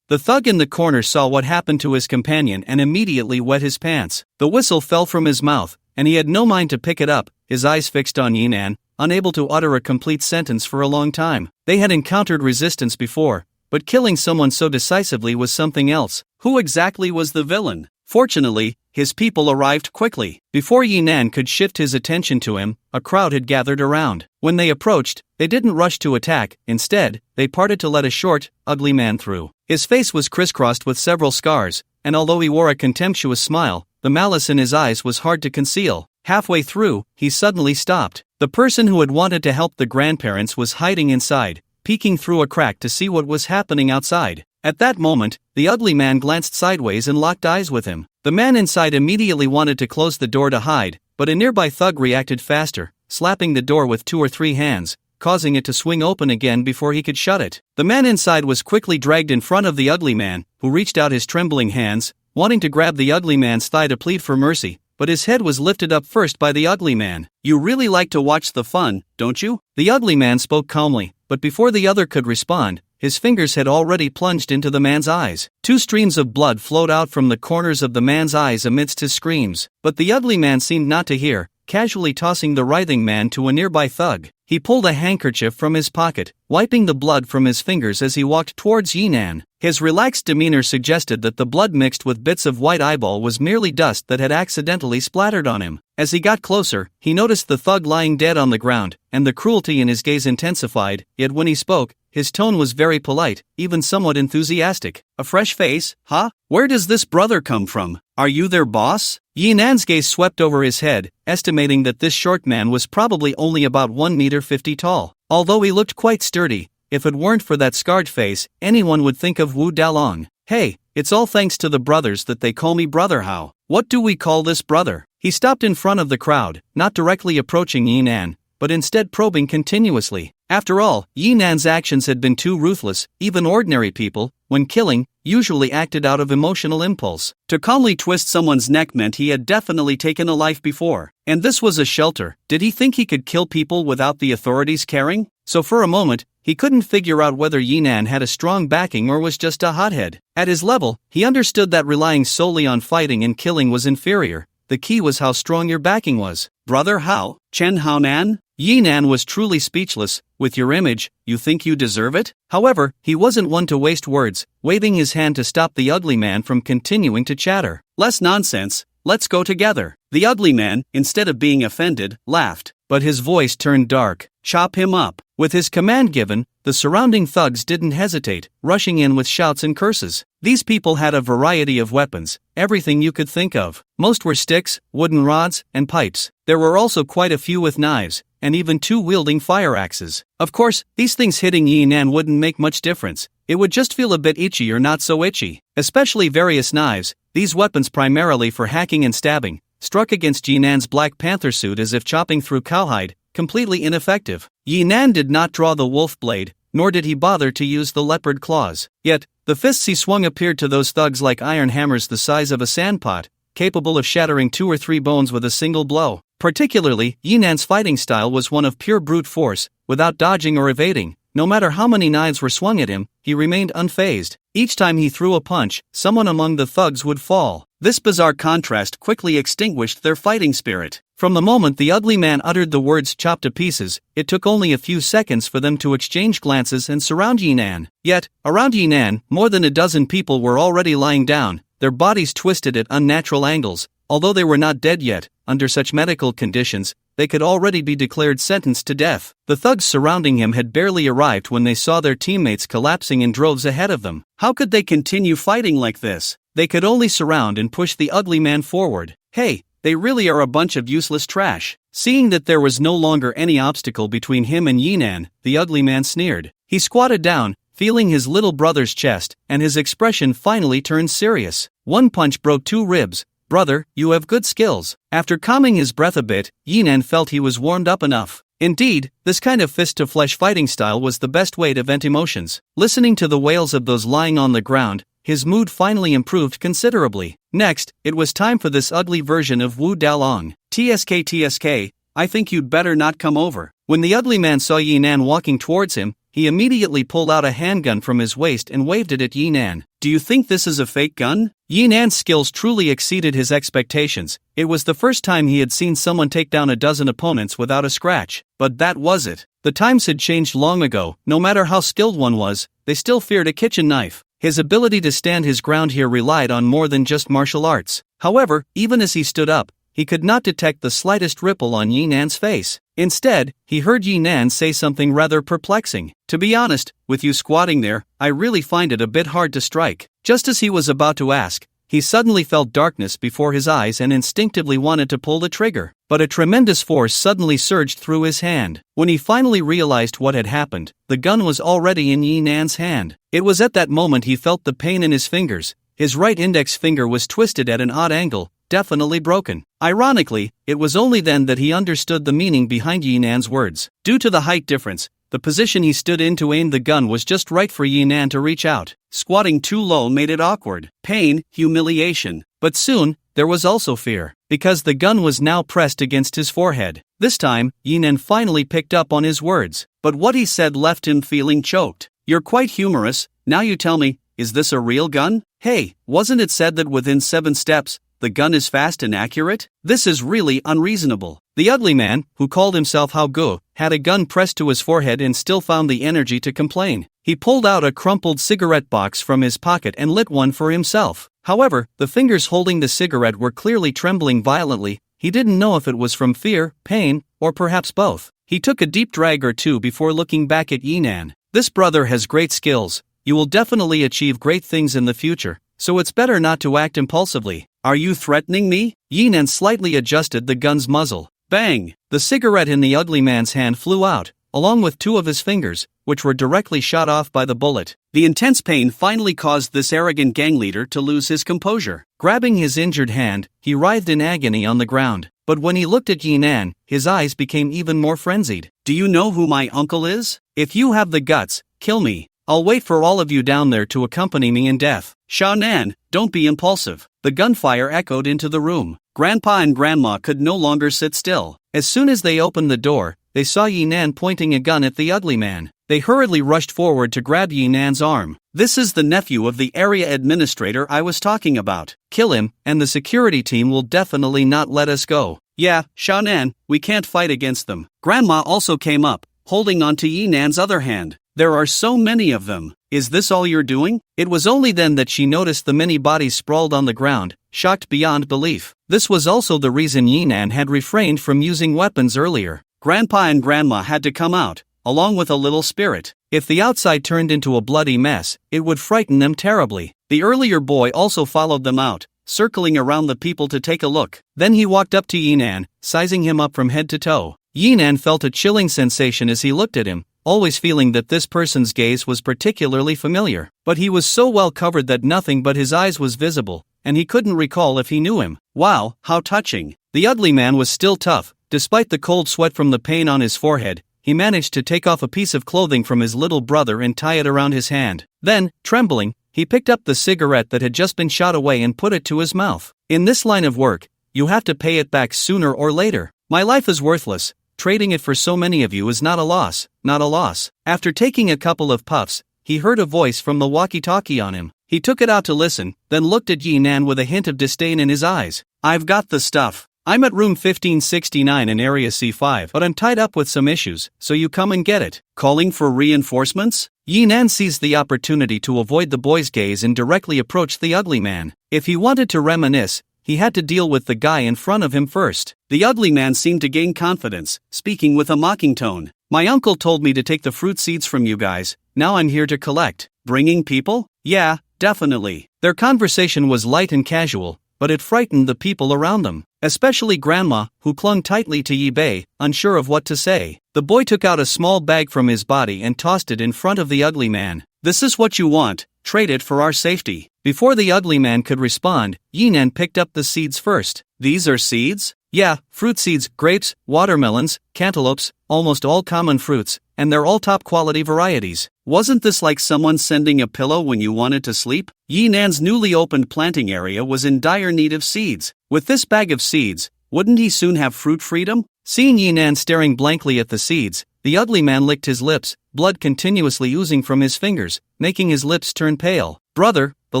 The thug in the corner saw what happened to his companion and immediately wet his pants. The whistle fell from his mouth, and he had no mind to pick it up, his eyes fixed on Yi Nan, unable to utter a complete sentence for a long time. They had encountered resistance before, but killing someone so decisively was something else. Who exactly was the villain? Fortunately, his people arrived quickly. Before Yi Nan could shift his attention to him, a crowd had gathered around. When they approached, they didn't rush to attack. Instead, they parted to let a short, ugly man through. His face was crisscrossed with several scars, and although he wore a contemptuous smile, the malice in his eyes was hard to conceal. Halfway through, he suddenly stopped. The person who had wanted to help the grandparents was hiding inside. peeking through a crack to see what was happening outside. At that moment, the ugly man glanced sideways and locked eyes with him. The man inside immediately wanted to close the door to hide, but a nearby thug reacted faster, slapping the door with 2 or 3 hands, causing it to swing open again before he could shut it. The man inside was quickly dragged in front of the ugly man, who reached out his trembling hands, wanting to grab the ugly man's thigh to plead for mercy, but his head was lifted up first by the ugly man. "You really like to watch the fun, don't you?" The ugly man spoke calmly, but before the other could respond, his fingers had already plunged into the man's eyes. 2 streams of blood flowed out from the corners of the man's eyes amidst his screams, but the ugly man seemed not to hear, casually tossing the writhing man to a nearby thug. He pulled a handkerchief from his pocket, wiping the blood from his fingers as he walked towards Yinan. His relaxed demeanor suggested that the blood mixed with bits of white eyeball was merely dust that had accidentally splattered on him. As he got closer, he noticed the thug lying dead on the ground, and the cruelty in his gaze intensified, yet when he spoke, his tone was very polite, even somewhat enthusiastic. "A fresh face, huh? Where does this brother come from? Are you their boss?" Yinan's gaze swept over his head, estimating that this short man was probably only about 1 meter 50 tall. Although he looked quite sturdy, if it weren't for that scarred face, anyone would think of Wu Dalong. "Hey, it's all thanks to the brothers that they call me Brother Hao. What do we call this brother?" He stopped in front of the crowd, not directly approaching Yinan, but instead probing continuously. After all, Yinan's actions had been too ruthless. Even ordinary people, when killing, usually acted out of emotional impulse. To calmly twist someone's neck meant he had definitely taken a life before. And this was a shelter. Did he think he could kill people without the authorities caring? So for a moment, he couldn't figure out whether Yinan had a strong backing or was just a hothead. At his level, he understood that relying solely on fighting and killing was inferior. The key was how strong your backing was. "Brother Hao, Chen Haonan?" Yinan was truly speechless. "With your image, you think you deserve it?" However, he wasn't one to waste words, waving his hand to stop the ugly man from continuing to chatter. "Less nonsense, let's go together." The ugly man, instead of being offended, laughed, but his voice turned dark. "Chop him up." With his command given, the surrounding thugs didn't hesitate, rushing in with shouts and curses. These people had a variety of weapons, everything you could think of. Most were sticks, wooden rods, and pipes. There were also quite a few with knives, and even 2 wielding fire axes. Of course, these things hitting Yinan wouldn't make much difference. It would just feel a bit itchy or not so itchy. Especially various knives, these weapons primarily for hacking and stabbing, struck against Yinan's Black Panther suit as if chopping through cowhide, completely ineffective. Yinan did not draw the wolf blade, nor did he bother to use the leopard claws. Yet, the fists he swung appeared to those thugs like iron hammers the size of a sandpot, capable of shattering 2 or 3 bones with a single blow. Particularly, Yinan's fighting style was one of pure brute force, without dodging or evading. No matter how many knives were swung at him, he remained unfazed. Each time he threw a punch, someone among the thugs would fall. This bizarre contrast quickly extinguished their fighting spirit. From the moment the ugly man uttered the words "chop to pieces," it took only a few seconds for them to exchange glances and surround Yinan. Yet, around Yinan, more than a dozen people were already lying down, their bodies twisted at unnatural angles. Although they were not dead yet, under such medical conditions, they could already be declared sentenced to death. The thugs surrounding him had barely arrived when they saw their teammates collapsing in droves ahead of them. How could they continue fighting like this? They could only surround and push the ugly man forward. "Hey, they really are a bunch of useless trash." Seeing that there was no longer any obstacle between him and Yinan, the ugly man sneered. He squatted down, feeling his little brother's chest, and his expression finally turned serious. One punch broke 2 ribs. "Brother, you have good skills." After calming his breath a bit, Yinan felt he was warmed up enough. Indeed, this kind of fist-to-flesh fighting style was the best way to vent emotions. Listening to the wails of those lying on the ground, his mood finally improved considerably. Next, it was time for this ugly version of Wu Dalong. TSK, I think you'd better not come over." When the ugly man saw Yinan walking towards him, he immediately pulled out a handgun from his waist and waved it at Yinan. "Do you think this is a fake gun?" Yinan's skills truly exceeded his expectations. It was the first time he had seen someone take down a dozen opponents without a scratch. But that was it. The times had changed long ago. No matter how skilled one was, they still feared a kitchen knife. His ability to stand his ground here relied on more than just martial arts. However, even as he stood up, he could not detect the slightest ripple on Yinan's face. Instead, he heard Yinan say something rather perplexing. "To be honest, with you squatting there, I really find it a bit hard to strike." Just as he was about to ask, he suddenly felt darkness before his eyes and instinctively wanted to pull the trigger. But a tremendous force suddenly surged through his hand. When he finally realized what had happened, the gun was already in Yi Nan's hand. It was at that moment he felt the pain in his fingers. His right index finger was twisted at an odd angle, definitely broken. Ironically, it was only then that he understood the meaning behind Yi Nan's words. Due to the height difference, the position he stood in to aim the gun was just right for Yi Nan to reach out. Squatting too low made it awkward. Pain, humiliation. But soon, there was also fear, because the gun was now pressed against his forehead. This time, Yi Nan finally picked up on his words, but what he said left him feeling choked. "You're quite humorous, now you tell me, is this a real gun? Hey, wasn't it said that within 7 steps, the gun is fast and accurate? This is really unreasonable." The ugly man, who called himself Hao Gu, had a gun pressed to his forehead and still found the energy to complain. He pulled out a crumpled cigarette box from his pocket and lit one for himself. However, the fingers holding the cigarette were clearly trembling violently. He didn't know if it was from fear, pain, or perhaps both. He took a deep drag or two before looking back at Yi Nan. "This brother has great skills. You will definitely achieve great things in the future, so it's better not to act impulsively. Are you threatening me?" Yi Nan slightly adjusted the gun's muzzle. Bang! The cigarette in the ugly man's hand flew out, along with 2 of his fingers, which were directly shot off by the bullet. The intense pain finally caused this arrogant gang leader to lose his composure. Grabbing his injured hand, he writhed in agony on the ground. But when he looked at Yi Nan, his eyes became even more frenzied. "Do you know who my uncle is? If you have the guts, kill me. I'll wait for all of you down there to accompany me in death." "Shao Nan, don't be impulsive." The gunfire echoed into the room. Grandpa and Grandma could no longer sit still. As soon as they opened the door, they saw Yi Nan pointing a gun at the ugly man. They hurriedly rushed forward to grab Yi Nan's arm. "This is the nephew of the area administrator I was talking about. Kill him, and the security team will definitely not let us go." "Yeah, Shao Nan, we can't fight against them." Grandma also came up, holding on to Yi Nan's other hand. "There are so many of them. Is this all you're doing?" It was only then that she noticed the many bodies sprawled on the ground, shocked beyond belief. This was also the reason Yi Nan had refrained from using weapons earlier. Grandpa and Grandma had to come out, along with a little spirit. If the outside turned into a bloody mess, it would frighten them terribly. The earlier boy also followed them out, circling around the people to take a look. Then he walked up to Yi Nan, sizing him up from head to toe. Yi Nan felt a chilling sensation as he looked at him, always feeling that this person's gaze was particularly familiar. But he was so well covered that nothing but his eyes was visible, and he couldn't recall if he knew him. Wow, how touching. The ugly man was still tough. Despite the cold sweat from the pain on his forehead, he managed to take off a piece of clothing from his little brother and tie it around his hand. Then, trembling, he picked up the cigarette that had just been shot away and put it to his mouth. "In this line of work, you have to pay it back sooner or later. My life is worthless. Trading it for so many of you is not a loss, not a loss." After taking a couple of puffs, he heard a voice from the walkie-talkie on him. He took it out to listen, then looked at Yi Nan with a hint of disdain in his eyes. "I've got the stuff. I'm at room 1569 in area C5, but I'm tied up with some issues, so you come and get it." Calling for reinforcements? Yi Nan seized the opportunity to avoid the boy's gaze and directly approached the ugly man. If he wanted to reminisce, he had to deal with the guy in front of him first. The ugly man seemed to gain confidence, speaking with a mocking tone. "My uncle told me to take the fruit seeds from you guys, now I'm here to collect." "Bringing people?" "Yeah, definitely." Their conversation was light and casual, but it frightened the people around them, especially Grandma, who clung tightly to Yi Bei, unsure of what to say. The boy took out a small bag from his body and tossed it in front of the ugly man. "This is what you want, trade it for our safety." Before the ugly man could respond, Yi Nan picked up the seeds first. "These are seeds?" "Yeah, fruit seeds, grapes, watermelons, cantaloupes, almost all common fruits, and they're all top-quality varieties." "Wasn't this like someone sending a pillow when you wanted to sleep?" Yi Nan's newly opened planting area was in dire need of seeds. With this bag of seeds, wouldn't he soon have fruit freedom? Seeing Yi Nan staring blankly at the seeds, the ugly man licked his lips, blood continuously oozing from his fingers, making his lips turn pale. "Brother, the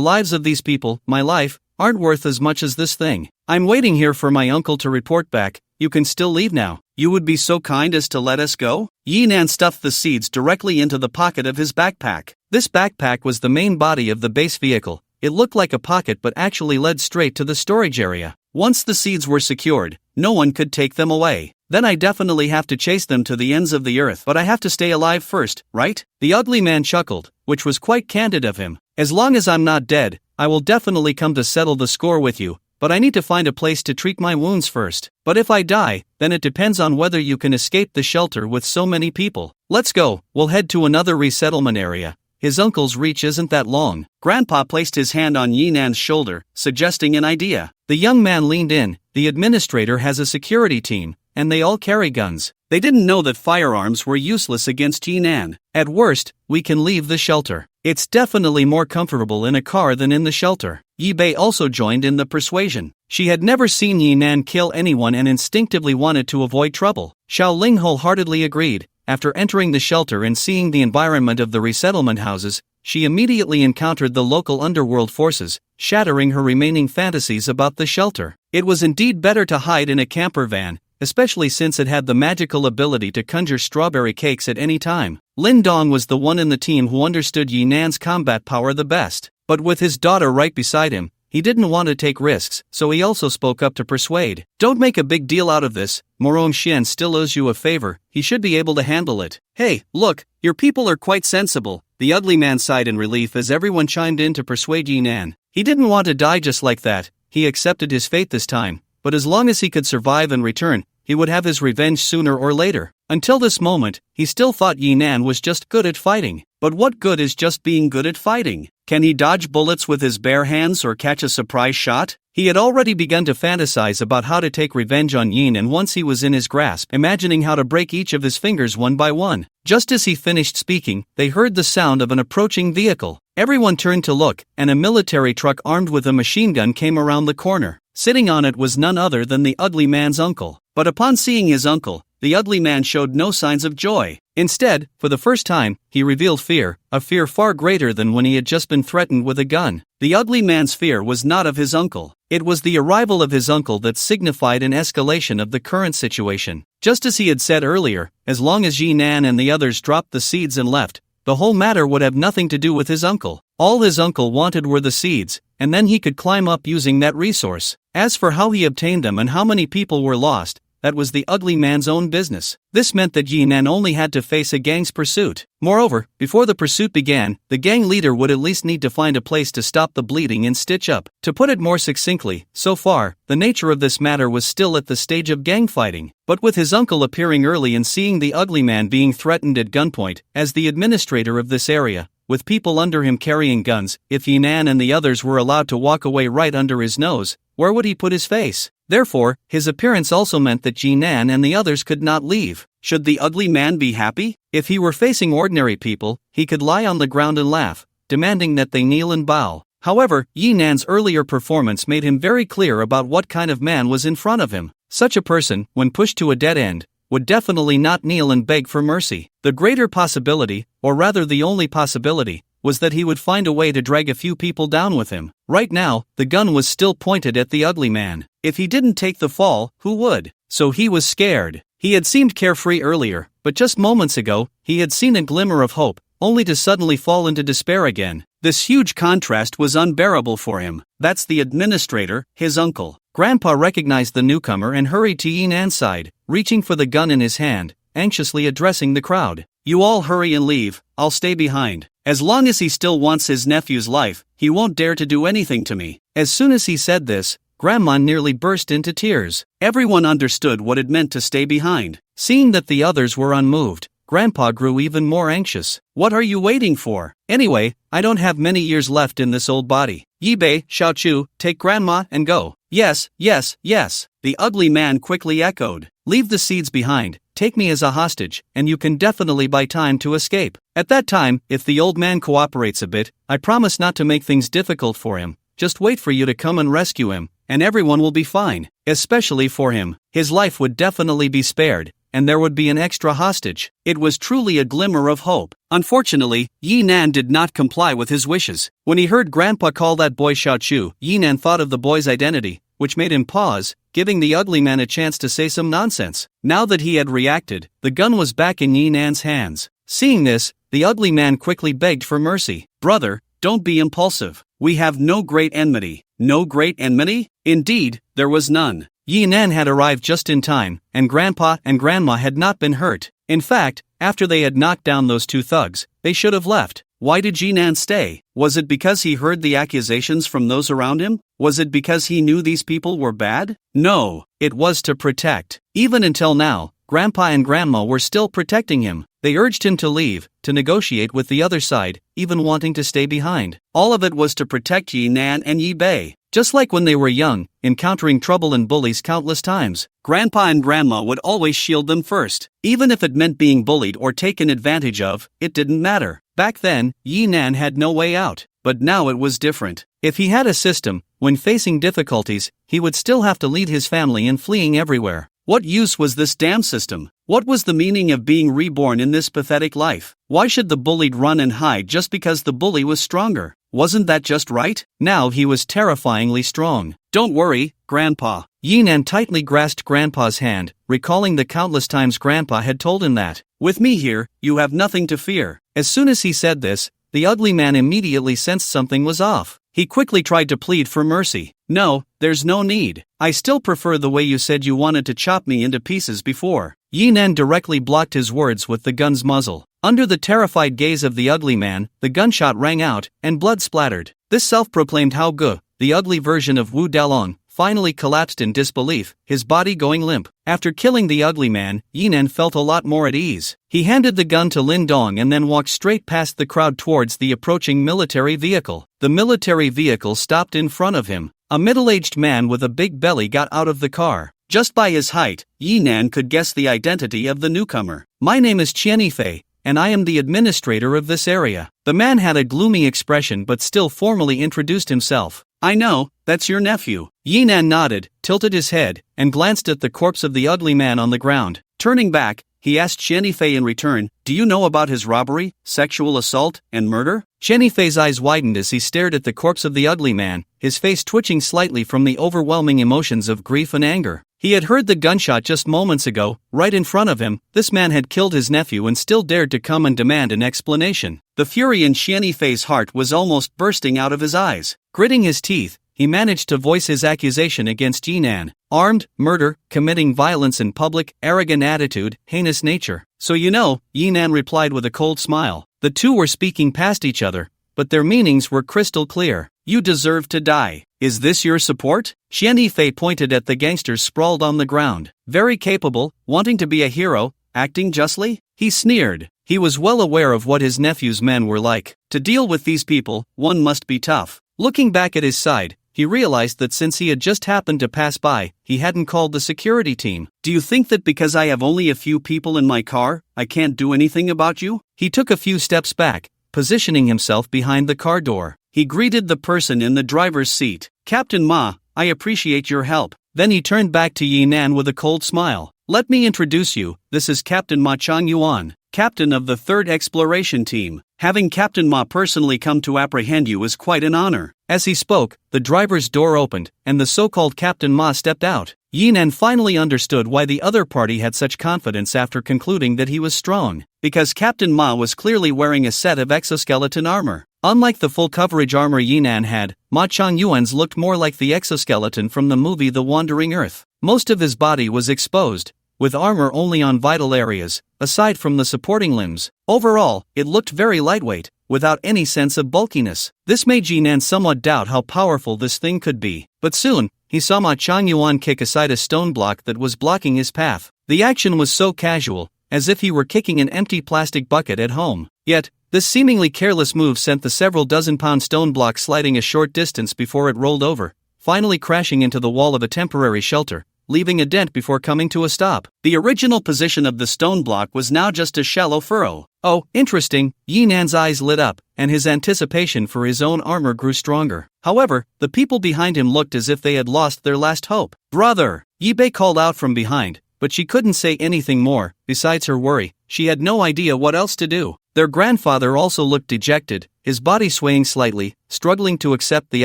lives of these people, my life, aren't worth as much as this thing. I'm waiting here for my uncle to report back. You can still leave now." "You would be so kind as to let us go?" Yi Nan stuffed the seeds directly into the pocket of his backpack. This backpack was the main body of the base vehicle. It looked like a pocket but actually led straight to the storage area. Once the seeds were secured, no one could take them away. "Then I definitely have to chase them to the ends of the earth, but I have to stay alive first, right?" The ugly man chuckled, which was quite candid of him. "As long as I'm not dead, I will definitely come to settle the score with you, but I need to find a place to treat my wounds first. But if I die, then it depends on whether you can escape the shelter with so many people. Let's go, we'll head to another resettlement area. His uncle's reach isn't that long. Grandpa placed his hand on Yinan's shoulder, suggesting an idea. The young man leaned in. The administrator has a security team, and they all carry guns. They didn't know that firearms were useless against Yinan. At worst, we can leave the shelter. It's definitely more comfortable in a car than in the shelter. Yi Bei also joined in the persuasion. She had never seen Yinan kill anyone and instinctively wanted to avoid trouble. Xiao Ling wholeheartedly agreed. After entering the shelter and seeing the environment of the resettlement houses, she immediately encountered the local underworld forces, shattering her remaining fantasies about the shelter. It was indeed better to hide in a camper van, especially since it had the magical ability to conjure strawberry cakes at any time. Lin Dong was the one in the team who understood Yinan's combat power the best, but with his daughter right beside him, he didn't want to take risks, so he also spoke up to persuade. Don't make a big deal out of this, Morong Xian still owes you a favor, he should be able to handle it. Hey, look, your people are quite sensible, the ugly man sighed in relief as everyone chimed in to persuade Yinan. He didn't want to die just like that, he accepted his fate this time, but as long as he could survive and return, he would have his revenge sooner or later. Until this moment, he still thought Yinan was just good at fighting. But what good is just being good at fighting? Can he dodge bullets with his bare hands or catch a surprise shot? He had already begun to fantasize about how to take revenge on Yin, and once he was in his grasp, imagining how to break each of his fingers one by one. Just as he finished speaking, they heard the sound of an approaching vehicle. Everyone turned to look, and a military truck armed with a machine gun came around the corner. Sitting on it was none other than the ugly man's uncle. But upon seeing his uncle, the ugly man showed no signs of joy. Instead, for the first time, he revealed fear, a fear far greater than when he had just been threatened with a gun. The ugly man's fear was not of his uncle. It was the arrival of his uncle that signified an escalation of the current situation. Just as he had said earlier, as long as Yinan and the others dropped the seeds and left, the whole matter would have nothing to do with his uncle. All his uncle wanted were the seeds, and then he could climb up using that resource. As for how he obtained them and how many people were lost, that was the ugly man's own business. This meant that Yinan only had to face a gang's pursuit. Moreover, before the pursuit began, the gang leader would at least need to find a place to stop the bleeding and stitch up. To put it more succinctly, so far, the nature of this matter was still at the stage of gang fighting. But with his uncle appearing early and seeing the ugly man being threatened at gunpoint, as the administrator of this area, with people under him carrying guns, if Yinan and the others were allowed to walk away right under his nose, where would he put his face? Therefore, his appearance also meant that Yinan and the others could not leave. Should the ugly man be happy? If he were facing ordinary people, he could lie on the ground and laugh, demanding that they kneel and bow. However, Yinan's earlier performance made him very clear about what kind of man was in front of him. Such a person, when pushed to a dead end, would definitely not kneel and beg for mercy. The greater possibility, or rather the only possibility, was that he would find a way to drag a few people down with him. Right now, the gun was still pointed at the ugly man. If he didn't take the fall, who would? So he was scared. He had seemed carefree earlier, but just moments ago, he had seen a glimmer of hope, only to suddenly fall into despair again. This huge contrast was unbearable for him. That's the administrator, his uncle. Grandpa recognized the newcomer and hurried to Yinan's side, reaching for the gun in his hand, anxiously addressing the crowd. You all hurry and leave, I'll stay behind. As long as he still wants his nephew's life, he won't dare to do anything to me. As soon as he said this, Grandma nearly burst into tears. Everyone understood what it meant to stay behind. Seeing that the others were unmoved, Grandpa grew even more anxious. What are you waiting for? Anyway, I don't have many years left in this old body. Yi Bei, Xiaochu, take Grandma and go. Yes, yes, yes, the ugly man quickly echoed. Leave the seeds behind, take me as a hostage, and you can definitely buy time to escape. At that time, if the old man cooperates a bit, I promise not to make things difficult for him. Just wait for you to come and rescue him, and everyone will be fine. Especially for him, his life would definitely be spared, and there would be an extra hostage. It was truly a glimmer of hope. Unfortunately, Yinan did not comply with his wishes. When he heard Grandpa call that boy Xiaochu, Yinan thought of the boy's identity, which made him pause, giving the ugly man a chance to say some nonsense. Now that he had reacted, the gun was back in Yinan's hands. Seeing this, the ugly man quickly begged for mercy. Brother, don't be impulsive. We have no great enmity. No great enmity? Indeed, there was none. Yinan had arrived just in time, and Grandpa and Grandma had not been hurt. In fact, after they had knocked down those two thugs, they should have left. Why did Jinan stay? Was it because he heard the accusations from those around him? Was it because he knew these people were bad? No, it was to protect. Even until now, Grandpa and Grandma were still protecting him. They urged him to leave, to negotiate with the other side, even wanting to stay behind. All of it was to protect Yi Nan and Yi Bei. Just like when they were young, encountering trouble and bullies countless times, Grandpa and Grandma would always shield them first. Even if it meant being bullied or taken advantage of, it didn't matter. Back then, Yi Nan had no way out, but now it was different. If he had a system, when facing difficulties, he would still have to lead his family in fleeing everywhere. What use was this damn system? What was the meaning of being reborn in this pathetic life? Why should the bullied run and hide just because the bully was stronger? Wasn't that just right? Now he was terrifyingly strong. Don't worry, Grandpa. Yi Nan tightly grasped Grandpa's hand, recalling the countless times Grandpa had told him that. With me here, you have nothing to fear. As soon as he said this, the ugly man immediately sensed something was off. He quickly tried to plead for mercy. No, there's no need. I still prefer the way you said you wanted to chop me into pieces before. Yi Nan directly blocked his words with the gun's muzzle. Under the terrified gaze of the ugly man, the gunshot rang out, and blood splattered. This self-proclaimed Hao Ge, the ugly version of Wu Dalong, finally collapsed in disbelief, his body going limp. After killing the ugly man, Yi Nan felt a lot more at ease. He handed the gun to Lin Dong and then walked straight past the crowd towards the approaching military vehicle. The military vehicle stopped in front of him. A middle-aged man with a big belly got out of the car. Just by his height, Yi Nan could guess the identity of the newcomer. My name is Qian Fei, and I am the administrator of this area. The man had a gloomy expression but still formally introduced himself. I know, that's your nephew. Yi Nan nodded, tilted his head, and glanced at the corpse of the ugly man on the ground. Turning back, he asked Qian Fei in return, do you know about his robbery, sexual assault, and murder? Qian Fei's eyes widened as he stared at the corpse of the ugly man, his face twitching slightly from the overwhelming emotions of grief and anger. He had heard the gunshot just moments ago, right in front of him. This man had killed his nephew and still dared to come and demand an explanation. The fury in Qian Fei's heart was almost bursting out of his eyes. Gritting his teeth, he managed to voice his accusation against Yi Nan. Armed, murder, committing violence in public, arrogant attitude, heinous nature. So you know, Yi Nan replied with a cold smile. The two were speaking past each other, but their meanings were crystal clear. You deserve to die. Is this your support? Qian Fei pointed at the gangsters sprawled on the ground. Very capable, wanting to be a hero, acting justly? He sneered. He was well aware of what his nephew's men were like. To deal with these people, one must be tough. Looking back at his side, he realized that since he had just happened to pass by, he hadn't called the security team. Do you think that because I have only a few people in my car, I can't do anything about you? He took a few steps back, positioning himself behind the car door. He greeted the person in the driver's seat. Captain Ma, I appreciate your help. Then he turned back to Yi Nan with a cold smile. Let me introduce you, this is Captain Ma Changyuan, captain of the 3rd Exploration Team. Having Captain Ma personally come to apprehend you is quite an honor. As he spoke, the driver's door opened, and the so-called Captain Ma stepped out. Yi Nan finally understood why the other party had such confidence after concluding that he was strong. Because Captain Ma was clearly wearing a set of exoskeleton armor. Unlike the full coverage armor Yi Nan had, Ma Changyuan's looked more like the exoskeleton from the movie The Wandering Earth. Most of his body was exposed, with armor only on vital areas, aside from the supporting limbs. Overall, it looked very lightweight, without any sense of bulkiness. This made Yi Nan somewhat doubt how powerful this thing could be. But soon, he saw Ma Changyuan kick aside a stone block that was blocking his path. The action was so casual, as if he were kicking an empty plastic bucket at home. Yet, this seemingly careless move sent the several dozen-pound stone block sliding a short distance before it rolled over, finally crashing into the wall of a temporary shelter, leaving a dent before coming to a stop. The original position of the stone block was now just a shallow furrow. Oh, interesting. Yi Nan's eyes lit up, and his anticipation for his own armor grew stronger. However, the people behind him looked as if they had lost their last hope. Brother! Yi Bei called out from behind, but she couldn't say anything more. Besides her worry, she had no idea what else to do. Their grandfather also looked dejected, his body swaying slightly, struggling to accept the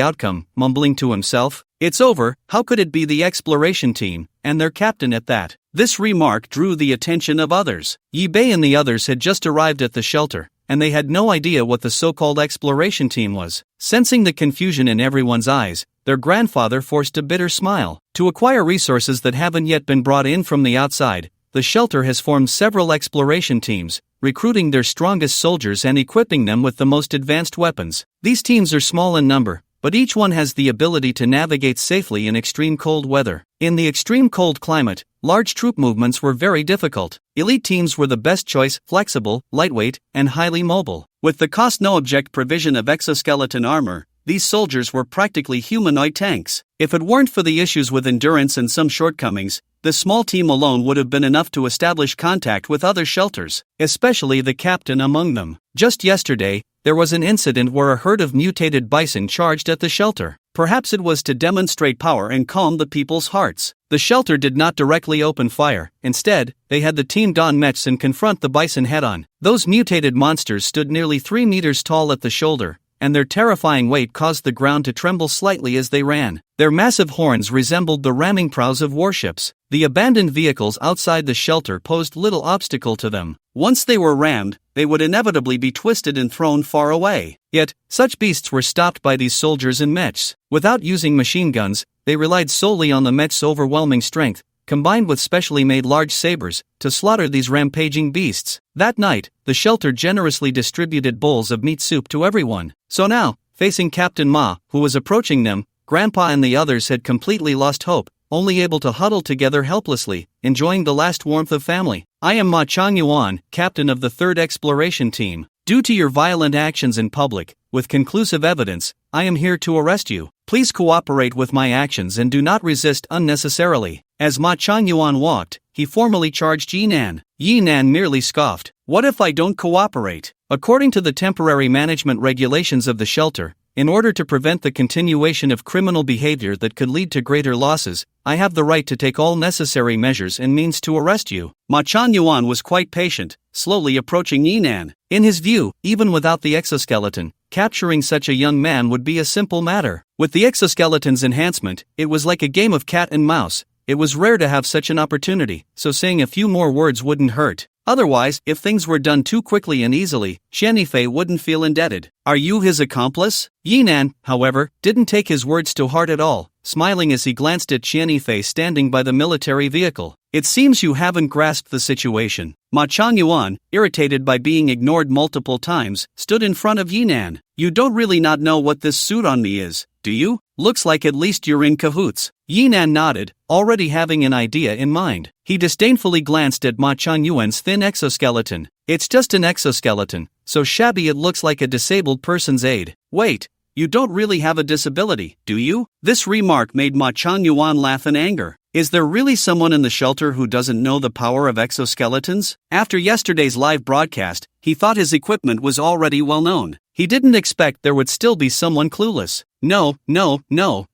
outcome, mumbling to himself, "It's over, how could it be the exploration team, and their captain at that?" This remark drew the attention of others. Yi Bei and the others had just arrived at the shelter, and they had no idea what the so-called exploration team was. Sensing the confusion in everyone's eyes, their grandfather forced a bitter smile. To acquire resources that haven't yet been brought in from the outside, the shelter has formed several exploration teams, recruiting their strongest soldiers and equipping them with the most advanced weapons. These teams are small in number, but each one has the ability to navigate safely in extreme cold weather. In the extreme cold climate, large troop movements were very difficult. Elite teams were the best choice, flexible, lightweight, and highly mobile. With the cost-no-object provision of exoskeleton armor, these soldiers were practically humanoid tanks. If it weren't for the issues with endurance and some shortcomings, this small team alone would have been enough to establish contact with other shelters, especially the captain among them. Just yesterday, there was an incident where a herd of mutated bison charged at the shelter. Perhaps it was to demonstrate power and calm the people's hearts. The shelter did not directly open fire. Instead, they had the team don mechs and confront the bison head-on. Those mutated monsters stood nearly 3 meters tall at the shoulder, and their terrifying weight caused the ground to tremble slightly as they ran. Their massive horns resembled the ramming prows of warships. The abandoned vehicles outside the shelter posed little obstacle to them. Once they were rammed, they would inevitably be twisted and thrown far away. Yet, such beasts were stopped by these soldiers in mechs. Without using machine guns, they relied solely on the mech's overwhelming strength, combined with specially made large sabers, to slaughter these rampaging beasts. That night, the shelter generously distributed bowls of meat soup to everyone. So now, facing Captain Ma, who was approaching them, Grandpa and the others had completely lost hope, only able to huddle together helplessly, enjoying the last warmth of family. I am Ma Changyuan, captain of the 3rd Exploration Team. Due to your violent actions in public, with conclusive evidence, I am here to arrest you. Please cooperate with my actions and do not resist unnecessarily. As Ma Changyuan walked, he formally charged Yinan. Yinan merely scoffed. What if I don't cooperate? According to the temporary management regulations of the shelter, in order to prevent the continuation of criminal behavior that could lead to greater losses, I have the right to take all necessary measures and means to arrest you. Ma Changyuan was quite patient, slowly approaching Yinan. In his view, even without the exoskeleton, capturing such a young man would be a simple matter. With the exoskeleton's enhancement, it was like a game of cat and mouse. It was rare to have such an opportunity, so saying a few more words wouldn't hurt. Otherwise, if things were done too quickly and easily, Xianifei wouldn't feel indebted. Are you his accomplice? Yinan, however, didn't take his words to heart at all, smiling as he glanced at Xianifei standing by the military vehicle. It seems you haven't grasped the situation. Ma Changyuan, irritated by being ignored multiple times, stood in front of Yinan. You don't really not know what this suit on me is, do you? Looks like at least you're in cahoots. Yinan nodded, already having an idea in mind. He disdainfully glanced at Ma Changyuan's thin exoskeleton. It's just an exoskeleton, so shabby it looks like a disabled person's aid. Wait, you don't really have a disability, do you? This remark made Ma Changyuan laugh in anger. Is there really someone in the shelter who doesn't know the power of exoskeletons? After yesterday's live broadcast, he thought his equipment was already well known. He didn't expect there would still be someone clueless. No,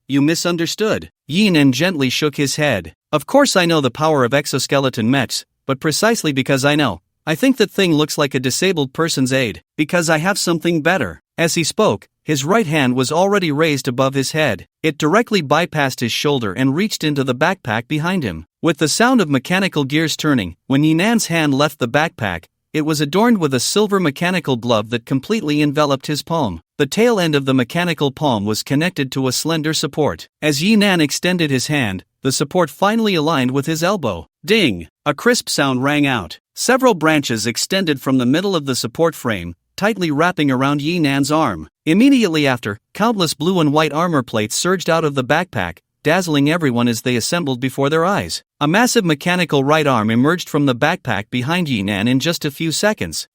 you misunderstood. Yinan gently shook his head. Of course I know the power of exoskeleton mechs, but precisely because I know, I think that thing looks like a disabled person's aid, because I have something better. As he spoke, his right hand was already raised above his head. It directly bypassed his shoulder and reached into the backpack behind him. With the sound of mechanical gears turning, when Yinan's hand left the backpack, it was adorned with a silver mechanical glove that completely enveloped his palm. The tail end of the mechanical palm was connected to a slender support. As Yinan extended his hand, the support finally aligned with his elbow. Ding! A crisp sound rang out. Several branches extended from the middle of the support frame, tightly wrapping around Yinan's arm. Immediately after, countless blue and white armor plates surged out of the backpack, dazzling everyone as they assembled before their eyes. A massive mechanical right arm emerged from the backpack behind Yinan in just a few seconds.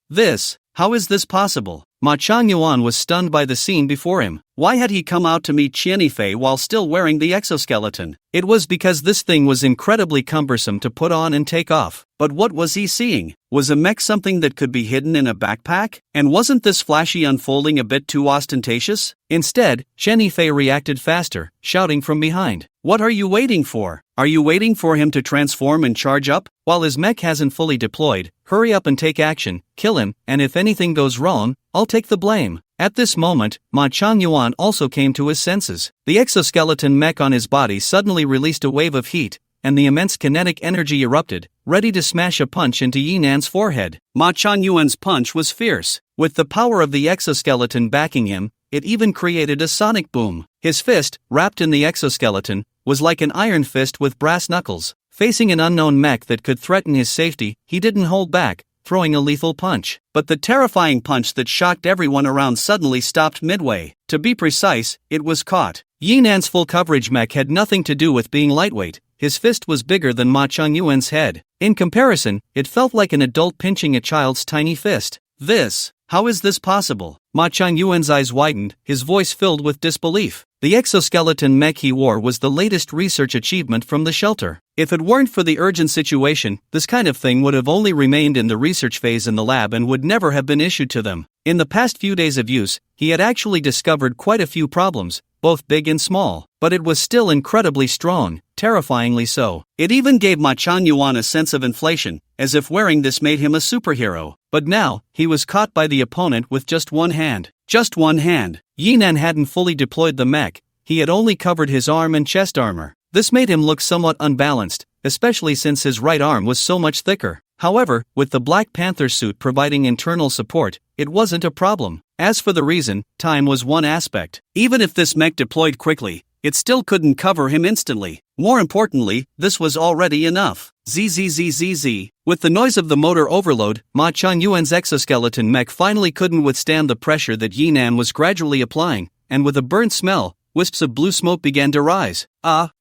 How is this possible? Ma Changyuan was stunned by the scene before him. Why had he come out to meet Xianifei while still wearing the exoskeleton? It was because this thing was incredibly cumbersome to put on and take off. But what was he seeing? Was a mech something that could be hidden in a backpack? And wasn't this flashy unfolding a bit too ostentatious? Instead, Xianifei reacted faster, shouting from behind. What are you waiting for? Are you waiting for him to transform and charge up? While his mech hasn't fully deployed, hurry up and take action, kill him, and if anything goes wrong, I'll take the blame. At this moment, Ma Changyuan also came to his senses. The exoskeleton mech on his body suddenly released a wave of heat, and the immense kinetic energy erupted, ready to smash a punch into Yinan's forehead. Ma Changyuan's punch was fierce. With the power of the exoskeleton backing him, it even created a sonic boom. His fist, wrapped in the exoskeleton, was like an iron fist with brass knuckles. Facing an unknown mech that could threaten his safety, he didn't hold back, throwing a lethal punch. But the terrifying punch that shocked everyone around suddenly stopped midway. To be precise, it was caught. Yinan's full coverage mech had nothing to do with being lightweight. His fist was bigger than Ma Changyuan's head. In comparison, it felt like an adult pinching a child's tiny fist. How is this possible? Ma Changyuan's eyes widened, his voice filled with disbelief. The exoskeleton mech he wore was the latest research achievement from the shelter. If it weren't for the urgent situation, this kind of thing would have only remained in the research phase in the lab and would never have been issued to them. In the past few days of use, he had actually discovered quite a few problems, both big and small, but it was still incredibly strong, terrifyingly so. It even gave Ma Changyuan a sense of inflation, as if wearing this made him a superhero. But now, he was caught by the opponent with just one hand. Just one hand. Yinan hadn't fully deployed the mech, he had only covered his arm and chest armor. This made him look somewhat unbalanced, especially since his right arm was so much thicker. However, with the Black Panther suit providing internal support, it wasn't a problem. As for the reason, time was one aspect. Even if this mech deployed quickly, it still couldn't cover him instantly. More importantly, this was already enough. Zzzzz. With the noise of the motor overload, Ma Changyuan's exoskeleton mech finally couldn't withstand the pressure that Yinan was gradually applying, and with a burnt smell, wisps of blue smoke began to rise.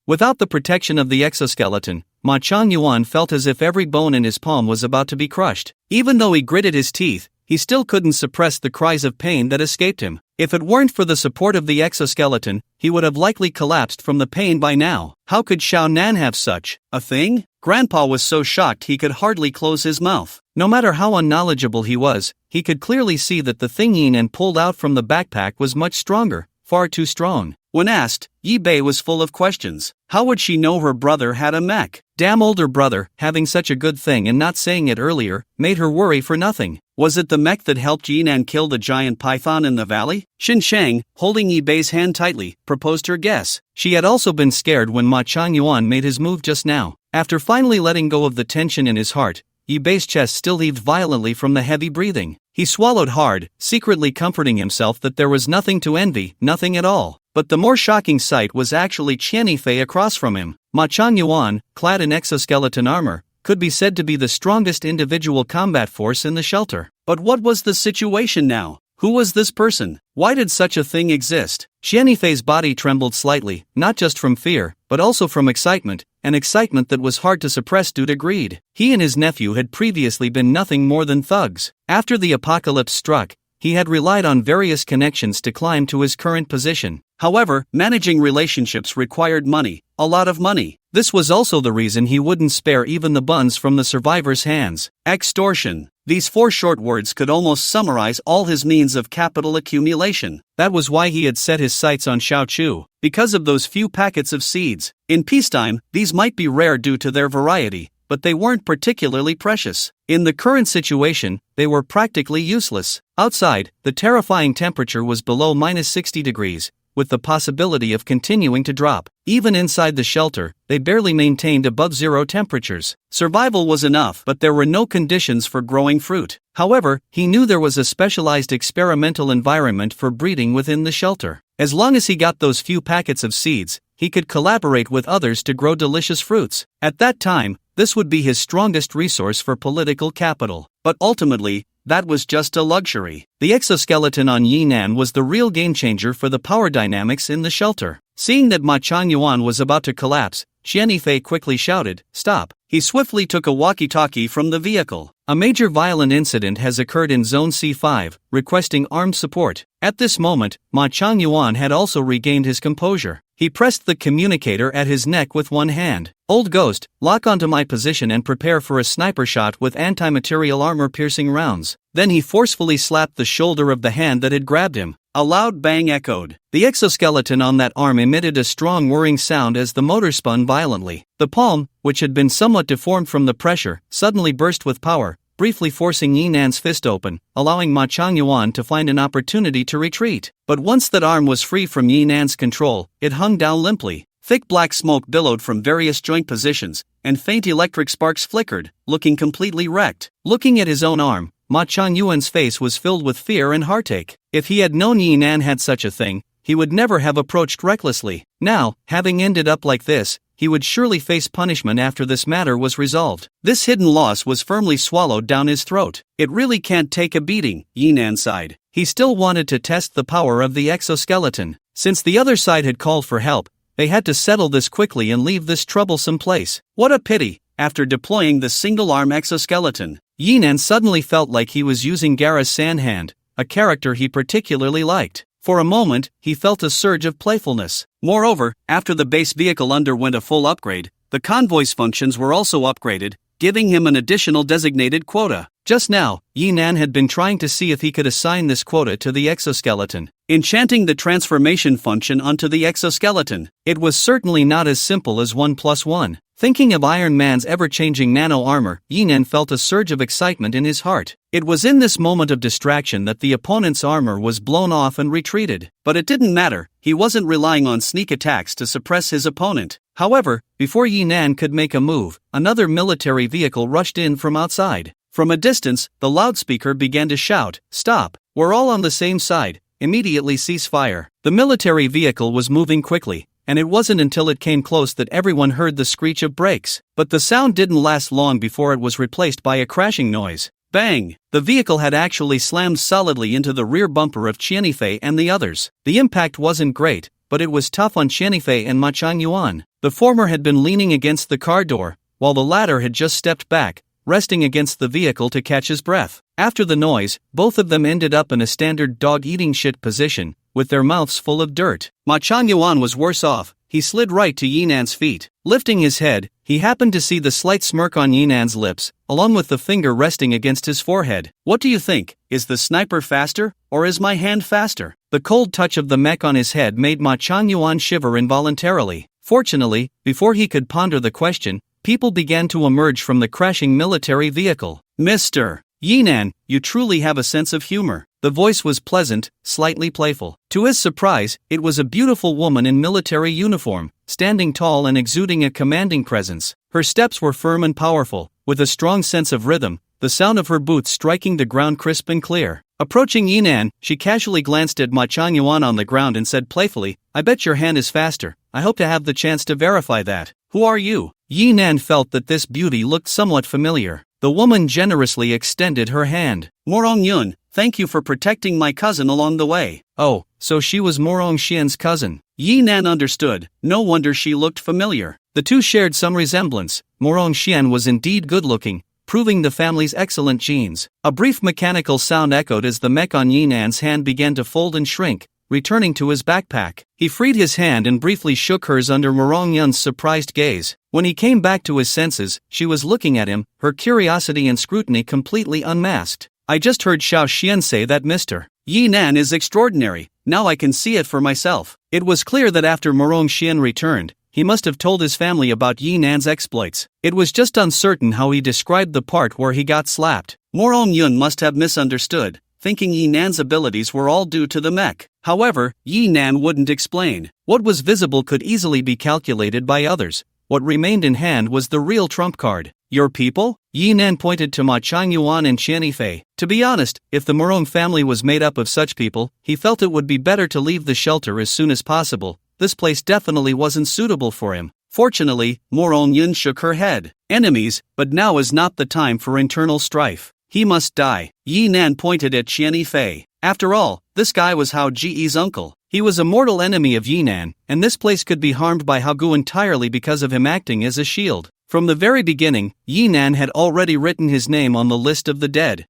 Without the protection of the exoskeleton, Ma Changyuan felt as if every bone in his palm was about to be crushed. Even though he gritted his teeth, he still couldn't suppress the cries of pain that escaped him. If it weren't for the support of the exoskeleton, he would have likely collapsed from the pain by now. How could Xiao Nan have such a thing? Grandpa was so shocked he could hardly close his mouth. No matter how unknowledgeable he was, he could clearly see that the thing Yinan pulled out from the backpack was much stronger, far too strong. When asked, Yi Bei was full of questions. How would she know her brother had a mech? Damn older brother, having such a good thing and not saying it earlier, made her worry for nothing. Was it the mech that helped Yinan kill the giant python in the valley? Xin Shang, holding Yi Bei's hand tightly, proposed her guess. She had also been scared when Ma Changyuan made his move just now. After finally letting go of the tension in his heart, Yi Bei's chest still heaved violently from the heavy breathing. He swallowed hard, secretly comforting himself that there was nothing to envy, nothing at all. But the more shocking sight was actually Qianifei across from him. Ma Changyuan, clad in exoskeleton armor, could be said to be the strongest individual combat force in the shelter. But what was the situation now? Who was this person? Why did such a thing exist? Qianifei's body trembled slightly, not just from fear, but also from excitement, an excitement that was hard to suppress due to greed. He and his nephew had previously been nothing more than thugs. After the apocalypse struck, he had relied on various connections to climb to his current position. However, managing relationships required money, a lot of money. This was also the reason he wouldn't spare even the buns from the survivors' hands. Extortion. These 4 short words could almost summarize all his means of capital accumulation. That was why he had set his sights on Xiaochu, because of those few packets of seeds. In peacetime, these might be rare due to their variety, but they weren't particularly precious. In the current situation, they were practically useless. Outside, the terrifying temperature was below -60 degrees, with the possibility of continuing to drop. Even inside the shelter, they barely maintained above zero temperatures. Survival was enough, but there were no conditions for growing fruit. However, he knew there was a specialized experimental environment for breeding within the shelter. As long as he got those few packets of seeds, he could collaborate with others to grow delicious fruits. At that time, this would be his strongest resource for political capital. But ultimately, that was just a luxury. The exoskeleton on Yinan was the real game-changer for the power dynamics in the shelter. Seeing that Ma Changyuan was about to collapse, Qianifei quickly shouted, "Stop." He swiftly took a walkie-talkie from the vehicle. A major violent incident has occurred in Zone C5, requesting armed support. At this moment, Ma Changyuan had also regained his composure. He pressed the communicator at his neck with one hand. "Old Ghost, lock onto my position and prepare for a sniper shot with anti-material armor-piercing rounds." Then he forcefully slapped the shoulder of the hand that had grabbed him. A loud bang echoed. The exoskeleton on that arm emitted a strong whirring sound as the motor spun violently. The palm, which had been somewhat deformed from the pressure, suddenly burst with power, briefly forcing Yinan's fist open, allowing Ma Changyuan to find an opportunity to retreat. But once that arm was free from Yinan's control, it hung down limply. Thick black smoke billowed from various joint positions, and faint electric sparks flickered, looking completely wrecked. Looking at his own arm, Ma Changyuan's face was filled with fear and heartache. If he had known Yinan had such a thing, he would never have approached recklessly. Now, having ended up like this, he would surely face punishment after this matter was resolved. This hidden loss was firmly swallowed down his throat. It really can't take a beating, Yinan sighed. He still wanted to test the power of the exoskeleton. Since the other side had called for help, they had to settle this quickly and leave this troublesome place. What a pity! After deploying the single-arm exoskeleton, Yinan suddenly felt like he was using Gaara's Sandhand, a character he particularly liked. For a moment, he felt a surge of playfulness. Moreover, after the base vehicle underwent a full upgrade, the convoy's functions were also upgraded, giving him an additional designated quota. Just now, Yinan had been trying to see if he could assign this quota to the exoskeleton, enchanting the transformation function onto the exoskeleton. It was certainly not as simple as 1+1. Thinking of Iron Man's ever-changing nano-armor, Yinan felt a surge of excitement in his heart. It was in this moment of distraction that the opponent's armor was blown off and retreated. But it didn't matter, he wasn't relying on sneak attacks to suppress his opponent. However, before Yinan could make a move, another military vehicle rushed in from outside. From a distance, the loudspeaker began to shout, "Stop! We're all on the same side, immediately cease fire." The military vehicle was moving quickly, and it wasn't until it came close that everyone heard the screech of brakes. But the sound didn't last long before it was replaced by a crashing noise. Bang! The vehicle had actually slammed solidly into the rear bumper of Qianifei and the others. The impact wasn't great, but it was tough on Qianifei and Ma Changyuan. The former had been leaning against the car door, while the latter had just stepped back, resting against the vehicle to catch his breath. After the noise, both of them ended up in a standard dog-eating shit position, with their mouths full of dirt. Ma Changyuan was worse off. He slid right to Yinan's feet. Lifting his head, he happened to see the slight smirk on Yinan's lips, along with the finger resting against his forehead. "What do you think? Is the sniper faster, or is my hand faster?" The cold touch of the mech on his head made Ma Changyuan shiver involuntarily. Fortunately, before he could ponder the question, people began to emerge from the crashing military vehicle. "Mr. Yinan, you truly have a sense of humor." The voice was pleasant, slightly playful. To his surprise, it was a beautiful woman in military uniform, standing tall and exuding a commanding presence. Her steps were firm and powerful, with a strong sense of rhythm, the sound of her boots striking the ground crisp and clear. Approaching Yinan, she casually glanced at Ma Changyuan on the ground and said playfully, "I bet your hand is faster. I hope to have the chance to verify that. Who are you?" Yinan felt that this beauty looked somewhat familiar. The woman generously extended her hand. "Morong Yun, thank you for protecting my cousin along the way." Oh, so she was Morong Xian's cousin. Yinan understood. No wonder she looked familiar. The two shared some resemblance. Morong Xian was indeed good-looking, proving the family's excellent genes. A brief mechanical sound echoed as the mech on Yinan's hand began to fold and shrink, returning to his backpack. He freed his hand and briefly shook hers under Morong Yun's surprised gaze. When he came back to his senses, she was looking at him, her curiosity and scrutiny completely unmasked. "I just heard Xiao Xian say that Mr. Yinan is extraordinary. Now I can see it for myself." It was clear that after Morong Xian returned, he must have told his family about Yinan's exploits. It was just uncertain how he described the part where he got slapped. Morong Yun must have misunderstood, thinking Yinan's abilities were all due to the mech. However, Yinan wouldn't explain. What was visible could easily be calculated by others. What remained in hand was the real trump card. "Your people?" Yinan pointed to Ma Changyuan and Qianifei. To be honest, if the Morong family was made up of such people, he felt it would be better to leave the shelter as soon as possible. This place definitely wasn't suitable for him. Fortunately, Morong Yun shook her head. "Enemies, but now is not the time for internal strife. He must die." Yinan pointed at Qianifei. After all, this guy was Hao Ji's uncle. He was a mortal enemy of Yinan, and this place could be harmed by Hao Gu entirely because of him acting as a shield. From the very beginning, Yinan had already written his name on the list of the dead.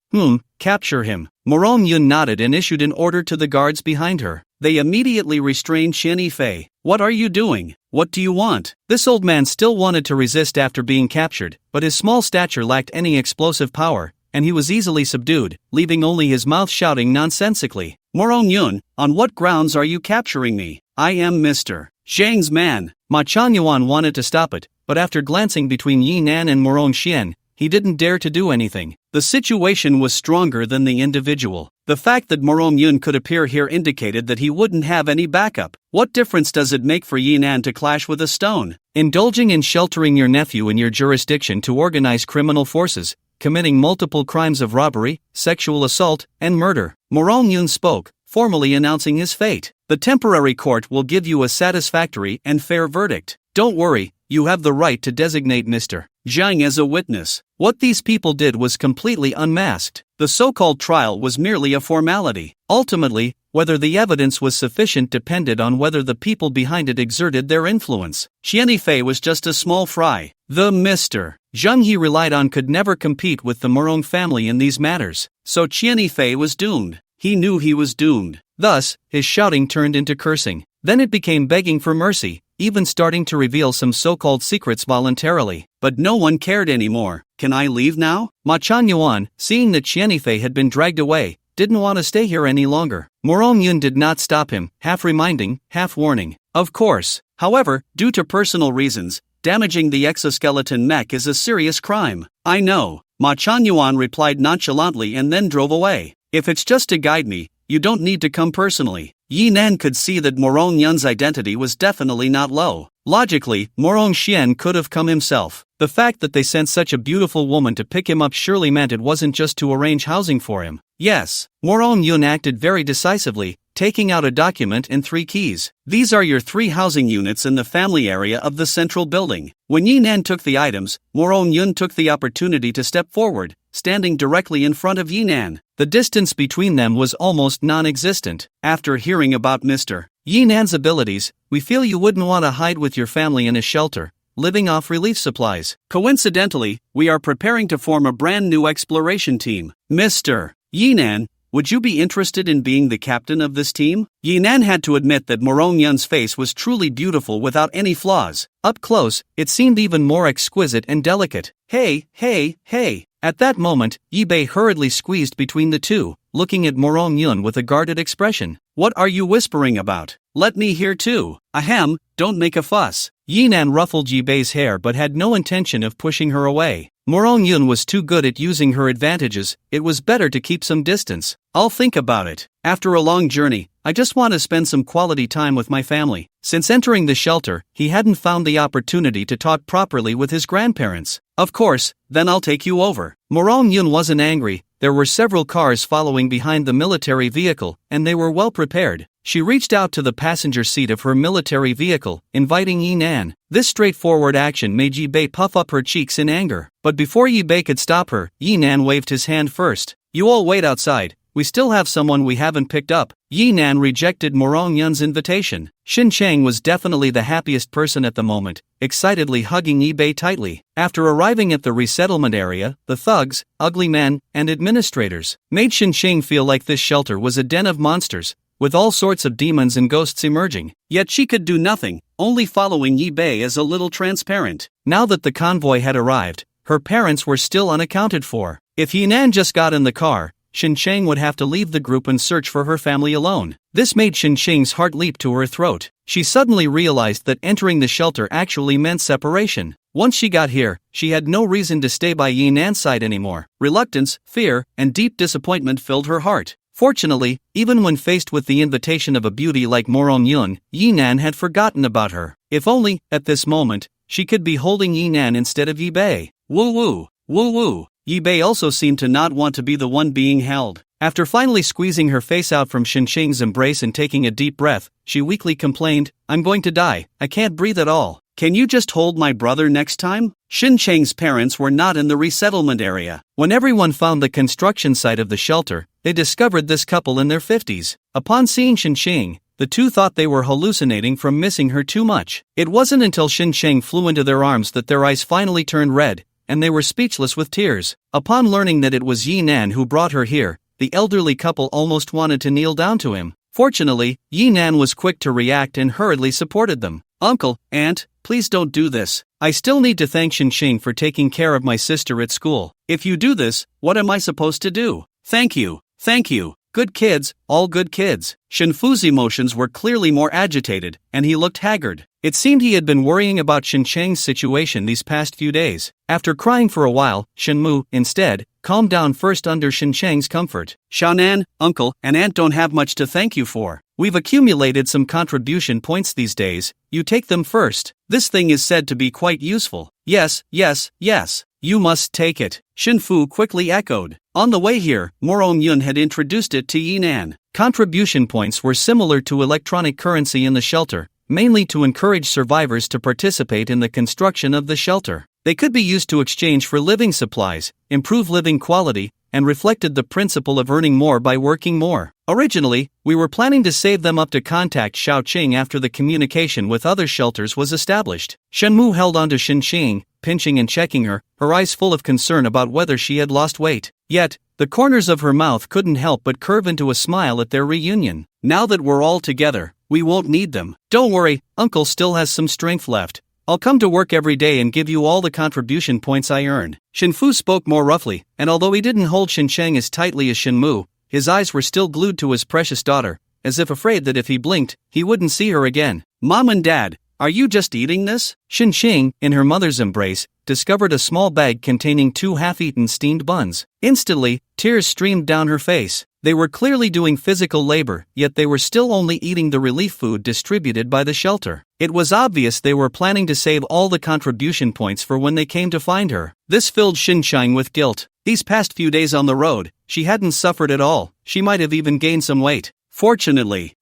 Capture him. Morong Yun nodded and issued an order to the guards behind her. They immediately restrained Qianifei. "What are you doing? What do you want?" This old man still wanted to resist after being captured, but his small stature lacked any explosive power, and he was easily subdued, leaving only his mouth shouting nonsensically. "Morong Yun, on what grounds are you capturing me? I am Mr. Zhang's man." Ma Changyuan wanted to stop it, but after glancing between Yinan and Morong Xian, he didn't dare to do anything. The situation was stronger than the individual. The fact that Morong Yun could appear here indicated that he wouldn't have any backup. What difference does it make for Yinan to clash with a stone? Indulging in sheltering your nephew in your jurisdiction to organize criminal forces, committing multiple crimes of robbery, sexual assault, and murder. Morong Yun spoke, formally announcing his fate. "The temporary court will give you a satisfactory and fair verdict. Don't worry, you have the right to designate Mr. Zhang as a witness. What these people did was completely unmasked. The so-called trial was merely a formality. Ultimately, whether the evidence was sufficient depended on whether the people behind it exerted their influence. Qianifei was just a small fry. The Mr. Zhang he relied on could never compete with the Morong family in these matters, so Qianifei was doomed. He knew he was doomed. Thus, his shouting turned into cursing. Then it became begging for mercy, even starting to reveal some so-called secrets voluntarily. But no one cared anymore. Can I leave now? Ma Chunyuan, seeing that Qianifei had been dragged away, didn't want to stay here any longer. Morong Yun did not stop him, half reminding, half warning. Of course. However, due to personal reasons, damaging the exoskeleton mech is a serious crime. I know. Ma Chunyuan replied nonchalantly and then drove away. If it's just to guide me, you don't need to come personally. Yi Nan could see that Morong Yun's identity was definitely not low. Logically, Morong Xian could have come himself. The fact that they sent such a beautiful woman to pick him up surely meant it wasn't just to arrange housing for him. Yes, Morong Yun acted very decisively, taking out a document and 3 keys. These are your 3 housing units in the family area of the central building. When Yi Nan took the items, Morong Yun took the opportunity to step forward, standing directly in front of Yi Nan. The distance between them was almost non-existent. After hearing about Mr. Yi Nan's abilities, we feel you wouldn't want to hide with your family in a shelter, living off relief supplies. Coincidentally, we are preparing to form a brand new exploration team. Mr. Yi Nan, would you be interested in being the captain of this team? Yi Nan had to admit that Morong Yun's face was truly beautiful without any flaws. Up close, it seemed even more exquisite and delicate. Hey, hey, hey. At that moment, Yi Bei hurriedly squeezed between the two, looking at Morong Yun with a guarded expression. What are you whispering about? Let me hear too. Ahem, don't make a fuss. Yi Nan ruffled Yi Bei's hair but had no intention of pushing her away. Morong Yun was too good at using her advantages, it was better to keep some distance. I'll think about it. After a long journey, I just want to spend some quality time with my family. Since entering the shelter, he hadn't found the opportunity to talk properly with his grandparents. Of course, then I'll take you over. Morong Yun wasn't angry. There were several cars following behind the military vehicle, and they were well prepared. She reached out to the passenger seat of her military vehicle, inviting Yi Nan. This straightforward action made Yi Bei puff up her cheeks in anger. But before Yi Bei could stop her, Yi Nan waved his hand first. You all wait outside. We still have someone we haven't picked up. Yi Nan rejected Morong Yun's invitation. Xin Cheng was definitely the happiest person at the moment, excitedly hugging Yi Bei tightly. After arriving at the resettlement area, the thugs, ugly men, and administrators made Xin Cheng feel like this shelter was a den of monsters, with all sorts of demons and ghosts emerging. Yet she could do nothing, only following Yi Bei as a little transparent. Now that the convoy had arrived, her parents were still unaccounted for. If Yi Nan just got in the car, Xin Cheng would have to leave the group and search for her family alone. This made Xin Cheng's heart leap to her throat. She suddenly realized that entering the shelter actually meant separation. Once she got here, she had no reason to stay by Yi Nan's side anymore. Reluctance, fear, and deep disappointment filled her heart. Fortunately, even when faced with the invitation of a beauty like Morong Yun, Yi Nan had forgotten about her. If only, at this moment, she could be holding Yi Nan instead of Yi Bei. Woo woo, woo woo. Yi Bei also seemed to not want to be the one being held. After finally squeezing her face out from Xin Cheng's embrace and taking a deep breath, she weakly complained, I'm going to die, I can't breathe at all. Can you just hold my brother next time? Xin Cheng's parents were not in the resettlement area. When everyone found the construction site of the shelter, they discovered this couple in their 50s. Upon seeing Xin Cheng, the two thought they were hallucinating from missing her too much. It wasn't until Xin Cheng flew into their arms that their eyes finally turned red, and they were speechless with tears. Upon learning that it was Yi Nan who brought her here, the elderly couple almost wanted to kneel down to him. Fortunately, Yi Nan was quick to react and hurriedly supported them. Uncle, aunt, please don't do this. I still need to thank Xin Cheng for taking care of my sister at school. If you do this, what am I supposed to do? Thank you, thank you. Good kids, all good kids. Shenfu's emotions were clearly more agitated, and he looked haggard. It seemed he had been worrying about Xin Cheng's situation these past few days. After crying for a while, Shenmu, instead, calmed down first under Xin Cheng's comfort. Shanan, uncle, and aunt don't have much to thank you for. We've accumulated some contribution points these days, you take them first. This thing is said to be quite useful. Yes, yes, yes. You must take it. Shenfu quickly echoed. On the way here, Morong Yun had introduced it to Yi Nan. Contribution points were similar to electronic currency in the shelter, mainly to encourage survivors to participate in the construction of the shelter. They could be used to exchange for living supplies, improve living quality, and reflected the principle of earning more by working more. Originally, we were planning to save them up to contact Xiaoqing after the communication with other shelters was established. Shenmu held on to Xinqing, pinching and checking her eyes full of concern about whether she had lost weight. Yet, the corners of her mouth couldn't help but curve into a smile at their reunion. Now that we're all together, we won't need them. Don't worry, Uncle still has some strength left. I'll come to work every day and give you all the contribution points I earn. Shenfu spoke more roughly, and although he didn't hold Xincheng as tightly as Shenmu, his eyes were still glued to his precious daughter, as if afraid that if he blinked, he wouldn't see her again. Mom and Dad, are you just eating this? Xinqing, in her mother's embrace, discovered a small bag containing 2 half-eaten steamed buns. Instantly, tears streamed down her face. They were clearly doing physical labor, yet they were still only eating the relief food distributed by the shelter. It was obvious they were planning to save all the contribution points for when they came to find her. This filled Xinsheng with guilt. These past few days on the road, she hadn't suffered at all. She might have even gained some weight. Fortunately.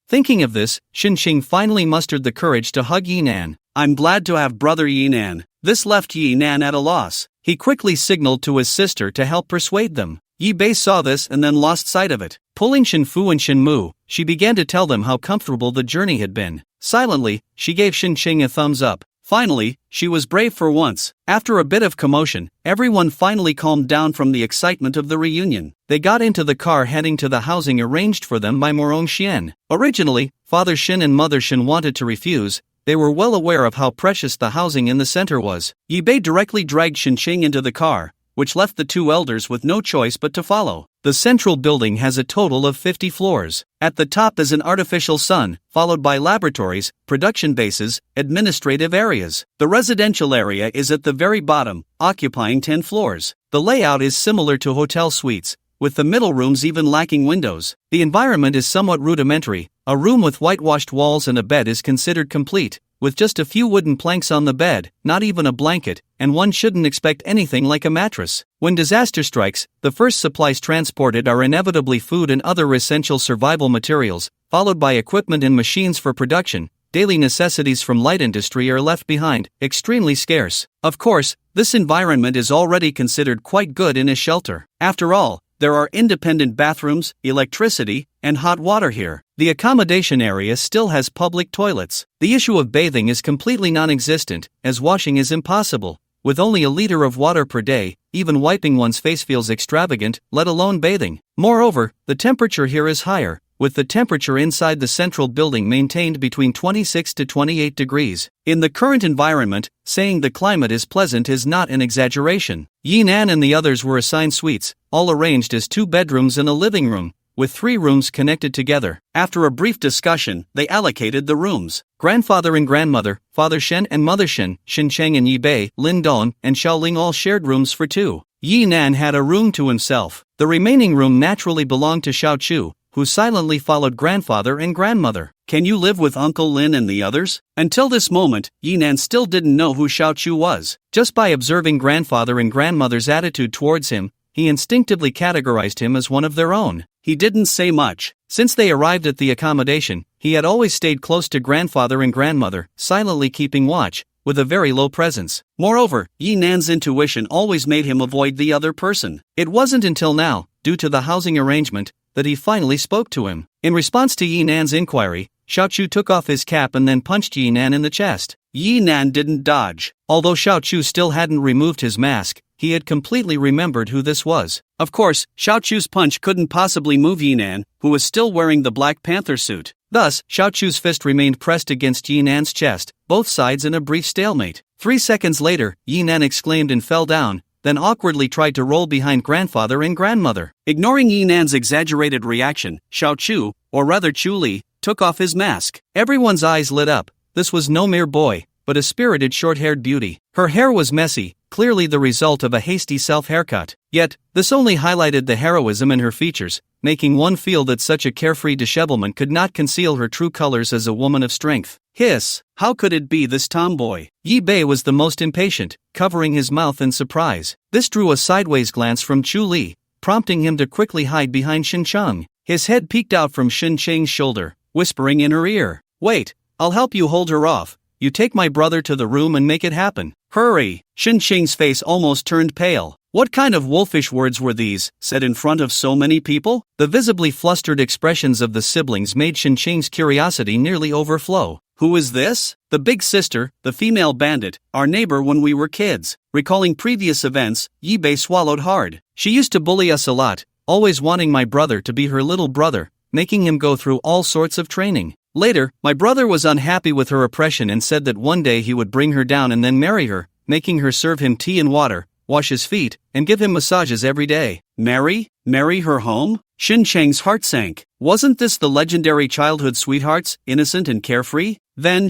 Thinking of this, Xinqing finally mustered the courage to hug Yinan. I'm glad to have brother Yinan. This left Yinan at a loss. He quickly signaled to his sister to help persuade them. Yi Bei saw this and then lost sight of it. Pulling Shenfu and Shenmu, she began to tell them how comfortable the journey had been. Silently, she gave Xinqing a thumbs up. Finally, she was brave for once. After a bit of commotion, everyone finally calmed down from the excitement of the reunion. They got into the car heading to the housing arranged for them by Morong Xian. Originally, Father Shin and Mother Shin wanted to refuse. They were well aware of how precious the housing in the center was. Yi Bei directly dragged Xinqing into the car, which left the 2 elders with no choice but to follow. The central building has a total of 50 floors. At the top is an artificial sun, followed by laboratories, production bases, administrative areas. The residential area is at the very bottom, occupying 10 floors. The layout is similar to hotel suites, with the middle rooms even lacking windows. The environment is somewhat rudimentary. A room with whitewashed walls and a bed is considered complete, with just a few wooden planks on the bed, not even a blanket, and one shouldn't expect anything like a mattress. When disaster strikes, the first supplies transported are inevitably food and other essential survival materials, followed by equipment and machines for production. Daily necessities from light industry are left behind, extremely scarce. Of course, this environment is already considered quite good in a shelter. After all, there are independent bathrooms, electricity, and hot water here. The accommodation area still has public toilets. The issue of bathing is completely non-existent, as washing is impossible. With only a liter of water per day, even wiping one's face feels extravagant, let alone bathing. Moreover, the temperature here is higher, with the temperature inside the central building maintained between 26 to 28 degrees. In the current environment, saying the climate is pleasant is not an exaggeration. Yinan and the others were assigned suites, all arranged as 2 bedrooms and a living room, with 3 rooms connected together. After a brief discussion, they allocated the rooms. Grandfather and grandmother, Father Shen and Mother Shen, Xincheng and Yi Bei, Lin Dong, and Xiaoling all shared rooms for 2. Yinan had a room to himself. The remaining room naturally belonged to Xiao Chu, who silently followed grandfather and grandmother. Can you live with Uncle Lin and the others? Until this moment, Yinan still didn't know who Xiao Chu was. Just by observing grandfather and grandmother's attitude towards him, he instinctively categorized him as one of their own. He didn't say much. Since they arrived at the accommodation, he had always stayed close to grandfather and grandmother, silently keeping watch, with a very low presence. Moreover, Yinan's intuition always made him avoid the other person. It wasn't until now, due to the housing arrangement, that he finally spoke to him. In response to Yinan's inquiry, Xiao Chu took off his cap and then punched Yinan in the chest. Yinan didn't dodge. Although Xiao Chu still hadn't removed his mask, he had completely remembered who this was. Of course, Xiao Chu's punch couldn't possibly move Yinan, who was still wearing the Black Panther suit. Thus, Xiao Chu's fist remained pressed against Yinan's chest, both sides in a brief stalemate. 3 seconds later, Yinan exclaimed and fell down, then awkwardly tried to roll behind grandfather and grandmother. Ignoring Yinan's exaggerated reaction, Xiao Chu, or rather Chu Li, took off his mask. Everyone's eyes lit up. This was no mere boy, but a spirited short-haired beauty. Her hair was messy, clearly the result of a hasty self-haircut. Yet, this only highlighted the heroism in her features, making one feel that such a carefree dishevelment could not conceal her true colors as a woman of strength. Hiss! How could it be this tomboy? Yi Bei was the most impatient, covering his mouth in surprise. This drew a sideways glance from Chu Li, prompting him to quickly hide behind Xincheng. His head peeked out from Xincheng's shoulder, whispering in her ear, Wait, I'll help you hold her off. You take my brother to the room and make it happen. Hurry! Shinsheng's face almost turned pale. What kind of wolfish words were these, said in front of so many people? The visibly flustered expressions of the siblings made Shinsheng's curiosity nearly overflow. Who is this? The big sister, the female bandit, our neighbor when we were kids. Recalling previous events, Yibei swallowed hard. She used to bully us a lot, always wanting my brother to be her little brother, making him go through all sorts of training. Later, my brother was unhappy with her oppression and said that one day he would bring her down and then marry her, making her serve him tea and water, wash his feet, and give him massages every day. Marry? Marry her home? Shinsheng's heart sank. Wasn't this the legendary childhood sweethearts, innocent and carefree? Then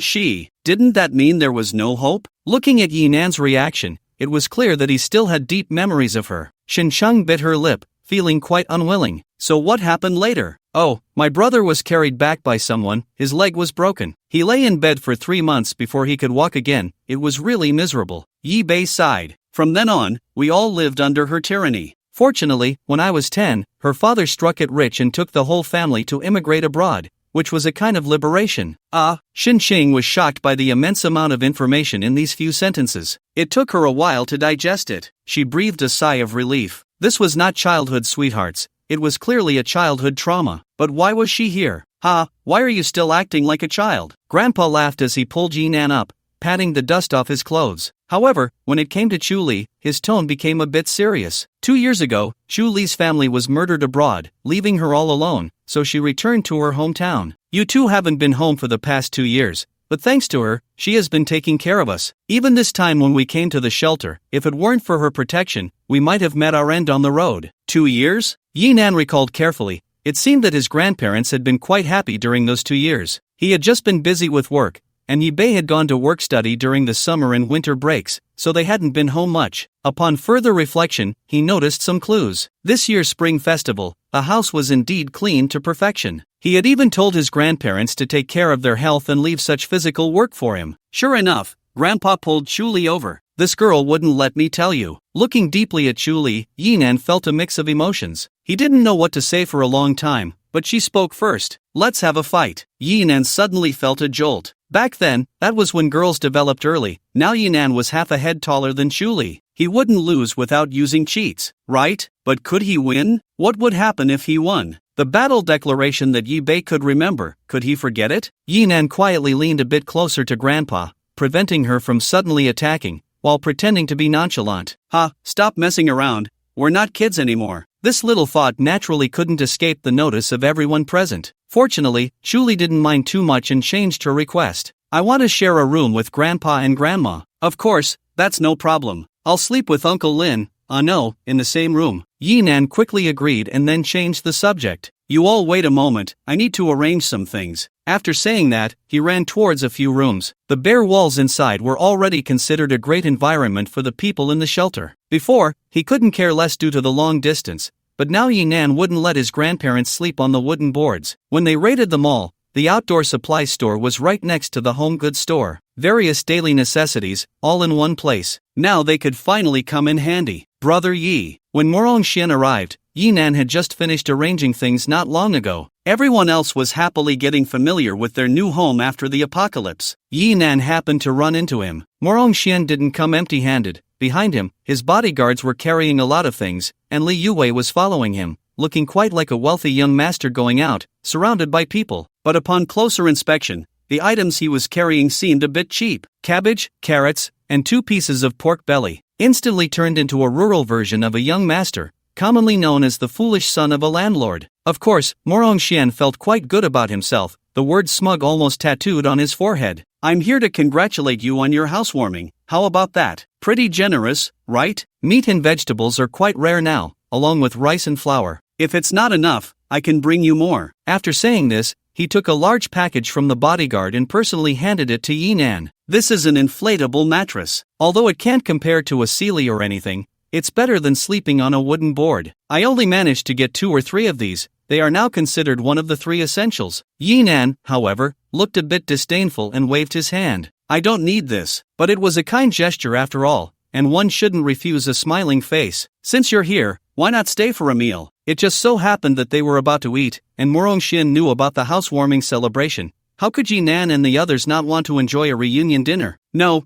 didn't that mean there was no hope? Looking at Yinan's reaction, it was clear that he still had deep memories of her. Shinsheng bit her lip, feeling quite unwilling. So what happened later? Oh, my brother was carried back by someone, his leg was broken. He lay in bed for 3 months before he could walk again. It was really miserable. Yibei sighed. From then on, we all lived under her tyranny. Fortunately, when I was 10, her father struck it rich and took the whole family to immigrate abroad, which was a kind of liberation. Shinsheng was shocked by the immense amount of information in these few sentences. It took her a while to digest it. She breathed a sigh of relief. This was not childhood sweethearts. It was clearly a childhood trauma. But why was she here? Why are you still acting like a child? Grandpa laughed as he pulled Yinan up, patting the dust off his clothes. However, when it came to Chu Li, his tone became a bit serious. 2 years ago, Chu Li's family was murdered abroad, leaving her all alone, so she returned to her hometown. You two haven't been home for the past 2 years, but thanks to her, she has been taking care of us. Even this time when we came to the shelter, if it weren't for her protection, we might have met our end on the road. 2 years? Yinan recalled carefully. It seemed that his grandparents had been quite happy during those 2 years. He had just been busy with work, and Yibei had gone to work study during the summer and winter breaks, so they hadn't been home much. Upon further reflection, he noticed some clues. This year's spring festival, the house was indeed clean to perfection. He had even told his grandparents to take care of their health and leave such physical work for him. Sure enough, Grandpa pulled Chu Li over. This girl wouldn't let me tell you. Looking deeply at Chu Li, Yinan felt a mix of emotions. He didn't know what to say for a long time, but she spoke first. Let's have a fight. Yinan suddenly felt a jolt. Back then, that was when girls developed early. Now Yinan was half a head taller than Chu Li. He wouldn't lose without using cheats, right? But could he win? What would happen if he won? The battle declaration that Yibei could remember, could he forget it? Yinan quietly leaned a bit closer to Grandpa, preventing her from suddenly attacking, while pretending to be nonchalant. Stop messing around. We're not kids anymore. This little thought naturally couldn't escape the notice of everyone present. Fortunately, Chu Li didn't mind too much and changed her request. I want to share a room with Grandpa and Grandma. Of course, that's no problem. I'll sleep with Uncle Lin. No, in the same room. Yinan quickly agreed and then changed the subject. You all wait a moment, I need to arrange some things. After saying that, he ran towards a few rooms. The bare walls inside were already considered a great environment for the people in the shelter. Before, he couldn't care less due to the long distance, but now Yinan wouldn't let his grandparents sleep on the wooden boards. When they raided the mall, the outdoor supply store was right next to the home goods store. Various daily necessities, all in one place. Now they could finally come in handy. Brother Yi. When Morong Xian arrived, Yinan had just finished arranging things not long ago. Everyone else was happily getting familiar with their new home after the apocalypse. Yinan happened to run into him. Morong Xian didn't come empty-handed. Behind him, his bodyguards were carrying a lot of things, and Li Yue was following him, looking quite like a wealthy young master going out, surrounded by people. But upon closer inspection, the items he was carrying seemed a bit cheap. Cabbage, carrots, and 2 pieces of pork belly. Instantly turned into a rural version of a young master, commonly known as the foolish son of a landlord. Of course, Morong Xian felt quite good about himself, the word smug almost tattooed on his forehead. I'm here to congratulate you on your housewarming. How about that? Pretty generous, right? Meat and vegetables are quite rare now, along with rice and flour. If it's not enough, I can bring you more. After saying this, he took a large package from the bodyguard and personally handed it to Yinan. This is an inflatable mattress. Although it can't compare to a Sealy or anything, it's better than sleeping on a wooden board. I only managed to get 2 or 3 of these. They are now considered one of the 3 essentials. Yinan, however, looked a bit disdainful and waved his hand. I don't need this, but it was a kind gesture after all, and one shouldn't refuse a smiling face. Since you're here, why not stay for a meal? It just so happened that they were about to eat, and Morong Xian knew about the housewarming celebration, How could Yi Nan and the others not want to enjoy a reunion dinner? No,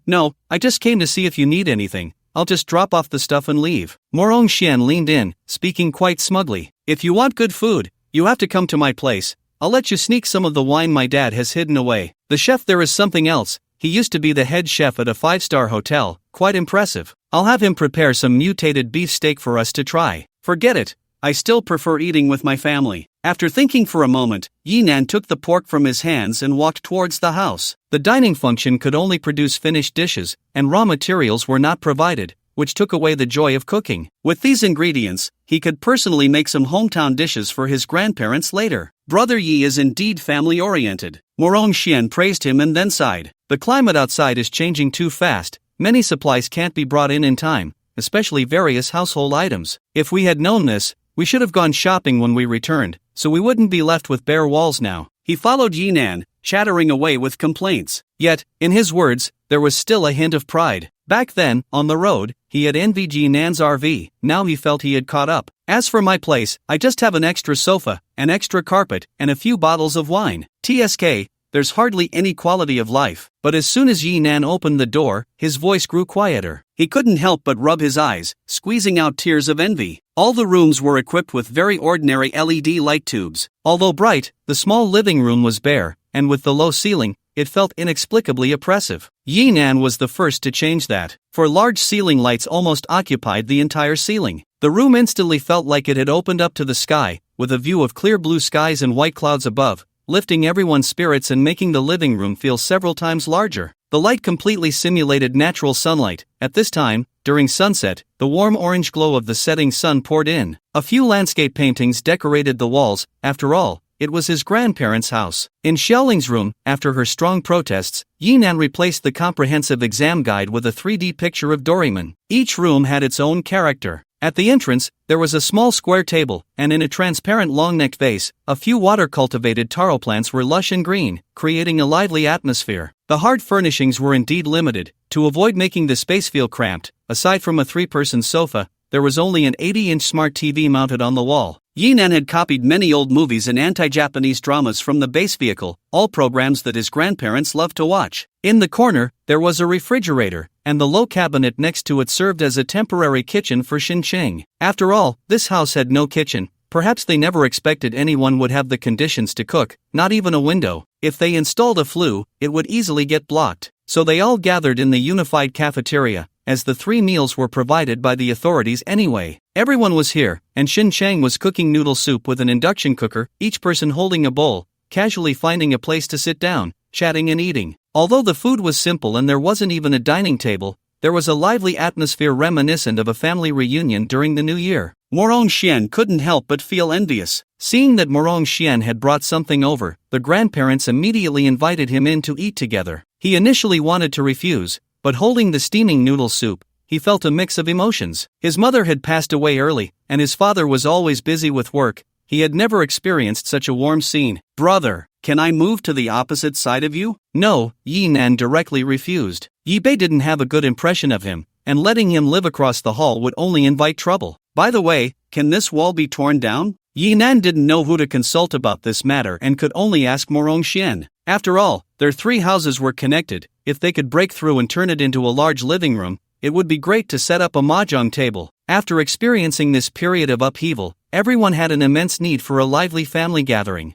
I just came to see if you need anything. I'll just drop off the stuff and leave. Morong Xian leaned in, speaking quite smugly. If you want good food, you have to come to my place. I'll let you sneak some of the wine my dad has hidden away. The chef there is something else. He used to be the head chef at a 5-star hotel, quite impressive. I'll have him prepare some mutated beef steak for us to try. Forget it. I still prefer eating with my family. After thinking for a moment, Yi Nan took the pork from his hands and walked towards the house. The dining function could only produce finished dishes, and raw materials were not provided, which took away the joy of cooking. With these ingredients, he could personally make some hometown dishes for his grandparents later. Brother Yi is indeed family-oriented. Morong Xian praised him and then sighed. The climate outside is changing too fast. Many supplies can't be brought in time, especially various household items. If we had known this, we should have gone shopping when we returned, so we wouldn't be left with bare walls now. He followed Yi Nan, chattering away with complaints. Yet, in his words, there was still a hint of pride. Back then, on the road, he had envied Yi Nan's RV. Now he felt he had caught up. As for my place, I just have an extra sofa, an extra carpet, and a few bottles of wine. TSK, there's hardly any quality of life. But as soon as Yi Nan opened the door, his voice grew quieter. He couldn't help but rub his eyes, squeezing out tears of envy. All the rooms were equipped with very ordinary LED light tubes. Although bright, the small living room was bare, and with the low ceiling, it felt inexplicably oppressive. Yi Nan was the first to change that, for large ceiling lights almost occupied the entire ceiling. The room instantly felt like it had opened up to the sky, with a view of clear blue skies and white clouds above, lifting everyone's spirits and making the living room feel several times larger. The light completely simulated natural sunlight. At this time, during sunset, the warm orange glow of the setting sun poured in. A few landscape paintings decorated the walls. After all, it was his grandparents' house. In Xiaoling's room, after her strong protests, Yi Nan replaced the comprehensive exam guide with a 3D picture of Doraemon. Each room had its own character. At the entrance, there was a small square table, and in a transparent long-necked vase, a few water-cultivated taro plants were lush and green, creating a lively atmosphere. The hard furnishings were indeed limited. To avoid making the space feel cramped, aside from a 3-person sofa, there was only an 80-inch smart TV mounted on the wall. Yi Nan had copied many old movies and anti-Japanese dramas from the base vehicle, all programs that his grandparents loved to watch. In the corner, there was a refrigerator, and the low cabinet next to it served as a temporary kitchen for Xincheng. After all, this house had no kitchen. Perhaps they never expected anyone would have the conditions to cook, not even a window. If they installed a flue, it would easily get blocked. So they all gathered in the unified cafeteria, as the 3 meals were provided by the authorities anyway. Everyone was here, and Xincheng was cooking noodle soup with an induction cooker, each person holding a bowl, casually finding a place to sit down, chatting and eating. Although the food was simple and there wasn't even a dining table, there was a lively atmosphere reminiscent of a family reunion during the new year. Morong Xian couldn't help but feel envious. Seeing that Morong Xian had brought something over, the grandparents immediately invited him in to eat together. He initially wanted to refuse, but holding the steaming noodle soup, he felt a mix of emotions. His mother had passed away early, and his father was always busy with work. He had never experienced such a warm scene. "Brother, can I move to the opposite side of you?" No, Yi Nan directly refused. Yi Bei didn't have a good impression of him, and letting him live across the hall would only invite trouble. By the way, can this wall be torn down? Yi Nan didn't know who to consult about this matter and could only ask Morong Xian. After all, their 3 houses were connected. If they could break through and turn it into a large living room, it would be great to set up a mahjong table. After experiencing this period of upheaval, everyone had an immense need for a lively family gathering.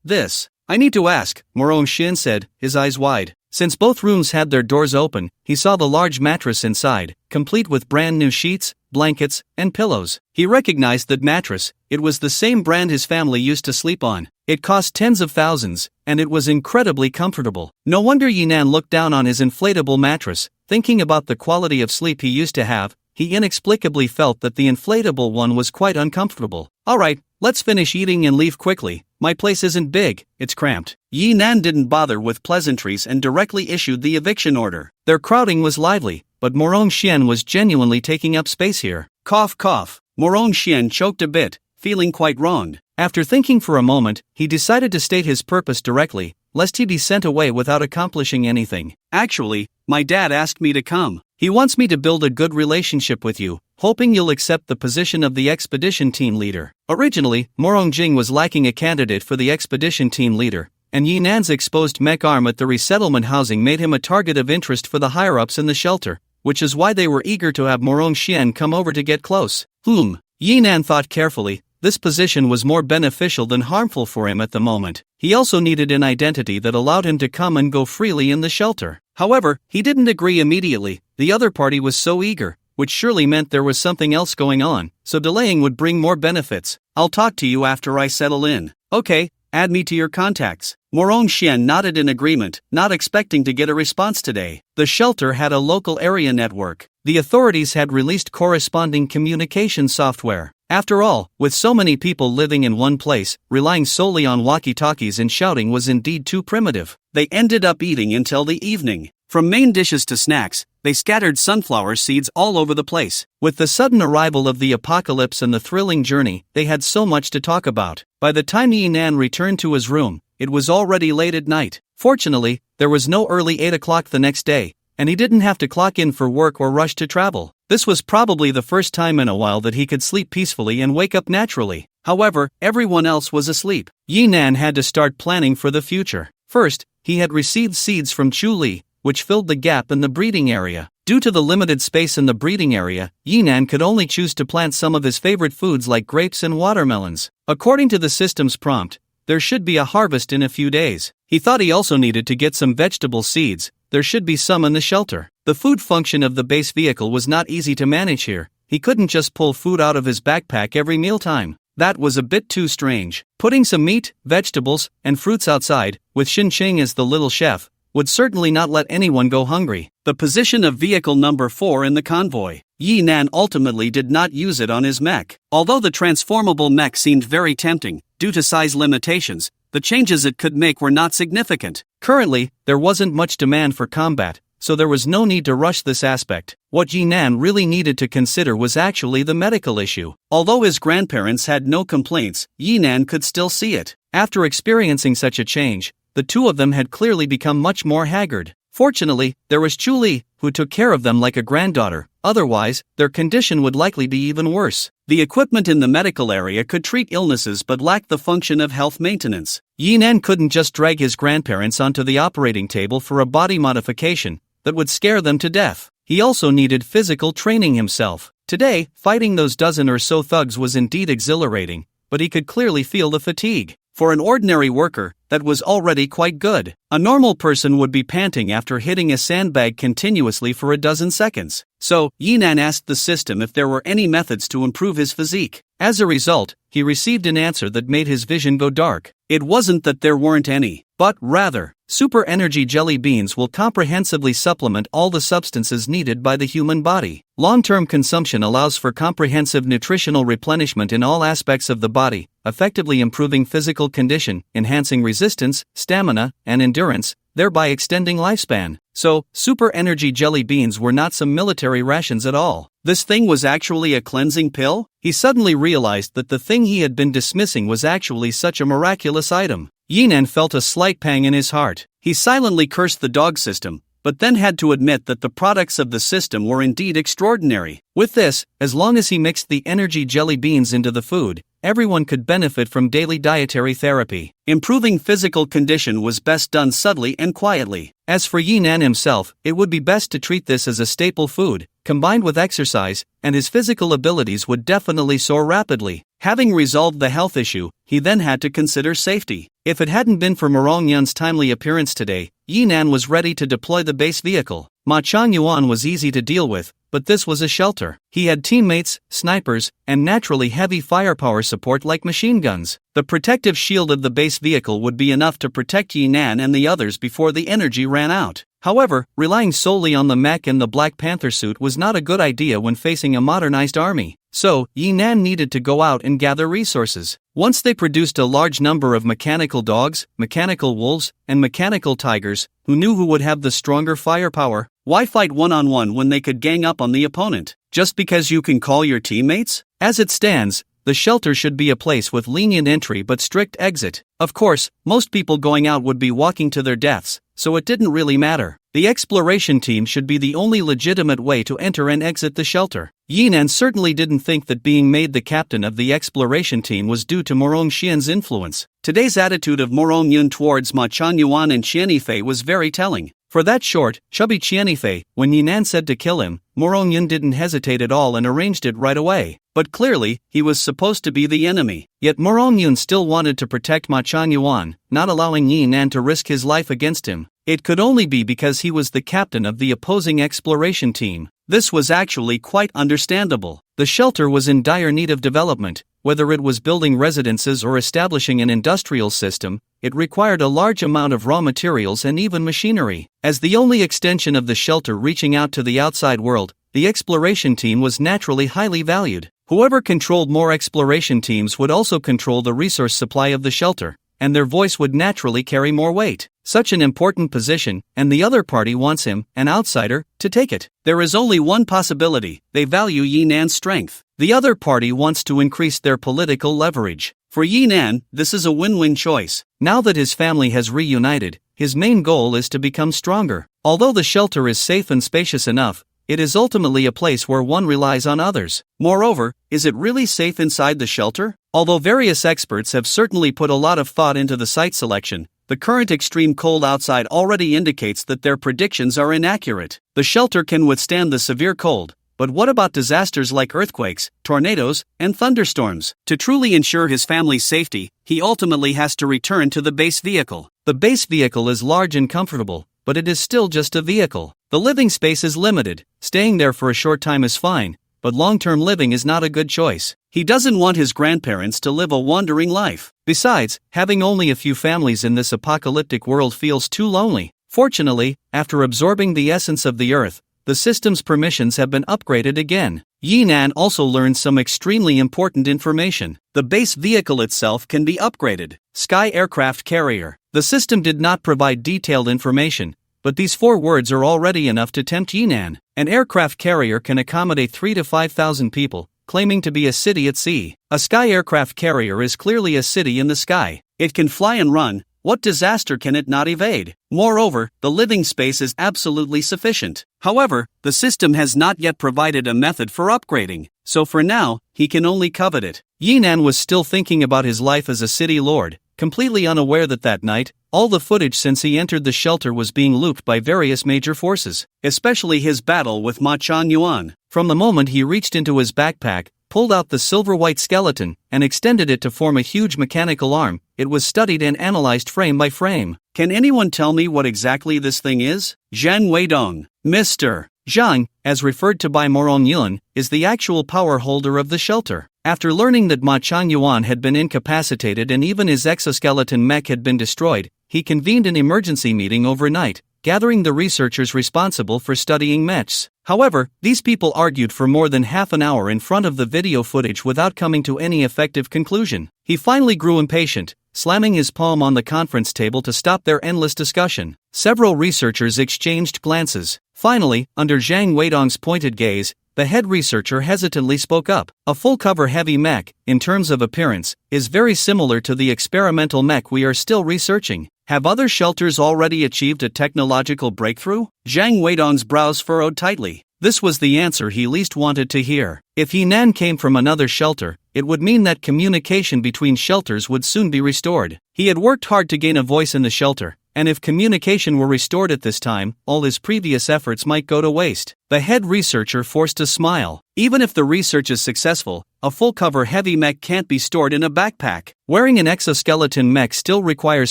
This. I need to ask, Morong Xian said, his eyes wide. Since both rooms had their doors open, he saw the large mattress inside, complete with brand new sheets, blankets, and pillows. He recognized that mattress. It was the same brand his family used to sleep on. It cost tens of thousands, and it was incredibly comfortable. No wonder Yi Nan looked down on his inflatable mattress. Thinking about the quality of sleep he used to have, he inexplicably felt that the inflatable one was quite uncomfortable. Alright, let's finish eating and leave quickly. My place isn't big, it's cramped. Yi Nan didn't bother with pleasantries and directly issued the eviction order. Their crowding was lively, but Morong Xian was genuinely taking up space here. Cough cough. Morong Xian choked a bit, feeling quite wronged. After thinking for a moment, he decided to state his purpose directly, lest he be sent away without accomplishing anything. Actually, my dad asked me to come. He wants me to build a good relationship with you, hoping you'll accept the position of the expedition team leader. Originally, Morong Jing was lacking a candidate for the expedition team leader, and Yinan's exposed mech arm at the resettlement housing made him a target of interest for the higher-ups in the shelter, which is why they were eager to have Morong Xian come over to get close. Yinan thought carefully. This position was more beneficial than harmful for him at the moment. He also needed an identity that allowed him to come and go freely in the shelter. However, he didn't agree immediately. The other party was so eager, which surely meant there was something else going on, so delaying would bring more benefits. I'll talk to you after I settle in. Okay, add me to your contacts. Morong Xian nodded in agreement, not expecting to get a response today. The shelter had a local area network. The authorities had released corresponding communication software. After all, with so many people living in one place, relying solely on walkie-talkies and shouting was indeed too primitive. They ended up eating until the evening. From main dishes to snacks, they scattered sunflower seeds all over the place. With the sudden arrival of the apocalypse and the thrilling journey, they had so much to talk about. By the time Yinan returned to his room, it was already late at night. Fortunately, there was no early 8 o'clock the next day, and he didn't have to clock in for work or rush to travel. This was probably the first time in a while that he could sleep peacefully and wake up naturally. However, everyone else was asleep. Yinan had to start planning for the future. First, he had received seeds from Chu Li, which filled the gap in the breeding area. Due to the limited space in the breeding area, Yinan could only choose to plant some of his favorite foods like grapes and watermelons. According to the system's prompt, there should be a harvest in a few days. He thought he also needed to get some vegetable seeds. There should be some in the shelter. The food function of the base vehicle was not easy to manage here. He couldn't just pull food out of his backpack every mealtime. That was a bit too strange. Putting some meat, vegetables, and fruits outside, with Xinqing as the little chef, would certainly not let anyone go hungry. The position of vehicle number 4 in the convoy. Yinan ultimately did not use it on his mech. Although the transformable mech seemed very tempting, due to size limitations, the changes it could make were not significant. Currently, there wasn't much demand for combat, so there was no need to rush this aspect. What Yinan really needed to consider was actually the medical issue. Although his grandparents had no complaints, Yinan could still see it. After experiencing such a change, the two of them had clearly become much more haggard. Fortunately, there was Chu Li, who took care of them like a granddaughter. Otherwise, their condition would likely be even worse. The equipment in the medical area could treat illnesses but lacked the function of health maintenance. Yinan couldn't just drag his grandparents onto the operating table for a body modification that would scare them to death. He also needed physical training himself. Today, fighting those dozen or so thugs was indeed exhilarating, but he could clearly feel the fatigue. For an ordinary worker, that was already quite good. A normal person would be panting after hitting a sandbag continuously for a dozen seconds. So, Yinan asked the system if there were any methods to improve his physique. As a result, he received an answer that made his vision go dark. It wasn't that there weren't any, but rather, super energy jelly beans will comprehensively supplement all the substances needed by the human body. Long-term consumption allows for comprehensive nutritional replenishment in all aspects of the body, effectively improving physical condition, enhancing resistance, stamina, and endurance, thereby extending lifespan. So, super energy jelly beans were not some military rations at all. This thing was actually a cleansing pill? He suddenly realized that the thing he had been dismissing was actually such a miraculous item. Yinan felt a slight pang in his heart. He silently cursed the dog system, but then had to admit that the products of the system were indeed extraordinary. With this, as long as he mixed the energy jelly beans into the food, everyone could benefit from daily dietary therapy. Improving physical condition was best done subtly and quietly. As for Yinan himself, it would be best to treat this as a staple food, combined with exercise, and his physical abilities would definitely soar rapidly. Having resolved the health issue, he then had to consider safety. If it hadn't been for Morong Yun's timely appearance today, Yinan was ready to deploy the base vehicle. Ma Changyuan was easy to deal with, but this was a shelter. He had teammates, snipers, and naturally heavy firepower support like machine guns. The protective shield of the base vehicle would be enough to protect Yinan and the others before the energy ran out. However, relying solely on the mech and the Black Panther suit was not a good idea when facing a modernized army. So, Yinan needed to go out and gather resources. Once they produced a large number of mechanical dogs, mechanical wolves, and mechanical tigers, who knew who would have the stronger firepower. Why fight one-on-one when they could gang up on the opponent? Just because you can call your teammates? As it stands, the shelter should be a place with lenient entry but strict exit. Of course, most people going out would be walking to their deaths, so it didn't really matter. The exploration team should be the only legitimate way to enter and exit the shelter. Yinan certainly didn't think that being made the captain of the exploration team was due to Morong Xian's influence. Today's attitude of Morong Yun towards Ma Chuanyuan and Qianifei was very telling. For that short, chubby Qianifei, when Yinan said to kill him, Morong Yun didn't hesitate at all and arranged it right away. But clearly, he was supposed to be the enemy. Yet Morong Yun still wanted to protect Ma Chuanyuan, not allowing Yinan to risk his life against him. It could only be because he was the captain of the opposing exploration team. This was actually quite understandable. The shelter was in dire need of development. Whether it was building residences or establishing an industrial system, it required a large amount of raw materials and even machinery. As the only extension of the shelter reaching out to the outside world, the exploration team was naturally highly valued. Whoever controlled more exploration teams would also control the resource supply of the shelter, and their voice would naturally carry more weight. Such an important position, and the other party wants him, an outsider, to take it. There is only one possibility: they value Yinan's strength. The other party wants to increase their political leverage. For Yinan, this is a win-win choice. Now that his family has reunited, his main goal is to become stronger. Although the shelter is safe and spacious enough, it is ultimately a place where one relies on others. Moreover, is it really safe inside the shelter? Although various experts have certainly put a lot of thought into the site selection, the current extreme cold outside already indicates that their predictions are inaccurate. The shelter can withstand the severe cold, but what about disasters like earthquakes, tornadoes, and thunderstorms? To truly ensure his family's safety, he ultimately has to return to the base vehicle. The base vehicle is large and comfortable, but it is still just a vehicle. The living space is limited. Staying there for a short time is fine, but long-term living is not a good choice. He doesn't want his grandparents to live a wandering life. Besides, having only a few families in this apocalyptic world feels too lonely. Fortunately, after absorbing the essence of the earth, the system's permissions have been upgraded again. Yinan also learned some extremely important information. The base vehicle itself can be upgraded. Sky Aircraft Carrier. The system did not provide detailed information, but these 4 words are already enough to tempt Yinan. An aircraft carrier can accommodate 3,000 to 5,000 people, claiming to be a city at sea. A sky aircraft carrier is clearly a city in the sky. It can fly and run. What disaster can it not evade? Moreover, the living space is absolutely sufficient. However, the system has not yet provided a method for upgrading, so for now, he can only covet it. Yinan was still thinking about his life as a city lord, completely unaware that night, all the footage since he entered the shelter was being looped by various major forces, especially his battle with Ma Chuanyuan. From the moment he reached into his backpack, pulled out the silver-white skeleton, and extended it to form a huge mechanical arm, it was studied and analyzed frame by frame. Can anyone tell me what exactly this thing is? Zhang Weidong. Mr. Zhang, as referred to by Morong Yun, is the actual power holder of the shelter. After learning that Ma Chuanyuan had been incapacitated and even his exoskeleton mech had been destroyed, he convened an emergency meeting overnight, gathering the researchers responsible for studying mechs. However, these people argued for more than half an hour in front of the video footage without coming to any effective conclusion. He finally grew impatient, slamming his palm on the conference table to stop their endless discussion. Several researchers exchanged glances. Finally, under Zhang Weidong's pointed gaze, the head researcher hesitantly spoke up. A full-cover heavy mech, in terms of appearance, is very similar to the experimental mech we are still researching. Have other shelters already achieved a technological breakthrough? Zhang Weidong's brows furrowed tightly. This was the answer he least wanted to hear. If Yinan came from another shelter, it would mean that communication between shelters would soon be restored. He had worked hard to gain a voice in the shelter, and if communication were restored at this time, all his previous efforts might go to waste. The head researcher forced a smile. Even if the research is successful, a full-cover heavy mech can't be stored in a backpack. Wearing an exoskeleton mech still requires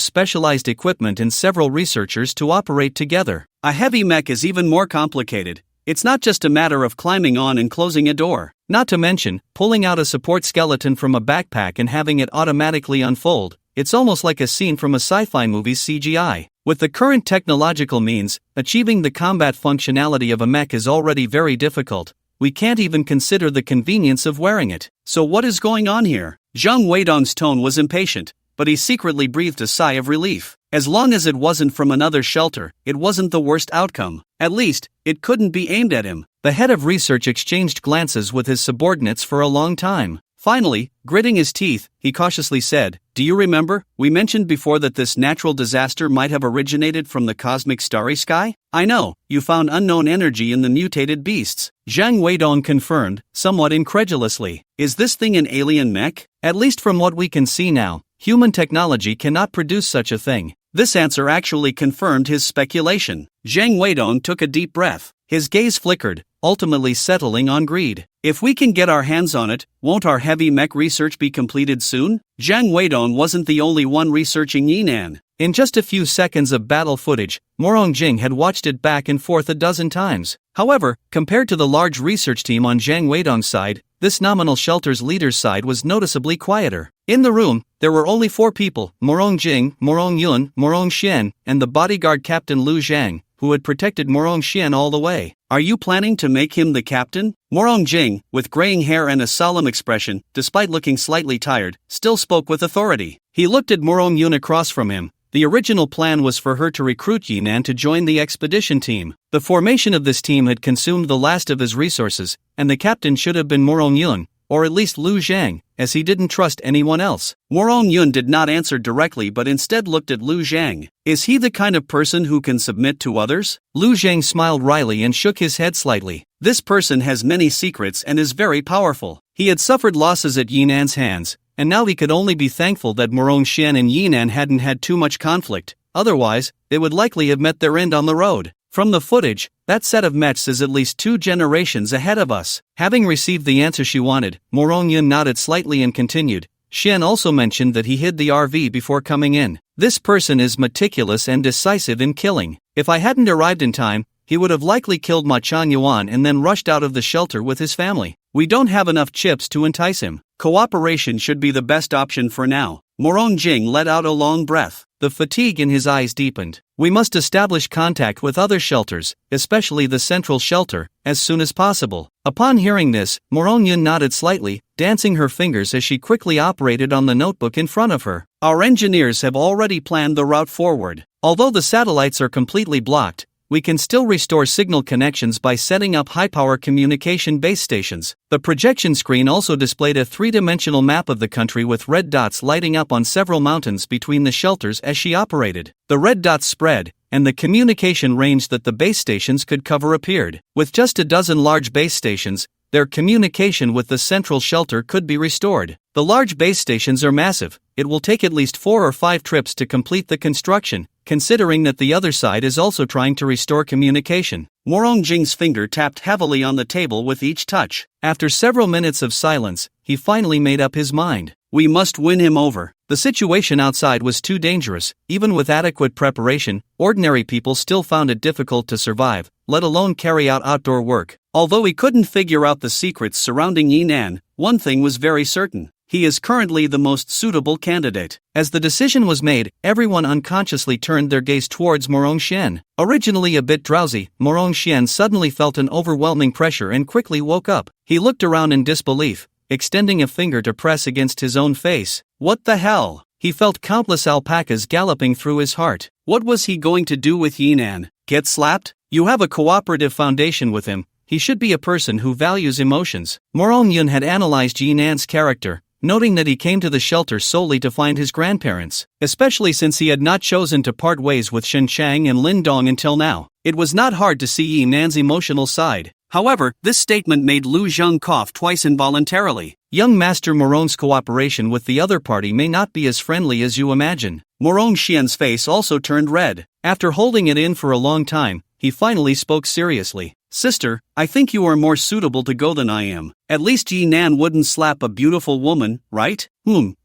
specialized equipment and several researchers to operate together. A heavy mech is even more complicated. It's not just a matter of climbing on and closing a door. Not to mention, pulling out a support skeleton from a backpack and having it automatically unfold. It's almost like a scene from a sci-fi movie's CGI. With the current technological means, achieving the combat functionality of a mech is already very difficult. We can't even consider the convenience of wearing it. So what is going on here? Zhang Weidong's tone was impatient, but he secretly breathed a sigh of relief. As long as it wasn't from another shelter, it wasn't the worst outcome. At least, it couldn't be aimed at him. The head of research exchanged glances with his subordinates for a long time. Finally, gritting his teeth, he cautiously said, "Do you remember, we mentioned before that this natural disaster might have originated from the cosmic starry sky? I know, you found unknown energy in the mutated beasts." Zhang Weidong confirmed, somewhat incredulously. "Is this thing an alien mech? At least from what we can see now, human technology cannot produce such a thing." This answer actually confirmed his speculation. Zhang Weidong took a deep breath. His gaze flickered, ultimately settling on greed. "If we can get our hands on it, won't our heavy mech research be completed soon?" Zhang Weidong wasn't the only one researching Yinan. In just a few seconds of battle footage, Morong Jing had watched it back and forth a dozen times. However, compared to the large research team on Zhang Weidong's side, this nominal shelter's leader's side was noticeably quieter. In the room, there were only 4 people: Morong Jing, Morong Yun, Morong Xian, and the bodyguard captain Lu Zhang, who had protected Morong Xian all the way. "Are you planning to make him the captain?" Morong Jing, with graying hair and a solemn expression, despite looking slightly tired, still spoke with authority. He looked at Morong Yun across from him. The original plan was for her to recruit Yinan to join the expedition team. The formation of this team had consumed the last of his resources, and the captain should have been Morong Yun, or at least Lu Zhang, as he didn't trust anyone else. Morong Yun did not answer directly but instead looked at Lu Zhang. "Is he the kind of person who can submit to others?" Lu Zhang smiled wryly and shook his head slightly. "This person has many secrets and is very powerful. He had suffered losses at Yinan's hands, and now he could only be thankful that Morong Xian and Yinan hadn't had too much conflict, otherwise, they would likely have met their end on the road. From the footage, that set of mechs is at least 2 generations ahead of us." Having received the answer she wanted, Morong Yun nodded slightly and continued. Xian also mentioned that he hid the RV before coming in. "This person is meticulous and decisive in killing. If I hadn't arrived in time, he would have likely killed Ma Chan Yuan and then rushed out of the shelter with his family. We don't have enough chips to entice him. Cooperation should be the best option for now." Morong Jing let out a long breath. The fatigue in his eyes deepened. "We must establish contact with other shelters, especially the central shelter, as soon as possible." Upon hearing this, Morong Yun nodded slightly, dancing her fingers as she quickly operated on the notebook in front of her. "Our engineers have already planned the route forward. Although the satellites are completely blocked, we can still restore signal connections by setting up high-power communication base stations." The projection screen also displayed a 3-dimensional map of the country with red dots lighting up on several mountains between the shelters as she operated. The red dots spread, and the communication range that the base stations could cover appeared. With just a dozen large base stations, their communication with the central shelter could be restored. The large base stations are massive. It will take at least 4 or 5 trips to complete the construction, considering that the other side is also trying to restore communication. Morong Jing's finger tapped heavily on the table with each touch. After several minutes of silence, he finally made up his mind. "We must win him over." The situation outside was too dangerous. Even with adequate preparation, ordinary people still found it difficult to survive, let alone carry out outdoor work. Although he couldn't figure out the secrets surrounding Yinan, one thing was very certain. He is currently the most suitable candidate. As the decision was made, everyone unconsciously turned their gaze towards Morong Xian. Originally a bit drowsy, Morong Xian suddenly felt an overwhelming pressure and quickly woke up. He looked around in disbelief, extending a finger to press against his own face. What the hell? He felt countless alpacas galloping through his heart. What was he going to do with Yinan? Get slapped? You have a cooperative foundation with him. He should be a person who values emotions. Morong Yun had analyzed Yinan's character, noting that he came to the shelter solely to find his grandparents, especially since he had not chosen to part ways with Shen Chang and Lin Dong until now. It was not hard to see Yinan's emotional side. However, this statement made Lu Zheng cough twice involuntarily. Young Master Morong's cooperation with the other party may not be as friendly as you imagine. Morong Xian's face also turned red. After holding it in for a long time, he finally spoke seriously. "Sister, I think you are more suitable to go than I am. At least Yinan wouldn't slap a beautiful woman, right?"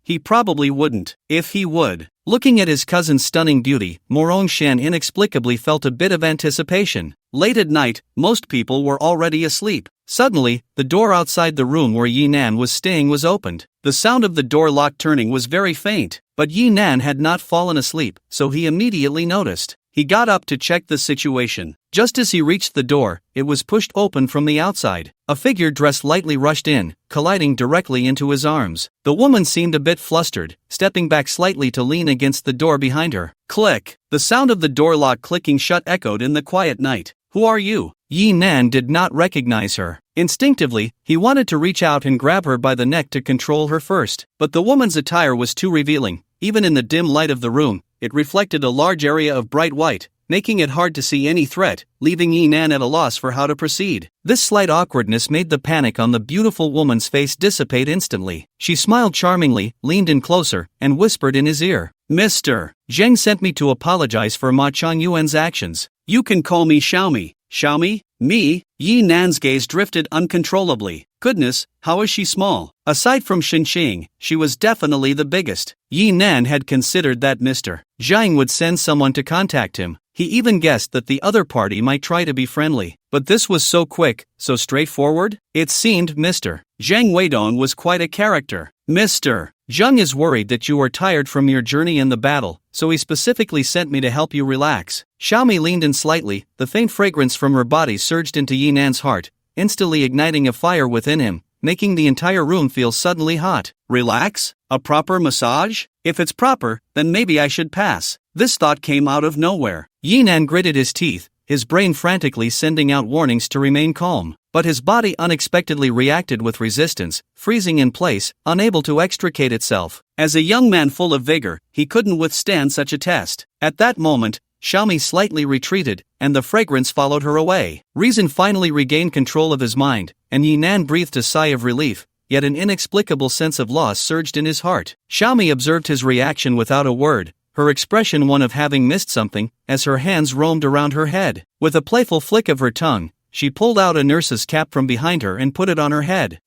He probably wouldn't. If he would. Looking at his cousin's stunning beauty, Morong Xian inexplicably felt a bit of anticipation. Late at night, most people were already asleep. Suddenly, the door outside the room where Yinan was staying was opened. The sound of the door lock turning was very faint, but Yinan had not fallen asleep, so he immediately noticed. He got up to check the situation. Just as he reached the door, it was pushed open from the outside. A figure dressed lightly rushed in, colliding directly into his arms. The woman seemed a bit flustered, stepping back slightly to lean against the door behind her. Click! The sound of the door lock clicking shut echoed in the quiet night. "Who are you?" Yinan did not recognize her. Instinctively, he wanted to reach out and grab her by the neck to control her first. But the woman's attire was too revealing. Even in the dim light of the room, it reflected a large area of bright white, making it hard to see any threat, leaving Yinan at a loss for how to proceed. This slight awkwardness made the panic on the beautiful woman's face dissipate instantly. She smiled charmingly, leaned in closer, and whispered in his ear, "Mr. Zheng sent me to apologize for Ma Changyuan's actions. You can call me Xiaomi." "Xiaomi? Me?" Yinan's gaze drifted uncontrollably. Goodness, how is she small? Aside from Xinxing, she was definitely the biggest. Yinan had considered that Mr. Zhang would send someone to contact him. He even guessed that the other party might try to be friendly. But this was so quick, so straightforward. It seemed Mr. Zhang Weidong was quite a character. "Mr. Zhang is worried that you are tired from your journey in the battle, so he specifically sent me to help you relax." Xiaomi leaned in slightly, the faint fragrance from her body surged into Yinan's heart, instantly igniting a fire within him, making the entire room feel suddenly hot. Relax? A proper massage? If it's proper, then maybe I should pass. This thought came out of nowhere. Yinan gritted his teeth, his brain frantically sending out warnings to remain calm. But his body unexpectedly reacted with resistance, freezing in place, unable to extricate itself. As a young man full of vigor, he couldn't withstand such a test. At that moment, Xiaomi slightly retreated, and the fragrance followed her away. Reason finally regained control of his mind, and Yinan breathed a sigh of relief, yet an inexplicable sense of loss surged in his heart. Xiaomi observed his reaction without a word, her expression one of having missed something, as her hands roamed around her head. With a playful flick of her tongue, she pulled out a nurse's cap from behind her and put it on her head.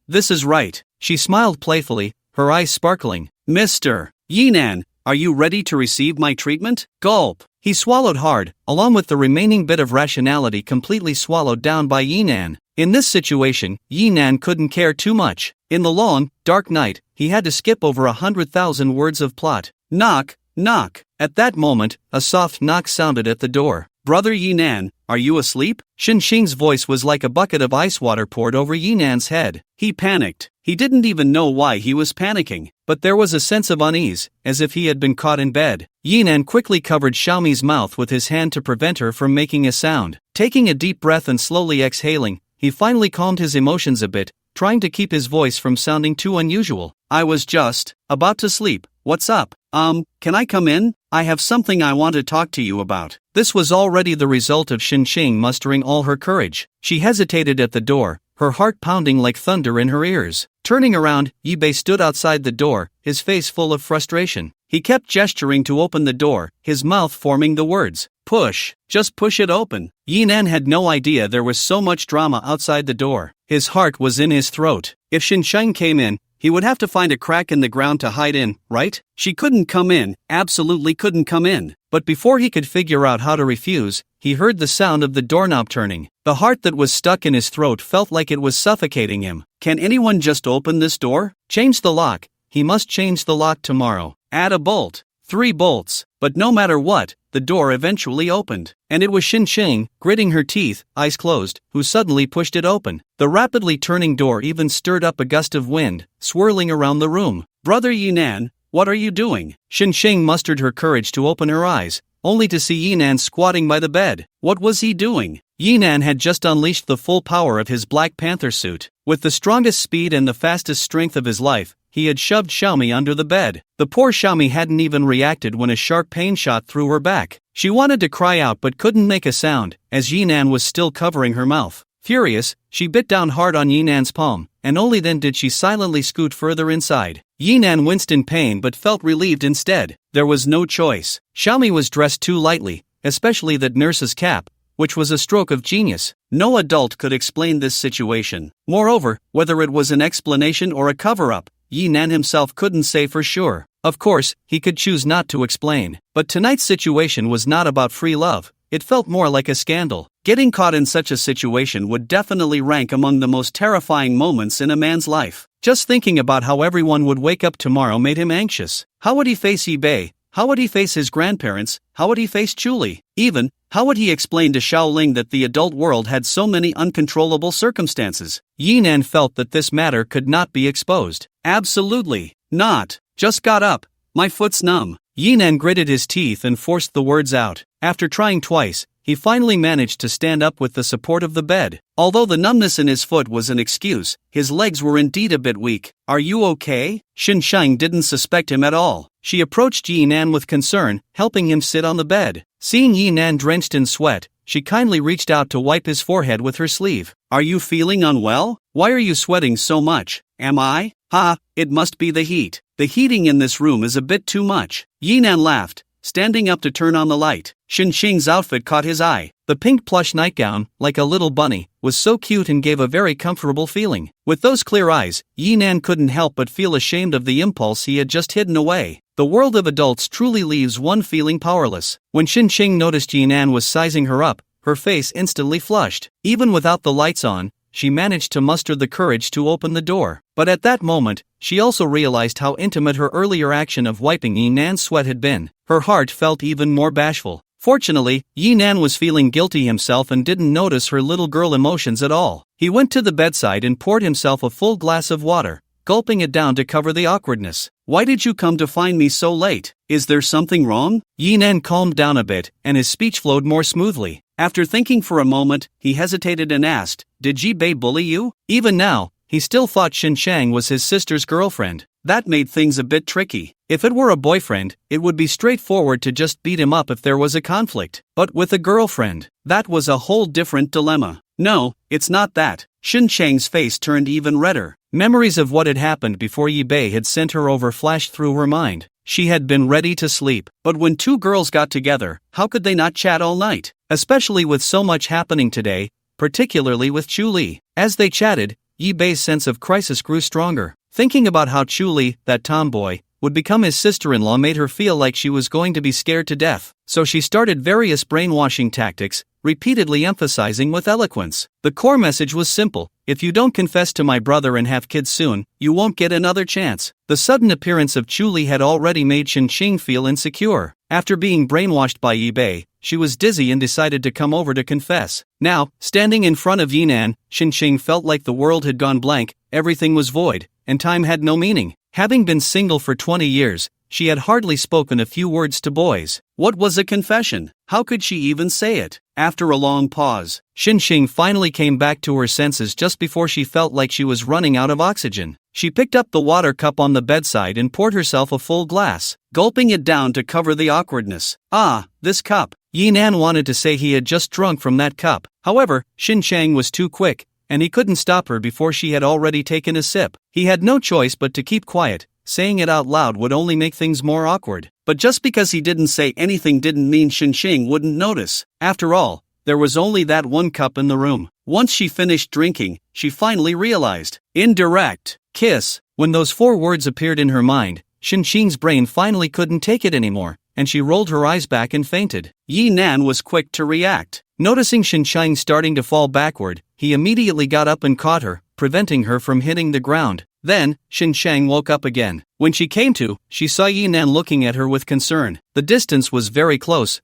This is right. She smiled playfully, her eyes sparkling. "Mr. Yinan, are you ready to receive my treatment?" Gulp. He swallowed hard, along with the remaining bit of rationality completely swallowed down by Yinan. In this situation, Yinan couldn't care too much. In the long, dark night, he had to skip over 100,000 words of plot. Knock, knock. At that moment, a soft knock sounded at the door. "Brother Yinan, are you asleep?" Xinxing's voice was like a bucket of ice water poured over Yinan's head. He panicked. He didn't even know why he was panicking, but there was a sense of unease, as if he had been caught in bed. Yinan quickly covered Xiaomi's mouth with his hand to prevent her from making a sound. Taking a deep breath and slowly exhaling, he finally calmed his emotions a bit, trying to keep his voice from sounding too unusual. "I was just about to sleep. What's up? Can I come in? I have something I want to talk to you about." This was already the result of Xinxing mustering all her courage. She hesitated at the door, her heart pounding like thunder in her ears. Turning around, Yibei stood outside the door, his face full of frustration. He kept gesturing to open the door, his mouth forming the words, "Push, just push it open." Yinan had no idea there was so much drama outside the door. His heart was in his throat. If Xinsheng came in, he would have to find a crack in the ground to hide in, right? She couldn't come in, absolutely couldn't come in. But before he could figure out how to refuse, he heard the sound of the doorknob turning. The heart that was stuck in his throat felt like it was suffocating him. Can anyone just open this door? Change the lock. He must change the lock tomorrow. Add a bolt. 3 bolts. But no matter what, the door eventually opened. And it was Xinxing, gritting her teeth, eyes closed, who suddenly pushed it open. The rapidly turning door even stirred up a gust of wind, swirling around the room. "Brother Yinan, what are you doing?" Xinxing mustered her courage to open her eyes, only to see Yinan squatting by the bed. What was he doing? Yinan had just unleashed the full power of his Black Panther suit. With the strongest speed and the fastest strength of his life, he had shoved Xiaomi under the bed. The poor Xiaomi hadn't even reacted when a sharp pain shot through her back. She wanted to cry out but couldn't make a sound, as Yinan was still covering her mouth. Furious, she bit down hard on Yinan's palm, and only then did she silently scoot further inside. Yinan winced in pain but felt relieved instead. There was no choice. Xiaomi was dressed too lightly, especially that nurse's cap, which was a stroke of genius. No adult could explain this situation. Moreover, whether it was an explanation or a cover-up, Yinan himself couldn't say for sure. Of course, he could choose not to explain. But tonight's situation was not about free love. It felt more like a scandal. Getting caught in such a situation would definitely rank among the most terrifying moments in a man's life. Just thinking about how everyone would wake up tomorrow made him anxious. How would he face eBay? How would he face his grandparents? How would he face Chuli? Even, how would he explain to Xiaoling that the adult world had so many uncontrollable circumstances? Yinan felt that this matter could not be exposed. Absolutely not. Just got up. My foot's numb. Yinan gritted his teeth and forced the words out. After trying twice, he finally managed to stand up with the support of the bed. Although the numbness in his foot was an excuse, his legs were indeed a bit weak. "Are you okay?" Shinsheng didn't suspect him at all. She approached Yinan with concern, helping him sit on the bed. Seeing Yinan drenched in sweat, she kindly reached out to wipe his forehead with her sleeve. "Are you feeling unwell? Why are you sweating so much?" "Am I? Ha, it must be the heat. The heating in this room is a bit too much." Yinan laughed, standing up to turn on the light. Shinsheng's outfit caught his eye. The pink plush nightgown, like a little bunny, was so cute and gave a very comfortable feeling. With those clear eyes, Yinan couldn't help but feel ashamed of the impulse he had just hidden away. The world of adults truly leaves one feeling powerless. When Shinsheng noticed Yinan was sizing her up, her face instantly flushed. Even without the lights on, she managed to muster the courage to open the door. But at that moment, she also realized how intimate her earlier action of wiping Yinan's sweat had been. Her heart felt even more bashful. Fortunately, Yinan was feeling guilty himself and didn't notice her little girl emotions at all. He went to the bedside and poured himself a full glass of water, gulping it down to cover the awkwardness. "Why did you come to find me so late? Is there something wrong?" Yinan calmed down a bit, and his speech flowed more smoothly. After thinking for a moment, he hesitated and asked, "Did Ji Bei bully you?" Even now, he still thought Shinsheng was his sister's girlfriend. That made things a bit tricky. If it were a boyfriend, it would be straightforward to just beat him up if there was a conflict. But with a girlfriend, that was a whole different dilemma. "No, it's not that." Shinsheng's face turned even redder. Memories of what had happened before Yi Bei had sent her over flashed through her mind. She had been ready to sleep. But when two girls got together, how could they not chat all night? Especially with so much happening today, particularly with Chu Li. As they chatted, Yi Bei's sense of crisis grew stronger. Thinking about how Chu Li, that tomboy, would become his sister-in-law made her feel like she was going to be scared to death. So she started various brainwashing tactics, repeatedly emphasizing with eloquence. The core message was simple: if you don't confess to my brother and have kids soon, you won't get another chance. The sudden appearance of Chu Li had already made Shinsheng feel insecure. After being brainwashed by Yi Bei, she was dizzy and decided to come over to confess. Now, standing in front of Yinan, Shinsheng felt like the world had gone blank, everything was void, and time had no meaning. Having been single for 20 years, she had hardly spoken a few words to boys. What was a confession? How could she even say it? After a long pause, Shinsheng finally came back to her senses just before she felt like she was running out of oxygen. She picked up the water cup on the bedside and poured herself a full glass, gulping it down to cover the awkwardness. "Ah, this cup." Yinan wanted to say he had just drunk from that cup. However, Shinsheng was too quick, and he couldn't stop her before she had already taken a sip. He had no choice but to keep quiet. Saying it out loud would only make things more awkward. But just because he didn't say anything didn't mean Shinsheng wouldn't notice. After all, there was only that one cup in the room. Once she finished drinking, she finally realized. Indirect kiss. When those 4 words appeared in her mind, Shinsheng's brain finally couldn't take it anymore, and she rolled her eyes back and fainted. Yinan was quick to react. Noticing Shinsheng starting to fall backward, he immediately got up and caught her, preventing her from hitting the ground. Then, Shinsheng woke up again. When she came to, she saw Yinan looking at her with concern. The distance was very close,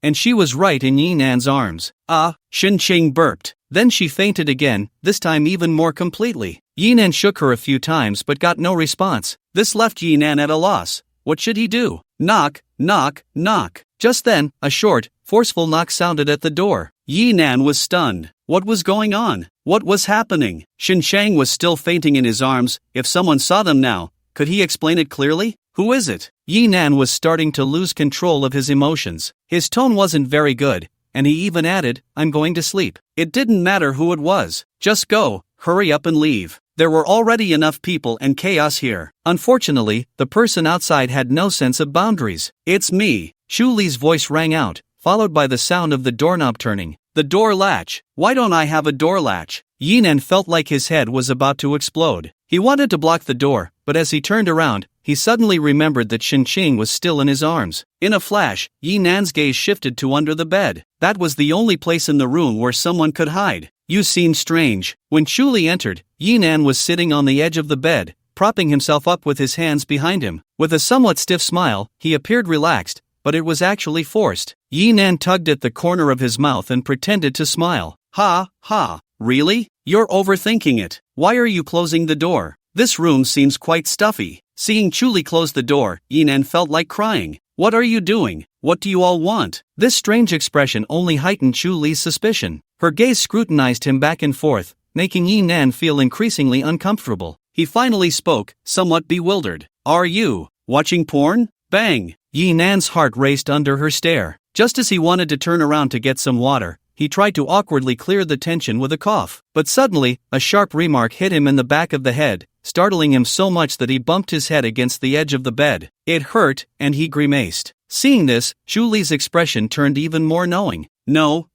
and she was right in Yinan's arms. "Ah," Shinsheng burped. Then she fainted again, this time even more completely. Yinan shook her a few times but got no response. This left Yinan at a loss. What should he do? Knock, knock, knock. Just then, a short, forceful knock sounded at the door. Yinan was stunned. What was going on? What was happening? Shinsheng was still fainting in his arms. If someone saw them now, could he explain it clearly? "Who is it?" Yinan was starting to lose control of his emotions. His tone wasn't very good, and he even added, "I'm going to sleep." It didn't matter who it was. Just go, hurry up and leave. There were already enough people and chaos here. Unfortunately, the person outside had no sense of boundaries. "It's me." Chu Li's voice rang out, followed by the sound of the doorknob turning. "The door latch. Why don't I have a door latch?" Yinan felt like his head was about to explode. He wanted to block the door, but as he turned around, he suddenly remembered that Shinsheng was still in his arms. In a flash, Yinan's gaze shifted to under the bed. That was the only place in the room where someone could hide. "You seem strange." When Chu Li entered, Yinan was sitting on the edge of the bed, propping himself up with his hands behind him. With a somewhat stiff smile, he appeared relaxed, but it was actually forced. Yinan tugged at the corner of his mouth and pretended to smile. "Ha, ha, really? You're overthinking it. Why are you closing the door? This room seems quite stuffy." Seeing Chu Li close the door, Yinan felt like crying. What are you doing? What do you all want? This strange expression only heightened Chu Li's suspicion. Her gaze scrutinized him back and forth, making Yi Nan feel increasingly uncomfortable. He finally spoke, somewhat bewildered. Are you watching porn? Bang! Yi Nan's heart raced under her stare. Just as he wanted to turn around to get some water, he tried to awkwardly clear the tension with a cough. But suddenly, a sharp remark hit him in the back of the head, startling him so much that he bumped his head against the edge of the bed. It hurt, and he grimaced. Seeing this, Chu Li's expression turned even more knowing. No,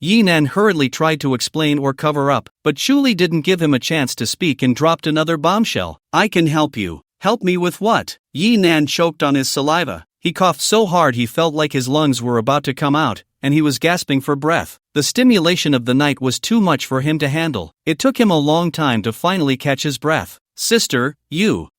Yi Nan hurriedly tried to explain or cover up, but Chu Li didn't give him a chance to speak and dropped another bombshell. I can help you. Help me with what? Yi Nan choked on his saliva. He coughed so hard he felt like his lungs were about to come out, and he was gasping for breath. The stimulation of the night was too much for him to handle. It took him a long time to finally catch his breath. Sister,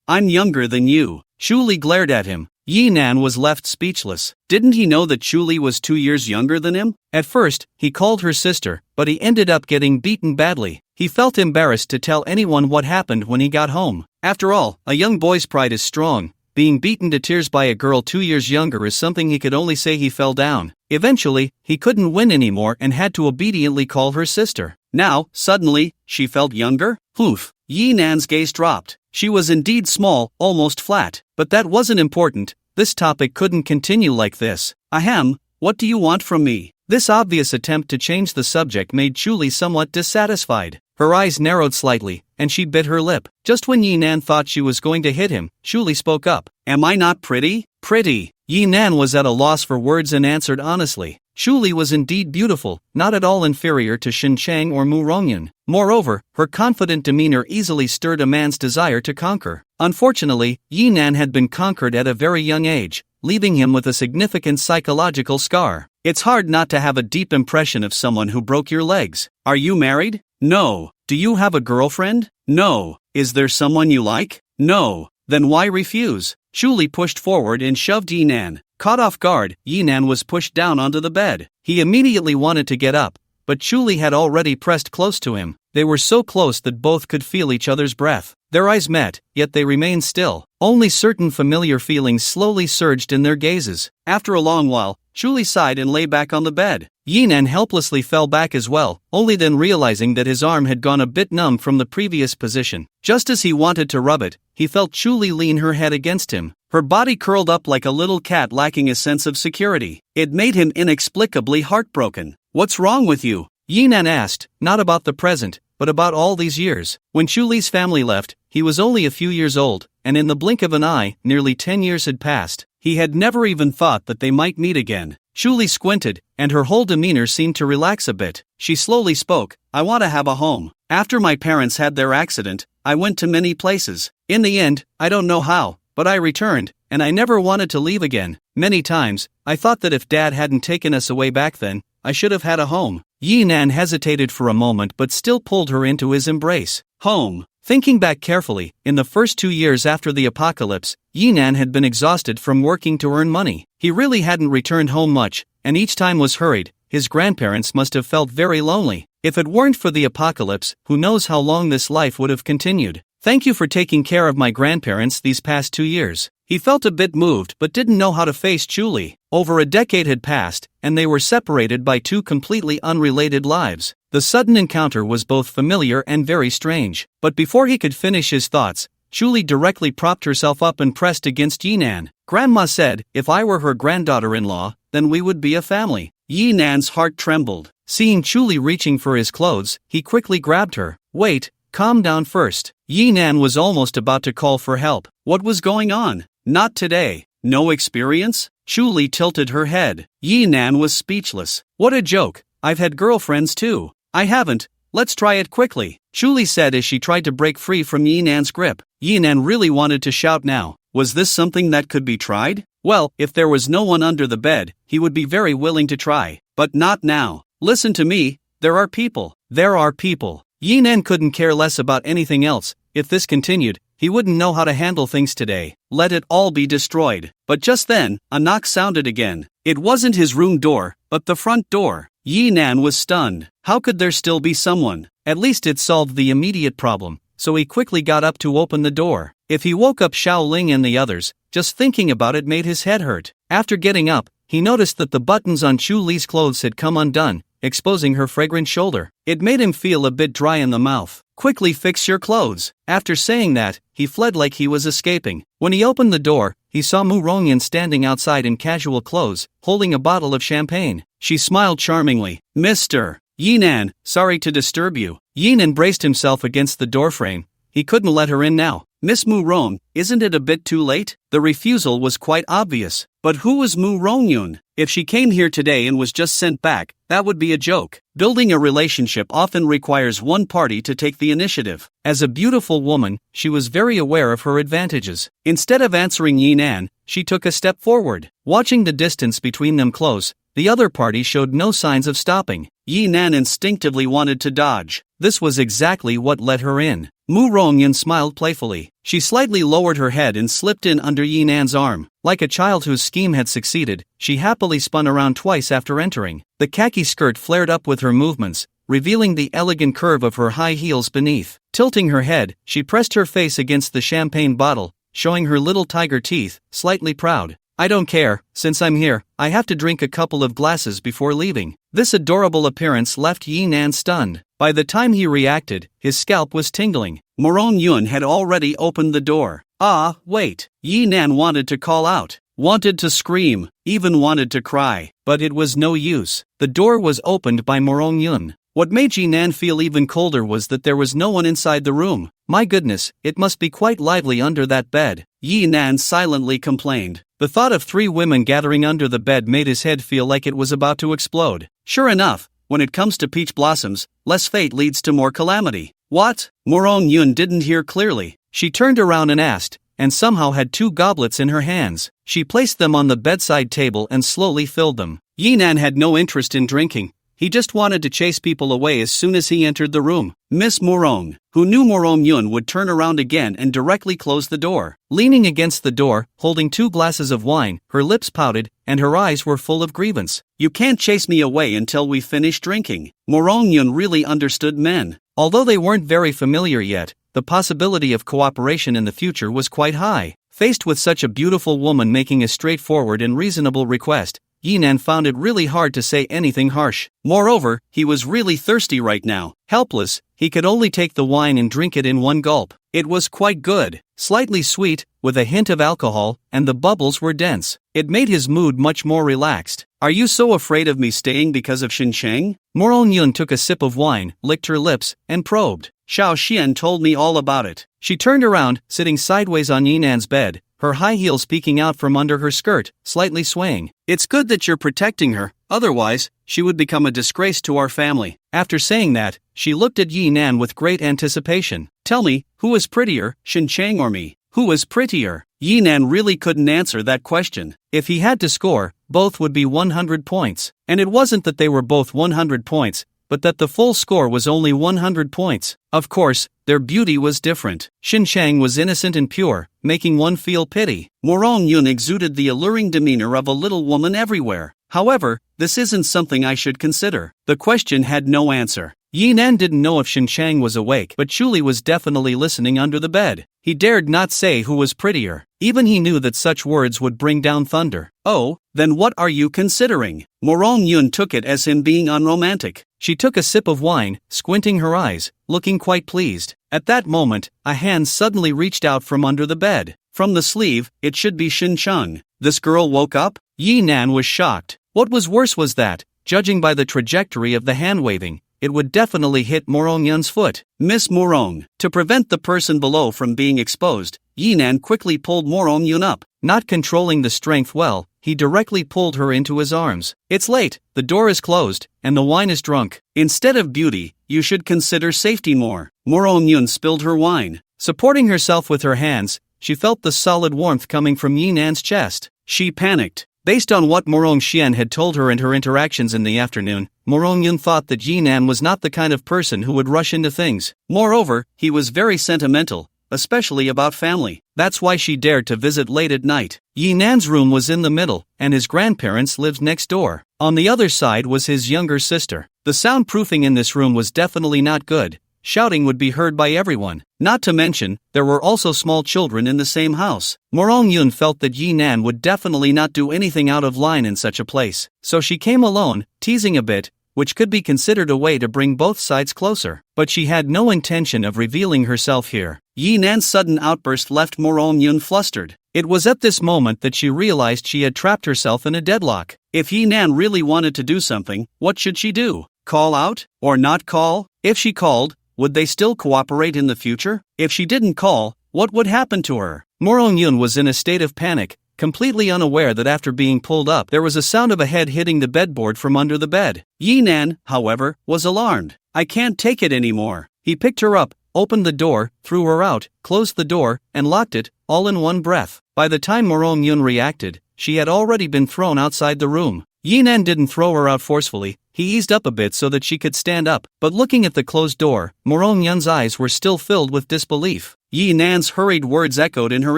I'm younger than you. Chu Li glared at him. Yi Nan was left speechless. Didn't he know that Chu Li was 2 years younger than him? At first, he called her sister, but he ended up getting beaten badly. He felt embarrassed to tell anyone what happened when he got home. After all, a young boy's pride is strong. Being beaten to tears by a girl 2 years younger is something he could only say he fell down. Eventually, he couldn't win anymore and had to obediently call her sister. Now, suddenly, she felt younger? Oof. Yi Nan's gaze dropped. She was indeed small, almost flat. But that wasn't important. This topic couldn't continue like this. Ahem, what do you want from me? This obvious attempt to change the subject made Chu Li somewhat dissatisfied. Her eyes narrowed slightly, and she bit her lip. Just when Yi Nan thought she was going to hit him, Chu Li spoke up. Am I not pretty? Pretty. Yi Nan was at a loss for words and answered honestly. Chu Li was indeed beautiful, not at all inferior to Shin Chang or Mu Rongyun. Moreover, her confident demeanor easily stirred a man's desire to conquer. Unfortunately, Yi Nan had been conquered at a very young age, leaving him with a significant psychological scar. It's hard not to have a deep impression of someone who broke your legs. Are you married? No. Do you have a girlfriend? No. Is there someone you like? No. Then why refuse? Chu Li pushed forward and shoved Yi Nan. Caught off guard, Yi Nan was pushed down onto the bed. He immediately wanted to get up, but Chu Li had already pressed close to him. They were so close that both could feel each other's breath. Their eyes met, yet they remained still. Only certain familiar feelings slowly surged in their gazes. After a long while, Chu Li sighed and lay back on the bed. Yi Nan helplessly fell back as well, only then realizing that his arm had gone a bit numb from the previous position. Just as he wanted to rub it, he felt Chu Li lean her head against him. Her body curled up like a little cat lacking a sense of security. It made him inexplicably heartbroken. What's wrong with you? Yi Nan asked, not about the present, but about all these years. When Chu Li's family left, he was only a few years old, and in the blink of an eye, nearly 10 years had passed. He had never even thought that they might meet again. Chu Li squinted, and her whole demeanor seemed to relax a bit. She slowly spoke, I want to have a home. After my parents had their accident, I went to many places. In the end, I don't know how, but I returned, and I never wanted to leave again. Many times, I thought that if Dad hadn't taken us away back then, I should have had a home. Yi Nan hesitated for a moment but still pulled her into his embrace. Home. Thinking back carefully, in the first 2 years after the apocalypse, Yi Nan had been exhausted from working to earn money. He really hadn't returned home much, and each time was hurried. His grandparents must have felt very lonely. If it weren't for the apocalypse, who knows how long this life would have continued. Thank you for taking care of my grandparents these past 2 years. He felt a bit moved but didn't know how to face Chu Li. Over a decade had passed, and they were separated by two completely unrelated lives. The sudden encounter was both familiar and very strange. But before he could finish his thoughts, Chu Li directly propped herself up and pressed against Yi Nan. Grandma said, if I were her granddaughter-in-law, then we would be a family. Yi Nan's heart trembled. Seeing Chu Li reaching for his clothes, he quickly grabbed her. Wait, calm down first. Yi Nan was almost about to call for help. What was going on? Not today. No experience? Chu Li tilted her head. Yi Nan was speechless. What a joke. I've had girlfriends too. I haven't. Let's try it quickly, Chu Li said as she tried to break free from Yi Nan's grip. Yi Nan really wanted to shout now. Was this something that could be tried? Well, if there was no one under the bed, he would be very willing to try. But not now. Listen to me, there are people. There are people. Yi Nan couldn't care less about anything else. If this continued, he wouldn't know how to handle things today. Let it all be destroyed. But just then, a knock sounded again. It wasn't his room door, but the front door. Yi Nan was stunned. How could there still be someone? At least it solved the immediate problem, so he quickly got up to open the door. If he woke up Xiaoling and the others, just thinking about it made his head hurt. After getting up, he noticed that the buttons on Chu Li's clothes had come undone, exposing her fragrant shoulder. It made him feel a bit dry in the mouth. Quickly fix your clothes. After saying that, he fled like he was escaping. When he opened the door, he saw Mu Rongyan standing outside in casual clothes, holding a bottle of champagne. She smiled charmingly. Mr. Yinan, sorry to disturb you. Yinan braced himself against the doorframe. He couldn't let her in now. Miss Mu Rong, isn't it a bit too late? The refusal was quite obvious. But who was Mu Rongyun? If she came here today and was just sent back, that would be a joke. Building a relationship often requires one party to take the initiative. As a beautiful woman, she was very aware of her advantages. Instead of answering Yinan, she took a step forward. Watching the distance between them close, the other party showed no signs of stopping. Yinan instinctively wanted to dodge. This was exactly what let her in. Mu Rongyan smiled playfully. She slightly lowered her head and slipped in under Yinan's arm. Like a child whose scheme had succeeded, she happily spun around twice after entering. The khaki skirt flared up with her movements, revealing the elegant curve of her high heels beneath. Tilting her head, she pressed her face against the champagne bottle, showing her little tiger teeth, slightly proud. I don't care, since I'm here, I have to drink a couple of glasses before leaving. This adorable appearance left Yinan stunned. By the time he reacted, his scalp was tingling. Morong Yun had already opened the door. Ah, wait. Yinan wanted to call out, wanted to scream, even wanted to cry, but it was no use. The door was opened by Morong Yun. What made Yinan feel even colder was that there was no one inside the room. My goodness, it must be quite lively under that bed. Yinan silently complained. The thought of 3 women gathering under the bed made his head feel like it was about to explode. Sure enough, when it comes to peach blossoms, less fate leads to more calamity. What? Morong Yun didn't hear clearly. She turned around and asked, and somehow had 2 goblets in her hands. She placed them on the bedside table and slowly filled them. Yinan had no interest in drinking. He just wanted to chase people away as soon as he entered the room. Miss Morong, who knew Morong Yun would turn around again and directly close the door. Leaning against the door, holding 2 glasses of wine, her lips pouted, and her eyes were full of grievance. You can't chase me away until we finish drinking. Morong Yun really understood men. Although they weren't very familiar yet, the possibility of cooperation in the future was quite high. Faced with such a beautiful woman making a straightforward and reasonable request, Yinan found it really hard to say anything harsh. Moreover, he was really thirsty right now. Helpless, he could only take the wine and drink it in one gulp. It was quite good, slightly sweet, with a hint of alcohol, and the bubbles were dense. It made his mood much more relaxed. Are you so afraid of me staying because of Xinsheng? Morong Yun took a sip of wine, licked her lips, and probed. Xiao Xian told me all about it. She turned around, sitting sideways on Yinan's bed, her high heels peeking out from under her skirt, slightly swaying. It's good that you're protecting her, otherwise, she would become a disgrace to our family. After saying that, she looked at Yinan with great anticipation. Tell me, who is prettier, Xinsheng or me? Who is prettier? Yinan really couldn't answer that question. If he had to score, both would be 100 points. And it wasn't that they were both 100 points, but that the full score was only 100 points. Of course, their beauty was different. Xinsheng was innocent and pure, making one feel pity. Morong Yun exuded the alluring demeanor of a little woman everywhere. However, this isn't something I should consider. The question had no answer. Yinan didn't know if Xinsheng was awake, but Chuli was definitely listening under the bed. He dared not say who was prettier. Even he knew that such words would bring down thunder. Oh, then what are you considering? Morong Yun took it as him being unromantic. She took a sip of wine, squinting her eyes, looking quite pleased. At that moment, a hand suddenly reached out from under the bed. From the sleeve, it should be Xinsheng. This girl woke up? Yinan was shocked. What was worse was that, judging by the trajectory of the hand waving, it would definitely hit Morong Yun's foot. Miss Morong. To prevent the person below from being exposed, Yinan quickly pulled Morong Yun up. Not controlling the strength well, he directly pulled her into his arms. It's late, the door is closed, and the wine is drunk. Instead of beauty, you should consider safety more. Morong Yun spilled her wine. Supporting herself with her hands, she felt the solid warmth coming from Yinan's chest. She panicked. Based on what Morong Xian had told her and her interactions in the afternoon, Morong Yun thought that Yinan was not the kind of person who would rush into things. Moreover, he was very sentimental, especially about family. That's why she dared to visit late at night. Yinan's room was in the middle, and his grandparents lived next door. On the other side was his younger sister. The soundproofing in this room was definitely not good. shouting would be heard by everyone. Not to mention, there were also small children in the same house. Morong-yoon felt that Yi Nan would definitely not do anything out of line in such a place, so she came alone, teasing a bit, which could be considered a way to bring both sides closer. But she had no intention of revealing herself here. Yi Nan's sudden outburst left Morong-yoon flustered. It was at this moment that she realized she had trapped herself in a deadlock. If Yi Nan really wanted to do something, what should she do? Call out? Or not call? If she called, would they still cooperate in the future? If she didn't call, what would happen to her? Morong-yoon was in a state of panic, completely unaware that after being pulled up there was a sound of a head hitting the bedboard from under the bed. Yi Nan, however, was alarmed. I can't take it anymore. He picked her up, opened the door, threw her out, closed the door, and locked it, all in one breath. By the time Morong-yoon reacted, she had already been thrown outside the room. Yi Nan didn't throw her out forcefully, he eased up a bit so that she could stand up, but looking at the closed door, Morong-yoon's eyes were still filled with disbelief. Yi Nan's hurried words echoed in her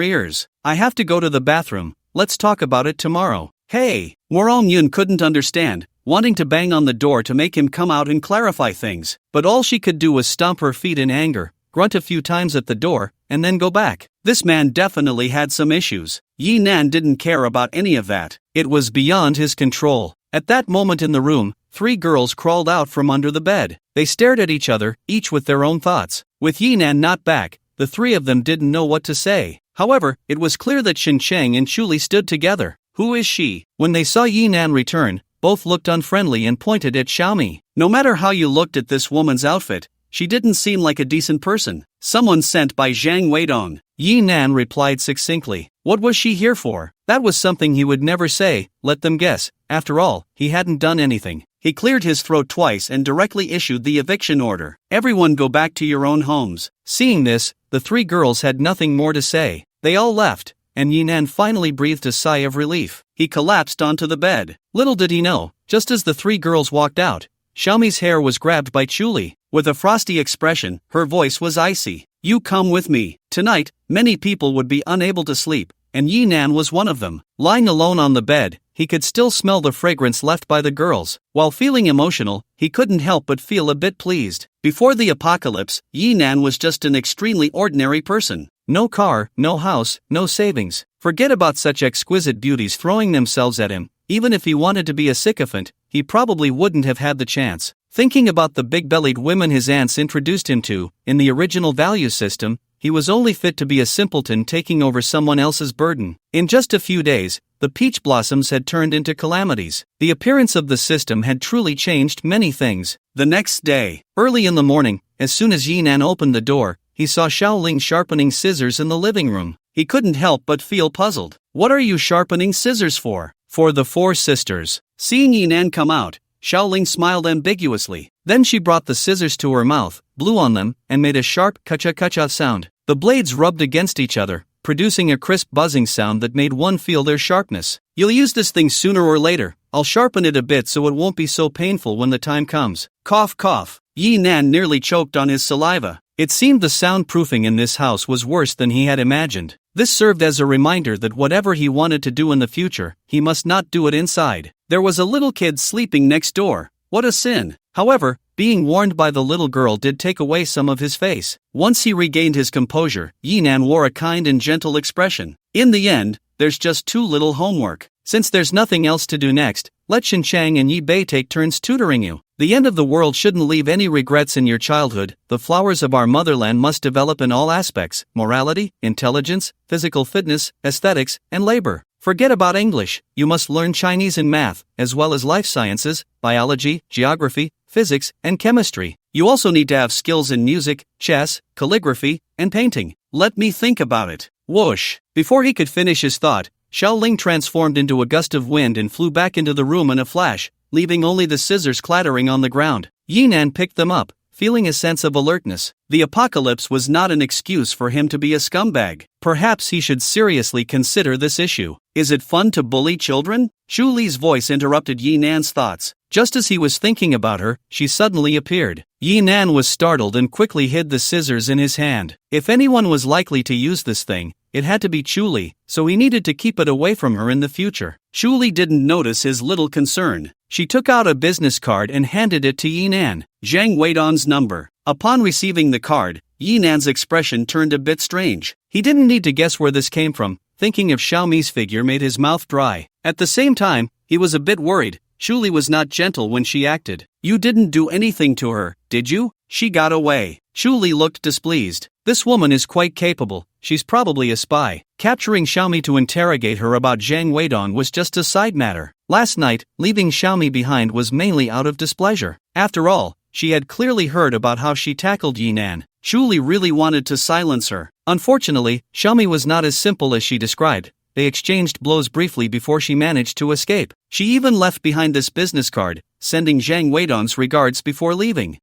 ears. I have to go to the bathroom, let's talk about it tomorrow. Hey! Morong-yoon couldn't understand, wanting to bang on the door to make him come out and clarify things, but all she could do was stomp her feet in anger, grunt a few times at the door, and then go back. This man definitely had some issues. Yi Nan didn't care about any of that. It was beyond his control. At that moment in the room, 3 girls crawled out from under the bed. They stared at each other, each with their own thoughts. With Yi Nan not back, the 3 of them didn't know what to say. However, it was clear that Shin Chang and Chuli stood together. Who is she? When they saw Yi Nan return, both looked unfriendly and pointed at Xiaomi. No matter how you looked at this woman's outfit, she didn't seem like a decent person. Someone sent by Zhang Weidong. Yi Nan replied succinctly. What was she here for? That was something he would never say, let them guess. After all, he hadn't done anything. He cleared his throat twice and directly issued the eviction order. Everyone go back to your own homes. Seeing this, the 3 girls had nothing more to say. They all left, and Yi Nan finally breathed a sigh of relief. He collapsed onto the bed. Little did he know, just as the 3 girls walked out, Xiaomi's hair was grabbed by Chuli. With a frosty expression, her voice was icy. You come with me. Tonight, many people would be unable to sleep, and Yi Nan was one of them. Lying alone on the bed, he could still smell the fragrance left by the girls. While feeling emotional, he couldn't help but feel a bit pleased. Before the apocalypse, Yi Nan was just an extremely ordinary person. No car, no house, no savings. Forget about such exquisite beauties throwing themselves at him. Even if he wanted to be a sycophant, he probably wouldn't have had the chance. Thinking about the big-bellied women his aunts introduced him to, in the original value system, he was only fit to be a simpleton taking over someone else's burden. In just a few days, the peach blossoms had turned into calamities. The appearance of the system had truly changed many things. The next day, early in the morning, as soon as Yi Nan opened the door, he saw Xiaoling sharpening scissors in the living room. He couldn't help but feel puzzled. What are you sharpening scissors for? For the 4 sisters. Seeing Yi Nan come out, Xiaoling smiled ambiguously. Then she brought the scissors to her mouth, blew on them, and made a sharp kacha-kacha sound. The blades rubbed against each other, producing a crisp buzzing sound that made one feel their sharpness. You'll use this thing sooner or later. I'll sharpen it a bit so it won't be so painful when the time comes. Cough cough. Yi Nan nearly choked on his saliva. It seemed the soundproofing in this house was worse than he had imagined. This served as a reminder that whatever he wanted to do in the future, he must not do it inside. There was a little kid sleeping next door. What a sin. However, being warned by the little girl did take away some of his face. Once he regained his composure, Yi Nan wore a kind and gentle expression. In the end, there's just too little homework. Since there's nothing else to do next, let Shin Chang and Yi Bei take turns tutoring you. The end of the world shouldn't leave any regrets in your childhood. The flowers of our motherland must develop in all aspects: morality, intelligence, physical fitness, aesthetics, and labor. Forget about English. You must learn Chinese and math, as well as life sciences, biology, geography, physics, and chemistry. You also need to have skills in music, chess, calligraphy, and painting. Let me think about it. Whoosh! Before he could finish his thought, Xiaoling transformed into a gust of wind and flew back into the room in a flash, leaving only the scissors clattering on the ground. Yi Nan picked them up, feeling a sense of alertness. The apocalypse was not an excuse for him to be a scumbag. Perhaps he should seriously consider this issue. Is it fun to bully children? Shu Li's voice interrupted Yi Nan's thoughts. Just as he was thinking about her, she suddenly appeared. Yi Nan was startled and quickly hid the scissors in his hand. If anyone was likely to use this thing, it had to be Chuli, so he needed to keep it away from her in the future. Chuli didn't notice his little concern. She took out a business card and handed it to Yi Nan. Zhang Weidong's number. Upon receiving the card, Yinan's expression turned a bit strange. He didn't need to guess where this came from. Thinking of Xiaomi's figure made his mouth dry. At the same time, he was a bit worried. Shuli was not gentle when she acted. You didn't do anything to her, did you? She got away. Shuli looked displeased. This woman is quite capable. She's probably a spy. Capturing Xiaomi to interrogate her about Zhang Weidong was just a side matter. Last night, leaving Xiaomi behind was mainly out of displeasure. After all, she had clearly heard about how she tackled Yinan. Shuli really wanted to silence her. Unfortunately, Xiaomi was not as simple as she described. They exchanged blows briefly before she managed to escape. She even left behind this business card, sending Zhang Weidong's regards before leaving.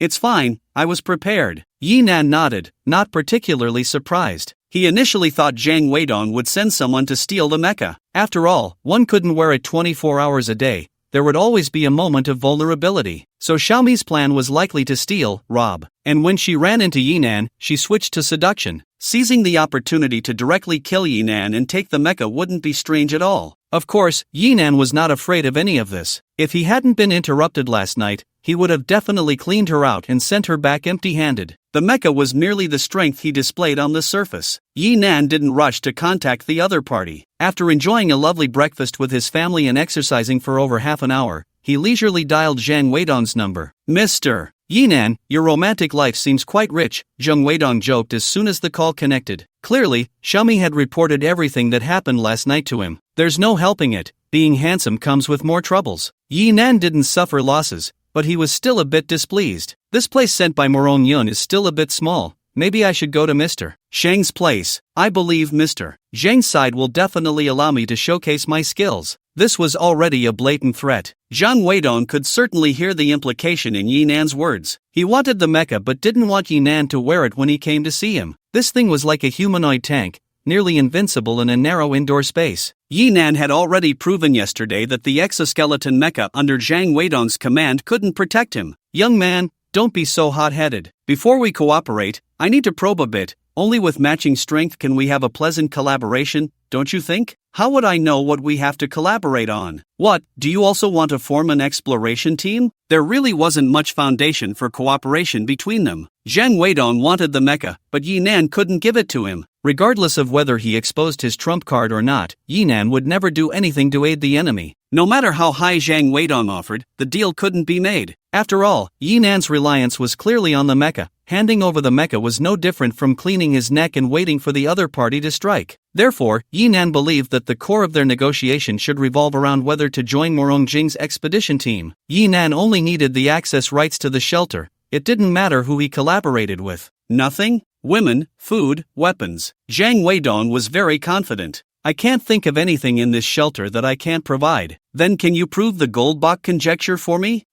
It's fine, I was prepared. Yinan nodded, not particularly surprised. He initially thought Zhang Weidong would send someone to steal the mecha. After all, one couldn't wear it 24 hours a day. There would always be a moment of vulnerability. So Xiaomi's plan was likely to steal, rob. And when she ran into Yinan, she switched to seduction. Seizing the opportunity to directly kill Yinan and take the mecha wouldn't be strange at all. Of course, Yinan was not afraid of any of this. If he hadn't been interrupted last night, he would have definitely cleaned her out and sent her back empty-handed. The mecha was merely the strength he displayed on the surface. Yinan didn't rush to contact the other party. After enjoying a lovely breakfast with his family and exercising for over half an hour, he leisurely dialed Zhang Weidong's number. Mr. Yinan, your romantic life seems quite rich, Zhang Weidong joked as soon as the call connected. Clearly, Xiaomi had reported everything that happened last night to him. There's no helping it. Being handsome comes with more troubles. Yinan didn't suffer losses, but he was still a bit displeased. This place sent by Morong Yun is still a bit small. Maybe I should go to Mr. Zhang's place. I believe Mr. Zhang's side will definitely allow me to showcase my skills. This was already a blatant threat. Zhang Weidong could certainly hear the implication in Yinan's words. He wanted the mecha but didn't want Yinan to wear it when he came to see him. This thing was like a humanoid tank, nearly invincible in a narrow indoor space. Yinan had already proven yesterday that the exoskeleton mecha under Zhang Weidong's command couldn't protect him. Young man, don't be so hot-headed. Before we cooperate, I need to probe a bit. Only with matching strength can we have a pleasant collaboration, don't you think? How would I know what we have to collaborate on? What, do you also want to form an exploration team? There really wasn't much foundation for cooperation between them. Zhang Weidong wanted the mecha, but Yinan couldn't give it to him. Regardless of whether he exposed his trump card or not, Yinan would never do anything to aid the enemy. No matter how high Zhang Weidong offered, the deal couldn't be made. After all, Yinan's reliance was clearly on the mecha. Handing over the mecha was no different from cleaning his neck and waiting for the other party to strike. Therefore, Yinan believed that the core of their negotiation should revolve around whether to join Morong Jing's expedition team. Yinan only needed the access rights to the shelter. It didn't matter who he collaborated with. Nothing? Women, food, weapons. Zhang Weidong was very confident. I can't think of anything in this shelter that I can't provide. Then can you prove the Goldbach conjecture for me?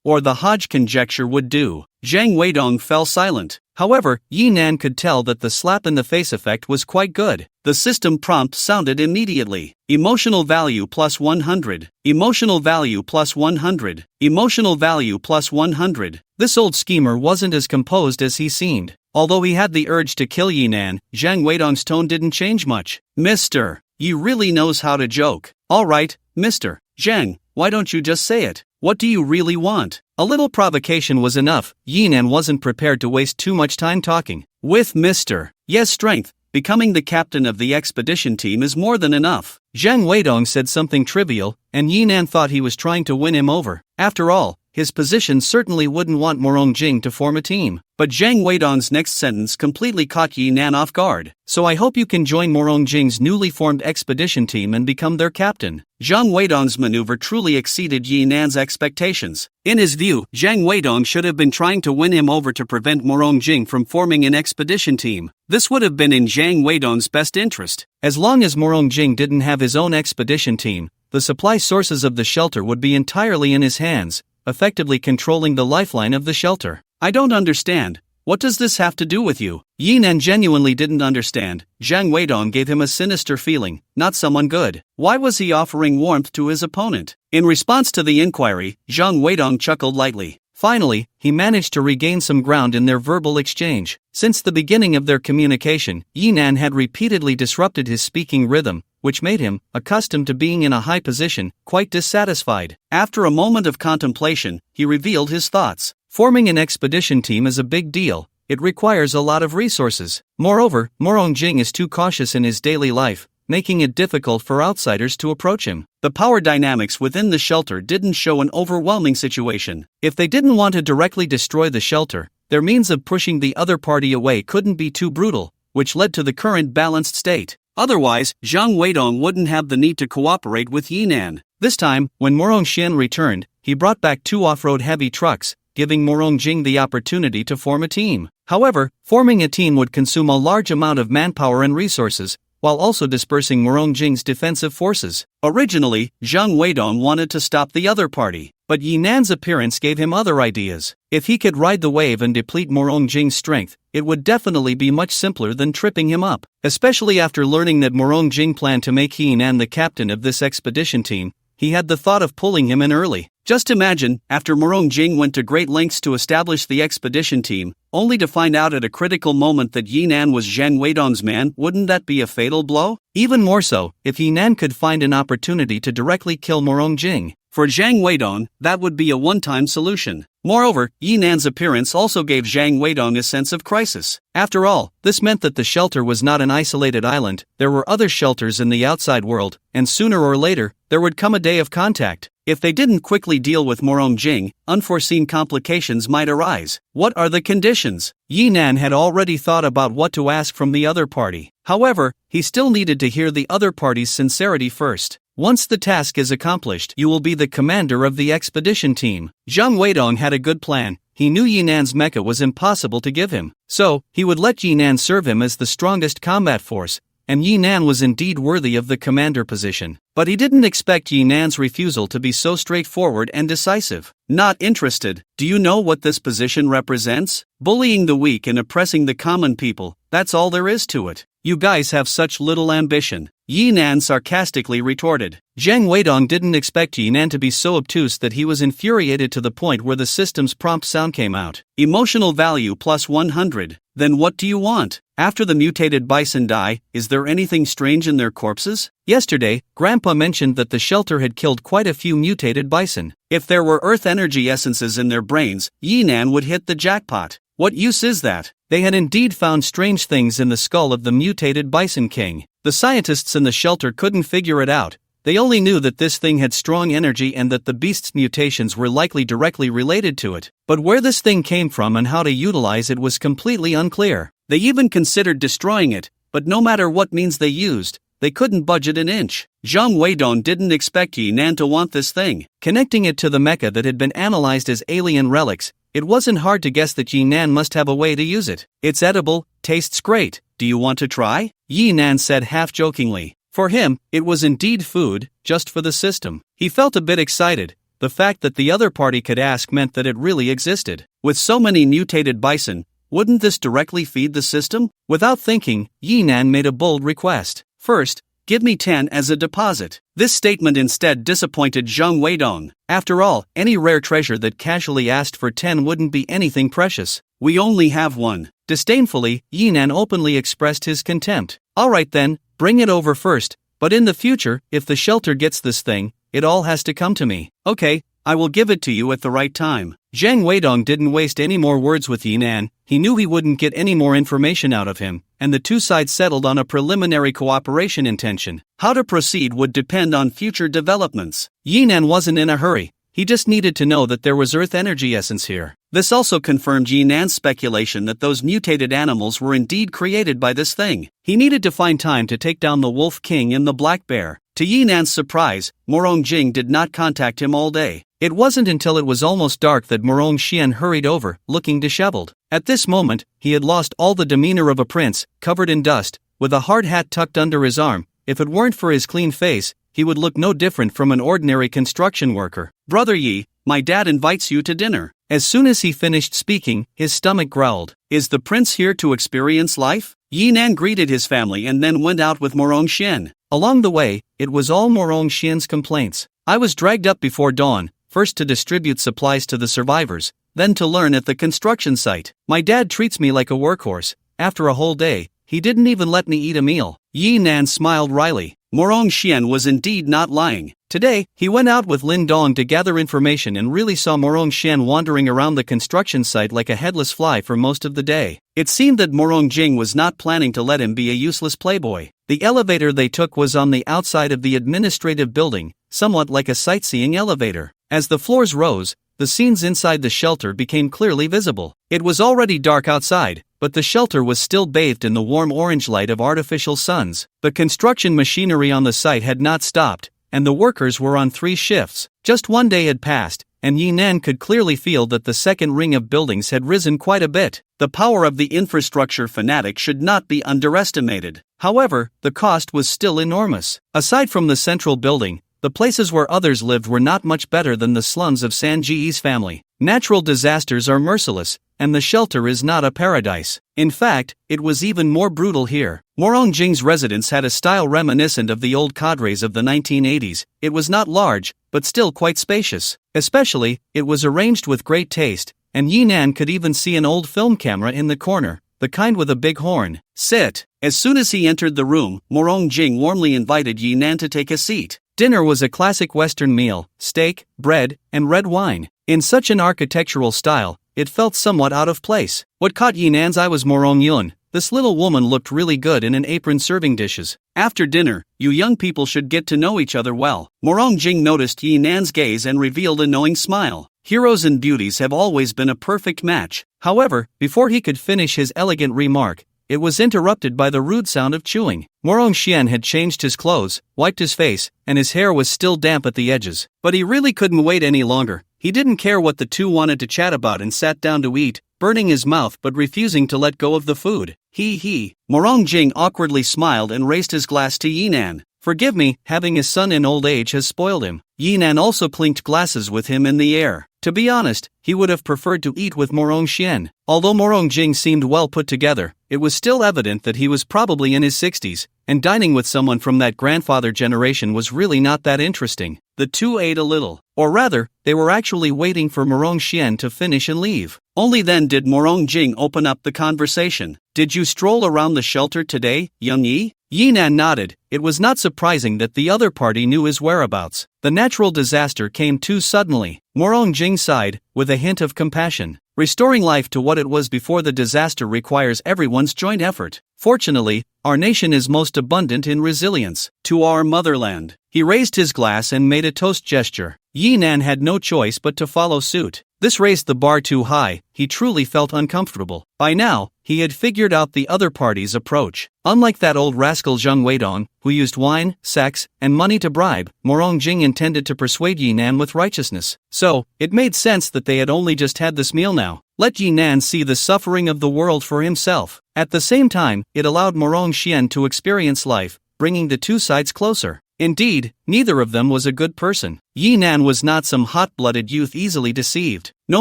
Or the Hodge conjecture would do. Zhang Weidong fell silent. However, Yinan could tell that the slap-in-the-face effect was quite good. The system prompt sounded immediately. Emotional value plus 100. Emotional value plus 100. Emotional value plus 100. This old schemer wasn't as composed as he seemed. Although he had the urge to kill Yinan, Zhang Weidong's tone didn't change much. Mr. Yi really knows how to joke. Alright, Mr. Zhang, why don't you just say it? What do you really want? A little provocation was enough. Yinan wasn't prepared to waste too much time talking. With Mr. Yes strength, becoming the captain of the expedition team is more than enough. Zhang Weidong said something trivial, and Yinan thought he was trying to win him over. After all, his position certainly wouldn't want Morong Jing to form a team. But Zhang Weidong's next sentence completely caught Yinan off guard. So I hope you can join Morong Jing's newly formed expedition team and become their captain. Zhang Weidong's maneuver truly exceeded Yinan's expectations. In his view, Zhang Weidong should have been trying to win him over to prevent Morong Jing from forming an expedition team. This would have been in Zhang Weidong's best interest. As long as Morong Jing didn't have his own expedition team, the supply sources of the shelter would be entirely in his hands, effectively controlling the lifeline of the shelter. I don't understand. What does this have to do with you? Yinan genuinely didn't understand. Zhang Weidong gave him a sinister feeling, not someone good. Why was he offering warmth to his opponent? In response to the inquiry, Zhang Weidong chuckled lightly. Finally, he managed to regain some ground in their verbal exchange. Since the beginning of their communication, Yinan had repeatedly disrupted his speaking rhythm, which made him, accustomed to being in a high position, quite dissatisfied. After a moment of contemplation, he revealed his thoughts. Forming an expedition team is a big deal. It requires a lot of resources. Moreover, Morong Jing is too cautious in his daily life, making it difficult for outsiders to approach him. The power dynamics within the shelter didn't show an overwhelming situation. If they didn't want to directly destroy the shelter, their means of pushing the other party away couldn't be too brutal, which led to the current balanced state. Otherwise, Zhang Weidong wouldn't have the need to cooperate with Yinan. This time, when Morong Xian returned, he brought back 2 off-road heavy trucks, giving Morong Jing the opportunity to form a team. However, forming a team would consume a large amount of manpower and resources, while also dispersing Morong Jing's defensive forces. Originally, Zhang Weidong wanted to stop the other party, but Yinan's appearance gave him other ideas. If he could ride the wave and deplete Morong Jing's strength, it would definitely be much simpler than tripping him up. Especially after learning that Morong Jing planned to make Yinan the captain of this expedition team, he had the thought of pulling him in early. Just imagine, after Morong Jing went to great lengths to establish the expedition team, only to find out at a critical moment that Yinan was Zhang Weidong's man. Wouldn't that be a fatal blow? Even more so, if Yinan could find an opportunity to directly kill Morong Jing. For Zhang Weidong, that would be a one-time solution. Moreover, Yinan's appearance also gave Zhang Weidong a sense of crisis. After all, this meant that the shelter was not an isolated island, there were other shelters in the outside world, and sooner or later, there would come a day of contact. If they didn't quickly deal with Morong Jing, unforeseen complications might arise. What are the conditions? Yinan had already thought about what to ask from the other party. However, he still needed to hear the other party's sincerity first. Once the task is accomplished, you will be the commander of the expedition team. Zhang Weidong had a good plan. He knew Yinan's mecha was impossible to give him, so he would let Yinan serve him as the strongest combat force, and Yinan was indeed worthy of the commander position. But he didn't expect Yinan's refusal to be so straightforward and decisive. Not interested. Do you know what this position represents? Bullying the weak and oppressing the common people, that's all there is to it. You guys have such little ambition. Yinan sarcastically retorted. Zhang Weidong didn't expect Yinan to be so obtuse that he was infuriated to the point where the system's prompt sound came out. Emotional value plus 100. Then what do you want? After the mutated bison die, is there anything strange in their corpses? Yesterday, Grandpa mentioned that the shelter had killed quite a few mutated bison. If there were earth energy essences in their brains, Yinan would hit the jackpot. What use is that? They had indeed found strange things in the skull of the mutated bison king. The scientists in the shelter couldn't figure it out. They only knew that this thing had strong energy and that the beast's mutations were likely directly related to it. But where this thing came from and how to utilize it was completely unclear. They even considered destroying it, but no matter what means they used, they couldn't budge it an inch. Zhang Weidong didn't expect Yinan to want this thing. Connecting it to the mecha that had been analyzed as alien relics, it wasn't hard to guess that Yinan must have a way to use it. It's edible, tastes great. Do you want to try? Yinan said half-jokingly. For him, it was indeed food, just for the system. He felt a bit excited. The fact that the other party could ask meant that it really existed. With so many mutated bison, wouldn't this directly feed the system? Without thinking, Yinan made a bold request. First, give me 10 as a deposit. This statement instead disappointed Zhang Weidong. After all, any rare treasure that casually asked for 10 wouldn't be anything precious. We only have 1. Disdainfully, Yinan openly expressed his contempt. Alright then, bring it over first, but in the future, if the shelter gets this thing, it all has to come to me. Okay, I will give it to you at the right time. Zhang Weidong didn't waste any more words with Yinan. He knew he wouldn't get any more information out of him, and the two sides settled on a preliminary cooperation intention. How to proceed would depend on future developments. Yinan wasn't in a hurry. He just needed to know that there was earth energy essence here. This also confirmed Yinan's speculation that those mutated animals were indeed created by this thing. He needed to find time to take down the Wolf King and the Black Bear. To Yinan's surprise, Morong Jing did not contact him all day. It wasn't until it was almost dark that Morong Xian hurried over, looking disheveled. At this moment, he had lost all the demeanor of a prince, covered in dust, with a hard hat tucked under his arm. If it weren't for his clean face, he would look no different from an ordinary construction worker. Brother Yi, my dad invites you to dinner. As soon as he finished speaking, his stomach growled. Is the prince here to experience life? Yinan greeted his family and then went out with Morong Xian. Along the way, it was all Morong Xian's complaints. I was dragged up before dawn, first to distribute supplies to the survivors, then to learn at the construction site. My dad treats me like a workhorse. After a whole day, he didn't even let me eat a meal. Yinan smiled wryly. Morong Xian was indeed not lying. Today, he went out with Lin Dong to gather information and really saw Morong Xian wandering around the construction site like a headless fly for most of the day. It seemed that Morong Jing was not planning to let him be a useless playboy. The elevator they took was on the outside of the administrative building, somewhat like a sightseeing elevator. As the floors rose, the scenes inside the shelter became clearly visible. It was already dark outside, but the shelter was still bathed in the warm orange light of artificial suns. The construction machinery on the site had not stopped, and the workers were on 3 shifts. Just one day had passed, and Yinan could clearly feel that the second ring of buildings had risen quite a bit. The power of the infrastructure fanatic should not be underestimated. However, the cost was still enormous. Aside from the central building, the places where others lived were not much better than the slums of Sanji's family. Natural disasters are merciless, and the shelter is not a paradise. In fact, it was even more brutal here. Morong Jing's residence had a style reminiscent of the old cadres of the 1980s. It was not large, but still quite spacious. Especially, it was arranged with great taste, and Yinan could even see an old film camera in the corner, the kind with a big horn. Sit. As soon as he entered the room, Morong Jing warmly invited Yinan to take a seat. Dinner was a classic Western meal: steak, bread, and red wine. In such an architectural style, it felt somewhat out of place. What caught Yinan's eye was Morong Yun. This little woman looked really good in an apron serving dishes. After dinner, you young people should get to know each other well. Morong Jing noticed Yinan's gaze and revealed a knowing smile. Heroes and beauties have always been a perfect match. However, before he could finish his elegant remark, it was interrupted by the rude sound of chewing. Morong Xian had changed his clothes, wiped his face, and his hair was still damp at the edges. But he really couldn't wait any longer. He didn't care what the two wanted to chat about and sat down to eat, burning his mouth but refusing to let go of the food. He. Morong Jing awkwardly smiled and raised his glass to Yinan. Forgive me, having a son in old age has spoiled him. Yinan also clinked glasses with him in the air. To be honest, he would have preferred to eat with Morong Xian. Although Morong Jing seemed well put together, it was still evident that he was probably in his 60s, and dining with someone from that grandfather generation was really not that interesting. The two ate a little. Or rather, they were actually waiting for Morong Xian to finish and leave. Only then did Morong Jing open up the conversation. Did you stroll around the shelter today, Young Yi? Yinan nodded. It was not surprising that the other party knew his whereabouts. The natural disaster came too suddenly. Morong Jing sighed, with a hint of compassion. Restoring life to what it was before the disaster requires everyone's joint effort. Fortunately, our nation is most abundant in resilience. To our motherland. He raised his glass and made a toast gesture. Yinan had no choice but to follow suit. This raised the bar too high. He truly felt uncomfortable. By now, he had figured out the other party's approach. Unlike that old rascal Zheng Weidong, who used wine, sex, and money to bribe, Morong Jing intended to persuade Yinan with righteousness. So, it made sense that they had only just had this meal now. Let Yinan see the suffering of the world for himself. At the same time, it allowed Morong Xian to experience life, bringing the two sides closer. Indeed, neither of them was a good person. Yinan was not some hot-blooded youth easily deceived. No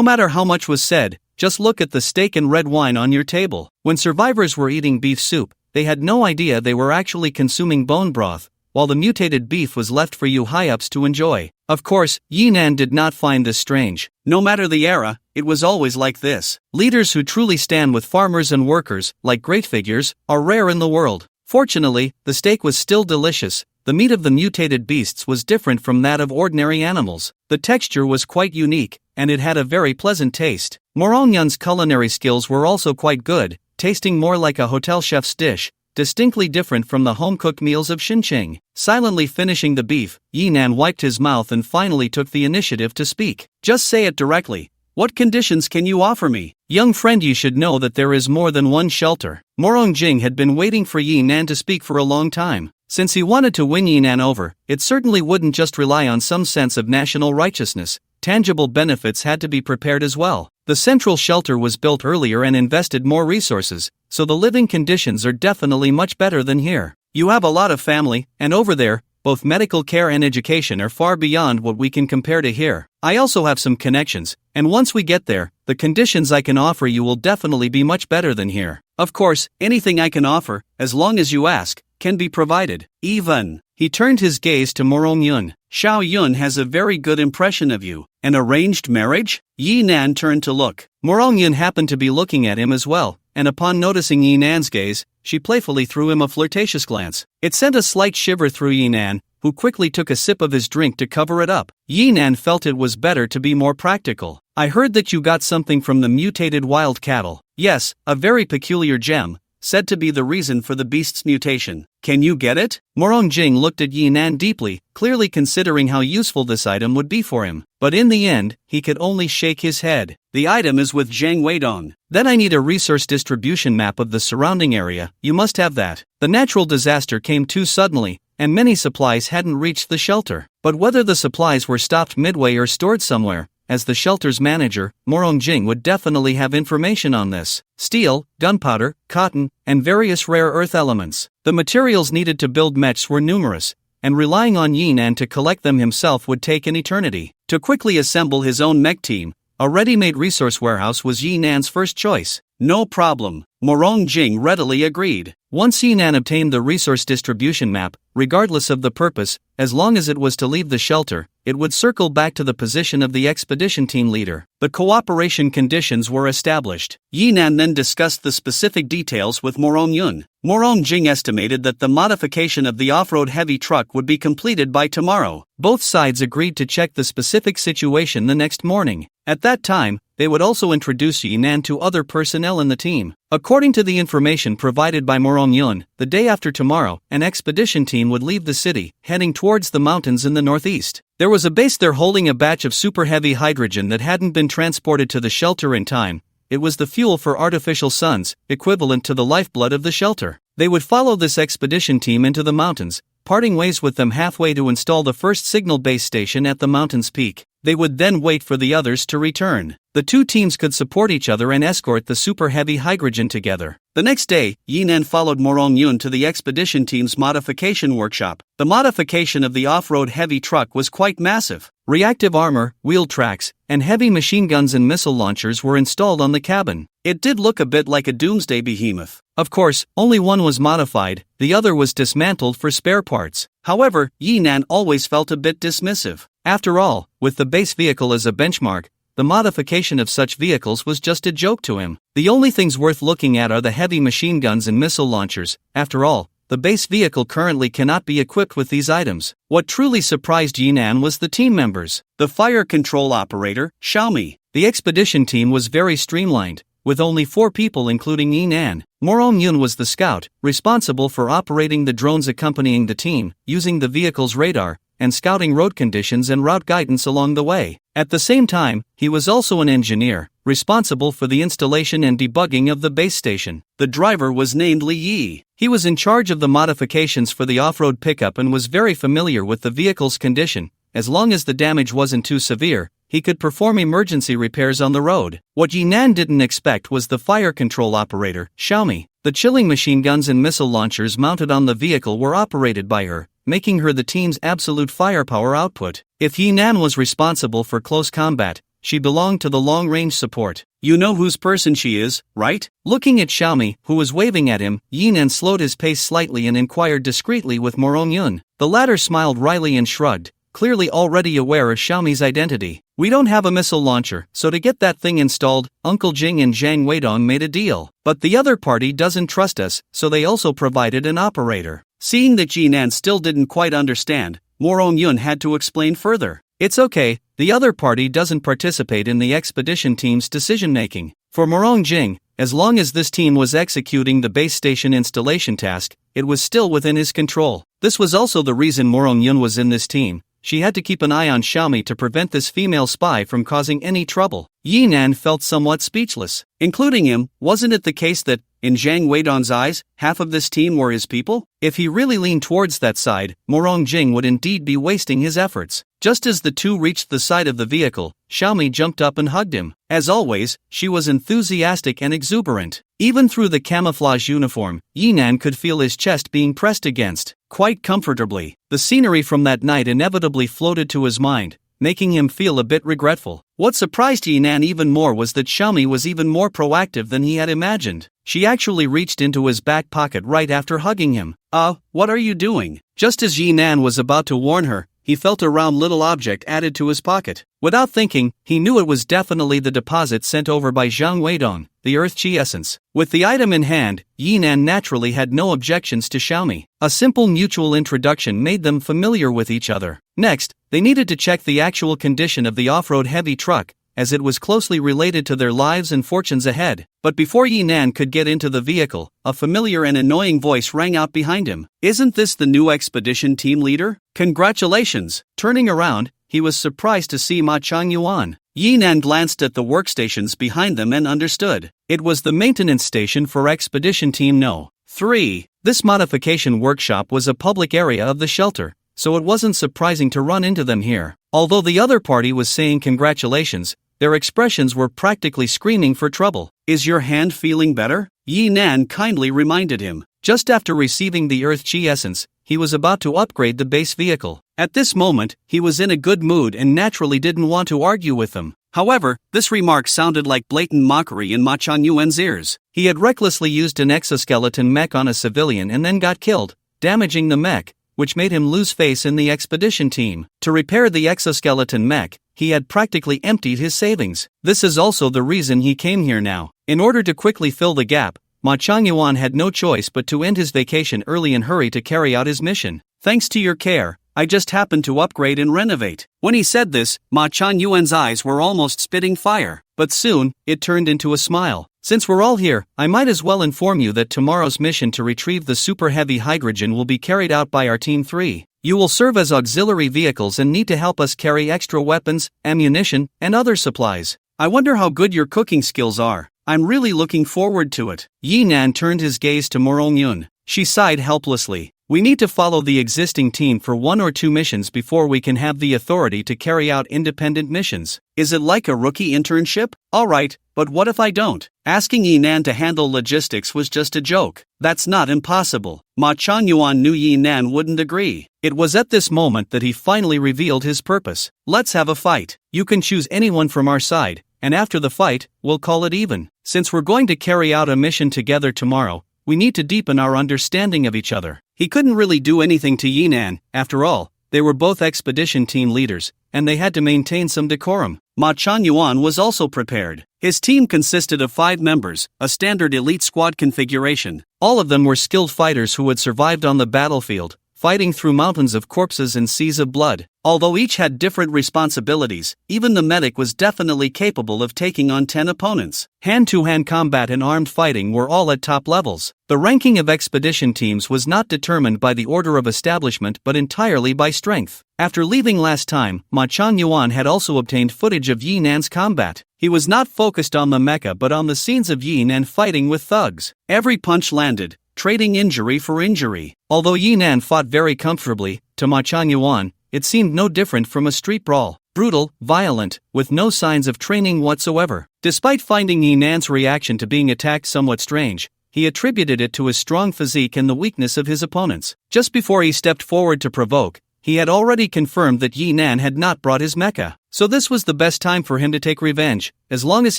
matter how much was said, just look at the steak and red wine on your table. When survivors were eating beef soup, they had no idea they were actually consuming bone broth, while the mutated beef was left for you high-ups to enjoy. Of course, Yinan did not find this strange. No matter the era, it was always like this. Leaders who truly stand with farmers and workers, like great figures, are rare in the world. Fortunately, the steak was still delicious. The meat of the mutated beasts was different from that of ordinary animals. The texture was quite unique, and it had a very pleasant taste. Morong Yun's culinary skills were also quite good, tasting more like a hotel chef's dish, distinctly different from the home-cooked meals of Xinqiang. Silently finishing the beef, Yinan wiped his mouth and finally took the initiative to speak. Just say it directly. What conditions can you offer me? Young friend, you should know that there is more than one shelter. Morong Jing had been waiting for Yinan to speak for a long time. Since he wanted to win Yinan over, it certainly wouldn't just rely on some sense of national righteousness. Tangible benefits had to be prepared as well. The central shelter was built earlier and invested more resources, so the living conditions are definitely much better than here. You have a lot of family, and over there, both medical care and education are far beyond what we can compare to here. I also have some connections, and once we get there, the conditions I can offer you will definitely be much better than here. Of course, anything I can offer, as long as you ask, can be provided. Even. He turned his gaze to Morong Yun. Xiao Yun has a very good impression of you. An arranged marriage? Yi Nan turned to look. Morong Yun happened to be looking at him as well, and upon noticing Yi Nan's gaze, she playfully threw him a flirtatious glance. It sent a slight shiver through Yi Nan, who quickly took a sip of his drink to cover it up. Yi Nan felt it was better to be more practical. I heard that you got something from the mutated wild cattle. Yes, a very peculiar gem, said to be the reason for the beast's mutation. Can you get it? Morong Jing looked at Yi Nan deeply, clearly considering how useful this item would be for him. But in the end, he could only shake his head. The item is with Zhang Weidong. Then I need a resource distribution map of the surrounding area. You must have that. The natural disaster came too suddenly, and many supplies hadn't reached the shelter. But whether the supplies were stopped midway or stored somewhere, as the shelter's manager, Morong Jing would definitely have information on this. Steel, gunpowder, cotton, and various rare earth elements. The materials needed to build mechs were numerous, and relying on Yi Nan to collect them himself would take an eternity. To quickly assemble his own mech team, a ready-made resource warehouse was Yi Nan's first choice. No problem, Morong Jing readily agreed. Once Yi Nan obtained the resource distribution map, regardless of the purpose, as long as it was to leave the shelter, it would circle back to the position of the expedition team leader. The cooperation conditions were established. Yi Nan then discussed the specific details with Morong Yun. Morong Jing estimated that the modification of the off-road heavy truck would be completed by tomorrow. Both sides agreed to check the specific situation the next morning. At that time, they would also introduce Yi Nan to other personnel in the team. According to the information provided by Morong Yun, the day after tomorrow, an expedition team would leave the city, heading towards the mountains in the northeast. There was a base there holding a batch of super heavy hydrogen that hadn't been transported to the shelter in time. It was the fuel for artificial suns, equivalent to the lifeblood of the shelter. They would follow this expedition team into the mountains, parting ways with them halfway to install the first signal base station at the mountain's peak. They would then wait for the others to return. The two teams could support each other and escort the super heavy hydrogen together. The next day, Yi Nan followed Morong Yun to the expedition team's modification workshop. The modification of the off-road heavy truck was quite massive. Reactive armor, wheel tracks, and heavy machine guns and missile launchers were installed on the cabin. It did look a bit like a Doomsday behemoth. Of course, only one was modified, the other was dismantled for spare parts. However, Yi Nan always felt a bit dismissive. After all, with the base vehicle as a benchmark, the modification of such vehicles was just a joke to him. The only things worth looking at are the heavy machine guns and missile launchers. After all, the base vehicle currently cannot be equipped with these items. What truly surprised Yi Nan was the team members. The fire control operator, Xiaomi. The expedition team was very streamlined, with only 4 people including Yi Nan. Morong Yun was the scout, responsible for operating the drones accompanying the team, using the vehicle's radar, and scouting road conditions and route guidance along the way. At the same time, he was also an engineer, responsible for the installation and debugging of the base station. The driver was named Li Yi. He was in charge of the modifications for the off-road pickup and was very familiar with the vehicle's condition. As long as the damage wasn't too severe, he could perform emergency repairs on the road. What Yi Nan didn't expect was the fire control operator, Xiaomi. The chilling machine guns and missile launchers mounted on the vehicle were operated by her, making her the team's absolute firepower output. If Yi Nan was responsible for close combat, she belonged to the long-range support. You know whose person she is, right? Looking at Xiaomi, who was waving at him, Yi Nan slowed his pace slightly and inquired discreetly with Morong Yun. The latter smiled wryly and shrugged, clearly already aware of Xiaomi's identity. We don't have a missile launcher, so to get that thing installed, Uncle Jing and Zhang Weidong made a deal. But the other party doesn't trust us, so they also provided an operator. Seeing that Yi Nan still didn't quite understand, Morong Yun had to explain further. It's okay, the other party doesn't participate in the expedition team's decision-making. For Morong Jing, as long as this team was executing the base station installation task, it was still within his control. This was also the reason Morong Yun was in this team. She had to keep an eye on Xiaomi to prevent this female spy from causing any trouble. Yi Nan felt somewhat speechless. Including him, wasn't it the case that, in Zhang Weidong's eyes, half of this team were his people? If he really leaned towards that side, Morong Jing would indeed be wasting his efforts. Just as the two reached the side of the vehicle, Xiaomi jumped up and hugged him. As always, she was enthusiastic and exuberant. Even through the camouflage uniform, Yi Nan could feel his chest being pressed against, quite comfortably. The scenery from that night inevitably floated to his mind, making him feel a bit regretful. What surprised Yi Nan even more was that Xiaomi was even more proactive than he had imagined. She actually reached into his back pocket right after hugging him. What are you doing?" Just as Yi Nan was about to warn her, he felt a round little object added to his pocket. Without thinking, he knew it was definitely the deposit sent over by Zhang Weidong, the Earth Chi essence. With the item in hand, Yinan naturally had no objections to Xiaomi. A simple mutual introduction made them familiar with each other. Next, they needed to check the actual condition of the off-road heavy truck, as it was closely related to their lives and fortunes ahead. But before Yinan could get into the vehicle, a familiar and annoying voice rang out behind him. "Isn't this the new expedition team leader? Congratulations!" Turning around, he was surprised to see Ma Changyuan. Yinan glanced at the workstations behind them and understood. It was the maintenance station for Expedition Team No. 3. This modification workshop was a public area of the shelter, so it wasn't surprising to run into them here. Although the other party was saying congratulations, their expressions were practically screaming for trouble. "Is your hand feeling better?" Yinan kindly reminded him. Just after receiving the Earth Chi essence, he was about to upgrade the base vehicle. At this moment, he was in a good mood and naturally didn't want to argue with them. However, this remark sounded like blatant mockery in Ma Changyuan's ears. He had recklessly used an exoskeleton mech on a civilian and then got killed, damaging the mech, which made him lose face in the expedition team. To repair the exoskeleton mech, he had practically emptied his savings. This is also the reason he came here now. In order to quickly fill the gap, Ma Changyuan had no choice but to end his vacation early and hurry to carry out his mission. "Thanks to your care, I just happened to upgrade and renovate." When he said this, Ma Changyuan's eyes were almost spitting fire. But soon, it turned into a smile. "Since we're all here, I might as well inform you that tomorrow's mission to retrieve the super heavy hydrogen will be carried out by our Team 3. You will serve as auxiliary vehicles and need to help us carry extra weapons, ammunition, and other supplies. I wonder how good your cooking skills are. I'm really looking forward to it." Yinan turned his gaze to Morongyun. She sighed helplessly. "We need to follow the existing team for 1 or 2 missions before we can have the authority to carry out independent missions. Is it like a rookie internship? Alright, but what if I don't?" Asking Yinan to handle logistics was just a joke. That's not impossible. Ma Changyuan knew Yinan wouldn't agree. It was at this moment that he finally revealed his purpose. "Let's have a fight. You can choose anyone from our side, and after the fight, we'll call it even. Since we're going to carry out a mission together tomorrow, we need to deepen our understanding of each other." He couldn't really do anything to Yinan. After all, they were both expedition team leaders, and they had to maintain some decorum. Ma Changyuan was also prepared. His team consisted of 5 members, a standard elite squad configuration. All of them were skilled fighters who had survived on the battlefield, fighting through mountains of corpses and seas of blood. Although each had different responsibilities, even the medic was definitely capable of taking on 10 opponents. Hand-to-hand combat and armed fighting were all at top levels. The ranking of expedition teams was not determined by the order of establishment but entirely by strength. After leaving last time, Ma Changyuan had also obtained footage of Yinan's combat. He was not focused on the mecha but on the scenes of Yinan fighting with thugs. Every punch landed, trading injury for injury. Although Yinan fought very comfortably, to Ma Changyuan, it seemed no different from a street brawl. Brutal, violent, with no signs of training whatsoever. Despite finding Yinan's reaction to being attacked somewhat strange, he attributed it to his strong physique and the weakness of his opponents. Just before he stepped forward to provoke, he had already confirmed that Yinan had not brought his mecha. So this was the best time for him to take revenge. As long as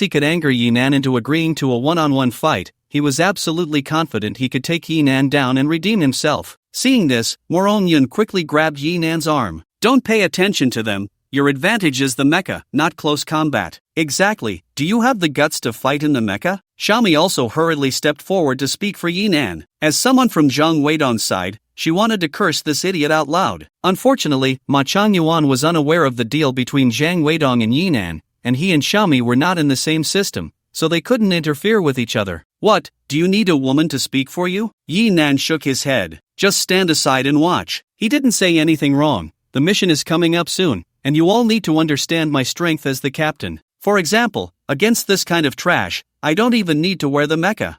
he could anger Yinan into agreeing to a one-on-one fight, he was absolutely confident he could take Yinan down and redeem himself. Seeing this, Morongyun quickly grabbed Yinan's arm. "Don't pay attention to them. Your advantage is the mecha, not close combat." "Exactly. Do you have the guts to fight in the mecha?" Xiaomi also hurriedly stepped forward to speak for Yinan. As someone from Zhang Weidong's side, she wanted to curse this idiot out loud. Unfortunately, Ma Changyuan was unaware of the deal between Zhang Weidong and Yinan, and he and Xiaomi were not in the same system, so they couldn't interfere with each other. "What, do you need a woman to speak for you?" Yinan shook his head. "Just stand aside and watch." He didn't say anything wrong. The mission is coming up soon, and you all need to understand my strength as the captain. For example, against this kind of trash, I don't even need to wear the mecha.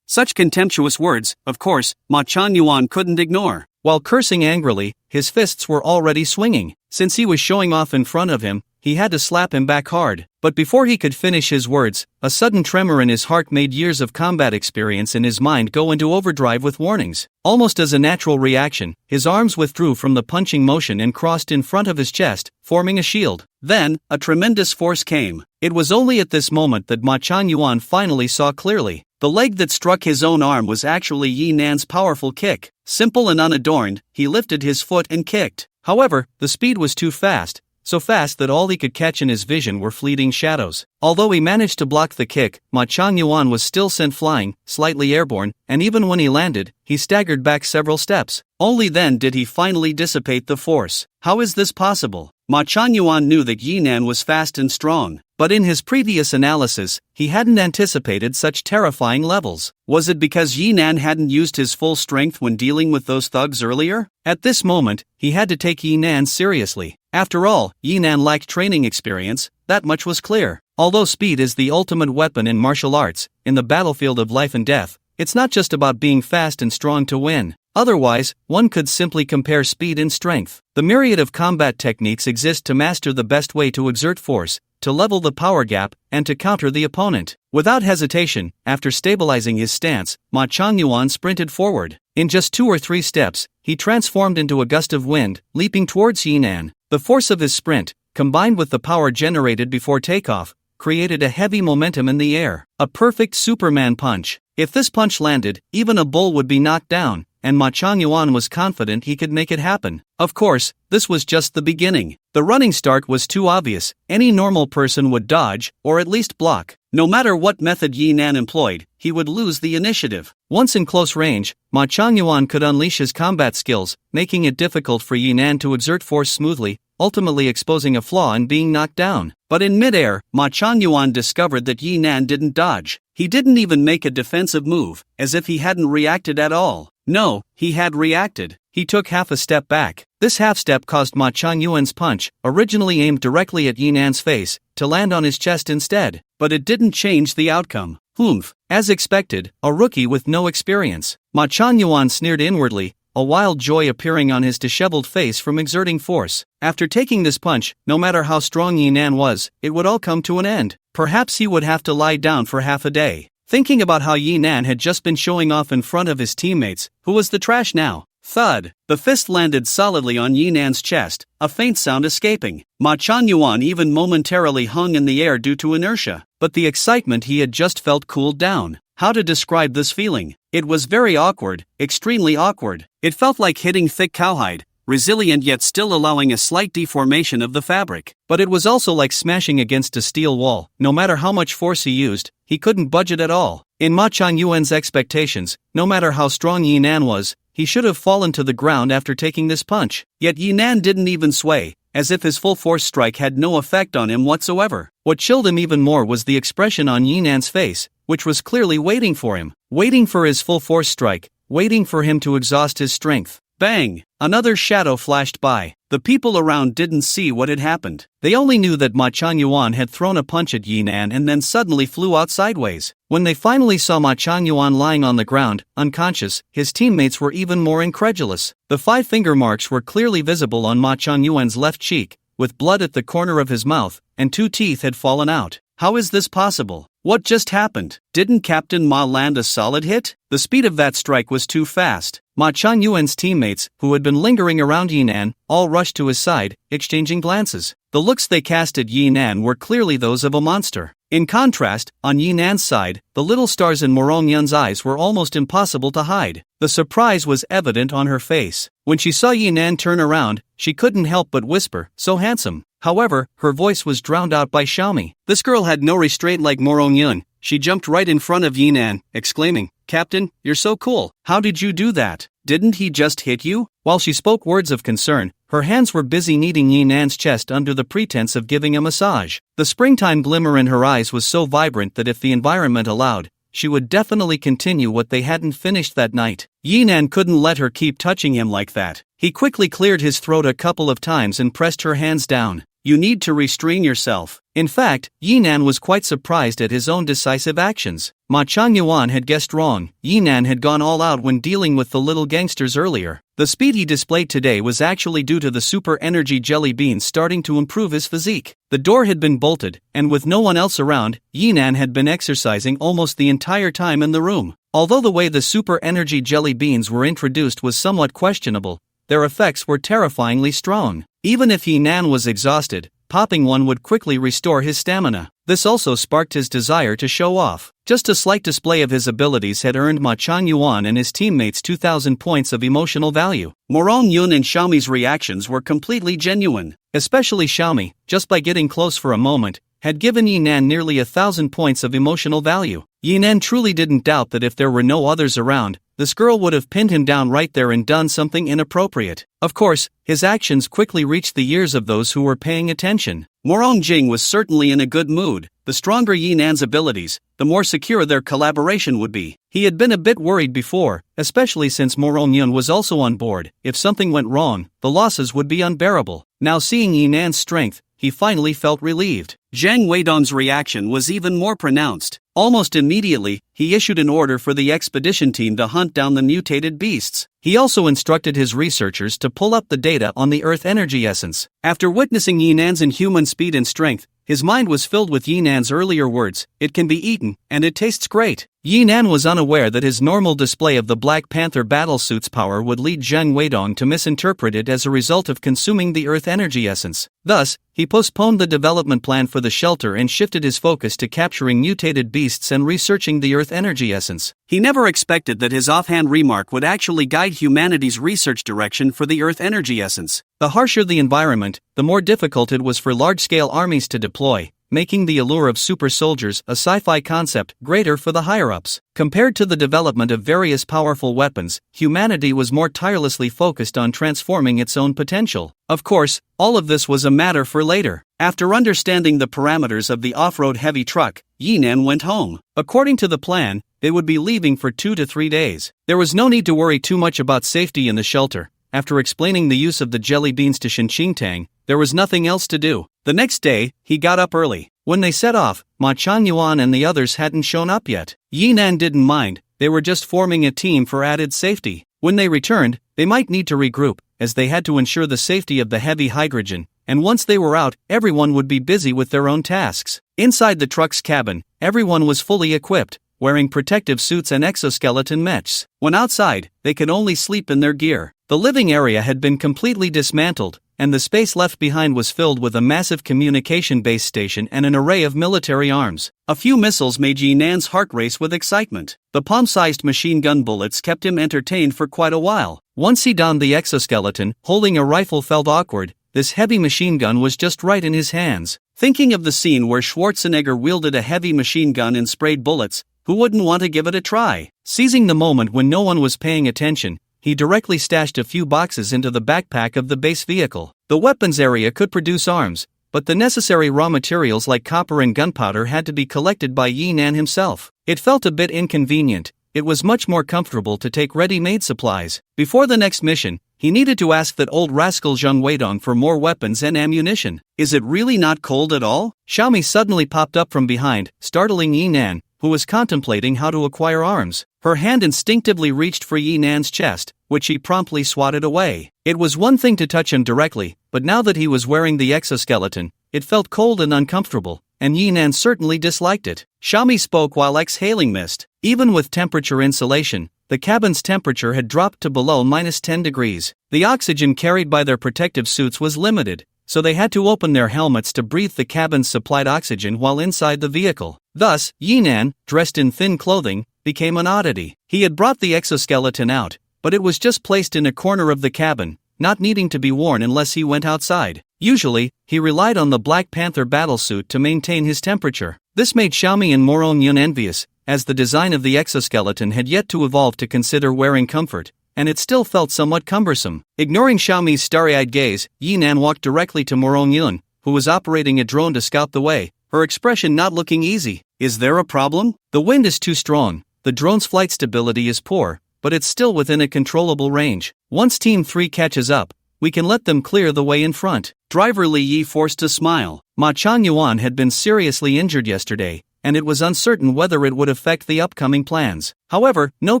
Such contemptuous words, of course, Ma Changyuan couldn't ignore. While cursing angrily, his fists were already swinging. Since he was showing off in front of him, he had to slap him back hard. But before he could finish his words, a sudden tremor in his heart made years of combat experience in his mind go into overdrive with warnings. Almost as a natural reaction, his arms withdrew from the punching motion and crossed in front of his chest, forming a shield. Then, a tremendous force came. It was only at this moment that Ma Changyuan finally saw clearly. The leg that struck his own arm was actually Yi Nan's powerful kick. Simple and unadorned, he lifted his foot and kicked. However, the speed was too fast, so fast that all he could catch in his vision were fleeting shadows. Although he managed to block the kick, Ma Changyuan was still sent flying, slightly airborne, and even when he landed, he staggered back several steps. Only then did he finally dissipate the force. How is this possible? Ma Changyuan knew that Yi Nan was fast and strong, but in his previous analysis, he hadn't anticipated such terrifying levels. Was it because Yi Nan hadn't used his full strength when dealing with those thugs earlier? At this moment, he had to take Yi Nan seriously. After all, Yi Nan lacked training experience, that much was clear. Although speed is the ultimate weapon in martial arts, in the battlefield of life and death, it's not just about being fast and strong to win. Otherwise, one could simply compare speed and strength. The myriad of combat techniques exist to master the best way to exert force, to level the power gap, and to counter the opponent. Without hesitation, after stabilizing his stance, Ma Changyuan sprinted forward. In just 2 or 3 steps, he transformed into a gust of wind, leaping towards Yi Nan. The force of his sprint, combined with the power generated before takeoff, created a heavy momentum in the air. A perfect Superman punch. If this punch landed, even a bull would be knocked down, and Ma Changyuan was confident he could make it happen. Of course, this was just the beginning. The running start was too obvious. Any normal person would dodge, or at least block. No matter what method Yi Nan employed, he would lose the initiative. Once in close range, Ma Changyuan could unleash his combat skills, making it difficult for Yi Nan to exert force smoothly, ultimately exposing a flaw and being knocked down. But in midair, Ma Changyuan discovered that Yi Nan didn't dodge. He didn't even make a defensive move, as if he hadn't reacted at all. No, he had reacted. He took half a step back. This half step caused Ma Changyuan's punch, originally aimed directly at Yi Nan's face, to land on his chest instead. But it didn't change the outcome. Humph. As expected, a rookie with no experience. Ma Changyuan sneered inwardly, a wild joy appearing on his disheveled face from exerting force. After taking this punch, no matter how strong Yi Nan was, it would all come to an end. Perhaps he would have to lie down for half a day. Thinking about how Yi Nan had just been showing off in front of his teammates, who was the trash now? Thud. The fist landed solidly on Yi Nan's chest, a faint sound escaping. Ma Changyuan even momentarily hung in the air due to inertia, but the excitement he had just felt cooled down. How to describe this feeling? It was very awkward, extremely awkward. It felt like hitting thick cowhide, resilient yet still allowing a slight deformation of the fabric. But it was also like smashing against a steel wall. No matter how much force he used, he couldn't budge it at all. In Ma Changyuan's expectations, no matter how strong Yi Nan was, he should have fallen to the ground after taking this punch. Yet Yi Nan didn't even sway, as if his full force strike had no effect on him whatsoever. What chilled him even more was the expression on Yi Nan's face, which was clearly waiting for him, waiting for his full force strike, waiting for him to exhaust his strength. Bang! Another shadow flashed by. The people around didn't see what had happened. They only knew that Ma Changyuan had thrown a punch at Yi Nan and then suddenly flew out sideways. When they finally saw Ma Changyuan lying on the ground, unconscious, his teammates were even more incredulous. The 5 finger marks were clearly visible on Ma Changyuan's left cheek, with blood at the corner of his mouth, and 2 teeth had fallen out. How is this possible? What just happened? Didn't Captain Ma land a solid hit? The speed of that strike was too fast. Ma Changyuan's teammates, who had been lingering around Yi Nan, all rushed to his side, exchanging glances. The looks they cast at Yi Nan were clearly those of a monster. In contrast, on Yi Nan's side, the little stars in Morong Yun's eyes were almost impossible to hide. The surprise was evident on her face. When she saw Yi Nan turn around, she couldn't help but whisper, "So handsome." However, her voice was drowned out by Xiaomi. This girl had no restraint like Morong Yun. She jumped right in front of Yi Nan, exclaiming, "Captain, you're so cool. How did you do that? Didn't he just hit you?" While she spoke words of concern, her hands were busy kneading Yi Nan's chest under the pretense of giving a massage. The springtime glimmer in her eyes was so vibrant that if the environment allowed, she would definitely continue what they hadn't finished that night. Yi Nan couldn't let her keep touching him like that. He quickly cleared his throat a couple of times and pressed her hands down. "You need to restrain yourself." In fact, Yi Nan was quite surprised at his own decisive actions. Ma Changyuan had guessed wrong. Yi Nan had gone all out when dealing with the little gangsters earlier. The speed he displayed today was actually due to the super energy jelly beans starting to improve his physique. The door had been bolted, and with no one else around, Yi Nan had been exercising almost the entire time in the room. Although the way the super energy jelly beans were introduced was somewhat questionable, their effects were terrifyingly strong. Even if Yi Nan was exhausted, popping one would quickly restore his stamina. This also sparked his desire to show off. Just a slight display of his abilities had earned Ma Chuanyuan and his teammates 2,000 points of emotional value. Morong Yun and Xiaomi's reactions were completely genuine. Especially Xiaomi, just by getting close for a moment, had given Yinan nearly 1,000 points of emotional value. Yinan truly didn't doubt that if there were no others around, this girl would have pinned him down right there and done something inappropriate. Of course, his actions quickly reached the ears of those who were paying attention. Morong Jing was certainly in a good mood. The stronger Yinan's abilities, the more secure their collaboration would be. He had been a bit worried before, especially since Morong Yun was also on board. If something went wrong, the losses would be unbearable. Now seeing Yinan's strength, he finally felt relieved. Zhang Weidong's reaction was even more pronounced. Almost immediately, he issued an order for the expedition team to hunt down the mutated beasts. He also instructed his researchers to pull up the data on the Earth energy essence. After witnessing Yinan's inhuman speed and strength, his mind was filled with Yinan's earlier words, "It can be eaten, and it tastes great." Yinan was unaware that his normal display of the Black Panther battlesuit's power would lead Zhang Weidong to misinterpret it as a result of consuming the Earth energy essence. Thus, he postponed the development plan for the shelter and shifted his focus to capturing mutated beasts and researching the Earth energy essence. He never expected that his offhand remark would actually guide humanity's research direction for the Earth energy essence. The harsher the environment, the more difficult it was for large-scale armies to deploy, making the allure of super soldiers, a sci-fi concept, greater for the higher-ups. Compared to the development of various powerful weapons, humanity was more tirelessly focused on transforming its own potential. Of course, all of this was a matter for later. After understanding the parameters of the off-road heavy truck, Yinan went home. According to the plan, they would be leaving for 2 to 3 days. There was no need to worry too much about safety in the shelter. After explaining the use of the jelly beans to Shen Qingtang, there was nothing else to do. The next day, he got up early. When they set off, Ma Chuanyuan and the others hadn't shown up yet. Yinan didn't mind, they were just forming a team for added safety. When they returned, they might need to regroup, as they had to ensure the safety of the heavy hydrogen, and once they were out, everyone would be busy with their own tasks. Inside the truck's cabin, everyone was fully equipped, wearing protective suits and exoskeleton mechs. When outside, they could only sleep in their gear. The living area had been completely dismantled, and the space left behind was filled with a massive communication base station and an array of military arms. A few missiles made Yinan's heart race with excitement. The palm-sized machine gun bullets kept him entertained for quite a while. Once he donned the exoskeleton, holding a rifle felt awkward. This heavy machine gun was just right in his hands. Thinking of the scene where Schwarzenegger wielded a heavy machine gun and sprayed bullets, who wouldn't want to give it a try? Seizing the moment when no one was paying attention, he directly stashed a few boxes into the backpack of the base vehicle. The weapons area could produce arms, but the necessary raw materials like copper and gunpowder had to be collected by Yinan himself. It felt a bit inconvenient. It was much more comfortable to take ready-made supplies. Before the next mission, he needed to ask that old rascal Zhang Weidong for more weapons and ammunition. Is it really not cold at all? Xiaomi suddenly popped up from behind, startling Yinan, who was contemplating how to acquire arms. Her hand instinctively reached for Yinan's chest, which he promptly swatted away. It was one thing to touch him directly, but now that he was wearing the exoskeleton, it felt cold and uncomfortable, and Yinan certainly disliked it. Xiaomi spoke while exhaling mist. Even with temperature insulation, the cabin's temperature had dropped to below -10 degrees. The oxygen carried by their protective suits was limited, so they had to open their helmets to breathe the cabin's supplied oxygen while inside the vehicle. Thus, Yinan, dressed in thin clothing, became an oddity. He had brought the exoskeleton out, but it was just placed in a corner of the cabin, not needing to be worn unless he went outside. Usually, he relied on the Black Panther battlesuit to maintain his temperature. This made Xiaomi and Morong Yun envious, as the design of the exoskeleton had yet to evolve to consider wearing comfort, and it still felt somewhat cumbersome. Ignoring Xiaomi's starry-eyed gaze, Yinan walked directly to Morong Yun, who was operating a drone to scout the way, her expression not looking easy. Is there a problem? The wind is too strong, the drone's flight stability is poor, but it's still within a controllable range. Once Team 3 catches up, we can let them clear the way in front. Driver Li Yi forced a smile. Ma Chuanyuan had been seriously injured yesterday, and it was uncertain whether it would affect the upcoming plans. However, no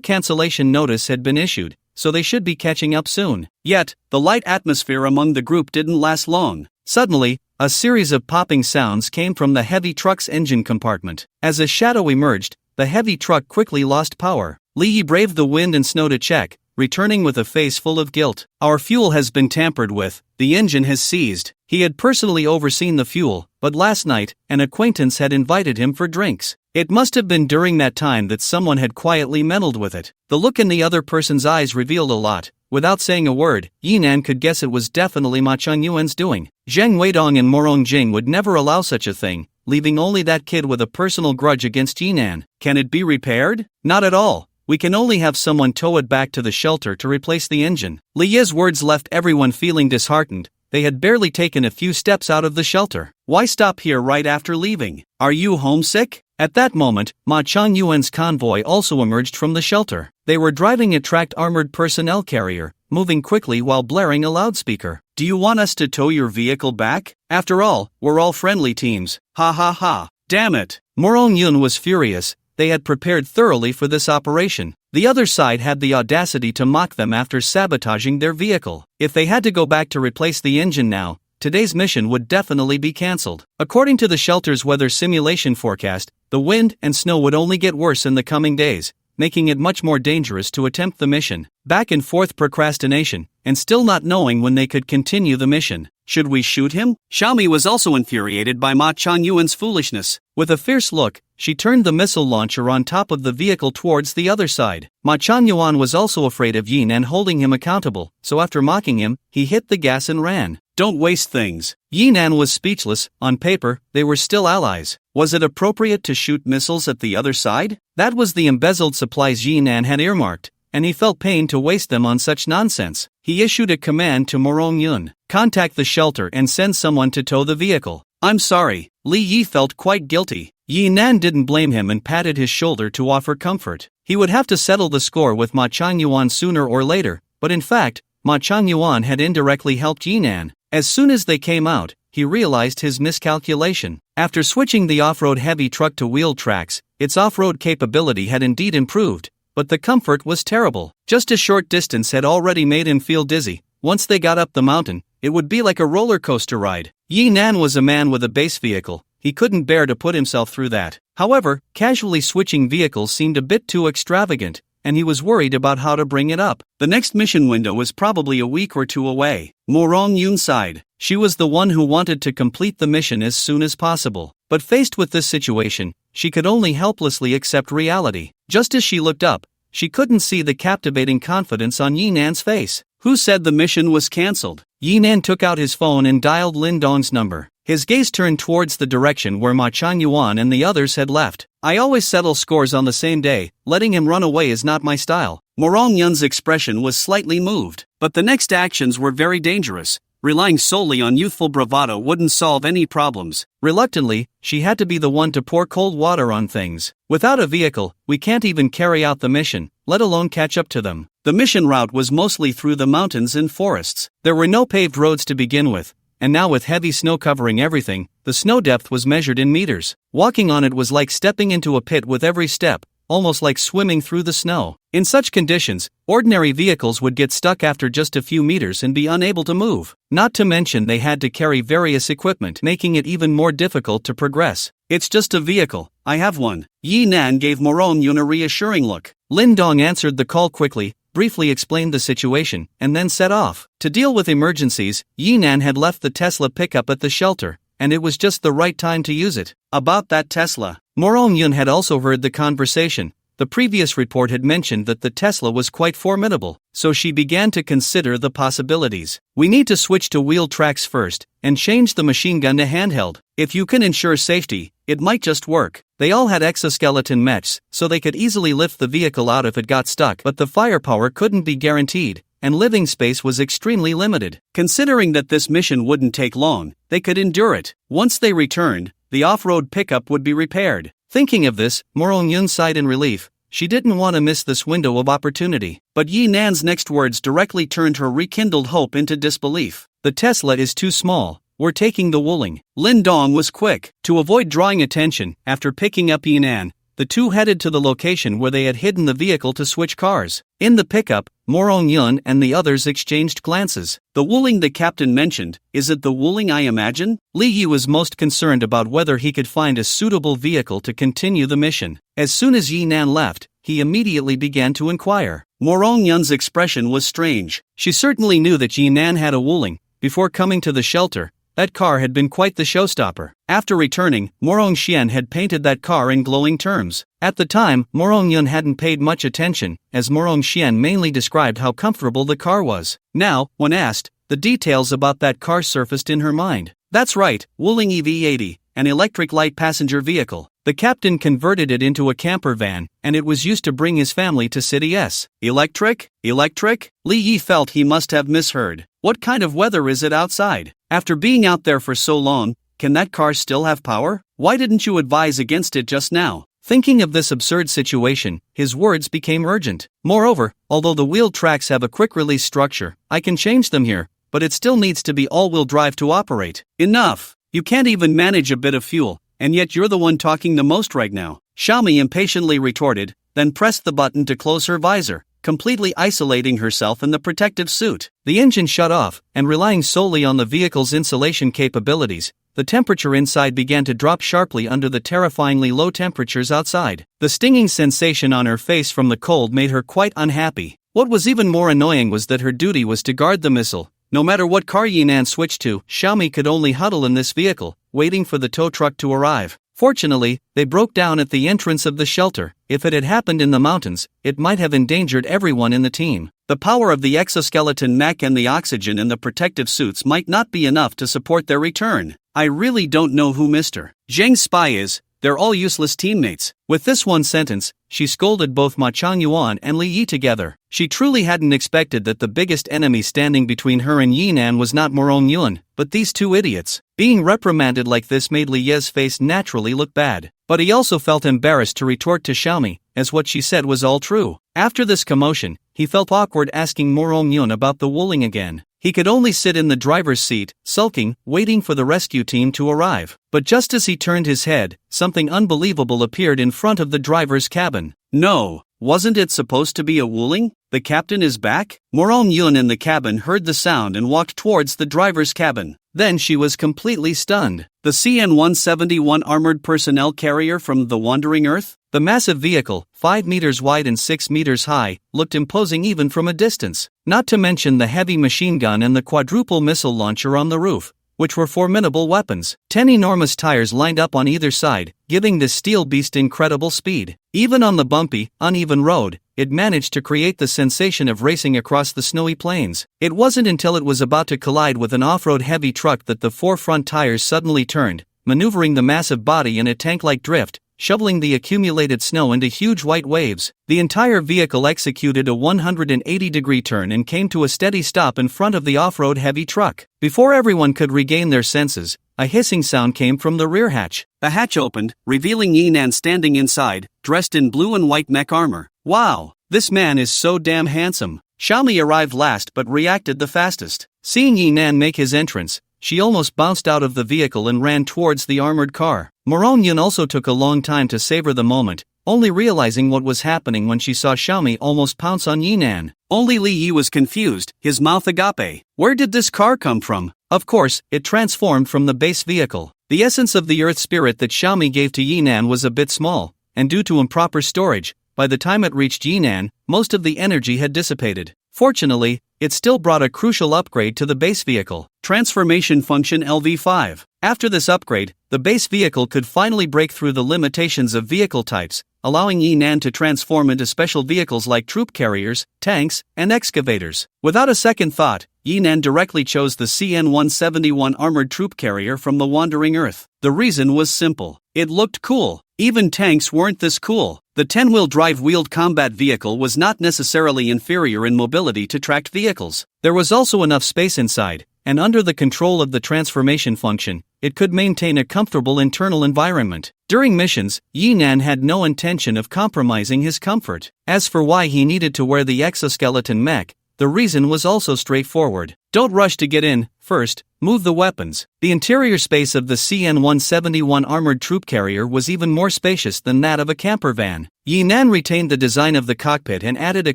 cancellation notice had been issued, so they should be catching up soon. Yet, the light atmosphere among the group didn't last long. Suddenly, a series of popping sounds came from the heavy truck's engine compartment. As a shadow emerged, the heavy truck quickly lost power. Li Yi braved the wind and snow to check, returning with a face full of guilt. Our fuel has been tampered with, the engine has seized. He had personally overseen the fuel, but last night, an acquaintance had invited him for drinks. It must have been during that time that someone had quietly meddled with it. The look in the other person's eyes revealed a lot. Without saying a word, Yinan could guess it was definitely Ma Chongyuan's doing. Zheng Weidong and Morong Jing would never allow such a thing, leaving only that kid with a personal grudge against Yinan. Can it be repaired? Not at all. We can only have someone tow it back to the shelter to replace the engine. Li Yi's words left everyone feeling disheartened. They had barely taken a few steps out of the shelter. Why stop here right after leaving? Are you homesick? At that moment, Ma Chongyuan's convoy also emerged from the shelter. They were driving a tracked armored personnel carrier, moving quickly while blaring a loudspeaker. Do you want us to tow your vehicle back? After all, we're all friendly teams. Ha ha ha. Damn it. Morong Yun was furious. They had prepared thoroughly for this operation. The other side had the audacity to mock them after sabotaging their vehicle. If they had to go back to replace the engine now, today's mission would definitely be cancelled. According to the shelter's weather simulation forecast, the wind and snow would only get worse in the coming days, making it much more dangerous to attempt the mission. Back and forth procrastination, and still not knowing when they could continue the mission. Should we shoot him? Xiaomi was also infuriated by Ma Chongyuan's foolishness. With a fierce look, she turned the missile launcher on top of the vehicle towards the other side. Ma Chongyuan was also afraid of Yinan holding him accountable, so after mocking him, he hit the gas and ran. Don't waste things. Yinan was speechless. On paper, they were still allies. Was it appropriate to shoot missiles at the other side? That was the embezzled supplies Yinan had earmarked, and he felt pain to waste them on such nonsense. He issued a command to Morong Yun. Contact the shelter and send someone to tow the vehicle. I'm sorry. Li Yi felt quite guilty. Yinan didn't blame him and patted his shoulder to offer comfort. He would have to settle the score with Ma Chongyuan sooner or later, but in fact, Ma Chongyuan had indirectly helped Yinan. As soon as they came out, he realized his miscalculation. After switching the off-road heavy truck to wheel tracks, its off-road capability had indeed improved, but the comfort was terrible. Just a short distance had already made him feel dizzy. Once they got up the mountain, it would be like a roller coaster ride. Yinan was a man with a base vehicle. He couldn't bear to put himself through that. However, casually switching vehicles seemed a bit too extravagant, and he was worried about how to bring it up. The next mission window was probably a week or two away. Morong Yun sighed. She was the one who wanted to complete the mission as soon as possible. But faced with this situation, she could only helplessly accept reality. Just as she looked up, she couldn't see the captivating confidence on Yinan's face. Who said the mission was cancelled? Yinan took out his phone and dialed Lin Dong's number. His gaze turned towards the direction where Ma Chongyuan and the others had left. I always settle scores on the same day. Letting him run away is not my style. Morong Yun's expression was slightly moved, but the next actions were very dangerous. Relying solely on youthful bravado wouldn't solve any problems. Reluctantly, she had to be the one to pour cold water on things. Without a vehicle, we can't even carry out the mission, let alone catch up to them. The mission route was mostly through the mountains and forests. There were no paved roads to begin with, and now with heavy snow covering everything, the snow depth was measured in meters. Walking on it was like stepping into a pit with every step, almost like swimming through the snow. In such conditions, ordinary vehicles would get stuck after just a few meters and be unable to move. Not to mention they had to carry various equipment, making it even more difficult to progress. It's just a vehicle. I have one. Yinan gave Morong Yun a reassuring look. Lin Dong answered the call quickly, briefly explained the situation, and then set off. To deal with emergencies, Yinan had left the Tesla pickup at the shelter, and it was just the right time to use it. About that Tesla, Morong Yun had also heard the conversation. The previous report had mentioned that the Tesla was quite formidable, so she began to consider the possibilities. We need to switch to wheel tracks first, and change the machine gun to handheld. If you can ensure safety, it might just work. They all had exoskeleton mechs, so they could easily lift the vehicle out if it got stuck, but the firepower couldn't be guaranteed, and living space was extremely limited. Considering that this mission wouldn't take long, they could endure it. Once they returned, the off-road pickup would be repaired. Thinking of this, Morong Yun sighed in relief. She didn't want to miss this window of opportunity. But Yinan's next words directly turned her rekindled hope into disbelief. The Tesla is too small. We're taking the Wuling. Lin Dong was quick. To avoid drawing attention, after picking up Yinan, the two headed to the location where they had hidden the vehicle to switch cars. In the pickup, Morong Yun and the others exchanged glances. The Wuling the captain mentioned, is it the Wuling I imagine? Li Yi was most concerned about whether he could find a suitable vehicle to continue the mission. As soon as Yinan left, he immediately began to inquire. Morong-yun's expression was strange. She certainly knew that Yinan had a Wuling. Before coming to the shelter, that car had been quite the showstopper. After returning, Morong-xian had painted that car in glowing terms. At the time, Morong-yun hadn't paid much attention, as Morong-xian mainly described how comfortable the car was. Now, when asked, the details about that car surfaced in her mind. That's right, Wuling EV-80, an electric light passenger vehicle. The captain converted it into a camper van, and it was used to bring his family to City S. Electric? Electric? Li Yi felt he must have misheard. What kind of weather is it outside? After being out there for so long, can that car still have power? Why didn't you advise against it just now? Thinking of this absurd situation, his words became urgent. Moreover, although the wheel tracks have a quick-release structure, I can change them here, but it still needs to be all-wheel drive to operate. Enough! You can't even manage a bit of fuel, and yet you're the one talking the most right now. Xiaomi impatiently retorted, then pressed the button to close her visor, completely isolating herself in the protective suit. The engine shut off, and relying solely on the vehicle's insulation capabilities, the temperature inside began to drop sharply under the terrifyingly low temperatures outside. The stinging sensation on her face from the cold made her quite unhappy. What was even more annoying was that her duty was to guard the missile. No matter what car Yinan switched to, Xiaomi could only huddle in this vehicle, waiting for the tow truck to arrive. Fortunately, they broke down at the entrance of the shelter. If it had happened in the mountains, it might have endangered everyone in the team. The power of the exoskeleton mech and the oxygen in the protective suits might not be enough to support their return. I really don't know who Mr. Zheng's spy is. They're all useless teammates. With this one sentence, she scolded both Ma Changyuan and Li Yi together. She truly hadn't expected that the biggest enemy standing between her and Yinan was not Morong-yun, but these two idiots. Being reprimanded like this made Li Yi's face naturally look bad. But he also felt embarrassed to retort to Xiaomi, as what she said was all true. After this commotion, he felt awkward asking Morong-yun about the Wuling again. He could only sit in the driver's seat, sulking, waiting for the rescue team to arrive. But just as he turned his head, something unbelievable appeared in front of the driver's cabin. No, wasn't it supposed to be a Wuling? The captain is back? Morong-yun in the cabin heard the sound and walked towards the driver's cabin. Then she was completely stunned. The CN-171 armored personnel carrier from the Wandering Earth? The massive vehicle, 5 meters wide and 6 meters high, looked imposing even from a distance. Not to mention the heavy machine gun and the quadruple missile launcher on the roof, which were formidable weapons. 10 enormous tires lined up on either side, giving this steel beast incredible speed. Even on the bumpy, uneven road, it managed to create the sensation of racing across the snowy plains. It wasn't until it was about to collide with an off-road heavy truck that the 4 front tires suddenly turned, maneuvering the massive body in a tank-like drift, shoveling the accumulated snow into huge white waves. The entire vehicle executed a 180-degree turn and came to a steady stop in front of the off-road heavy truck. Before everyone could regain their senses, a hissing sound came from the rear hatch. The hatch opened, revealing Yinan standing inside, dressed in blue and white mech armor. Wow, this man is so damn handsome. Xiaomi arrived last but reacted the fastest. Seeing Yinan make his entrance, she almost bounced out of the vehicle and ran towards the armored car. Morong-yun also took a long time to savor the moment, only realizing what was happening when she saw Xiaomi almost pounce on Yinan. Only Li Yi was confused, his mouth agape. Where did this car come from? Of course, it transformed from the base vehicle. The essence of the earth spirit that Xiaomi gave to Yinan was a bit small, and due to improper storage, by the time it reached Yinan, most of the energy had dissipated. Fortunately, it still brought a crucial upgrade to the base vehicle. Transformation function LV5. After this upgrade, the base vehicle could finally break through the limitations of vehicle types, allowing Yinan to transform into special vehicles like troop carriers, tanks, and excavators. Without a second thought, Yinan directly chose the CN-171 armored troop carrier from the Wandering Earth. The reason was simple. It looked cool. Even tanks weren't this cool. The 10-wheel drive wheeled combat vehicle was not necessarily inferior in mobility to tracked vehicles. There was also enough space inside, and under the control of the transformation function, it could maintain a comfortable internal environment. During missions, Yinan had no intention of compromising his comfort. As for why he needed to wear the exoskeleton mech, the reason was also straightforward. Don't rush to get in. First, move the weapons. The interior space of the CN-171 armored troop carrier was even more spacious than that of a camper van. Yinan retained the design of the cockpit and added a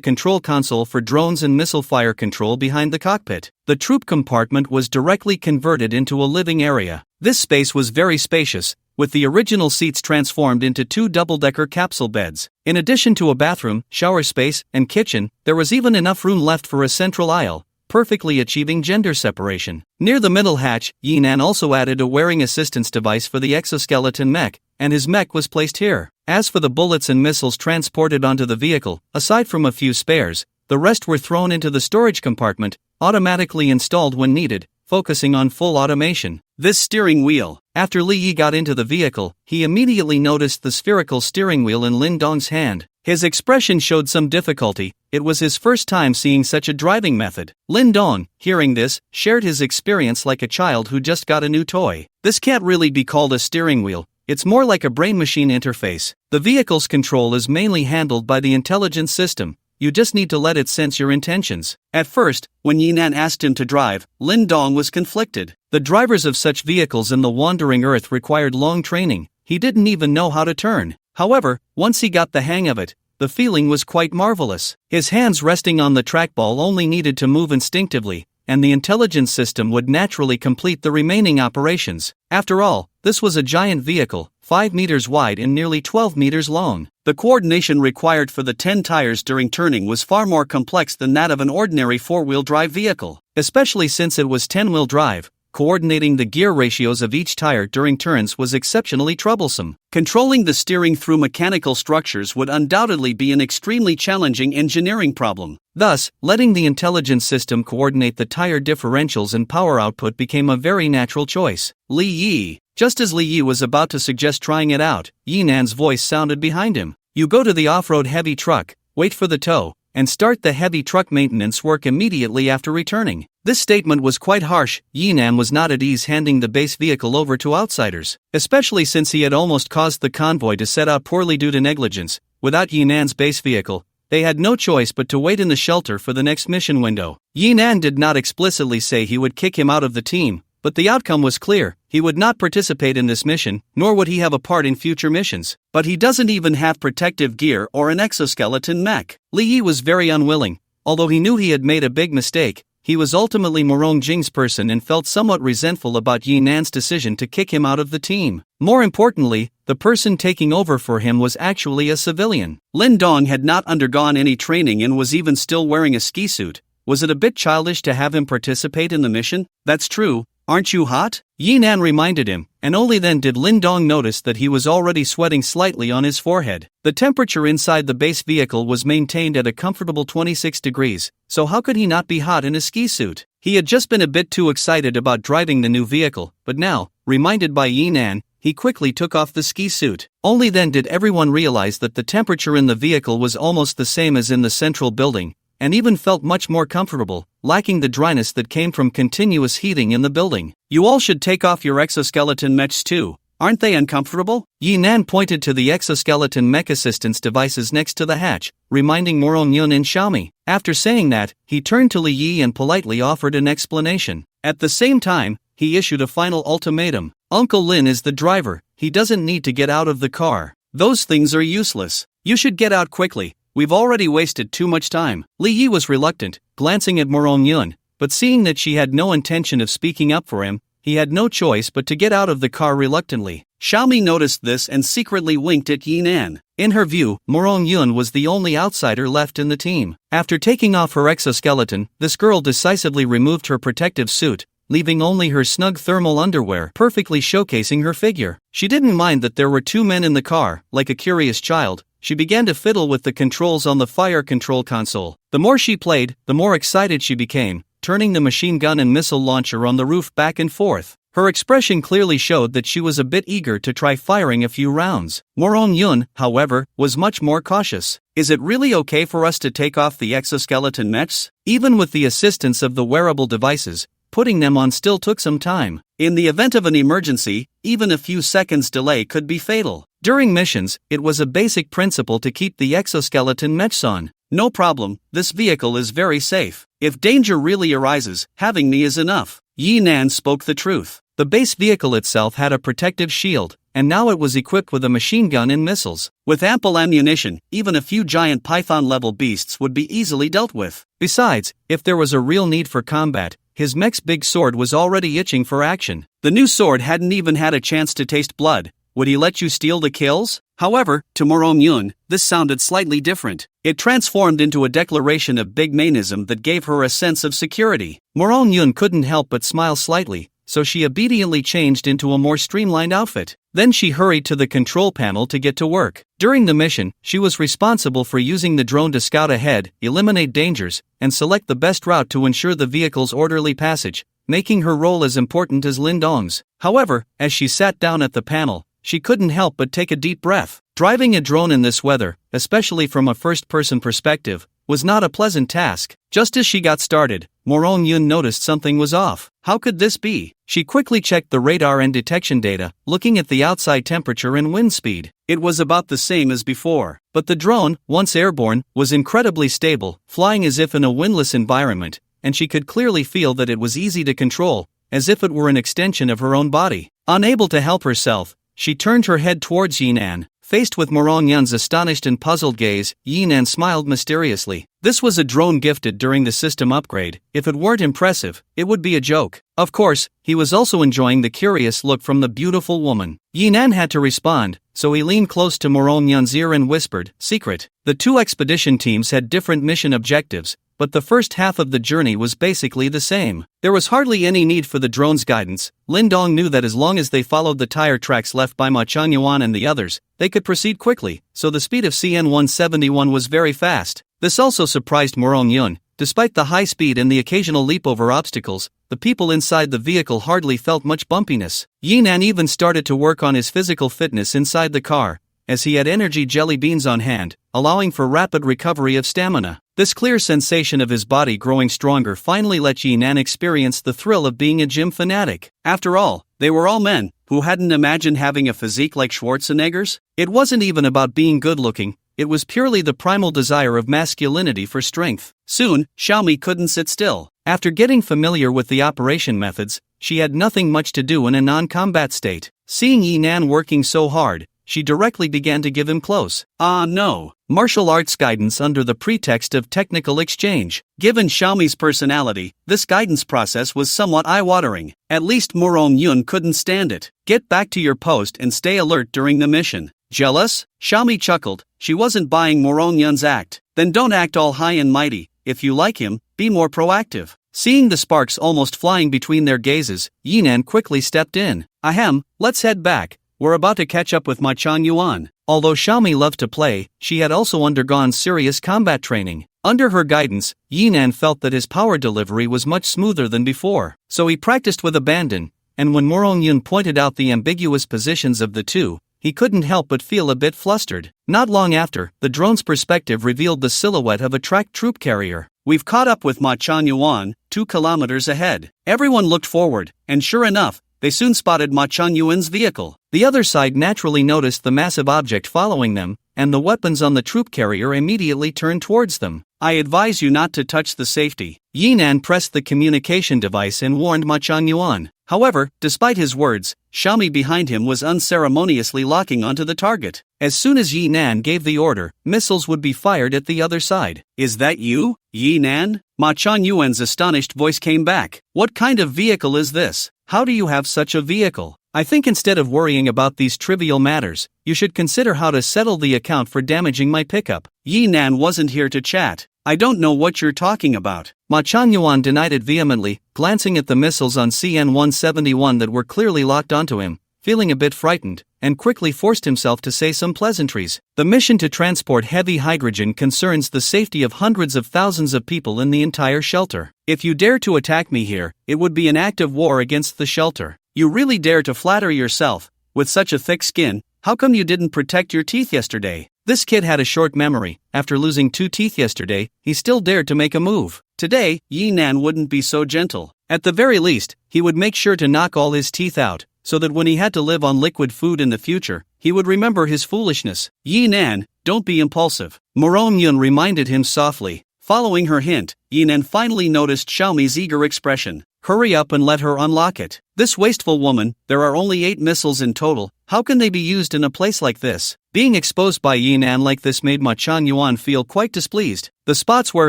control console for drones and missile fire control behind the cockpit. The troop compartment was directly converted into a living area. This space was very spacious, with the original seats transformed into 2 double-decker capsule beds. In addition to a bathroom, shower space, and kitchen, there was even enough room left for a central aisle, perfectly achieving gender separation. Near the middle hatch, Yinan also added a wearing assistance device for the exoskeleton mech, and his mech was placed here. As for the bullets and missiles transported onto the vehicle, aside from a few spares, the rest were thrown into the storage compartment, automatically installed when needed, focusing on full automation. This steering wheel. After Li Yi got into the vehicle, he immediately noticed the spherical steering wheel in Lin Dong's hand. His expression showed some difficulty. It was his first time seeing such a driving method. Lin Dong, hearing this, shared his experience like a child who just got a new toy. This can't really be called a steering wheel. It's more like a brain-machine interface. The vehicle's control is mainly handled by the intelligence system. You just need to let it sense your intentions. At first, when Yinan asked him to drive, Lin Dong was conflicted. The drivers of such vehicles in the wandering earth required long training. He didn't even know how to turn. However, once he got the hang of it, the feeling was quite marvelous. His hands resting on the trackball only needed to move instinctively, and the intelligence system would naturally complete the remaining operations. After all, this was a giant vehicle, 5 meters wide and nearly 12 meters long. The coordination required for the 10 tires during turning was far more complex than that of an ordinary 4-wheel drive vehicle, especially since it was 10-wheel drive. Coordinating the gear ratios of each tire during turns was exceptionally troublesome. Controlling the steering through mechanical structures would undoubtedly be an extremely challenging engineering problem. Thus, letting the intelligence system coordinate the tire differentials and power output became a very natural choice. Li Yi. Just as Li Yi was about to suggest trying it out, Yinan's voice sounded behind him. You go to the off-road heavy truck, wait for the tow, and start the heavy truck maintenance work immediately after returning. This statement was quite harsh. Yinan was not at ease handing the base vehicle over to outsiders, especially since he had almost caused the convoy to set out poorly due to negligence. Without Yinan's base vehicle, they had no choice but to wait in the shelter for the next mission window. Yinan did not explicitly say he would kick him out of the team, but the outcome was clear. He would not participate in this mission, nor would he have a part in future missions. But he doesn't even have protective gear or an exoskeleton mech. Li Yi was very unwilling. Although he knew he had made a big mistake, he was ultimately Morong Jing's person and felt somewhat resentful about Yinan's decision to kick him out of the team. More importantly, the person taking over for him was actually a civilian. Lin Dong had not undergone any training and was even still wearing a ski suit. Was it a bit childish to have him participate in the mission? That's true. Aren't you hot? Yinan reminded him, and only then did Lin Dong notice that he was already sweating slightly on his forehead. The temperature inside the base vehicle was maintained at a comfortable 26 degrees, so how could he not be hot in a ski suit? He had just been a bit too excited about driving the new vehicle, but now, reminded by Yinan, he quickly took off the ski suit. Only then did everyone realize that the temperature in the vehicle was almost the same as in the central building, and even felt much more comfortable, lacking the dryness that came from continuous heating in the building. You all should take off your exoskeleton mechs too. Aren't they uncomfortable? Yinan pointed to the exoskeleton mech assistance devices next to the hatch, reminding Morong Yun and Xiaomi. After saying that, he turned to Li Yi and politely offered an explanation. At the same time, he issued a final ultimatum. Uncle Lin is the driver. He doesn't need to get out of the car. Those things are useless. You should get out quickly. We've already wasted too much time. Li Yi was reluctant, glancing at Morong Yun, but seeing that she had no intention of speaking up for him, he had no choice but to get out of the car reluctantly. Xiaomi noticed this and secretly winked at Yinan. In her view, Morong Yun was the only outsider left in the team. After taking off her exoskeleton, this girl decisively removed her protective suit, leaving only her snug thermal underwear perfectly showcasing her figure. She didn't mind that there were 2 men in the car. Like a curious child, she began to fiddle with the controls on the fire control console. The more she played, the more excited she became, turning the machine gun and missile launcher on the roof back and forth. Her expression clearly showed that she was a bit eager to try firing a few rounds. Morong Yun, however, was much more cautious. Is it really okay for us to take off the exoskeleton mechs? Even with the assistance of the wearable devices, putting them on still took some time. In the event of an emergency, even a few seconds delay could be fatal. During missions, it was a basic principle to keep the exoskeleton mechs on. No problem, this vehicle is very safe. If danger really arises, having me is enough. Yinan spoke the truth. The base vehicle itself had a protective shield, and now it was equipped with a machine gun and missiles. With ample ammunition, even a few giant python-level beasts would be easily dealt with. Besides, if there was a real need for combat, his mech's big sword was already itching for action. The new sword hadn't even had a chance to taste blood, would he let you steal the kills? However, to Morong-yun, this sounded slightly different. It transformed into a declaration of big manism that gave her a sense of security. Morong-yun couldn't help but smile slightly, so she obediently changed into a more streamlined outfit. Then she hurried to the control panel to get to work. During the mission, she was responsible for using the drone to scout ahead, eliminate dangers, and select the best route to ensure the vehicle's orderly passage, making her role as important as Lin Dong's. However, as she sat down at the panel, she couldn't help but take a deep breath. Driving a drone in this weather, especially from a first-person perspective, was not a pleasant task. Just as she got started, Morong-yun noticed something was off. How could this be? She quickly checked the radar and detection data, looking at the outside temperature and wind speed. It was about the same as before. But the drone, once airborne, was incredibly stable, flying as if in a windless environment, and she could clearly feel that it was easy to control, as if it were an extension of her own body. Unable to help herself, she turned her head towards Yinan. Faced with Morong-yun's astonished and puzzled gaze, Yinan smiled mysteriously. This was a drone gifted during the system upgrade. If it weren't impressive, it would be a joke. Of course, he was also enjoying the curious look from the beautiful woman. Yinan had to respond, so he leaned close to Morong-yun's ear and whispered, "Secret." The two expedition teams had different mission objectives, but the first half of the journey was basically the same. There was hardly any need for the drone's guidance. Lin Dong knew that as long as they followed the tire tracks left by Ma Chunyuan and the others, they could proceed quickly, so the speed of CN-171 was very fast. This also surprised Morong-yun. Despite the high speed and the occasional leap over obstacles, the people inside the vehicle hardly felt much bumpiness. Yinan even started to work on his physical fitness inside the car, as he had energy jelly beans on hand, allowing for rapid recovery of stamina. This clear sensation of his body growing stronger finally let Yinan experience the thrill of being a gym fanatic. After all, they were all men. Who hadn't imagined having a physique like Schwarzenegger's? It wasn't even about being good-looking, it was purely the primal desire of masculinity for strength. Soon, Xiaomi couldn't sit still. After getting familiar with the operation methods, she had nothing much to do in a non-combat state. Seeing Yinan working so hard, she directly began to give him close. No. Martial arts guidance under the pretext of technical exchange. Given Xiaomi's personality, this guidance process was somewhat eye-watering. At least Morong-yun couldn't stand it. Get back to your post and stay alert during the mission. Jealous? Xiaomi chuckled. She wasn't buying Morong-yun's act. Then don't act all high and mighty. If you like him, be more proactive. Seeing the sparks almost flying between their gazes, Yinan quickly stepped in. Ahem, let's head back. We're about to catch up with Ma Chunyuan. Although Xiaomi loved to play, she had also undergone serious combat training. Under her guidance, Yinan felt that his power delivery was much smoother than before. So he practiced with abandon, and when Morong-yun pointed out the ambiguous positions of the two, he couldn't help but feel a bit flustered. Not long after, the drone's perspective revealed the silhouette of a tracked troop carrier. We've caught up with Ma Chunyuan, 2 kilometers ahead. Everyone looked forward, and sure enough, they soon spotted Ma Chunyuan's vehicle. The other side naturally noticed the massive object following them, and the weapons on the troop carrier immediately turned towards them. I advise you not to touch the safety. Yinan pressed the communication device and warned Ma Chunyuan. However, despite his words, Xiaomi behind him was unceremoniously locking onto the target. As soon as Yinan gave the order, missiles would be fired at the other side. Is that you, Yinan? Ma Chunyuan's astonished voice came back. What kind of vehicle is this? How do you have such a vehicle? I think instead of worrying about these trivial matters, you should consider how to settle the account for damaging my pickup. Yinan wasn't here to chat. I don't know what you're talking about. Ma Chunyuan denied it vehemently, glancing at the missiles on CN-171 that were clearly locked onto him, feeling a bit frightened, and quickly forced himself to say some pleasantries. The mission to transport heavy hydrogen concerns the safety of hundreds of thousands of people in the entire shelter. If you dare to attack me here, it would be an act of war against the shelter. You really dare to flatter yourself. With such a thick skin, how come you didn't protect your teeth yesterday? This kid had a short memory. After losing 2 teeth yesterday, he still dared to make a move. Today, Yinan wouldn't be so gentle. At the very least, he would make sure to knock all his teeth out, so that when he had to live on liquid food in the future, he would remember his foolishness. Yinan, don't be impulsive. Morong-yun reminded him softly. Following her hint, Yinan finally noticed Xiaomi's eager expression. Hurry up and let her unlock it. This wasteful woman, there are only 8 missiles in total, how can they be used in a place like this? Being exposed by Yinan like this made Ma Chunyuan feel quite displeased. The spots where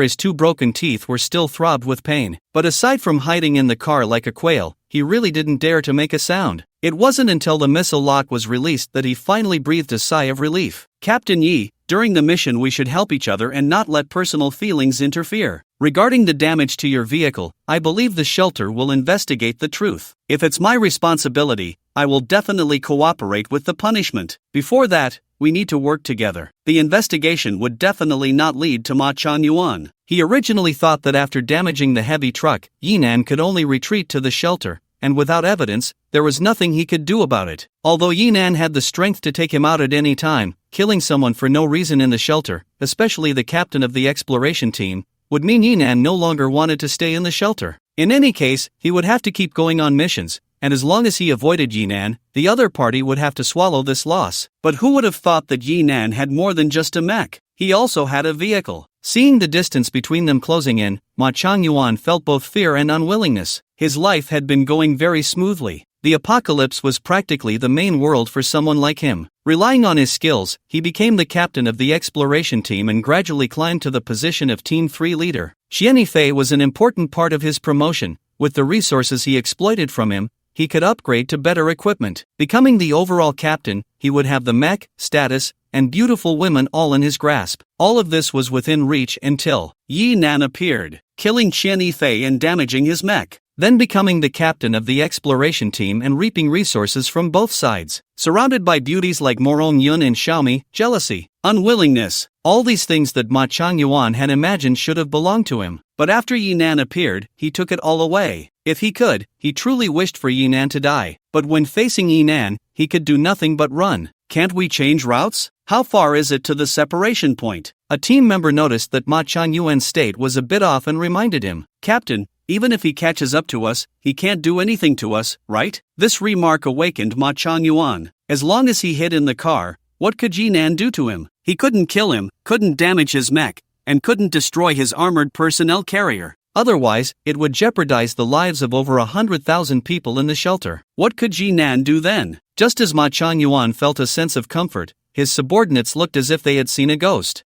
his 2 broken teeth were still throbbed with pain. But aside from hiding in the car like a quail, he really didn't dare to make a sound. It wasn't until the missile lock was released that he finally breathed a sigh of relief. Captain Yi, during the mission we should help each other and not let personal feelings interfere. Regarding the damage to your vehicle, I believe the shelter will investigate the truth. If it's my responsibility, I will definitely cooperate with the punishment. Before that, we need to work together. The investigation would definitely not lead to Ma Changyuan. He originally thought that after damaging the heavy truck, Yinan could only retreat to the shelter, and without evidence, there was nothing he could do about it. Although Yinan had the strength to take him out at any time, killing someone for no reason in the shelter, especially the captain of the exploration team, would mean Yinan no longer wanted to stay in the shelter. In any case, he would have to keep going on missions, and as long as he avoided Yinan, the other party would have to swallow this loss. But who would have thought that Yinan had more than just a mech? He also had a vehicle. Seeing the distance between them closing in, Ma Changyuan felt both fear and unwillingness. His life had been going very smoothly. The apocalypse was practically the main world for someone like him. Relying on his skills, he became the captain of the exploration team and gradually climbed to the position of Team 3 leader. Xianyi Fei was an important part of his promotion. With the resources he exploited from him, he could upgrade to better equipment. Becoming the overall captain, he would have the mech, status, and beautiful women all in his grasp. All of this was within reach until Yinan appeared, killing Xianyi Fei and damaging his mech. Then becoming the captain of the exploration team and reaping resources from both sides. Surrounded by beauties like Morong Yun and Xiaomi, jealousy, unwillingness, all these things that Ma Changyuan had imagined should have belonged to him. But after Yinan appeared, he took it all away. If he could, he truly wished for Yinan to die. But when facing Yinan, he could do nothing but run. Can't we change routes? How far is it to the separation point? A team member noticed that Ma Changyuan's state was a bit off and reminded him, Captain, even if he catches up to us, he can't do anything to us, right? This remark awakened Ma Changyuan. As long as he hid in the car, what could Yinan do to him? He couldn't kill him, couldn't damage his mech, and couldn't destroy his armored personnel carrier. Otherwise, it would jeopardize the lives of over 100,000 people in the shelter. What could Yinan do then? Just as Ma Changyuan felt a sense of comfort, his subordinates looked as if they had seen a ghost.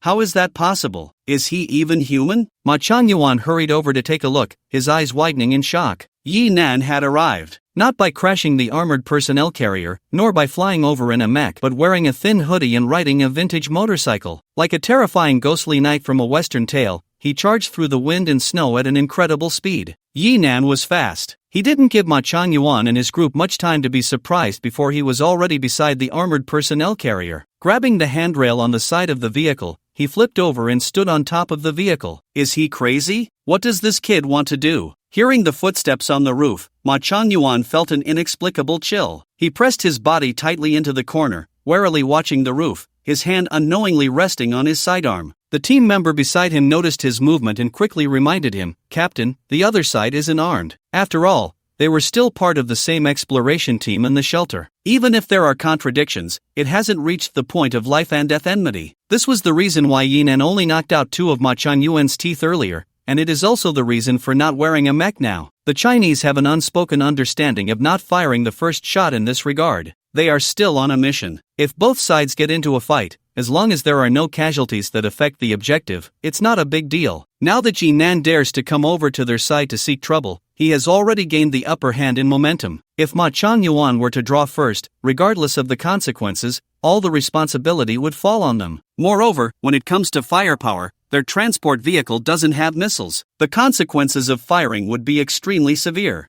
How is that possible? Is he even human? Ma Changyuan hurried over to take a look, his eyes widening in shock. Yinan had arrived, not by crashing the armored personnel carrier, nor by flying over in a mech, but wearing a thin hoodie and riding a vintage motorcycle. Like a terrifying ghostly knight from a western tale, he charged through the wind and snow at an incredible speed. Yinan was fast. He didn't give Ma Changyuan and his group much time to be surprised before he was already beside the armored personnel carrier. Grabbing the handrail on the side of the vehicle, he flipped over and stood on top of the vehicle. Is he crazy? What does this kid want to do? Hearing the footsteps on the roof, Ma Changyuan felt an inexplicable chill. He pressed his body tightly into the corner, warily watching the roof, his hand unknowingly resting on his sidearm. The team member beside him noticed his movement and quickly reminded him, Captain, the other side isn't armed. After all, they were still part of the same exploration team in the shelter. Even if there are contradictions, it hasn't reached the point of life and death enmity. This was the reason why Yinan only knocked out 2 of Ma Changyuan's teeth earlier, and it is also the reason for not wearing a mech now. The Chinese have an unspoken understanding of not firing the first shot in this regard. They are still on a mission. If both sides get into a fight, as long as there are no casualties that affect the objective, it's not a big deal. Now that Yinan dares to come over to their side to seek trouble, he has already gained the upper hand in momentum. If Ma Changyuan were to draw first, regardless of the consequences, all the responsibility would fall on them. Moreover, when it comes to firepower, their transport vehicle doesn't have missiles. The consequences of firing would be extremely severe.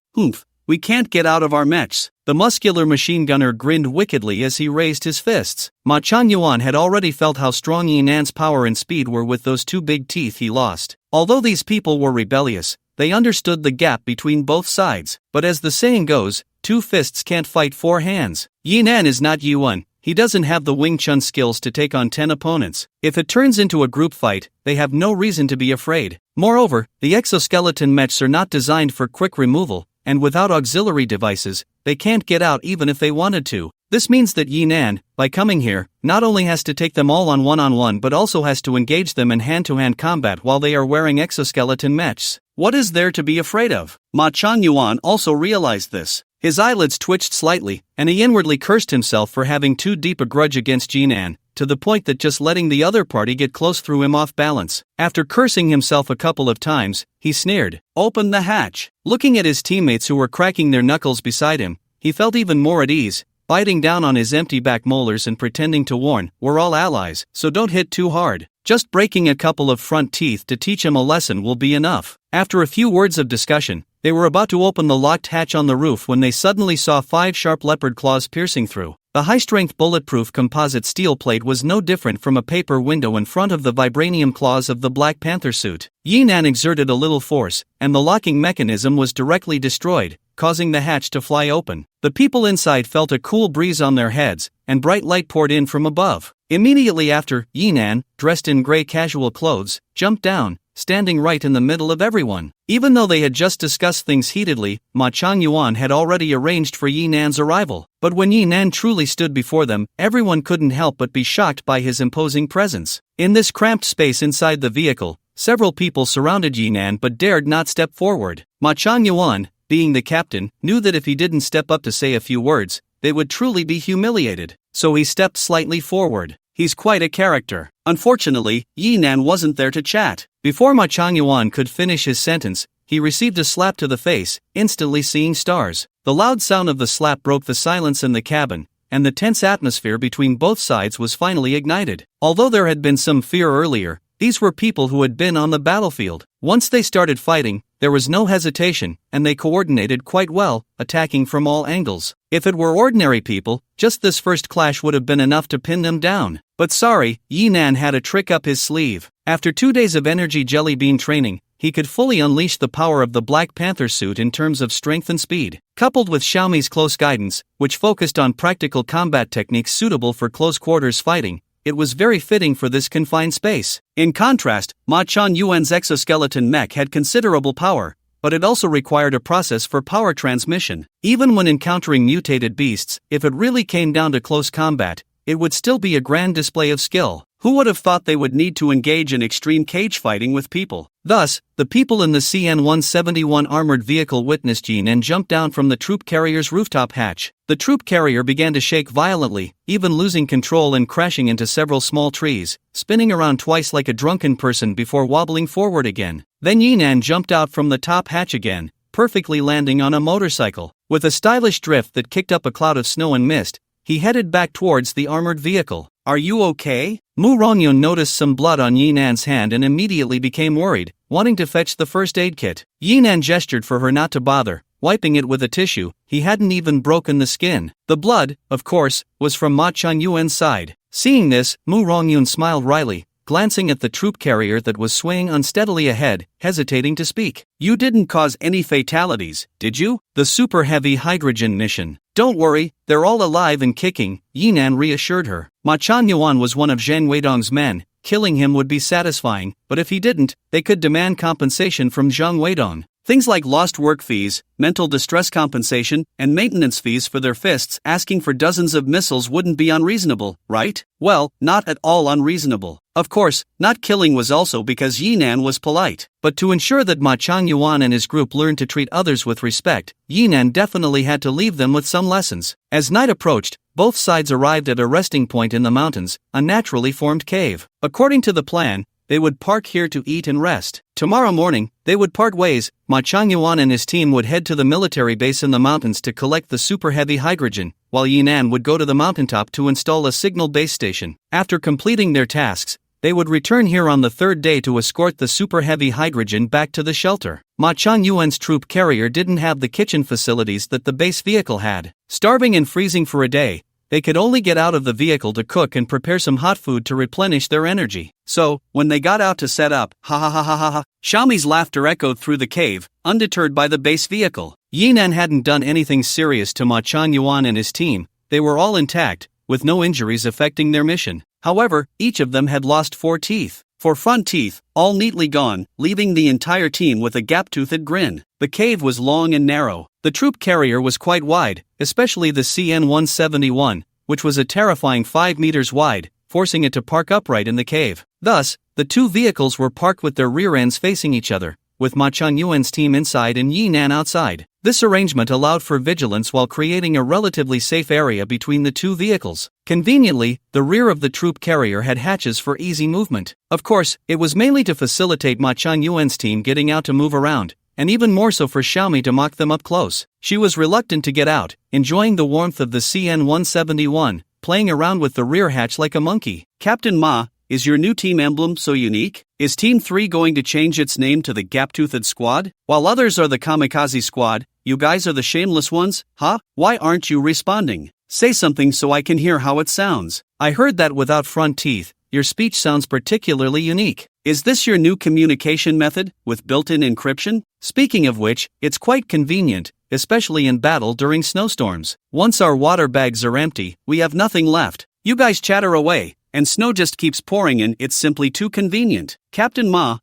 We can't get out of our mechs. The muscular machine gunner grinned wickedly as he raised his fists. Ma Changyuan had already felt how strong Yinan's power and speed were with those 2 big teeth he lost. Although these people were rebellious, they understood the gap between both sides. But as the saying goes, 2 fists can't fight 4 hands. Yinan is not Yuan. He doesn't have the Wing Chun skills to take on 10 opponents. If it turns into a group fight, they have no reason to be afraid. Moreover, the exoskeleton mechs are not designed for quick removal, and without auxiliary devices, they can't get out even if they wanted to. This means that Yinan, by coming here, not only has to take them all on one-on-one but also has to engage them in hand-to-hand combat while they are wearing exoskeleton mechs. What is there to be afraid of? Ma Changyuan also realized this. His eyelids twitched slightly, and he inwardly cursed himself for having too deep a grudge against Yinan, to the point that just letting the other party get close threw him off balance. After cursing himself a couple of times, he sneered, "Open the hatch." Looking at his teammates who were cracking their knuckles beside him, he felt even more at ease, biting down on his empty back molars and pretending to warn, "We're all allies, so don't hit too hard. Just breaking a couple of front teeth to teach him a lesson will be enough." After a few words of discussion, they were about to open the locked hatch on the roof when they suddenly saw 5 sharp leopard claws piercing through. The high-strength bulletproof composite steel plate was no different from a paper window in front of the vibranium claws of the Black Panther suit. Yinan exerted a little force, and the locking mechanism was directly destroyed, causing the hatch to fly open. The people inside felt a cool breeze on their heads, and bright light poured in from above. Immediately after, Yinan, dressed in gray casual clothes, jumped down, standing right in the middle of everyone. Even though they had just discussed things heatedly, Ma Changyuan had already arranged for Yinan's arrival. But when Yinan truly stood before them, everyone couldn't help but be shocked by his imposing presence. In this cramped space inside the vehicle, several people surrounded Yinan but dared not step forward. Ma Changyuan, being the captain, knew that if he didn't step up to say a few words, they would truly be humiliated. So he stepped slightly forward. He's quite a character. Unfortunately, Yinan wasn't there to chat. Before Ma Changyuan could finish his sentence, he received a slap to the face, instantly seeing stars. The loud sound of the slap broke the silence in the cabin, and the tense atmosphere between both sides was finally ignited. Although there had been some fear earlier, these were people who had been on the battlefield. Once they started fighting, there was no hesitation, and they coordinated quite well, attacking from all angles. If it were ordinary people, just this first clash would have been enough to pin them down. But sorry, Yinan had a trick up his sleeve. After 2 days of energy jelly bean training, he could fully unleash the power of the Black Panther suit in terms of strength and speed. Coupled with Xiaomi's close guidance, which focused on practical combat techniques suitable for close-quarters fighting, it was very fitting for this confined space. In contrast, Ma Changyuan's exoskeleton mech had considerable power, but it also required a process for power transmission. Even when encountering mutated beasts, if it really came down to close combat, it would still be a grand display of skill. Who would have thought they would need to engage in extreme cage fighting with people? Thus, the people in the CN-171 armored vehicle witnessed Yinan jump down from the troop carrier's rooftop hatch. The troop carrier began to shake violently, even losing control and crashing into several small trees, spinning around twice like a drunken person before wobbling forward again. Then Yinan jumped out from the top hatch again, perfectly landing on a motorcycle. With a stylish drift that kicked up a cloud of snow and mist, he headed back towards the armored vehicle. "Are you okay?" Mu Rongyun noticed some blood on Yinan's hand and immediately became worried, wanting to fetch the first aid kit. Yinan gestured for her not to bother, wiping it with a tissue. He hadn't even broken the skin. The blood, of course, was from Ma Changyuan's side. Seeing this, Mu Rongyun smiled wryly, glancing at the troop carrier that was swaying unsteadily ahead, hesitating to speak. "You didn't cause any fatalities, did you? The super heavy hydrogen mission." "Don't worry, they're all alive and kicking," Yinan reassured her. Ma Changyuan was one of Zhang Weidong's men. Killing him would be satisfying, but if he didn't, they could demand compensation from Zhang Weidong. Things like lost work fees, mental distress compensation, and maintenance fees for their fists. Asking for dozens of missiles wouldn't be unreasonable, right? Well, not at all unreasonable. Of course, not killing was also because Yinan was polite. But to ensure that Ma Changyuan and his group learned to treat others with respect, Yinan definitely had to leave them with some lessons. As night approached, both sides arrived at a resting point in the mountains, a naturally formed cave. According to the plan, they would park here to eat and rest. Tomorrow morning, they would part ways. Ma Changyuan and his team would head to the military base in the mountains to collect the super heavy hydrogen, while Yinan would go to the mountaintop to install a signal base station. After completing their tasks, they would return here on the third day to escort the super heavy hydrogen back to the shelter. Ma Changyuan's troop carrier didn't have the kitchen facilities that the base vehicle had. Starving and freezing for a day, they could only get out of the vehicle to cook and prepare some hot food to replenish their energy. So, when they got out to set up, ha ha ha ha ha ha, Xiaomi's laughter echoed through the cave, undeterred by the base vehicle. Yinan hadn't done anything serious to Ma Changyuan and his team. They were all intact, with no injuries affecting their mission. However, each of them had lost 4 teeth. 4 front teeth, all neatly gone, leaving the entire team with a gap-toothed grin. The cave was long and narrow. The troop carrier was quite wide, especially the CN-171, which was a terrifying 5 meters wide, forcing it to park upright in the cave. Thus, the 2 vehicles were parked with their rear ends facing each other, with Ma Changyuan's team inside and Yinan outside. This arrangement allowed for vigilance while creating a relatively safe area between the 2 vehicles. Conveniently, the rear of the troop carrier had hatches for easy movement. Of course, it was mainly to facilitate Ma Changyuan's team getting out to move around, and even more so for Xiaomi to mock them up close. She was reluctant to get out, enjoying the warmth of the CN-171, playing around with the rear hatch like a monkey. Captain Ma, is your new team emblem so unique? Is Team 3 going to change its name to the Gap-Toothed Squad? While others are the Kamikaze Squad, you guys are the shameless ones, huh? Why aren't you responding? Say something so I can hear how it sounds. I heard that without front teeth, your speech sounds particularly unique. Is this your new communication method, with built-in encryption? Speaking of which, it's quite convenient, especially in battle during snowstorms. Once our water bags are empty, we have nothing left. You guys chatter away, and snow just keeps pouring in. It's simply too convenient. Captain Ma,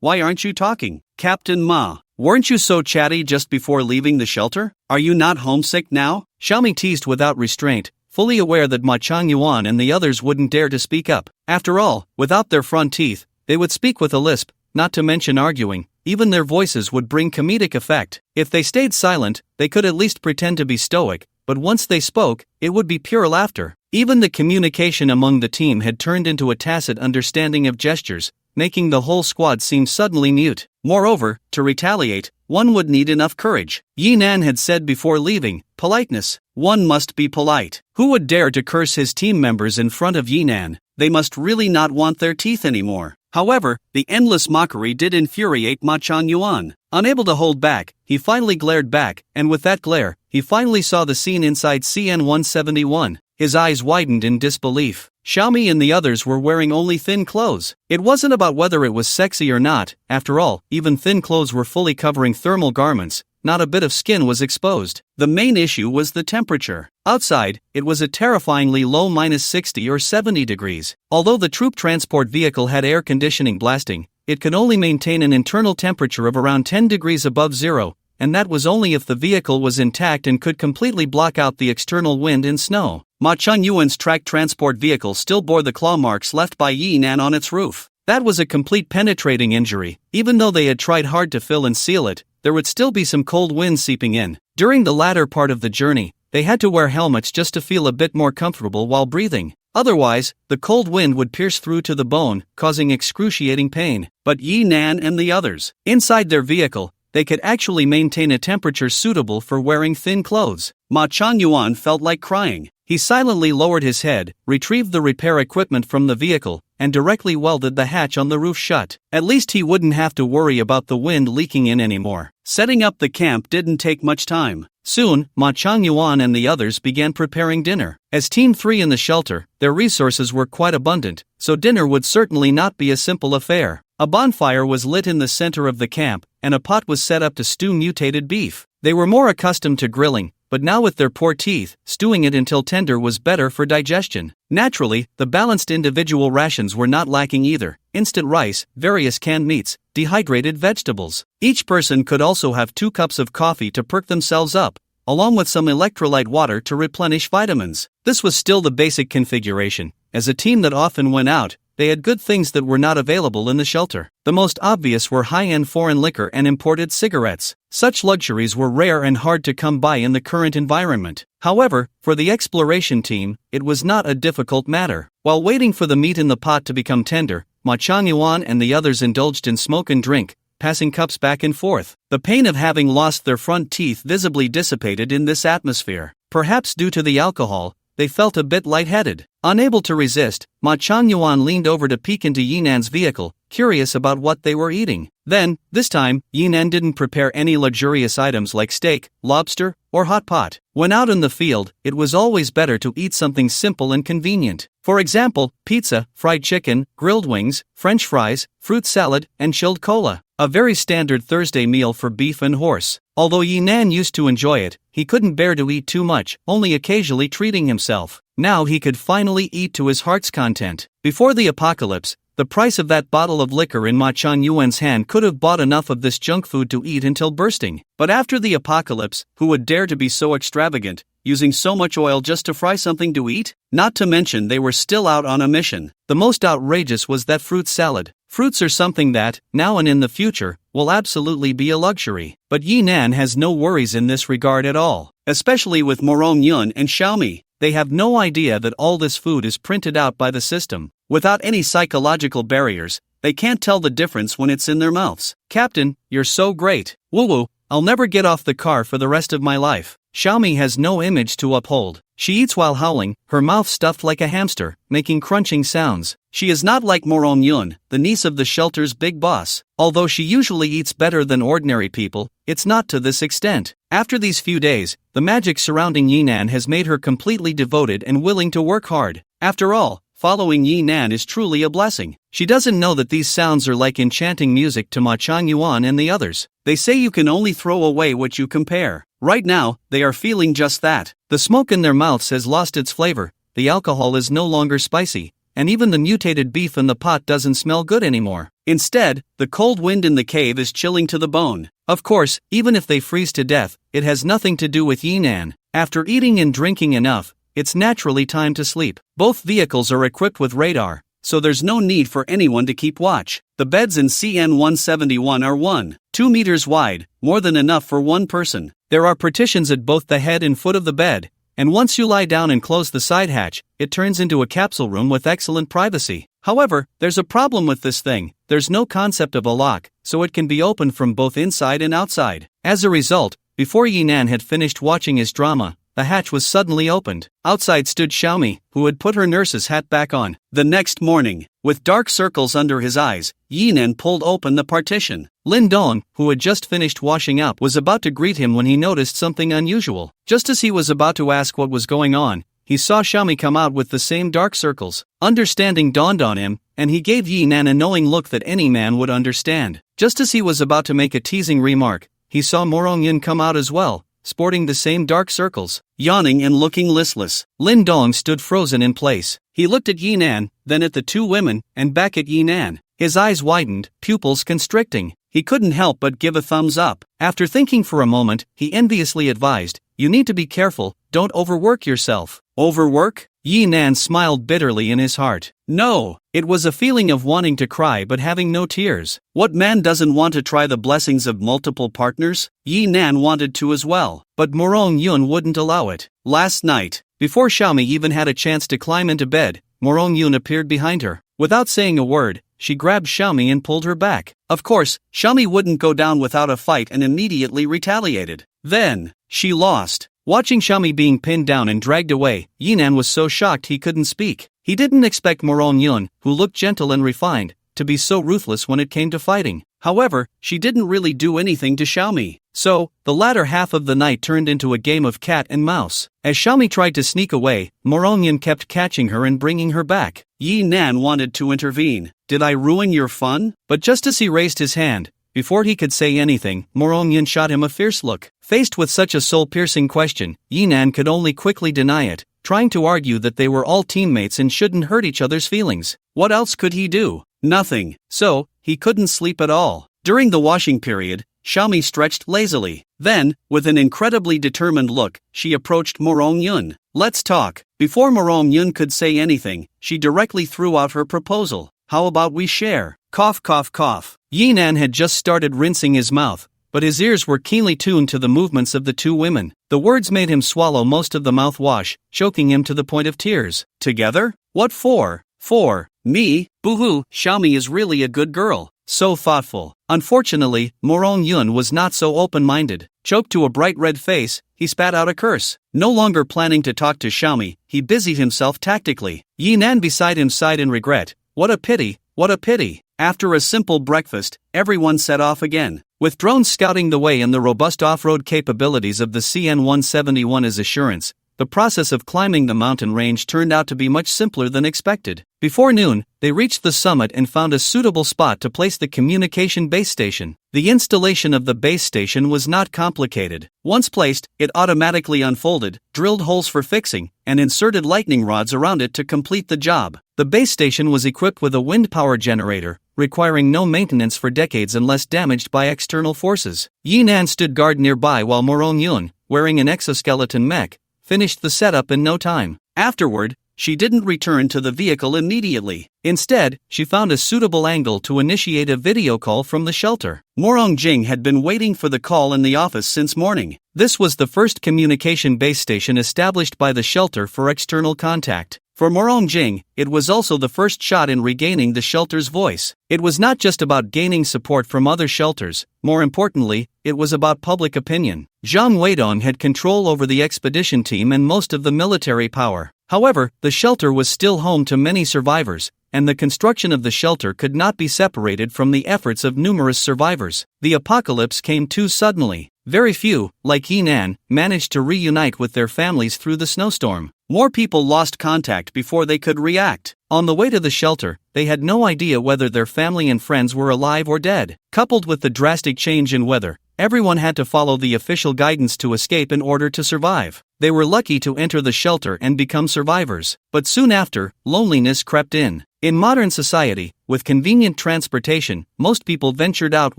why aren't you talking? Captain Ma, weren't you so chatty just before leaving the shelter? Are you not homesick now? Xiaomi teased without restraint, fully aware that Ma Changyuan and the others wouldn't dare to speak up. After all, without their front teeth, they would speak with a lisp, not to mention arguing. Even their voices would bring comedic effect. If they stayed silent, they could at least pretend to be stoic, but once they spoke, it would be pure laughter. Even the communication among the team had turned into a tacit understanding of gestures, making the whole squad seem suddenly mute. Moreover, to retaliate, one would need enough courage. Yi Nan had said before leaving, politeness. One must be polite. Who would dare to curse his team members in front of Yi Nan? They must really not want their teeth anymore. However, the endless mockery did infuriate Ma Changyuan. Unable to hold back, he finally glared back, and with that glare, he finally saw the scene inside CN-171. His eyes widened in disbelief. Xiaomi and the others were wearing only thin clothes. It wasn't about whether it was sexy or not. After all, even thin clothes were fully covering thermal garments. Not a bit of skin was exposed. The main issue was the temperature. Outside, it was a terrifyingly low -60 or 70 degrees. Although the troop transport vehicle had air conditioning blasting, it could only maintain an internal temperature of around 10 degrees above zero, and that was only if the vehicle was intact and could completely block out the external wind and snow. Ma Changyuan's tracked transport vehicle still bore the claw marks left by Yi Nan on its roof. That was a complete penetrating injury. Even though they had tried hard to fill and seal it, there would still be some cold wind seeping in. During the latter part of the journey, they had to wear helmets just to feel a bit more comfortable while breathing. Otherwise, the cold wind would pierce through to the bone, causing excruciating pain. But Yi Nan and the others, inside their vehicle, they could actually maintain a temperature suitable for wearing thin clothes. Ma Changyuan felt like crying. He silently lowered his head, retrieved the repair equipment from the vehicle, and directly welded the hatch on the roof shut. At least he wouldn't have to worry about the wind leaking in anymore. Setting up the camp didn't take much time. Soon, Ma Changyuan and the others began preparing dinner. As Team 3 in the shelter, their resources were quite abundant, so dinner would certainly not be a simple affair. A bonfire was lit in the center of the camp, and a pot was set up to stew mutated beef. They were more accustomed to grilling, but now with their poor teeth, stewing it until tender was better for digestion. Naturally, the balanced individual rations were not lacking either: instant rice, various canned meats, dehydrated vegetables. Each person could also have 2 cups of coffee to perk themselves up, along with some electrolyte water to replenish vitamins. This was still the basic configuration. As a team that often went out, they had good things that were not available in the shelter. The most obvious were high-end foreign liquor and imported cigarettes. Such luxuries were rare and hard to come by in the current environment. However, for the exploration team, it was not a difficult matter. While waiting for the meat in the pot to become tender, Ma Changyuan and the others indulged in smoke and drink, passing cups back and forth. The pain of having lost their front teeth visibly dissipated in this atmosphere. Perhaps due to the alcohol, they felt a bit lightheaded. Unable to resist, Ma Changyuan leaned over to peek into Yi Nan's vehicle, curious about what they were eating. Then, this time, Yi Nan didn't prepare any luxurious items like steak, lobster, or hot pot. When out in the field, it was always better to eat something simple and convenient. For example, pizza, fried chicken, grilled wings, French fries, fruit salad, and chilled cola. A very standard Thursday meal for beef and horse. Although Yi Nan used to enjoy it, he couldn't bear to eat too much, only occasionally treating himself. Now he could finally eat to his heart's content. Before the apocalypse, the price of that bottle of liquor in Ma Changyuan's hand could have bought enough of this junk food to eat until bursting. But after the apocalypse, who would dare to be so extravagant, using so much oil just to fry something to eat? Not to mention they were still out on a mission. The most outrageous was that fruit salad. Fruits are something that, now and in the future, will absolutely be a luxury. But Yi Nan has no worries in this regard at all. Especially with Morong Yun and Xiaomi. They have no idea that all this food is printed out by the system. Without any psychological barriers, they can't tell the difference when it's in their mouths. Captain, you're so great. Woo-woo, I'll never get off the car for the rest of my life. Xiaomi has no image to uphold. She eats while howling, her mouth stuffed like a hamster, making crunching sounds. She is not like Morong Yun, the niece of the shelter's big boss. Although she usually eats better than ordinary people, it's not to this extent. After these few days, the magic surrounding Yinan has made her completely devoted and willing to work hard. After all, following Yinan is truly a blessing. She doesn't know that these sounds are like enchanting music to Ma Changyuan and the others. They say you can only throw away what you compare. Right now, they are feeling just that. The smoke in their mouths has lost its flavor, the alcohol is no longer spicy, and even the mutated beef in the pot doesn't smell good anymore. Instead, the cold wind in the cave is chilling to the bone. Of course, even if they freeze to death, it has nothing to do with Yinan. After eating and drinking enough, it's naturally time to sleep. Both vehicles are equipped with radar, so there's no need for anyone to keep watch. The beds in CN-171 are 1.2 meters wide, more than enough for one person. There are partitions at both the head and foot of the bed, and once you lie down and close the side hatch, it turns into a capsule room with excellent privacy. However, there's a problem with this thing. There's no concept of a lock, so it can be opened from both inside and outside. As a result, before Yinan had finished watching his drama, the hatch was suddenly opened. Outside stood Xiaomi, who had put her nurse's hat back on. The next morning, with dark circles under his eyes, Yinan pulled open the partition. Lin Dong, who had just finished washing up, was about to greet him when he noticed something unusual. Just as he was about to ask what was going on, he saw Xiaomi come out with the same dark circles. Understanding dawned on him, and he gave Yinan a knowing look that any man would understand. Just as he was about to make a teasing remark, he saw Morong Yun come out as well, sporting the same dark circles. Yawning and looking listless, Lin Dong stood frozen in place. He looked at Yinan, then at the two women, and back at Yinan. His eyes widened, pupils constricting. He couldn't help but give a thumbs up. After thinking for a moment, he enviously advised, "You need to be careful, don't overwork yourself." Overwork? Yinan smiled bitterly in his heart. No, it was a feeling of wanting to cry but having no tears. What man doesn't want to try the blessings of multiple partners? Yinan wanted to as well, but Morong Yun wouldn't allow it. Last night, before Xiaomi even had a chance to climb into bed, Morong Yun appeared behind her. Without saying a word, she grabbed Xiaomi and pulled her back. Of course, Xiaomi wouldn't go down without a fight and immediately retaliated. Then, she lost. Watching Xiaomi being pinned down and dragged away, Yinan was so shocked he couldn't speak. He didn't expect Morong Yun, who looked gentle and refined, to be so ruthless when it came to fighting. However, she didn't really do anything to Xiaomi. So, the latter half of the night turned into a game of cat and mouse. As Xiaomi tried to sneak away, Morong Yun kept catching her and bringing her back. Yinan wanted to intervene. "Did I ruin your fun?" But just as he raised his hand, before he could say anything, Morong Yun shot him a fierce look. Faced with such a soul-piercing question, Yinan could only quickly deny it, trying to argue that they were all teammates and shouldn't hurt each other's feelings. What else could he do? Nothing. So, he couldn't sleep at all. During the washing period, Xiaomi stretched lazily. Then, with an incredibly determined look, she approached Morong Yun. "Let's talk." Before Morong Yun could say anything, she directly threw out her proposal. "How about we share?" Cough cough cough. Yinan had just started rinsing his mouth, but his ears were keenly tuned to the movements of the two women. The words made him swallow most of the mouthwash, choking him to the point of tears. "Together? What for?" "For me? Boo-hoo, Xiaomi is really a good girl. So thoughtful." Unfortunately, Morong Yun was not so open-minded. Choked to a bright red face, he spat out a curse. No longer planning to talk to Xiaomi, he busied himself tactically. Yinan beside him sighed in regret. What a pity, what a pity. After a simple breakfast, everyone set off again. With drones scouting the way and the robust off-road capabilities of the CN-171 as assurance, the process of climbing the mountain range turned out to be much simpler than expected. Before noon, they reached the summit and found a suitable spot to place the communication base station. The installation of the base station was not complicated. Once placed, it automatically unfolded, drilled holes for fixing, and inserted lightning rods around it to complete the job. The base station was equipped with a wind power generator, requiring no maintenance for decades unless damaged by external forces. Yinan stood guard nearby while Morong Yun, wearing an exoskeleton mech, finished the setup in no time. Afterward, she didn't return to the vehicle immediately. Instead, she found a suitable angle to initiate a video call from the shelter. Morong Jing had been waiting for the call in the office since morning. This was the first communication base station established by the shelter for external contact. For Morong Jing, it was also the first shot in regaining the shelter's voice. It was not just about gaining support from other shelters, more importantly, it was about public opinion. Zhang Weidong had control over the expedition team and most of the military power. However, the shelter was still home to many survivors, and the construction of the shelter could not be separated from the efforts of numerous survivors. The apocalypse came too suddenly. Very few, like Yinan, managed to reunite with their families through the snowstorm. More people lost contact before they could react. On the way to the shelter, they had no idea whether their family and friends were alive or dead. Coupled with the drastic change in weather, everyone had to follow the official guidance to escape in order to survive. They were lucky to enter the shelter and become survivors, but soon after, loneliness crept in. In modern society, with convenient transportation, most people ventured out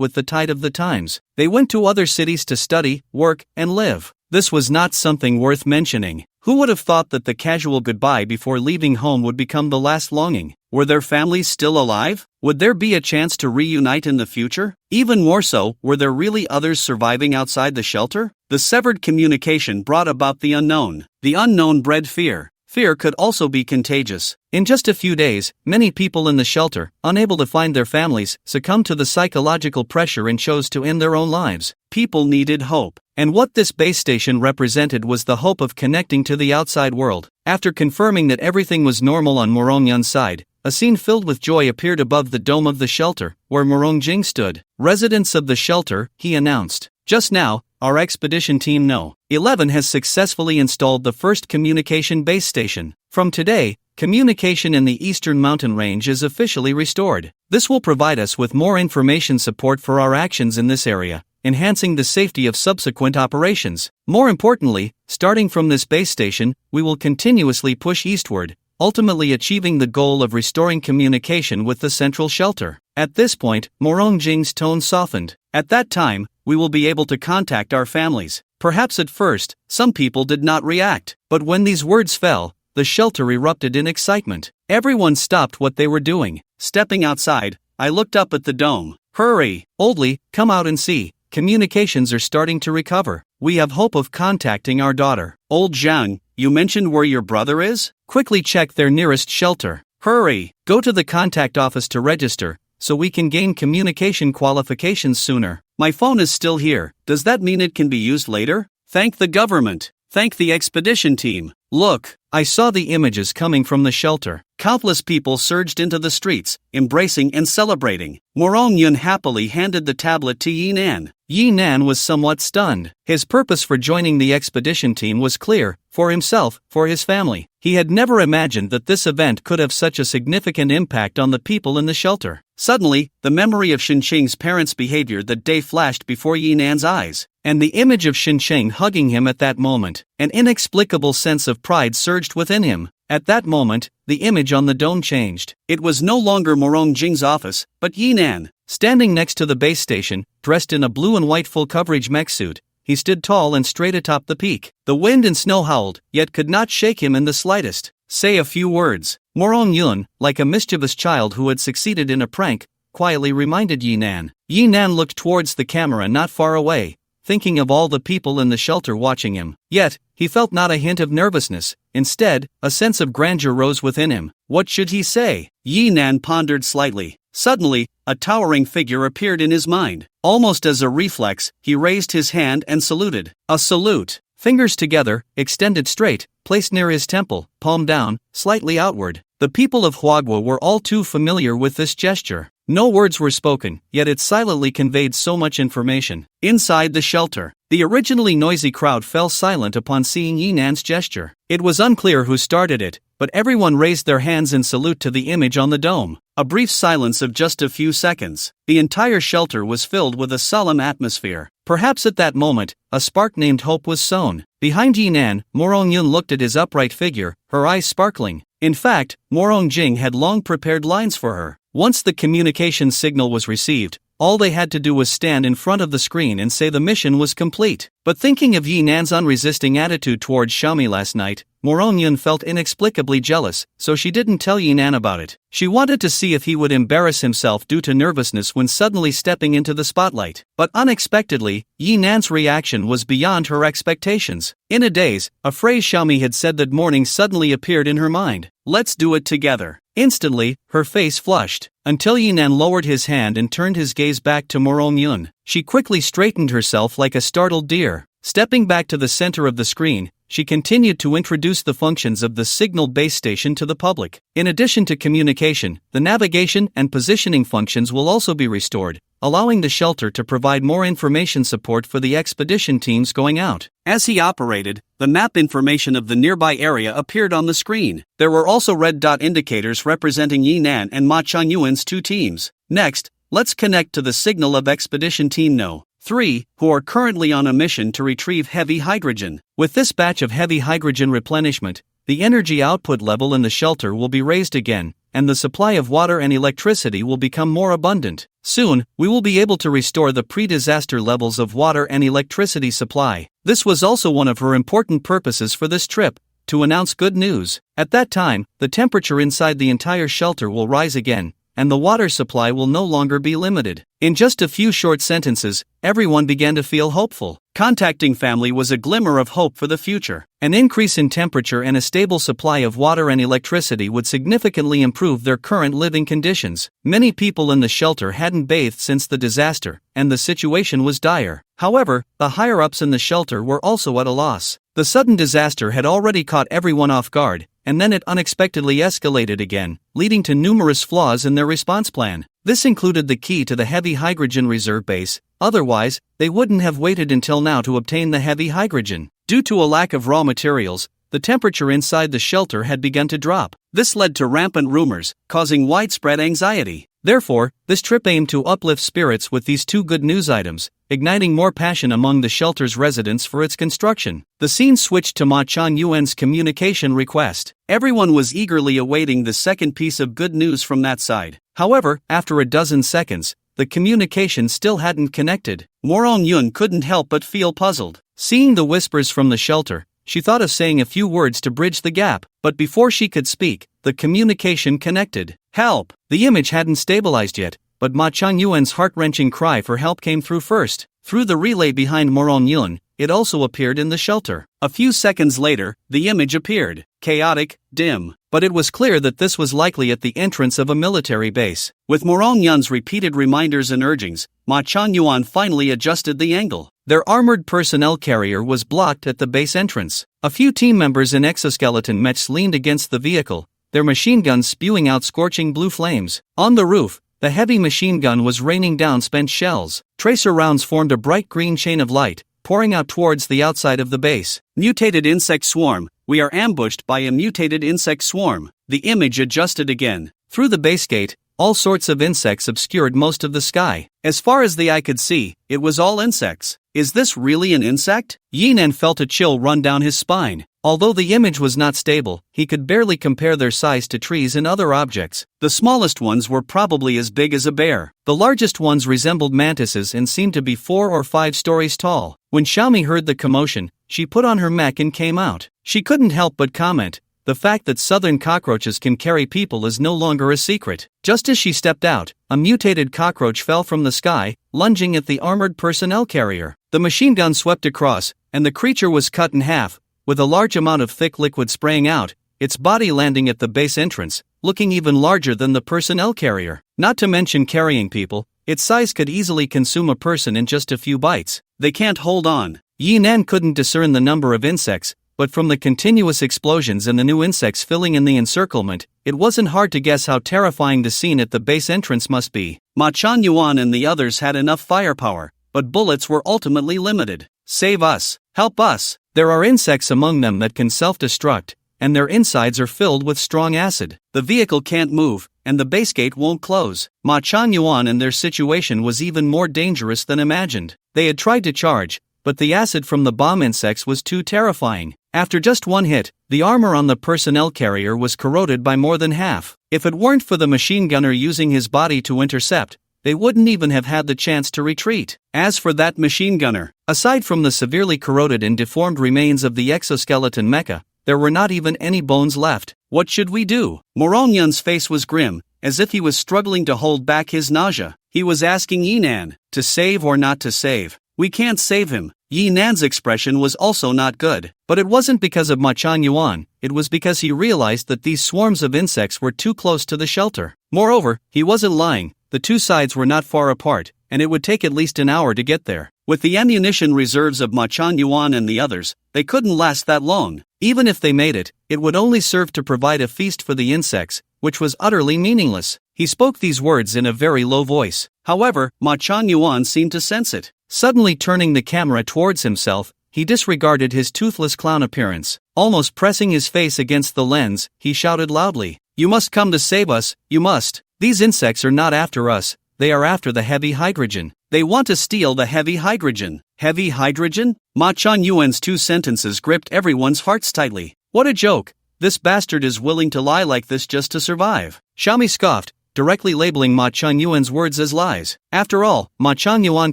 with the tide of the times. They went to other cities to study, work, and live. This was not something worth mentioning. Who would have thought that the casual goodbye before leaving home would become the last longing? Were their families still alive? Would there be a chance to reunite in the future? Even more so, were there really others surviving outside the shelter? The severed communication brought about the unknown. The unknown bred fear. Fear could also be contagious. In just a few days, many people in the shelter, unable to find their families, succumbed to the psychological pressure and chose to end their own lives. People needed hope. And what this base station represented was the hope of connecting to the outside world. After confirming that everything was normal on Morong Yun's side, a scene filled with joy appeared above the dome of the shelter, where Morong Jing stood. Residents of the shelter, he announced. Just now, our expedition team No. 11 has successfully installed the first communication base station. From today, communication in the Eastern Mountain Range is officially restored. This will provide us with more information support for our actions in this area, enhancing the safety of subsequent operations. More importantly, starting from this base station, we will continuously push eastward, ultimately achieving the goal of restoring communication with the central shelter. At this point, Morong Jing's tone softened. At that time, we will be able to contact our families. Perhaps at first, some people did not react, but when these words fell, the shelter erupted in excitement. Everyone stopped what they were doing. Stepping outside, I looked up at the dome. Hurry, Oldly, come out and see. Communications are starting to recover. We have hope of contacting our daughter. Old Zhang, you mentioned where your brother is? Quickly check their nearest shelter. Hurry, go to the contact office to register, so we can gain communication qualifications sooner. My phone is still here. Does that mean it can be used later? Thank the government. Thank the expedition team. Look, I saw the images coming from the shelter. Countless people surged into the streets, embracing and celebrating. Morong Yun happily handed the tablet to Yinan. Yinan was somewhat stunned. His purpose for joining the expedition team was clear, for himself, for his family. He had never imagined that this event could have such a significant impact on the people in the shelter. Suddenly, the memory of Shincheng's parents' behavior that day flashed before Yinan's eyes, and the image of Shincheng hugging him at that moment. An inexplicable sense of pride surged within him. At that moment, the image on the dome changed. It was no longer Morong Jing's office, but Yinan. Standing next to the base station, dressed in a blue and white full-coverage mech suit, he stood tall and straight atop the peak. The wind and snow howled, yet could not shake him in the slightest. Say a few words. Morong Yun, like a mischievous child who had succeeded in a prank, quietly reminded Yinan. Yinan looked towards the camera not far away, thinking of all the people in the shelter watching him. Yet, he felt not a hint of nervousness. Instead, a sense of grandeur rose within him. What should he say? Yinan pondered slightly. Suddenly, a towering figure appeared in his mind. Almost as a reflex, he raised his hand and saluted. A salute. Fingers together, extended straight, placed near his temple, palm down, slightly outward. The people of Huagua were all too familiar with this gesture. No words were spoken, yet it silently conveyed so much information. Inside the shelter, the originally noisy crowd fell silent upon seeing Yinan's gesture. It was unclear who started it, but everyone raised their hands in salute to the image on the dome. A brief silence of just a few seconds. The entire shelter was filled with a solemn atmosphere. Perhaps at that moment, a spark named hope was sown. Behind Yinan, Morong Yun looked at his upright figure, her eyes sparkling. In fact, Morong Jing had long prepared lines for her. Once the communication signal was received, all they had to do was stand in front of the screen and say the mission was complete. But But thinking of Yi Nan's unresisting attitude towards Xiaomi last night, Yun felt inexplicably jealous, so she didn't tell Yi Nan about it. She wanted to see if he would embarrass himself due to nervousness when suddenly stepping into the spotlight. But unexpectedly, Yi Nan's reaction was beyond her expectations. In a daze, a phrase Xiaomi had said that morning suddenly appeared in her mind. "Let's do it together." Instantly, her face flushed, until Yi Nan lowered his hand and turned his gaze back to Yun. She quickly straightened herself like a startled deer. Stepping back to the center of the screen, she continued to introduce the functions of the signal base station to the public. In addition to communication, the navigation and positioning functions will also be restored, allowing the shelter to provide more information support for the expedition teams going out. As he operated, the map information of the nearby area appeared on the screen. There were also red dot indicators representing Yi Nan and Ma Changyuan's two teams. Next, let's connect to the signal of Expedition Team No. 3, who are currently on a mission to retrieve heavy hydrogen. With this batch of heavy hydrogen replenishment, the energy output level in the shelter will be raised again, and the supply of water and electricity will become more abundant. Soon, we will be able to restore the pre-disaster levels of water and electricity supply. This was also one of her important purposes for this trip, to announce good news. At that time, the temperature inside the entire shelter will rise again, and the water supply will no longer be limited. In just a few short sentences, everyone began to feel hopeful. Contacting family was a glimmer of hope for the future. An increase in temperature and a stable supply of water and electricity would significantly improve their current living conditions. Many people in the shelter hadn't bathed since the disaster, and the situation was dire. However, the higher-ups in the shelter were also at a loss. The sudden disaster had already caught everyone off guard, and then it unexpectedly escalated again, leading to numerous flaws in their response plan. This included the key to the heavy hydrogen reserve base, otherwise, they wouldn't have waited until now to obtain the heavy hydrogen. Due to a lack of raw materials, the temperature inside the shelter had begun to drop. This led to rampant rumors, causing widespread anxiety. Therefore, this trip aimed to uplift spirits with these two good news items, igniting more passion among the shelter's residents for its construction. The scene switched to Ma Changyuan's communication request. Everyone was eagerly awaiting the second piece of good news from that side. However, after a dozen seconds, the communication still hadn't connected. Yun couldn't help but feel puzzled. Seeing the whispers from the shelter, she thought of saying a few words to bridge the gap, but before she could speak, the communication connected. "Help!" The image hadn't stabilized yet, but Ma Changyuan's heart-wrenching cry for help came through first. Through the relay behind Yun, it also appeared in the shelter. A few seconds later, the image appeared. Chaotic, dim, but it was clear that this was likely at the entrance of a military base. With Yun's repeated reminders and urgings, Ma Changyuan finally adjusted the angle. Their armored personnel carrier was blocked at the base entrance. A few team members in exoskeleton mechs leaned against the vehicle, their machine guns spewing out scorching blue flames. On the roof, the heavy machine gun was raining down spent shells. Tracer rounds formed a bright green chain of light, pouring out towards the outside of the base. Mutated insect swarm. We are ambushed by a mutated insect swarm. The image adjusted again. Through the base gate, all sorts of insects obscured most of the sky. As far as the eye could see, it was all insects. Is this really an insect? Yi Nan felt a chill run down his spine. Although the image was not stable, he could barely compare their size to trees and other objects. The smallest ones were probably as big as a bear. The largest ones resembled mantises and seemed to be 4 or 5 stories tall. When Xiaomi heard the commotion, she put on her mech and came out. She couldn't help but comment, the fact that southern cockroaches can carry people is no longer a secret. Just as she stepped out, a mutated cockroach fell from the sky, lunging at the armored personnel carrier. The machine gun swept across, and the creature was cut in half, with a large amount of thick liquid spraying out, its body landing at the base entrance, looking even larger than the personnel carrier. Not to mention carrying people, its size could easily consume a person in just a few bites. They can't hold on. Yi Nan couldn't discern the number of insects, but from the continuous explosions and the new insects filling in the encirclement, it wasn't hard to guess how terrifying the scene at the base entrance must be. Ma Changyuan and the others had enough firepower, but bullets were ultimately limited. Save us! Help us! There are insects among them that can self-destruct, and their insides are filled with strong acid. The vehicle can't move, and the base gate won't close. Ma Changyuan and their situation was even more dangerous than imagined. They had tried to charge, but the acid from the bomb insects was too terrifying. After just one hit, the armor on the personnel carrier was corroded by more than half. If it weren't for the machine gunner using his body to intercept, they wouldn't even have had the chance to retreat. As for that machine gunner, aside from the severely corroded and deformed remains of the exoskeleton mecha, there were not even any bones left. What should we do? Morongyun's face was grim, as if he was struggling to hold back his nausea. He was asking Yinan, to save or not to save. We can't save him. Yinan's expression was also not good, but it wasn't because of Machan Yuan, it was because he realized that these swarms of insects were too close to the shelter. Moreover, he wasn't lying, the two sides were not far apart, and it would take at least an hour to get there. With the ammunition reserves of Machan Yuan and the others, they couldn't last that long. Even if they made it, it would only serve to provide a feast for the insects, which was utterly meaningless. He spoke these words in a very low voice. However, Machan Yuan seemed to sense it. Suddenly turning the camera towards himself, he disregarded his toothless clown appearance. Almost pressing his face against the lens, he shouted loudly, "You must come to save us, you must. These insects are not after us, they are after the heavy hydrogen. They want to steal the heavy hydrogen." Heavy hydrogen? Machan Yuan's two sentences gripped everyone's hearts tightly. What a joke! This bastard is willing to lie like this just to survive. Xiaomi scoffed, directly labeling Machan Yuan's words as lies. After all, Machan Yuan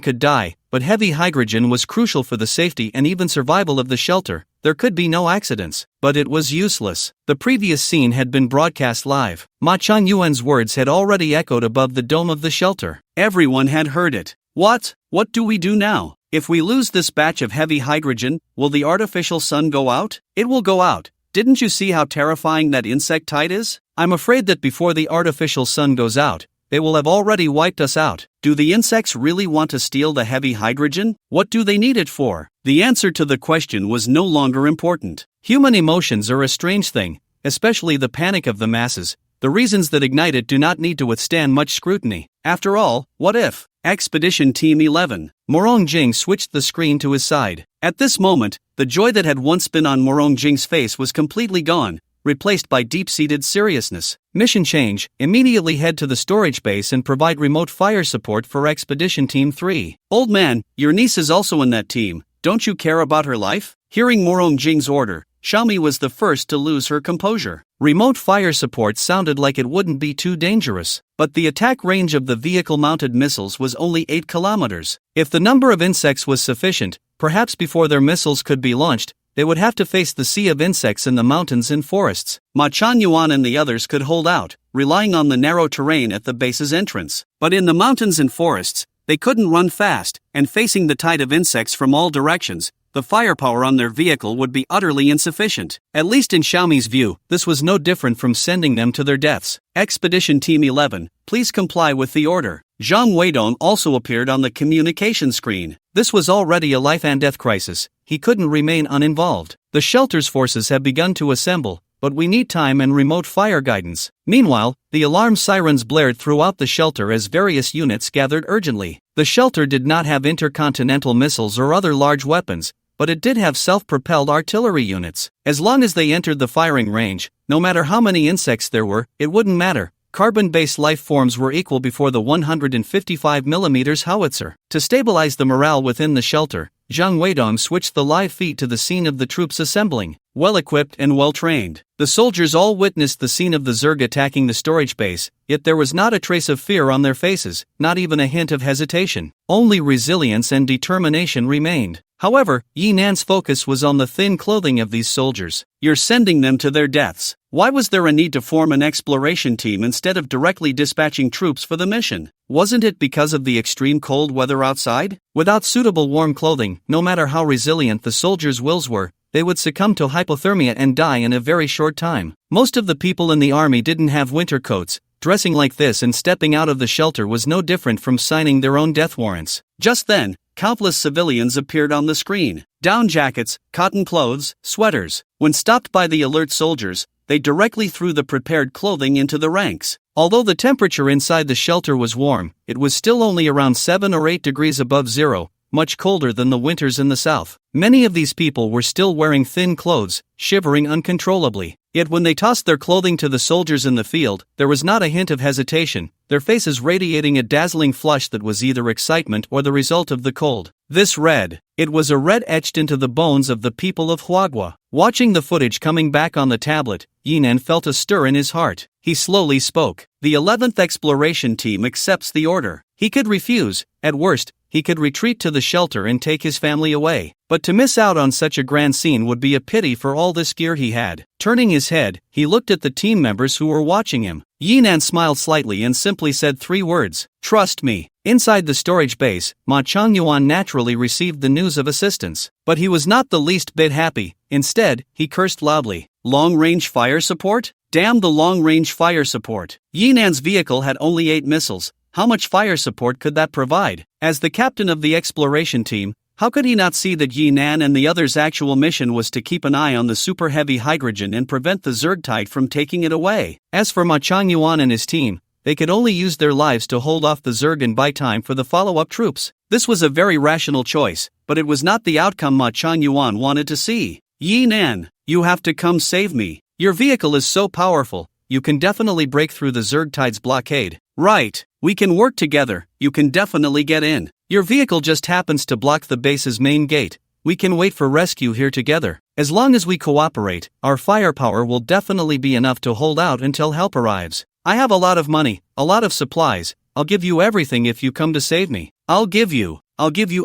could die, but heavy hydrogen was crucial for the safety and even survival of the shelter. There could be no accidents. But it was useless. The previous scene had been broadcast live. Machan Yuan's words had already echoed above the dome of the shelter. Everyone had heard it. What do we do now? If we lose this batch of heavy hydrogen, will the artificial sun go out? It will go out. Didn't you see how terrifying that insect tide is? I'm afraid that before the artificial sun goes out, they will have already wiped us out. Do the insects really want to steal the heavy hydrogen? What do they need it for? The answer to the question was no longer important. Human emotions are a strange thing, especially the panic of the masses. The reasons that ignite it do not need to withstand much scrutiny. After all, what if? Expedition Team 11. Morongjing switched the screen to his side. At this moment, the joy that had once been on Morongjing's face was completely gone, replaced by deep-seated seriousness. Mission change, immediately head to the storage base and provide remote fire support for Expedition Team 3. Old man, your niece is also in that team, don't you care about her life? Hearing Morongjing's order, Xiaomi was the first to lose her composure. Remote fire support sounded like it wouldn't be too dangerous, but the attack range of the vehicle-mounted missiles was only 8 kilometers. If the number of insects was sufficient, perhaps before their missiles could be launched, they would have to face the sea of insects in the mountains and forests. Machan Yuan and the others could hold out, relying on the narrow terrain at the base's entrance. But in the mountains and forests, they couldn't run fast, and facing the tide of insects from all directions, the firepower on their vehicle would be utterly insufficient. At least in Xiaomi's view, this was no different from sending them to their deaths. Expedition Team 11, please comply with the order. Zhang Weidong also appeared on the communication screen. This was already a life and death crisis. He couldn't remain uninvolved. The shelter's forces have begun to assemble, but we need time and remote fire guidance. Meanwhile, the alarm sirens blared throughout the shelter as various units gathered urgently. The shelter did not have intercontinental missiles or other large weapons, but it did have self-propelled artillery units. As long as they entered the firing range, no matter how many insects there were, it wouldn't matter. Carbon-based life forms were equal before the 155mm howitzer. To stabilize the morale within the shelter, Zhang Weidong switched the live feed to the scene of the troops assembling. Well-equipped and well-trained, the soldiers all witnessed the scene of the Zerg attacking the storage base, yet there was not a trace of fear on their faces, not even a hint of hesitation. Only resilience and determination remained. However, Yinan's focus was on the thin clothing of these soldiers. You're sending them to their deaths. Why was there a need to form an exploration team instead of directly dispatching troops for the mission? Wasn't it because of the extreme cold weather outside? Without suitable warm clothing, no matter how resilient the soldiers' wills were, they would succumb to hypothermia and die in a very short time. Most of the people in the army didn't have winter coats. Dressing like this and stepping out of the shelter was no different from signing their own death warrants. Just then, countless civilians appeared on the screen. Down jackets, cotton clothes, sweaters. When stopped by the alert soldiers, they directly threw the prepared clothing into the ranks. Although the temperature inside the shelter was warm, it was still only around 7 or 8 degrees above zero, much colder than the winters in the south. Many of these people were still wearing thin clothes, shivering uncontrollably. Yet when they tossed their clothing to the soldiers in the field, there was not a hint of hesitation, their faces radiating a dazzling flush that was either excitement or the result of the cold. This red. It was a red etched into the bones of the people of Huagua. Watching the footage coming back on the tablet, Yinan felt a stir in his heart. he slowly spoke. The 11th Exploration Team accepts the order. He could refuse. At worst, he could retreat to the shelter and take his family away. But to miss out on such a grand scene would be a pity for all this gear he had. Turning his head, he looked at the team members who were watching him. Yinan smiled slightly and simply said 3 words. Trust me. Inside the storage base, Ma Changyuan naturally received the news of assistance. But he was not the least bit happy. Instead, he cursed loudly. Long-range fire support? Damn the long-range fire support. Yinan's vehicle had only 8 missiles. How much fire support could that provide? As the captain of the exploration team, how could he not see that Yinan and the others' actual mission was to keep an eye on the super heavy hydrogen and prevent the Zergtide from taking it away? As for Ma Changyuan and his team, they could only use their lives to hold off the Zerg and buy time for the follow-up troops. This was a very rational choice, but it was not the outcome Ma Changyuan wanted to see. Yinan, you have to come save me. Your vehicle is so powerful, you can definitely break through the Zergtide's blockade. Right, we can work together, you can definitely get in. Your vehicle just happens to block the base's main gate. We can wait for rescue here together. As long as we cooperate, our firepower will definitely be enough to hold out until help arrives. I have a lot of money, a lot of supplies. I'll give you everything if you come to save me. I'll give you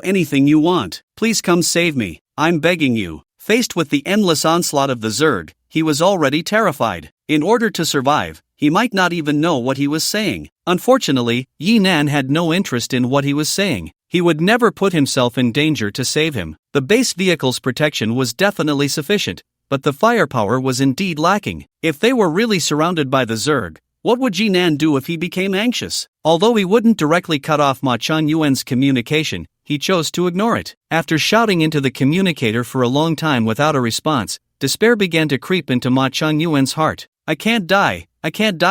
anything you want. Please come save me, I'm begging you. Faced with the endless onslaught of the Zerg, he was already terrified. In order to survive, he might not even know what he was saying. Unfortunately, Yinan had no interest in what he was saying. He would never put himself in danger to save him. The base vehicle's protection was definitely sufficient, but the firepower was indeed lacking. If they were really surrounded by the Zerg, what would Yinan do if he became anxious? Although he wouldn't directly cut off Ma Changyuan's communication, he chose to ignore it. After shouting into the communicator for a long time without a response, despair began to creep into Ma Changyuan's heart. I can't die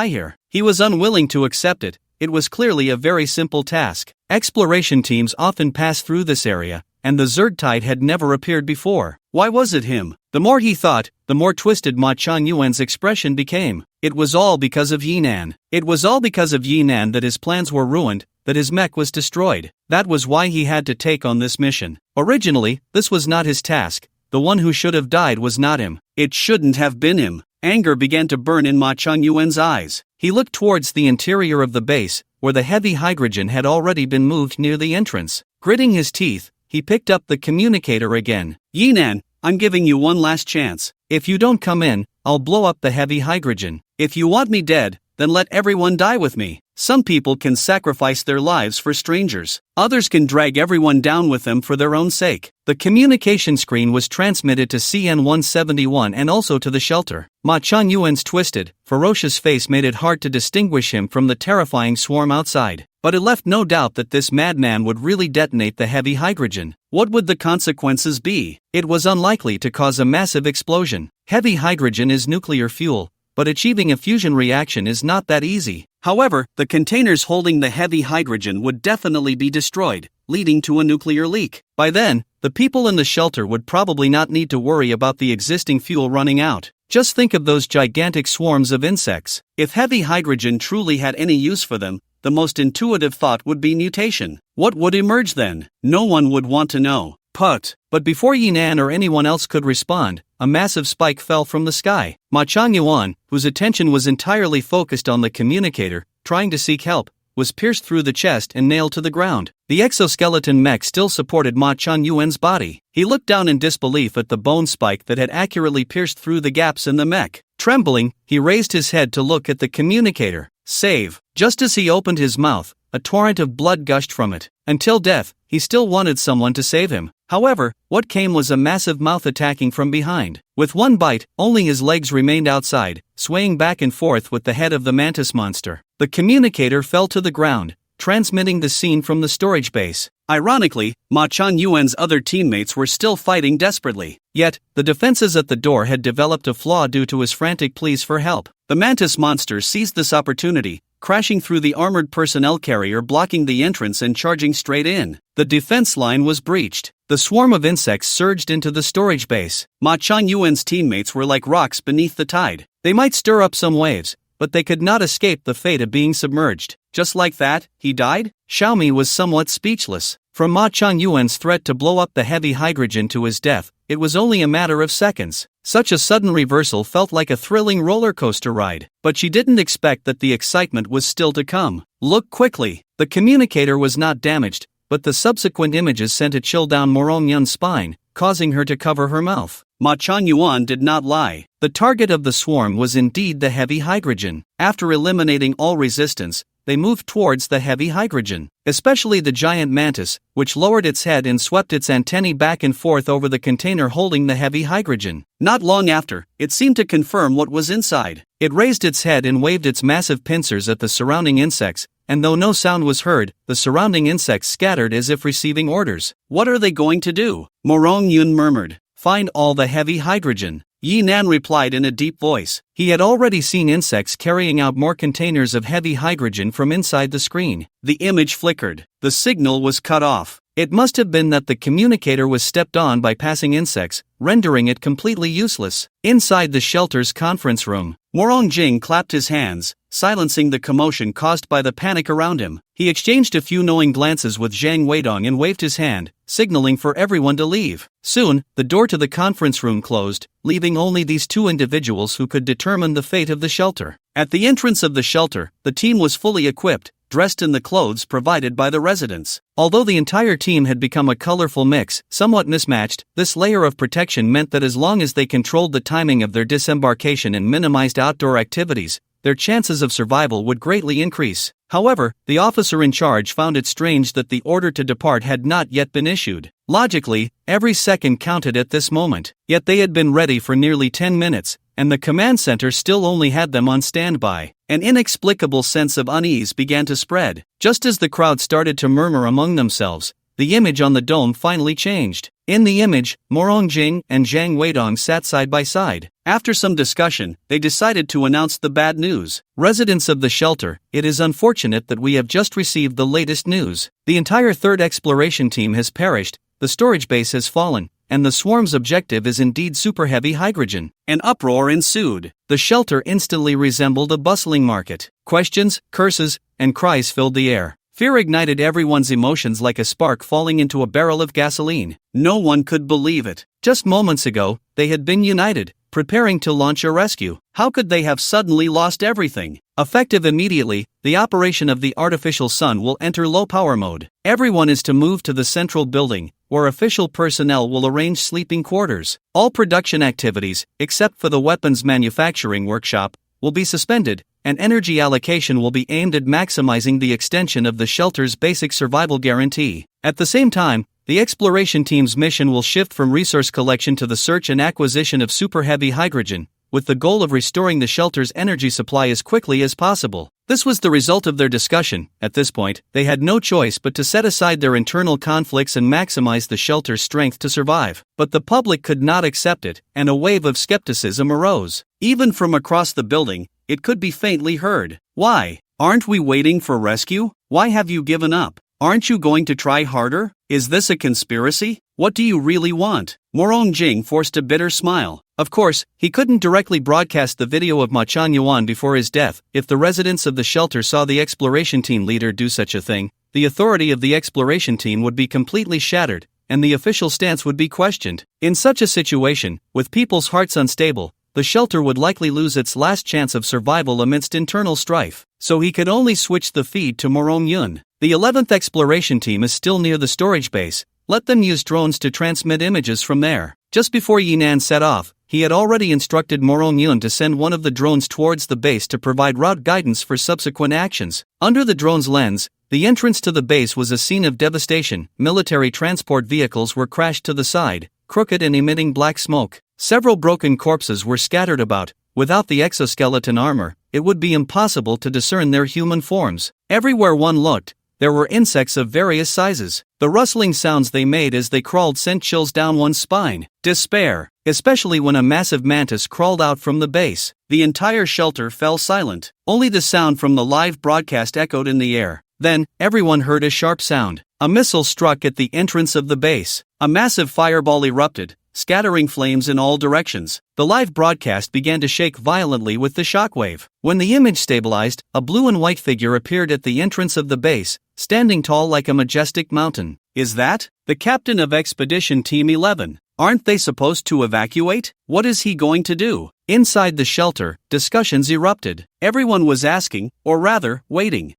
here. He was unwilling to accept it. It was clearly a very simple task. Exploration teams often pass through this area, and the Zergtide had never appeared before. Why was it him? The more he thought, the more twisted Ma Changyuan's expression became. It was all because of Yinan. It was all because of Yinan that his plans were ruined, that his mech was destroyed. That was why he had to take on this mission. Originally, this was not his task. The one who should have died was not him. It shouldn't have been him. Anger began to burn in Ma Changyuan's eyes. He looked towards the interior of the base, where the heavy hydrogen had already been moved near the entrance. Gritting his teeth, he picked up the communicator again. Yinan, I'm giving you one last chance. If you don't come in, I'll blow up the heavy hydrogen. If you want me dead, then let everyone die with me. Some people can sacrifice their lives for strangers. Others can drag everyone down with them for their own sake. The communication screen was transmitted to CN-171 and also to the shelter. Ma Changyuan's twisted, ferocious face made it hard to distinguish him from the terrifying swarm outside. But it left no doubt that this madman would really detonate the heavy hydrogen. What would the consequences be? It was unlikely to cause a massive explosion. Heavy hydrogen is nuclear fuel, but achieving a fusion reaction is not that easy. However, the containers holding the heavy hydrogen would definitely be destroyed, leading to a nuclear leak. By then, the people in the shelter would probably not need to worry about the existing fuel running out. Just think of those gigantic swarms of insects. If heavy hydrogen truly had any use for them, the most intuitive thought would be mutation. What would emerge then? No one would want to know. But before Yinan or anyone else could respond, a massive spike fell from the sky. Ma Changyuan, whose attention was entirely focused on the communicator, trying to seek help, was pierced through the chest and nailed to the ground. The exoskeleton mech still supported Ma Changyuan's body. He looked down in disbelief at the bone spike that had accurately pierced through the gaps in the mech. Trembling, he raised his head to look at the communicator. Save. Just as he opened his mouth, a torrent of blood gushed from it. Until death, he still wanted someone to save him. However, what came was a massive mouth attacking from behind. With one bite, only his legs remained outside, swaying back and forth with the head of the mantis monster. The communicator fell to the ground, transmitting the scene from the storage base. Ironically, Ma Changyuan's other teammates were still fighting desperately. Yet, the defenses at the door had developed a flaw due to his frantic pleas for help. The mantis monster seized this opportunity, crashing through the armored personnel carrier, blocking the entrance and charging straight in. The defense line was breached. The swarm of insects surged into the storage base. Ma Changyuan's teammates were like rocks beneath the tide. They might stir up some waves, but they could not escape the fate of being submerged. Just like that, he died? Xiaomi was somewhat speechless. From Ma Changyuan's threat to blow up the heavy hydrogen to his death, it was only a matter of seconds. Such a sudden reversal felt like a thrilling roller coaster ride, but she didn't expect that the excitement was still to come. Look quickly. The communicator was not damaged, but the subsequent images sent a chill down Morong Yun's spine, causing her to cover her mouth. Ma Changyuan did not lie. The target of the swarm was indeed the heavy hydrogen. After eliminating all resistance, they moved towards the heavy hydrogen, especially the giant mantis, which lowered its head and swept its antennae back and forth over the container holding the heavy hydrogen. Not long after, it seemed to confirm what was inside. It raised its head and waved its massive pincers at the surrounding insects, and though no sound was heard, the surrounding insects scattered as if receiving orders. What are they going to do? Morong Yun murmured. Find all the heavy hydrogen. Yi Nan replied in a deep voice. He had already seen insects carrying out more containers of heavy hydrogen from inside the screen. The image flickered. The signal was cut off. It must have been that the communicator was stepped on by passing insects, rendering it completely useless. Inside the shelter's conference room, Morong Jing clapped his hands, silencing the commotion caused by the panic around him. He exchanged a few knowing glances with Zhang Weidong and waved his hand, signaling for everyone to leave. Soon, the door to the conference room closed, leaving only these two individuals who could determine the fate of the shelter. At the entrance of the shelter, the team was fully equipped, dressed in the clothes provided by the residents. Although the entire team had become a colorful mix, somewhat mismatched, this layer of protection meant that as long as they controlled the timing of their disembarkation and minimized outdoor activities, their chances of survival would greatly increase. However, the officer in charge found it strange that the order to depart had not yet been issued. Logically, every second counted at this moment, yet they had been ready for nearly 10 minutes, and the command center still only had them on standby. An inexplicable sense of unease began to spread. Just as the crowd started to murmur among themselves, the image on the dome finally changed. In the image, Morong Jing and Zhang Weidong sat side by side. After some discussion, they decided to announce the bad news. Residents of the shelter, it is unfortunate that we have just received the latest news. The entire third exploration team has perished, the storage base has fallen, and the swarm's objective is indeed super heavy hydrogen. An uproar ensued. The shelter instantly resembled a bustling market. Questions, curses, and cries filled the air. Fear ignited everyone's emotions like a spark falling into a barrel of gasoline. No one could believe it. Just moments ago, they had been united, preparing to launch a rescue. How could they have suddenly lost everything? Effective immediately, the operation of the artificial sun will enter low power mode. Everyone is to move to the central building, where official personnel will arrange sleeping quarters. All production activities, except for the weapons manufacturing workshop, will be suspended, and energy allocation will be aimed at maximizing the extension of the shelter's basic survival guarantee. At the same time, the exploration team's mission will shift from resource collection to the search and acquisition of super heavy hydrogen, with the goal of restoring the shelter's energy supply as quickly as possible. This was the result of their discussion. At this point, they had no choice but to set aside their internal conflicts and maximize the shelter's strength to survive. But the public could not accept it, and a wave of skepticism arose. Even from across the building, it could be faintly heard. Why? Aren't we waiting for rescue? Why have you given up? Aren't you going to try harder? Is this a conspiracy? What do you really want? Morong Jing forced a bitter smile. Of course, he couldn't directly broadcast the video of Ma Changyuan before his death. If the residents of the shelter saw the exploration team leader do such a thing, the authority of the exploration team would be completely shattered, and the official stance would be questioned. In such a situation, with people's hearts unstable, the shelter would likely lose its last chance of survival amidst internal strife. So he could only switch the feed to Morong Yun. The 11th exploration team is still near the storage base. Let them use drones to transmit images from there. Just before Yinan set off, he had already instructed Morong Yun to send one of the drones towards the base to provide route guidance for subsequent actions. Under the drone's lens, the entrance to the base was a scene of devastation. Military transport vehicles were crashed to the side, crooked and emitting black smoke. Several broken corpses were scattered about. Without the exoskeleton armor, it would be impossible to discern their human forms. Everywhere one looked, there were insects of various sizes. The rustling sounds they made as they crawled sent chills down one's spine. Despair, especially when a massive mantis crawled out from the base. The entire shelter fell silent. Only the sound from the live broadcast echoed in the air. Then, everyone heard a sharp sound. A missile struck at the entrance of the base. A massive fireball erupted, scattering flames in all directions. The live broadcast began to shake violently with the shockwave. When the image stabilized, a blue and white figure appeared at the entrance of the base, standing tall like a majestic mountain. Is that the captain of Expedition Team 11? Aren't they supposed to evacuate? What is he going to do? Inside the shelter, discussions erupted. Everyone was asking, or rather, waiting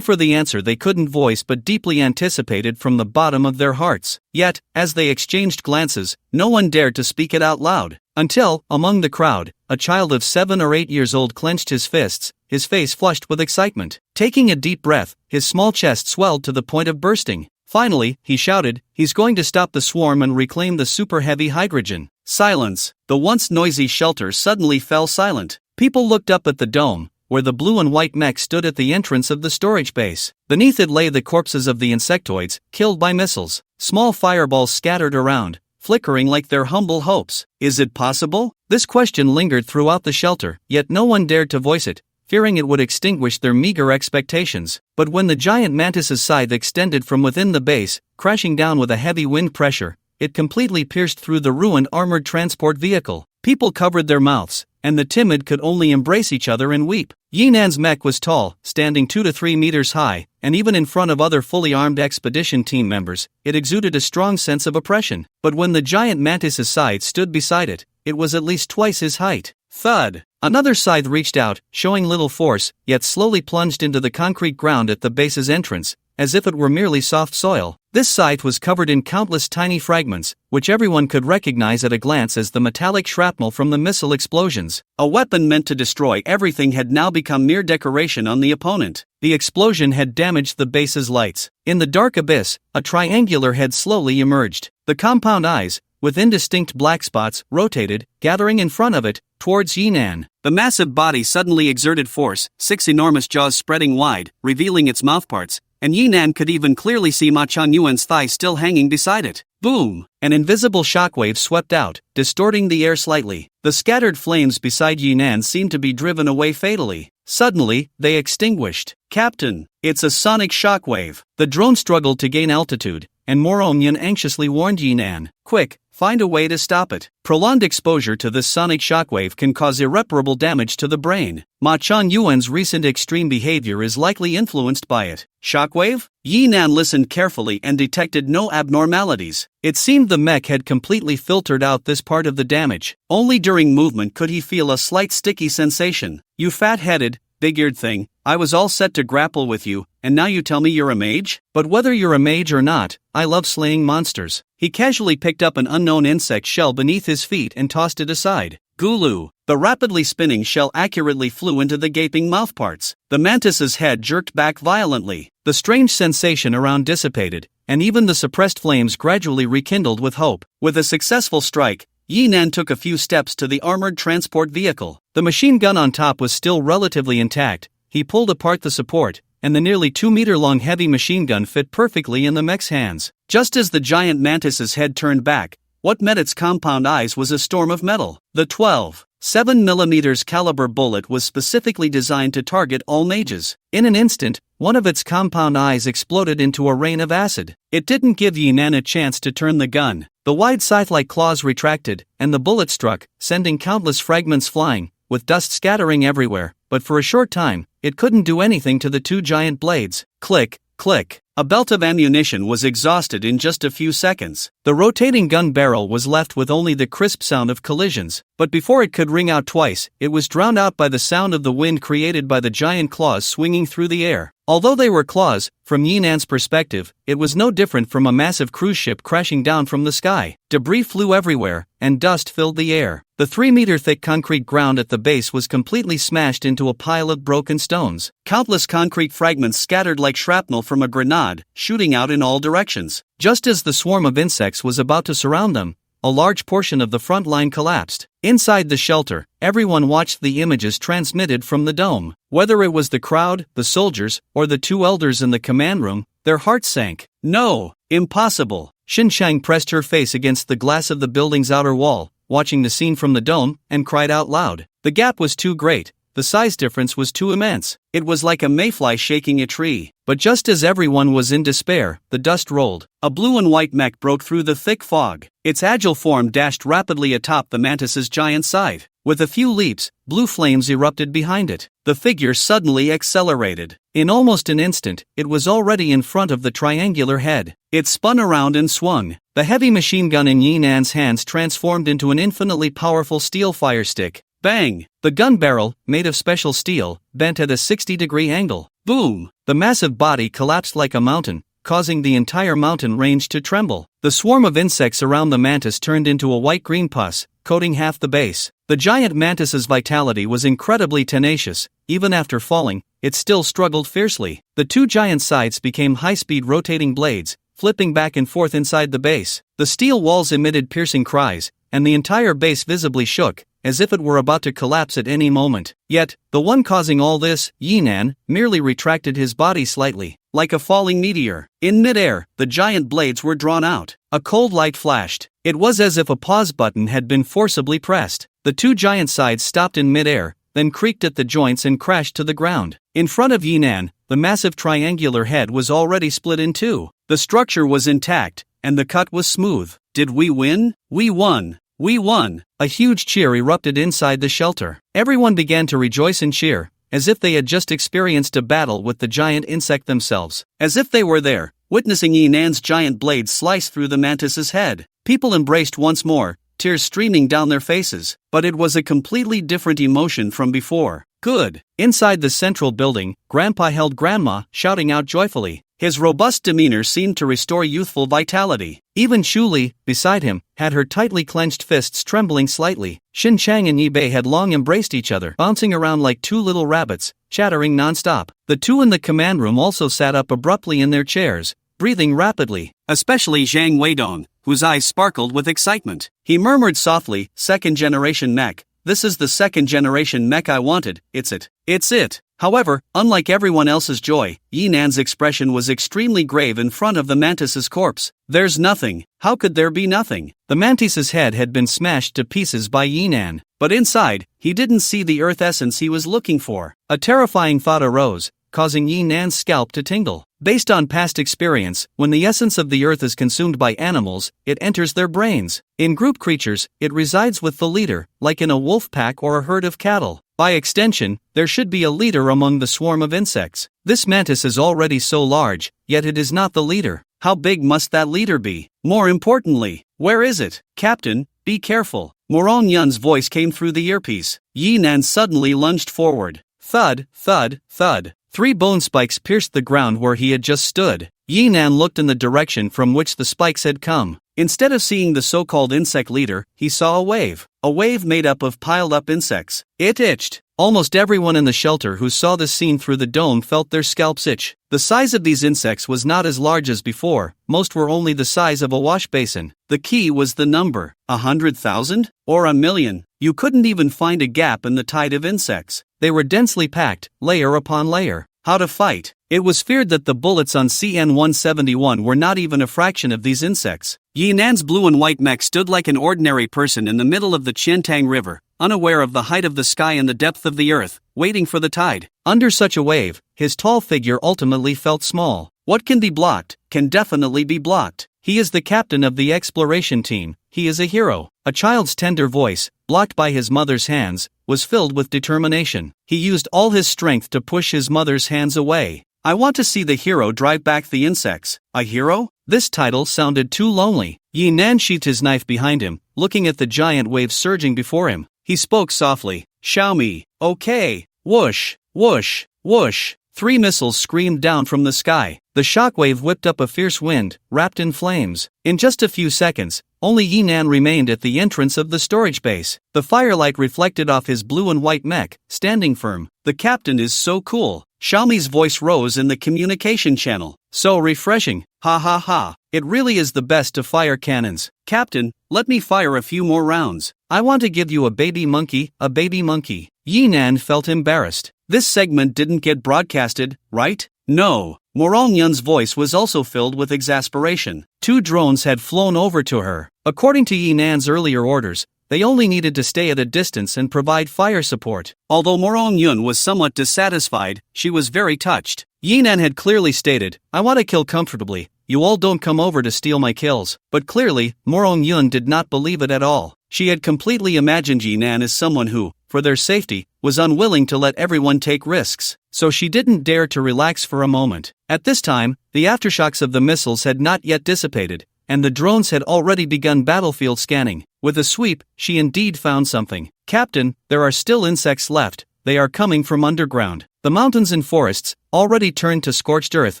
for the answer they couldn't voice but deeply anticipated from the bottom of their hearts. Yet, as they exchanged glances, no one dared to speak it out loud. Until, among the crowd, a child of 7 or 8 years old clenched his fists, his face flushed with excitement. Taking a deep breath, his small chest swelled to the point of bursting. Finally, he shouted, he's going to stop the swarm and reclaim the super-heavy hydrogen. Silence. The once noisy shelter suddenly fell silent. People looked up at the dome, where the blue and white mech stood at the entrance of the storage base. Beneath it lay the corpses of the insectoids, killed by missiles. Small fireballs scattered around, flickering like their humble hopes. Is it possible? This question lingered throughout the shelter, yet no one dared to voice it, fearing it would extinguish their meager expectations. But when the giant mantis's scythe extended from within the base, crashing down with a heavy wind pressure, it completely pierced through the ruined armored transport vehicle. People covered their mouths, and the timid could only embrace each other and weep. Yinan's mech was tall, standing 2 to 3 meters high, and even in front of other fully armed expedition team members, it exuded a strong sense of oppression. But when the giant mantis's scythe stood beside it, it was at least twice his height. Thud! Another scythe reached out, showing little force, yet slowly plunged into the concrete ground at the base's entrance, as if it were merely soft soil. This scythe was covered in countless tiny fragments, which everyone could recognize at a glance as the metallic shrapnel from the missile explosions. A weapon meant to destroy everything had now become mere decoration on the opponent. The explosion had damaged the base's lights. In the dark abyss, a triangular head slowly emerged. The compound eyes, with indistinct black spots, rotated, gathering in front of it, towards Yinan. The massive body suddenly exerted force, 6 enormous jaws spreading wide, revealing its mouthparts, and Yinan could even clearly see Ma Chunyuan's thigh still hanging beside it. Boom! An invisible shockwave swept out, distorting the air slightly. The scattered flames beside Yinan seemed to be driven away fatally. Suddenly, they extinguished. Captain, it's a sonic shockwave. The drone struggled to gain altitude, and Moromyan anxiously warned Yinan, quick, find a way to stop it. Prolonged exposure to this sonic shockwave can cause irreparable damage to the brain. Ma Chunyuan's recent extreme behavior is likely influenced by it. Shockwave? Yinan listened carefully and detected no abnormalities. It seemed the mech had completely filtered out this part of the damage. Only during movement could he feel a slight sticky sensation. You fat-headed, big-eared thing, I was all set to grapple with you, and now you tell me you're a mage? But whether you're a mage or not, I love slaying monsters. He casually picked up an unknown insect shell beneath his feet and tossed it aside. Gulu! The rapidly spinning shell accurately flew into the gaping mouthparts. The mantis's head jerked back violently. The strange sensation around dissipated, and even the suppressed flames gradually rekindled with hope. With a successful strike, Yinan took a few steps to the armored transport vehicle. The machine gun on top was still relatively intact. He pulled apart the support, and the nearly 2-meter-long heavy machine gun fit perfectly in the mech's hands. Just as the giant mantis's head turned back, what met its compound eyes was a storm of metal. The 12.7mm caliber bullet was specifically designed to target all mages. In an instant, one of its compound eyes exploded into a rain of acid. It didn't give Yinan a chance to turn the gun. The wide scythe-like claws retracted, and the bullet struck, sending countless fragments flying, with dust scattering everywhere. But for a short time, it couldn't do anything to the 2 giant blades. Click, click. A belt of ammunition was exhausted in just a few seconds. The rotating gun barrel was left with only the crisp sound of collisions, but before it could ring out twice, it was drowned out by the sound of the wind created by the giant claws swinging through the air. Although they were claws, from Yinan's perspective, it was no different from a massive cruise ship crashing down from the sky. Debris flew everywhere, and dust filled the air. The 3-meter-thick concrete ground at the base was completely smashed into a pile of broken stones. Countless concrete fragments scattered like shrapnel from a grenade, shooting out in all directions. Just as the swarm of insects was about to surround them, a large portion of the front line collapsed. Inside the shelter, everyone watched the images transmitted from the dome. Whether it was the crowd, the soldiers, or the 2 elders in the command room, their hearts sank. No, impossible. Xinshang pressed her face against the glass of the building's outer wall, watching the scene from the dome, and cried out loud. The gap was too great. the size difference was too immense. It was like a mayfly shaking a tree. But just as everyone was in despair, the dust rolled. A blue and white mech broke through the thick fog. Its agile form dashed rapidly atop the mantis's giant side. With a few leaps, blue flames erupted behind it. The figure suddenly accelerated. In almost an instant, it was already in front of the triangular head. It spun around and swung. The heavy machine gun in Yinan's hands transformed into an infinitely powerful steel fire stick. Bang! The gun barrel, made of special steel, bent at a 60-degree angle. Boom! The massive body collapsed like a mountain, causing the entire mountain range to tremble. The swarm of insects around the mantis turned into a white-green pus, coating half the base. The giant mantis's vitality was incredibly tenacious. Even after falling, it still struggled fiercely. The two giant scythes became high-speed rotating blades, flipping back and forth inside the base. The steel walls emitted piercing cries, and the entire base visibly shook, as if it were about to collapse at any moment. Yet, the one causing all this, Yinan, merely retracted his body slightly, like a falling meteor. In midair, the giant blades were drawn out. A cold light flashed. It was as if a pause button had been forcibly pressed. The two giant sides stopped in midair, then creaked at the joints and crashed to the ground. In front of Yinan, the massive triangular head was already split in two. The structure was intact, and the cut was smooth. Did we win? We won! We won! A huge cheer erupted inside the shelter. Everyone began to rejoice and cheer, as if they had just experienced a battle with the giant insect themselves. As if they were there, witnessing Yinan's giant blade slice through the mantis's head. People embraced once more, tears streaming down their faces. But it was a completely different emotion from before. Good! Inside the central building, Grandpa held Grandma, shouting out joyfully. His robust demeanor seemed to restore youthful vitality. Even Shuli, beside him, had her tightly clenched fists trembling slightly. Shin Chang and Yi Bei had long embraced each other, bouncing around like two little rabbits, chattering non-stop. The two in the command room also sat up abruptly in their chairs, breathing rapidly. Especially Zhang Weidong, whose eyes sparkled with excitement. He murmured softly, "Second-generation mech. This is the second-generation mech I wanted, it's it. It's it." However, unlike everyone else's joy, Yinan's expression was extremely grave in front of the mantis's corpse. There's nothing. How could there be nothing? The mantis's head had been smashed to pieces by Yinan. But inside, he didn't see the earth essence he was looking for. A terrifying thought arose, causing Yinan's scalp to tingle. Based on past experience, when the essence of the earth is consumed by animals, it enters their brains. In group creatures, it resides with the leader, like in a wolf pack or a herd of cattle. By extension, there should be a leader among the swarm of insects. This mantis is already so large, yet it is not the leader. How big must that leader be? More importantly, where is it? Captain, be careful. Morong Yun's voice came through the earpiece. Yinan suddenly lunged forward. Thud, thud, thud. 3 bone spikes pierced the ground where he had just stood. Yinan looked in the direction from which the spikes had come. Instead of seeing the so-called insect leader, he saw a wave made up of piled-up insects. It itched. Almost everyone in the shelter who saw this scene through the dome felt their scalps itch. The size of these insects was not as large as before, most were only the size of a wash basin. The key was the number. 100,000? Or 1,000,000? You couldn't even find a gap in the tide of insects. They were densely packed, layer upon layer. How to fight? It was feared that the bullets on CN-171 were not even a fraction of these insects. Yinan's blue and white mech stood like an ordinary person in the middle of the Qiantang River, unaware of the height of the sky and the depth of the earth, waiting for the tide. Under such a wave, his tall figure ultimately felt small. What can be blocked, can definitely be blocked. He is the captain of the exploration team. He is a hero. A child's tender voice, blocked by his mother's hands, was filled with determination. He used all his strength to push his mother's hands away. I want to see the hero drive back the insects. A hero? This title sounded too lonely. Yinan sheathed his knife behind him, looking at the giant wave surging before him. He spoke softly. Xiaomi. Okay. Whoosh, whoosh, whoosh. 3 missiles screamed down from the sky. The shockwave whipped up a fierce wind, wrapped in flames. In just a few seconds, only Yinan remained at the entrance of the storage base. The firelight reflected off his blue and white mech, standing firm. The captain is so cool. Xiaomi's voice rose in the communication channel. So refreshing. Ha ha ha. It really is the best to fire cannons. Captain, let me fire a few more rounds. I want to give you a baby monkey, a baby monkey. Yinan felt embarrassed. This segment didn't get broadcasted, right? No. Morong Yun's voice was also filled with exasperation. 2 drones had flown over to her. According to Yinan's earlier orders, they only needed to stay at a distance and provide fire support. Although Morong Yun was somewhat dissatisfied, she was very touched. Yinan had clearly stated, "I want to kill comfortably, you all don't come over to steal my kills." But clearly, Morong Yun did not believe it at all. She had completely imagined Yinan as someone who, for their safety, was unwilling to let everyone take risks, so she didn't dare to relax for a moment. At this time, the aftershocks of the missiles had not yet dissipated, and the drones had already begun battlefield scanning. With a sweep, she indeed found something. "Captain, there are still insects left, they are coming from underground." The mountains and forests, already turned to scorched earth,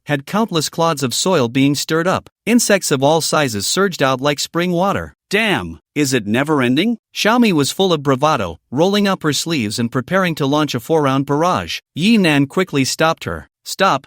had countless clods of soil being stirred up. Insects of all sizes surged out like spring water. "Damn, is it never ending?" Xiaomi was full of bravado, rolling up her sleeves and preparing to launch a 4-round barrage. Yinan quickly stopped her. Stop.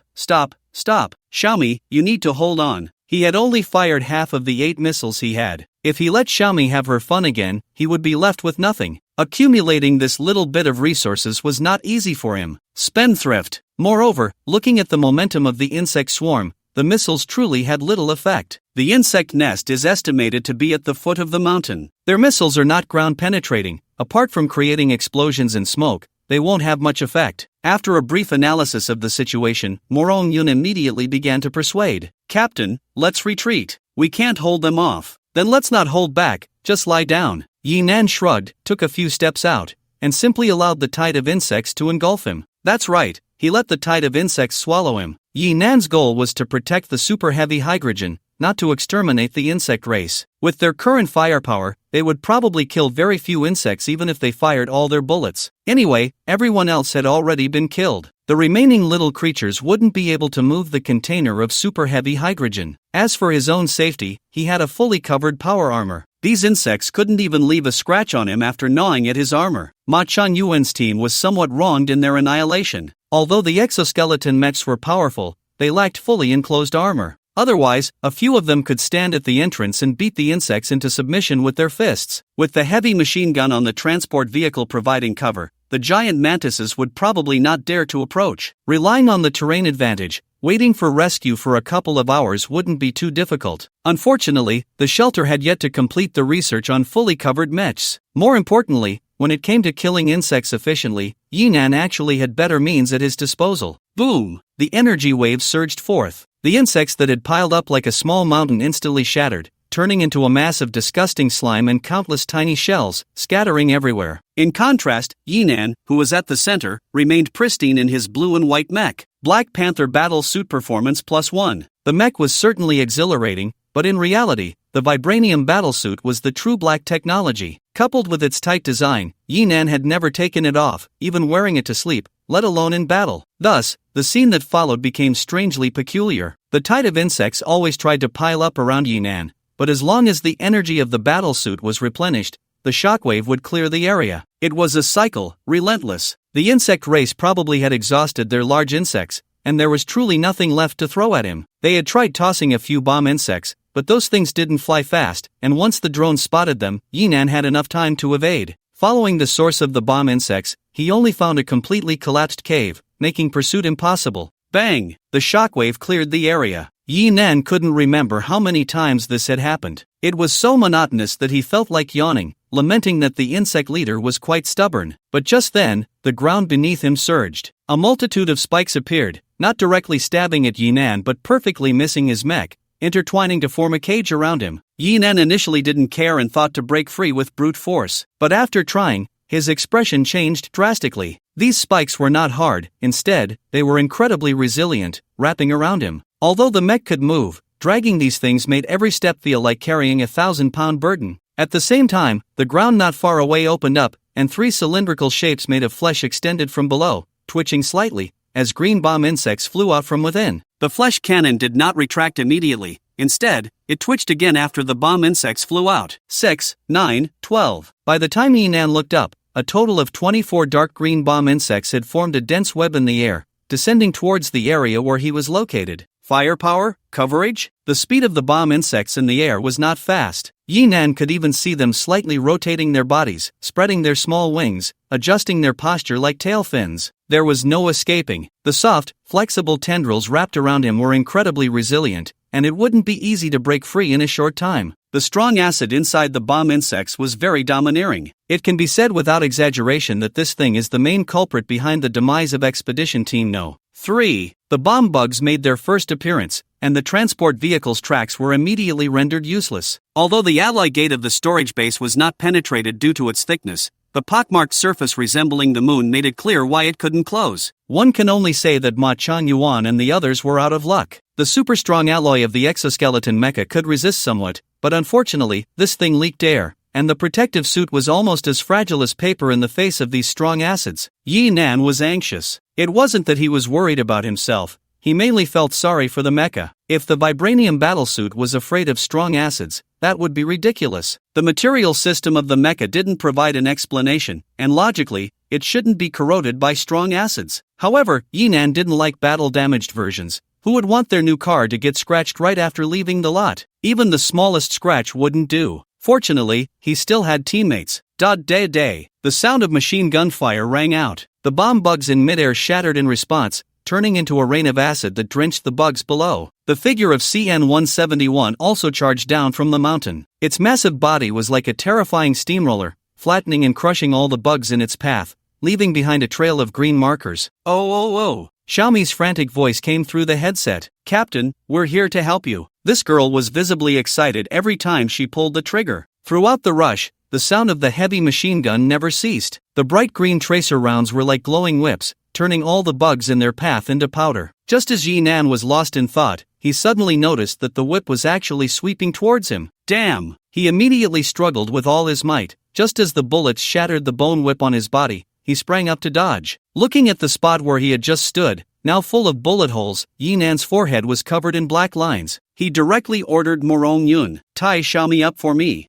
Xiaomi, you need to hold on." He had only fired half of the 8 missiles he had. If he let Xiaomi have her fun again, he would be left with nothing. Accumulating this little bit of resources was not easy for him. Spendthrift. Moreover, looking at the momentum of the insect swarm, the missiles truly had little effect. The insect nest is estimated to be at the foot of the mountain. Their missiles are not ground penetrating. Apart from creating explosions and smoke, they won't have much effect. After a brief analysis of the situation, Morong Yun immediately began to persuade. "Captain, let's retreat. We can't hold them off." "Then let's not hold back, just lie down." Yinan shrugged, took a few steps out, and simply allowed the tide of insects to engulf him. That's right, he let the tide of insects swallow him. Yinan's goal was to protect the super heavy hydrogen, not to exterminate the insect race. With their current firepower, they would probably kill very few insects even if they fired all their bullets. Anyway, everyone else had already been killed. The remaining little creatures wouldn't be able to move the container of super heavy hydrogen. As for his own safety, he had a fully covered power armor. These insects couldn't even leave a scratch on him after gnawing at his armor. Ma Chunyuan's team was somewhat wronged in their annihilation. Although the exoskeleton mechs were powerful, they lacked fully enclosed armor. Otherwise, a few of them could stand at the entrance and beat the insects into submission with their fists. With the heavy machine gun on the transport vehicle providing cover, the giant mantises would probably not dare to approach. Relying on the terrain advantage, waiting for rescue for a couple of hours wouldn't be too difficult. Unfortunately, the shelter had yet to complete the research on fully covered mechs. More importantly, when it came to killing insects efficiently, Yinan actually had better means at his disposal. Boom! The energy waves surged forth. The insects that had piled up like a small mountain instantly shattered, turning into a mass of disgusting slime and countless tiny shells, scattering everywhere. In contrast, Yinan, who was at the center, remained pristine in his blue and white mech. Black Panther Battle Suit Performance +1. The mech was certainly exhilarating, but in reality, the vibranium battlesuit was the true black technology. Coupled with its tight design, Yinan had never taken it off, even wearing it to sleep, let alone in battle. Thus, the scene that followed became strangely peculiar. The tide of insects always tried to pile up around Yinan, but as long as the energy of the battlesuit was replenished, the shockwave would clear the area. It was a cycle, relentless. The insect race probably had exhausted their large insects, and there was truly nothing left to throw at him. They had tried tossing a few bomb insects, but those things didn't fly fast, and once the drone spotted them, Yinan had enough time to evade. Following the source of the bomb insects, he only found a completely collapsed cave, making pursuit impossible. Bang! The shockwave cleared the area. Yinan couldn't remember how many times this had happened. It was so monotonous that he felt like yawning, lamenting that the insect leader was quite stubborn. But just then, the ground beneath him surged. A multitude of spikes appeared, not directly stabbing at Yinan but perfectly missing his mech, intertwining to form a cage around him. Yinan initially didn't care and thought to break free with brute force, but after trying, his expression changed drastically. These spikes were not hard, instead, they were incredibly resilient, wrapping around him. Although the mech could move, dragging these things made every step feel like carrying a 1,000-pound burden. At the same time, the ground not far away opened up, and 3 cylindrical shapes made of flesh extended from below, twitching slightly, as green bomb insects flew out from within. The flesh cannon did not retract immediately. Instead, it twitched again after the bomb insects flew out. 6, 9, 12. By the time Yinan looked up, a total of 24 dark green bomb insects had formed a dense web in the air, descending towards the area where he was located. Firepower? Coverage? The speed of the bomb insects in the air was not fast. Yinan could even see them slightly rotating their bodies, spreading their small wings, adjusting their posture like tail fins. There was no escaping. The soft, flexible tendrils wrapped around him were incredibly resilient, and it wouldn't be easy to break free in a short time. The strong acid inside the bomb insects was very domineering. It can be said without exaggeration that this thing is the main culprit behind the demise of Expedition Team No. 3. The bomb bugs made their first appearance, and the transport vehicle's tracks were immediately rendered useless. Although the alloy gate of the storage base was not penetrated due to its thickness, the pockmarked surface resembling the moon made it clear why it couldn't close. One can only say that Ma Chan-yuan and the others were out of luck. The super-strong alloy of the exoskeleton mecha could resist somewhat, but unfortunately, this thing leaked air, and the protective suit was almost as fragile as paper in the face of these strong acids. Yi Nan was anxious. It wasn't that he was worried about himself, he mainly felt sorry for the mecha. If the vibranium battlesuit was afraid of strong acids, that would be ridiculous. The material system of the mecha didn't provide an explanation, and logically, it shouldn't be corroded by strong acids. However, Yi Nan didn't like battle-damaged versions. Who would want their new car to get scratched right after leaving the lot? Even the smallest scratch wouldn't do. Fortunately, he still had teammates. The sound of machine gun fire rang out. The bomb bugs in midair shattered in response, turning into a rain of acid that drenched the bugs below. The figure of CN-171 also charged down from the mountain. Its massive body was like a terrifying steamroller, flattening and crushing all the bugs in its path, leaving behind a trail of green markers. Oh. Xiaomi's frantic voice came through the headset. "Captain, we're here to help you." This girl was visibly excited every time she pulled the trigger. Throughout the rush, the sound of the heavy machine gun never ceased. The bright green tracer rounds were like glowing whips, turning all the bugs in their path into powder. Just as Yi Nan was lost in thought, he suddenly noticed that the whip was actually sweeping towards him. Damn! He immediately struggled with all his might. Just as the bullets shattered the bone whip on his body, he sprang up to dodge. Looking at the spot where he had just stood, now full of bullet holes, Yi Nan's forehead was covered in black lines. He directly ordered Morong Yun, "Tie Xiaomi up for me."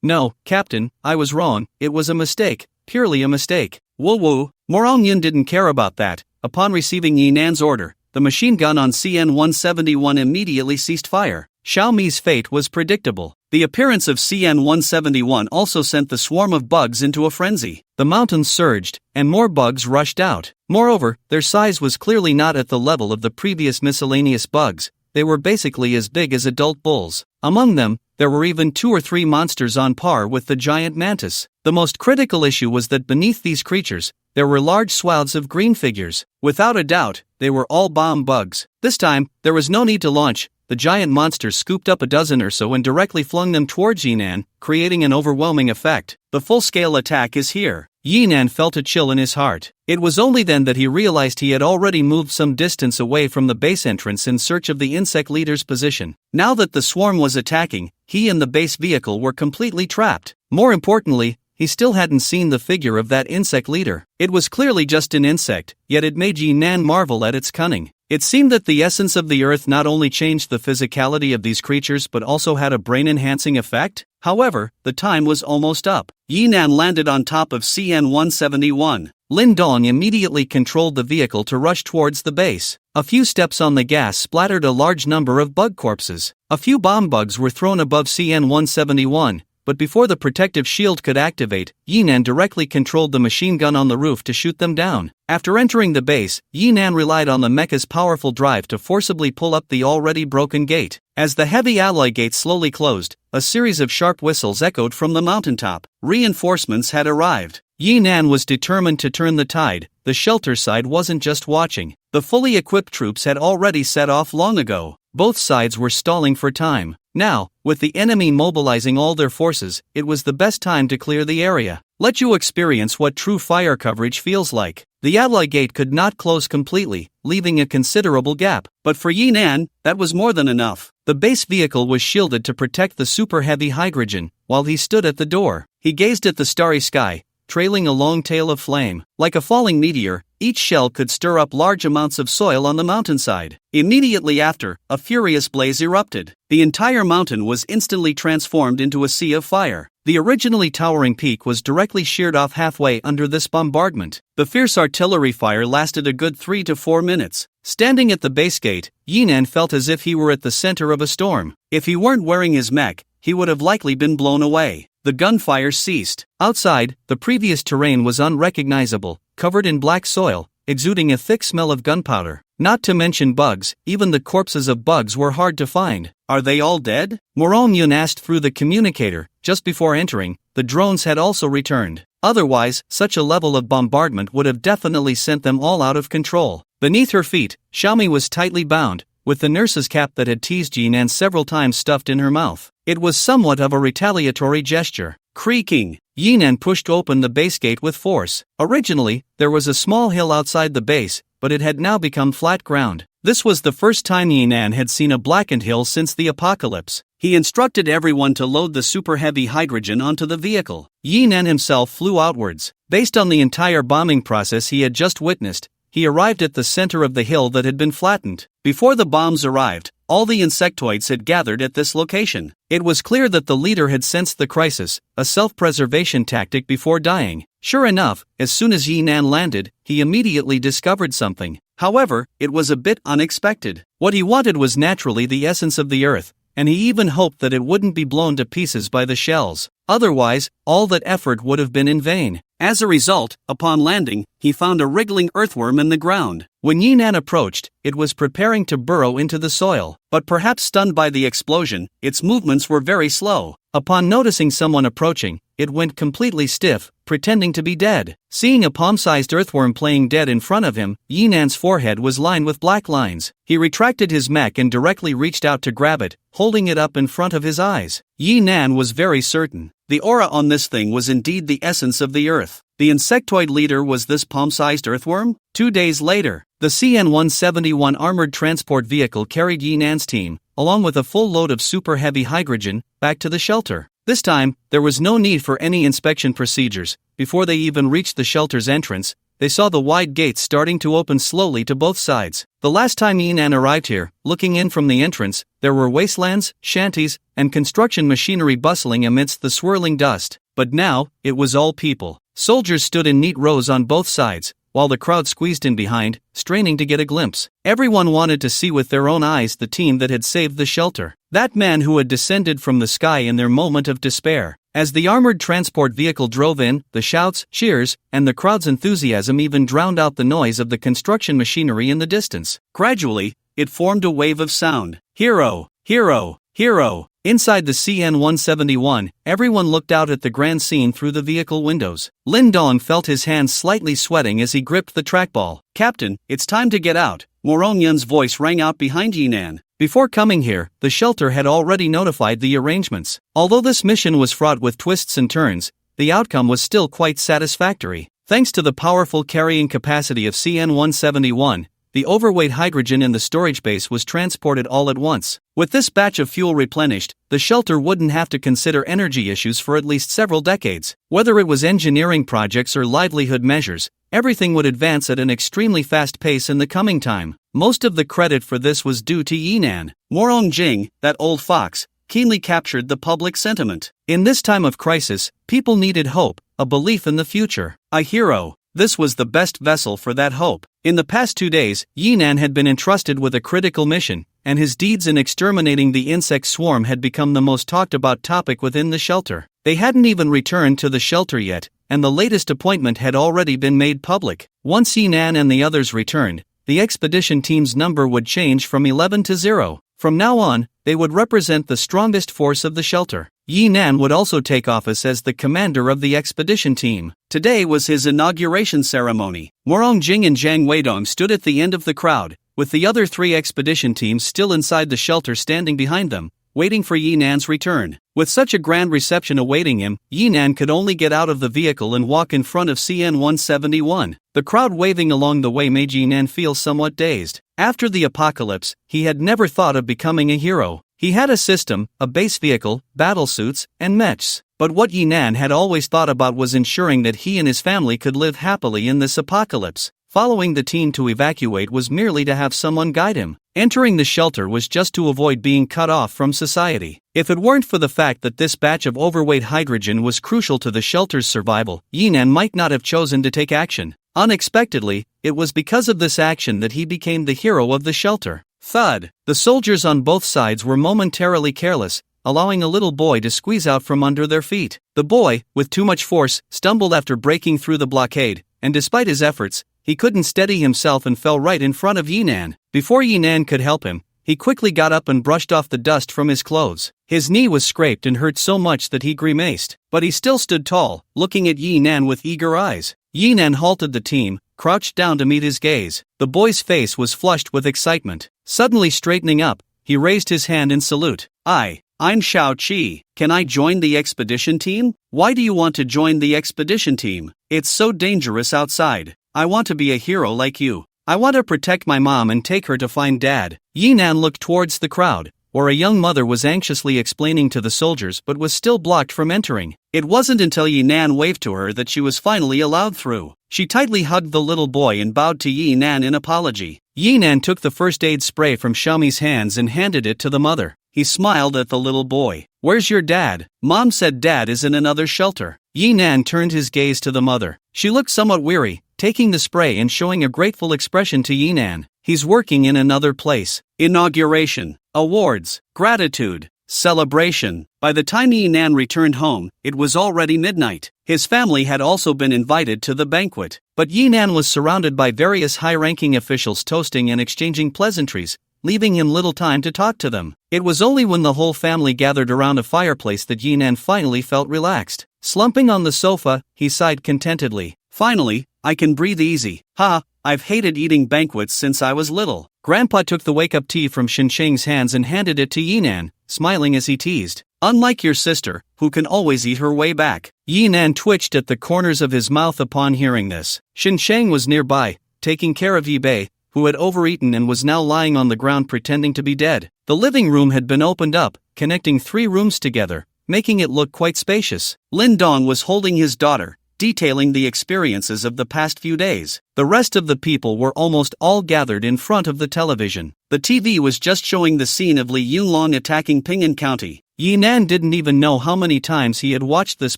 No, Captain, I was wrong, it was a mistake, purely a mistake. Woo. Morong Yun didn't care about that. Upon receiving Yi Nan's order, the machine gun on CN-171 immediately ceased fire. Xiaomi's fate was predictable. The appearance of CN-171 also sent the swarm of bugs into a frenzy. The mountains surged, and more bugs rushed out. Moreover, their size was clearly not at the level of the previous miscellaneous bugs. They were basically as big as adult bulls. Among them, there were even 2 or 3 monsters on par with the giant mantis. The most critical issue was that beneath these creatures, there were large swaths of green figures. Without a doubt, they were all bomb bugs. This time, there was no need to launch. The giant monsters scooped up a dozen or so and directly flung them towards Yi Nan, creating an overwhelming effect. The full-scale attack is here. Yi Nan felt a chill in his heart. It was only then that he realized he had already moved some distance away from the base entrance in search of the insect leader's position. Now that the swarm was attacking, he and the base vehicle were completely trapped. More importantly, he still hadn't seen the figure of that insect leader. It was clearly just an insect, yet it made Yi Nan marvel at its cunning. It seemed that the essence of the earth not only changed the physicality of these creatures but also had a brain-enhancing effect. However, the time was almost up. Yi Nan landed on top of CN-171. Lin Dong immediately controlled the vehicle to rush towards the base. A few steps on the gas splattered a large number of bug corpses. A few bomb bugs were thrown above CN-171. But before the protective shield could activate, Yi Nan directly controlled the machine gun on the roof to shoot them down. After entering the base, Yi Nan relied on the mecha's powerful drive to forcibly pull up the already broken gate. As the heavy alloy gate slowly closed, a series of sharp whistles echoed from the mountaintop. Reinforcements had arrived. Yi Nan was determined to turn the tide. The shelter side wasn't just watching. The fully equipped troops had already set off long ago. Both sides were stalling for time. Now, with the enemy mobilizing all their forces, it was the best time to clear the area. Let you experience what true fire coverage feels like. The alloy gate could not close completely, leaving a considerable gap. But for Yi Nan, that was more than enough. The base vehicle was shielded to protect the super-heavy hydrogen. While he stood at the door, he gazed at the starry sky, trailing a long tail of flame. Like a falling meteor, each shell could stir up large amounts of soil on the mountainside. Immediately after, a furious blaze erupted. The entire mountain was instantly transformed into a sea of fire. The originally towering peak was directly sheared off halfway under this bombardment. The fierce artillery fire lasted a good 3 to 4 minutes. Standing at the base gate, Yi Nan felt as if he were at the center of a storm. If he weren't wearing his mech, he would have likely been blown away. The gunfire ceased. Outside, the previous terrain was unrecognizable, covered in black soil, exuding a thick smell of gunpowder. Not to mention bugs, even the corpses of bugs were hard to find. Are they all dead? Morong-yun asked through the communicator. Just before entering, the drones had also returned. Otherwise, such a level of bombardment would have definitely sent them all out of control. Beneath her feet, Xiaomi was tightly bound, with the nurse's cap that had teased Yinan several times stuffed in her mouth. It was somewhat of a retaliatory gesture. Creaking, Yinan pushed open the base gate with force. Originally, there was a small hill outside the base, but it had now become flat ground. This was the first time Yinan had seen a blackened hill since the apocalypse. He instructed everyone to load the super-heavy hydrogen onto the vehicle. Yinan himself flew outwards. Based on the entire bombing process he had just witnessed, he arrived at the center of the hill that had been flattened. Before the bombs arrived, all the insectoids had gathered at this location. It was clear that the leader had sensed the crisis, a self-preservation tactic before dying. Sure enough, as soon as Yinan landed, he immediately discovered something. However, it was a bit unexpected. What he wanted was naturally the essence of the earth, and he even hoped that it wouldn't be blown to pieces by the shells. Otherwise, all that effort would have been in vain. As a result, upon landing, he found a wriggling earthworm in the ground. When Yinan approached, it was preparing to burrow into the soil, but perhaps stunned by the explosion, its movements were very slow. Upon noticing someone approaching, it went completely stiff, pretending to be dead. Seeing a palm-sized earthworm playing dead in front of him, Yinan's forehead was lined with black lines. He retracted his mech and directly reached out to grab it, holding it up in front of his eyes. Yinan was very certain. The aura on this thing was indeed the essence of the earth. The insectoid leader was this palm-sized earthworm? 2 days later, the CN-171 armored transport vehicle carried Yinan's team, along with a full load of super-heavy hydrogen, back to the shelter. This time, there was no need for any inspection procedures. Before they even reached the shelter's entrance, they saw the wide gates starting to open slowly to both sides. The last time Yinan arrived here, looking in from the entrance, there were wastelands, shanties, and construction machinery bustling amidst the swirling dust. But now, it was all people. Soldiers stood in neat rows on both sides, while the crowd squeezed in behind, straining to get a glimpse. Everyone wanted to see with their own eyes the team that had saved the shelter. That man who had descended from the sky in their moment of despair. As the armored transport vehicle drove in, the shouts, cheers, and the crowd's enthusiasm even drowned out the noise of the construction machinery in the distance. Gradually, it formed a wave of sound. Hero! Hero! Hero! Inside the CN-171, everyone looked out at the grand scene through the vehicle windows. Lin Dong felt his hands slightly sweating as he gripped the trackball. Captain, it's time to get out. Morong-yun's voice rang out behind Yinan. Before coming here, the shelter had already notified the arrangements. Although this mission was fraught with twists and turns, the outcome was still quite satisfactory. Thanks to the powerful carrying capacity of CN-171, the overweight hydrogen in the storage base was transported all at once. With this batch of fuel replenished, the shelter wouldn't have to consider energy issues for at least several decades. Whether it was engineering projects or livelihood measures, everything would advance at an extremely fast pace in the coming time. Most of the credit for this was due to Yinan. Morong Jing, that old fox, keenly captured the public sentiment. In this time of crisis, people needed hope, a belief in the future. A hero. This was the best vessel for that hope. In the past 2 days, Yinan had been entrusted with a critical mission, and his deeds in exterminating the insect swarm had become the most talked about topic within the shelter. They hadn't even returned to the shelter yet, and the latest appointment had already been made public. Once Yinan and the others returned, the expedition team's number would change from 11 to 0. From now on, they would represent the strongest force of the shelter. Yinan would also take office as the commander of the expedition team. Today was his inauguration ceremony. Morong Jing and Zhang Weidong stood at the end of the crowd, with the other 3 expedition teams still inside the shelter standing behind them, waiting for Yinan's return. With such a grand reception awaiting him, Yinan could only get out of the vehicle and walk in front of CN-171. The crowd waving along the way made Yinan feel somewhat dazed. After the apocalypse, he had never thought of becoming a hero. He had a system, a base vehicle, battlesuits, and mechs. But what Yinan had always thought about was ensuring that he and his family could live happily in this apocalypse. Following the team to evacuate was merely to have someone guide him. Entering the shelter was just to avoid being cut off from society. If it weren't for the fact that this batch of overweight hydrogen was crucial to the shelter's survival, Yinan might not have chosen to take action. Unexpectedly, it was because of this action that he became the hero of the shelter. Thud! The soldiers on both sides were momentarily careless, allowing a little boy to squeeze out from under their feet. The boy, with too much force, stumbled after breaking through the blockade, and despite his efforts, he couldn't steady himself and fell right in front of Yinan. Before Yinan could help him, he quickly got up and brushed off the dust from his clothes. His knee was scraped and hurt so much that he grimaced, but he still stood tall, looking at Yinan with eager eyes. Yinan halted the team, crouched down to meet his gaze. The boy's face was flushed with excitement. Suddenly straightening up, he raised his hand in salute. I'm Shao Qi. Can I join the expedition team? Why do you want to join the expedition team? It's so dangerous outside. I want to be a hero like you. I want to protect my mom and take her to find Dad. Yinan looked towards the crowd, where a young mother was anxiously explaining to the soldiers but was still blocked from entering. It wasn't until Yinan waved to her that she was finally allowed through. She tightly hugged the little boy and bowed to Yinan in apology. Yinan took the first aid spray from Xiaomi's hands and handed it to the mother. He smiled at the little boy. Where's your dad? Mom said Dad is in another shelter. Yinan turned his gaze to the mother. She looked somewhat weary, taking the spray and showing a grateful expression to Yinan. He's working in another place. Inauguration, awards, gratitude, celebration. By the time Yinan returned home, it was already midnight. His family had also been invited to the banquet, but Yinan was surrounded by various high-ranking officials toasting and exchanging pleasantries, leaving him little time to talk to them. It was only when the whole family gathered around a fireplace that Yinan finally felt relaxed. Slumping on the sofa, he sighed contentedly. Finally, I can breathe easy. I've hated eating banquets since I was little. Grandpa took the wake-up tea from Shinsheng's hands and handed it to Yinan, smiling as he teased. Unlike your sister, who can always eat her way back. Yinan twitched at the corners of his mouth upon hearing this. Shinsheng was nearby, taking care of Yibei, who had overeaten and was now lying on the ground pretending to be dead. The living room had been opened up, connecting 3 rooms together, making it look quite spacious. Lin Dong was holding his daughter, detailing the experiences of the past few days. The rest of the people were almost all gathered in front of the television. The TV was just showing the scene of Li Yunlong attacking Ping'an County. Yinan didn't even know how many times he had watched this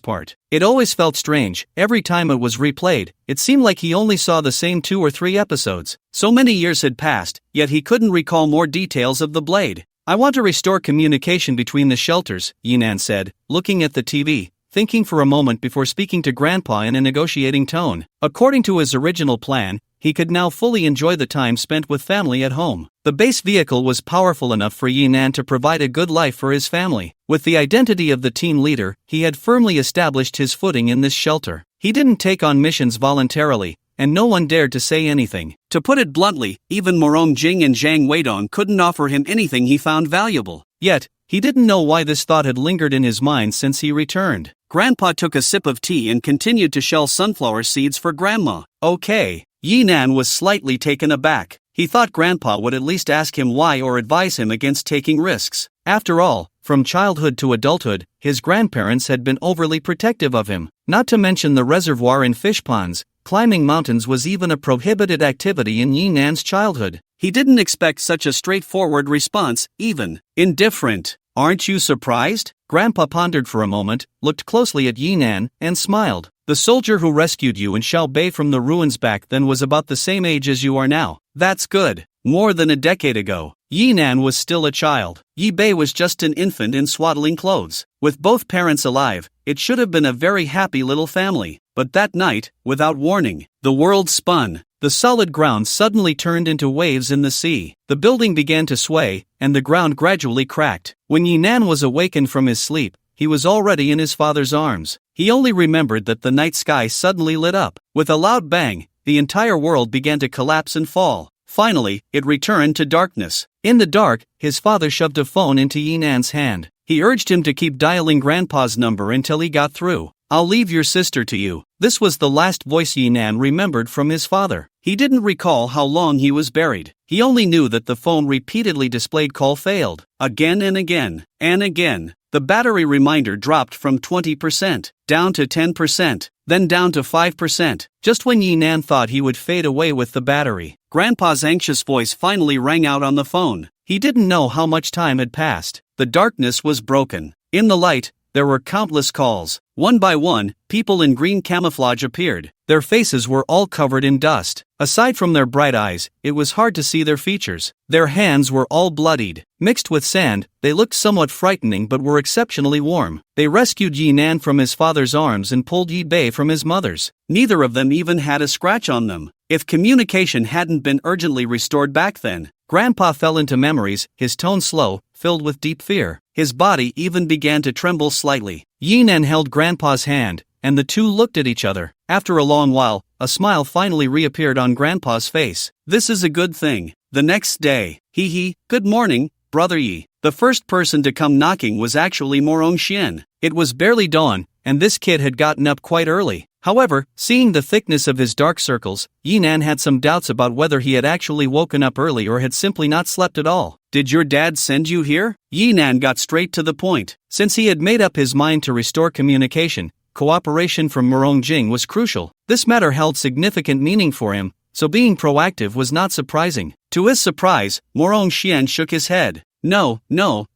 part. It always felt strange. Every time it was replayed, it seemed like he only saw the same 2 or 3 episodes. So many years had passed, yet he couldn't recall more details of the blade. I want to restore communication between the shelters, Yinan said, looking at the TV, thinking for a moment before speaking to Grandpa in a negotiating tone. According to his original plan, he could now fully enjoy the time spent with family at home. The base vehicle was powerful enough for Yinan to provide a good life for his family. With the identity of the team leader, he had firmly established his footing in this shelter. He didn't take on missions voluntarily, and no one dared to say anything. To put it bluntly, even Morong Jing and Zhang Weidong couldn't offer him anything he found valuable. Yet, he didn't know why this thought had lingered in his mind since he returned. Grandpa took a sip of tea and continued to shell sunflower seeds for Grandma. Okay. Yinan was slightly taken aback. He thought Grandpa would at least ask him why or advise him against taking risks. After all, from childhood to adulthood, his grandparents had been overly protective of him. Not to mention the reservoir and fish ponds, climbing mountains was even a prohibited activity in Yinan's childhood. He didn't expect such a straightforward response, even. Indifferent. Aren't you surprised? Grandpa pondered for a moment, looked closely at Yinan, and smiled. The soldier who rescued you in Xiaobei from the ruins back then was about the same age as you are now. That's good. More than a decade ago, Yinan was still a child. Yibei was just an infant in swaddling clothes. With both parents alive, it should have been a very happy little family. But that night, without warning, the world spun. The solid ground suddenly turned into waves in the sea. The building began to sway, and the ground gradually cracked. When Yinan was awakened from his sleep, he was already in his father's arms. He only remembered that the night sky suddenly lit up. With a loud bang, the entire world began to collapse and fall. Finally, it returned to darkness. In the dark, his father shoved a phone into Yinan's hand. He urged him to keep dialing Grandpa's number until he got through. I'll leave your sister to you. This was the last voice Yinan remembered from his father. He didn't recall how long he was buried. He only knew that the phone repeatedly displayed call failed. Again and again, and again. The battery reminder dropped from 20%, down to 10%, then down to 5%. Just when Yinan thought he would fade away with the battery, Grandpa's anxious voice finally rang out on the phone. He didn't know how much time had passed. The darkness was broken. In the light, there were countless calls. One by one, people in green camouflage appeared. Their faces were all covered in dust. Aside from their bright eyes, it was hard to see their features. Their hands were all bloodied. Mixed with sand, they looked somewhat frightening but were exceptionally warm. They rescued Yi Nan from his father's arms and pulled Yi Bei from his mother's. Neither of them even had a scratch on them. If communication hadn't been urgently restored back then, Grandpa fell into memories, his tone slow, filled with deep fear. His body even began to tremble slightly. Yi Nan held Grandpa's hand, and the two looked at each other. After a long while, a smile finally reappeared on Grandpa's face. This is a good thing. The next day, good morning, Brother Yi. The first person to come knocking was actually Morong Xian. It was barely dawn, and this kid had gotten up quite early. However, seeing the thickness of his dark circles, Yi Nan had some doubts about whether he had actually woken up early or had simply not slept at all. Did your dad send you here? Yi Nan got straight to the point. Since he had made up his mind to restore communication, cooperation from Morong Jing was crucial. This matter held significant meaning for him, so being proactive was not surprising. To his surprise, Morong Xian shook his head. No,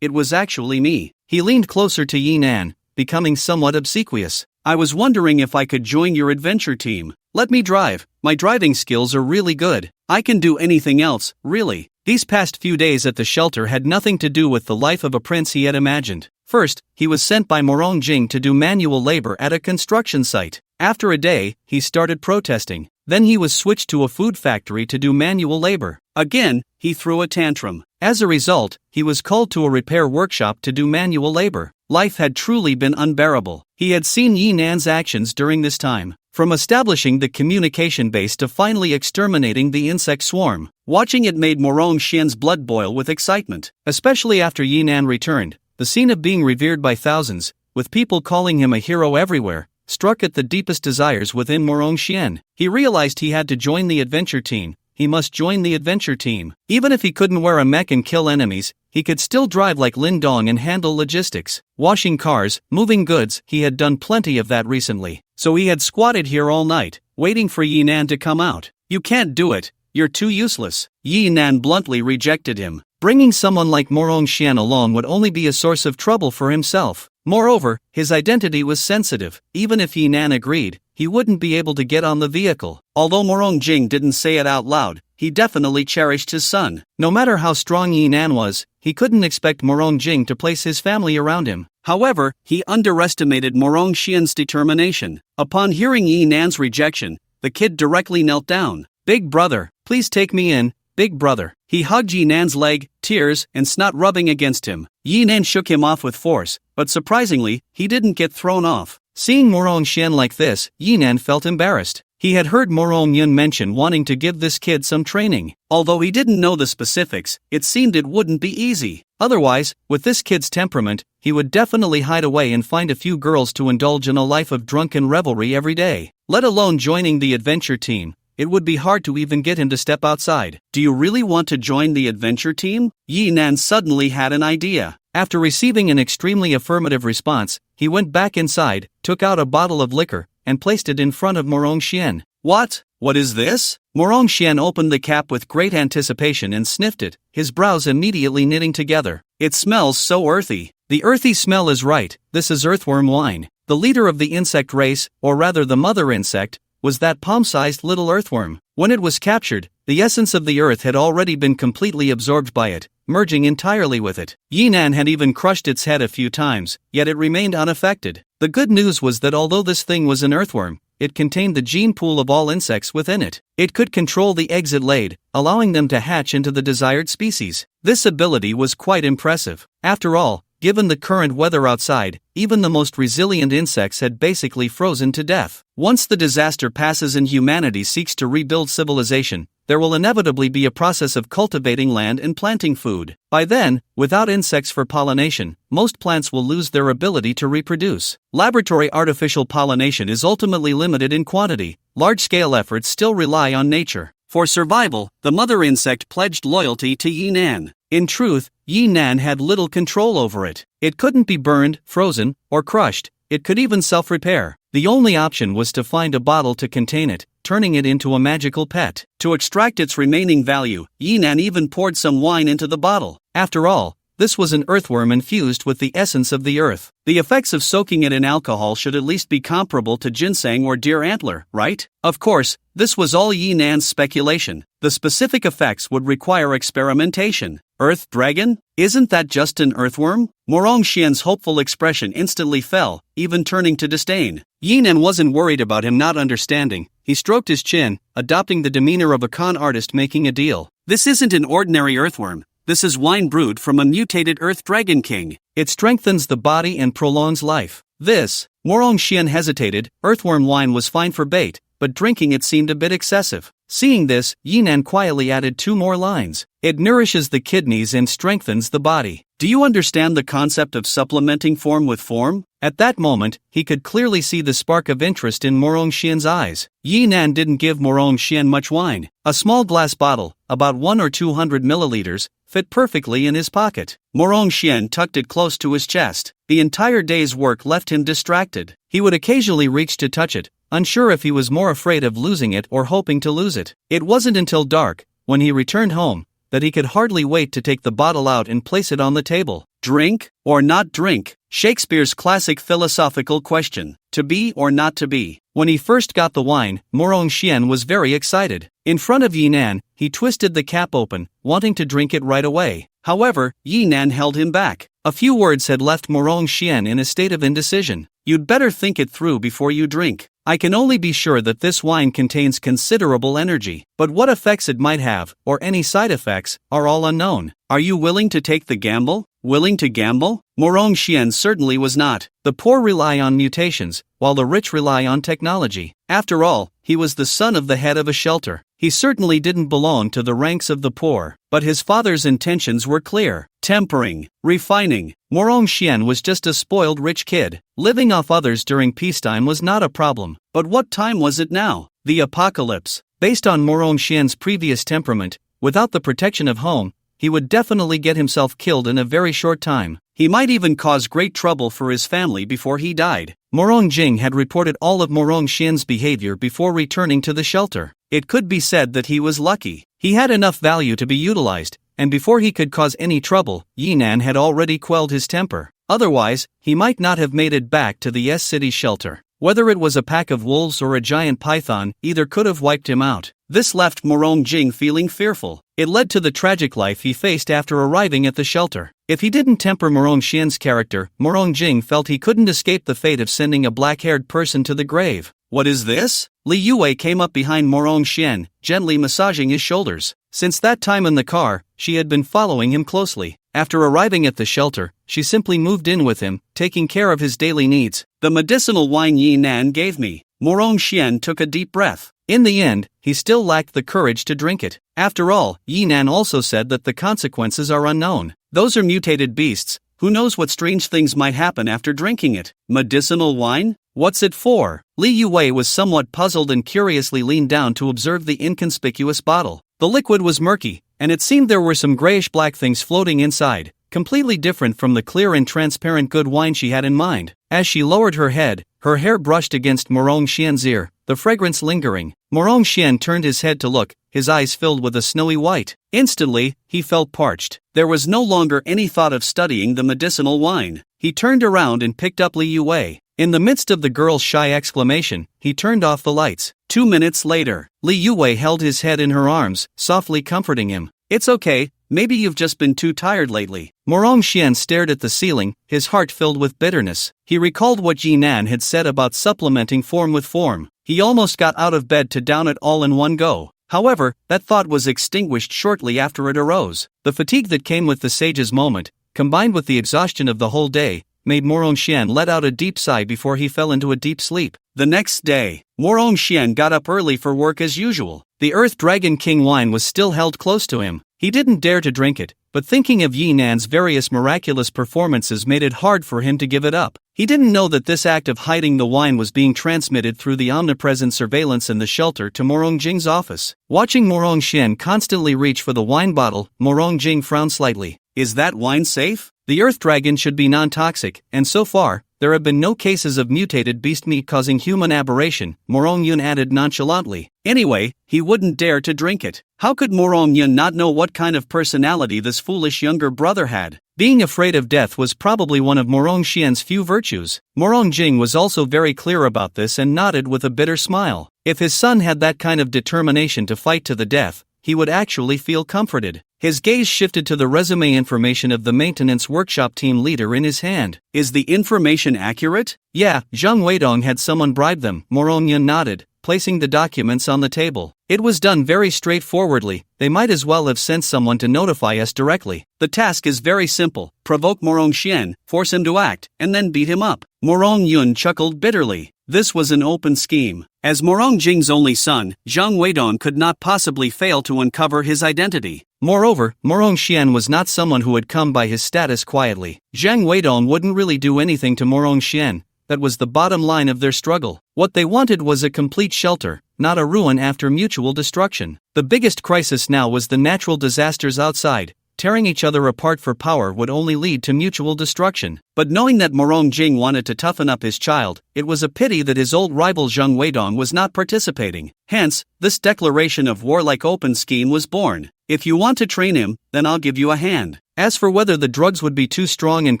it was actually me. He leaned closer to Yi Nan, becoming somewhat obsequious. I was wondering if I could join your adventure team. Let me drive. My driving skills are really good. I can do anything else, really. These past few days at the shelter had nothing to do with the life of a prince he had imagined. First, he was sent by Morong Jing to do manual labor at a construction site. After a day, he started protesting. Then he was switched to a food factory to do manual labor. Again, he threw a tantrum. As a result, he was called to a repair workshop to do manual labor. Life had truly been unbearable. He had seen Yi Nan's actions during this time, from establishing the communication base to finally exterminating the insect swarm. Watching it made Morong Xian's blood boil with excitement, especially after Yi Nan returned. The scene of being revered by thousands, with people calling him a hero everywhere, struck at the deepest desires within Morong Xian. He realized he had to join the adventure team. He must join the adventure team. Even if he couldn't wear a mech and kill enemies, he could still drive like Lin Dong and handle logistics. Washing cars, moving goods, he had done plenty of that recently. So he had squatted here all night, waiting for Yi Nan to come out. You can't do it. You're too useless. Yi Nan bluntly rejected him. Bringing someone like Morong Xian along would only be a source of trouble for himself. Moreover, his identity was sensitive. Even if Yi Nan agreed, he wouldn't be able to get on the vehicle. Although Morong Jing didn't say it out loud, he definitely cherished his son. No matter how strong Yi Nan was, he couldn't expect Morong Jing to place his family around him. However, he underestimated Morong Xian's determination. Upon hearing Yi Nan's rejection, the kid directly knelt down. Big brother, please take me in, big brother. He hugged Yi Nan's leg, tears and snot rubbing against him. Yi Nan shook him off with force, but surprisingly, he didn't get thrown off. Seeing Morong Xian like this, Yi Nan felt embarrassed. He had heard Morong Yun mention wanting to give this kid some training. Although he didn't know the specifics, it seemed it wouldn't be easy. Otherwise, with this kid's temperament, he would definitely hide away and find a few girls to indulge in a life of drunken revelry every day. Let alone joining the adventure team. It would be hard to even get him to step outside. Do you really want to join the adventure team? Yi Nan suddenly had an idea. After receiving an extremely affirmative response, he went back inside, took out a bottle of liquor, and placed it in front of Morong Xian. What? What is this? Morong Xian opened the cap with great anticipation and sniffed it, his brows immediately knitting together. It smells so earthy. The earthy smell is right. This is earthworm wine. The leader of the insect race, or rather the mother insect, was that palm-sized little earthworm. When it was captured, the essence of the earth had already been completely absorbed by it, merging entirely with it. Yi Nan had even crushed its head a few times, yet it remained unaffected. The good news was that although this thing was an earthworm, it contained the gene pool of all insects within it. It could control the eggs it laid, allowing them to hatch into the desired species. This ability was quite impressive. After all, given the current weather outside, even the most resilient insects had basically frozen to death. Once the disaster passes and humanity seeks to rebuild civilization, there will inevitably be a process of cultivating land and planting food. By then, without insects for pollination, most plants will lose their ability to reproduce. Laboratory artificial pollination is ultimately limited in quantity. Large-scale efforts still rely on nature. For survival, the mother insect pledged loyalty to Yi Nan. In truth, Yi Nan had little control over it. It couldn't be burned, frozen, or crushed. It could even self-repair. The only option was to find a bottle to contain it, turning it into a magical pet. To extract its remaining value, Yi Nan even poured some wine into the bottle. After all, This was an earthworm infused with the essence of the earth. The effects of soaking it in alcohol should at least be comparable to ginseng or deer antler, right? Of course, this was all Yi Nan's speculation. The specific effects would require experimentation. Earth dragon? Isn't that just an earthworm? Morong Xian's hopeful expression instantly fell, even turning to disdain. Yi Nan wasn't worried about him not understanding. He stroked his chin, adopting the demeanor of a con artist making a deal. This isn't an ordinary earthworm. This is wine brewed from a mutated Earth Dragon King. It strengthens the body and prolongs life. Morong Xian hesitated. Earthworm wine was fine for bait, but drinking it seemed a bit excessive. Seeing this, Yi Nan quietly added 2 more lines. It nourishes the kidneys and strengthens the body. Do you understand the concept of supplementing form with form? At that moment, he could clearly see the spark of interest in Morong Xian's eyes. Yi Nan didn't give Morong Xian much wine. A small glass bottle, about 100 or 200 milliliters, fit perfectly in his pocket. Morong Xian tucked it close to his chest. The entire day's work left him distracted. He would occasionally reach to touch it, unsure if he was more afraid of losing it or hoping to lose it. It wasn't until dark, when he returned home, that he could hardly wait to take the bottle out and place it on the table. Drink, or not drink? Shakespeare's classic philosophical question. To be or not to be? When he first got the wine, Morong Xian was very excited. In front of Yi Nan, he twisted the cap open, wanting to drink it right away. However, Yi Nan held him back. A few words had left Morong Xian in a state of indecision. You'd better think it through before you drink. I can only be sure that this wine contains considerable energy, but what effects it might have, or any side effects, are all unknown. Are you willing to take the gamble? Willing to gamble? Morong Xian certainly was not. The poor rely on mutations, while the rich rely on technology. After all, he was the son of the head of a shelter. He certainly didn't belong to the ranks of the poor, but his father's intentions were clear. Tempering, refining. Morong Xian was just a spoiled rich kid. Living off others during peacetime was not a problem. But what time was it now? The apocalypse. Based on Morong Xian's previous temperament, without the protection of home, he would definitely get himself killed in a very short time. He might even cause great trouble for his family before he died. Morong Jing had reported all of Morong Xian's behavior before returning to the shelter. It could be said that he was lucky. He had enough value to be utilized, and before he could cause any trouble, Yi Nan had already quelled his temper. Otherwise, he might not have made it back to the S-City shelter. Whether it was a pack of wolves or a giant python, either could have wiped him out. This left Morong Jing feeling fearful. It led to the tragic life he faced after arriving at the shelter. If he didn't temper Morong Xian's character, Morong Jing felt he couldn't escape the fate of sending a black-haired person to the grave. What is this? Li Yue came up behind Morong Xian, gently massaging his shoulders. Since that time in the car, she had been following him closely. After arriving at the shelter, she simply moved in with him, taking care of his daily needs. The medicinal wine Yi Nan gave me. Morong Xian took a deep breath. In the end, he still lacked the courage to drink it. After all, Yi Nan also said that the consequences are unknown. Those are mutated beasts. Who knows what strange things might happen after drinking it? Medicinal wine? What's it for? Li Yue was somewhat puzzled and curiously leaned down to observe the inconspicuous bottle. The liquid was murky, and it seemed there were some grayish-black things floating inside, completely different from the clear and transparent good wine she had in mind. As she lowered her head, her hair brushed against Morong Xian's ear, the fragrance lingering. Morong Xian turned his head to look, his eyes filled with a snowy white. Instantly, he felt parched. There was no longer any thought of studying the medicinal wine. He turned around and picked up Li Yue. In the midst of the girl's shy exclamation, he turned off the lights. 2 minutes later, Li Yue held his head in her arms, softly comforting him. It's okay, maybe you've just been too tired lately. Morong Xian stared at the ceiling, his heart filled with bitterness. He recalled what Yi Nan had said about supplementing form with form. He almost got out of bed to down it all in one go. However, that thought was extinguished shortly after it arose. The fatigue that came with the sage's moment, combined with the exhaustion of the whole day, made Morong Xian let out a deep sigh before he fell into a deep sleep. The next day, Morong Xian got up early for work as usual. The Earth Dragon King wine was still held close to him. He didn't dare to drink it, but thinking of Yi Nan's various miraculous performances made it hard for him to give it up. He didn't know that this act of hiding the wine was being transmitted through the omnipresent surveillance in the shelter to Morong Jing's office. Watching Morong Xian constantly reach for the wine bottle, Morong Jing frowned slightly. Is that wine safe? The Earth Dragon should be non-toxic, and so far, there have been no cases of mutated beast meat causing human aberration, Morong Yun added nonchalantly. Anyway, he wouldn't dare to drink it. How could Morong Yun not know what kind of personality this foolish younger brother had? Being afraid of death was probably one of Morong Xian's few virtues. Morong Jing was also very clear about this and nodded with a bitter smile. If his son had that kind of determination to fight to the death, he would actually feel comforted. His gaze shifted to the resume information of the maintenance workshop team leader in his hand. Is the information accurate? Yeah, Zhang Weidong had someone bribe them, Morong Yun nodded, placing the documents on the table. It was done very straightforwardly. They might as well have sent someone to notify us directly. The task is very simple. Provoke Morong Xian, force him to act, and then beat him up. Morong Yun chuckled bitterly. This was an open scheme. As Morong Jing's only son, Zhang Weidong could not possibly fail to uncover his identity. Moreover, Morong Xian was not someone who had come by his status quietly. Zhang Weidong wouldn't really do anything to Morong Xian. That was the bottom line of their struggle. What they wanted was a complete shelter, not a ruin after mutual destruction. The biggest crisis now was the natural disasters outside. Tearing each other apart for power would only lead to mutual destruction. But knowing that Morong Jing wanted to toughen up his child, it was a pity that his old rival Zhang Weidong was not participating. Hence, this declaration of war-like open scheme was born. If you want to train him, then I'll give you a hand. As for whether the drugs would be too strong and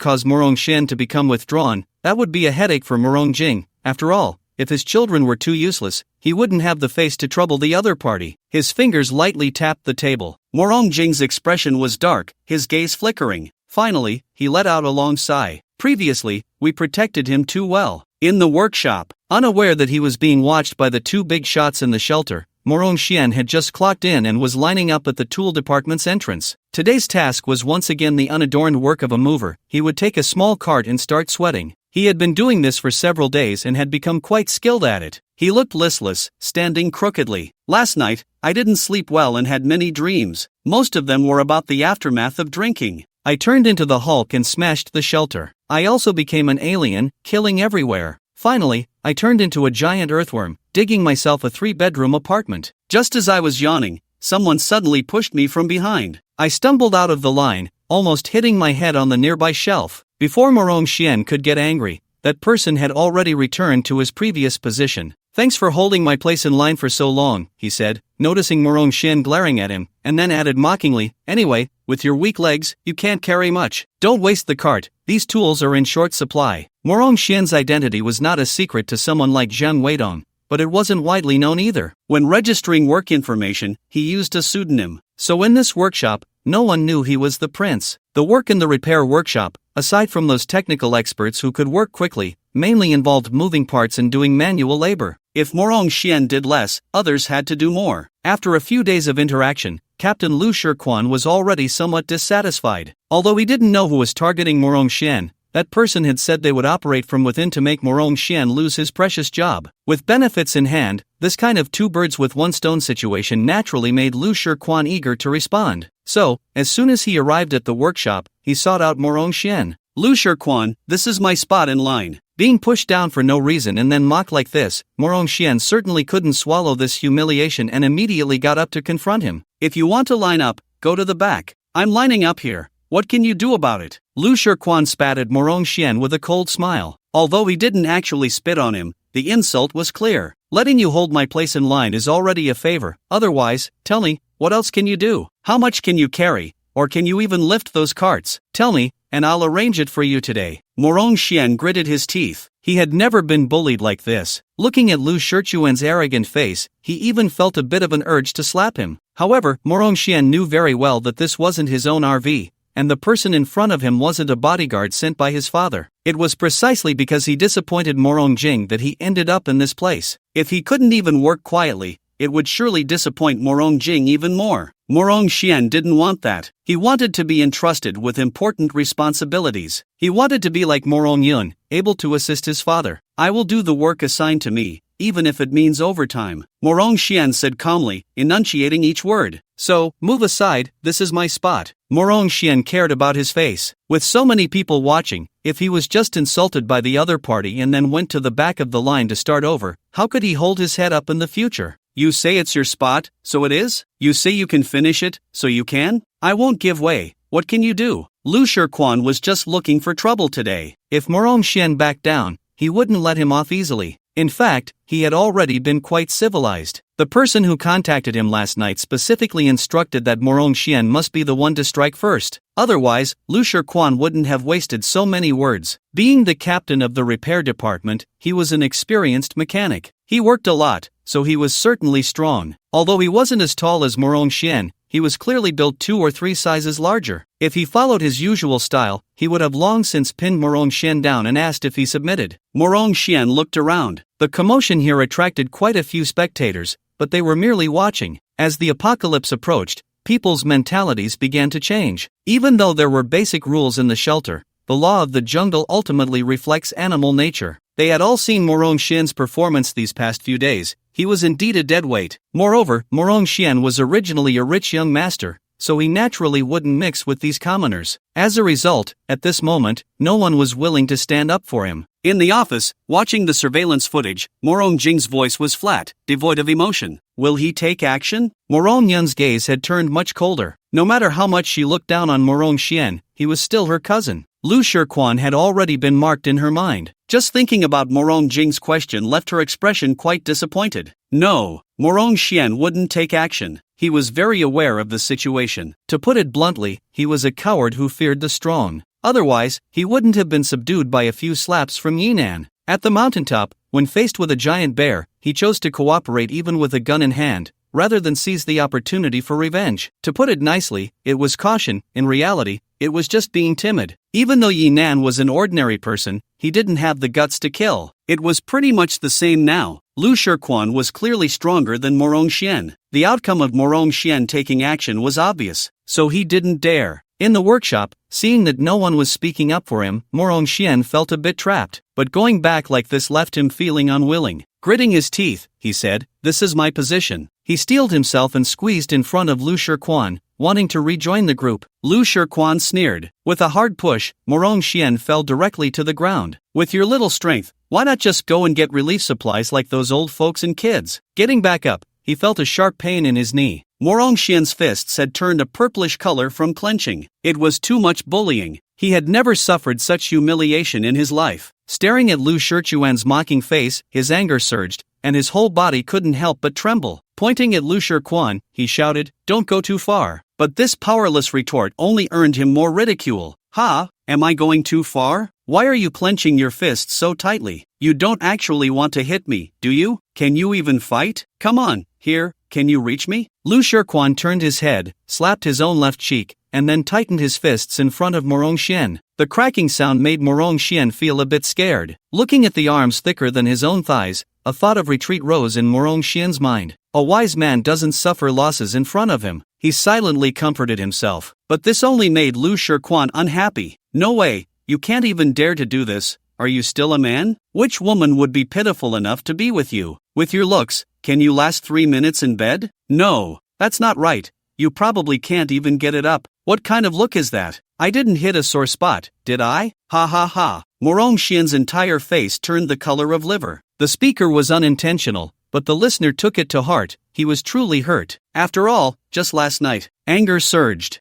cause Morong Xian to become withdrawn, that would be a headache for Morong Jing. After all, if his children were too useless, he wouldn't have the face to trouble the other party. His fingers lightly tapped the table. Morong Jing's expression was dark, his gaze flickering. Finally, he let out a long sigh. Previously, we protected him too well. In the workshop, unaware that he was being watched by the two big shots in the shelter, Morong Xian had just clocked in and was lining up at the tool department's entrance. Today's task was once again the unadorned work of a mover. He would take a small cart and start sweating. He had been doing this for several days and had become quite skilled at it. He looked listless, standing crookedly. Last night, I didn't sleep well and had many dreams. Most of them were about the aftermath of drinking. I turned into the Hulk and smashed the shelter. I also became an alien, killing everywhere. Finally, I turned into a giant earthworm, digging myself a 3-bedroom apartment. Just as I was yawning, someone suddenly pushed me from behind. I stumbled out of the line, almost hitting my head on the nearby shelf. Before Morong Xian could get angry, that person had already returned to his previous position. Thanks for holding my place in line for so long, he said, noticing Morong Xian glaring at him, and then added mockingly, anyway, with your weak legs, you can't carry much. Don't waste the cart, these tools are in short supply. Morong Xian's identity was not a secret to someone like Zhang Weidong, but it wasn't widely known either. When registering work information, he used a pseudonym. So in this workshop, no one knew he was the prince. The work in the repair workshop, aside from those technical experts who could work quickly, mainly involved moving parts and doing manual labor. If Morong Xian did less, others had to do more. After a few days of interaction, Captain Lu Shiquan was already somewhat dissatisfied. Although he didn't know who was targeting Morong Xian, that person had said they would operate from within to make Morong Xian lose his precious job. With benefits in hand, this kind of two birds with one stone situation naturally made Lu Shiquan eager to respond. So, as soon as he arrived at the workshop, he sought out Morong Xian. Lu Shiquan, this is my spot in line. Being pushed down for no reason and then mocked like this, Morong Xian certainly couldn't swallow this humiliation and immediately got up to confront him. If you want to line up, go to the back. I'm lining up here. What can you do about it? Lu Shiquan spat at Morong Xian with a cold smile. Although he didn't actually spit on him, the insult was clear. Letting you hold my place in line is already a favor. Otherwise, tell me, what else can you do? How much can you carry? Or can you even lift those carts? Tell me, and I'll arrange it for you today. Morong Xian gritted his teeth. He had never been bullied like this. Looking at Lu Shiquan's arrogant face, he even felt a bit of an urge to slap him. However, Morong Xian knew very well that this wasn't his own RV, and the person in front of him wasn't a bodyguard sent by his father. It was precisely because he disappointed Morong Jing that he ended up in this place. If he couldn't even work quietly, it would surely disappoint Morong Jing even more. Morong Xian didn't want that. He wanted to be entrusted with important responsibilities. He wanted to be like Morong Yun, able to assist his father. I will do the work assigned to me, even if it means overtime, Morong Xian said calmly, enunciating each word. So, move aside, this is my spot. Morong Xian cared about his face. With so many people watching, if he was just insulted by the other party and then went to the back of the line to start over, how could he hold his head up in the future? You say it's your spot, so it is? You say you can finish it, so you can? I won't give way. What can you do? Lu Shiquan was just looking for trouble today. If Morong Xian backed down, he wouldn't let him off easily. In fact, he had already been quite civilized. The person who contacted him last night specifically instructed that Morong Xian must be the one to strike first. Otherwise, Lu Shiquan wouldn't have wasted so many words. Being the captain of the repair department, he was an experienced mechanic. He worked a lot, so he was certainly strong. Although he wasn't as tall as Morong Xian, he was clearly built 2 or 3 sizes larger. If he followed his usual style, he would have long since pinned Morong Xian down and asked if he submitted. Morong Xian looked around. The commotion here attracted quite a few spectators, but they were merely watching. As the apocalypse approached, people's mentalities began to change. Even though there were basic rules in the shelter, the law of the jungle ultimately reflects animal nature. They had all seen Morong Xian's performance these past few days. He was indeed a deadweight. Moreover, Morong Xian was originally a rich young master, so he naturally wouldn't mix with these commoners. As a result, at this moment, no one was willing to stand up for him. In the office, watching the surveillance footage, Morong Jing's voice was flat, devoid of emotion. Will he take action? Morong Yun's gaze had turned much colder. No matter how much she looked down on Morong Xian, he was still her cousin. Lu Shiquan had already been marked in her mind. Just thinking about Morong Jing's question left her expression quite disappointed. No, Morong Xian wouldn't take action. He was very aware of the situation. To put it bluntly, he was a coward who feared the strong. Otherwise, he wouldn't have been subdued by a few slaps from Yinan. At the mountaintop, when faced with a giant bear, he chose to cooperate even with a gun in hand, rather than seize the opportunity for revenge. To put it nicely, it was caution. In reality, it was just being timid. Even though Yinan was an ordinary person, he didn't have the guts to kill. It was pretty much the same now. Lu Shiquan was clearly stronger than Morong Xian. The outcome of Morong Xian taking action was obvious, so he didn't dare. In the workshop, seeing that no one was speaking up for him, Morong Xian felt a bit trapped, but going back like this left him feeling unwilling. Gritting his teeth, he said, "This is my position." He steeled himself and squeezed in front of Lu Shiquan, wanting to rejoin the group. Lu Shiquan sneered. With a hard push, Morong Xian fell directly to the ground. With your little strength, why not just go and get relief supplies like those old folks and kids? Getting back up, he felt a sharp pain in his knee. Morong Xian's fists had turned a purplish color from clenching. It was too much bullying. He had never suffered such humiliation in his life. Staring at Lu Shiquan's mocking face, his anger surged, and his whole body couldn't help but tremble. Pointing at Lu Shiquan, he shouted, "Don't go too far." But this powerless retort only earned him more ridicule. "Ha, am I going too far? Why are you clenching your fists so tightly? You don't actually want to hit me, do you? Can you even fight? Come on, here, can you reach me?" Lu Shiquan turned his head, slapped his own left cheek, and then tightened his fists in front of Morong Xian. The cracking sound made Morong Xian feel a bit scared. Looking at the arms thicker than his own thighs, a thought of retreat rose in Morong Xian's mind. A wise man doesn't suffer losses in front of him. He silently comforted himself. But this only made Lu Shiquan unhappy. "No way, you can't even dare to do this. Are you still a man? Which woman would be pitiful enough to be with you? With your looks, can you last 3 minutes in bed? No, that's not right. You probably can't even get it up. What kind of look is that? I didn't hit a sore spot, did I? Ha ha ha." Morong Xian's entire face turned the color of liver. The speaker was unintentional, but the listener took it to heart. He was truly hurt. After all, just last night, anger surged.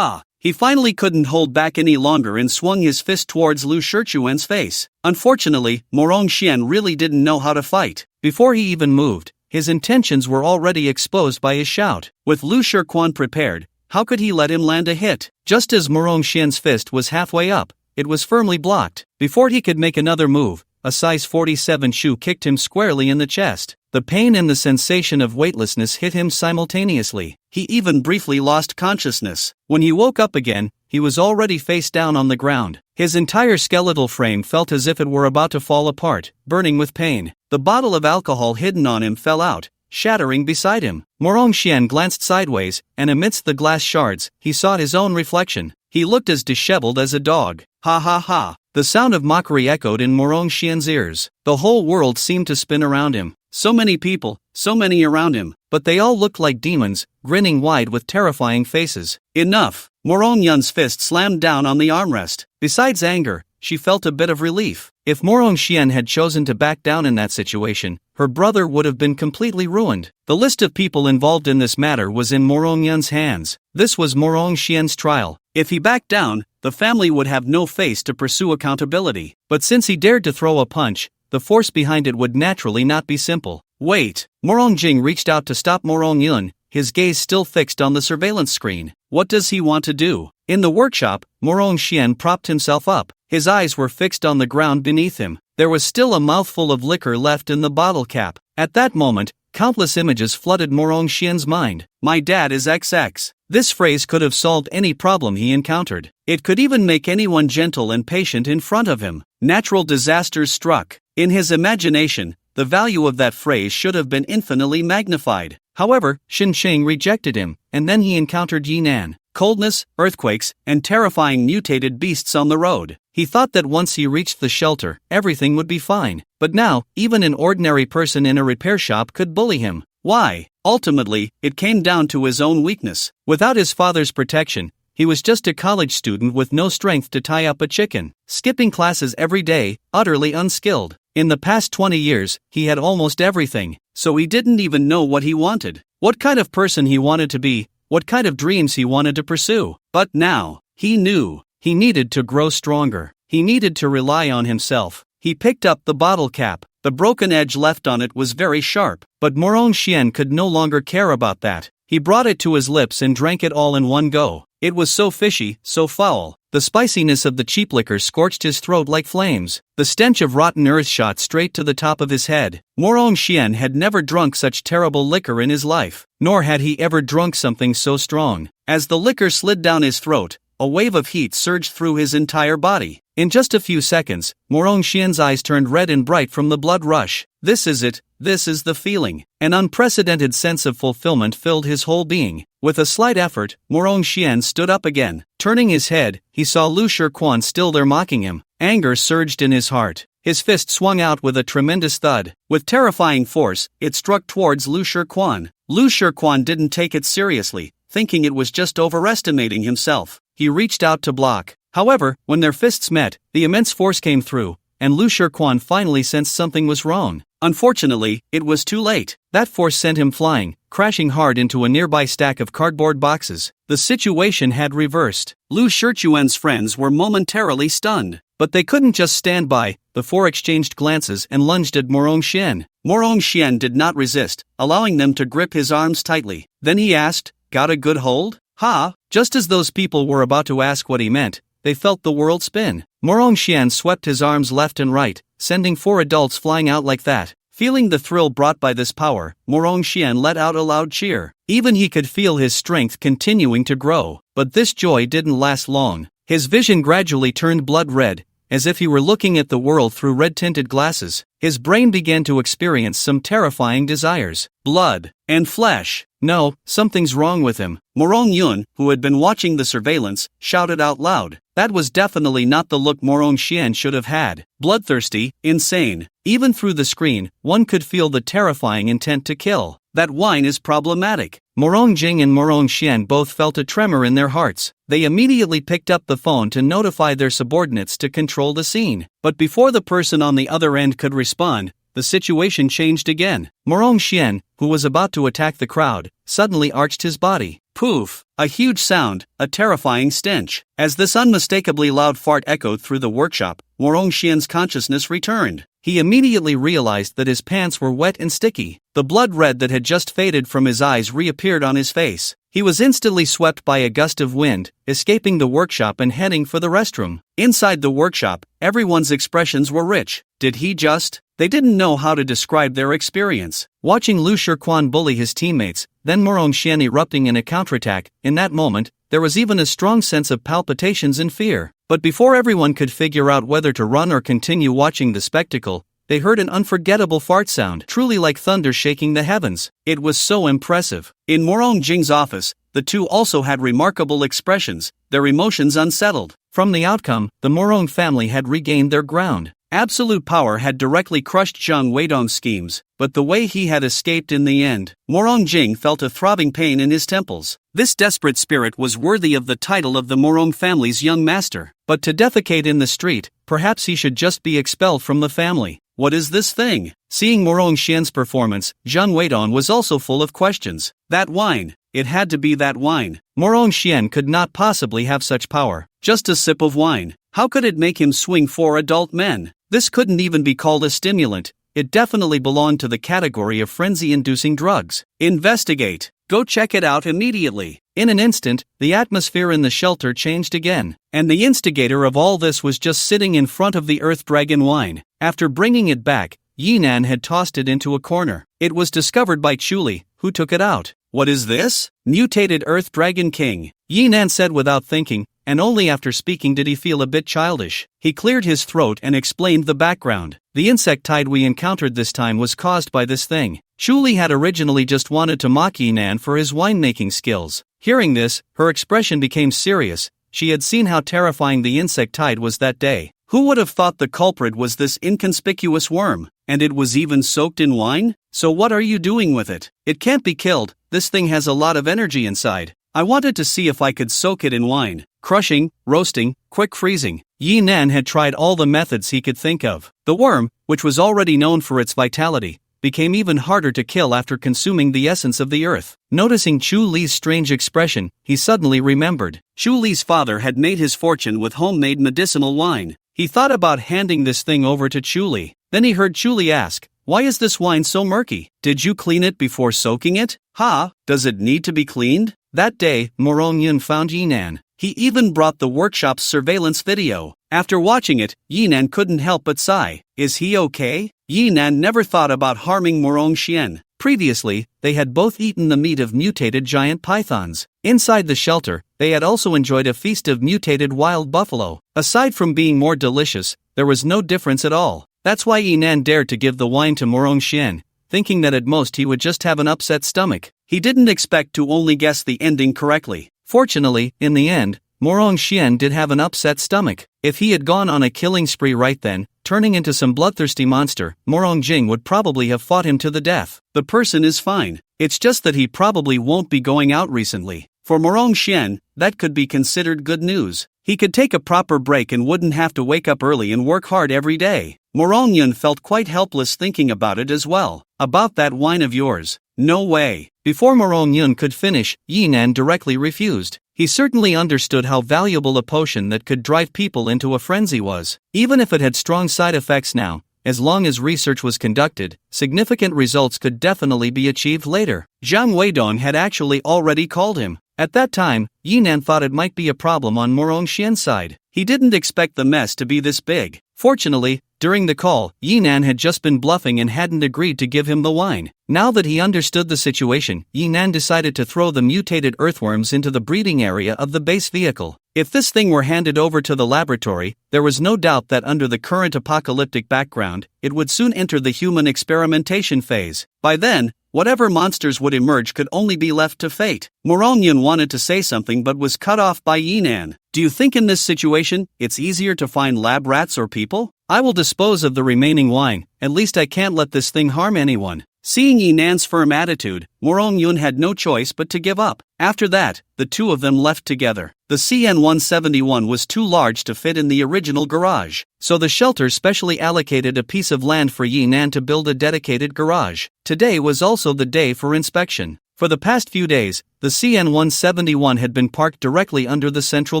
He finally couldn't hold back any longer and swung his fist towards Lu Shiquan's face. Unfortunately, Morong Xian really didn't know how to fight. Before he even moved, his intentions were already exposed by his shout. With Lu Shiquan prepared, how could he let him land a hit? Just as Morong Xian's fist was halfway up, it was firmly blocked. Before he could make another move, a size 47 shoe kicked him squarely in the chest. The pain and the sensation of weightlessness hit him simultaneously. He even briefly lost consciousness. When he woke up again, he was already face down on the ground. His entire skeletal frame felt as if it were about to fall apart, burning with pain. The bottle of alcohol hidden on him fell out, shattering beside him. Morong Xian glanced sideways, and amidst the glass shards, he saw his own reflection. He looked as disheveled as a dog. Ha ha ha. The sound of mockery echoed in Morong Xian's ears. The whole world seemed to spin around him. So many people, so many around him, but they all looked like demons, grinning wide with terrifying faces. Enough! Morong Yun's fist slammed down on the armrest. Besides anger, she felt a bit of relief. If Morong Xian had chosen to back down in that situation, her brother would have been completely ruined. The list of people involved in this matter was in Morong Yun's hands. This was Morong Xian's trial. If he backed down, the family would have no face to pursue accountability. But since he dared to throw a punch, the force behind it would naturally not be simple. Wait! Morong Jing reached out to stop Morong Yun, his gaze still fixed on the surveillance screen. What does he want to do? In the workshop, Morong Xian propped himself up. His eyes were fixed on the ground beneath him. There was still a mouthful of liquor left in the bottle cap. At that moment, countless images flooded Morong Xian's mind. My dad is XX. This phrase could have solved any problem he encountered. It could even make anyone gentle and patient in front of him. Natural disasters struck. In his imagination, the value of that phrase should have been infinitely magnified. However, Xin Sheng rejected him, and then he encountered Yinan. Coldness, earthquakes, and terrifying mutated beasts on the road. He thought that once he reached the shelter, everything would be fine. But now, even an ordinary person in a repair shop could bully him. Why? Ultimately, it came down to his own weakness. Without his father's protection, he was just a college student with no strength to tie up a chicken, skipping classes every day, utterly unskilled. In the past 20 years, he had almost everything, so he didn't even know what he wanted, what kind of person he wanted to be, what kind of dreams he wanted to pursue. But now, he knew. He needed to grow stronger. He needed to rely on himself. He picked up the bottle cap. The broken edge left on it was very sharp, but Morong Xian could no longer care about that. He brought it to his lips and drank it all in one go. It was so fishy, so foul. The spiciness of the cheap liquor scorched his throat like flames. The stench of rotten earth shot straight to the top of his head. Morong Xian had never drunk such terrible liquor in his life, nor had he ever drunk something so strong. As the liquor slid down his throat, a wave of heat surged through his entire body. In just a few seconds, Morong Xian's eyes turned red and bright from the blood rush. This is it, this is the feeling. An unprecedented sense of fulfillment filled his whole being. With a slight effort, Morong Xian stood up again. Turning his head, he saw Lu Shiquan still there mocking him. Anger surged in his heart. His fist swung out with a tremendous thud. With terrifying force, it struck towards Lu Shiquan. Lu Shiquan didn't take it seriously, thinking it was just overestimating himself. He reached out to block. However, when their fists met, the immense force came through, and Lu Shiquan finally sensed something was wrong. Unfortunately, it was too late. That force sent him flying, crashing hard into a nearby stack of cardboard boxes. The situation had reversed. Lu Shiquan's friends were momentarily stunned, but they couldn't just stand by. The four exchanged glances and lunged at Morong Xian. Morong Xian did not resist, allowing them to grip his arms tightly. Then he asked, "Got a good hold?" "Ha!" Just as those people were about to ask what he meant, they felt the world spin. Morong Xian swept his arms left and right, sending four adults flying out like that. Feeling the thrill brought by this power, Morong Xian let out a loud cheer. Even he could feel his strength continuing to grow. But this joy didn't last long. His vision gradually turned blood red, as if he were looking at the world through red-tinted glasses. His brain began to experience some terrifying desires. Blood and flesh. No, something's wrong with him. Morong Yun, who had been watching the surveillance, shouted out loud. That was definitely not the look Morong Xian should have had. Bloodthirsty, insane. Even through the screen, one could feel the terrifying intent to kill. That wine is problematic. Morong Jing and Morong Xian both felt a tremor in their hearts. They immediately picked up the phone to notify their subordinates to control the scene. But before the person on the other end could respond, the situation changed again. Morong Xian, who was about to attack the crowd, suddenly arched his body. Poof! A huge sound, a terrifying stench. As this unmistakably loud fart echoed through the workshop, Morong Xian's consciousness returned. He immediately realized that his pants were wet and sticky. The blood red that had just faded from his eyes reappeared on his face. He was instantly swept by a gust of wind, escaping the workshop and heading for the restroom. Inside the workshop, everyone's expressions were rich. Did he just? They didn't know how to describe their experience. Watching Lu Shiquan bully his teammates, then Morong Xian erupting in a counterattack, in that moment, there was even a strong sense of palpitations and fear. But before everyone could figure out whether to run or continue watching the spectacle, they heard an unforgettable fart sound, truly like thunder shaking the heavens. It was so impressive. In Morong Jing's office, the two also had remarkable expressions, their emotions unsettled. From the outcome, the Morong family had regained their ground. Absolute power had directly crushed Zhang Weidong's schemes, but the way he had escaped in the end, Morong Jing felt a throbbing pain in his temples. This desperate spirit was worthy of the title of the Morong family's young master, but to defecate in the street, perhaps he should just be expelled from the family. What is this thing? Seeing Morong Xian's performance, Zhang Weidong was also full of questions. That wine. It had to be that wine. Morong Xian could not possibly have such power. Just a sip of wine. How could it make him swing 4 adult men? This couldn't even be called a stimulant. It definitely belonged to the category of frenzy-inducing drugs. Investigate. Go check it out immediately. In an instant, the atmosphere in the shelter changed again, and the instigator of all this was just sitting in front of the Earth Dragon wine. After bringing it back, Yinan had tossed it into a corner. It was discovered by Chuli, who took it out. What is this? Mutated Earth Dragon King, Yinan said without thinking, and only after speaking did he feel a bit childish. He cleared his throat and explained the background. The insectide we encountered this time was caused by this thing. Chuli had originally just wanted to mock Yinan for his winemaking skills. Hearing this, her expression became serious. She had seen how terrifying the insectide was that day. Who would have thought the culprit was this inconspicuous worm? And it was even soaked in wine? So what are you doing with it? It can't be killed. This thing has a lot of energy inside. I wanted to see if I could soak it in wine. Crushing, roasting, quick freezing. Yinan had tried all the methods he could think of. The worm, which was already known for its vitality, became even harder to kill after consuming the essence of the earth. Noticing Chu Li's strange expression, he suddenly remembered. Chu Li's father had made his fortune with homemade medicinal wine. He thought about handing this thing over to Chu Li. Then he heard Chu Li ask, "Why is this wine so murky? Did you clean it before soaking it?" "Ha, does it need to be cleaned?" That day, Morong Yun found Yinan. He even brought the workshop's surveillance video. After watching it, Yinan couldn't help but sigh. Is he okay? Yinan never thought about harming Morong Xian. Previously, they had both eaten the meat of mutated giant pythons. Inside the shelter, they had also enjoyed a feast of mutated wild buffalo. Aside from being more delicious, there was no difference at all. That's why Yinan dared to give the wine to Morong Xian, thinking that at most he would just have an upset stomach. He didn't expect to only guess the ending correctly. Fortunately, in the end, Morong Xian did have an upset stomach. If he had gone on a killing spree right then, turning into some bloodthirsty monster, Morong Jing would probably have fought him to the death. The person is fine. It's just that he probably won't be going out recently. For Morong Xian, that could be considered good news. He could take a proper break and wouldn't have to wake up early and work hard every day. Morong Yun felt quite helpless thinking about it as well. About that wine of yours. No way. Before Morong Yun could finish, Yinan directly refused. He certainly understood how valuable a potion that could drive people into a frenzy was. Even if it had strong side effects now, as long as research was conducted, significant results could definitely be achieved later. Zhang Weidong had actually already called him. At that time, Yinan thought it might be a problem on Morong Xian's side. He didn't expect the mess to be this big. Fortunately, during the call, Yinan had just been bluffing and hadn't agreed to give him the wine. Now that he understood the situation, Yinan decided to throw the mutated earthworms into the breeding area of the base vehicle. If this thing were handed over to the laboratory, there was no doubt that under the current apocalyptic background, it would soon enter the human experimentation phase. By then, whatever monsters would emerge could only be left to fate. Morong Yun wanted to say something but was cut off by Yinan. Do you think in this situation, it's easier to find lab rats or people? I will dispose of the remaining wine, at least I can't let this thing harm anyone. Seeing Yinan's firm attitude, Morong Yun had no choice but to give up. After that, the two of them left together. The CN-171 was too large to fit in the original garage, so the shelter specially allocated a piece of land for Yinan to build a dedicated garage. Today was also the day for inspection. For the past few days, the CN-171 had been parked directly under the central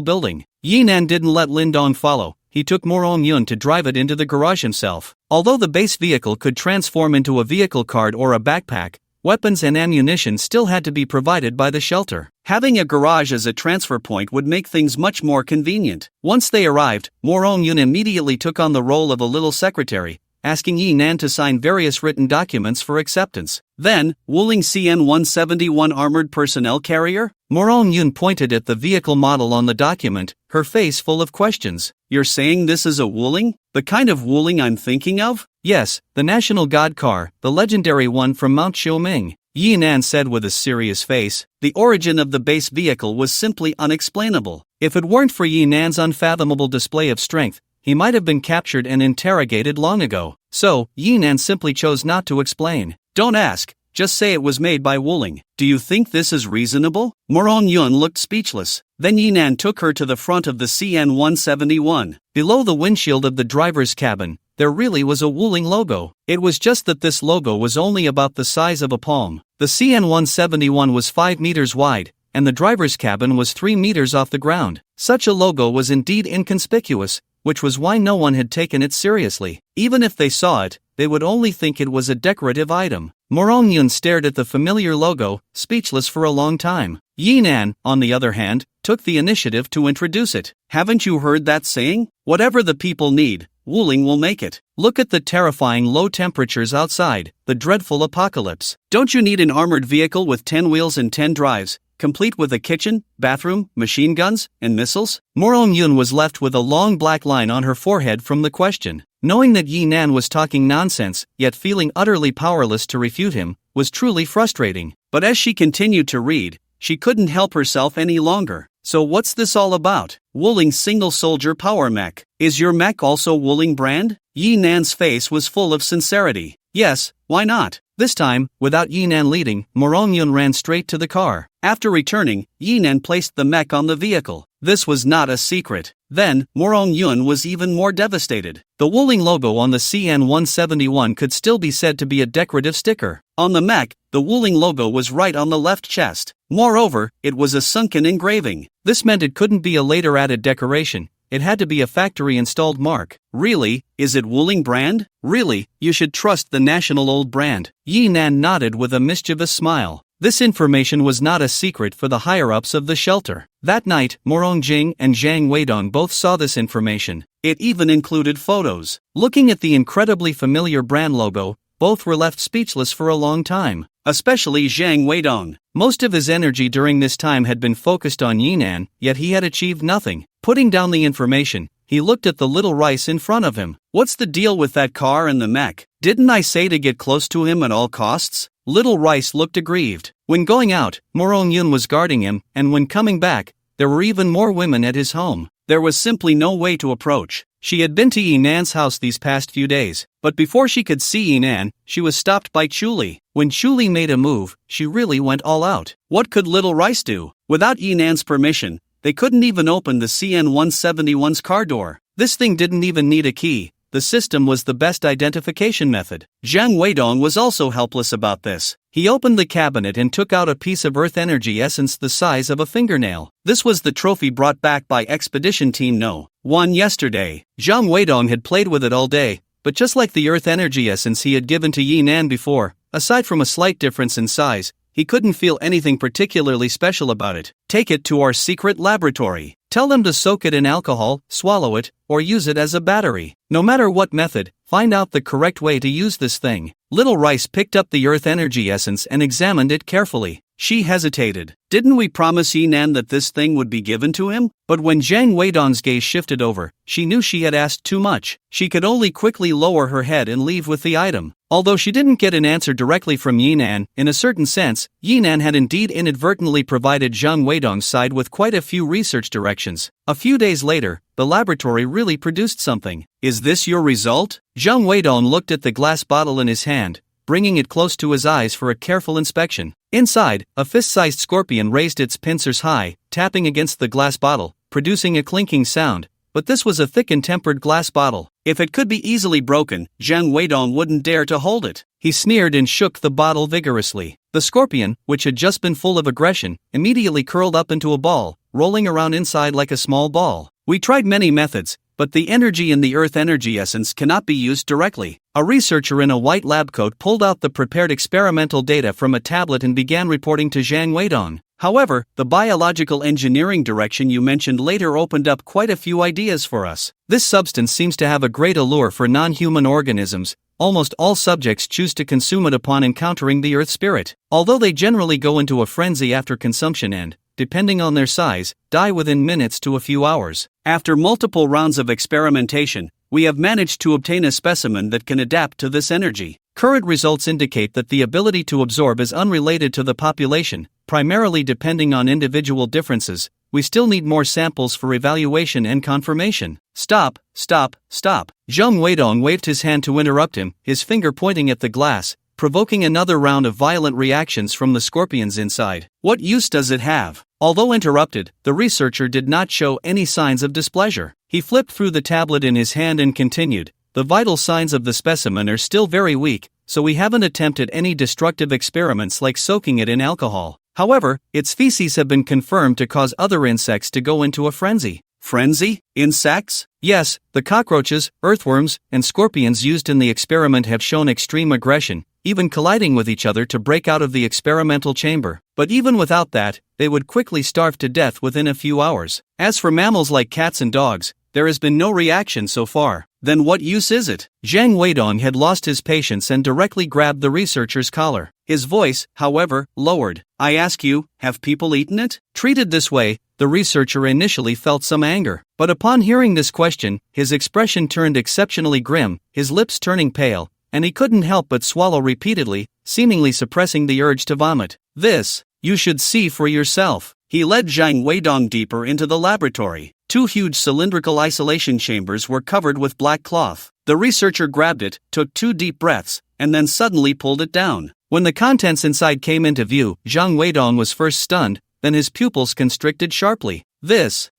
building. Yinan didn't let Lindong follow. He took Morong Yun to drive it into the garage himself. Although the base vehicle could transform into a vehicle cart or a backpack, weapons and ammunition still had to be provided by the shelter. Having a garage as a transfer point would make things much more convenient. Once they arrived, Morong Yun immediately took on the role of a little secretary, asking Yinan to sign various written documents for acceptance. Then, Wuling CN-171 armored personnel carrier? Morong Yun pointed at the vehicle model on the document, her face full of questions. You're saying this is a Wuling? The kind of Wuling I'm thinking of? Yes, the National God car, the legendary one from Mount Xiaoming. Yinan said with a serious face. The origin of the base vehicle was simply unexplainable. If it weren't for Yinan's unfathomable display of strength, he might have been captured and interrogated long ago. So, Yinan simply chose not to explain. Don't ask, just say it was made by Wuling. Do you think this is reasonable? Morong Yun looked speechless. Then Yinan took her to the front of the CN-171. Below the windshield of the driver's cabin, there really was a Wuling logo. It was just that this logo was only about the size of a palm. The CN-171 was 5 meters wide, and the driver's cabin was 3 meters off the ground. Such a logo was indeed inconspicuous, which was why no one had taken it seriously. Even if they saw it, they would only think it was a decorative item. Morong Yun stared at the familiar logo, speechless for a long time. Yinan, on the other hand, took the initiative to introduce it. Haven't you heard that saying? Whatever the people need, Wuling will make it. Look at the terrifying low temperatures outside, the dreadful apocalypse. Don't you need an armored vehicle with 10 wheels and 10 drives, complete with a kitchen, bathroom, machine guns, and missiles? Morong Yun was left with a long black line on her forehead from the question. Knowing that Yinan was talking nonsense, yet feeling utterly powerless to refute him, was truly frustrating. But as she continued to read, she couldn't help herself any longer. So what's this all about? Wuling single soldier power mech. Is your mech also Wuling brand? Yinan's face was full of sincerity. Yes, why not? This time, without Yinan leading, Morong Yun ran straight to the car. After returning, Yinan placed the mech on the vehicle. This was not a secret. Then, Morong Yun was even more devastated. The Wuling logo on the CN-171 could still be said to be a decorative sticker. On the mech, the Wuling logo was right on the left chest. Moreover, it was a sunken engraving. This meant it couldn't be a later added decoration. It had to be a factory-installed mark. Really? Is it Wuling brand? Really, you should trust the national old brand. Yinan nodded with a mischievous smile. This information was not a secret for the higher-ups of the shelter. That night, Morong Jing and Zhang Weidong both saw this information. It even included photos. Looking at the incredibly familiar brand logo, both were left speechless for a long time. Especially Zhang Weidong. Most of his energy during this time had been focused on Yinan, yet he had achieved nothing. Putting down the information, he looked at the little rice in front of him. What's the deal with that car and the mech? Didn't I say to get close to him at all costs? Little Rice looked aggrieved. When going out, Morong Yun was guarding him, and when coming back, there were even more women at his home. There was simply no way to approach. She had been to Yinan's house these past few days, but before she could see Yinan, she was stopped by Chuli. When Chuli made a move, she really went all out. What could Little Rice do? Without Yinan's permission, they couldn't even open the CN-171's car door. This thing didn't even need a key. The system was the best identification method. Zhang Weidong was also helpless about this. He opened the cabinet and took out a piece of earth energy essence the size of a fingernail. This was the trophy brought back by Expedition Team No. 1 yesterday. Zhang Weidong had played with it all day, but just like the earth energy essence he had given to Yinan before, aside from a slight difference in size, he couldn't feel anything particularly special about it. Take it to our secret laboratory. Tell them to soak it in alcohol, swallow it, or use it as a battery. No matter what method, find out the correct way to use this thing. Little Rice picked up the earth energy essence and examined it carefully. She hesitated. Didn't we promise Yinan that this thing would be given to him? But when Zhang Weidong's gaze shifted over, she knew she had asked too much. She could only quickly lower her head and leave with the item. Although she didn't get an answer directly from Yinan, in a certain sense, Yinan had indeed inadvertently provided Zhang Weidong's side with quite a few research directions. A few days later, the laboratory really produced something. Is this your result? Zhang Weidong looked at the glass bottle in his hand, bringing it close to his eyes for a careful inspection. Inside, a fist-sized scorpion raised its pincers high, tapping against the glass bottle, producing a clinking sound. But this was a thick and tempered glass bottle. If it could be easily broken, Zhang Weidong wouldn't dare to hold it. He sneered and shook the bottle vigorously. The scorpion, which had just been full of aggression, immediately curled up into a ball, rolling around inside like a small ball. We tried many methods, but the energy in the earth energy essence cannot be used directly. A researcher in a white lab coat pulled out the prepared experimental data from a tablet and began reporting to Zhang Weidong. However, the biological engineering direction you mentioned later opened up quite a few ideas for us. This substance seems to have a great allure for non-human organisms. Almost all subjects choose to consume it upon encountering the earth spirit. Although they generally go into a frenzy after consumption and, depending on their size, die within minutes to a few hours. After multiple rounds of experimentation, we have managed to obtain a specimen that can adapt to this energy. Current results indicate that the ability to absorb is unrelated to the population, primarily depending on individual differences, we still need more samples for evaluation and confirmation. Stop, stop, stop. Zhang Weidong waved his hand to interrupt him, his finger pointing at the glass, provoking another round of violent reactions from the scorpions inside. What use does it have? Although interrupted, the researcher did not show any signs of displeasure. He flipped through the tablet in his hand and continued, the vital signs of the specimen are still very weak, so we haven't attempted any destructive experiments like soaking it in alcohol. However, its feces have been confirmed to cause other insects to go into a frenzy. Frenzy? Insects? Yes, the cockroaches, earthworms, and scorpions used in the experiment have shown extreme aggression, even colliding with each other to break out of the experimental chamber. But even without that, they would quickly starve to death within a few hours. As for mammals like cats and dogs, there has been no reaction so far. Then what use is it? Zhang Weidong had lost his patience and directly grabbed the researcher's collar. His voice, however, lowered. I ask you, have people eaten it? Treated this way, the researcher initially felt some anger. But upon hearing this question, his expression turned exceptionally grim, his lips turning pale, and he couldn't help but swallow repeatedly, seemingly suppressing the urge to vomit. This, you should see for yourself. He led Zhang Weidong deeper into the laboratory. 2 huge cylindrical isolation chambers were covered with black cloth. The researcher grabbed it, took 2 deep breaths, and then suddenly pulled it down. When the contents inside came into view, Zhang Weidong was first stunned, then his pupils constricted sharply.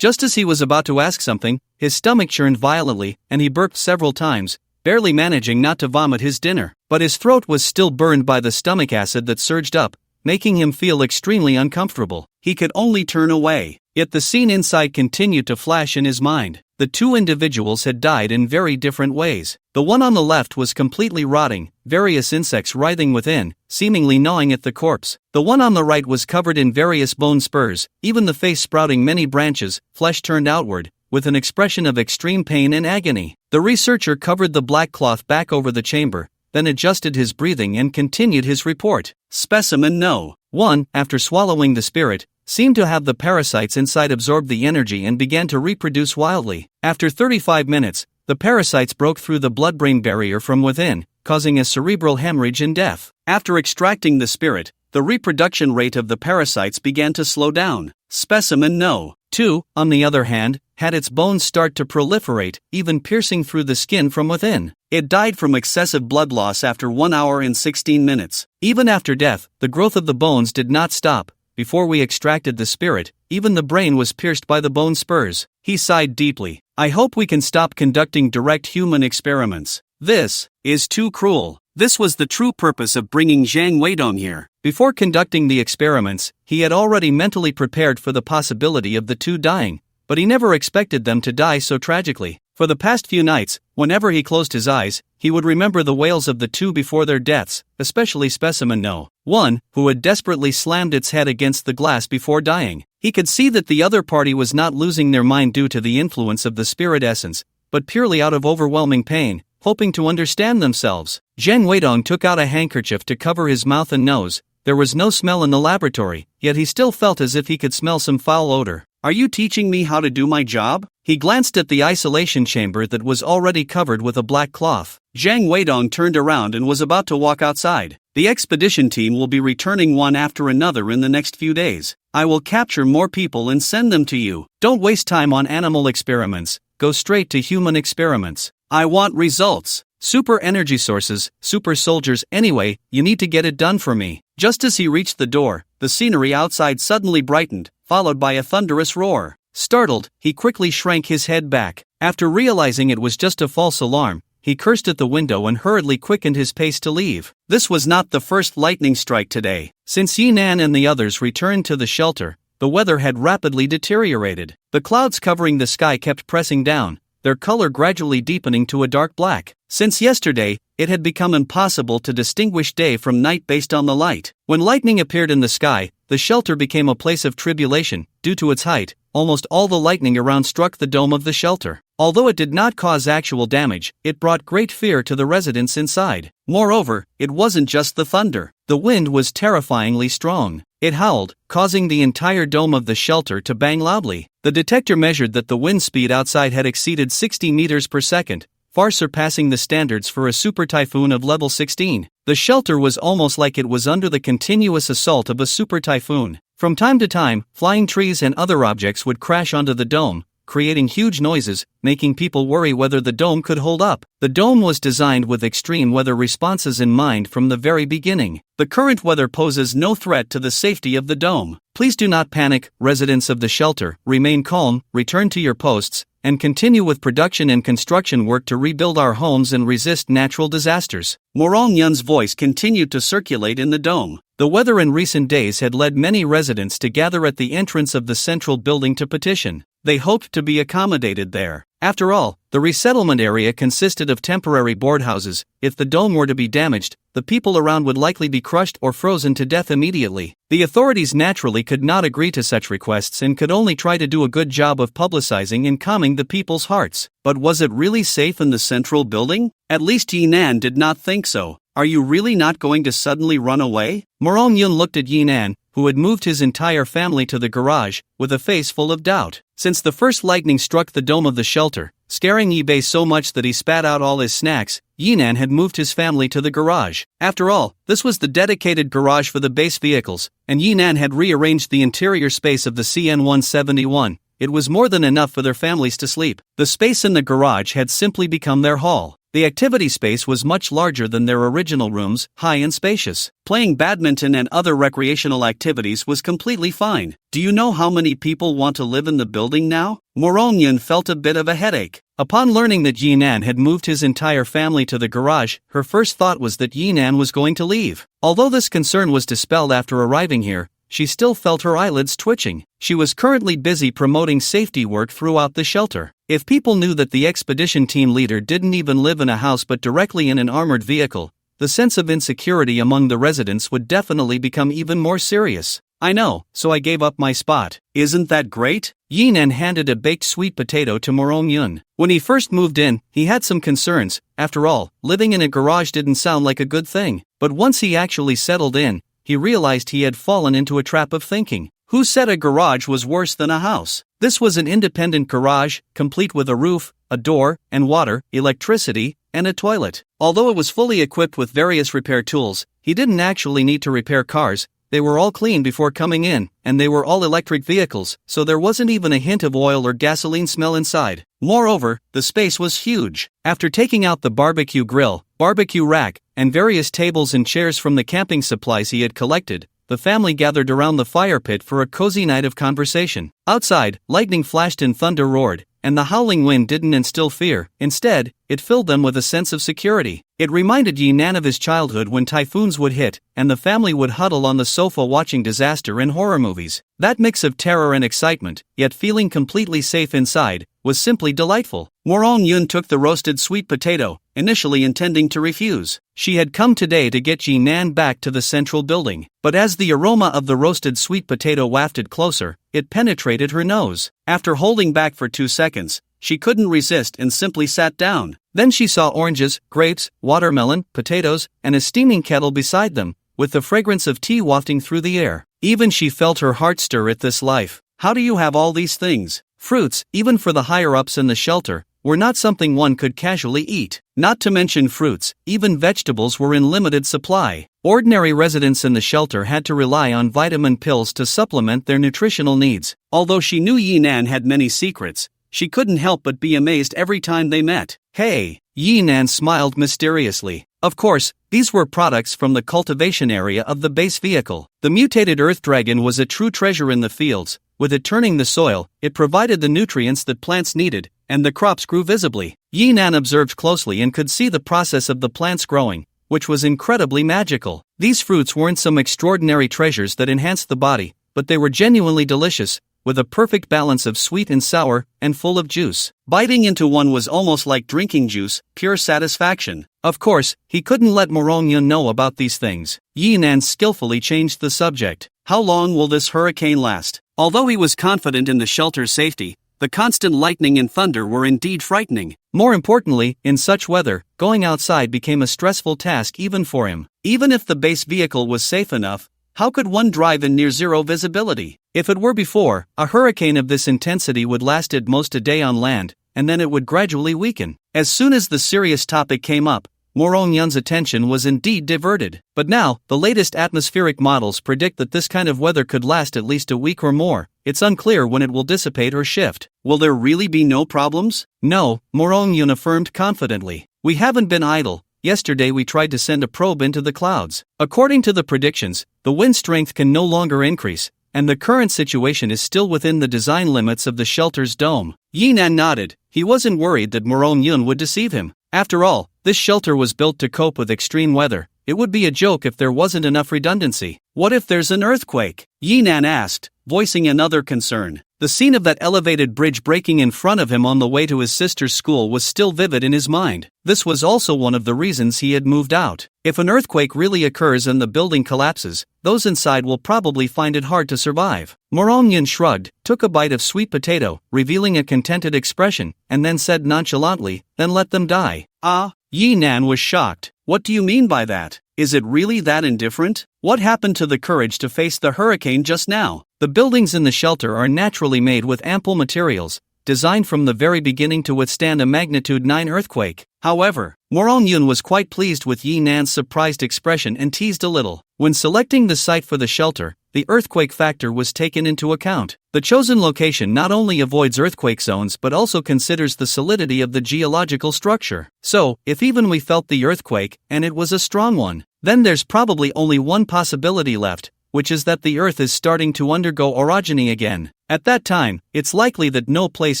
Just as he was about to ask something, his stomach churned violently, and he burped several times, barely managing not to vomit his dinner. But his throat was still burned by the stomach acid that surged up, making him feel extremely uncomfortable. He could only turn away. Yet the scene inside continued to flash in his mind. The 2 individuals had died in very different ways. The one on the left was completely rotting, various insects writhing within, seemingly gnawing at the corpse. The one on the right was covered in various bone spurs, even the face sprouting many branches, flesh turned outward, with an expression of extreme pain and agony. The researcher covered the black cloth back over the chamber, then adjusted his breathing and continued his report. Specimen No. 1, after swallowing the spirit, seemed to have the parasites inside absorb the energy and began to reproduce wildly. After 35 minutes, the parasites broke through the blood-brain barrier from within, causing a cerebral hemorrhage and death. After extracting the spirit, the reproduction rate of the parasites began to slow down. Specimen No. 2, on the other hand, had its bones start to proliferate, even piercing through the skin from within. It died from excessive blood loss after 1 hour and 16 minutes. Even after death, the growth of the bones did not stop. Before we extracted the spirit, even the brain was pierced by the bone spurs. He sighed deeply. I hope we can stop conducting direct human experiments. This is too cruel. This was the true purpose of bringing Zhang Weidong here. Before conducting the experiments, he had already mentally prepared for the possibility of the 2 dying, but he never expected them to die so tragically. For the past few nights, whenever he closed his eyes, he would remember the wails of the 2 before their deaths, especially Specimen No. 1, who had desperately slammed its head against the glass before dying. He could see that the other party was not losing their mind due to the influence of the spirit essence, but purely out of overwhelming pain, hoping to understand themselves. Zhang Weidong took out a handkerchief to cover his mouth and nose. There was no smell in the laboratory, yet he still felt as if he could smell some foul odor. Are you teaching me how to do my job? He glanced at the isolation chamber that was already covered with a black cloth. Zhang Weidong turned around and was about to walk outside. The expedition team will be returning one after another in the next few days. I will capture more people and send them to you. Don't waste time on animal experiments. Go straight to human experiments. I want results. Super energy sources, super soldiers. Anyway, you need to get it done for me. Just as he reached the door, the scenery outside suddenly brightened, followed by a thunderous roar. Startled, he quickly shrank his head back. After realizing it was just a false alarm, he cursed at the window and hurriedly quickened his pace to leave. This was not the first lightning strike today. Since Yinan and the others returned to the shelter, the weather had rapidly deteriorated. The clouds covering the sky kept pressing down, their color gradually deepening to a dark black. Since yesterday, it had become impossible to distinguish day from night based on the light. When lightning appeared in the sky, the shelter became a place of tribulation. Due to its height, almost all the lightning around struck the dome of the shelter. Although it did not cause actual damage, it brought great fear to the residents inside. Moreover, it wasn't just the thunder. The wind was terrifyingly strong. It howled, causing the entire dome of the shelter to bang loudly. The detector measured that the wind speed outside had exceeded 60 meters per second, far surpassing the standards for a super typhoon of level 16. The shelter was almost like it was under the continuous assault of a super typhoon. From time to time, flying trees and other objects would crash onto the dome, creating huge noises, making people worry whether the dome could hold up. The dome was designed with extreme weather responses in mind from the very beginning. The current weather poses no threat to the safety of the dome. Please do not panic, residents of the shelter. Remain calm, return to your posts, and continue with production and construction work to rebuild our homes and resist natural disasters. Morong Yun's voice continued to circulate in the dome. The weather in recent days had led many residents to gather at the entrance of the central building to petition. They hoped to be accommodated there. After all, the resettlement area consisted of temporary board houses. If the dome were to be damaged, the people around would likely be crushed or frozen to death immediately. The authorities naturally could not agree to such requests and could only try to do a good job of publicizing and calming the people's hearts. But was it really safe in the central building? At least Yinan did not think so. Are you really not going to suddenly run away? Morong Yun looked at Yinan, who had moved his entire family to the garage, with a face full of doubt. Since the first lightning struck the dome of the shelter, scaring Yibei so much that he spat out all his snacks, Yinan had moved his family to the garage. After all, this was the dedicated garage for the base vehicles, and Yinan had rearranged the interior space of the CN-171. It was more than enough for their families to sleep. The space in the garage had simply become their hall. The activity space was much larger than their original rooms, high and spacious. Playing badminton and other recreational activities was completely fine. Do you know how many people want to live in the building now? Morong Yun felt a bit of a headache. Upon learning that Yinan had moved his entire family to the garage, her first thought was that Yinan was going to leave. Although this concern was dispelled after arriving here, she still felt her eyelids twitching. She was currently busy promoting safety work throughout the shelter. If people knew that the expedition team leader didn't even live in a house but directly in an armored vehicle, the sense of insecurity among the residents would definitely become even more serious. I know, so I gave up my spot. Isn't that great? Yinan handed a baked sweet potato to Morong Yun. When he first moved in, he had some concerns. After all, living in a garage didn't sound like a good thing. But once he actually settled in, he realized he had fallen into a trap of thinking. Who said a garage was worse than a house? This was an independent garage, complete with a roof, a door, and water, electricity, and a toilet. Although it was fully equipped with various repair tools, he didn't actually need to repair cars. They were all clean before coming in, and they were all electric vehicles, so there wasn't even a hint of oil or gasoline smell inside. Moreover, the space was huge. After taking out the barbecue grill, barbecue rack, and various tables and chairs from the camping supplies he had collected, the family gathered around the fire pit for a cozy night of conversation. Outside, lightning flashed and thunder roared, and the howling wind didn't instill fear. Instead, it filled them with a sense of security. It reminded Yinan of his childhood when typhoons would hit, and the family would huddle on the sofa watching disaster and horror movies. That mix of terror and excitement, yet feeling completely safe inside, was simply delightful. Morong Yun took the roasted sweet potato, initially intending to refuse. She had come today to get Yinan back to the central building, but as the aroma of the roasted sweet potato wafted closer, it penetrated her nose. After holding back for 2 seconds, she couldn't resist and simply sat down. Then she saw oranges, grapes, watermelon, potatoes, and a steaming kettle beside them, with the fragrance of tea wafting through the air. Even she felt her heart stir at this life. How do you have all these things? Fruits, even for the higher-ups in the shelter, were not something one could casually eat. Not to mention fruits, even vegetables were in limited supply. Ordinary residents in the shelter had to rely on vitamin pills to supplement their nutritional needs. Although she knew Yinan had many secrets, she couldn't help but be amazed every time they met. Hey! Yinan smiled mysteriously. Of course, these were products from the cultivation area of the base vehicle. The mutated earth dragon was a true treasure in the fields. With it turning the soil, it provided the nutrients that plants needed, and the crops grew visibly. Yinan observed closely and could see the process of the plants growing, which was incredibly magical. These fruits weren't some extraordinary treasures that enhanced the body, but they were genuinely delicious, with a perfect balance of sweet and sour, and full of juice. Biting into one was almost like drinking juice, pure satisfaction. Of course, he couldn't let Morong Yun know about these things. Yinan skillfully changed the subject. How long will this hurricane last? Although he was confident in the shelter's safety, the constant lightning and thunder were indeed frightening. More importantly, in such weather, going outside became a stressful task even for him. Even if the base vehicle was safe enough, how could one drive in near-zero visibility? If it were before, a hurricane of this intensity would last at most a day on land, and then it would gradually weaken. As soon as the serious topic came up, Morong-yeon's attention was indeed diverted. But now, the latest atmospheric models predict that this kind of weather could last at least a week or more. It's unclear when it will dissipate or shift. Will there really be no problems? No, Morong-yeon affirmed confidently. We haven't been idle. Yesterday we tried to send a probe into the clouds. According to the predictions, the wind strength can no longer increase, and the current situation is still within the design limits of the shelter's dome. Yinan nodded. He wasn't worried that Morong-yeon would deceive him. After all, this shelter was built to cope with extreme weather. It would be a joke if there wasn't enough redundancy. What if there's an earthquake? Yinan asked, voicing another concern. The scene of that elevated bridge breaking in front of him on the way to his sister's school was still vivid in his mind. This was also one of the reasons he had moved out. If an earthquake really occurs and the building collapses, those inside will probably find it hard to survive. Morong-yeon shrugged, took a bite of sweet potato, revealing a contented expression, and then said nonchalantly, "Then let them die." Ah, Yinan was shocked. What do you mean by that? Is it really that indifferent? What happened to the courage to face the hurricane just now? The buildings in the shelter are naturally made with ample materials, designed from the very beginning to withstand a magnitude 9 earthquake. However, Morong-yeon was quite pleased with Yinan's surprised expression and teased a little. When selecting the site for the shelter, the earthquake factor was taken into account. The chosen location not only avoids earthquake zones but also considers the solidity of the geological structure. So, if even we felt the earthquake, and it was a strong one, then there's probably only one possibility left, which is that the Earth is starting to undergo orogeny again. At that time, it's likely that no place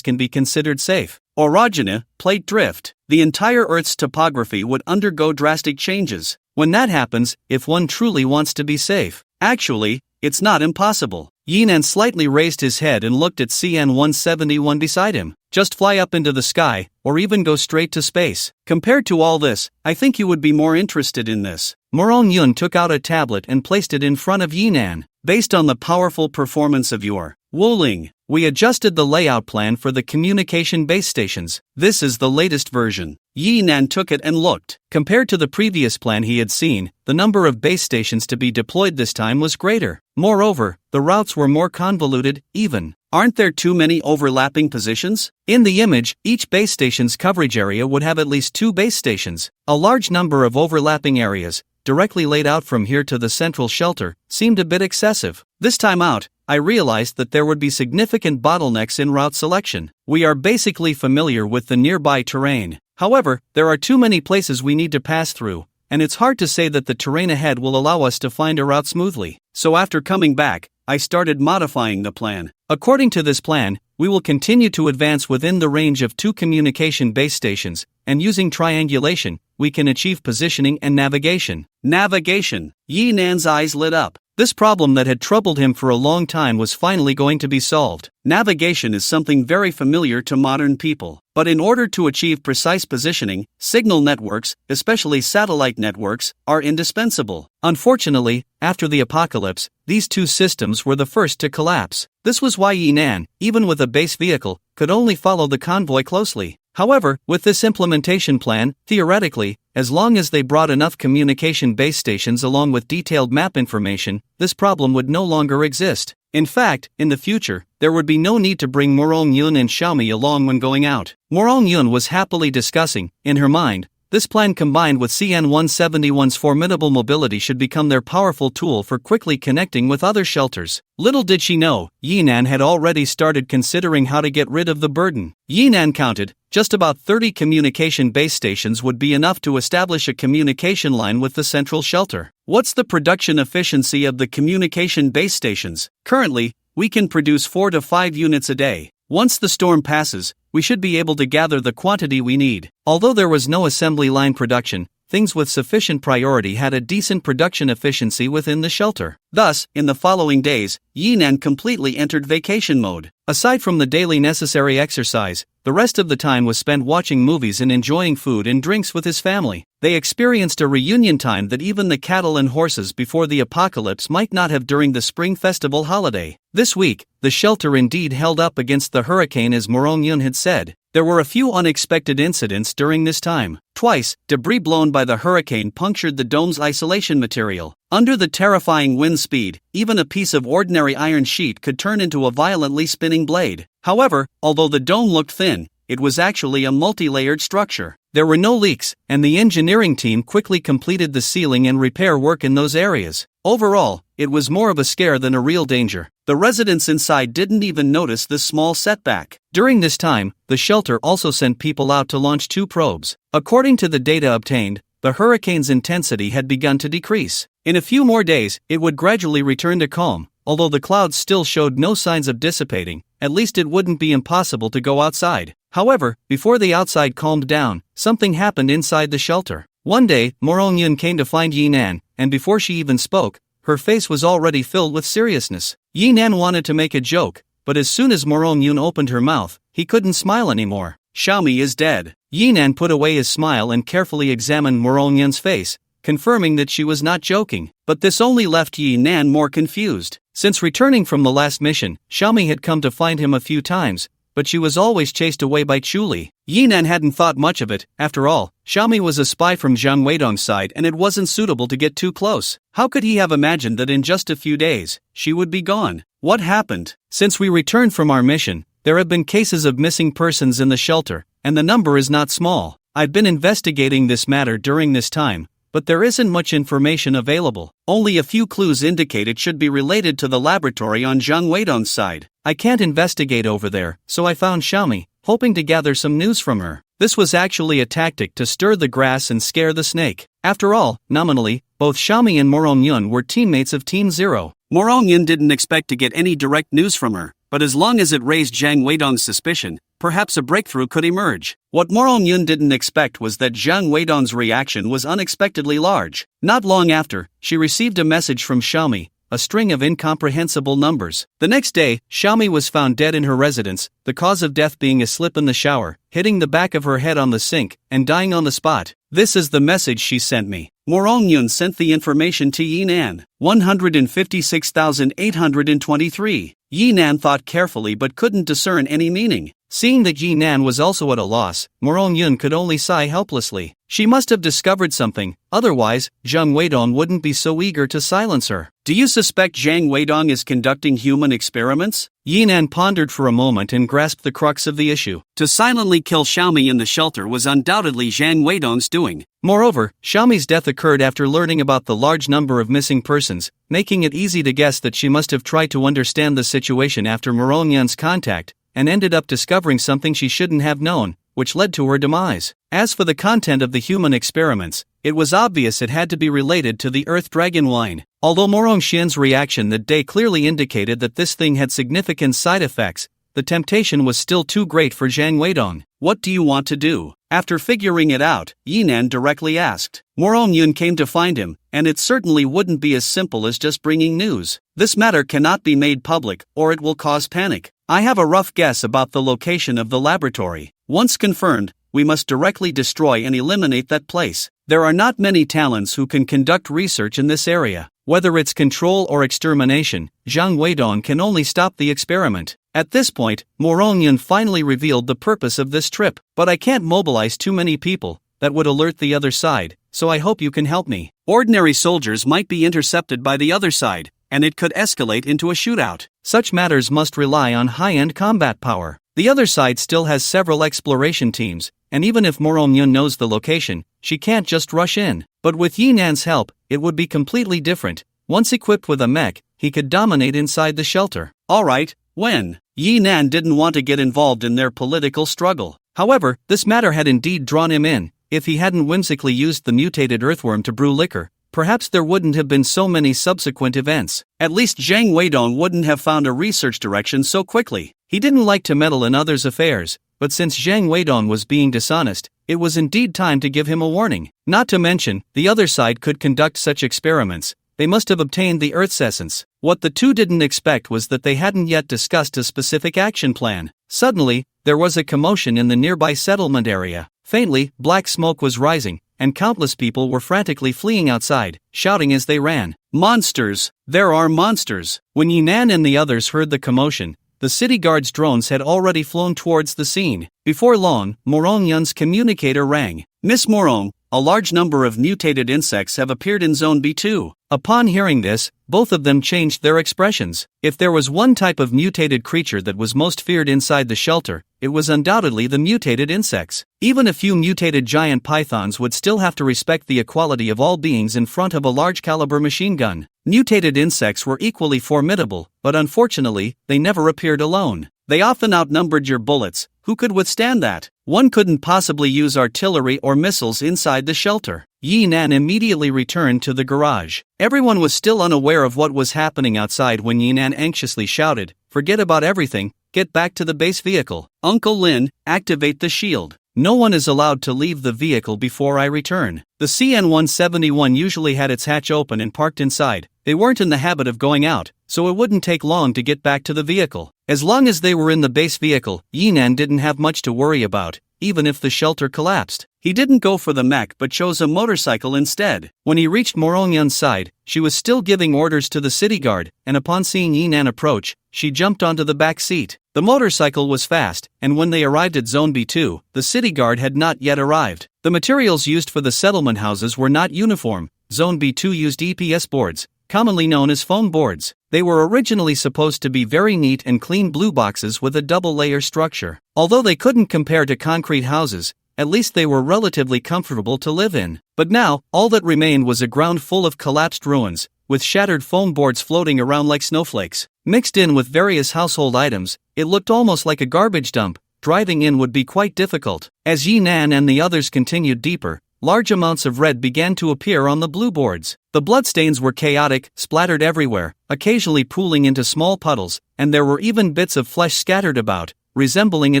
can be considered safe. Orogeny, plate drift. The entire Earth's topography would undergo drastic changes. When that happens, if one truly wants to be safe, actually, it's not impossible. Yinan slightly raised his head and looked at CN-171 beside him. Just fly up into the sky, or even go straight to space. Compared to all this, I think you would be more interested in this. Morong-yeon took out a tablet and placed it in front of Yinan. Based on the powerful performance of your Wuling, we adjusted the layout plan for the communication base stations. This is the latest version. Yinan took it and looked. Compared to the previous plan he had seen, the number of base stations to be deployed this time was greater. Moreover, the routes were more convoluted, even. Aren't there too many overlapping positions? In the image, each base station's coverage area would have at least 2 base stations. A large number of overlapping areas, directly laid out from here to the central shelter, seemed a bit excessive. This time out, I realized that there would be significant bottlenecks in route selection. We are basically familiar with the nearby terrain. However, there are too many places we need to pass through, and it's hard to say that the terrain ahead will allow us to find a route smoothly. So after coming back, I started modifying the plan. According to this plan, we will continue to advance within the range of 2 communication base stations, and using triangulation, we can achieve positioning and navigation. Navigation! Yinan's eyes lit up. This problem that had troubled him for a long time was finally going to be solved. Navigation is something very familiar to modern people. But in order to achieve precise positioning, signal networks, especially satellite networks, are indispensable. Unfortunately, after the apocalypse, these 2 systems were the first to collapse. This was why Yinan, even with a base vehicle, could only follow the convoy closely. However, with this implementation plan, theoretically, as long as they brought enough communication base stations along with detailed map information, this problem would no longer exist. In fact, in the future, there would be no need to bring Morong-yeon and Xiaomi along when going out. Morong-yeon was happily discussing, in her mind, this plan combined with CN-171's formidable mobility should become their powerful tool for quickly connecting with other shelters. Little did she know, Yinan had already started considering how to get rid of the burden. Yinan counted, just about 30 communication base stations would be enough to establish a communication line with the central shelter. What's the production efficiency of the communication base stations? Currently, we can produce 4 to 5 units a day. Once the storm passes, we should be able to gather the quantity we need. Although there was no assembly line production, things with sufficient priority had a decent production efficiency within the shelter. Thus, in the following days, Yinan completely entered vacation mode. Aside from the daily necessary exercise, the rest of the time was spent watching movies and enjoying food and drinks with his family. They experienced a reunion time that even the cattle and horses before the apocalypse might not have during the Spring Festival holiday. This week, the shelter indeed held up against the hurricane as Morong-yeon had said. There were a few unexpected incidents during this time. Twice, debris blown by the hurricane punctured the dome's isolation material. Under the terrifying wind speed, even a piece of ordinary iron sheet could turn into a violently spinning blade. However, although the dome looked thin, it was actually a multi-layered structure. There were no leaks, and the engineering team quickly completed the sealing and repair work in those areas. Overall, it was more of a scare than a real danger. The residents inside didn't even notice this small setback. During this time, the shelter also sent people out to launch 2 probes. According to the data obtained, the hurricane's intensity had begun to decrease. In a few more days, it would gradually return to calm. Although the clouds still showed no signs of dissipating, at least it wouldn't be impossible to go outside. However, before the outside calmed down, something happened inside the shelter. One day, Morong-yun came to find Yi-nan, and before she even spoke, her face was already filled with seriousness. Yi-nan wanted to make a joke, but as soon as Morong-yun opened her mouth, he couldn't smile anymore. Xiaomi is dead. Yi-nan put away his smile and carefully examined Morong-yun's face, confirming that she was not joking. But this only left Yi-nan more confused. Since returning from the last mission, Xiaomi had come to find him a few times, but she was always chased away by Chuli. Yi-nan hadn't thought much of it. After all, Xiaomi was a spy from Zhang Weidong's side and it wasn't suitable to get too close. How could he have imagined that in just a few days, she would be gone? What happened? Since we returned from our mission, there have been cases of missing persons in the shelter, and the number is not small. I've been investigating this matter during this time, but there isn't much information available. Only a few clues indicate it should be related to the laboratory on Zhang Weidong's side. I can't investigate over there, so I found Xiaomi, hoping to gather some news from her. This was actually a tactic to stir the grass and scare the snake. After all, nominally, both Xiaomi and Morong-yun were teammates of Team Zero. Morong-yun didn't expect to get any direct news from her, but as long as it raised Zhang Weidong's suspicion, perhaps a breakthrough could emerge. What Morong-yun didn't expect was that Zhang Weidong's reaction was unexpectedly large. Not long after, she received a message from Xiaomi, a string of incomprehensible numbers. The next day, Xiaomi was found dead in her residence, the cause of death being a slip in the shower, hitting the back of her head on the sink, and dying on the spot. This is the message she sent me. Morong-yun sent the information to Yi-nan. 156,823. Yi-nan thought carefully but couldn't discern any meaning. Seeing that Yi-nan was also at a loss, Morong-yun could only sigh helplessly. She must have discovered something, otherwise, Zhang Weidong wouldn't be so eager to silence her. Do you suspect Zhang Weidong is conducting human experiments? Yi-nan pondered for a moment and grasped the crux of the issue. To silently kill Xiaomi in the shelter was undoubtedly Zhang Weidong's doing. Moreover, Xiaomi's death occurred after learning about the large number of missing persons, making it easy to guess that she must have tried to understand the situation after Morong-yun's contact, and ended up discovering something she shouldn't have known, which led to her demise. As for the content of the human experiments, it was obvious it had to be related to the Earth Dragon wine. Although Morong-yun's reaction that day clearly indicated that this thing had significant side effects, the temptation was still too great for Zhang Weidong. What do you want to do? After figuring it out, Yi-nan directly asked. Morong-yun came to find him, and it certainly wouldn't be as simple as just bringing news. This matter cannot be made public, or it will cause panic. I have a rough guess about the location of the laboratory. Once confirmed, we must directly destroy and eliminate that place. There are not many talents who can conduct research in this area. Whether it's control or extermination, Zhang Weidong can only stop the experiment. At this point, Morong-yun finally revealed the purpose of this trip. But I can't mobilize too many people, that would alert the other side, so I hope you can help me. Ordinary soldiers might be intercepted by the other side, and it could escalate into a shootout. Such matters must rely on high-end combat power. The other side still has several exploration teams, and even if Morong-yun knows the location, she can't just rush in. But with Yi-nan's help, it would be completely different. Once equipped with a mech, he could dominate inside the shelter. Alright, when? Yi-nan didn't want to get involved in their political struggle. However, this matter had indeed drawn him in. If he hadn't whimsically used the mutated earthworm to brew liquor, perhaps there wouldn't have been so many subsequent events. At least Zhang Weidong wouldn't have found a research direction so quickly. He didn't like to meddle in others' affairs, but since Zhang Weidong was being dishonest, it was indeed time to give him a warning. Not to mention, the other side could conduct such experiments. They must have obtained the Earth's essence. What the two didn't expect was that they hadn't yet discussed a specific action plan. Suddenly, there was a commotion in the nearby settlement area. Faintly, black smoke was rising, and countless people were frantically fleeing outside, shouting as they ran. Monsters! There are monsters! When Yi-nan and the others heard the commotion, the city guard's drones had already flown towards the scene. Before long, Morong-yun's communicator rang. Miss Morong, a large number of mutated insects have appeared in Zone B2. Upon hearing this, both of them changed their expressions. If there was one type of mutated creature that was most feared inside the shelter, it was undoubtedly the mutated insects. Even a few mutated giant pythons would still have to respect the equality of all beings in front of a large-caliber machine gun. Mutated insects were equally formidable, but unfortunately, they never appeared alone. They often outnumbered your bullets. Who could withstand that? One couldn't possibly use artillery or missiles inside the shelter. Yi Nan immediately returned to the garage. Everyone was still unaware of what was happening outside when Yi Nan anxiously shouted, "Forget about everything, get back to the base vehicle. Uncle Lin, activate the shield. No one is allowed to leave the vehicle before I return." The CN-171 usually had its hatch open and parked inside. They weren't in the habit of going out, so it wouldn't take long to get back to the vehicle. As long as they were in the base vehicle, Yi Nan didn't have much to worry about, even if the shelter collapsed. He didn't go for the mech but chose a motorcycle instead. When he reached Morongyun's side, she was still giving orders to the city guard, and upon seeing Yi Nan approach, she jumped onto the back seat. The motorcycle was fast, and when they arrived at Zone B2, the city guard had not yet arrived. The materials used for the settlement houses were not uniform. Zone B2 used EPS boards, commonly known as foam boards. They were originally supposed to be very neat and clean blue boxes with a double-layer structure. Although they couldn't compare to concrete houses, at least they were relatively comfortable to live in. But now, all that remained was a ground full of collapsed ruins, with shattered foam boards floating around like snowflakes. Mixed in with various household items, it looked almost like a garbage dump. Driving in would be quite difficult. As Yi Nan and the others continued deeper, large amounts of red began to appear on the blue boards. The bloodstains were chaotic, splattered everywhere, occasionally pooling into small puddles, and there were even bits of flesh scattered about, resembling a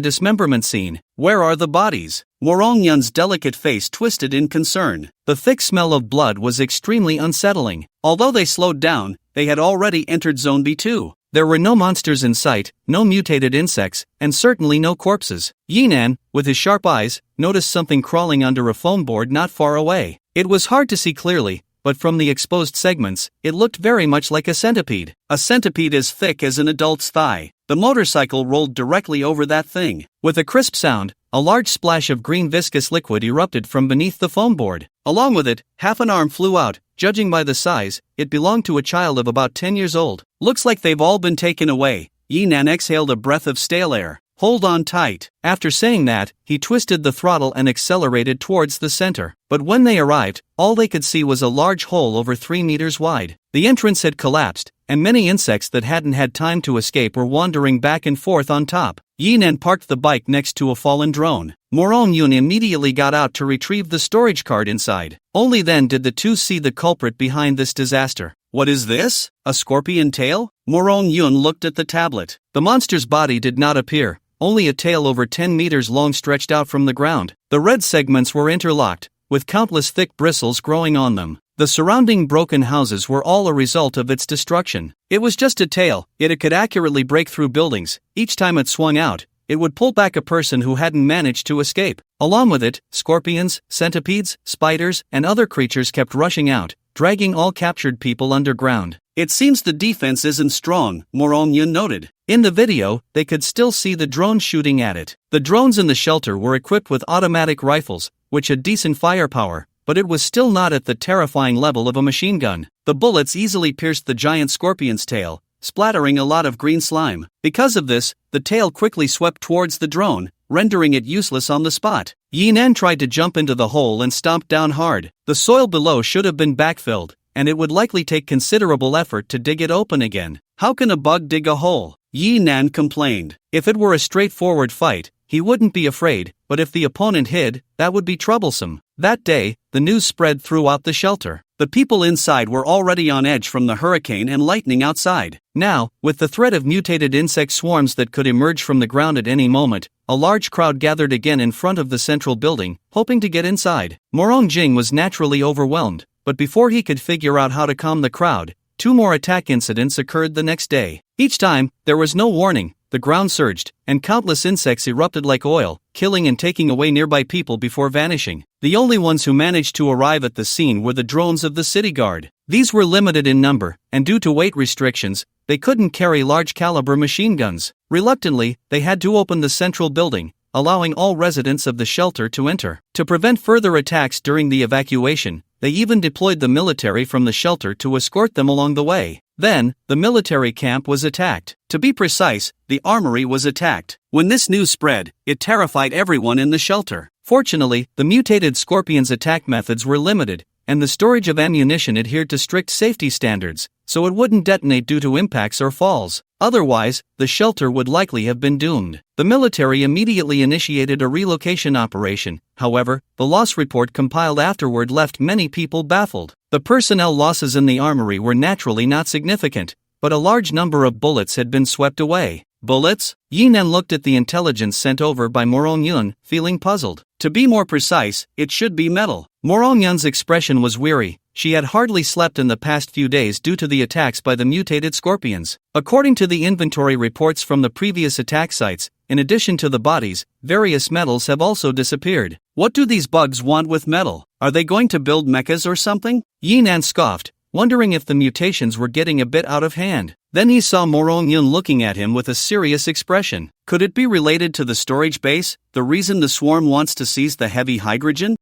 dismemberment scene. Where are the bodies? Morongyun's delicate face twisted in concern. The thick smell of blood was extremely unsettling. Although they slowed down, they had already entered Zone B2. There were no monsters in sight, no mutated insects, and certainly no corpses. Yi Nan, with his sharp eyes, noticed something crawling under a foam board not far away. It was hard to see clearly, but from the exposed segments, it looked very much like a centipede. A centipede as thick as an adult's thigh. The motorcycle rolled directly over that thing. With a crisp sound, a large splash of green viscous liquid erupted from beneath the foam board. Along with it, half an arm flew out. Judging by the size, it belonged to a child of about 10 years old. Looks like they've all been taken away. Yi Nan exhaled a breath of stale air. Hold on tight. After saying that, he twisted the throttle and accelerated towards the center. But when they arrived, all they could see was a large hole over 3 meters wide. The entrance had collapsed, and many insects that hadn't had time to escape were wandering back and forth on top. Yi Nan parked the bike next to a fallen drone. Morongyun immediately got out to retrieve the storage card inside. Only then did the two see the culprit behind this disaster. What is this? A scorpion tail? Morongyun looked at the tablet. The monster's body did not appear. Only a tail over 10 meters long stretched out from the ground. The red segments were interlocked, with countless thick bristles growing on them. The surrounding broken houses were all a result of its destruction. It was just a tail, yet it could accurately break through buildings. Each time it swung out, it would pull back a person who hadn't managed to escape. Along with it, scorpions, centipedes, spiders, and other creatures kept rushing out, dragging all captured people underground. It seems the defense isn't strong, Morongyun noted. In the video, they could still see the drone shooting at it. The drones in the shelter were equipped with automatic rifles, which had decent firepower, but it was still not at the terrifying level of a machine gun. The bullets easily pierced the giant scorpion's tail, splattering a lot of green slime. Because of this, the tail quickly swept towards the drone, rendering it useless on the spot. Yi Nan tried to jump into the hole and stomped down hard. The soil below should have been backfilled, and it would likely take considerable effort to dig it open again. How can a bug dig a hole? Yi Nan complained. If it were a straightforward fight, he wouldn't be afraid, but if the opponent hid, that would be troublesome. That day, the news spread throughout the shelter. The people inside were already on edge from the hurricane and lightning outside. Now, with the threat of mutated insect swarms that could emerge from the ground at any moment, a large crowd gathered again in front of the central building, hoping to get inside. Morongjing was naturally overwhelmed, but before he could figure out how to calm the crowd, 2 more attack incidents occurred the next day. Each time, there was no warning. The ground surged, and countless insects erupted like oil, killing and taking away nearby people before vanishing. The only ones who managed to arrive at the scene were the drones of the city guard. These were limited in number, and due to weight restrictions, they couldn't carry large-caliber machine guns. Reluctantly, they had to open the central building, allowing all residents of the shelter to enter. To prevent further attacks during the evacuation, they even deployed the military from the shelter to escort them along the way. Then, the military camp was attacked. To be precise, the armory was attacked. When this news spread, it terrified everyone in the shelter. Fortunately, the mutated scorpion's attack methods were limited, and the storage of ammunition adhered to strict safety standards, so it wouldn't detonate due to impacts or falls. Otherwise, the shelter would likely have been doomed. The military immediately initiated a relocation operation. However, the loss report compiled afterward left many people baffled. The personnel losses in the armory were naturally not significant, but a large number of bullets had been swept away. Bullets? Yinan looked at the intelligence sent over by Morong-yun, feeling puzzled. To be more precise, it should be metal. Morong-yun's expression was weary. She had hardly slept in the past few days due to the attacks by the mutated scorpions. According to the inventory reports from the previous attack sites, in addition to the bodies, various metals have also disappeared. What do these bugs want with metal? Are they going to build mechas or something? Yinan scoffed, wondering if the mutations were getting a bit out of hand. Then he saw Morong-yun looking at him with a serious expression. Could it be related to the storage base, the reason the swarm wants to seize the heavy hydrogen?